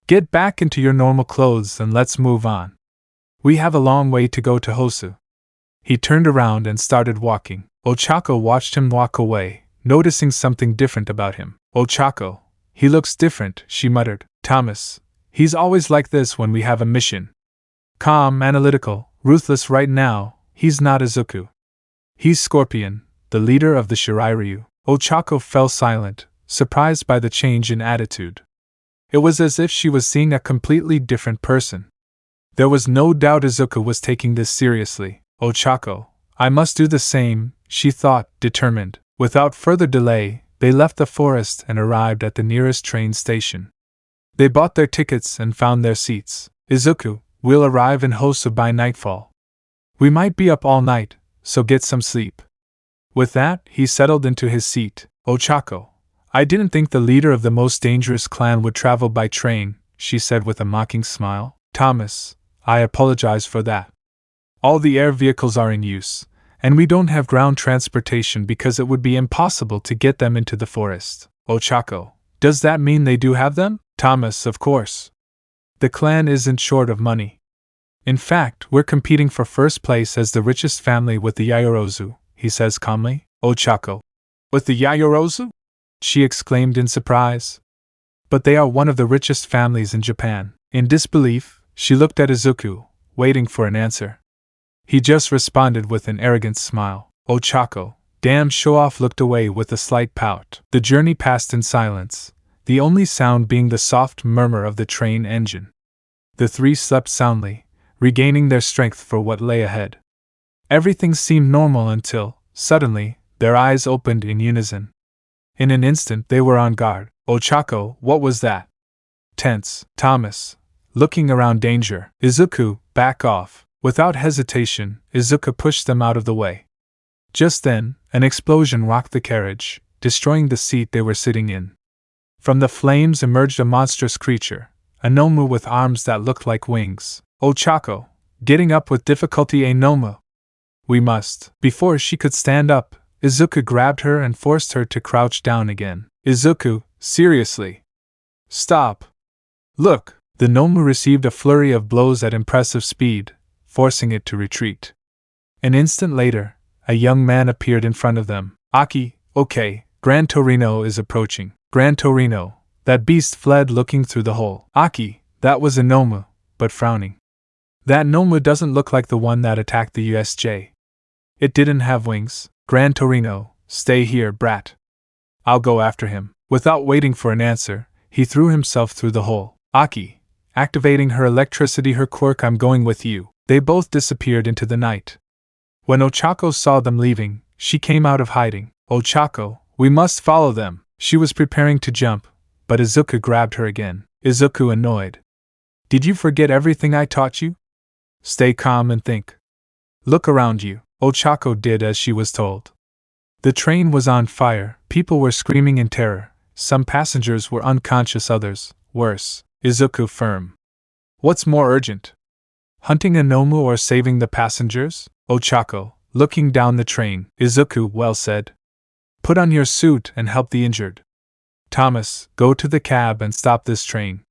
Get back into your normal clothes and let's move on. We have a long way to go to Hosu. He turned around and started walking. Ochako watched him walk away, noticing something different about him. Ochako, he looks different, she muttered. Thomas, he's always like this when we have a mission. Calm, analytical, ruthless right now, he's not Izuku. He's Scorpion, the leader of the Shirairyu. Ochako fell silent, surprised by the change in attitude. It was as if she was seeing a completely different person. There was no doubt Izuku was taking this seriously. Ochako, I must do the same, she thought, determined. Without further delay, they left the forest and arrived at the nearest train station. They bought their tickets and found their seats. Izuku, we'll arrive in Hosu by nightfall. We might be up all night, so get some sleep. With that, he settled into his seat. Ochako, I didn't think the leader of the most dangerous clan would travel by train, she said with a mocking smile. Thomas, I apologize for that. All the air vehicles are in use, and we don't have ground transportation because it would be impossible to get them into the forest. Ochako, does that mean they do have them? Thomas, of course. The clan isn't short of money. In fact, we're competing for first place as the richest family with the Yayorozu, he says calmly. Ochako, with the Yayorozu? She exclaimed in surprise. But they are one of the richest families in Japan. In disbelief, she looked at Izuku, waiting for an answer. He just responded with an arrogant smile. Ochako, damn show-off, looked away with a slight pout. The journey passed in silence, the only sound being the soft murmur of the train engine. The three slept soundly, regaining their strength for what lay ahead. Everything seemed normal until, suddenly, their eyes opened in unison. In an instant they were on guard. Ochako, what was that? Tense. Thomas, looking around danger. Izuku, back off. Without hesitation, Izuku pushed them out of the way. Just then, an explosion rocked the carriage, destroying the seat they were sitting in. From the flames emerged a monstrous creature, a Nomu with arms that looked like wings. Ochako, getting up with difficulty. A Nomu. We must. Before she could stand up, Izuku grabbed her and forced her to crouch down again. Izuku, seriously. Stop. Look. The Nomu received a flurry of blows at impressive speed, forcing it to retreat. An instant later, a young man appeared in front of them. Aki, okay, Gran Torino is approaching. Gran Torino, that beast fled looking through the hole. Aki, that was a Nomu, but frowning. That Nomu doesn't look like the one that attacked the USJ. It didn't have wings. Gran Torino, stay here, brat. I'll go after him. Without waiting for an answer, he threw himself through the hole. Aki, activating her electricity, her quirk, I'm going with you. They both disappeared into the night. When Ochako saw them leaving, she came out of hiding. Ochako, we must follow them. She was preparing to jump, but Izuku grabbed her again. Izuku, annoyed. Did you forget everything I taught you? Stay calm and think. Look around you. Ochako did as she was told. The train was on fire, people were screaming in terror, some passengers were unconscious, others, worse. Izuku, firm. What's more urgent? Hunting a Nomu or saving the passengers? Ochako, looking down the train. Izuku, well said. Put on your suit and help the injured. Thomas, go to the cab and stop this train.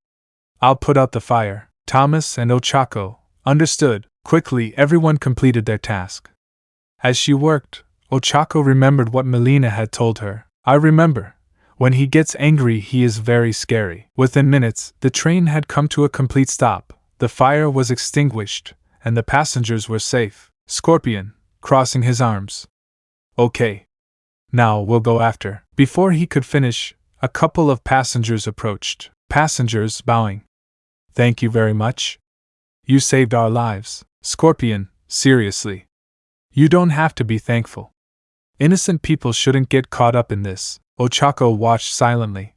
I'll put out the fire. Thomas and Ochako, understood. Quickly, everyone completed their task. As she worked, Ochako remembered what Melina had told her. I remember. When he gets angry, he is very scary. Within minutes, the train had come to a complete stop. The fire was extinguished, and the passengers were safe. Scorpion, crossing his arms. Okay. Now we'll go after. Before he could finish, a couple of passengers approached. Passengers, bowing. Thank you very much. You saved our lives. Scorpion, seriously. You don't have to be thankful. Innocent people shouldn't get caught up in this. Ochako watched silently.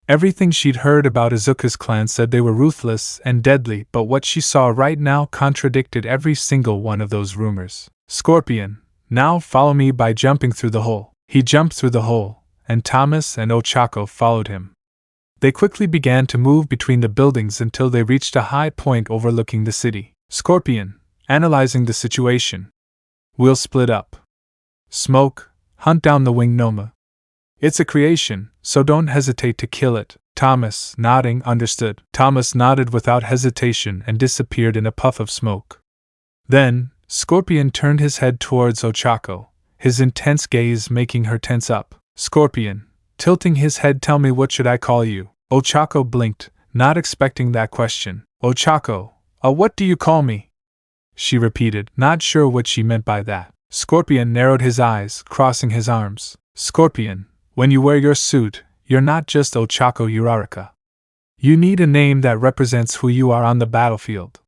Everything she'd heard about Izuku's clan said they were ruthless and deadly, but what she saw right now contradicted every single one of those rumors. Scorpion, now follow me by jumping through the hole. He jumped through the hole, and Thomas and Ochako followed him. They quickly began to move between the buildings until they reached a high point overlooking the city. Scorpion, analyzing the situation. We'll split up. Smoke, hunt down the winged Nomu. It's a creation, so don't hesitate to kill it. Thomas, nodding, understood. Thomas nodded without hesitation and disappeared in a puff of smoke. Then, Scorpion turned his head towards Ochako, his intense gaze making her tense up. Scorpion, tilting his head, tell me, what should I call you? Ochako blinked, not expecting that question. Ochako, what do you call me? She repeated, not sure what she meant by that. Scorpion narrowed his eyes, crossing his arms. Scorpion, when you wear your suit, you're not just Ochako Uraraka. You need a name that represents who you are on the battlefield.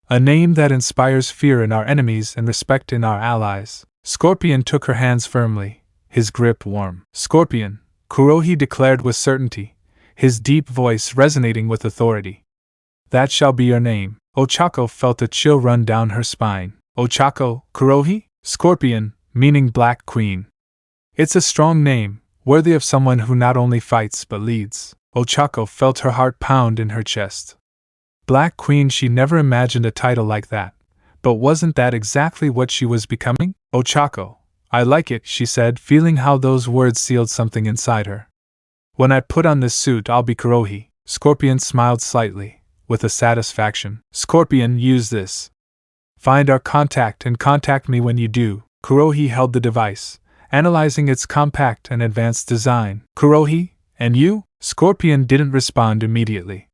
A name that inspires fear in our enemies and respect in our allies. Scorpion took her hands firmly, his grip warm. Scorpion, Kurohi declared with certainty, his deep voice resonating with authority. That shall be your name. Ochako felt a chill run down her spine. Ochako, Kurohi? Scorpion, meaning Black Queen. It's a strong name, worthy of someone who not only fights but leads. Ochako felt her heart pound in her chest. Black Queen, she never imagined a title like that. But wasn't that exactly what she was becoming? Ochako, I like it, she said, feeling how those words sealed something inside her. When I put on this suit, I'll be Kurohi. Scorpion smiled slightly, with a satisfaction. Scorpion, use this. Find our contact and contact me when you do. Kurohi held the device, analyzing its compact and advanced design. Kurohi, and you? Scorpion didn't respond immediately.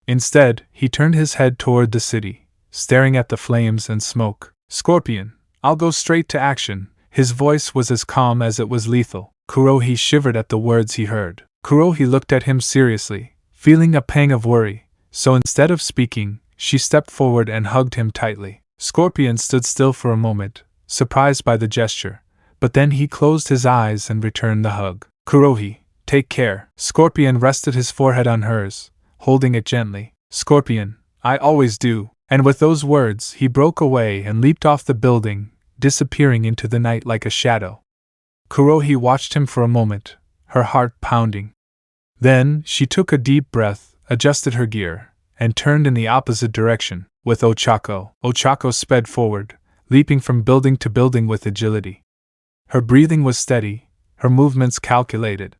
Instead, he turned his head toward the city, staring at the flames and smoke. Scorpion, I'll go straight to action. His voice was as calm as it was lethal. Kurohi shivered at the words he heard. Kurohi looked at him seriously, feeling a pang of worry, so instead of speaking, she stepped forward and hugged him tightly. Scorpion stood still for a moment, surprised by the gesture, but then he closed his eyes and returned the hug. Kurohi, take care. Scorpion rested his forehead on hers, holding it gently. Scorpion, I always do. And with those words, he broke away and leaped off the building, disappearing into the night like a shadow. Kurohi watched him for a moment, her heart pounding. Then, she took a deep breath, adjusted her gear, and turned in the opposite direction. With Ochako, Ochako sped forward, leaping from building to building with agility. Her breathing was steady, her movements calculated.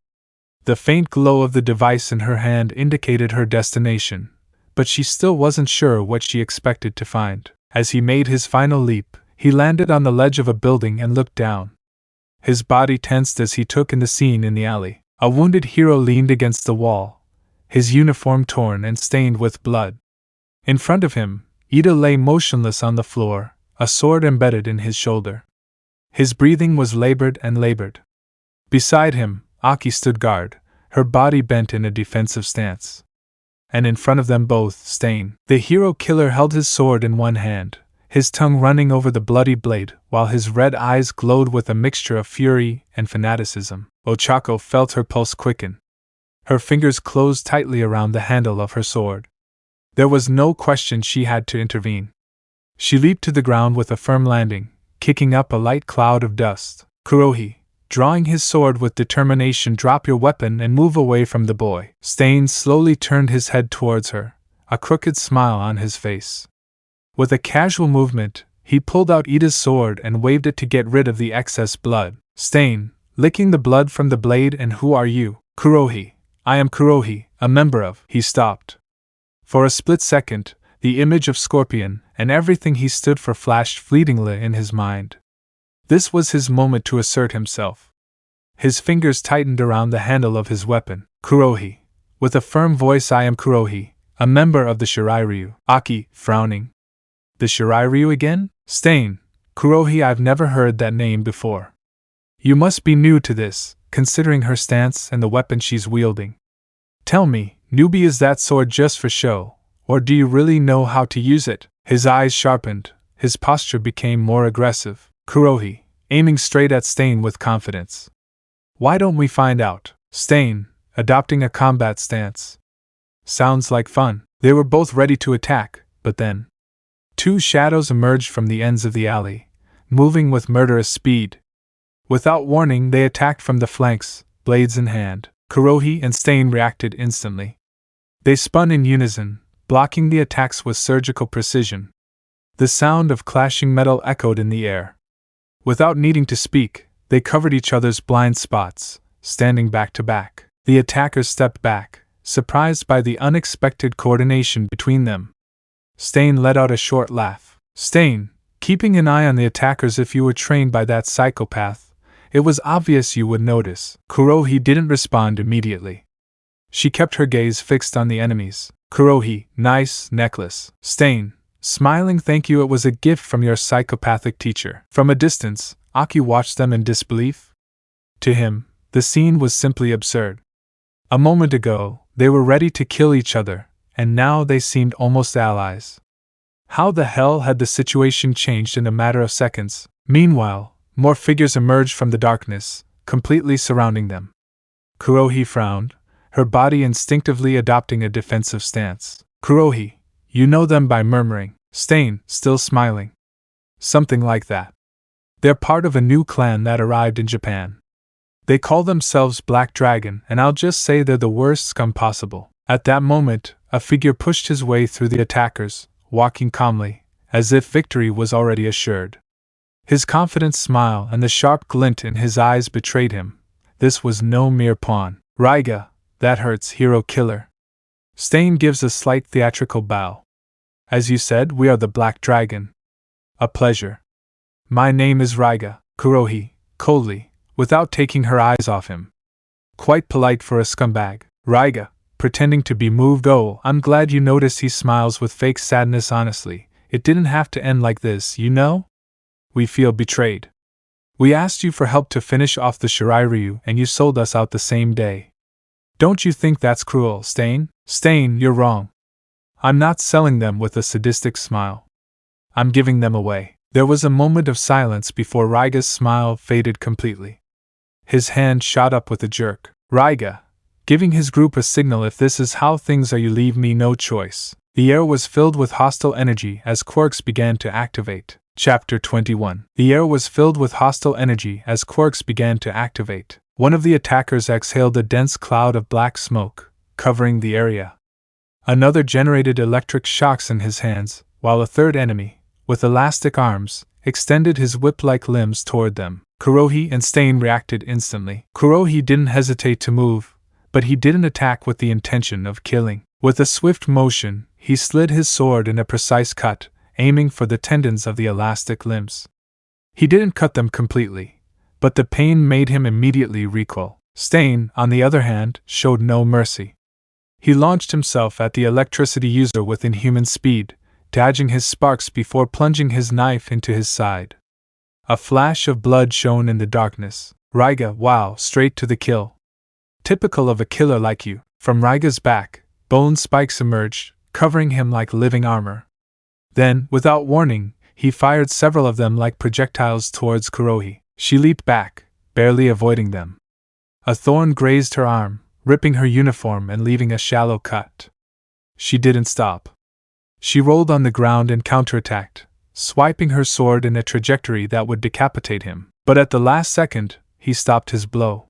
The faint glow of the device in her hand indicated her destination, but she still wasn't sure what she expected to find. As he made his final leap, he landed on the ledge of a building and looked down. His body tensed as he took in the scene in the alley. A wounded hero leaned against the wall, his uniform torn and stained with blood. In front of him, Ida lay motionless on the floor, a sword embedded in his shoulder. His breathing was labored and labored. Beside him, Aki stood guard, her body bent in a defensive stance. And in front of them both, Stain, the hero killer, held his sword in one hand, his tongue running over the bloody blade, while his red eyes glowed with a mixture of fury and fanaticism. Ochako felt her pulse quicken. Her fingers closed tightly around the handle of her sword. There was no question she had to intervene. She leaped to the ground with a firm landing, kicking up a light cloud of dust. Kurohi, drawing his sword with determination, drop your weapon and move away from the boy. Stain slowly turned his head towards her, a crooked smile on his face. With a casual movement, he pulled out Ida's sword and waved it to get rid of the excess blood. Stain, licking the blood from the blade. And who are you? Kurohi. I am Kurohi, a member of. He stopped. For a split second, the image of Scorpion and everything he stood for flashed fleetingly in his mind. This was his moment to assert himself. His fingers tightened around the handle of his weapon. Kurohi. With a firm voice, I am Kurohi, a member of the Shirairyu. Aki, frowning. The Shirairyu again? Stain. Kurohi, I've never heard that name before. You must be new to this, considering her stance and the weapon she's wielding. Tell me, newbie, is that sword just for show, or do you really know how to use it? His eyes sharpened, his posture became more aggressive. Kurohi, aiming straight at Stain with confidence. Why don't we find out? Stain, adopting a combat stance. Sounds like fun. They were both ready to attack, but then two shadows emerged from the ends of the alley, moving with murderous speed. Without warning, they attacked from the flanks, blades in hand. Kurohi and Stain reacted instantly. They spun in unison, blocking the attacks with surgical precision. The sound of clashing metal echoed in the air. Without needing to speak, they covered each other's blind spots, standing back to back. The attackers stepped back, surprised by the unexpected coordination between them. Stain let out a short laugh. Stain, keeping an eye on the attackers. If you were trained by that psychopath, it was obvious you would notice. Kurohi didn't respond immediately. She kept her gaze fixed on the enemies. Kurohi, nice necklace. Stain, smiling, thank you, it was a gift from your psychopathic teacher. From a distance, Aki watched them in disbelief. To him, the scene was simply absurd. A moment ago, they were ready to kill each other, and now they seemed almost allies. How the hell had the situation changed in a matter of seconds? Meanwhile, more figures emerged from the darkness, completely surrounding them. Kurohi frowned, her body instinctively adopting a defensive stance. Kurohi, you know them by murmuring. Stain, still smiling. Something like that. They're part of a new clan that arrived in Japan. They call themselves Black Dragon, and I'll just say they're the worst scum possible. At that moment, a figure pushed his way through the attackers, walking calmly, as if victory was already assured. His confident smile and the sharp glint in his eyes betrayed him. This was no mere pawn. Raiga, that hurts, hero killer. Stain gives a slight theatrical bow. As you said, we are the Black Dragon. A pleasure. My name is Raiga, Kurohi, coldly, without taking her eyes off him. Quite polite for a scumbag. Raiga, pretending to be moved. Oh, I'm glad you noticed. He smiles with fake sadness. Honestly, it didn't have to end like this, you know? We feel betrayed. We asked you for help to finish off the Shirairyu and you sold us out the same day. Don't you think that's cruel, Stain? Stain, you're wrong. I'm not selling them. With a sadistic smile. I'm giving them away. There was a moment of silence before Raiga's smile faded completely. His hand shot up with a jerk. Raiga, giving his group a signal. If this is how things are, you leave me no choice. The air was filled with hostile energy as Quirks began to activate. Chapter 21. The air was filled with hostile energy as Quirks began to activate. One of the attackers exhaled a dense cloud of black smoke, covering the area. Another generated electric shocks in his hands, while a third enemy, with elastic arms, extended his whip-like limbs toward them. Kurohi and Stain reacted instantly. Kurohi didn't hesitate to move, but he didn't attack with the intention of killing. With a swift motion, he slid his sword in a precise cut, aiming for the tendons of the elastic limbs. He didn't cut them completely, but the pain made him immediately recoil. Stain, on the other hand, showed no mercy. He launched himself at the electricity user with inhuman speed, dodging his sparks before plunging his knife into his side. A flash of blood shone in the darkness. Raiga, wow, straight to the kill. Typical of a killer like you. From Raiga's back, bone spikes emerged, covering him like living armor. Then, without warning, he fired several of them like projectiles towards Kurohi. She leaped back, barely avoiding them. A thorn grazed her arm, ripping her uniform and leaving a shallow cut. She didn't stop. She rolled on the ground and counterattacked, swiping her sword in a trajectory that would decapitate him. But at the last second, he stopped his blow.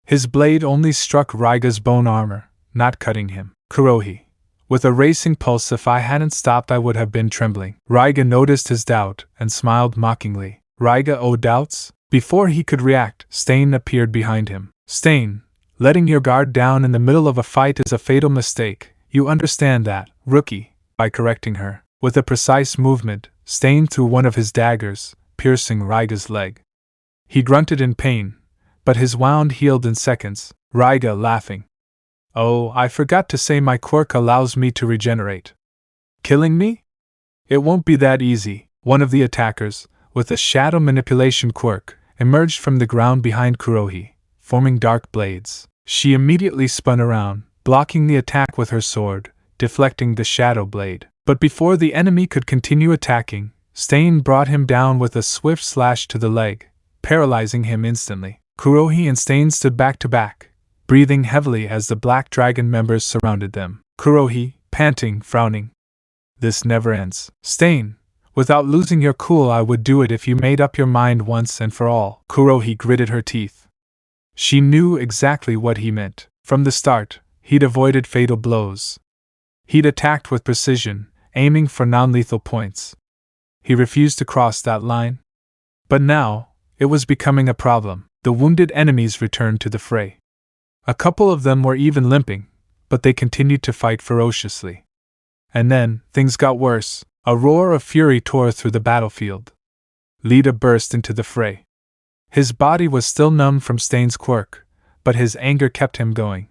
His blade only struck Raiga's bone armor, not cutting him. Kurohi, with a racing pulse. If I hadn't stopped, I would have been trembling. Raiga noticed his doubt and smiled mockingly. Raiga, oh, doubts? Before he could react, Stain appeared behind him. Stain, letting your guard down in the middle of a fight is a fatal mistake. You understand that, rookie? By correcting her. With a precise movement, Stain threw one of his daggers, piercing Raiga's leg. He grunted in pain, but his wound healed in seconds. Raiga, laughing. Oh, I forgot to say my quirk allows me to regenerate. Killing me? It won't be that easy. One of the attackers, with a shadow manipulation quirk, emerged from the ground behind Kurohi, forming dark blades. She immediately spun around, blocking the attack with her sword, deflecting the shadow blade. But before the enemy could continue attacking, Stain brought him down with a swift slash to the leg, paralyzing him instantly. Kurohi and Stain stood back to back, breathing heavily as the Black Dragon members surrounded them. Kurohi, panting, frowning. This never ends. Stain, without losing your cool, I would do it if you made up your mind once and for all. Kurohi gritted her teeth. She knew exactly what he meant. From the start, he'd avoided fatal blows. He'd attacked with precision, aiming for non-lethal points. He refused to cross that line. But now, it was becoming a problem. The wounded enemies returned to the fray. A couple of them were even limping, but they continued to fight ferociously. And then, things got worse. A roar of fury tore through the battlefield. Lida burst into the fray. His body was still numb from Stain's quirk, but his anger kept him going.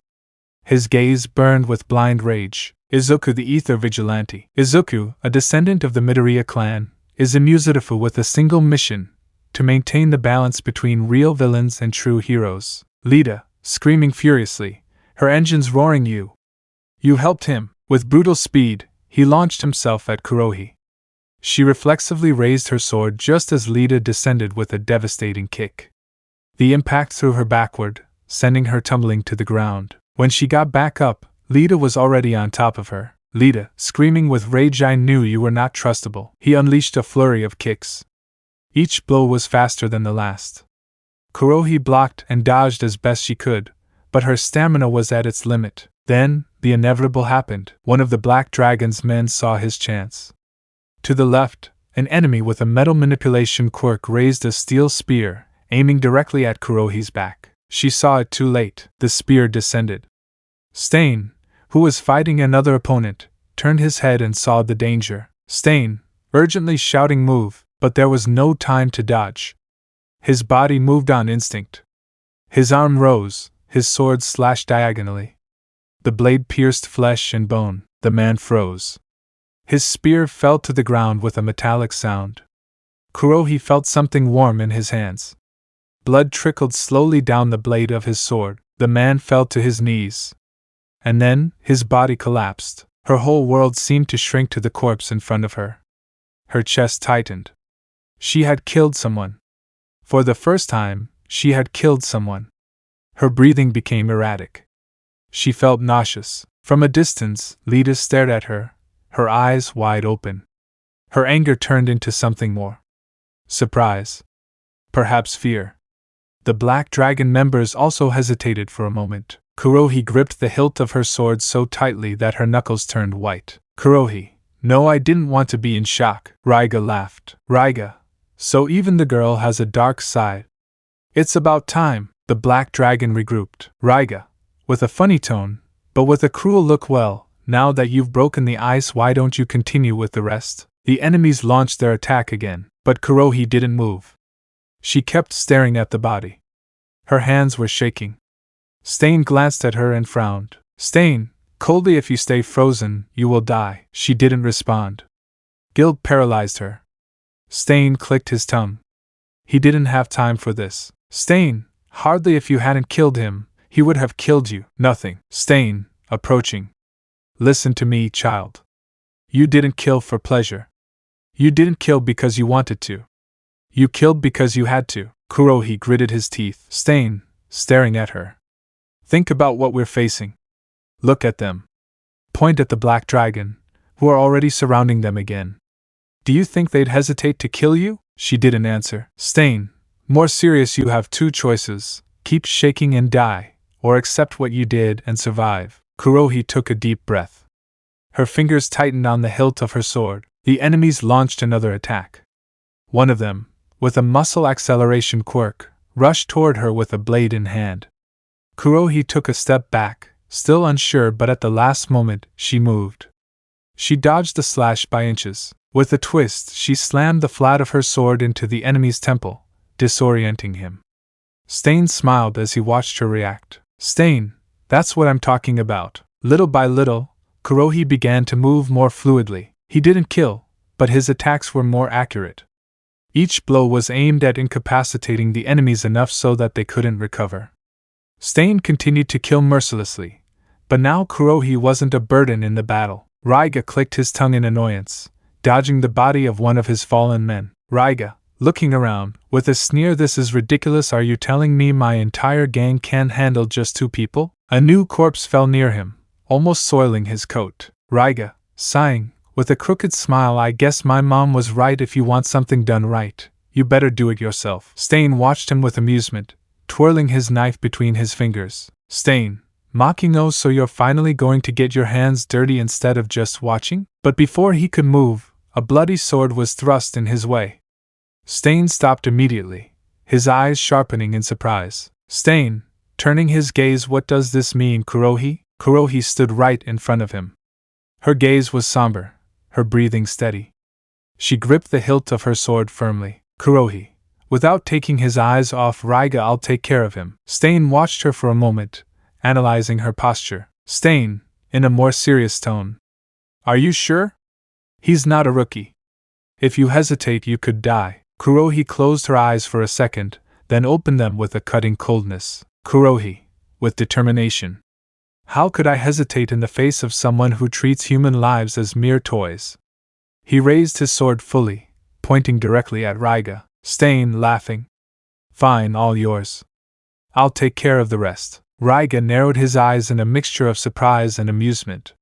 His gaze burned with blind rage. Izuku, the Ether Vigilante. Izuku, a descendant of the Midoriya clan, is a Musutifu with a single mission: to maintain the balance between real villains and true heroes. Lida, screaming furiously, her engines roaring, You helped him. With brutal speed, he launched himself at Kurohi. She reflexively raised her sword just as Lida descended with a devastating kick. The impact threw her backward, sending her tumbling to the ground. When she got back up, Lita was already on top of her. Lita, screaming with rage, I knew you were not trustable. He unleashed a flurry of kicks. Each blow was faster than the last. Kurohi blocked and dodged as best she could, but her stamina was at its limit. Then, the inevitable happened. One of the Black Dragon's men saw his chance. To the left, an enemy with a metal manipulation quirk raised a steel spear, aiming directly at Kurohi's back. She saw it too late. The spear descended. Stain, who was fighting another opponent, turned his head and saw the danger. Stain, urgently shouting move, but there was no time to dodge. His body moved on instinct. His arm rose, his sword slashed diagonally. The blade pierced flesh and bone. The man froze. His spear fell to the ground with a metallic sound. Kurohi felt something warm in his hands. Blood trickled slowly down the blade of his sword. The man fell to his knees. And then, his body collapsed. Her whole world seemed to shrink to the corpse in front of her. Her chest tightened. She had killed someone. For the first time, she had killed someone. Her breathing became erratic. She felt nauseous. From a distance, Lita stared at her, her eyes wide open. Her anger turned into something more. Surprise. Perhaps fear. The Black Dragon members also hesitated for a moment. Kurohi gripped the hilt of her sword so tightly that her knuckles turned white. Kurohi, no, I didn't want to be in shock. Raiga laughed. Raiga, so even the girl has a dark side. It's about time. The Black Dragon regrouped. Raiga, with a funny tone, but with a cruel look, well, now that you've broken the ice, why don't you continue with the rest? The enemies launched their attack again, but Kurohi didn't move. She kept staring at the body. Her hands were shaking. Stain glanced at her and frowned. Stain, coldly, if you stay frozen, you will die. She didn't respond. Guilt paralyzed her. Stain clicked his tongue. He didn't have time for this. Stain, hardly, if you hadn't killed him, he would have killed you. Nothing. Stain, approaching. Listen to me, child. You didn't kill for pleasure. You didn't kill because you wanted to. You killed because you had to. Kurohi gritted his teeth. Stain, staring at her. Think about what we're facing. Look at them. Point at the Black Dragon, who are already surrounding them again. Do you think they'd hesitate to kill you? She didn't answer. Stain, more serious, you have two choices. Keep shaking and die, or accept what you did and survive. Kurohi took a deep breath. Her fingers tightened on the hilt of her sword. The enemies launched another attack. One of them, with a muscle acceleration quirk, rushed toward her with a blade in hand. Kurohi took a step back, still unsure, but at the last moment, she moved. She dodged the slash by inches. With a twist, she slammed the flat of her sword into the enemy's temple, disorienting him. Stain smiled as he watched her react. Stain, that's what I'm talking about. Little by little, Kurohi began to move more fluidly. He didn't kill, but his attacks were more accurate. Each blow was aimed at incapacitating the enemies enough so that they couldn't recover. Stain continued to kill mercilessly, but now Kurohi wasn't a burden in the battle. Raiga clicked his tongue in annoyance, dodging the body of one of his fallen men. Raiga, looking around, with a sneer, this is ridiculous. Are you telling me my entire gang can't handle just two people? A new corpse fell near him, almost soiling his coat. Raiga, sighing, with a crooked smile, I guess my mom was right. If you want something done right, you better do it yourself. Stain watched him with amusement, twirling his knife between his fingers. Stain, mocking, oh, so you're finally going to get your hands dirty instead of just watching? But before he could move, a bloody sword was thrust in his way. Stain stopped immediately, his eyes sharpening in surprise. Stain, turning his gaze, what does this mean, Kurohi? Kurohi stood right in front of him. Her gaze was somber, her breathing steady. She gripped the hilt of her sword firmly. Kurohi, without taking his eyes off Raiga, I'll take care of him. Stain watched her for a moment, analyzing her posture. Stain, in a more serious tone. Are you sure? He's not a rookie. If you hesitate, you could die. Kurohi closed her eyes for a second, then opened them with a cutting coldness. Kurohi, with determination. How could I hesitate in the face of someone who treats human lives as mere toys? He raised his sword fully, pointing directly at Raiga. Stain, laughing. Fine, all yours. I'll take care of the rest. Raiga narrowed his eyes in a mixture of surprise and amusement.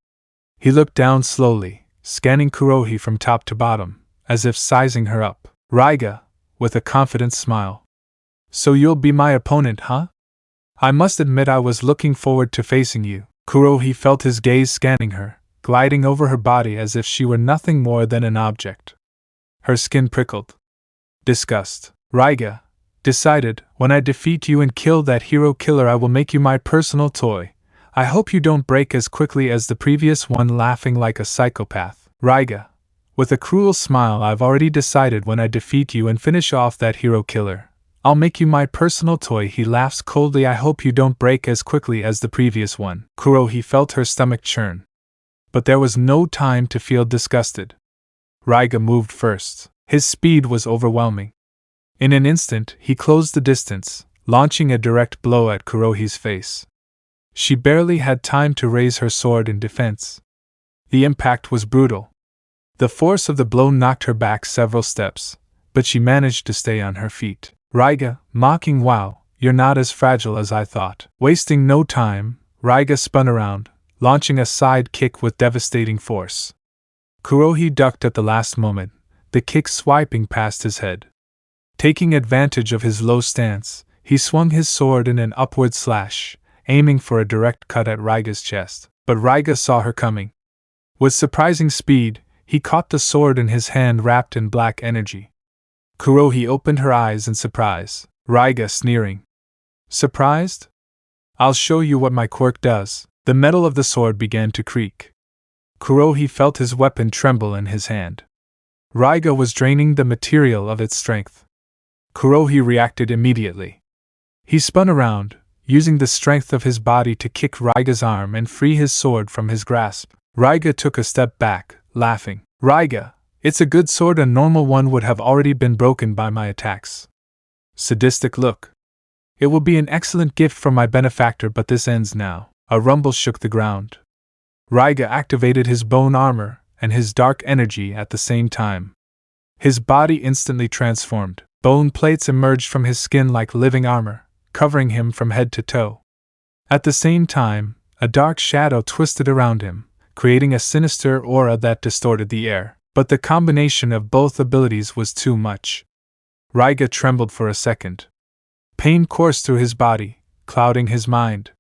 He looked down slowly, scanning Kurohi from top to bottom, as if sizing her up. Raiga, with a confident smile. So you'll be my opponent, huh? I must admit I was looking forward to facing you. Kurohi felt his gaze scanning her, gliding over her body as if she were nothing more than an object. Her skin prickled. Disgust. Raiga decided, when I defeat you and kill that hero killer, I will make you my personal toy. I hope you don't break as quickly as the previous one, laughing like a psychopath. Raiga, with a cruel smile, I've already decided when I defeat you and finish off that hero killer, I'll make you my personal toy. He laughs coldly. I hope you don't break as quickly as the previous one. Kurohi felt her stomach churn. But there was no time to feel disgusted. Raiga moved first. His speed was overwhelming. In an instant, he closed the distance, launching a direct blow at Kurohi's face. She barely had time to raise her sword in defense. The impact was brutal. The force of the blow knocked her back several steps, but she managed to stay on her feet. Raiga, mocking, wow, you're not as fragile as I thought. Wasting no time, Raiga spun around, launching a side kick with devastating force. Kurohi ducked at the last moment, the kick swiping past his head. Taking advantage of his low stance, he swung his sword in an upward slash, aiming for a direct cut at Raiga's chest. But Raiga saw her coming. With surprising speed, he caught the sword in his hand wrapped in black energy. Kurohi opened her eyes in surprise, Raiga sneering. Surprised? I'll show you what my quirk does. The metal of the sword began to creak. Kurohi felt his weapon tremble in his hand. Raiga was draining the material of its strength. Kurohi reacted immediately. He spun around, using the strength of his body to kick Raiga's arm and free his sword from his grasp. Raiga took a step back, laughing. Raiga, it's a good sword. A normal one would have already been broken by my attacks. Sadistic look. It will be an excellent gift from my benefactor, but this ends now. A rumble shook the ground. Raiga activated his bone armor and his dark energy at the same time. His body instantly transformed. Bone plates emerged from his skin like living armor, covering him from head to toe. At the same time, a dark shadow twisted around him, creating a sinister aura that distorted the air. But the combination of both abilities was too much. Raiga trembled for a second. Pain coursed through his body, clouding his mind.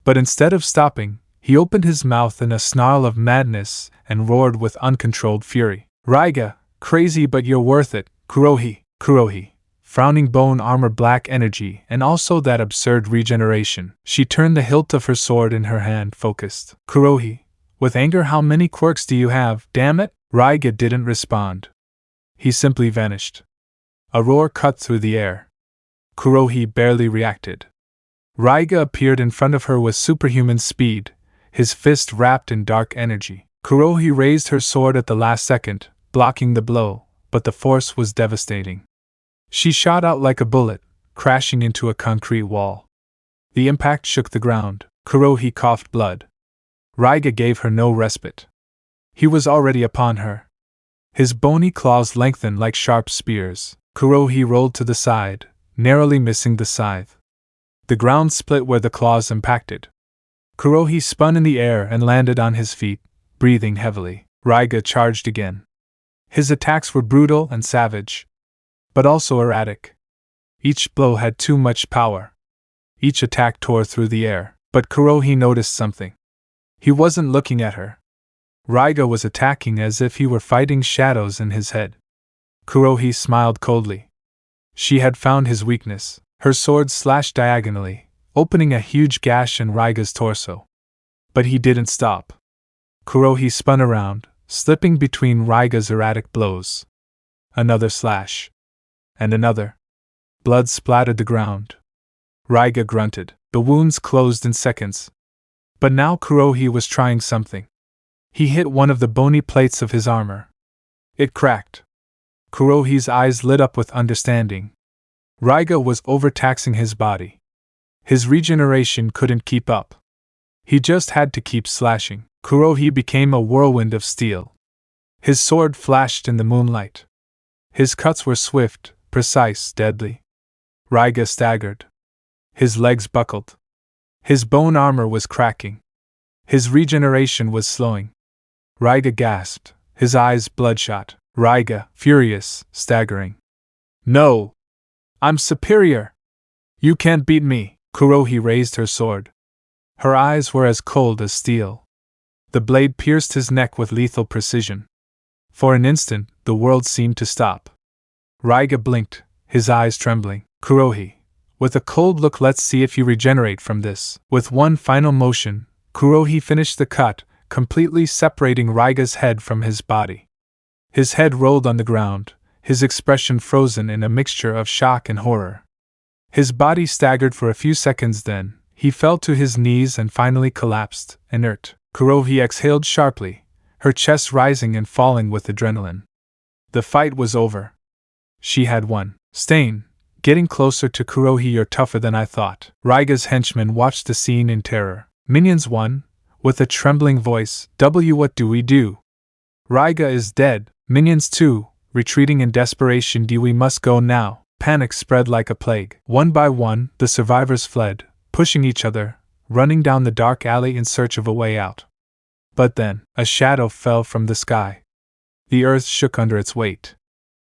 But instead of stopping, he opened his mouth in a snarl of madness and roared with uncontrolled fury. Raiga, crazy, but you're worth it, Kurohi. Kurohi, frowning bone armor, black energy, and also that absurd regeneration. She turned the hilt of her sword in her hand, focused. Kurohi, with anger, how many quirks do you have, damn it? Raiga didn't respond. He simply vanished. A roar cut through the air. Kurohi barely reacted. Raiga appeared in front of her with superhuman speed, his fist wrapped in dark energy. Kurohi raised her sword at the last second, blocking the blow, but the force was devastating. She shot out like a bullet, crashing into a concrete wall. The impact shook the ground. Kurohi coughed blood. Raiga gave her no respite. He was already upon her. His bony claws lengthened like sharp spears. Kurohi rolled to the side, narrowly missing the scythe. The ground split where the claws impacted. Kurohi spun in the air and landed on his feet, breathing heavily. Raiga charged again. His attacks were brutal and savage, but also erratic. Each blow had too much power. Each attack tore through the air. But Kurohi noticed something. He wasn't looking at her. Raiga was attacking as if he were fighting shadows in his head. Kurohi smiled coldly. She had found his weakness. Her sword slashed diagonally, opening a huge gash in Raiga's torso. But he didn't stop. Kurohi spun around, slipping between Raiga's erratic blows. Another slash. And another. Blood splattered the ground. Raiga grunted. The wounds closed in seconds. But now Kurohi was trying something. He hit one of the bony plates of his armor. It cracked. Kurohi's eyes lit up with understanding. Raiga was overtaxing his body. His regeneration couldn't keep up. He just had to keep slashing. Kurohi became a whirlwind of steel. His sword flashed in the moonlight. His cuts were swift, precise, deadly. Raiga staggered. His legs buckled. His bone armor was cracking. His regeneration was slowing. Raiga gasped, his eyes bloodshot. Raiga, furious, staggering. No! I'm superior! You can't beat me! Kurohi raised her sword. Her eyes were as cold as steel. The blade pierced his neck with lethal precision. For an instant, the world seemed to stop. Raiga blinked, his eyes trembling. Kurohi. With a cold look, let's see if you regenerate from this. With one final motion, Kurohi finished the cut, completely separating Raiga's head from his body. His head rolled on the ground, his expression frozen in a mixture of shock and horror. His body staggered for a few seconds, then he fell to his knees and finally collapsed, inert. Kurohi exhaled sharply, her chest rising and falling with adrenaline. The fight was over. She had won. Stain, getting closer to Kurohi, you're tougher than I thought. Raiga's henchmen watched the scene in terror. Minions won, with a trembling voice. What do we do? Raiga is dead. Minions too, retreating in desperation. We must go now. Panic spread like a plague. One by one, the survivors fled, pushing each other, running down the dark alley in search of a way out. But then, a shadow fell from the sky. The earth shook under its weight.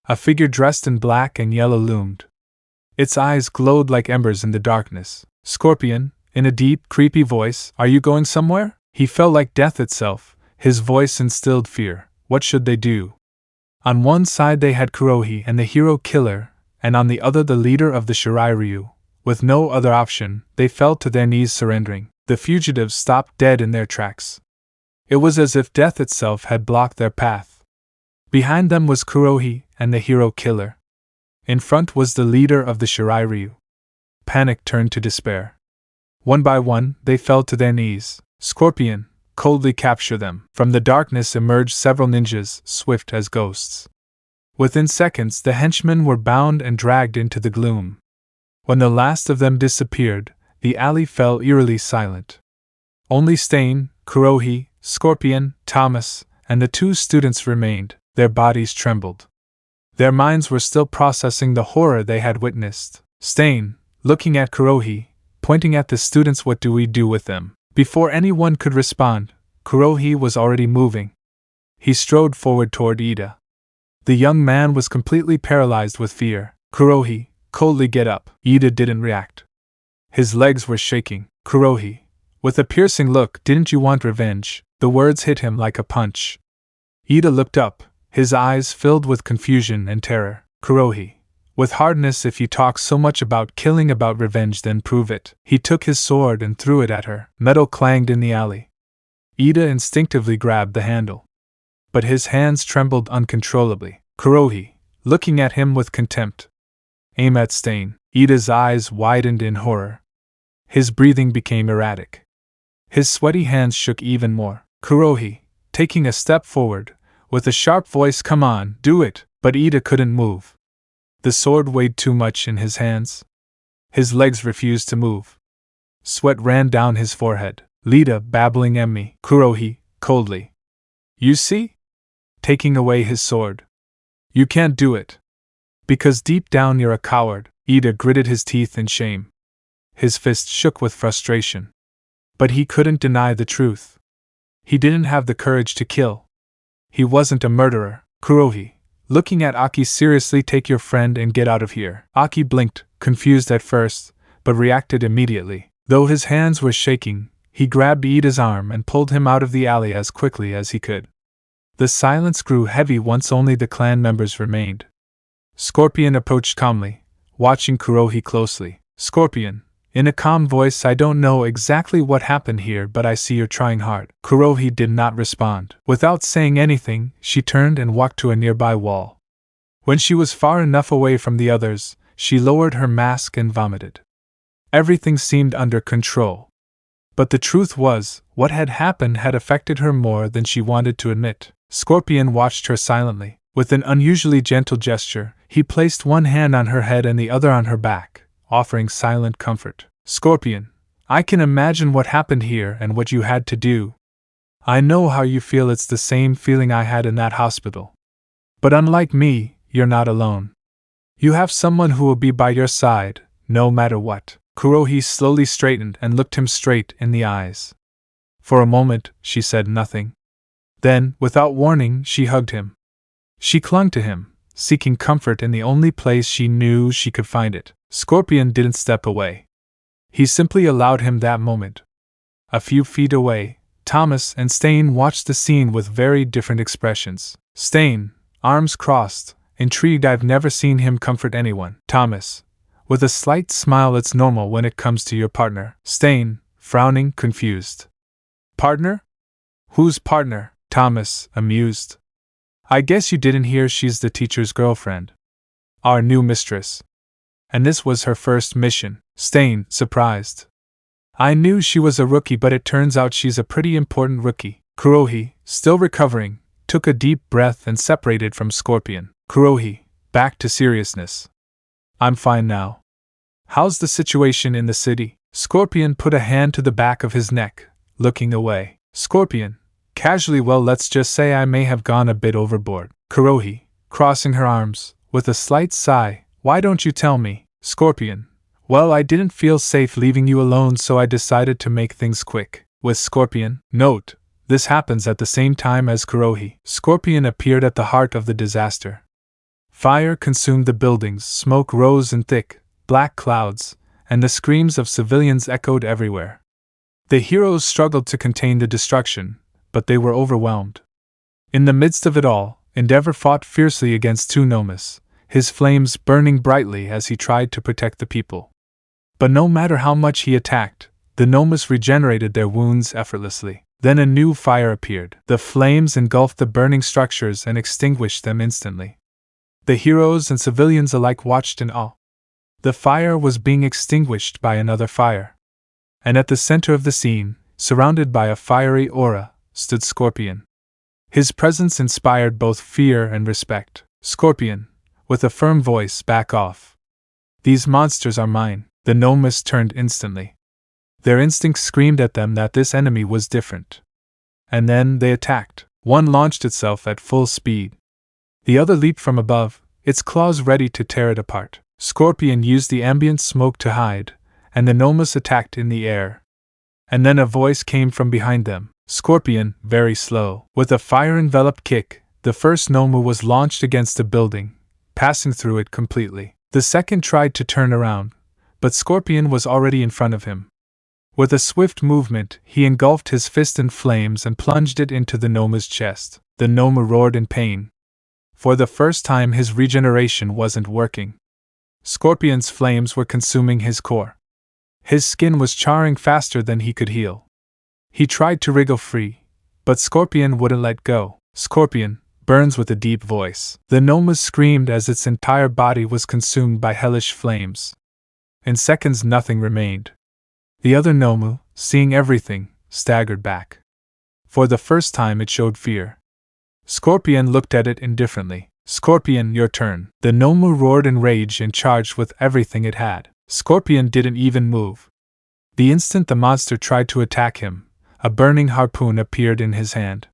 A figure dressed in black and yellow loomed. Its eyes glowed like embers in the darkness. Scorpion, in a deep, creepy voice, are you going somewhere? He felt like death itself. His voice instilled fear. What should they do? On one side they had Kurohi and the hero killer, and on the other the leader of the Shirairyu. With no other option, they fell to their knees surrendering. The fugitives stopped dead in their tracks. It was as if death itself had blocked their path. Behind them was Kurohi and the hero killer. In front was the leader of the Shirairyu. Panic turned to despair. One by one, they fell to their knees. Scorpion, coldly capture them. From the darkness emerged several ninjas, swift as ghosts. Within seconds, the henchmen were bound and dragged into the gloom. When the last of them disappeared, the alley fell eerily silent. Only Stain, Kurohi, Scorpion, Thomas, and the two students remained. Their bodies trembled. Their minds were still processing the horror they had witnessed. Stain, looking at Kurohi, pointing at the students, what do we do with them? Before anyone could respond, Kurohi was already moving. He strode forward toward Ida. The young man was completely paralyzed with fear. Kurohi, coldly get up. Ida didn't react. His legs were shaking. Kurohi, with a piercing look, didn't you want revenge? The words hit him like a punch. Ida looked up, his eyes filled with confusion and terror. Kurohi, with hardness, if you talk so much about killing, about revenge, then prove it. He took his sword and threw it at her. Metal clanged in the alley. Ida instinctively grabbed the handle. But his hands trembled uncontrollably. Kurohi, looking at him with contempt. Aim at Stain. Ida's eyes widened in horror. His breathing became erratic. His sweaty hands shook even more. Kurohi, taking a step forward, with a sharp voice, come on, do it, but Ida couldn't move. The sword weighed too much in his hands. His legs refused to move. Sweat ran down his forehead. Lida, babbling Emmy. Kurohi, coldly. You see? Taking away his sword. You can't do it. Because deep down you're a coward. Ida gritted his teeth in shame. His fist shook with frustration. But he couldn't deny the truth. He didn't have the courage to kill. He wasn't a murderer. Kurohi, looking at Aki seriously, take your friend and get out of here. Aki blinked, confused at first, but reacted immediately. Though his hands were shaking, he grabbed Ida's arm and pulled him out of the alley as quickly as he could. The silence grew heavy once only the clan members remained. Scorpion approached calmly, watching Kurohi closely. Scorpion, in a calm voice, I don't know exactly what happened here, but I see you're trying hard. Kurohi did not respond. Without saying anything, she turned and walked to a nearby wall. When she was far enough away from the others, she lowered her mask and vomited. Everything seemed under control. But the truth was, what had happened had affected her more than she wanted to admit. Scorpion watched her silently. With an unusually gentle gesture, he placed one hand on her head and the other on her back, offering silent comfort. Scorpion, I can imagine what happened here and what you had to do. I know how you feel, it's the same feeling I had in that hospital. But unlike me, you're not alone. You have someone who will be by your side, no matter what. Kurohi slowly straightened and looked him straight in the eyes. For a moment, she said nothing. Then, without warning, she hugged him. She clung to him, seeking comfort in the only place she knew she could find it. Scorpion didn't step away. He simply allowed him that moment. A few feet away, Thomas and Stain watched the scene with very different expressions. Stain, arms crossed, intrigued. I've never seen him comfort anyone. Thomas, with a slight smile. It's normal when it comes to your partner. Stain, frowning, confused. Partner? Whose partner? Thomas, amused. I guess you didn't hear, she's the teacher's girlfriend. Our new mistress. And this was her first mission. Stain, surprised. I knew she was a rookie, but it turns out she's a pretty important rookie. Kurohi, still recovering, took a deep breath and separated from Scorpion. Kurohi, back to seriousness. I'm fine now. How's the situation in the city? Scorpion put a hand to the back of his neck, looking away. Scorpion, casually, well, let's just say I may have gone a bit overboard. Kurohi, crossing her arms, with a slight sigh, why don't you tell me? Scorpion, well, I didn't feel safe leaving you alone, so I decided to make things quick. With Scorpion, note, this happens at the same time as Kurohi. Scorpion appeared at the heart of the disaster. Fire consumed the buildings, smoke rose in thick, black clouds, and the screams of civilians echoed everywhere. The heroes struggled to contain the destruction, but they were overwhelmed. In the midst of it all, Endeavor fought fiercely against two Nomus, his flames burning brightly as he tried to protect the people. But no matter how much he attacked, the Nomus regenerated their wounds effortlessly. Then a new fire appeared. The flames engulfed the burning structures and extinguished them instantly. The heroes and civilians alike watched in awe. The fire was being extinguished by another fire. And at the center of the scene, surrounded by a fiery aura, stood Scorpion. His presence inspired both fear and respect. Scorpion, with a firm voice, back off. These monsters are mine. The Nomus turned instantly. Their instincts screamed at them that this enemy was different. And then they attacked. One launched itself at full speed. The other leaped from above, its claws ready to tear it apart. Scorpion used the ambient smoke to hide, and the Nomus attacked in the air. And then a voice came from behind them. Scorpion, very slow. With a fire-enveloped kick, the first Nomu was launched against a building, passing through it completely. The second tried to turn around, but Scorpion was already in front of him. With a swift movement, he engulfed his fist in flames and plunged it into the Nomu's chest. The Nomu roared in pain. For the first time, his regeneration wasn't working. Scorpion's flames were consuming his core. His skin was charring faster than he could heal. He tried to wriggle free, but Scorpion wouldn't let go. Scorpion burns with a deep voice. The Nomus screamed as its entire body was consumed by hellish flames. In seconds, nothing remained. The other Nomu, seeing everything, staggered back. For the first time, it showed fear. Scorpion looked at it indifferently. Scorpion, your turn. The Nomu roared in rage and charged with everything it had. Scorpion didn't even move. The instant the monster tried to attack him, a burning harpoon appeared in his hand.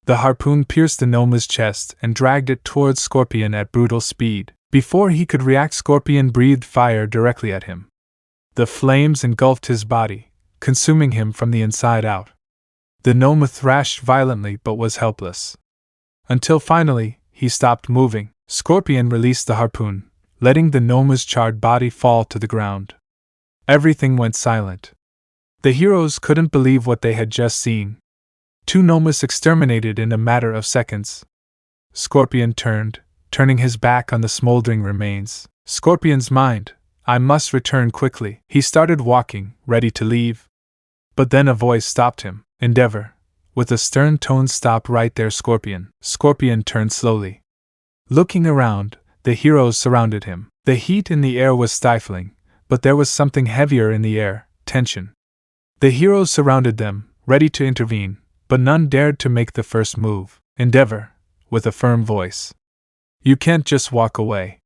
The harpoon pierced the Nomu's chest and dragged it towards Scorpion at brutal speed. Before he could react, Scorpion breathed fire directly at him. The flames engulfed his body, consuming him from the inside out. The Nomu thrashed violently but was helpless. Until finally, he stopped moving. Scorpion released the harpoon, letting the Nomu's charred body fall to the ground. Everything went silent. The heroes couldn't believe what they had just seen. Two Nomus exterminated in a matter of seconds. Scorpion turning his back on the smoldering remains. Scorpion's mind, I must return quickly. He started walking, ready to leave. But then a voice stopped him. Endeavor, with a stern tone, stop right there, Scorpion. Scorpion turned slowly. Looking around, the heroes surrounded him. The heat in the air was stifling, but there was something heavier in the air, tension. The heroes surrounded them, ready to intervene, but none dared to make the first move. Endeavor, with a firm voice. You can't just walk away.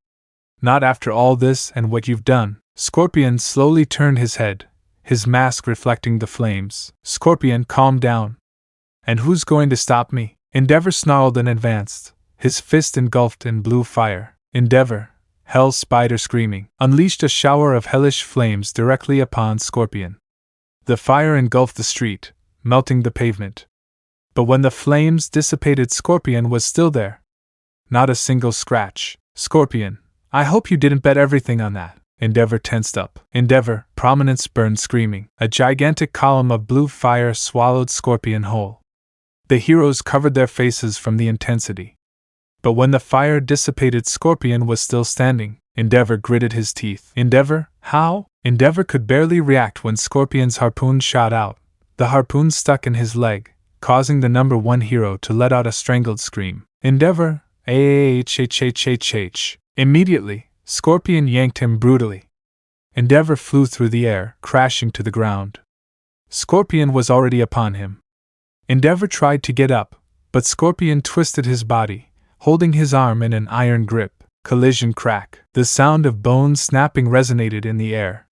Not after all this and what you've done. Scorpion slowly turned his head, his mask reflecting the flames. Scorpion, calm down. And who's going to stop me? Endeavor snarled and advanced, his fist engulfed in blue fire. Endeavor, Hell Spider screaming, unleashed a shower of hellish flames directly upon Scorpion. The fire engulfed the street, melting the pavement. But when the flames dissipated, Scorpion was still there. Not a single scratch. Scorpion, I hope you didn't bet everything on that. Endeavor tensed up. Endeavor, Prominence burned screaming. A gigantic column of blue fire swallowed Scorpion whole. The heroes covered their faces from the intensity. But when the fire dissipated, Scorpion was still standing. Endeavor gritted his teeth. Endeavor? How? Endeavor could barely react when Scorpion's harpoon shot out. The harpoon stuck in his leg, causing the number 1 hero to let out a strangled scream. Endeavor, ah. Immediately, Scorpion yanked him brutally. Endeavor flew through the air, crashing to the ground. Scorpion was already upon him. Endeavor tried to get up, but Scorpion twisted his body, holding his arm in an iron grip. Collision crack. The sound of bones snapping resonated in the air.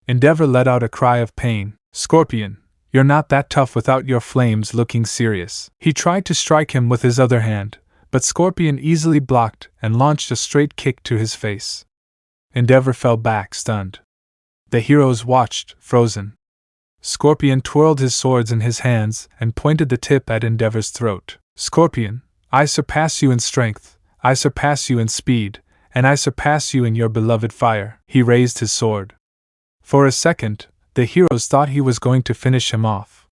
Endeavor let out a cry of pain. Scorpion, you're not that tough without your flames looking serious. He tried to strike him with his other hand, but Scorpion easily blocked and launched a straight kick to his face. Endeavor fell back, stunned. The heroes watched, frozen. Scorpion twirled his swords in his hands and pointed the tip at Endeavor's throat. Scorpion, I surpass you in strength, I surpass you in speed, and I surpass you in your beloved fire. He raised his sword. For a second, the heroes thought he was going to finish him off.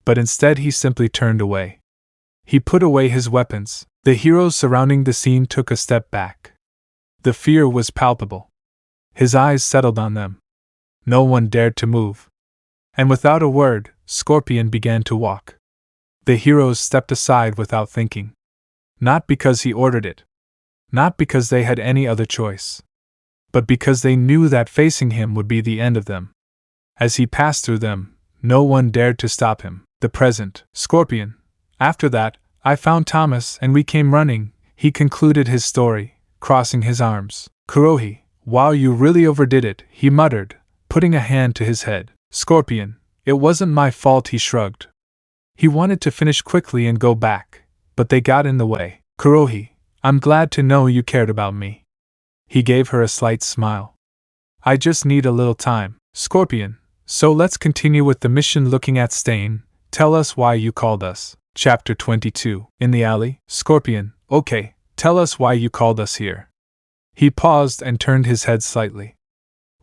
But instead he simply turned away. He put away his weapons. The heroes surrounding the scene took a step back. The fear was palpable. His eyes settled on them. No one dared to move. And without a word, Scorpion began to walk. The heroes stepped aside without thinking. Not because he ordered it. Not because they had any other choice. But because they knew that facing him would be the end of them. As he passed through them, no one dared to stop him. The present, Scorpion. After that, I found Thomas and we came running, he concluded his story, crossing his arms. Kurohi, wow, you really overdid it, he muttered, putting a hand to his head. Scorpion, it wasn't my fault, he shrugged. He wanted to finish quickly and go back, but they got in the way. Kurohi, I'm glad to know you cared about me. He gave her a slight smile. I just need a little time. Scorpion, so let's continue with the mission. Looking at Stain, tell us why you called us. Chapter 22. In the alley, Scorpion, okay, tell us why you called us here. He paused and turned his head slightly.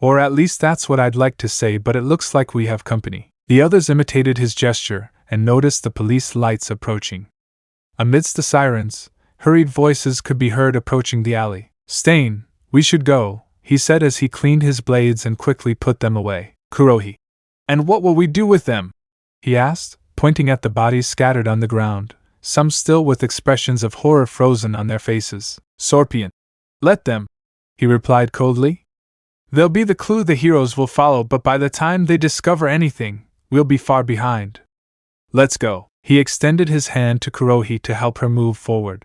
Or at least that's what I'd like to say, but it looks like we have company. The others imitated his gesture and noticed the police lights approaching. Amidst the sirens, hurried voices could be heard approaching the alley. Stain, we should go, he said as he cleaned his blades and quickly put them away. Kurohi. And what will we do with them? He asked, pointing at the bodies scattered on the ground, some still with expressions of horror frozen on their faces. Scorpion. Let them, he replied coldly. They'll be the clue the heroes will follow, but by the time they discover anything, we'll be far behind. Let's go. He extended his hand to Kurohi to help her move forward.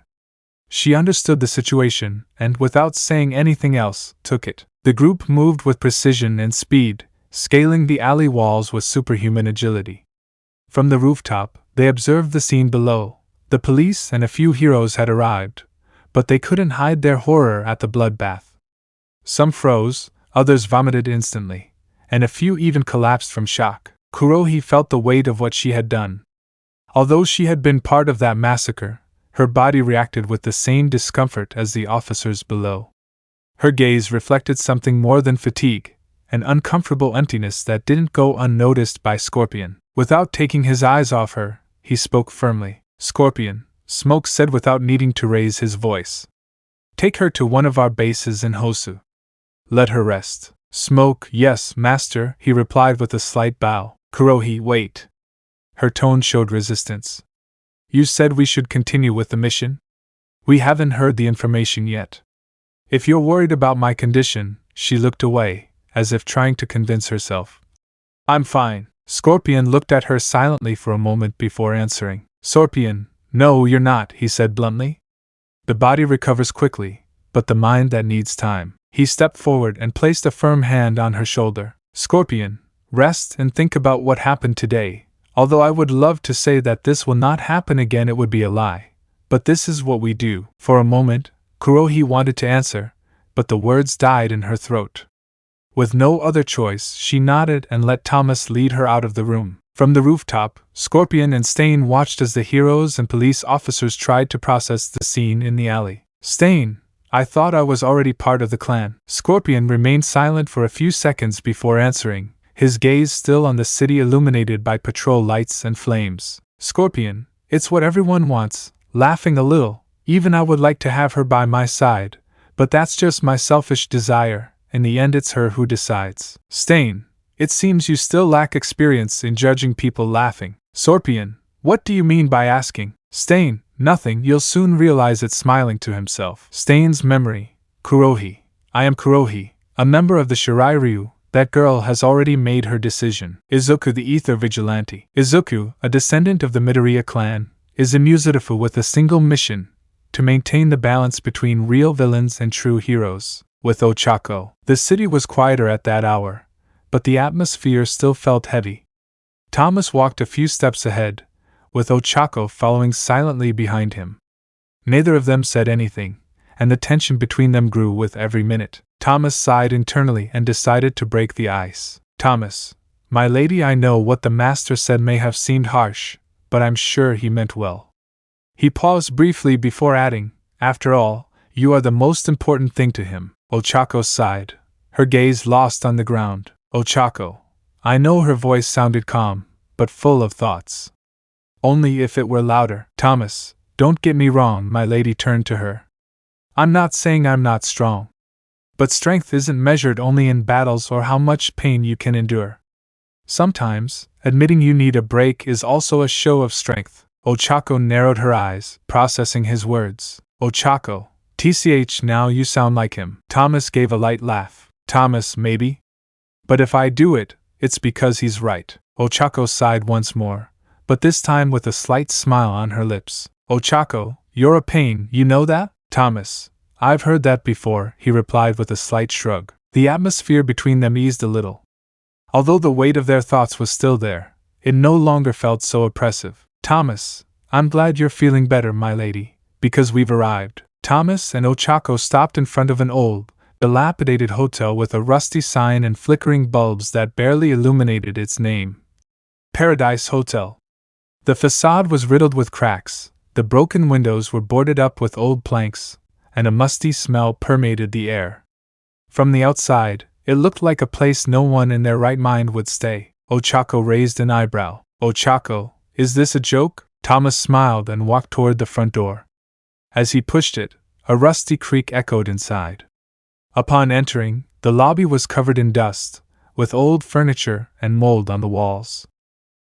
She understood the situation and, without saying anything else, took it. The group moved with precision and speed, scaling the alley walls with superhuman agility. From the rooftop, they observed the scene below. The police and a few heroes had arrived, but they couldn't hide their horror at the bloodbath. Some froze, others vomited instantly, and a few even collapsed from shock. Kurohi felt the weight of what she had done. Although she had been part of that massacre, her body reacted with the same discomfort as the officers below. Her gaze reflected something more than fatigue, an uncomfortable emptiness that didn't go unnoticed by Scorpion. Without taking his eyes off her, he spoke firmly. Scorpion, Smoke said without needing to raise his voice. Take her to one of our bases in Hosu. Let her rest. Smoke, yes, master, he replied with a slight bow. Kurohi, wait. Her tone showed resistance. You said we should continue with the mission? We haven't heard the information yet. If you're worried about my condition, she looked away, as if trying to convince herself. I'm fine. Scorpion looked at her silently for a moment before answering. Scorpion, no, you're not, he said bluntly. The body recovers quickly, but the mind that needs time. He stepped forward and placed a firm hand on her shoulder. Scorpion, rest and think about what happened today. Although I would love to say that this will not happen again, it would be a lie. But this is what we do. For a moment, Kurohi wanted to answer, but the words died in her throat. With no other choice, she nodded and let Thomas lead her out of the room. From the rooftop, Scorpion and Stain watched as the heroes and police officers tried to process the scene in the alley. Stain, I thought I was already part of the clan. Scorpion remained silent for a few seconds before answering, his gaze still on the city illuminated by patrol lights and flames. Scorpion, it's what everyone wants, laughing a little. Even I would like to have her by my side, but that's just my selfish desire. In the end, it's her who decides. Stain, it seems you still lack experience in judging people laughing. Scorpion, what do you mean by asking? Stain, nothing, you'll soon realize it, smiling to himself. Stain's memory. Kurohi. I am Kurohi, a member of the Shirairyu. That girl has already made her decision. Izuku, the Ether Vigilante. Izuku, a descendant of the Midoriya clan, is immutable with a single mission: to maintain the balance between real villains and true heroes. With Ochako, the city was quieter at that hour, but the atmosphere still felt heavy. Thomas walked a few steps ahead, with Ochako following silently behind him. Neither of them said anything, and the tension between them grew with every minute. Thomas sighed internally and decided to break the ice. Thomas, my lady, I know what the master said may have seemed harsh, but I'm sure he meant well. He paused briefly before adding, after all, you are the most important thing to him. Ochako sighed, her gaze lost on the ground. Ochako. I know her voice sounded calm, but full of thoughts. Only if it were louder. Thomas, don't get me wrong, my lady turned to her. I'm not saying I'm not strong. But strength isn't measured only in battles or how much pain you can endure. Sometimes, admitting you need a break is also a show of strength. Ochako narrowed her eyes, processing his words. Ochako. TCH, now you sound like him. Thomas gave a light laugh. Thomas, maybe? But if I do it, it's because he's right. Ochako sighed once more, but this time with a slight smile on her lips. Ochako, you're a pain, you know that? Thomas, I've heard that before, he replied with a slight shrug. The atmosphere between them eased a little. Although the weight of their thoughts was still there, it no longer felt so oppressive. Thomas, I'm glad you're feeling better, my lady, because we've arrived. Thomas and Ochako stopped in front of an old, dilapidated hotel with a rusty sign and flickering bulbs that barely illuminated its name. Paradise Hotel. The facade was riddled with cracks, the broken windows were boarded up with old planks, and a musty smell permeated the air. From the outside, it looked like a place no one in their right mind would stay. Ochako raised an eyebrow. Ochako, is this a joke? Thomas smiled and walked toward the front door. As he pushed it, a rusty creak echoed inside. Upon entering, the lobby was covered in dust, with old furniture and mold on the walls.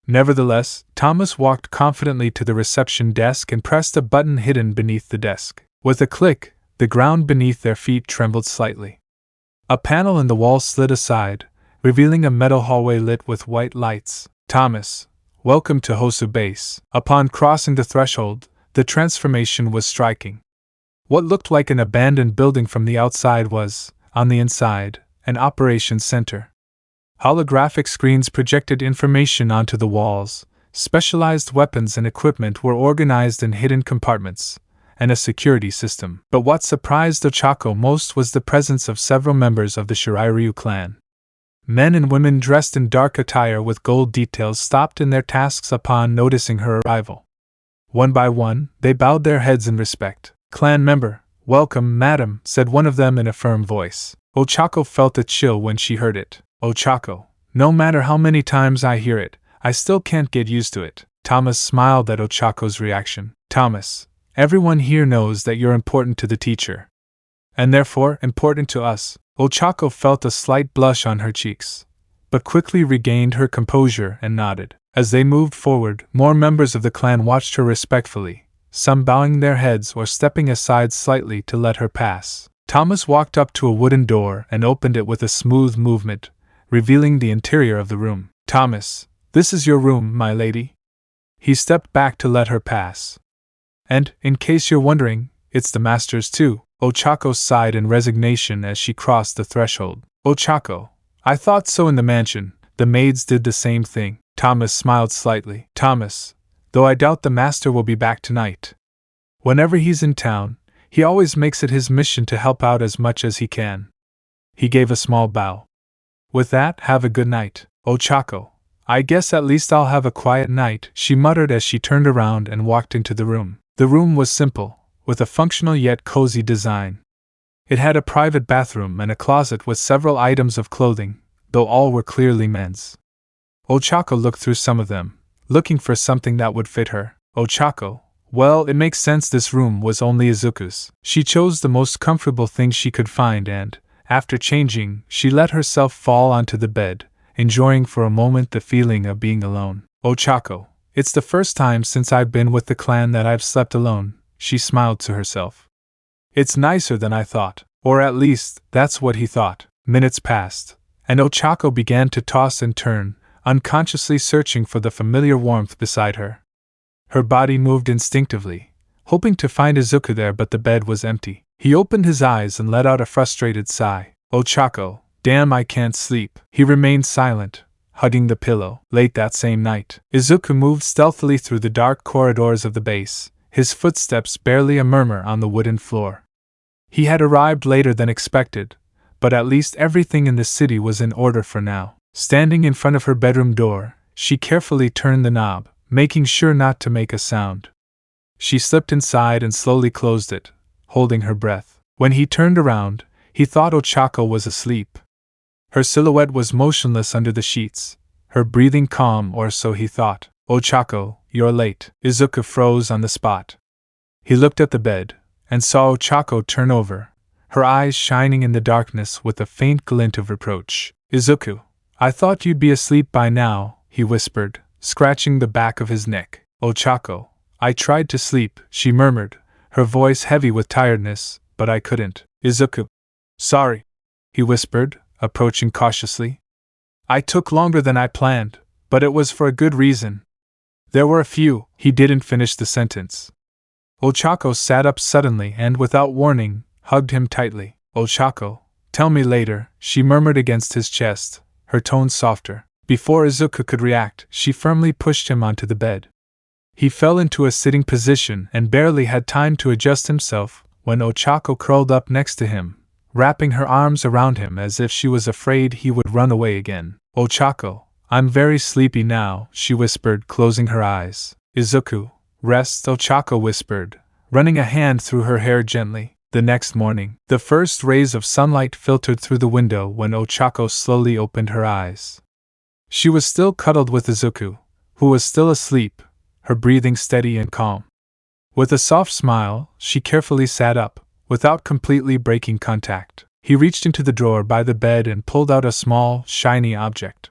Nevertheless, Thomas walked confidently to the reception desk and pressed a button hidden beneath the desk. With a click, the ground beneath their feet trembled slightly. A panel in the wall slid aside, revealing a metal hallway lit with white lights. Thomas, welcome to Hosu Base. Upon crossing the threshold, the transformation was striking. What looked like an abandoned building from the outside was, on the inside, an operations center. Holographic screens projected information onto the walls, specialized weapons and equipment were organized in hidden compartments, and a security system. But what surprised Ochako most was the presence of several members of the Shirairyu clan. Men and women dressed in dark attire with gold details stopped in their tasks upon noticing her arrival. One by one, they bowed their heads in respect. Clan member, welcome, madam, said one of them in a firm voice. Ochako felt a chill when she heard it. Ochako, no matter how many times I hear it, I still can't get used to it. Thomas smiled at Ochako's reaction. Thomas, everyone here knows that you're important to the teacher. And therefore important to us. Ochako felt a slight blush on her cheeks, but quickly regained her composure and nodded. As they moved forward, more members of the clan watched her respectfully, some bowing their heads or stepping aside slightly to let her pass. Thomas walked up to a wooden door and opened it with a smooth movement, revealing the interior of the room. Thomas, this is your room, my lady. He stepped back to let her pass. And, in case you're wondering, it's the master's too. Ochako sighed in resignation as she crossed the threshold. Ochako, I thought so in the mansion, the maids did the same thing. Thomas smiled slightly. Thomas, though I doubt the master will be back tonight. Whenever he's in town, He always makes it his mission to help out as much as he can. He gave a small bow. With that, have a good night, Ochako. I guess at least I'll have a quiet night, she muttered as she turned around and walked into the room. The room was simple, with a functional yet cozy design. It had a private bathroom and a closet with several items of clothing, though all were clearly men's. Ochako looked through some of them, looking for something that would fit her. Ochako, well, it makes sense this room was only Izuku's. She chose the most comfortable thing she could find and, after changing, she let herself fall onto the bed, enjoying for a moment the feeling of being alone. Ochako, it's the first time since I've been with the clan that I've slept alone, she smiled to herself. It's nicer than I thought, or at least, that's what he thought. Minutes passed, and Ochako began to toss and turn, unconsciously searching for the familiar warmth beside her. Her body moved instinctively, hoping to find Izuku there, but the bed was empty. He opened his eyes and let out a frustrated sigh. Ochako, damn, I can't sleep. He remained silent, hugging the pillow. Late that same night, Izuku moved stealthily through the dark corridors of the base, his footsteps barely a murmur on the wooden floor. He had arrived later than expected, but at least everything in the city was in order for now. Standing in front of her bedroom door, she carefully turned the knob, making sure not to make a sound. She slipped inside and slowly closed it, holding her breath. When he turned around, he thought Ochako was asleep. Her silhouette was motionless under the sheets, her breathing calm, or so he thought. Ochako, you're late. Izuku froze on the spot. He looked at the bed, and saw Ochako turn over, her eyes shining in the darkness with a faint glint of reproach. Izuku, I thought you'd be asleep by now, he whispered, scratching the back of his neck. Ochako, I tried to sleep, she murmured, her voice heavy with tiredness, but I couldn't. Izuku. Sorry, he whispered, approaching cautiously. I took longer than I planned, but it was for a good reason. There were a few. He didn't finish the sentence. Ochako sat up suddenly and, without warning, hugged him tightly. Ochako, tell me later, she murmured against his chest, her tone softer. Before Izuku could react, she firmly pushed him onto the bed. He fell into a sitting position and barely had time to adjust himself when Ochako curled up next to him, wrapping her arms around him as if she was afraid he would run away again. Ochako, I'm very sleepy now, she whispered, closing her eyes. Izuku, rest, Ochako whispered, running a hand through her hair gently. The next morning, the first rays of sunlight filtered through the window when Ochako slowly opened her eyes. She was still cuddled with Izuku, who was still asleep, her breathing steady and calm. With a soft smile, she carefully sat up, without completely breaking contact. He reached into the drawer by the bed and pulled out a small, shiny object.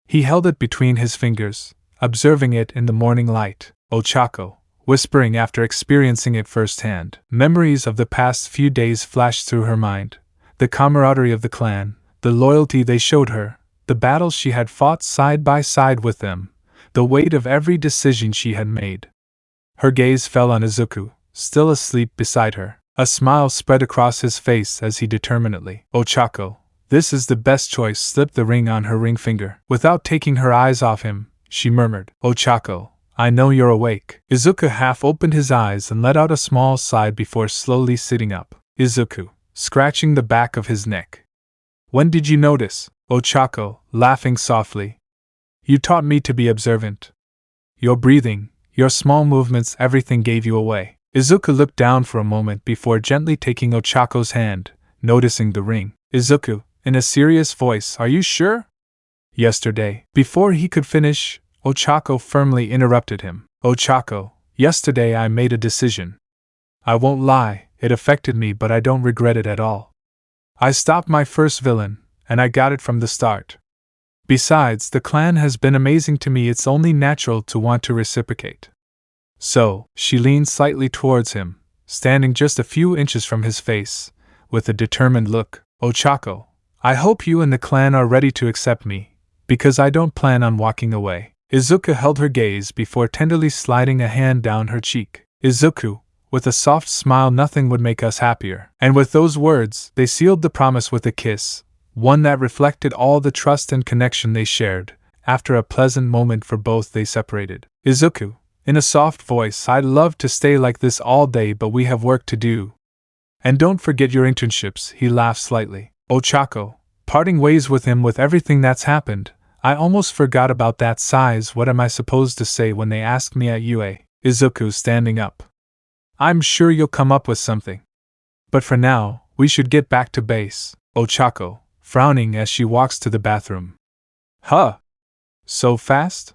He held it between his fingers, observing it in the morning light. Ochako, whispering after experiencing it firsthand. Memories of the past few days flashed through her mind. The camaraderie of the clan, the loyalty they showed her, the battles she had fought side by side with them, the weight of every decision she had made. Her gaze fell on Izuku, still asleep beside her. A smile spread across his face as he determinedly, Ochako, this is the best choice, slipped the ring on her ring finger. Without taking her eyes off him, she murmured, Ochako, I know you're awake. Izuku half opened his eyes and let out a small sigh before slowly sitting up. Izuku, scratching the back of his neck. When did you notice? Ochako, laughing softly. You taught me to be observant. Your breathing, your small movements, everything gave you away. Izuku looked down for a moment before gently taking Ochako's hand, noticing the ring. Izuku, in a serious voice, are you sure? Yesterday. Before he could finish, Ochako firmly interrupted him. Ochako, yesterday I made a decision. I won't lie, it affected me, but I don't regret it at all. I stopped my first villain, and I got it from the start. Besides, the clan has been amazing to me, it's only natural to want to reciprocate. So, she leaned slightly towards him, standing just a few inches from his face, with a determined look. Ochako, I hope you and the clan are ready to accept me, because I don't plan on walking away. Izuku held her gaze before tenderly sliding a hand down her cheek. Izuku, with a soft smile, nothing would make us happier. And with those words, they sealed the promise with a kiss, one that reflected all the trust and connection they shared. After a pleasant moment for both, they separated. Izuku, in a soft voice, I'd love to stay like this all day, but we have work to do. And don't forget your internships, he laughed slightly. Ochako, parting ways with him with everything that's happened. I almost forgot about that size. What am I supposed to say when they ask me at UA? Izuku standing up. I'm sure you'll come up with something. But for now, we should get back to base. Ochako, frowning as she walks to the bathroom. Huh? So fast?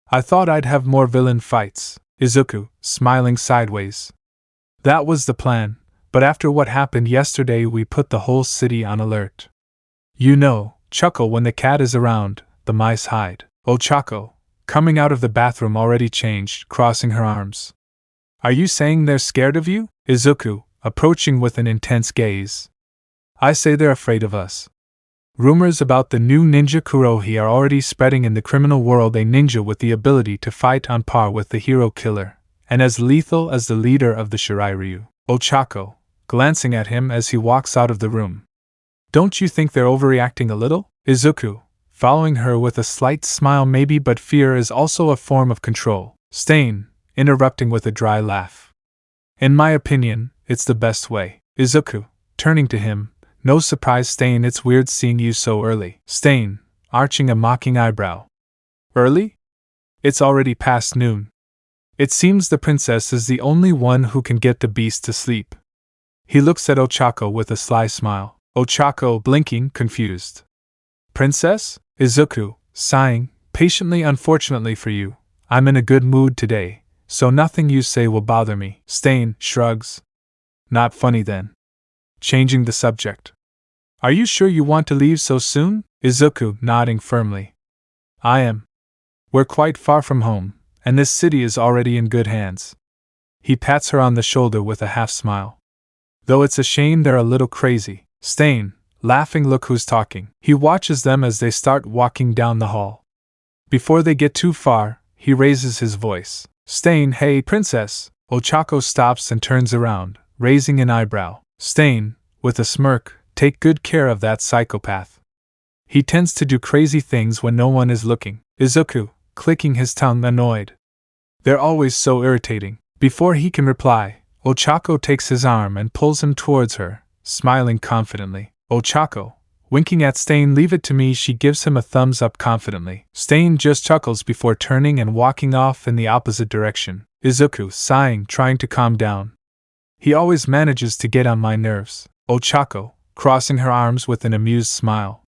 I thought I'd have more villain fights. Izuku, smiling sideways. That was the plan, but after what happened yesterday we put the whole city on alert. You know, chuckle when the cat is around, the mice hide. Ochako, coming out of the bathroom already changed, crossing her arms. Are you saying they're scared of you? Izuku, approaching with an intense gaze. I say they're afraid of us. Rumors about the new ninja Kurohi are already spreading in the criminal world, a ninja with the ability to fight on par with the hero killer, and as lethal as the leader of the Shirairyu. Ochako, glancing at him as he walks out of the room. Don't you think they're overreacting a little? Izuku, following her with a slight smile. Maybe, but fear is also a form of control. Stain, interrupting with a dry laugh. In my opinion, it's the best way. Izuku, turning to him. No surprise, Stain, it's weird seeing you so early. Stain, arching a mocking eyebrow. Early? It's already past noon. It seems the princess is the only one who can get the beast to sleep. He looks at Ochako with a sly smile. Ochako blinking, confused. Princess? Izuku, sighing, patiently. Unfortunately for you, I'm in a good mood today, so nothing you say will bother me. Stain shrugs. Not funny then. Changing the subject. Are you sure you want to leave so soon? Izuku, nodding firmly. I am. We're quite far from home, and this city is already in good hands. He pats her on the shoulder with a half smile. Though it's a shame they're a little crazy. Stain, laughing, look who's talking. He watches them as they start walking down the hall. Before they get too far, he raises his voice. Stain, hey, princess. Ochako stops and turns around, raising an eyebrow. Stain, with a smirk, take good care of that psychopath. He tends to do crazy things when no one is looking. Izuku, clicking his tongue, annoyed. They're always so irritating. Before he can reply, Ochako takes his arm and pulls him towards her, smiling confidently. Ochako, winking at Stain, leave it to me. She gives him a thumbs up confidently. Stain just chuckles before turning and walking off in the opposite direction. Izuku, sighing, trying to calm down. He always manages to get on my nerves. Ochako, crossing her arms with an amused smile.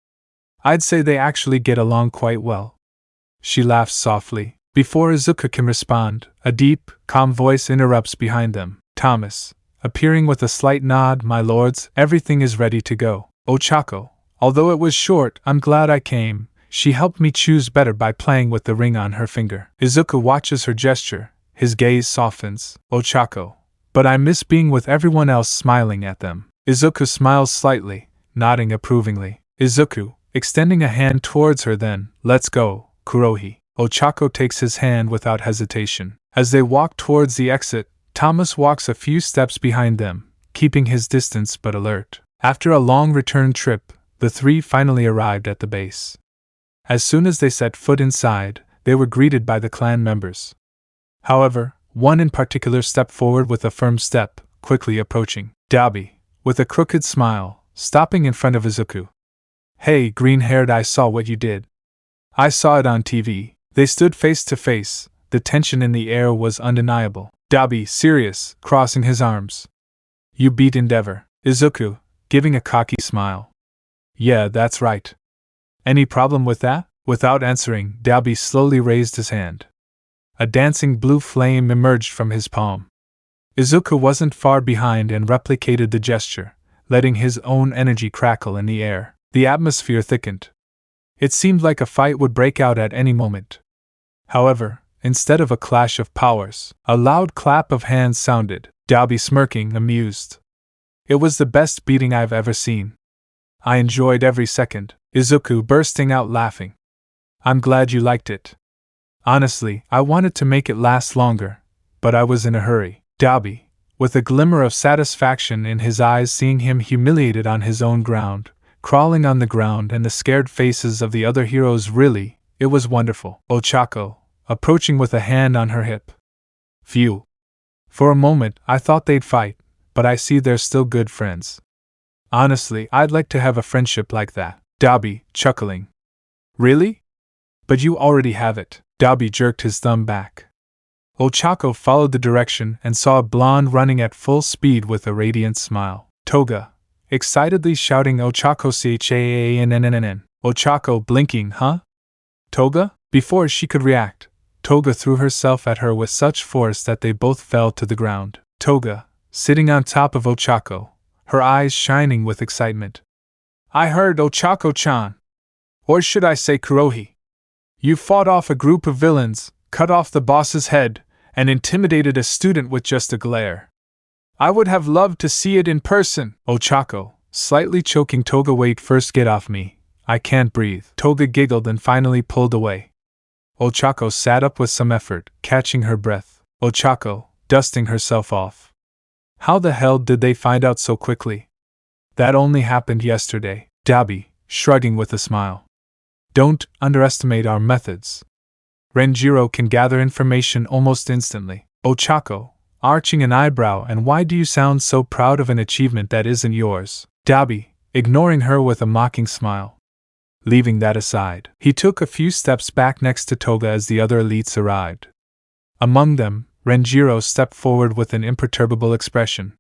I'd say they actually get along quite well. She laughs softly. Before Izuku can respond, a deep, calm voice interrupts behind them. Thomas, appearing with a slight nod. My lords, everything is ready to go. Ochako, although it was short, I'm glad I came. She helped me choose better by playing with the ring on her finger. Izuku watches her gesture. His gaze softens. Ochako, but I miss being with everyone else, smiling at them. Izuku smiles slightly, nodding approvingly. Izuku, extending a hand towards her, then, let's go, Kurohi. Ochako takes his hand without hesitation. As they walk towards the exit, Thomas walks a few steps behind them, keeping his distance but alert. After a long return trip, the three finally arrived at the base. As soon as they set foot inside, they were greeted by the clan members. However, one in particular stepped forward with a firm step, quickly approaching. Dabi, with a crooked smile, stopping in front of Izuku. Hey, green-haired, I saw what you did. I saw it on TV. They stood face to face. The tension in the air was undeniable. Dabi, serious, crossing his arms. You beat Endeavor. Izuku, giving a cocky smile. Yeah, that's right. Any problem with that? Without answering, Dabi slowly raised his hand. A dancing blue flame emerged from his palm. Izuku wasn't far behind and replicated the gesture, letting his own energy crackle in the air. The atmosphere thickened. It seemed like a fight would break out at any moment. However, instead of a clash of powers, a loud clap of hands sounded, Dabi smirking, amused. It was the best beating I've ever seen. I enjoyed every second. Izuku bursting out laughing. I'm glad you liked it. Honestly, I wanted to make it last longer, but I was in a hurry. Dabi, with a glimmer of satisfaction in his eyes seeing him humiliated on his own ground, crawling on the ground, and the scared faces of the other heroes, really, it was wonderful. Ochako, approaching with a hand on her hip. Phew. For a moment, I thought they'd fight, but I see they're still good friends. Honestly, I'd like to have a friendship like that. Dabi, chuckling. Really? But you already have it. Dabi jerked his thumb back. Ochako followed the direction and saw a blonde running at full speed with a radiant smile. Toga, excitedly shouting Ochako CHAANNNN. Ochako blinking, huh? Toga? Before she could react, Toga threw herself at her with such force that they both fell to the ground. Toga, sitting on top of Ochako, her eyes shining with excitement. I heard Ochako-chan. Or should I say Kurohi? You fought off a group of villains, cut off the boss's head, and intimidated a student with just a glare. I would have loved to see it in person. Ochako, slightly choking Toga. Wait, first get off me. I can't breathe. Toga giggled and finally pulled away. Ochako sat up with some effort, catching her breath. Ochako, dusting herself off. How the hell did they find out so quickly? That only happened yesterday. Dabi, shrugging with a smile. Don't underestimate our methods. Renjiro can gather information almost instantly. Ochako, arching an eyebrow, and why do you sound so proud of an achievement that isn't yours? Dabi, ignoring her with a mocking smile. Leaving that aside, he took a few steps back next to Toga as the other elites arrived. Among them, Renjiro stepped forward with an imperturbable expression.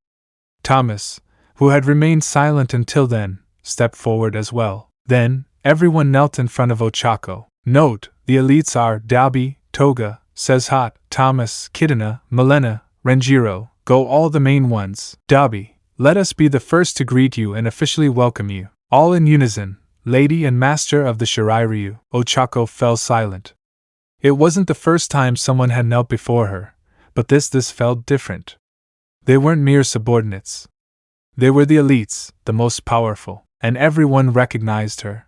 Thomas, who had remained silent until then, stepped forward as well. Then, everyone knelt in front of Ochako. Note, the elites are Dabi, Toga, Sezhat, Thomas, Kidana, Milena, Renjiro, go all the main ones. Dabi, let us be the first to greet you and officially welcome you. All in unison, Lady and Master of the Shirairyu. Ochako fell silent. It wasn't the first time someone had knelt before her, but this felt different. They weren't mere subordinates. They were the elites, the most powerful, and everyone recognized her.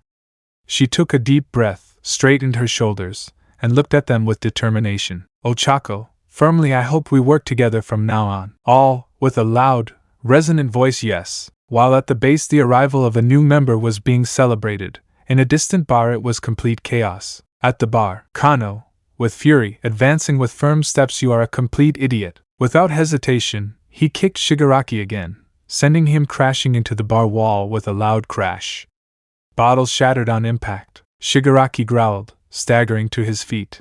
She took a deep breath, straightened her shoulders, and looked at them with determination. Ochako, firmly, I hope we work together from now on. All, with a loud, resonant voice, yes. While at the base the arrival of a new member was being celebrated, in a distant bar it was complete chaos. At the bar, Kano, with fury, advancing with firm steps, you are a complete idiot. Without hesitation, he kicked Shigaraki again, sending him crashing into the bar wall with a loud crash. Bottles shattered on impact. Shigaraki growled, staggering to his feet.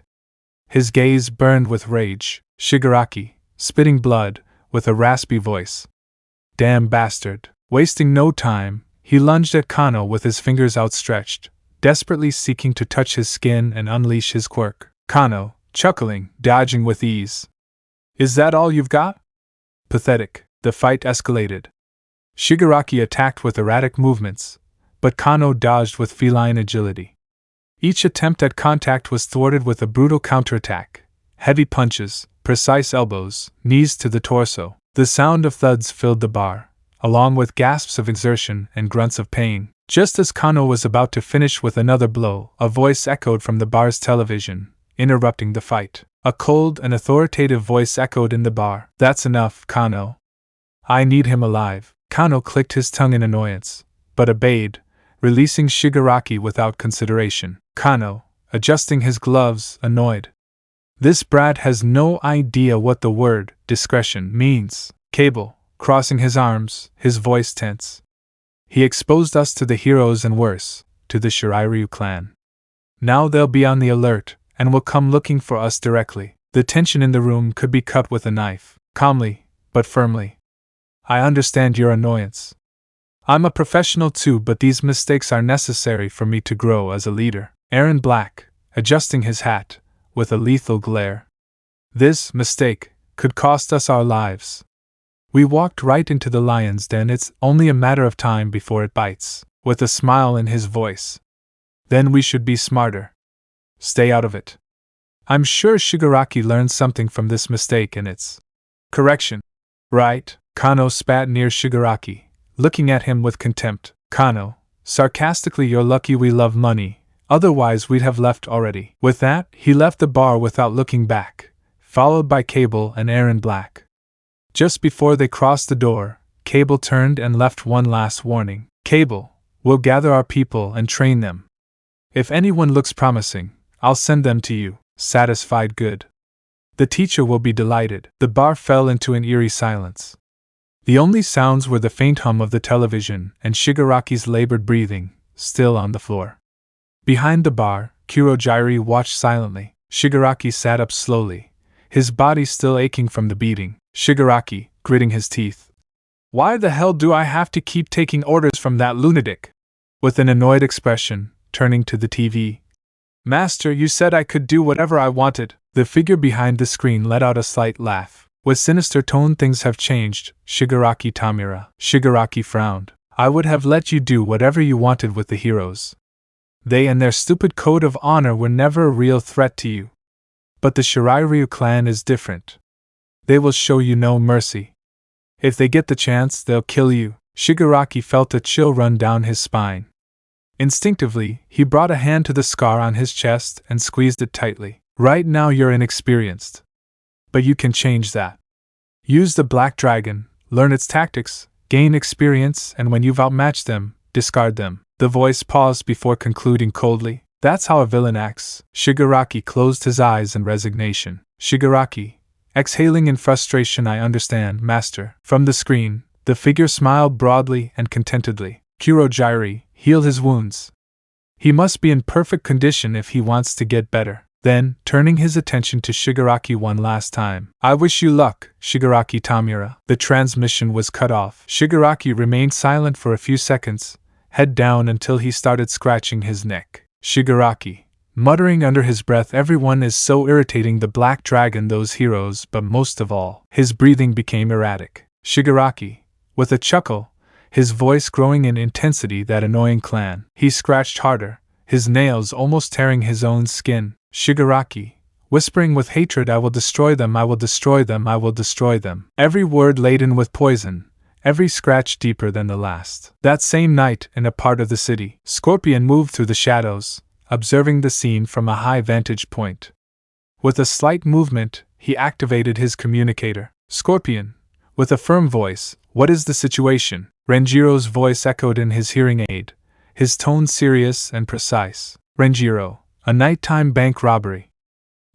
His gaze burned with rage. Shigaraki, spitting blood, with a raspy voice. Damn bastard. Wasting no time, he lunged at Kano with his fingers outstretched, desperately seeking to touch his skin and unleash his quirk. Kano, chuckling, dodging with ease. Is that all you've got? Pathetic. The fight escalated. Shigaraki attacked with erratic movements, but Kano dodged with feline agility. Each attempt at contact was thwarted with a brutal counterattack. Heavy punches, precise elbows, knees to the torso. The sound of thuds filled the bar, along with gasps of exertion and grunts of pain. Just as Kano was about to finish with another blow, a voice echoed from the bar's television, interrupting the fight. A cold and authoritative voice echoed in the bar. That's enough, Kano. I need him alive. Kano clicked his tongue in annoyance, but obeyed, releasing Shigaraki without consideration. Kano, adjusting his gloves, annoyed. This brat has no idea what the word discretion means. Cable, crossing his arms, his voice tense. He exposed us to the heroes and worse, to the Shirairyu clan. Now they'll be on the alert, and will come looking for us directly. The tension in the room could be cut with a knife, calmly, but firmly. I understand your annoyance. I'm a professional too, but these mistakes are necessary for me to grow as a leader. Aaron Black, adjusting his hat, with a lethal glare. This mistake could cost us our lives. We walked right into the lion's den. It's only a matter of time before it bites, with a smile in his voice. Then we should be smarter. Stay out of it. I'm sure Shigaraki learned something from this mistake and it's correction. Right? Kano spat near Shigaraki, looking at him with contempt. Kano, sarcastically, you're lucky we love money, otherwise we'd have left already. With that, he left the bar without looking back, followed by Cable and Aaron Black. Just before they crossed the door, Cable turned and left one last warning. Cable, we'll gather our people and train them. If anyone looks promising, I'll send them to you. Satisfied, good. The teacher will be delighted. The bar fell into an eerie silence. The only sounds were the faint hum of the television and Shigaraki's labored breathing, still on the floor. Behind the bar, Kurojiri watched silently. Shigaraki sat up slowly, his body still aching from the beating. Shigaraki, gritting his teeth. Why the hell do I have to keep taking orders from that lunatic? With an annoyed expression, turning to the TV. Master, you said I could do whatever I wanted. The figure behind the screen let out a slight laugh. With sinister tone, things have changed, Shigaraki Tamura. Shigaraki frowned. I would have let you do whatever you wanted with the heroes. They and their stupid code of honor were never a real threat to you. But the Shirairyu clan is different. They will show you no mercy. If they get the chance, they'll kill you. Shigaraki felt a chill run down his spine. Instinctively, he brought a hand to the scar on his chest and squeezed it tightly. Right now you're inexperienced. But you can change that. Use the Black Dragon, learn its tactics, gain experience, and when you've outmatched them, discard them. The voice paused before concluding coldly. That's how a villain acts. Shigaraki closed his eyes in resignation. Shigaraki, exhaling in frustration. I understand, Master. From the screen, the figure smiled broadly and contentedly. Kurojiri, heal his wounds. He must be in perfect condition if he wants to get better. Then, turning his attention to Shigaraki one last time. I wish you luck, Shigaraki Tamura. The transmission was cut off. Shigaraki remained silent for a few seconds, head down until he started scratching his neck. Shigaraki, muttering under his breath, everyone is so irritating, the Black Dragon, those heroes, but most of all, his breathing became erratic. Shigaraki, with a chuckle, his voice growing in intensity, that annoying clan. He scratched harder, his nails almost tearing his own skin. Shigaraki, whispering with hatred, I will destroy them, I will destroy them, I will destroy them. Every word laden with poison, every scratch deeper than the last. That same night, in a part of the city, Scorpion moved through the shadows, observing the scene from a high vantage point. With a slight movement, he activated his communicator. Scorpion, with a firm voice, what is the situation? Renjiro's voice echoed in his hearing aid, his tone serious and precise. Renjiro, a nighttime bank robbery.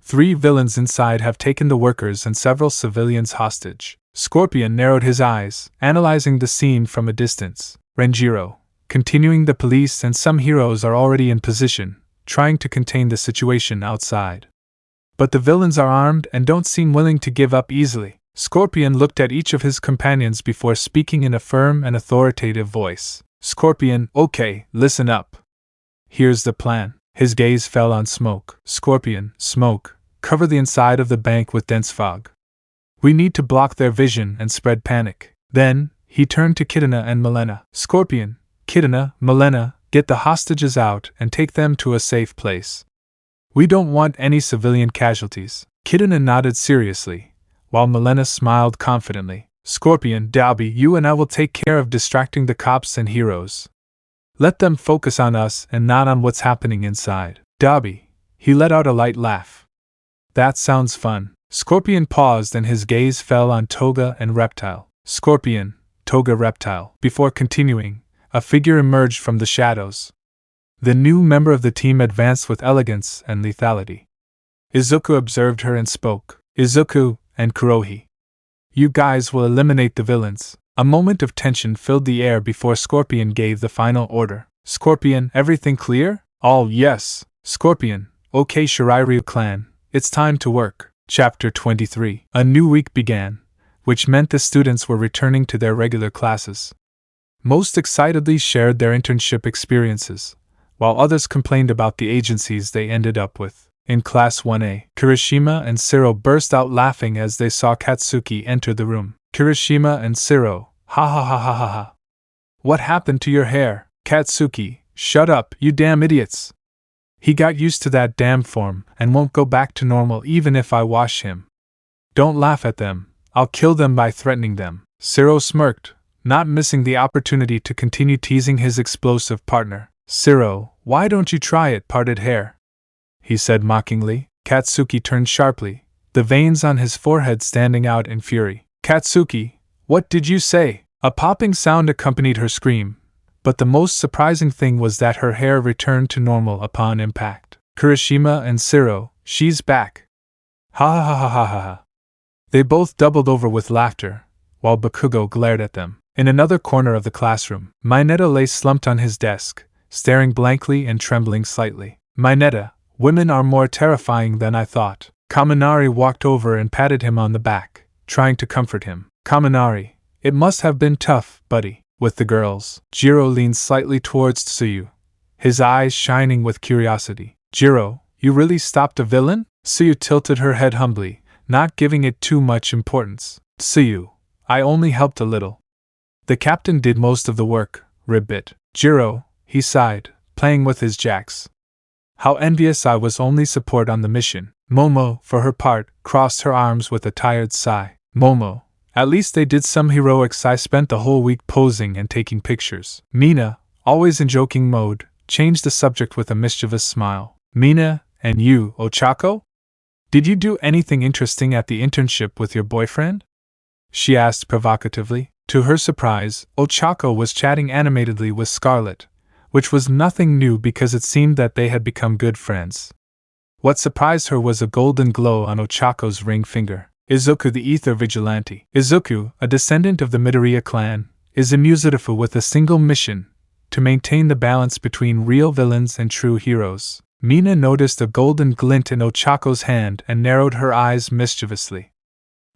3 villains inside have taken the workers and several civilians hostage. Scorpion narrowed his eyes, analyzing the scene from a distance. Renjiro, continuing, the police and some heroes are already in position, trying to contain the situation outside. But the villains are armed and don't seem willing to give up easily. Scorpion looked at each of his companions before speaking in a firm and authoritative voice. Scorpion, okay, listen up. Here's the plan. His gaze fell on smoke. Scorpion, smoke, cover the inside of the bank with dense fog. We need to block their vision and spread panic. Then, he turned to Kidana and Milena. Scorpion, Kidana, Milena, get the hostages out and take them to a safe place. We don't want any civilian casualties. Kidana nodded seriously, while Milena smiled confidently. Scorpion, Dalby, you and I will take care of distracting the cops and heroes. Let them focus on us and not on what's happening inside. Dobby, he let out a light laugh. That sounds fun. Scorpion paused and his gaze fell on Toga and Reptile. Scorpion, Toga, Reptile. Before continuing, a figure emerged from the shadows. The new member of the team advanced with elegance and lethality. Izuku observed her and spoke. Izuku and Kurohi, you guys will eliminate the villains. A moment of tension filled the air before Scorpion gave the final order. Scorpion, everything clear? All yes. Scorpion, okay, Shirairyu clan, it's time to work. Chapter 23. A new week began, which meant the students were returning to their regular classes. Most excitedly shared their internship experiences, while others complained about the agencies they ended up with. In Class 1A, Kirishima and Siro burst out laughing as they saw Katsuki enter the room. Kirishima and Siro, ha ha ha ha ha ha. What happened to your hair? Katsuki, shut up, you damn idiots. He got used to that damn form and won't go back to normal even if I wash him. Don't laugh at them, I'll kill them by threatening them. Siro smirked, not missing the opportunity to continue teasing his explosive partner. Siro, why don't you try it, parted hair? He said mockingly. Katsuki turned sharply, the veins on his forehead standing out in fury. Katsuki, what did you say? A popping sound accompanied her scream, but the most surprising thing was that her hair returned to normal upon impact. Kirishima and Siro, she's back. Ha ha ha ha ha ha. They both doubled over with laughter, while Bakugo glared at them. In another corner of the classroom, Mineta lay slumped on his desk, staring blankly and trembling slightly. Mineta, women are more terrifying than I thought. Kaminari walked over and patted him on the back, trying to comfort him. Kaminari, it must have been tough, buddy. With the girls, Jiro leaned slightly towards Tsuyu, his eyes shining with curiosity. Jiro, you really stopped a villain? Tsuyu tilted her head humbly, not giving it too much importance. Tsuyu, I only helped a little. The captain did most of the work, Ribbit. Jiro, he sighed, playing with his jacks. How envious I was only support on the mission. Momo, for her part, crossed her arms with a tired sigh. Momo, at least they did some heroics. I spent the whole week posing and taking pictures. Mina, always in joking mode, changed the subject with a mischievous smile. Mina, and you, Ochako? Did you do anything interesting at the internship with your boyfriend? She asked provocatively. To her surprise, Ochako was chatting animatedly with Scarlet, which was nothing new because it seemed that they had become good friends. What surprised her was a golden glow on Ochako's ring finger. Izuku the Ether Vigilante. Izuku, a descendant of the Midoriya clan, is a Musitifu with a single mission: to maintain the balance between real villains and true heroes. Mina noticed a golden glint in Ochako's hand and narrowed her eyes mischievously.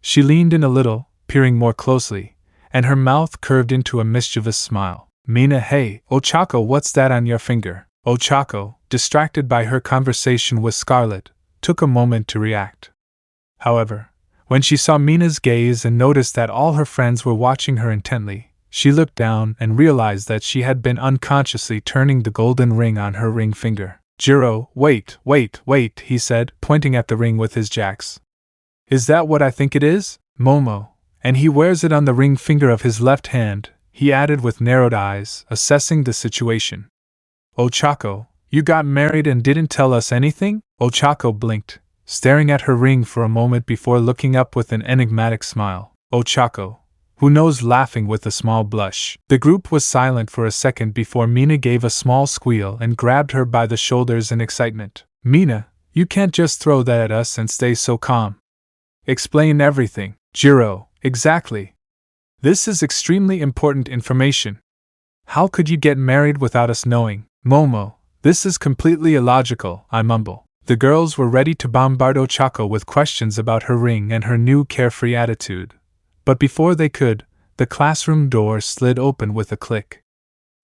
She leaned in a little, peering more closely, and her mouth curved into a mischievous smile. Mina, hey, Ochako, what's that on your finger? Ochako, distracted by her conversation with Scarlet, took a moment to react. However, when she saw Mina's gaze and noticed that all her friends were watching her intently, she looked down and realized that she had been unconsciously turning the golden ring on her ring finger. Jiro, wait, he said, pointing at the ring with his jacks. Is that what I think it is? Momo, and he wears it on the ring finger of his left hand, he added with narrowed eyes, assessing the situation. Ochako, you got married and didn't tell us anything? Ochako blinked, staring at her ring for a moment before looking up with an enigmatic smile. Ochako, who knows, laughing with a small blush. The group was silent for a second before Mina gave a small squeal and grabbed her by the shoulders in excitement. Mina, you can't just throw that at us and stay so calm. Explain everything. Jiro, exactly. This is extremely important information. How could you get married without us knowing? Momo, this is completely illogical, I mumble. The girls were ready to bombard Ochako with questions about her ring and her new carefree attitude. But before they could, the classroom door slid open with a click.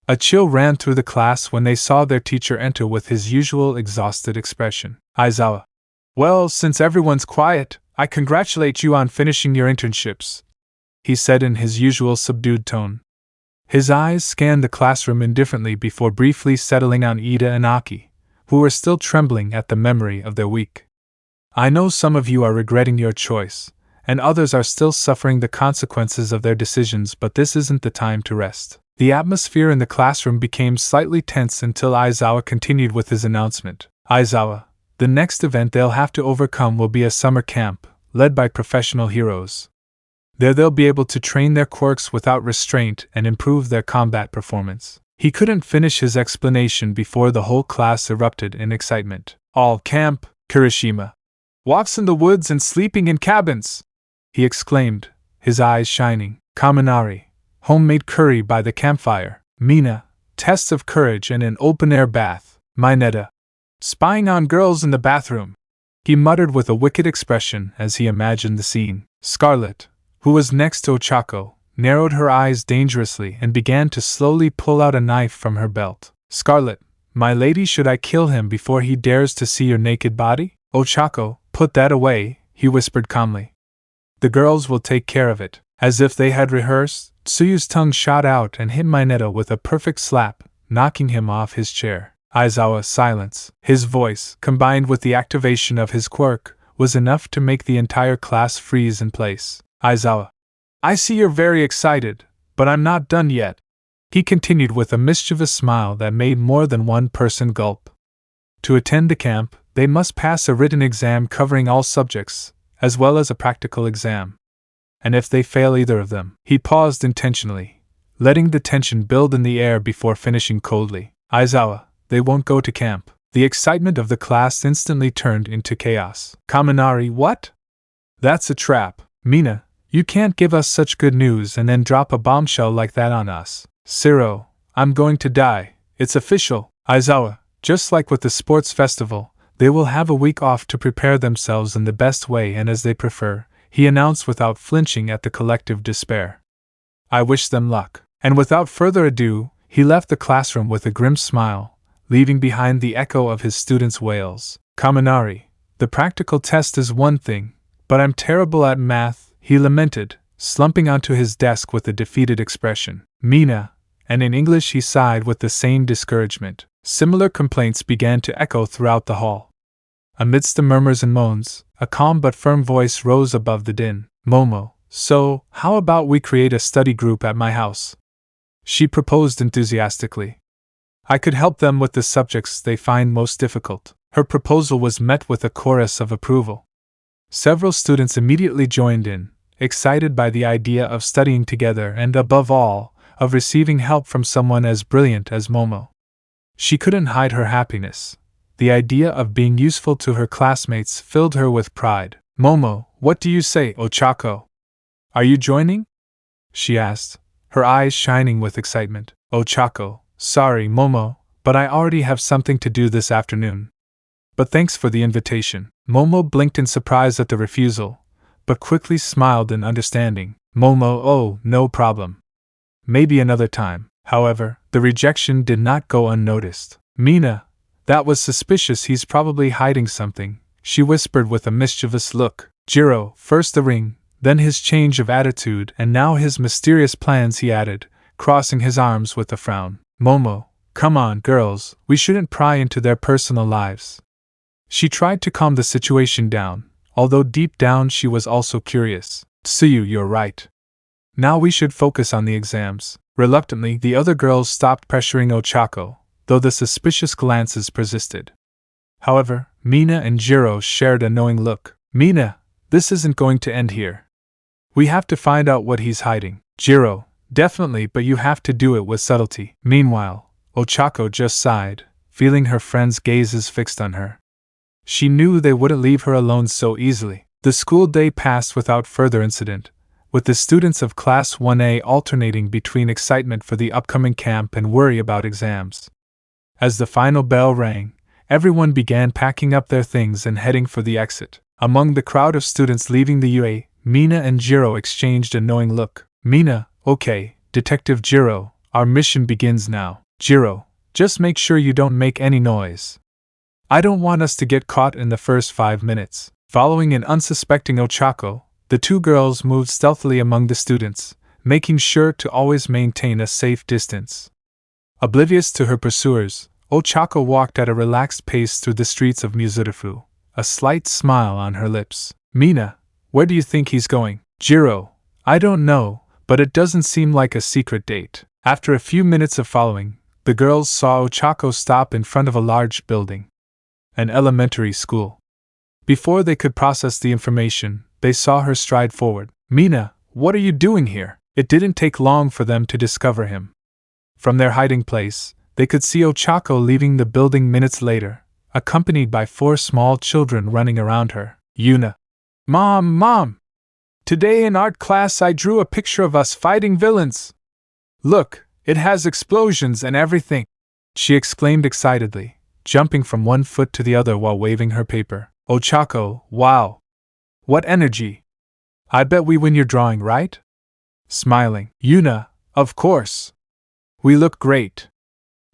A chill ran through the class when they saw their teacher enter with his usual exhausted expression. Aizawa. Well, since everyone's quiet, I congratulate you on finishing your internships, he said in his usual subdued tone. His eyes scanned the classroom indifferently before briefly settling on Ida and Aki, who were still trembling at the memory of their week. I know some of you are regretting your choice, and others are still suffering the consequences of their decisions, but this isn't the time to rest. The atmosphere in the classroom became slightly tense until Aizawa continued with his announcement. Aizawa, the next event they'll have to overcome will be a summer camp, led by professional heroes. There they'll be able to train their quirks without restraint and improve their combat performance. He couldn't finish his explanation before the whole class erupted in excitement. All camp, Kirishima. Walks in the woods and sleeping in cabins, he exclaimed, his eyes shining. Kaminari, homemade curry by the campfire. Mina, tests of courage and an open-air bath. Mineta, spying on girls in the bathroom. He muttered with a wicked expression as he imagined the scene. Scarlet, who was next to Ochako, narrowed her eyes dangerously and began to slowly pull out a knife from her belt. Scarlet, my lady, should I kill him before he dares to see your naked body? Ochako, put that away, he whispered calmly. The girls will take care of it. As if they had rehearsed, Tsuyu's tongue shot out and hit Mineta with a perfect slap, knocking him off his chair. Aizawa's silence, his voice, combined with the activation of his quirk, was enough to make the entire class freeze in place. Aizawa, I see you're very excited, but I'm not done yet, he continued with a mischievous smile that made more than one person gulp. To attend the camp, they must pass a written exam covering all subjects, as well as a practical exam. And if they fail either of them, he paused intentionally, letting the tension build in the air before finishing coldly. Aizawa, they won't go to camp. The excitement of the class instantly turned into chaos. Kaminari, what? That's a trap. Mina, You can't give us such good news and then drop a bombshell like that on us. Zero, I'm going to die. It's official. Aizawa, just like with the sports festival, they will have a week off to prepare themselves in the best way and as they prefer, he announced without flinching at the collective despair. I wish them luck. And without further ado, he left the classroom with a grim smile, leaving behind the echo of his students' wails. Kaminari, the practical test is one thing, but I'm terrible at math, he lamented, slumping onto his desk with a defeated expression. Mina, and in English he sighed with the same discouragement. Similar complaints began to echo throughout the hall. Amidst the murmurs and moans, a calm but firm voice rose above the din. Momo, so, how about we create a study group at my house? She proposed enthusiastically. I could help them with the subjects they find most difficult. Her proposal was met with a chorus of approval. Several students immediately joined in, excited by the idea of studying together and, above all, of receiving help from someone as brilliant as Momo. She couldn't hide her happiness. The idea of being useful to her classmates filled her with pride. Momo, what do you say, Ochako? Are you joining? She asked, her eyes shining with excitement. Ochako, sorry, Momo, but I already have something to do this afternoon. But thanks for the invitation. Momo blinked in surprise at the refusal, but quickly smiled in understanding. Momo, oh, no problem. Maybe another time. However, the rejection did not go unnoticed. Mina, that was suspicious, he's probably hiding something, she whispered with a mischievous look. Jiro, first the ring, then his change of attitude, and now his mysterious plans, he added, crossing his arms with a frown. Momo, come on, girls, we shouldn't pry into their personal lives. She tried to calm the situation down, although deep down she was also curious. Tsuyu, you're right. Now we should focus on the exams. Reluctantly, the other girls stopped pressuring Ochako, though the suspicious glances persisted. However, Mina and Jiro shared a knowing look. Mina, this isn't going to end here. We have to find out what he's hiding. Jiro, definitely, but you have to do it with subtlety. Meanwhile, Ochako just sighed, feeling her friends' gazes fixed on her. She knew they wouldn't leave her alone so easily. The school day passed without further incident, with the students of Class 1A alternating between excitement for the upcoming camp and worry about exams. As the final bell rang, everyone began packing up their things and heading for the exit. Among the crowd of students leaving the UA, Mina and Jiro exchanged a knowing look. Mina, okay, Detective Jiro, our mission begins now. Jiro, just make sure you don't make any noise. I don't want us to get caught in the first 5 minutes. Following an unsuspecting Ochako, the two girls moved stealthily among the students, making sure to always maintain a safe distance. Oblivious to her pursuers, Ochako walked at a relaxed pace through the streets of Mizurifu, a slight smile on her lips. Mina, where do you think he's going? Jiro, I don't know, but it doesn't seem like a secret date. After a few minutes of following, the girls saw Ochako stop in front of a large building. An elementary school. Before they could process the information, they saw her stride forward. Mina, what are you doing here? It didn't take long for them to discover him. From their hiding place, they could see Ochako leaving the building minutes later, accompanied by 4 small children running around her. Yuna. Mom! Today in art class I drew a picture of us fighting villains. Look, it has explosions and everything, she exclaimed excitedly, jumping from one foot to the other while waving her paper. Ochako, wow! What energy! I bet we win your drawing, right? Smiling. Yuna, of course. We look great.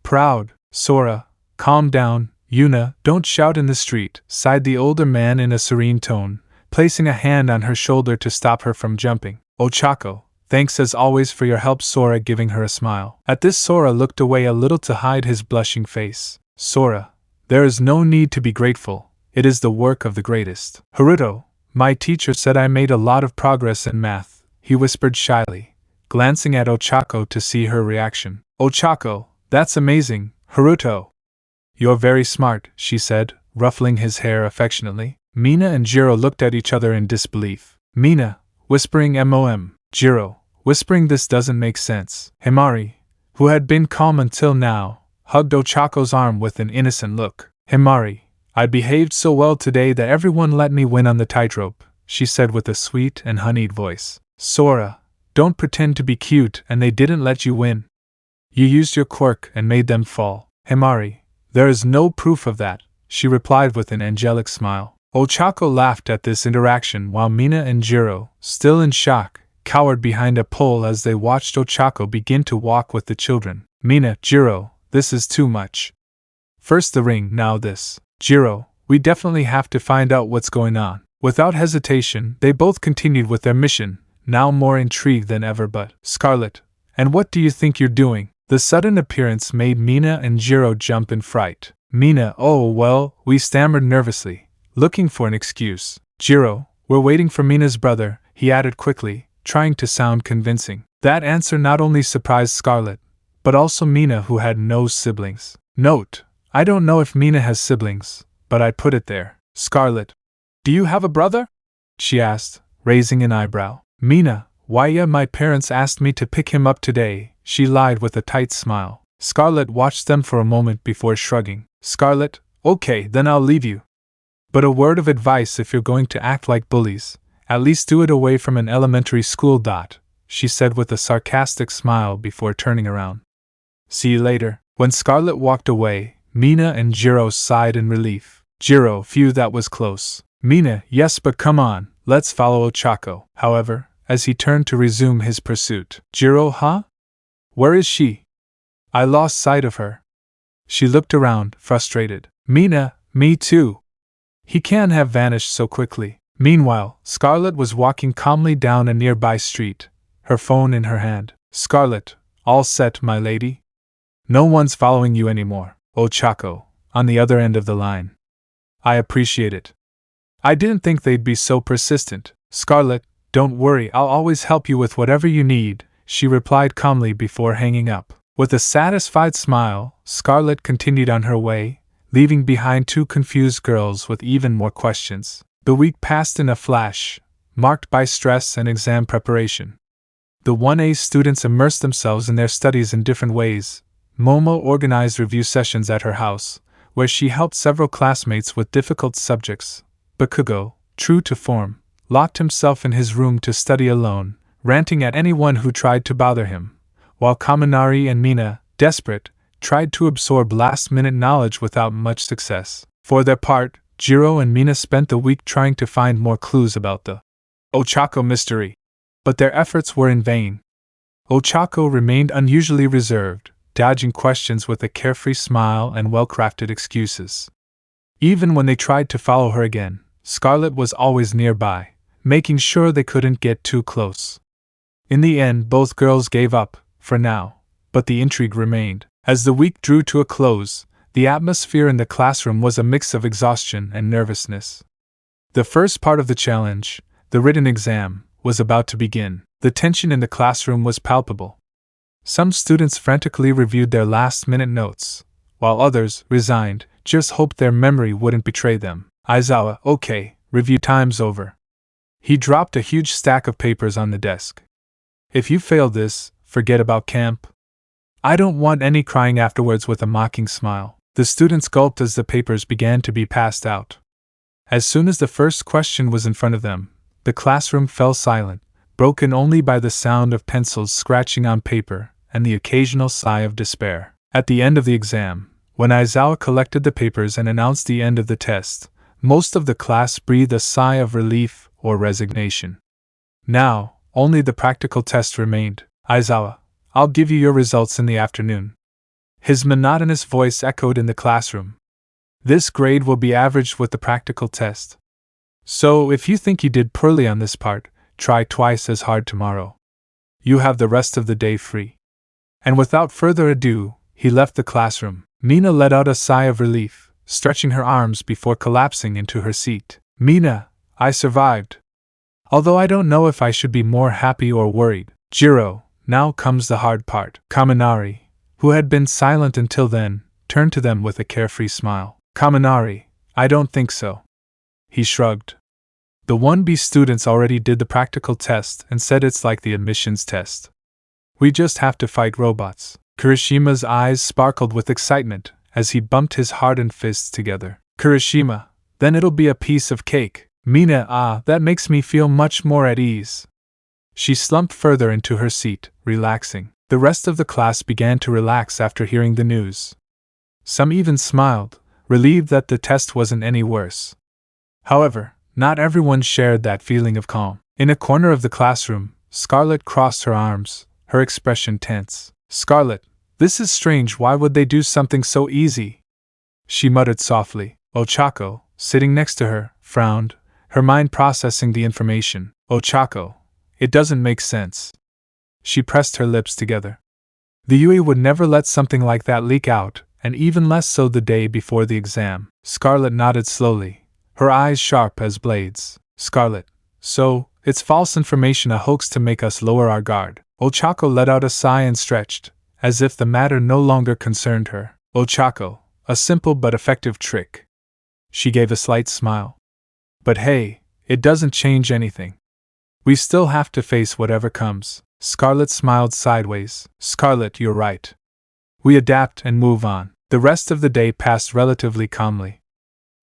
Proud. Sora, calm down. Yuna, don't shout in the street, sighed the older man in a serene tone, placing a hand on her shoulder to stop her from jumping. Ochako, thanks as always for your help, Sora, giving her a smile. At this, Sora looked away a little to hide his blushing face. Sora, there is no need to be grateful. It is the work of the greatest. Haruto, my teacher said I made a lot of progress in math, he whispered shyly, glancing at Ochako to see her reaction. Ochako, that's amazing, Haruto. You're very smart, she said, ruffling his hair affectionately. Mina and Jiro looked at each other in disbelief. Mina, whispering MOM. Jiro, whispering this doesn't make sense. Himari, who had been calm until now, hugged Ochako's arm with an innocent look. Himari, I behaved so well today that everyone let me win on the tightrope, she said with a sweet and honeyed voice. Sora, don't pretend to be cute and they didn't let you win. You used your quirk and made them fall. Himari, there is no proof of that, she replied with an angelic smile. Ochako laughed at this interaction while Mina and Jiro, still in shock, cowered behind a pole as they watched Ochako begin to walk with the children. Mina, Jiro, this is too much. First the ring, now this. Jiro, we definitely have to find out what's going on. Without hesitation, they both continued with their mission, now more intrigued than ever. But, Scarlet, and what do you think you're doing? The sudden appearance made Mina and Jiro jump in fright. Mina, oh well, we stammered nervously, looking for an excuse. Jiro, we're waiting for Mina's brother, he added quickly, trying to sound convincing. That answer not only surprised Scarlet, but also Mina, who had no siblings. Note, I don't know if Mina has siblings, but I put it there. Scarlet, do you have a brother? She asked, raising an eyebrow. Mina, why yeah, my parents asked me to pick him up today, she lied with a tight smile. Scarlet watched them for a moment before shrugging. Scarlet, okay, then I'll leave you. But a word of advice, if you're going to act like bullies, at least do it away from an elementary school. She said with a sarcastic smile before turning around. See you later. When Scarlet walked away, Mina and Jiro sighed in relief. Jiro, phew, that was close. Mina, yes, but come on, let's follow Ochako. However, as he turned to resume his pursuit, Jiro, huh? Where is she? I lost sight of her. She looked around, frustrated. Mina, me too. He can't have vanished so quickly. Meanwhile, Scarlet was walking calmly down a nearby street, her phone in her hand. Scarlet, all set, my lady? No one's following you anymore. Ochako, on the other end of the line. I appreciate it. I didn't think they'd be so persistent. Scarlet, don't worry, I'll always help you with whatever you need, she replied calmly before hanging up. With a satisfied smile, Scarlet continued on her way, leaving behind two confused girls with even more questions. The week passed in a flash, marked by stress and exam preparation. The 1A students immersed themselves in their studies in different ways. Momo organized review sessions at her house, where she helped several classmates with difficult subjects. Bakugo, true to form, locked himself in his room to study alone, ranting at anyone who tried to bother him, while Kaminari and Mina, desperate, tried to absorb last-minute knowledge without much success. For their part, Jiro and Mina spent the week trying to find more clues about the Ochako mystery, but their efforts were in vain. Ochako remained unusually reserved, dodging questions with a carefree smile and well-crafted excuses. Even when they tried to follow her again, Scarlet was always nearby, making sure they couldn't get too close. In the end, both girls gave up, for now, but the intrigue remained. As the week drew to a close, the atmosphere in the classroom was a mix of exhaustion and nervousness. The first part of the challenge, the written exam, was about to begin. The tension in the classroom was palpable. Some students frantically reviewed their last-minute notes, while others, resigned, just hoped their memory wouldn't betray them. Aizawa, okay, review time's over. He dropped a huge stack of papers on the desk. If you fail this, forget about camp. I don't want any crying afterwards, with a mocking smile. The students gulped as the papers began to be passed out. As soon as the first question was in front of them, the classroom fell silent, broken only by the sound of pencils scratching on paper and the occasional sigh of despair. At the end of the exam, when Aizawa collected the papers and announced the end of the test, most of the class breathed a sigh of relief or resignation. Now, only the practical test remained. Aizawa, I'll give you your results in the afternoon. His monotonous voice echoed in the classroom. This grade will be averaged with the practical test. So, if you think you did poorly on this part, try twice as hard tomorrow. You have the rest of the day free. And without further ado, he left the classroom. Mina let out a sigh of relief, stretching her arms before collapsing into her seat. Mina, I survived. Although I don't know if I should be more happy or worried. Jiro, now comes the hard part. Kaminari, who had been silent until then, turned to them with a carefree smile. Kaminari, I don't think so. He shrugged. The 1B students already did the practical test and said it's like the admissions test. We just have to fight robots. Kirishima's eyes sparkled with excitement as he bumped his hardened fists together. Kirishima, then it'll be a piece of cake. Mina, that makes me feel much more at ease. She slumped further into her seat, relaxing. The rest of the class began to relax after hearing the news. Some even smiled, relieved that the test wasn't any worse. However, not everyone shared that feeling of calm. In a corner of the classroom, Scarlet crossed her arms, her expression tense. "Scarlet, this is strange. Why would they do something so easy?" she muttered softly. Ochako, sitting next to her, frowned, her mind processing the information. "Ochako, it doesn't make sense." She pressed her lips together. The Yui would never let something like that leak out, and even less so the day before the exam. Scarlet nodded slowly, her eyes sharp as blades. "Scarlet, so, it's false information, a hoax to make us lower our guard." Ochako let out a sigh and stretched, as if the matter no longer concerned her. "Ochako, a simple but effective trick." She gave a slight smile. "But hey, it doesn't change anything. We still have to face whatever comes." Scarlet smiled sideways. "Scarlet, you're right. We adapt and move on." The rest of the day passed relatively calmly.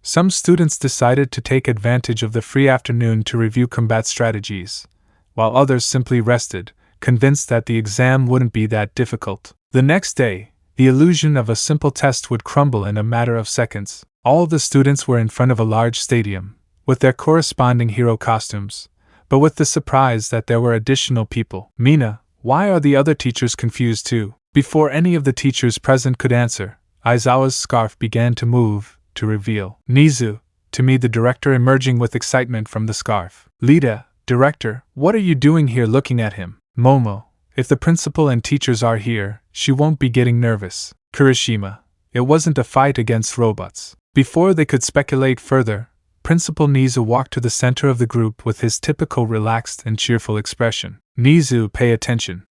Some students decided to take advantage of the free afternoon to review combat strategies, while others simply rested, convinced that the exam wouldn't be that difficult. The next day, the illusion of a simple test would crumble in a matter of seconds. All of the students were in front of a large stadium, with their corresponding hero costumes, but with the surprise that there were additional people. "Mina, why are the other teachers confused too?" Before any of the teachers present could answer, Aizawa's scarf began to move, to reveal Nizu, to me the director, emerging with excitement from the scarf. "Lita, director, what are you doing here looking at him?" "Momo, if the principal and teachers are here, she won't be getting nervous." "Kirishima, it wasn't a fight against robots." Before they could speculate further, Principal Nizu walked to the center of the group with his typical relaxed and cheerful expression. "Nizu, pay attention.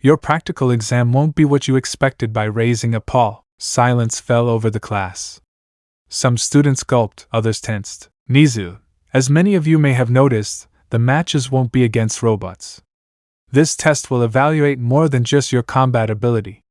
Your practical exam won't be what you expected by raising a paw." Silence fell over the class. Some students gulped, others tensed. "Nizu, as many of you may have noticed, the matches won't be against robots. This test will evaluate more than just your combat ability.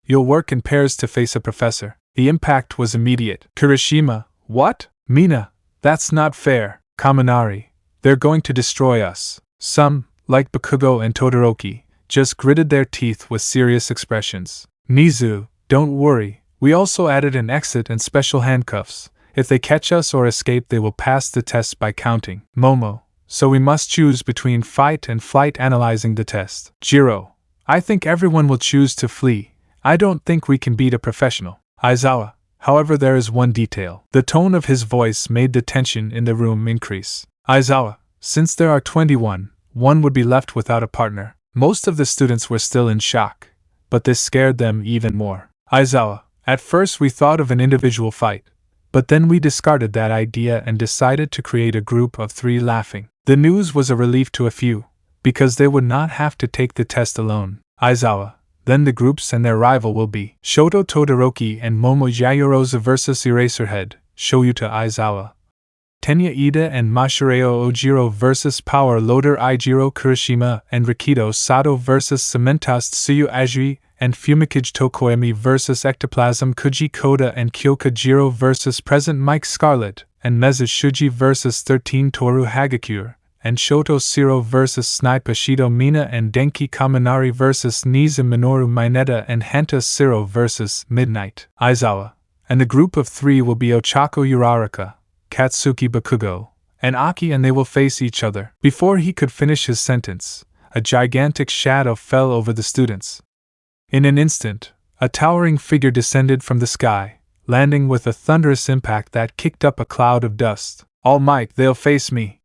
You'll work in pairs to face a professor." The impact was immediate. "Kirishima, what? Mina, that's not fair." "Kaminari, they're going to destroy us." Some, like Bakugo and Todoroki, just gritted their teeth with serious expressions. "Nizu, don't worry, we also added an exit and special handcuffs. If they catch us or escape, they will pass the test by counting." "Momo, so we must choose between fight and flight." Analyzing the test. "Jiro, I think everyone will choose to flee. I don't think we can beat a professional." "Aizawa, however, there is one detail." The tone of his voice made the tension in the room increase. "Aizawa, since there are 21, one would be left without a partner." Most of the students were still in shock, but this scared them even more. "Aizawa, at first we thought of an individual fight, but then we discarded that idea and decided to create a group of 3." Laughing. The news was a relief to a few, because they would not have to take the test alone. "Aizawa, then the groups and their rival will be Shoto Todoroki and Momo Yayorozu vs Eraserhead, Shoyuta Aizawa. Tenya Ida and Mashireo Ojiro vs Power Loader Ijiro Kirishima and Rikido Sato vs Cementost Tsuyu Ajui and Fumikage Tokoemi vs Ectoplasm Kuji Koda and Kyoka Jiro vs Present Mike Scarlet and Meza Shuji vs 13 Toru Hagakure and Shoto Siro vs Snipe Ashido Mina and Denki Kaminari vs Niza Minoru Mineta and Hanta Siro vs Midnight Aizawa. And the group of 3 will be Ochako Uraraka, Katsuki Bakugo, and Aki, and they will face each other." Before he could finish his sentence, a gigantic shadow fell over the students. In an instant, a towering figure descended from the sky, landing with a thunderous impact that kicked up a cloud of dust. "Almight, they'll face me,"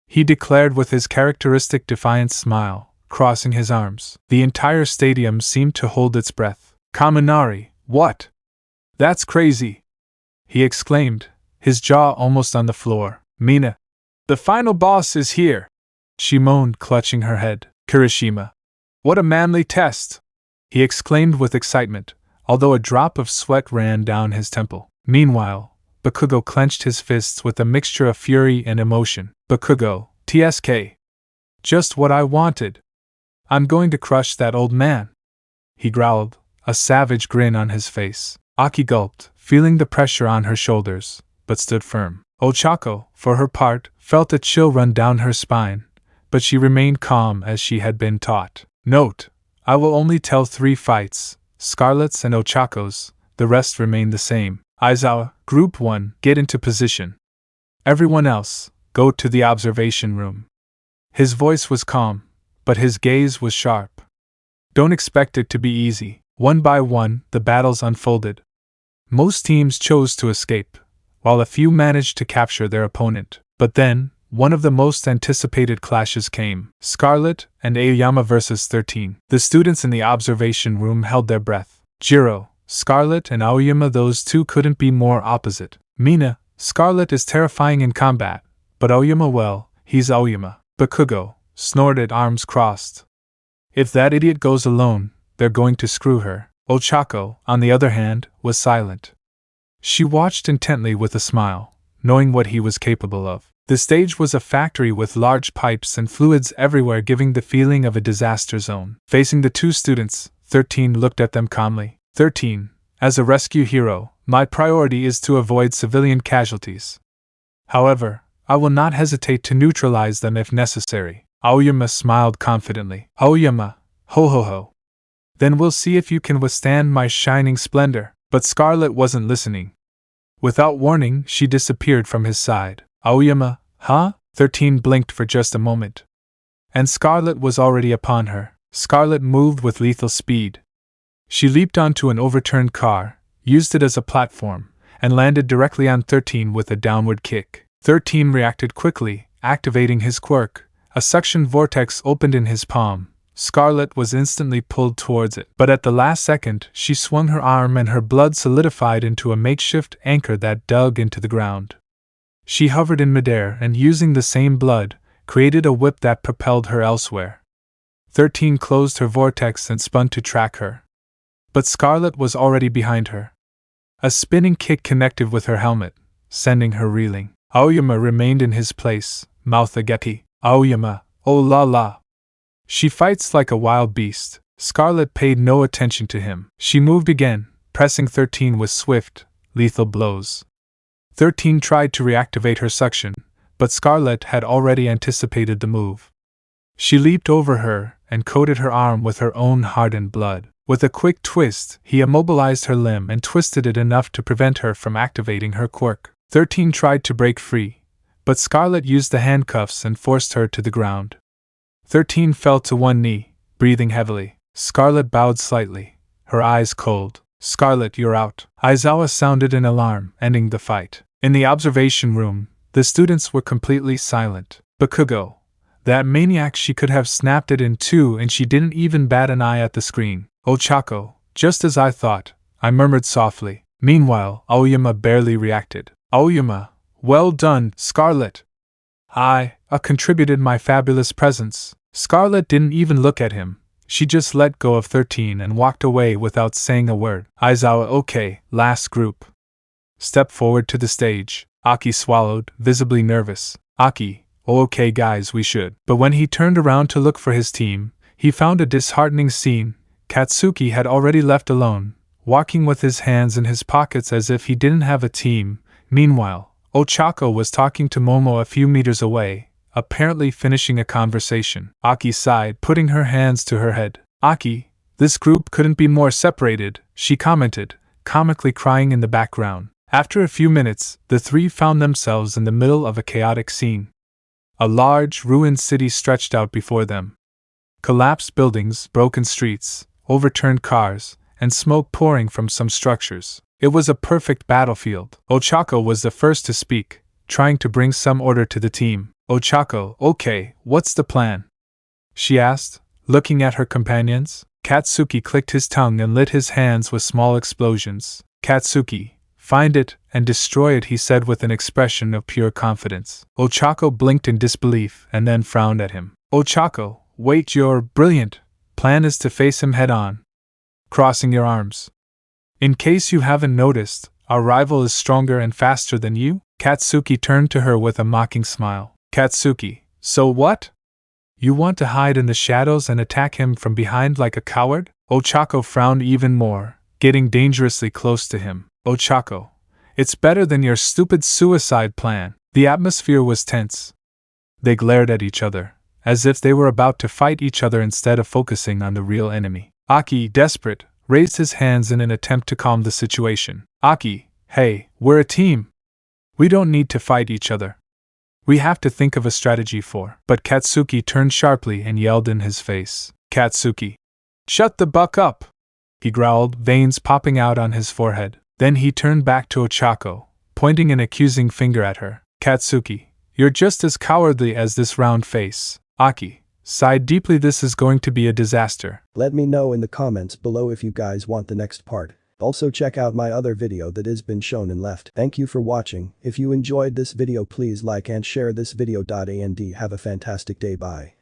he declared with his characteristic defiant smile, crossing his arms. The entire stadium seemed to hold its breath. "Kaminari, what? That's crazy!" he exclaimed, his jaw almost on the floor. "Mina, the final boss is here," she moaned, clutching her head. "Kirishima, what a manly test!" he exclaimed with excitement, although a drop of sweat ran down his temple. Meanwhile, Bakugo clenched his fists with a mixture of fury and emotion. "Bakugo, TSK. Just what I wanted. I'm going to crush that old man," he growled, a savage grin on his face. Aki gulped, feeling the pressure on her shoulders, but stood firm. Ochako, for her part, felt a chill run down her spine, but she remained calm as she had been taught. Note: I will only tell 3 fights, Scarlet's and Ochako's, the rest remain the same. Aizawa, Group 1, get into position. Everyone else, go to the observation room. His voice was calm, but his gaze was sharp. Don't expect it to be easy. One by one, the battles unfolded. Most teams chose to escape, while a few managed to capture their opponent. But then, one of the most anticipated clashes came. Scarlet and Aoyama versus 13. The students in the observation room held their breath. Jiro, Scarlet and Aoyama, those two couldn't be more opposite. Mina, Scarlet is terrifying in combat, but Aoyama, well, he's Aoyama. Bakugo snorted, arms crossed. If that idiot goes alone, they're going to screw her. Ochako, on the other hand, was silent. She watched intently with a smile, knowing what he was capable of. The stage was a factory with large pipes and fluids everywhere, giving the feeling of a disaster zone. Facing the 2 students, 13 looked at them calmly. 13. As a rescue hero, my priority is to avoid civilian casualties. However, I will not hesitate to neutralize them if necessary. Aoyama smiled confidently. Aoyama, ho ho ho. Then we'll see if you can withstand my shining splendor. But Scarlet wasn't listening. Without warning, she disappeared from his side. Aoyama, huh? 13 blinked for just a moment. And Scarlet was already upon her. Scarlet moved with lethal speed. She leaped onto an overturned car, used it as a platform, and landed directly on 13 with a downward kick. 13 reacted quickly, activating his quirk. A suction vortex opened in his palm. Scarlet was instantly pulled towards it, but at the last second, she swung her arm and her blood solidified into a makeshift anchor that dug into the ground. She hovered in midair and, using the same blood, created a whip that propelled her elsewhere. 13 closed her vortex and spun to track her. But Scarlet was already behind her. A spinning kick connected with her helmet, sending her reeling. Aoyama remained in his place, mouth agape. Aoyama, oh la la. She fights like a wild beast. Scarlet paid no attention to him. She moved again, pressing 13 with swift, lethal blows. 13 tried to reactivate her suction, but Scarlet had already anticipated the move. She leaped over her and coated her arm with her own hardened blood. With a quick twist, he immobilized her limb and twisted it enough to prevent her from activating her quirk. 13 tried to break free, but Scarlet used the handcuffs and forced her to the ground. 13 fell to one knee, breathing heavily. Scarlet bowed slightly, her eyes cold. Scarlet, you're out. Aizawa sounded an alarm, ending the fight. In the observation room, the students were completely silent. Bakugo, that maniac, she could have snapped it in 2 and she didn't even bat an eye at the screen. Ochako, just as I thought, I murmured softly. Meanwhile, Aoyama barely reacted. Aoyama, well done, Scarlet. I contributed my fabulous presence. Scarlet didn't even look at him. She just let go of 13 and walked away without saying a word. Aizawa, okay, last group. Step forward to the stage. Aki swallowed, visibly nervous. Aki, oh okay guys, we should. But when he turned around to look for his team, he found a disheartening scene. Katsuki had already left alone, walking with his hands in his pockets as if he didn't have a team. Meanwhile, Ochako was talking to Momo a few meters away, apparently finishing a conversation. Aki sighed, putting her hands to her head. Aki, this group couldn't be more separated, she commented, comically crying in the background. After a few minutes, the 3 found themselves in the middle of a chaotic scene. A large, ruined city stretched out before them. Collapsed buildings, broken streets, overturned cars, and smoke pouring from some structures. It was a perfect battlefield. Ochako was the first to speak, trying to bring some order to the team. Ochako, okay, what's the plan? She asked, looking at her companions. Katsuki clicked his tongue and lit his hands with small explosions. Katsuki, find it and destroy it, he said with an expression of pure confidence. Ochako blinked in disbelief and then frowned at him. Ochako, wait, your brilliant plan is to face him head on, crossing your arms. In case you haven't noticed, our rival is stronger and faster than you? Katsuki turned to her with a mocking smile. Katsuki, so what? You want to hide in the shadows and attack him from behind like a coward? Ochako frowned even more, getting dangerously close to him. Ochako, it's better than your stupid suicide plan. The atmosphere was tense. They glared at each other, as if they were about to fight each other instead of focusing on the real enemy. Aki, desperate, raised his hands in an attempt to calm the situation. Aki, hey, we're a team. We don't need to fight each other. We have to think of a strategy for. But Katsuki turned sharply and yelled in his face. Katsuki, shut the buck up! He growled, veins popping out on his forehead. Then he turned back to Ochako, pointing an accusing finger at her. Katsuki, you're just as cowardly as this round face. Aki sighed deeply. This is going to be a disaster. Let me know in the comments below if you guys want the next part. Also check out my other video that has been shown and left. Thank you for watching. If you enjoyed this video, please like and share this video. And have a fantastic day. Bye.